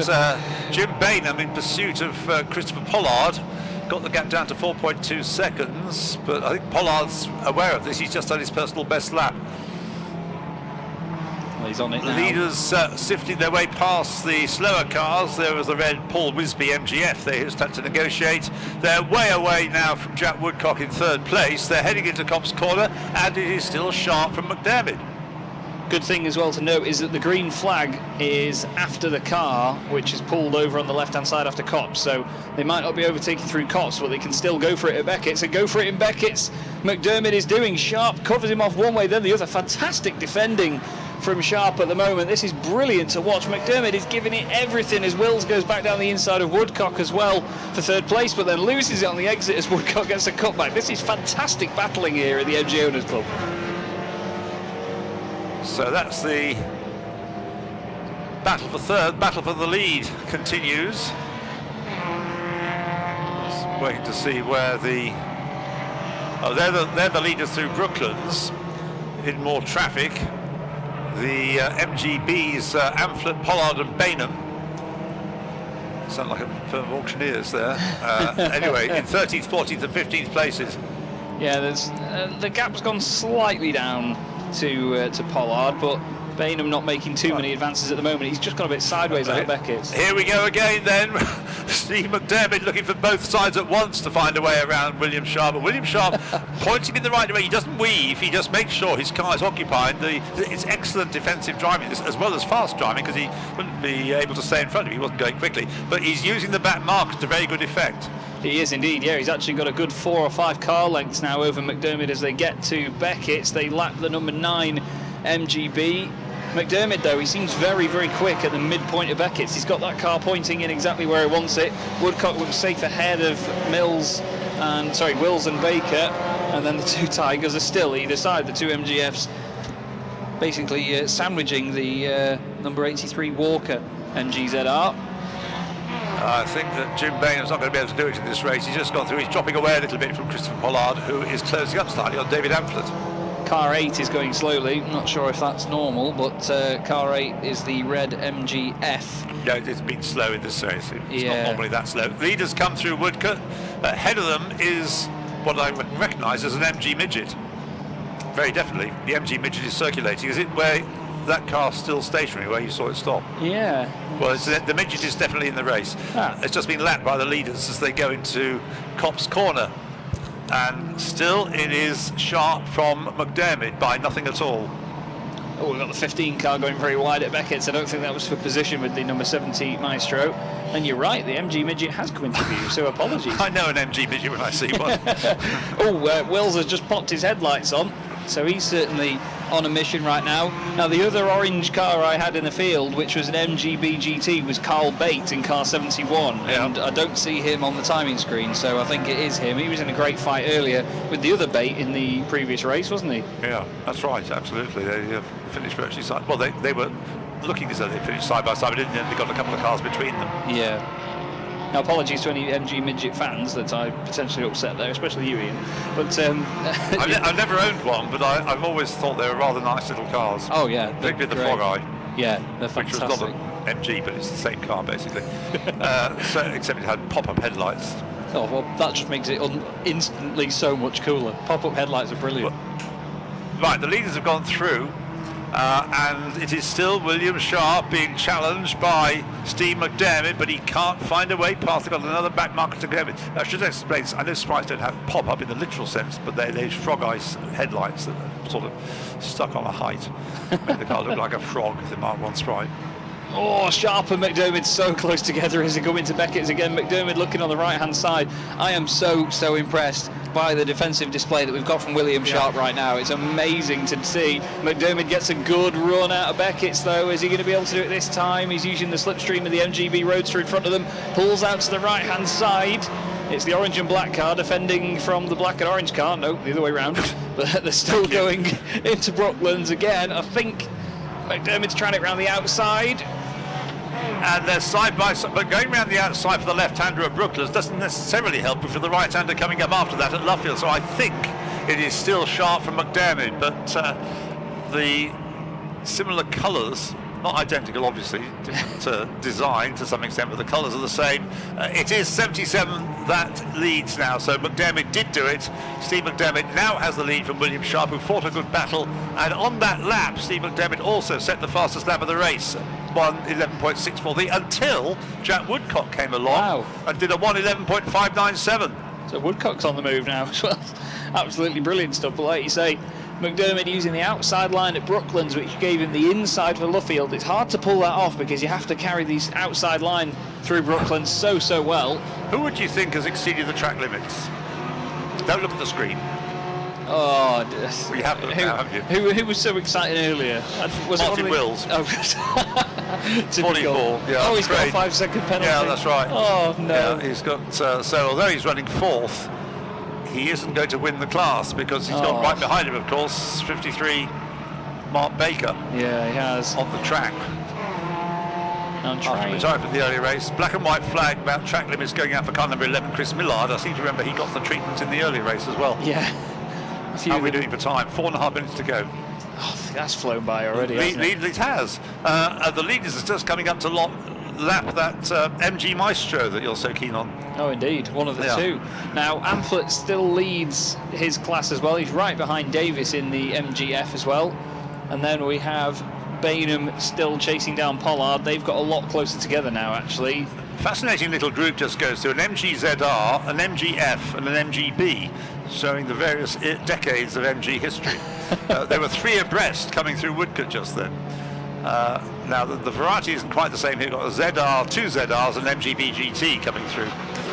Speaker 13: Jim Bainham in pursuit of Christopher Pollard. Got the gap down to 4.2 seconds, but I think Pollard's aware of this. He's just done his personal best lap.
Speaker 8: Well, he's on it now.
Speaker 13: Leaders sifting their way past the slower cars. There was the red Paul Wisby MGF. They just had to negotiate. They're way away now from Jack Woodcock in third place. They're heading into Copse Corner, and it is still sharp from McDermott.
Speaker 8: Good thing as well to note is that the green flag is after the car, which is pulled over on the left-hand side after Copse, so they might not be overtaking through Copse, but they can still go for it at Beckett's, and go for it in Beckett's. McDermott is doing. Sharp covers him off one way, then the other. Fantastic defending from Sharp at the moment. This is brilliant to watch. McDermott is giving it everything as Wills goes back down the inside of Woodcock as well for third place, but then loses it on the exit as Woodcock gets a cutback. This is fantastic battling here at the MG Owners Club.
Speaker 13: So that's the battle for third, battle for the lead continues. Just waiting to see where the... Oh, they're the leaders through Brooklands in more traffic. The MGB's Amphlett, Pollard and Bainham. Sound like a firm of auctioneers there. Anyway, in 13th, 14th and 15th places.
Speaker 8: Yeah, there's the gap's gone slightly down to Pollard, but Bainham not making too many advances at the moment. He's just gone a bit sideways out of Beckett's.
Speaker 13: Here we go again then. Steve McDermott looking for both sides at once to find a way around William Sharp. But William Sharp pointing in the right way. He doesn't weave, he just makes sure his car is occupied. It's excellent defensive driving as well as fast driving, because he wouldn't be able to stay in front of him. He wasn't going quickly. But he's using the back markers to very good effect.
Speaker 8: He is indeed, yeah. He's actually got a good 4 or 5 car lengths now over McDermott as they get to Beckett's. They lap the number 9 MGB. McDermott, though, he seems very, very quick at the midpoint of Beckett's. He's got that car pointing in exactly where he wants it. Woodcock looks safe ahead of Wills and Baker, and then the 2 Tigers are still either side. The 2 MGFs basically sandwiching the number 83 Walker MGZR.
Speaker 13: I think that Jim Bainham's not going to be able to do it in this race. He's just gone through. He's dropping away a little bit from Christopher Pollard, who is closing up slightly on David Amphlett.
Speaker 8: Car 8 is going slowly. I'm not sure if that's normal, but car 8 is the red MGF.
Speaker 13: Yeah, it's been slow in this race. It's not normally that slow. Leaders come through Woodcock. Ahead of them is what I recognise as an MG Midget. Very definitely. The MG Midget is circulating. Is it where that car's still stationary, where you saw it stop?
Speaker 8: Yeah.
Speaker 13: Well, the Midget is definitely in the race. It's just been lapped by the leaders as they go into Copse Corner. And still it is Sharp from McDermott by nothing at all.
Speaker 8: Oh, we've got the 15 car going very wide at Beckett's. I don't think that was for position with the number 70 Maestro. And you're right, the MG Midget has come into view, so apologies.
Speaker 13: I know an MG Midget when I see one.
Speaker 8: Wills has just popped his headlights on, so he's certainly on a mission right now. Now, the other orange car I had in the field, which was an MGB GT, was Carl Bate in car 71, and I don't see him on the timing screen, so I think it is him. He was in a great fight earlier with the other Bate in the previous race, wasn't he?
Speaker 13: Yeah, that's right, absolutely. They finished virtually side. Well, they were looking as though they finished side by side, but didn't they? They got a couple of cars between them.
Speaker 8: Yeah. Now, apologies to any MG Midget fans that I potentially upset there, especially you, Ian. But
Speaker 13: I've never owned one, but I've always thought they were rather nice little cars.
Speaker 8: Oh yeah,
Speaker 13: particularly the Fog Eye.
Speaker 8: Yeah, they're fantastic.
Speaker 13: Which was not an MG, but it's the same car basically. So, except it had pop-up headlights.
Speaker 8: Oh well, that just makes it instantly so much cooler. Pop-up headlights are brilliant.
Speaker 13: Right, the leaders have gone through. and it is still William Sharp being challenged by Steve McDermott, but he can't find a way past. They've got another back marker to go with. I should explain, I know sprites don't have pop-up in the literal sense, but they're those frog ice headlights that are sort of stuck on a height. Make the car look like a frog, the Mark 1 sprite.
Speaker 8: Oh, Sharp and McDermott so close together as they come into Beckett's again. McDermott looking on the right-hand side. I am so impressed by the defensive display that we've got from William Sharp right now. It's amazing to see. McDermott gets a good run out of Beckett's though. Is he going to be able to do it this time? He's using the slipstream of the MGB Roadster in front of them. Pulls out to the right-hand side. It's the orange and black car defending from the black and orange car. No, the other way around. But they're still going into Brooklands again. I think McDermott's trying it around the outside.
Speaker 13: And they're side by side, but going around the outside for the left-hander at Brooklands doesn't necessarily help for the right-hander coming up after that at Luffield. So I think it is still Sharp from McDermott, but the similar colours, not identical obviously, different design to some extent, but the colours are the same. It is 77 that leads now, so McDermott did do it. Steve McDermott now has the lead from William Sharp, who fought a good battle, and on that lap Steve McDermott also set the fastest lap of the race, 1:11.643, until Jack Woodcock came along and did a 1:11.597.
Speaker 8: So Woodcock's on the move now as well. Absolutely brilliant stuff, but like you say, McDermott using the outside line at Brooklands, which gave him the inside for Luffield. It's hard to pull that off because you have to carry these outside line through Brooklands so well.
Speaker 13: Who would you think has exceeded the track limits? Don't look at the screen.
Speaker 8: Oh,
Speaker 13: we have to, haven't you?
Speaker 8: Who was so exciting earlier? Was
Speaker 13: Martin
Speaker 8: it
Speaker 13: Wills.
Speaker 8: Oh,
Speaker 13: 44. Yeah,
Speaker 8: oh, he's got a
Speaker 13: great.
Speaker 8: 5-second penalty.
Speaker 13: Yeah, that's right.
Speaker 8: Oh no.
Speaker 13: Yeah, he's got. So although he's running fourth, he isn't going to win the class because he's got right behind him, of course, 53 Mark Baker.
Speaker 8: Yeah, he has.
Speaker 13: On the track. After retiring from the early race. Black and white flag about track limits going out for car number 11, Chris Millard. I seem to remember he got the treatment in the early race as well.
Speaker 8: Yeah.
Speaker 13: How are we doing for time? 4.5 minutes to go.
Speaker 8: Oh, that's flown by already, hasn't it?
Speaker 13: It has. The leaders are just coming up to lap that MG Maestro that you're so keen on.
Speaker 8: Oh, indeed, one of the two. Now, Amphlett still leads his class as well. He's right behind Davis in the MGF as well. And then we have Bainham still chasing down Pollard. They've got a lot closer together now, actually.
Speaker 13: Fascinating little group just goes through an MGZR, an MGF and an MGB, showing the various decades of MG history. There were 3 abreast coming through Woodcote just then. Now the variety isn't quite the same here. You've got a ZR, 2 ZRs and MGB GT coming through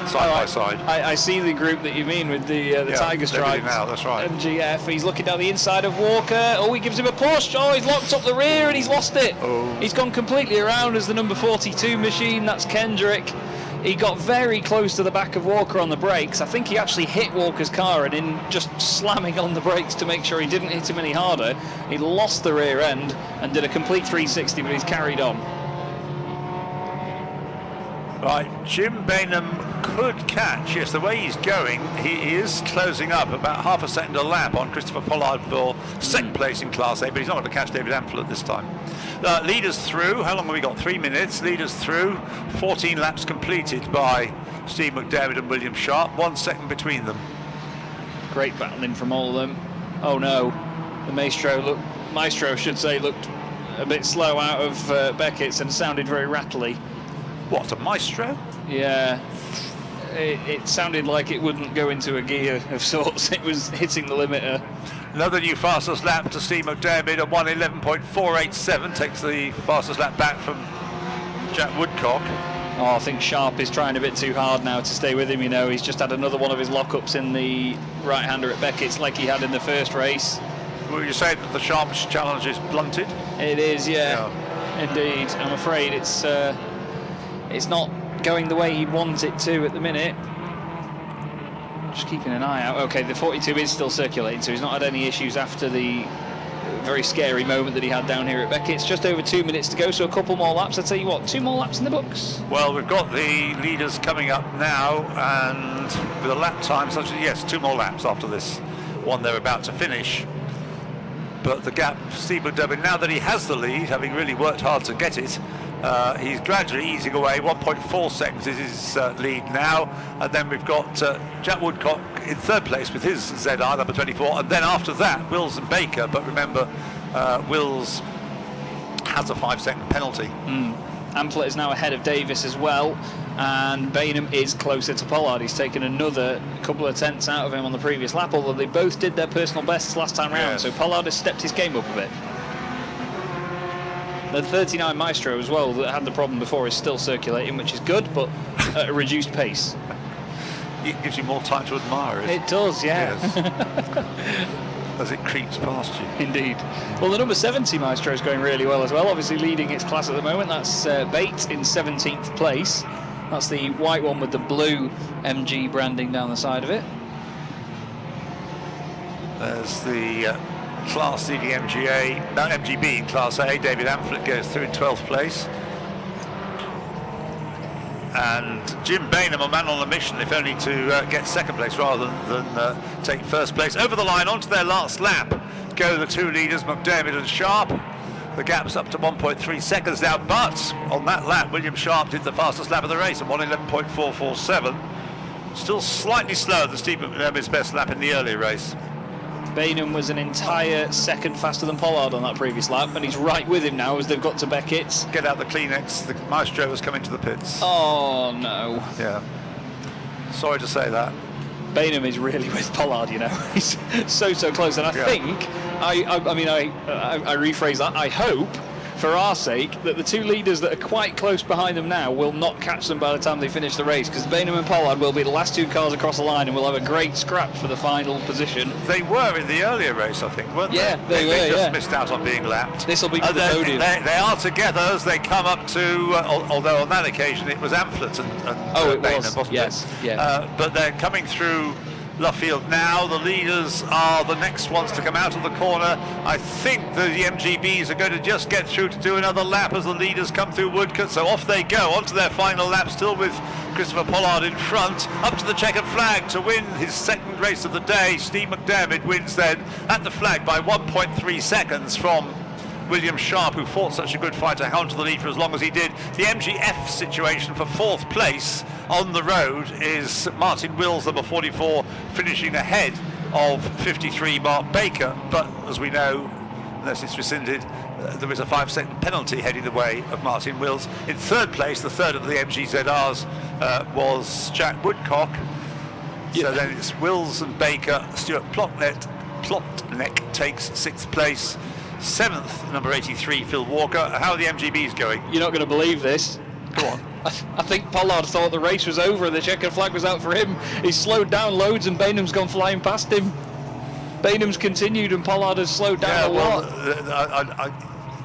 Speaker 13: side by side.
Speaker 8: I see the group that you mean with the Tiger Stripes.
Speaker 13: Now, that's right.
Speaker 8: MGF, he's looking down the inside of Walker. Oh, he gives him a push. Oh, he's locked up the rear and he's lost it.
Speaker 13: Oh.
Speaker 8: He's gone completely around as the number 42 machine. That's Kendrick. He got very close to the back of Walker on the brakes. I think he actually hit Walker's car, and in just slamming on the brakes to make sure he didn't hit him any harder, he lost the rear end and did a complete 360, but he's carried on.
Speaker 13: Right, Jim Bainham could catch, yes, the way he's going, he is closing up about half a second a lap on Christopher Pollard for second place in Class A, but he's not going to catch David Amphlett this time. Leaders through, how long have we got? 3 minutes. Leaders through, 14 laps completed by Steve McDermott and William Sharp, 1 second between them.
Speaker 8: Great battling from all of them. Oh no, the Maestro looked a bit slow out of Beckett's and sounded very rattly.
Speaker 13: What, a Maestro?
Speaker 8: Yeah, it sounded like it wouldn't go into a gear of sorts. It was hitting the limiter.
Speaker 13: Another new fastest lap to Steve McDermott at 1:11.487, takes the fastest lap back from Jack Woodcock.
Speaker 8: Oh, I think Sharp is trying a bit too hard now to stay with him, you know. He's just had another one of his lockups in the right-hander at Beckett's like he had in the first race.
Speaker 13: Would you say that the Sharp's challenge is blunted?
Speaker 8: It is, yeah. Indeed. I'm afraid it's not going the way he'd want it to at the minute. Just keeping an eye out. Okay, the 42 is still circulating, so he's not had any issues after the very scary moment that he had down here at Beckett's. Just over 2 minutes to go, so a couple more laps. I'll tell you what, 2 more laps in the books.
Speaker 13: Well, we've got the leaders coming up now, and with a lap time such as, yes, 2 more laps after this one they're about to finish. But the gap, Steve McDermott, now that he has the lead, having really worked hard to get it, he's gradually easing away. 1.4 seconds is his lead now, and then we've got Jack Woodcock in 3rd place with his ZR number 24, and then after that Wills and Baker. But remember, Wills
Speaker 7: has a 5-second penalty.
Speaker 8: Amphlett is now ahead of Davis as well, and Bainham is closer to Pollard. He's taken another couple of tenths out of him on the previous lap, although they both did their personal bests last time round, so Pollard has stepped his game up a bit. The 39 Maestro as well, that had the problem before, is still circulating, which is good, but at a reduced pace.
Speaker 7: It gives you more time to admire it.
Speaker 8: It does, yeah.
Speaker 7: Yes. As it creeps past you.
Speaker 8: Indeed. Well, the number 70 Maestro is going really well as well, obviously leading its class at the moment. That's Bate in 17th place. That's the white one with the blue MG branding down the side of it.
Speaker 7: There's the Class leading MGB in Class A. David Amphlett goes through in 12th place. And Jim Bainham, a man on a mission, if only to get second place rather than take first place. Over the line, onto their last lap, go the two leaders, McDermott and Sharp. The gap's up to 1.3 seconds now, but on that lap, William Sharp did the fastest lap of the race at 1:11.447. Still slightly slower than Steve McDermott's best lap in the earlier race.
Speaker 8: Bainham was an entire second faster than Pollard on that previous lap, and he's right with him now as they've got to Beckett's.
Speaker 7: Get out the Kleenex, the Maestro has come into the pits.
Speaker 8: Oh no.
Speaker 7: Yeah. Sorry to say that.
Speaker 8: Bainham is really with Pollard, you know. He's so close, and I think, I rephrase that, I hope, for our sake, that the two leaders that are quite close behind them now will not catch them by the time they finish the race, because Bainham and Pollard will be the last two cars across the line and will have a great scrap for the final position.
Speaker 7: They were in the earlier race, I think, weren't they?
Speaker 8: Yeah, they were,
Speaker 7: They just missed out on being lapped.
Speaker 8: This will be for the podium.
Speaker 7: They are together as they come up to, although on that occasion it was Amphlett and Bainham, wasn't it?
Speaker 8: Yeah.
Speaker 7: But they're coming through Luffield now. The leaders are the next ones to come out of the corner. I think the MGBs are going to just get through to do another lap as the leaders come through Woodcote. So off they go onto their final lap, still with Christopher Pollard in front, up to the checkered flag to win his second race of the day. Steve McDermott wins then at the flag by 1.3 seconds from William Sharp, who fought such a good fight to hang on to the lead for as long as he did. The MGF situation for fourth place on the road is Martin Wills, number 44, finishing ahead of 53 Mark Baker, but as we know, unless it's rescinded, there is a 5-second penalty heading the way of Martin Wills. In third place, the third of the MGZRs, was Jack Woodcock. So then it's Wills and Baker. Stuart Plotneck takes 6th place. 7th, number 83, Phil Walker. How are the MGBs going?
Speaker 8: You're not going to believe this.
Speaker 7: Go on.
Speaker 8: I think Pollard thought the race was over and the checkered flag was out for him. He's slowed down loads and Bainham's gone flying past him. Bainham's continued and Pollard has slowed down a lot.
Speaker 7: I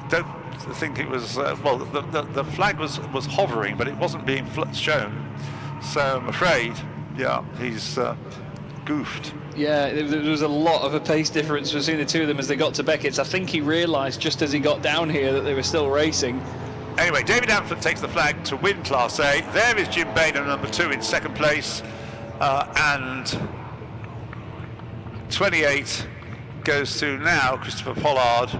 Speaker 7: don't think it was, the flag was hovering, but it wasn't being shown. So I'm afraid, he's goofed.
Speaker 8: Yeah, there was a lot of a pace difference between the two of them as they got to Beckett's. I think he realised just as he got down here that they were still racing.
Speaker 7: Anyway, David Amphlett takes the flag to win Class A. There is Jim Bainham, number 2, in second place. And 28 goes to now Christopher Pollard.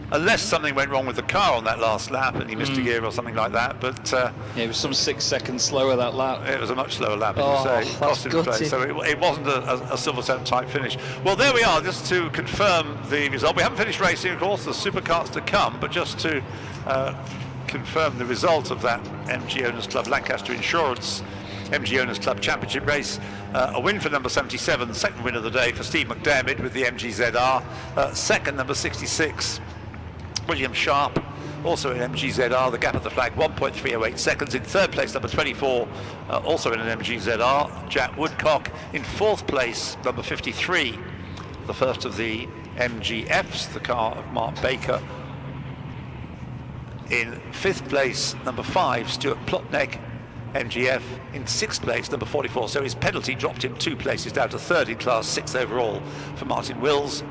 Speaker 7: Unless something went wrong with the car on that last lap and he missed a gear or something like that, but
Speaker 8: it was some 6 seconds slower that lap.
Speaker 7: It was a much slower lap, as you say. It cost him the place, so it wasn't a Silverstone type finish. Well, there we are, just to confirm the result. We haven't finished racing, of course, there's Superkarts to come, but just to confirm the result of that MG Owners Club Lancaster Insurance MG Owners Club Championship race. A win for number 77, second win of the day for Steve McDermott with the MGZR. Second, number 66, William Sharp, also in MGZR, the gap at the flag 1.308 seconds. In third place, number 24, also in an MGZR, Jack Woodcock. In fourth place, number 53, the first of the MGFs, the car of Mark Baker. In fifth place, number 5, Stuart Plotneck, MGF. In sixth place, number 44, so his penalty dropped him 2 places down to third in Class 6 overall for Martin Wills,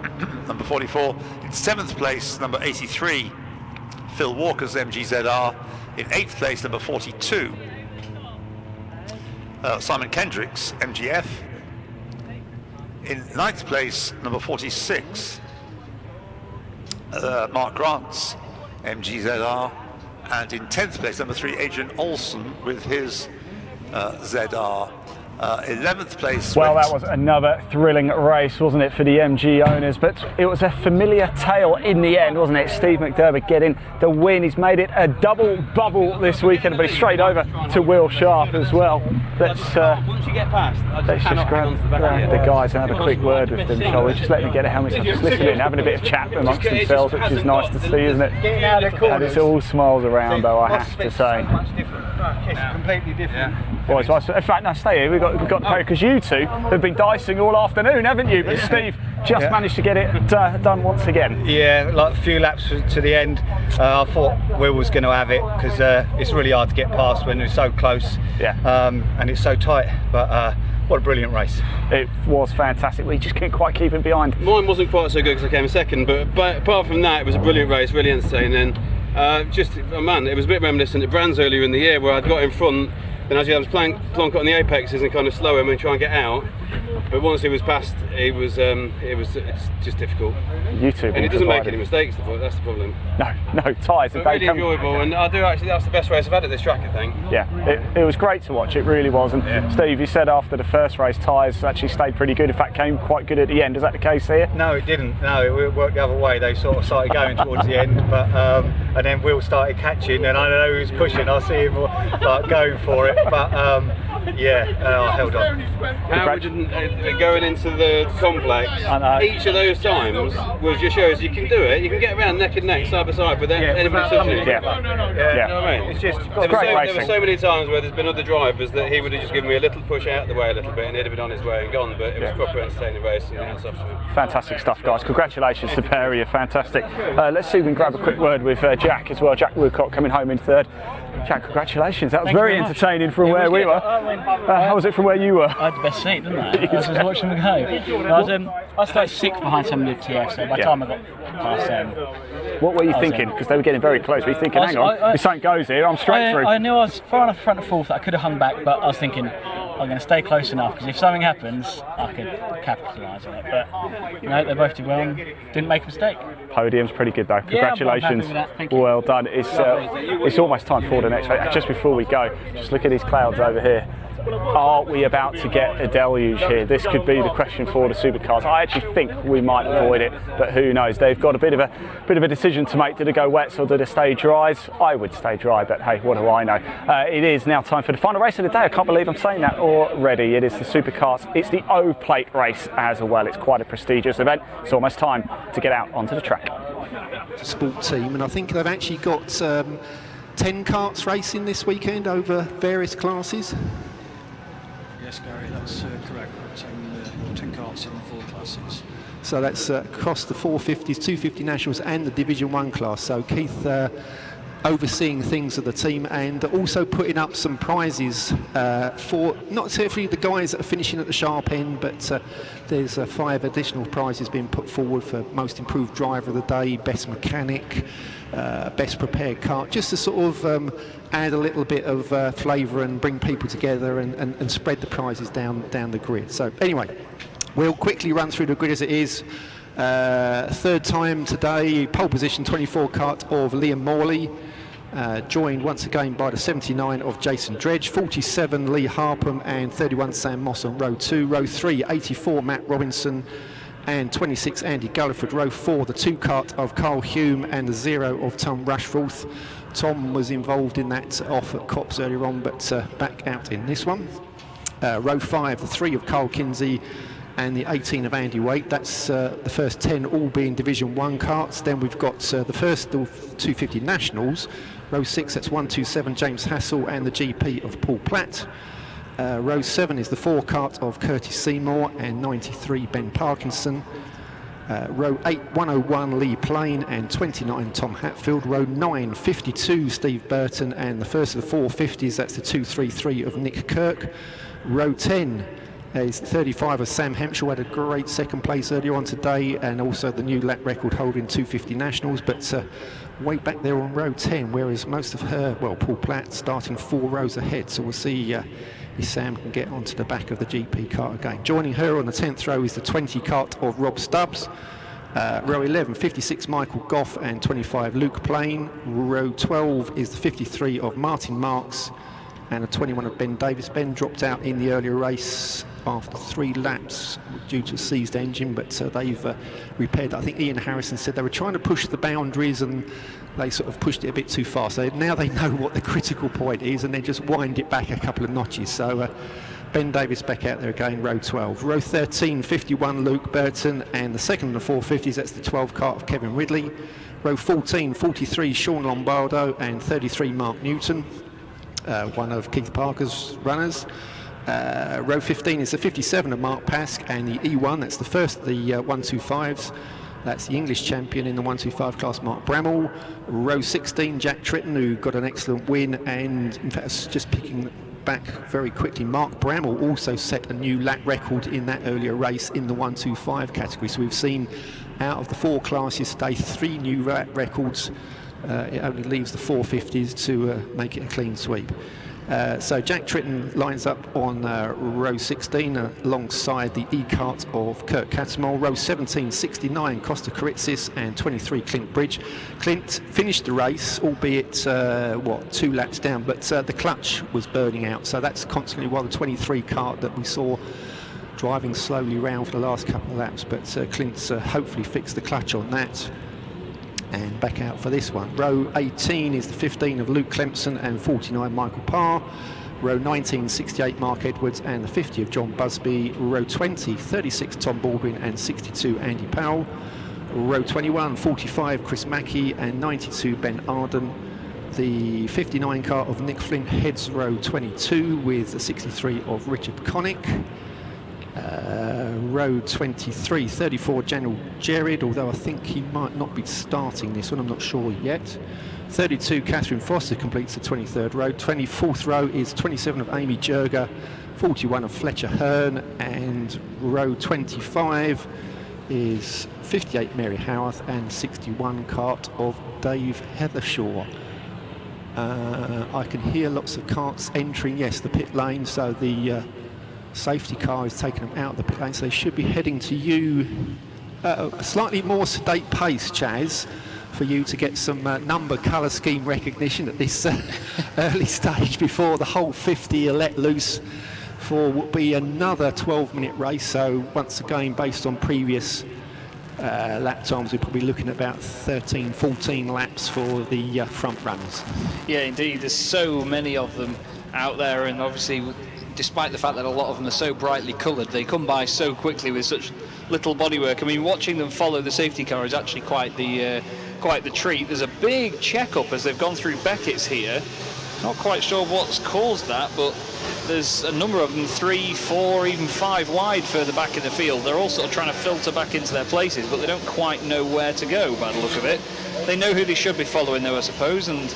Speaker 7: number 44. In seventh place, number 83, Phil Walker's MGZR. In eighth place, number 42, Simon Kendrick's MGF. In ninth place, number 46, Mark Grant's MGZR. And in 10th place, number 3, Adrian Olsen with his ZR.
Speaker 13: 11th place.
Speaker 1: Well, that was another thrilling race, wasn't it, for the MG owners? But it was a familiar tale in the end, wasn't it? Steve McDermott getting the win. He's made it a double bubble this weekend, but he's straight over to Will Sharp as well. Let's
Speaker 2: once you get past,
Speaker 1: let's just grab the guys and have a quick word with them, shall we? Just let them get their helmets on, just listening, having a bit of chat amongst themselves, which is nice to see, isn't it? And it's all smiles around, though, I have to say.
Speaker 20: It's completely different.
Speaker 1: Boys, in fact, no, stay here. We've got the pair, because you two have been dicing all afternoon, haven't you? But Steve just managed to get it done once again.
Speaker 11: Yeah, like a few laps to the end. I thought Will was going to have it, because it's really hard to get past when it's so close. And it's so tight. But what a brilliant race.
Speaker 1: It was fantastic. We just couldn't quite keep it behind.
Speaker 17: Mine wasn't quite so good because I came second, but apart from that, it was a brilliant race, really entertaining. Man, it was a bit reminiscent of Brands earlier in the year, where I'd got in front, then as you had to plonk it on the apexes and kind of slow him and try and get out. But once he was past, it's just difficult.
Speaker 1: You two,
Speaker 17: and he doesn't make any mistakes. That's the problem.
Speaker 1: No tyres.
Speaker 17: But really enjoyable, and I do actually. That's the best race I've had at this track, I think.
Speaker 1: Yeah, it was great to watch. It really was. And Steve, you said after the first race, tyres actually stayed pretty good. In fact, came quite good at the end. Is that the case here?
Speaker 11: No, it didn't. No, it worked the other way. They sort of started going towards the end, but and then Will started catching, and I don't know who's pushing. I see him like going for it, but I held on.
Speaker 17: How would going into the complex, each of those times will just show us you can do it. You can get around neck and neck, side by side, without anybody touching it. You know what I mean?
Speaker 11: It's just
Speaker 17: there were so many times where there's been other drivers that he would have just given me a little push out of the way a little bit, and he'd have been on his way and gone. But it was a proper entertaining race.
Speaker 1: Fantastic stuff, guys. Congratulations to pair of you. Fantastic. Let's see if we can grab a quick word with Jack as well. Jack Woodcock coming home in third. Jack, congratulations. That was very entertaining from where we were. How was it from where you were?
Speaker 18: I had the best seat, didn't I? I was just watching them go. I started 6th behind some of the TF, so by the time I got past them.
Speaker 1: What were you thinking? Because they were getting very close. Were you thinking, hang on, if something goes here, I'm straight through?
Speaker 18: I knew I was far enough front of 4th that I could have hung back, but I was thinking, I'm going to stay close enough, because if something happens, I could capitalise on it. But, they both did well and didn't make a mistake.
Speaker 1: Podium's pretty good, though. Congratulations.
Speaker 18: I'm happy with that. Thank you.
Speaker 1: Well done. It's almost time for the next race. Just before we go, just look at these clouds over here. Are we about to get a deluge here? This could be the question for the Supercars. I actually think we might avoid it, but who knows? They've got a bit of a decision to make. Did it go wets or did it stay dries? I would stay dry, but hey, what do I know? It is now time for the final race of the day. I can't believe I'm saying that already. It is the Supercars. It's the O plate race as well. It's quite a prestigious event. It's almost time to get out onto the track.
Speaker 5: Sport team, and I think they've actually got 10 karts racing this weekend over various classes.
Speaker 19: Yes, Gary, that's correct. 10 karts in the 4 classes.
Speaker 5: So that's across the 450s, 250 nationals and the Division 1 class. So Keith overseeing things of the team and also putting up some prizes for not necessarily the guys that are finishing at the sharp end, but there's 5 additional prizes being put forward for most improved driver of the day, best mechanic, best prepared kart, just to sort of add a little bit of flavour and bring people together and spread the prizes down the grid. So anyway, we'll quickly run through the grid as it is. Third time today, pole position 24 kart of Liam Morley, joined once again by the 79 of Jason Dredge, 47 Lee Harpham and 31 Sam Moss on row 2. Row 3, 84 Matt Robinson and 26 Andy Gulliford. Row 4, the 2 kart of Carl Hume and the 0 of Tom Rushforth. Tom was involved in that off at Cops earlier on, but back out in this one. Row 5, the 3 of Carl Kinsey and the 18 of Andy Waite. That's the first 10 all being Division 1 karts. Then we've got the first of 250 nationals. Row 6, that's 127 James Hassel and the GP of Paul Platt. Row 7 is the 4 kart of Curtis Seymour and 93 Ben Parkinson. Row 8, 101 Lee Plain and 29 Tom Hatfield. Row 9, 52 Steve Burton and the first of the 450s, that's the 233 of Nick Kirk. Row 10 is 35 of Sam Hempshire, had a great second place earlier on today, and also the new lap record holder in 250 nationals, but way back there on row 10, whereas most of her, well, Paul Platt starting 4 rows ahead, so we'll see if Sam can get onto the back of the GP kart again. Joining her on the 10th row is the 20 kart of Rob Stubbs. Row 11, 56 Michael Goff and 25 Luke Plain. Row 12 is the 53 of Martin Marks and a 21 of Ben Davis. Ben dropped out in the earlier race after 3 laps due to a seized engine, but they've repaired. I think Ian Harrison said they were trying to push the boundaries and they sort of pushed it a bit too far. So now they know what the critical point is and they just wind it back a couple of notches. So Ben Davis back out there again, row 12. Row 13, 51 Luke Burton, and the second of the 450s, that's the 12 kart of Kevin Ridley. Row 14, 43 Sean Lombardo, and 33 Mark Newton, one of Keith Parker's runners. Row 15 is the 57 of Mark Pask, and the E1, that's the first of the 125s. That's the English champion in the 125 class, Mark Bramall. Row 16, Jack Tritton, who got an excellent win, and in fact, just picking back very quickly, Mark Bramall also set a new lap record in that earlier race in the 125 category. So we've seen out of the 4 classes today 3 new lap records. It only leaves the 450s to make it a clean sweep. So Jack Tritton lines up on row 16 alongside the E-Kart of Kurt Cattermole. Row 17, 69 Costa Karitsis, and 23 Clint Bridge. Clint finished the race, albeit 2 laps down, but the clutch was burning out, so that's constantly why the 23 kart that we saw driving slowly round for the last couple of laps, but Clint's hopefully fixed the clutch on that and back out for this one. Row 18 is the 15 of Luke Clemson and 49 Michael Parr. Row 19, 68 Mark Edwards and the 50 of John Busby. Row 20, 36 Tom Baldwin and 62 Andy Powell. Row 21, 45 Chris Mackey and 92 Ben Arden. The 59 car of Nick Flint heads row 22 with the 63 of Richard Connick. Row 23, 34 Daniel Jared, although I think he might not be starting this one, I'm not sure yet. 32 Catherine Foster completes the 23rd row. 24th row is 27 of Amy Jurger, 41 of Fletcher Hearn, and row 25 is 58 Mary Howarth and 61 kart of Dave Heathershaw. I can hear lots of karts entering, yes, the pit lane, so the safety car is taking them out of the pit lane, so they should be heading to you a slightly more sedate pace, Chaz, for you to get some number colour scheme recognition at this early stage before the whole 50 are let loose for what will be another 12-minute race. So once again, based on previous lap times, we're probably looking at about 13, 14 laps for the front runners.
Speaker 8: Yeah, indeed, there's so many of them out there, and obviously despite the fact that a lot of them are so brightly coloured, they come by so quickly with such little bodywork. I mean, watching them follow the safety car is actually quite the treat. There's a big check-up as they've gone through Beckett's here. Not quite sure what's caused that, but there's a number of them, 3, 4, even 5 wide further back in the field. They're all sort of trying to filter back into their places, but they don't quite know where to go by the look of it. They know who they should be following though, I suppose, and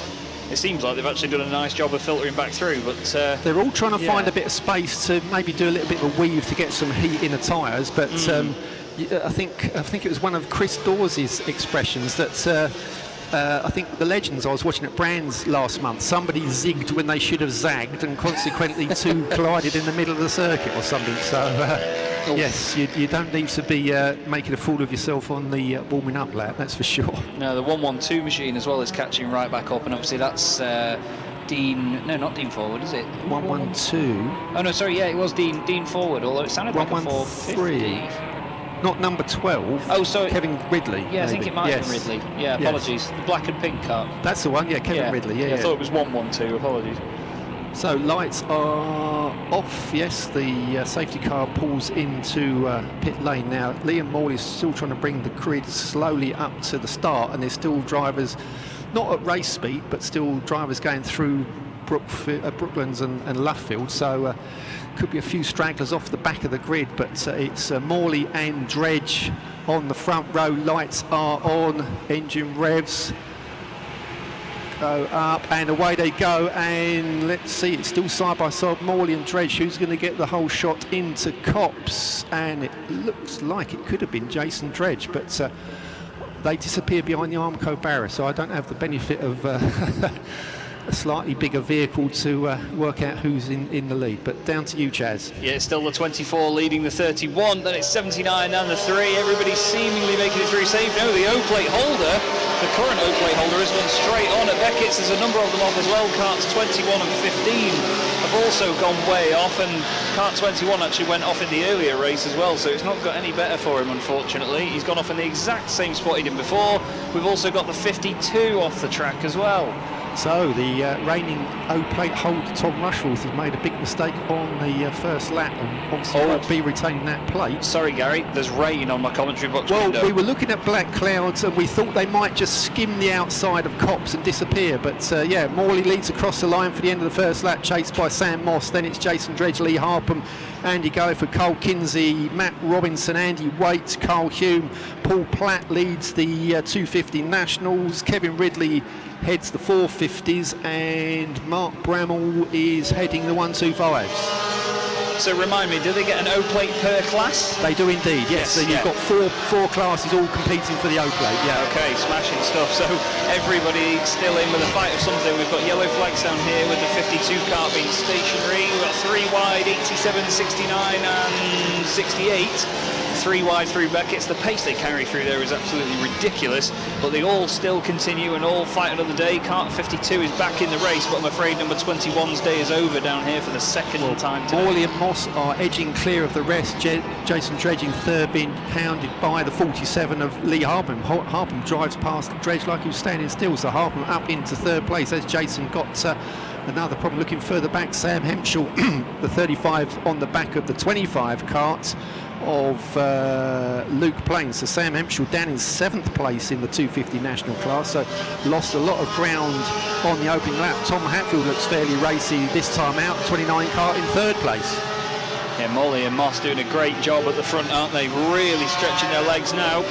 Speaker 8: it seems like they've actually done a nice job of filtering back through, but
Speaker 5: they're all trying to find a bit of space to maybe do a little bit of a weave to get some heat in the tyres. But I think it was one of Chris Dawes' expressions that I think the Legends I was watching at Brands last month, somebody zigged when they should have zagged, and consequently 2 collided in the middle of the circuit or something. So yes, you don't need to be making a fool of yourself on the warming up lap, that's for sure.
Speaker 8: No, the 112 machine as well is catching right back up, and obviously that's Dean, no, not Dean Forward, is it?
Speaker 5: 112.
Speaker 8: Oh no, sorry, yeah, it was Dean Forward, although it sounded like a 450.
Speaker 5: Not number 12.
Speaker 8: Oh, sorry.
Speaker 5: Kevin Ridley.
Speaker 8: Yeah, maybe. I think it might have been Ridley. Yeah, apologies. Yes. The black and pink car.
Speaker 5: That's the one, yeah, Kevin Ridley. Yeah,
Speaker 8: I thought it was 112, apologies.
Speaker 5: So lights are off, yes, the safety car pulls into pit lane now. Liam Morley is still trying to bring the grid slowly up to the start, and there's still drivers, not at race speed, but still drivers going through Brooklands and Luffield, so could be a few stragglers off the back of the grid, but it's Morley and Dredge on the front row. Lights are on, engine revs go up and away they go, and let's see, it's still side by side, Morley and Dredge. Who's going to get the whole shot into Copse? And it looks like it could have been Jason Dredge, but they disappear behind the Armco barrier, so I don't have the benefit of a slightly bigger vehicle to work out who's in the lead. But down to you, Chaz.
Speaker 8: Yeah, it's still the 24 leading the 31, then it's 79 and the 3. Everybody seemingly making it through safe. No, the O-plate holder The current O-plate holder has gone straight on at Beckett's. There's a number of them off as well. Karts 21 and 15 have also gone way off, and kart 21 actually went off in the earlier race as well, so it's not got any better for him, unfortunately. He's gone off in the exact same spot he did before. We've also got the 52 off the track as well.
Speaker 5: So the reigning O-plate holder Tom Rushforth has made a big mistake on the first lap and obviously won't be retaining that plate.
Speaker 8: Sorry Gary, there's rain on my commentary box window.
Speaker 5: We were looking at black clouds and we thought they might just skim the outside of Copse and disappear, but yeah, Morley leads across the line for the end of the first lap, chased by Sam Moss. Then it's Jason Dredge, Lee Harpham, Andy Galliford, Cole Kinsey, Matt Robinson, Andy Waite, Carl Hume. Paul Platt leads the 250 Nationals. Kevin Ridley heads the 450s, and Mark Bramall is heading the 125s.
Speaker 8: So remind me, do they get an O-plate per class?
Speaker 5: They do indeed, yes. So you've got four classes all competing for the O-plate, yeah.
Speaker 8: Okay, smashing stuff. So everybody still in with a fight of something. We've got yellow flags down here with the 52 car being stationary. We've got 3 wide, 87, 69 and 68. 3 wide through Beckett's. The pace they carry through there is absolutely ridiculous, but they all still continue and all fight another day. Kart 52 is back in the race, but I'm afraid number 21's day is over down here for the second time today.
Speaker 5: Morley and Moss are edging clear of the rest. Jason Dredge in third, being pounded by the 47 of Lee Harpham. Harpham drives past Dredge like he was standing still, so Harpham up into third place as Jason got another problem looking further back. Sam Hempshall, the 35 on the back of the 25 kart of Luke Plain. So Sam Hempshall down in 7th place in the 250 national class, so lost a lot of ground on the opening lap. Tom Hatfield looks fairly racy this time out, 29 kart in 3rd place.
Speaker 8: Yeah, Molly and Moss doing a great job at the front, aren't they? Really stretching their legs now.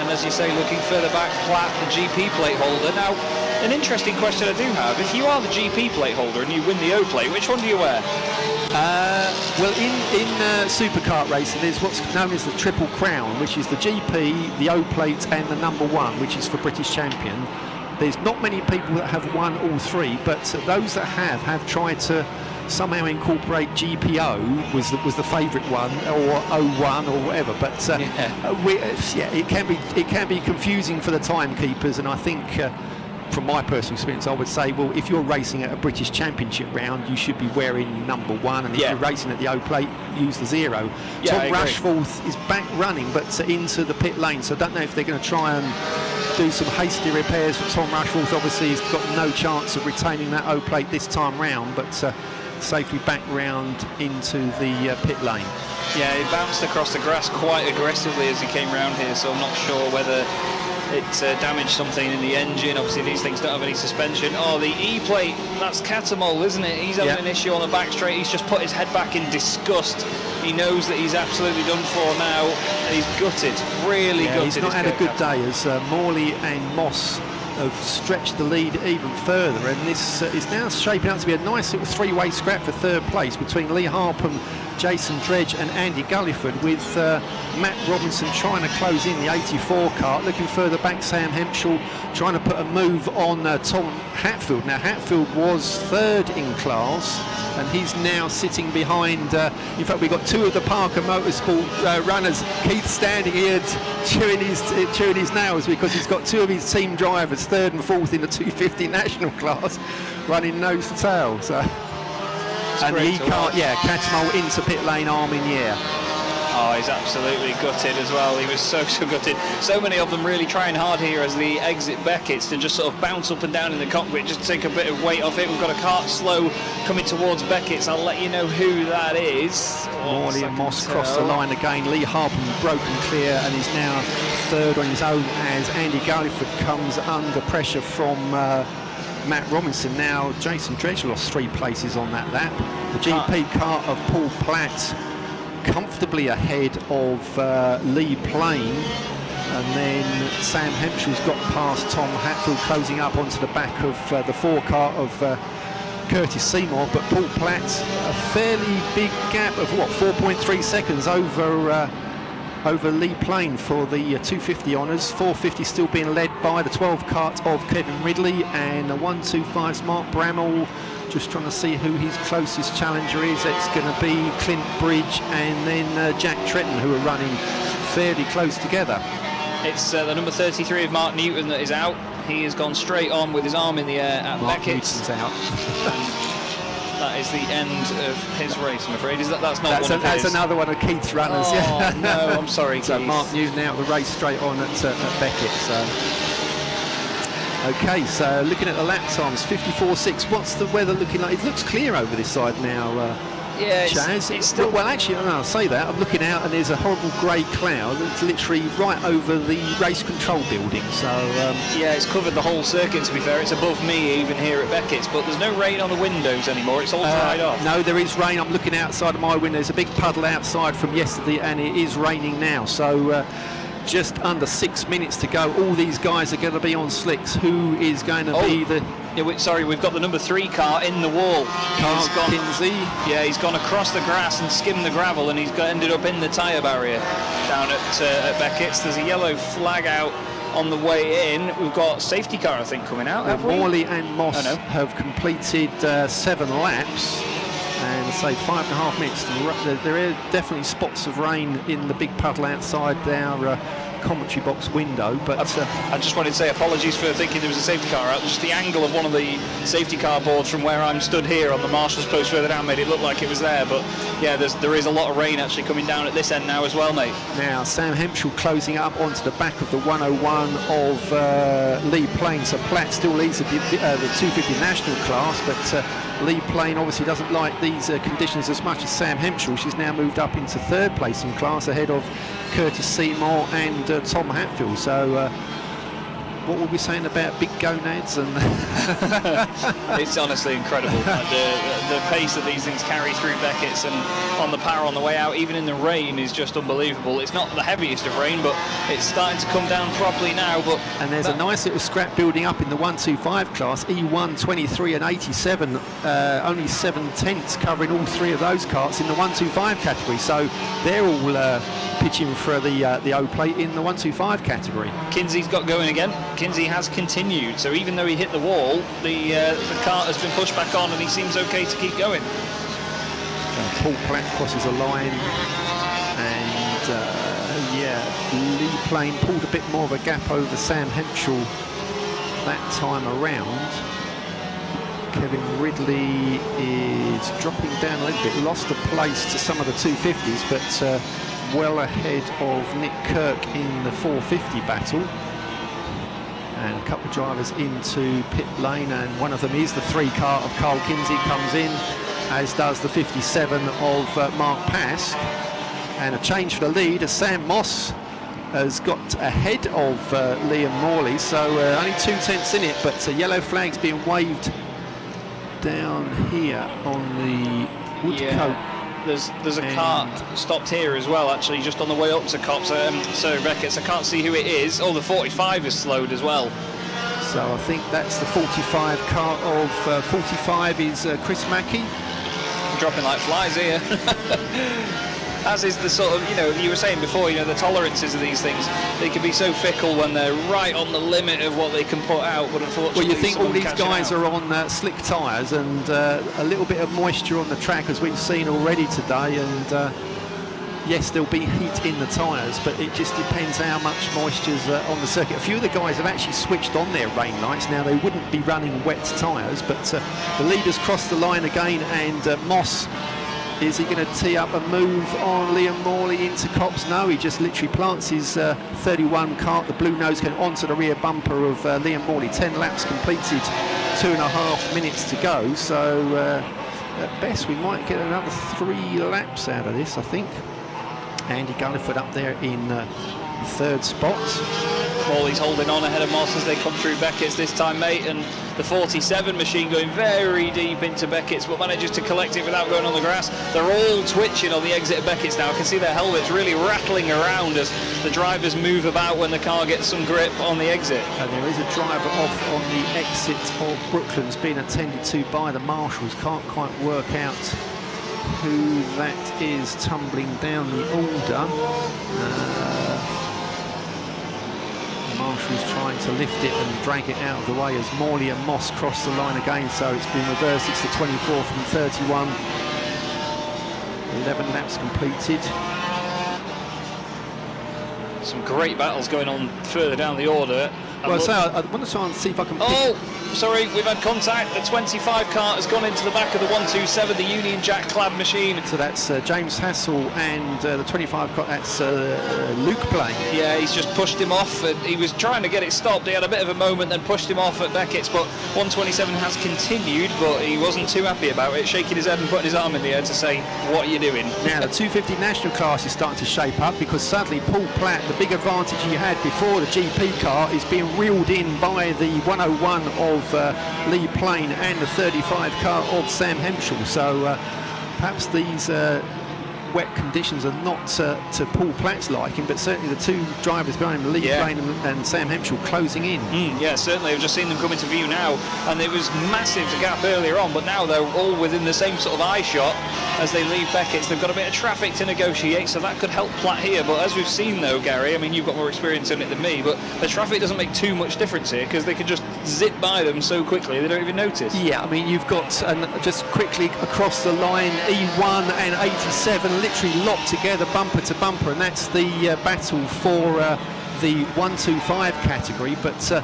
Speaker 8: And as you say, looking further back, Platt, the GP plate holder. Now, an interesting question I do have. If you are the GP plate holder and you win the O-plate, which one do you wear?
Speaker 5: Well, in superkart racing, there's what's known as the Triple Crown, which is the GP, the O-plate and the number 1, which is for British champion. There's not many people that have won all 3, but those that have tried to somehow incorporate GPO was the favourite one, or 01 or whatever. But it can be confusing for the timekeepers, and I think from my personal experience, I would say, well, if you're racing at a British Championship round, you should be wearing number 1, and if you're racing at the O-plate, use the 0. Tom Rushforth is back running, but into the pit lane, so I don't know if they're going to try and do some hasty repairs for Tom Rushforth. Obviously, he's got no chance of retaining that O-plate this time round, but safely back round into the pit lane.
Speaker 8: Yeah, he bounced across the grass quite aggressively as he came round here, so I'm not sure whether it damaged something in the engine. Obviously these things don't have any suspension. Oh, the E-plate, that's Catamol, isn't it? He's having an issue on the back straight. He's just put his head back in disgust. He knows that he's absolutely done for now, and he's gutted, really gutted.
Speaker 5: He's not had a good day, as Morley and Moss have stretched the lead even further, and this is now shaping up to be a nice little 3-way scrap for 3rd place between Lee Harpham, Jason Dredge and Andy Gulliford, with Matt Robinson trying to close in the 84 kart. Looking further back, Sam Hempshall trying to put a move on Tom Hatfield. Now Hatfield was 3rd in class, and he's now sitting behind, in fact we've got 2 of the Parker Motorsport runners. Keith standing here chewing his nails because he's got 2 of his team drivers, 3rd and 4th in the 250 national class, running nose to tail. So. And the E-kart, Catamol into pit lane, arm in the air.
Speaker 8: Oh, he's absolutely gutted as well. He was so gutted. So many of them really trying hard here as they exit Beckett's to just sort of bounce up and down in the cockpit, just take a bit of weight off it. We've got a kart slow coming towards Beckett's. I'll let you know who that is.
Speaker 5: Morley and Moss cross the line again. Lee Harpham broken clear and is now 3rd on his own as Andy Galliford comes under pressure from Matt Robinson. Now Jason Dredge lost 3 places on that lap. The GP kart of Paul Platt comfortably ahead of Lee Plain, and then Sam Hempshall's got past Tom Hatfield, closing up onto the back of the 4 kart of Curtis Seymour. But Paul Platt, a fairly big gap of 4.3 seconds over Lee Plain for the 250 honours. 450 still being led by the 12 kart of Kevin Ridley, and the 125's Mark Bramall just trying to see who his closest challenger is. It's going to be Clint Bridge and then Jack Tretton, who are running fairly close together.
Speaker 8: It's the number 33 of Mark Newton that is out. He has gone straight on with his arm in the air at
Speaker 5: Mark
Speaker 8: Beckett's.
Speaker 5: Newton's out.
Speaker 8: That is the end of his race, I'm afraid. That's not one of
Speaker 5: That's
Speaker 8: his.
Speaker 5: another one of Keith's runners.
Speaker 8: Oh,
Speaker 5: yeah.
Speaker 8: no, I'm sorry,
Speaker 5: So
Speaker 8: Keith.
Speaker 5: Mark Newton out of the race straight on at Beckett. So. Okay, so looking at the lap times, 54.6. What's the weather looking like? It looks clear over this side now.
Speaker 8: Yeah,
Speaker 5: Chaz.
Speaker 8: it's still...
Speaker 5: Well, actually, I'll say that. I'm looking out and there's a horrible grey cloud. It's literally right over the race control building. So
Speaker 8: yeah, it's covered the whole circuit, to be fair. It's above me even here at Beckett's, but there's no rain on the windows anymore. It's all dried off.
Speaker 5: No, there is rain. I'm looking outside of my window. There's a big puddle outside from yesterday and it is raining now. So just under 6 minutes to go. All these guys are going to be on slicks. Who is going to be the...
Speaker 8: Yeah, sorry, we've got the number 3 car in the wall.
Speaker 5: Carl Kinsey.
Speaker 8: Yeah, he's gone across the grass and skimmed the gravel, and he's ended up in the tyre barrier down at Beckett's. There's a yellow flag out on the way in. We've got safety car, I think, coming out. Have we?
Speaker 5: Morley and Moss have completed 7 laps. And say 5.5 minutes. There are definitely spots of rain in the big puddle outside our commentary box window, but
Speaker 8: I just wanted to say apologies for thinking there was a safety car out. Just the angle of one of the safety car boards from where I'm stood here on the marshal's post further down made it look like it was there, but yeah, there is a lot of rain actually coming down at this end now as well, mate.
Speaker 5: Now Sam Hemphill closing up onto the back of the 101 of Lee Plain. So Platt still leads the 250 national class, but Lee Plain obviously doesn't like these conditions as much as Sam Hemphill. She's now moved up into 3rd place in class ahead of Curtis Seymour and Tom Hatfield. So what were we saying about big gonads? And
Speaker 8: it's honestly incredible. The pace that these things carry through Beckett's and on the power on the way out, even in the rain, is just unbelievable. It's not the heaviest of rain, but it's starting to come down properly now.
Speaker 5: And there's a nice little scrap building up in the 125 class, E1, 23 and 87, only 7/10 covering all 3 of those karts in the 125 category. So they're all pitching for the O plate in the 125 category.
Speaker 8: Kinsey's got going again. Kinsey has continued, so even though he hit the wall, the cart has been pushed back on and he seems okay to keep going.
Speaker 5: Paul Platt crosses a line, and yeah, Lee Plain pulled a bit more of a gap over Sam Hemphill that time around. Kevin Ridley is dropping down a little bit, lost a place to some of the 250s, but well ahead of Nick Kirk in the 450 battle. And a couple of drivers into pit lane, and one of them is the 3 car of Carl Kinsey, comes in, as does the 57 of Mark Pask. And a change for the lead as Sam Moss has got ahead of Liam Morley, so only 2/10 in it, but a yellow flag's being waved down here on the Woodcote.
Speaker 8: There's a cart stopped here as well, actually, just on the way up to Cops. So Beckett's, I can't see who it is. Oh, the 45 is slowed as well.
Speaker 5: So I think that's the 45 car of 45 is Chris Mackey.
Speaker 8: Dropping like flies here. As is the sort of, you were saying before, the tolerances of these things, they can be so fickle when they're right on the limit of what they can put out, but unfortunately...
Speaker 5: Well, you think all these guys are on slick tyres and a little bit of moisture on the track, as we've seen already today, and yes, there'll be heat in the tyres, but it just depends how much moisture's on the circuit. A few of the guys have actually switched on their rain lights. Now, they wouldn't be running wet tyres, but the leaders crossed the line again, and Moss... Is he going to tee up a move on Liam Morley into Cops? No, he just literally plants his 31 kart, the blue nose going onto the rear bumper of Liam Morley. 10 laps completed, 2.5 minutes to go. So at best we might get another 3 laps out of this, I think. Andy Gulliford up there in 3rd spot.
Speaker 8: Morley's holding on ahead of Moss as they come through Beckett's this time, mate, and the 47 machine going very deep into Beckett's, but manages to collect it without going on the grass. They're all twitching on the exit of Beckett's now. I can see their helmets really rattling around as the drivers move about when the car gets some grip on the exit.
Speaker 5: And there is a driver off on the exit of Brooklands being attended to by the marshals. Can't quite work out who that is tumbling down the order. Marshall's trying to lift it and drag it out of the way as Morley and Moss cross the line again, so it's been reversed. It's the 24 from 31. 11 laps completed.
Speaker 6: some great battles going on further down the order.
Speaker 5: Well, so I want to try and see if I can pick...
Speaker 6: Oh, sorry, we've had contact. The 25 cart has gone into the back of the 127, the Union Jack clad machine.
Speaker 5: So that's James Hassel, and the 25 cart, that's Luke Blaine.
Speaker 6: Yeah, he's just pushed him off, and he was trying to get it stopped. He had a bit of a moment, then pushed him off at Beckett's, but 127 has continued, but he wasn't too happy about it, shaking his head and putting his arm in the air to say, what are you doing?
Speaker 5: Now, the 250 national class is starting to shape up, because suddenly Paul Platt, the big advantage he had before the GP car, is being reeled in by the 101 of Lee Plain and the 35 car of Sam Hemschel. So perhaps these wet conditions are not to Paul Platt's liking, but certainly the two drivers behind him, Lee Plain and Sam Hemschel, closing in.
Speaker 6: Yeah, certainly. I've just seen them come into view now, and it was massive gap earlier on, but now they're all within the same sort of eye shot as they leave Beckett's. They've got a bit of traffic to negotiate, so that could help Platt here. But as we've seen, though, Gary, I mean, you've got more experience in it than me, but the traffic doesn't make too much difference here, because they can just zip by them so quickly they don't even notice.
Speaker 5: Yeah, I mean, you've got just quickly across the line, E1 and 87 literally locked together bumper to bumper, and that's the battle for the 125 category. But oh,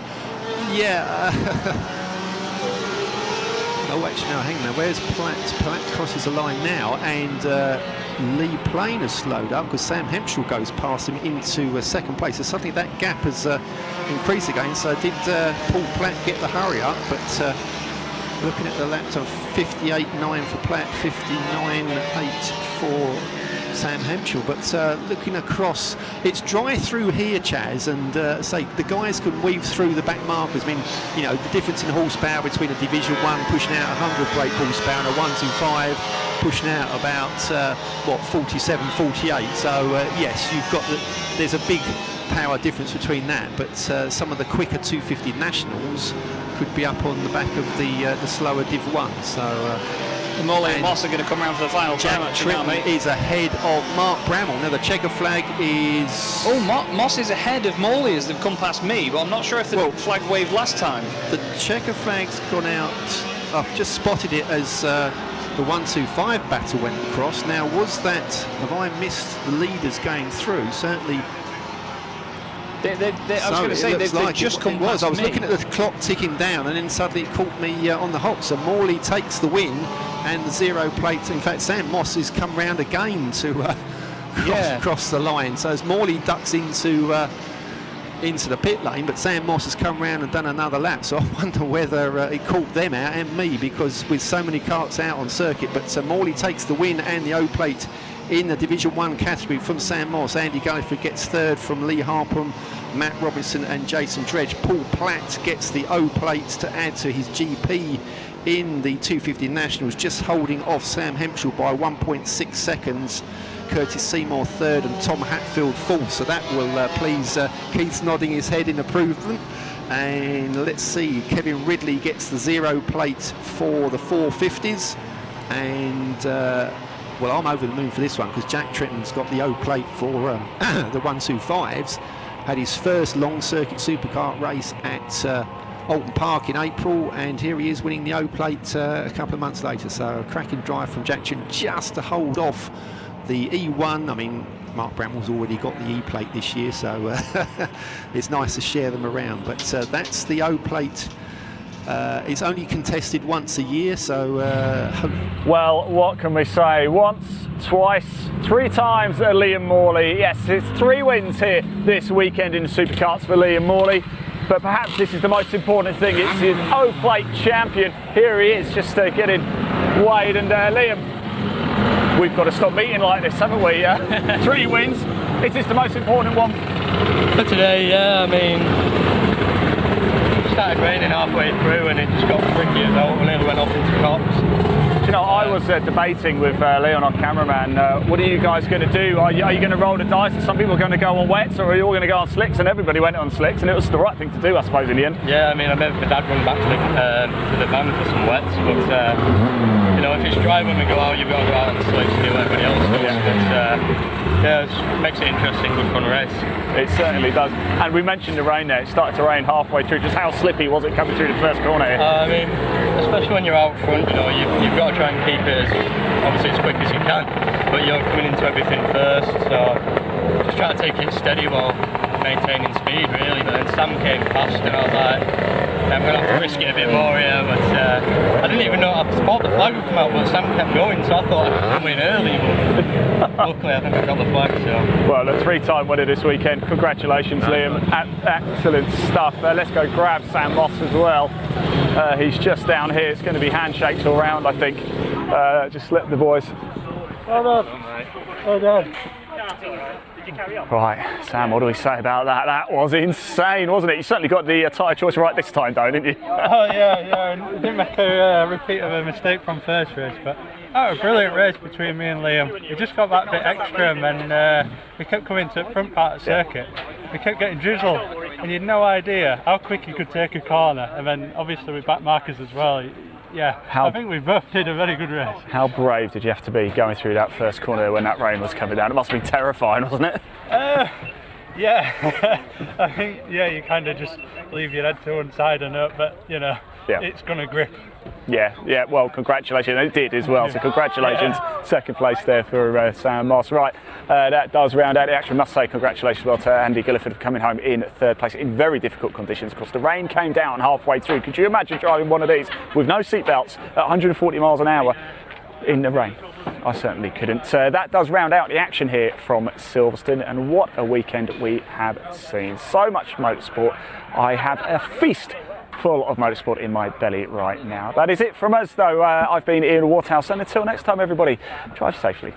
Speaker 5: actually, no, hang on. Where's Platt? Platt crosses the line now, and Lee Plain has slowed up because Sam Hemschel goes past him into second place. So suddenly that gap has increased again. So did Paul Platt get the hurry up? But looking at the lap time, 58.9 for Platt, 59.8 for Sam Hemschel. But looking across, it's dry through here, Chaz, and say the guys can weave through the back markers. I mean, you know, the difference in horsepower between a Division 1 pushing out 100 brake horsepower and a 125 pushing out about what, 47, 48. So yes, you've got there's a big power difference between that, but some of the quicker 250 nationals could be up on the back of the slower Div 1. So
Speaker 6: Morley and Moss are going to come around for the final time, actually, now, mate.
Speaker 5: Is ahead of Mark Bramwell. Now the checker flag is...
Speaker 6: Oh, Moss is ahead of Morley as they've come past me, but I'm not sure if the flag waved last time.
Speaker 5: The checker flag's gone out. I've just spotted it as the 125 battle went across. Now, was that... Have I missed the leaders going through? Certainly...
Speaker 6: I was going to say, they've just come past
Speaker 5: I was
Speaker 6: me.
Speaker 5: looking at the clock ticking down, and then suddenly it caught me on the hop. So Morley takes the win, and the zero plate. In fact, Sam Moss has come round again to cross the line. So as Morley ducks into the pit lane, but Sam Moss has come round and done another lap. So I wonder whether it caught them out and me, because with so many karts out on circuit. But Morley takes the win and the O plate in the Division 1 category from Sam Moss. Andy Gulliford gets third from Lee Harpham, Matt Robinson and Jason Dredge. Paul Platt gets the O plate to add to his GP in the 250 Nationals, just holding off Sam Hemschel by 1.6 seconds. Curtis Seymour third and Tom Hatfield fourth. So that will please Keith's nodding his head in approval. And let's see, Kevin Ridley gets the zero plate for the 450s. And well, I'm over the moon for this one, because Jack Trenton's got the O plate for the 125s. Had his first long circuit supercar race at Alton Park in April, and here he is winning the O plate a couple of months later. So a cracking drive from Jack Trenton just to hold off the E1. I mean, Mark Bramwell's already got the E plate this year, so it's nice to share them around. But that's the O plate. It's only contested once a year, so...
Speaker 1: Well, what can we say? Once, twice, three times at Liam Morley. Yes, it's 3 wins here this weekend in the Superkarts for Liam Morley. But perhaps this is the most important thing. It's his O-Plate champion. Here he is, just getting Wade and Liam. We've got to stop meeting like this, haven't we? 3 wins. Is this the most important one?
Speaker 12: For today, yeah, I mean... started raining halfway through and it just got tricky as well. We nearly went off into cops.
Speaker 1: Do you know, I was debating with Leon, our cameraman, what are you guys going to do? Are you going to roll the dice? Are some people going to go on wets, or are you all going to go on slicks? And everybody went on slicks, and it was the right thing to do, I suppose, in the end.
Speaker 12: Yeah, I mean, I made my dad run back to the van for some wets, but you know, if it's dry when we go out, you've got to go out on the slicks to do what everybody else does. Yeah, it makes it interesting, good fun race.
Speaker 1: It certainly does. And we mentioned the rain there. It started to rain halfway through. Just how slippy was it coming through the first corner here?
Speaker 12: I mean, especially when you're out front, you know, you've got to try and keep it as, obviously, as quick as you can, but you're coming into everything first, so just try to take it steady while maintaining speed really, but then Sam came past and I was like, I'm going to have to risk it a bit more here, but I didn't even know I thought the flag would come out, but Sam kept going, so I thought I'd come in early, but luckily I think I got the flag. So.
Speaker 1: Well, a 3-time winner this weekend. Congratulations, Liam. Excellent stuff. Let's go grab Sam Moss as well. He's just down here. It's going to be handshakes all round, I think. Just let the boys.
Speaker 3: Well done. Well done.
Speaker 1: Right, Sam, what do we say about that? That was insane, wasn't it? You certainly got the tyre choice right this time, though, didn't you?
Speaker 10: Oh yeah. I didn't make a repeat of a mistake from first race, but that was a brilliant race between me and Liam. We just got that bit extra, and we kept coming to the front part of the circuit. We kept getting drizzle, and you had no idea how quick you could take a corner. And then obviously with back markers as well. Yeah, I think we both did a very good race.
Speaker 1: How brave did you have to be going through that first corner when that rain was coming down? It must have been terrifying, wasn't it?
Speaker 10: Yeah, I think, you kind of just leave your head to one side and up, but it's going to grip.
Speaker 1: Yeah, well, congratulations. It did as well, so congratulations. Second place there for Sam Moss. Right, that does round out the action. Must say congratulations as well to Andy Gilliford for coming home in third place in very difficult conditions. Of course, the rain came down halfway through. Could you imagine driving one of these with no seatbelts at 140 miles an hour in the rain? I certainly couldn't. That does round out the action here from Silverstone, and what a weekend we have seen. So much motorsport. I have a feast full of motorsport in my belly right now. That is it from us, though. I've been Ian Waterhouse, and until next time, everybody, drive safely.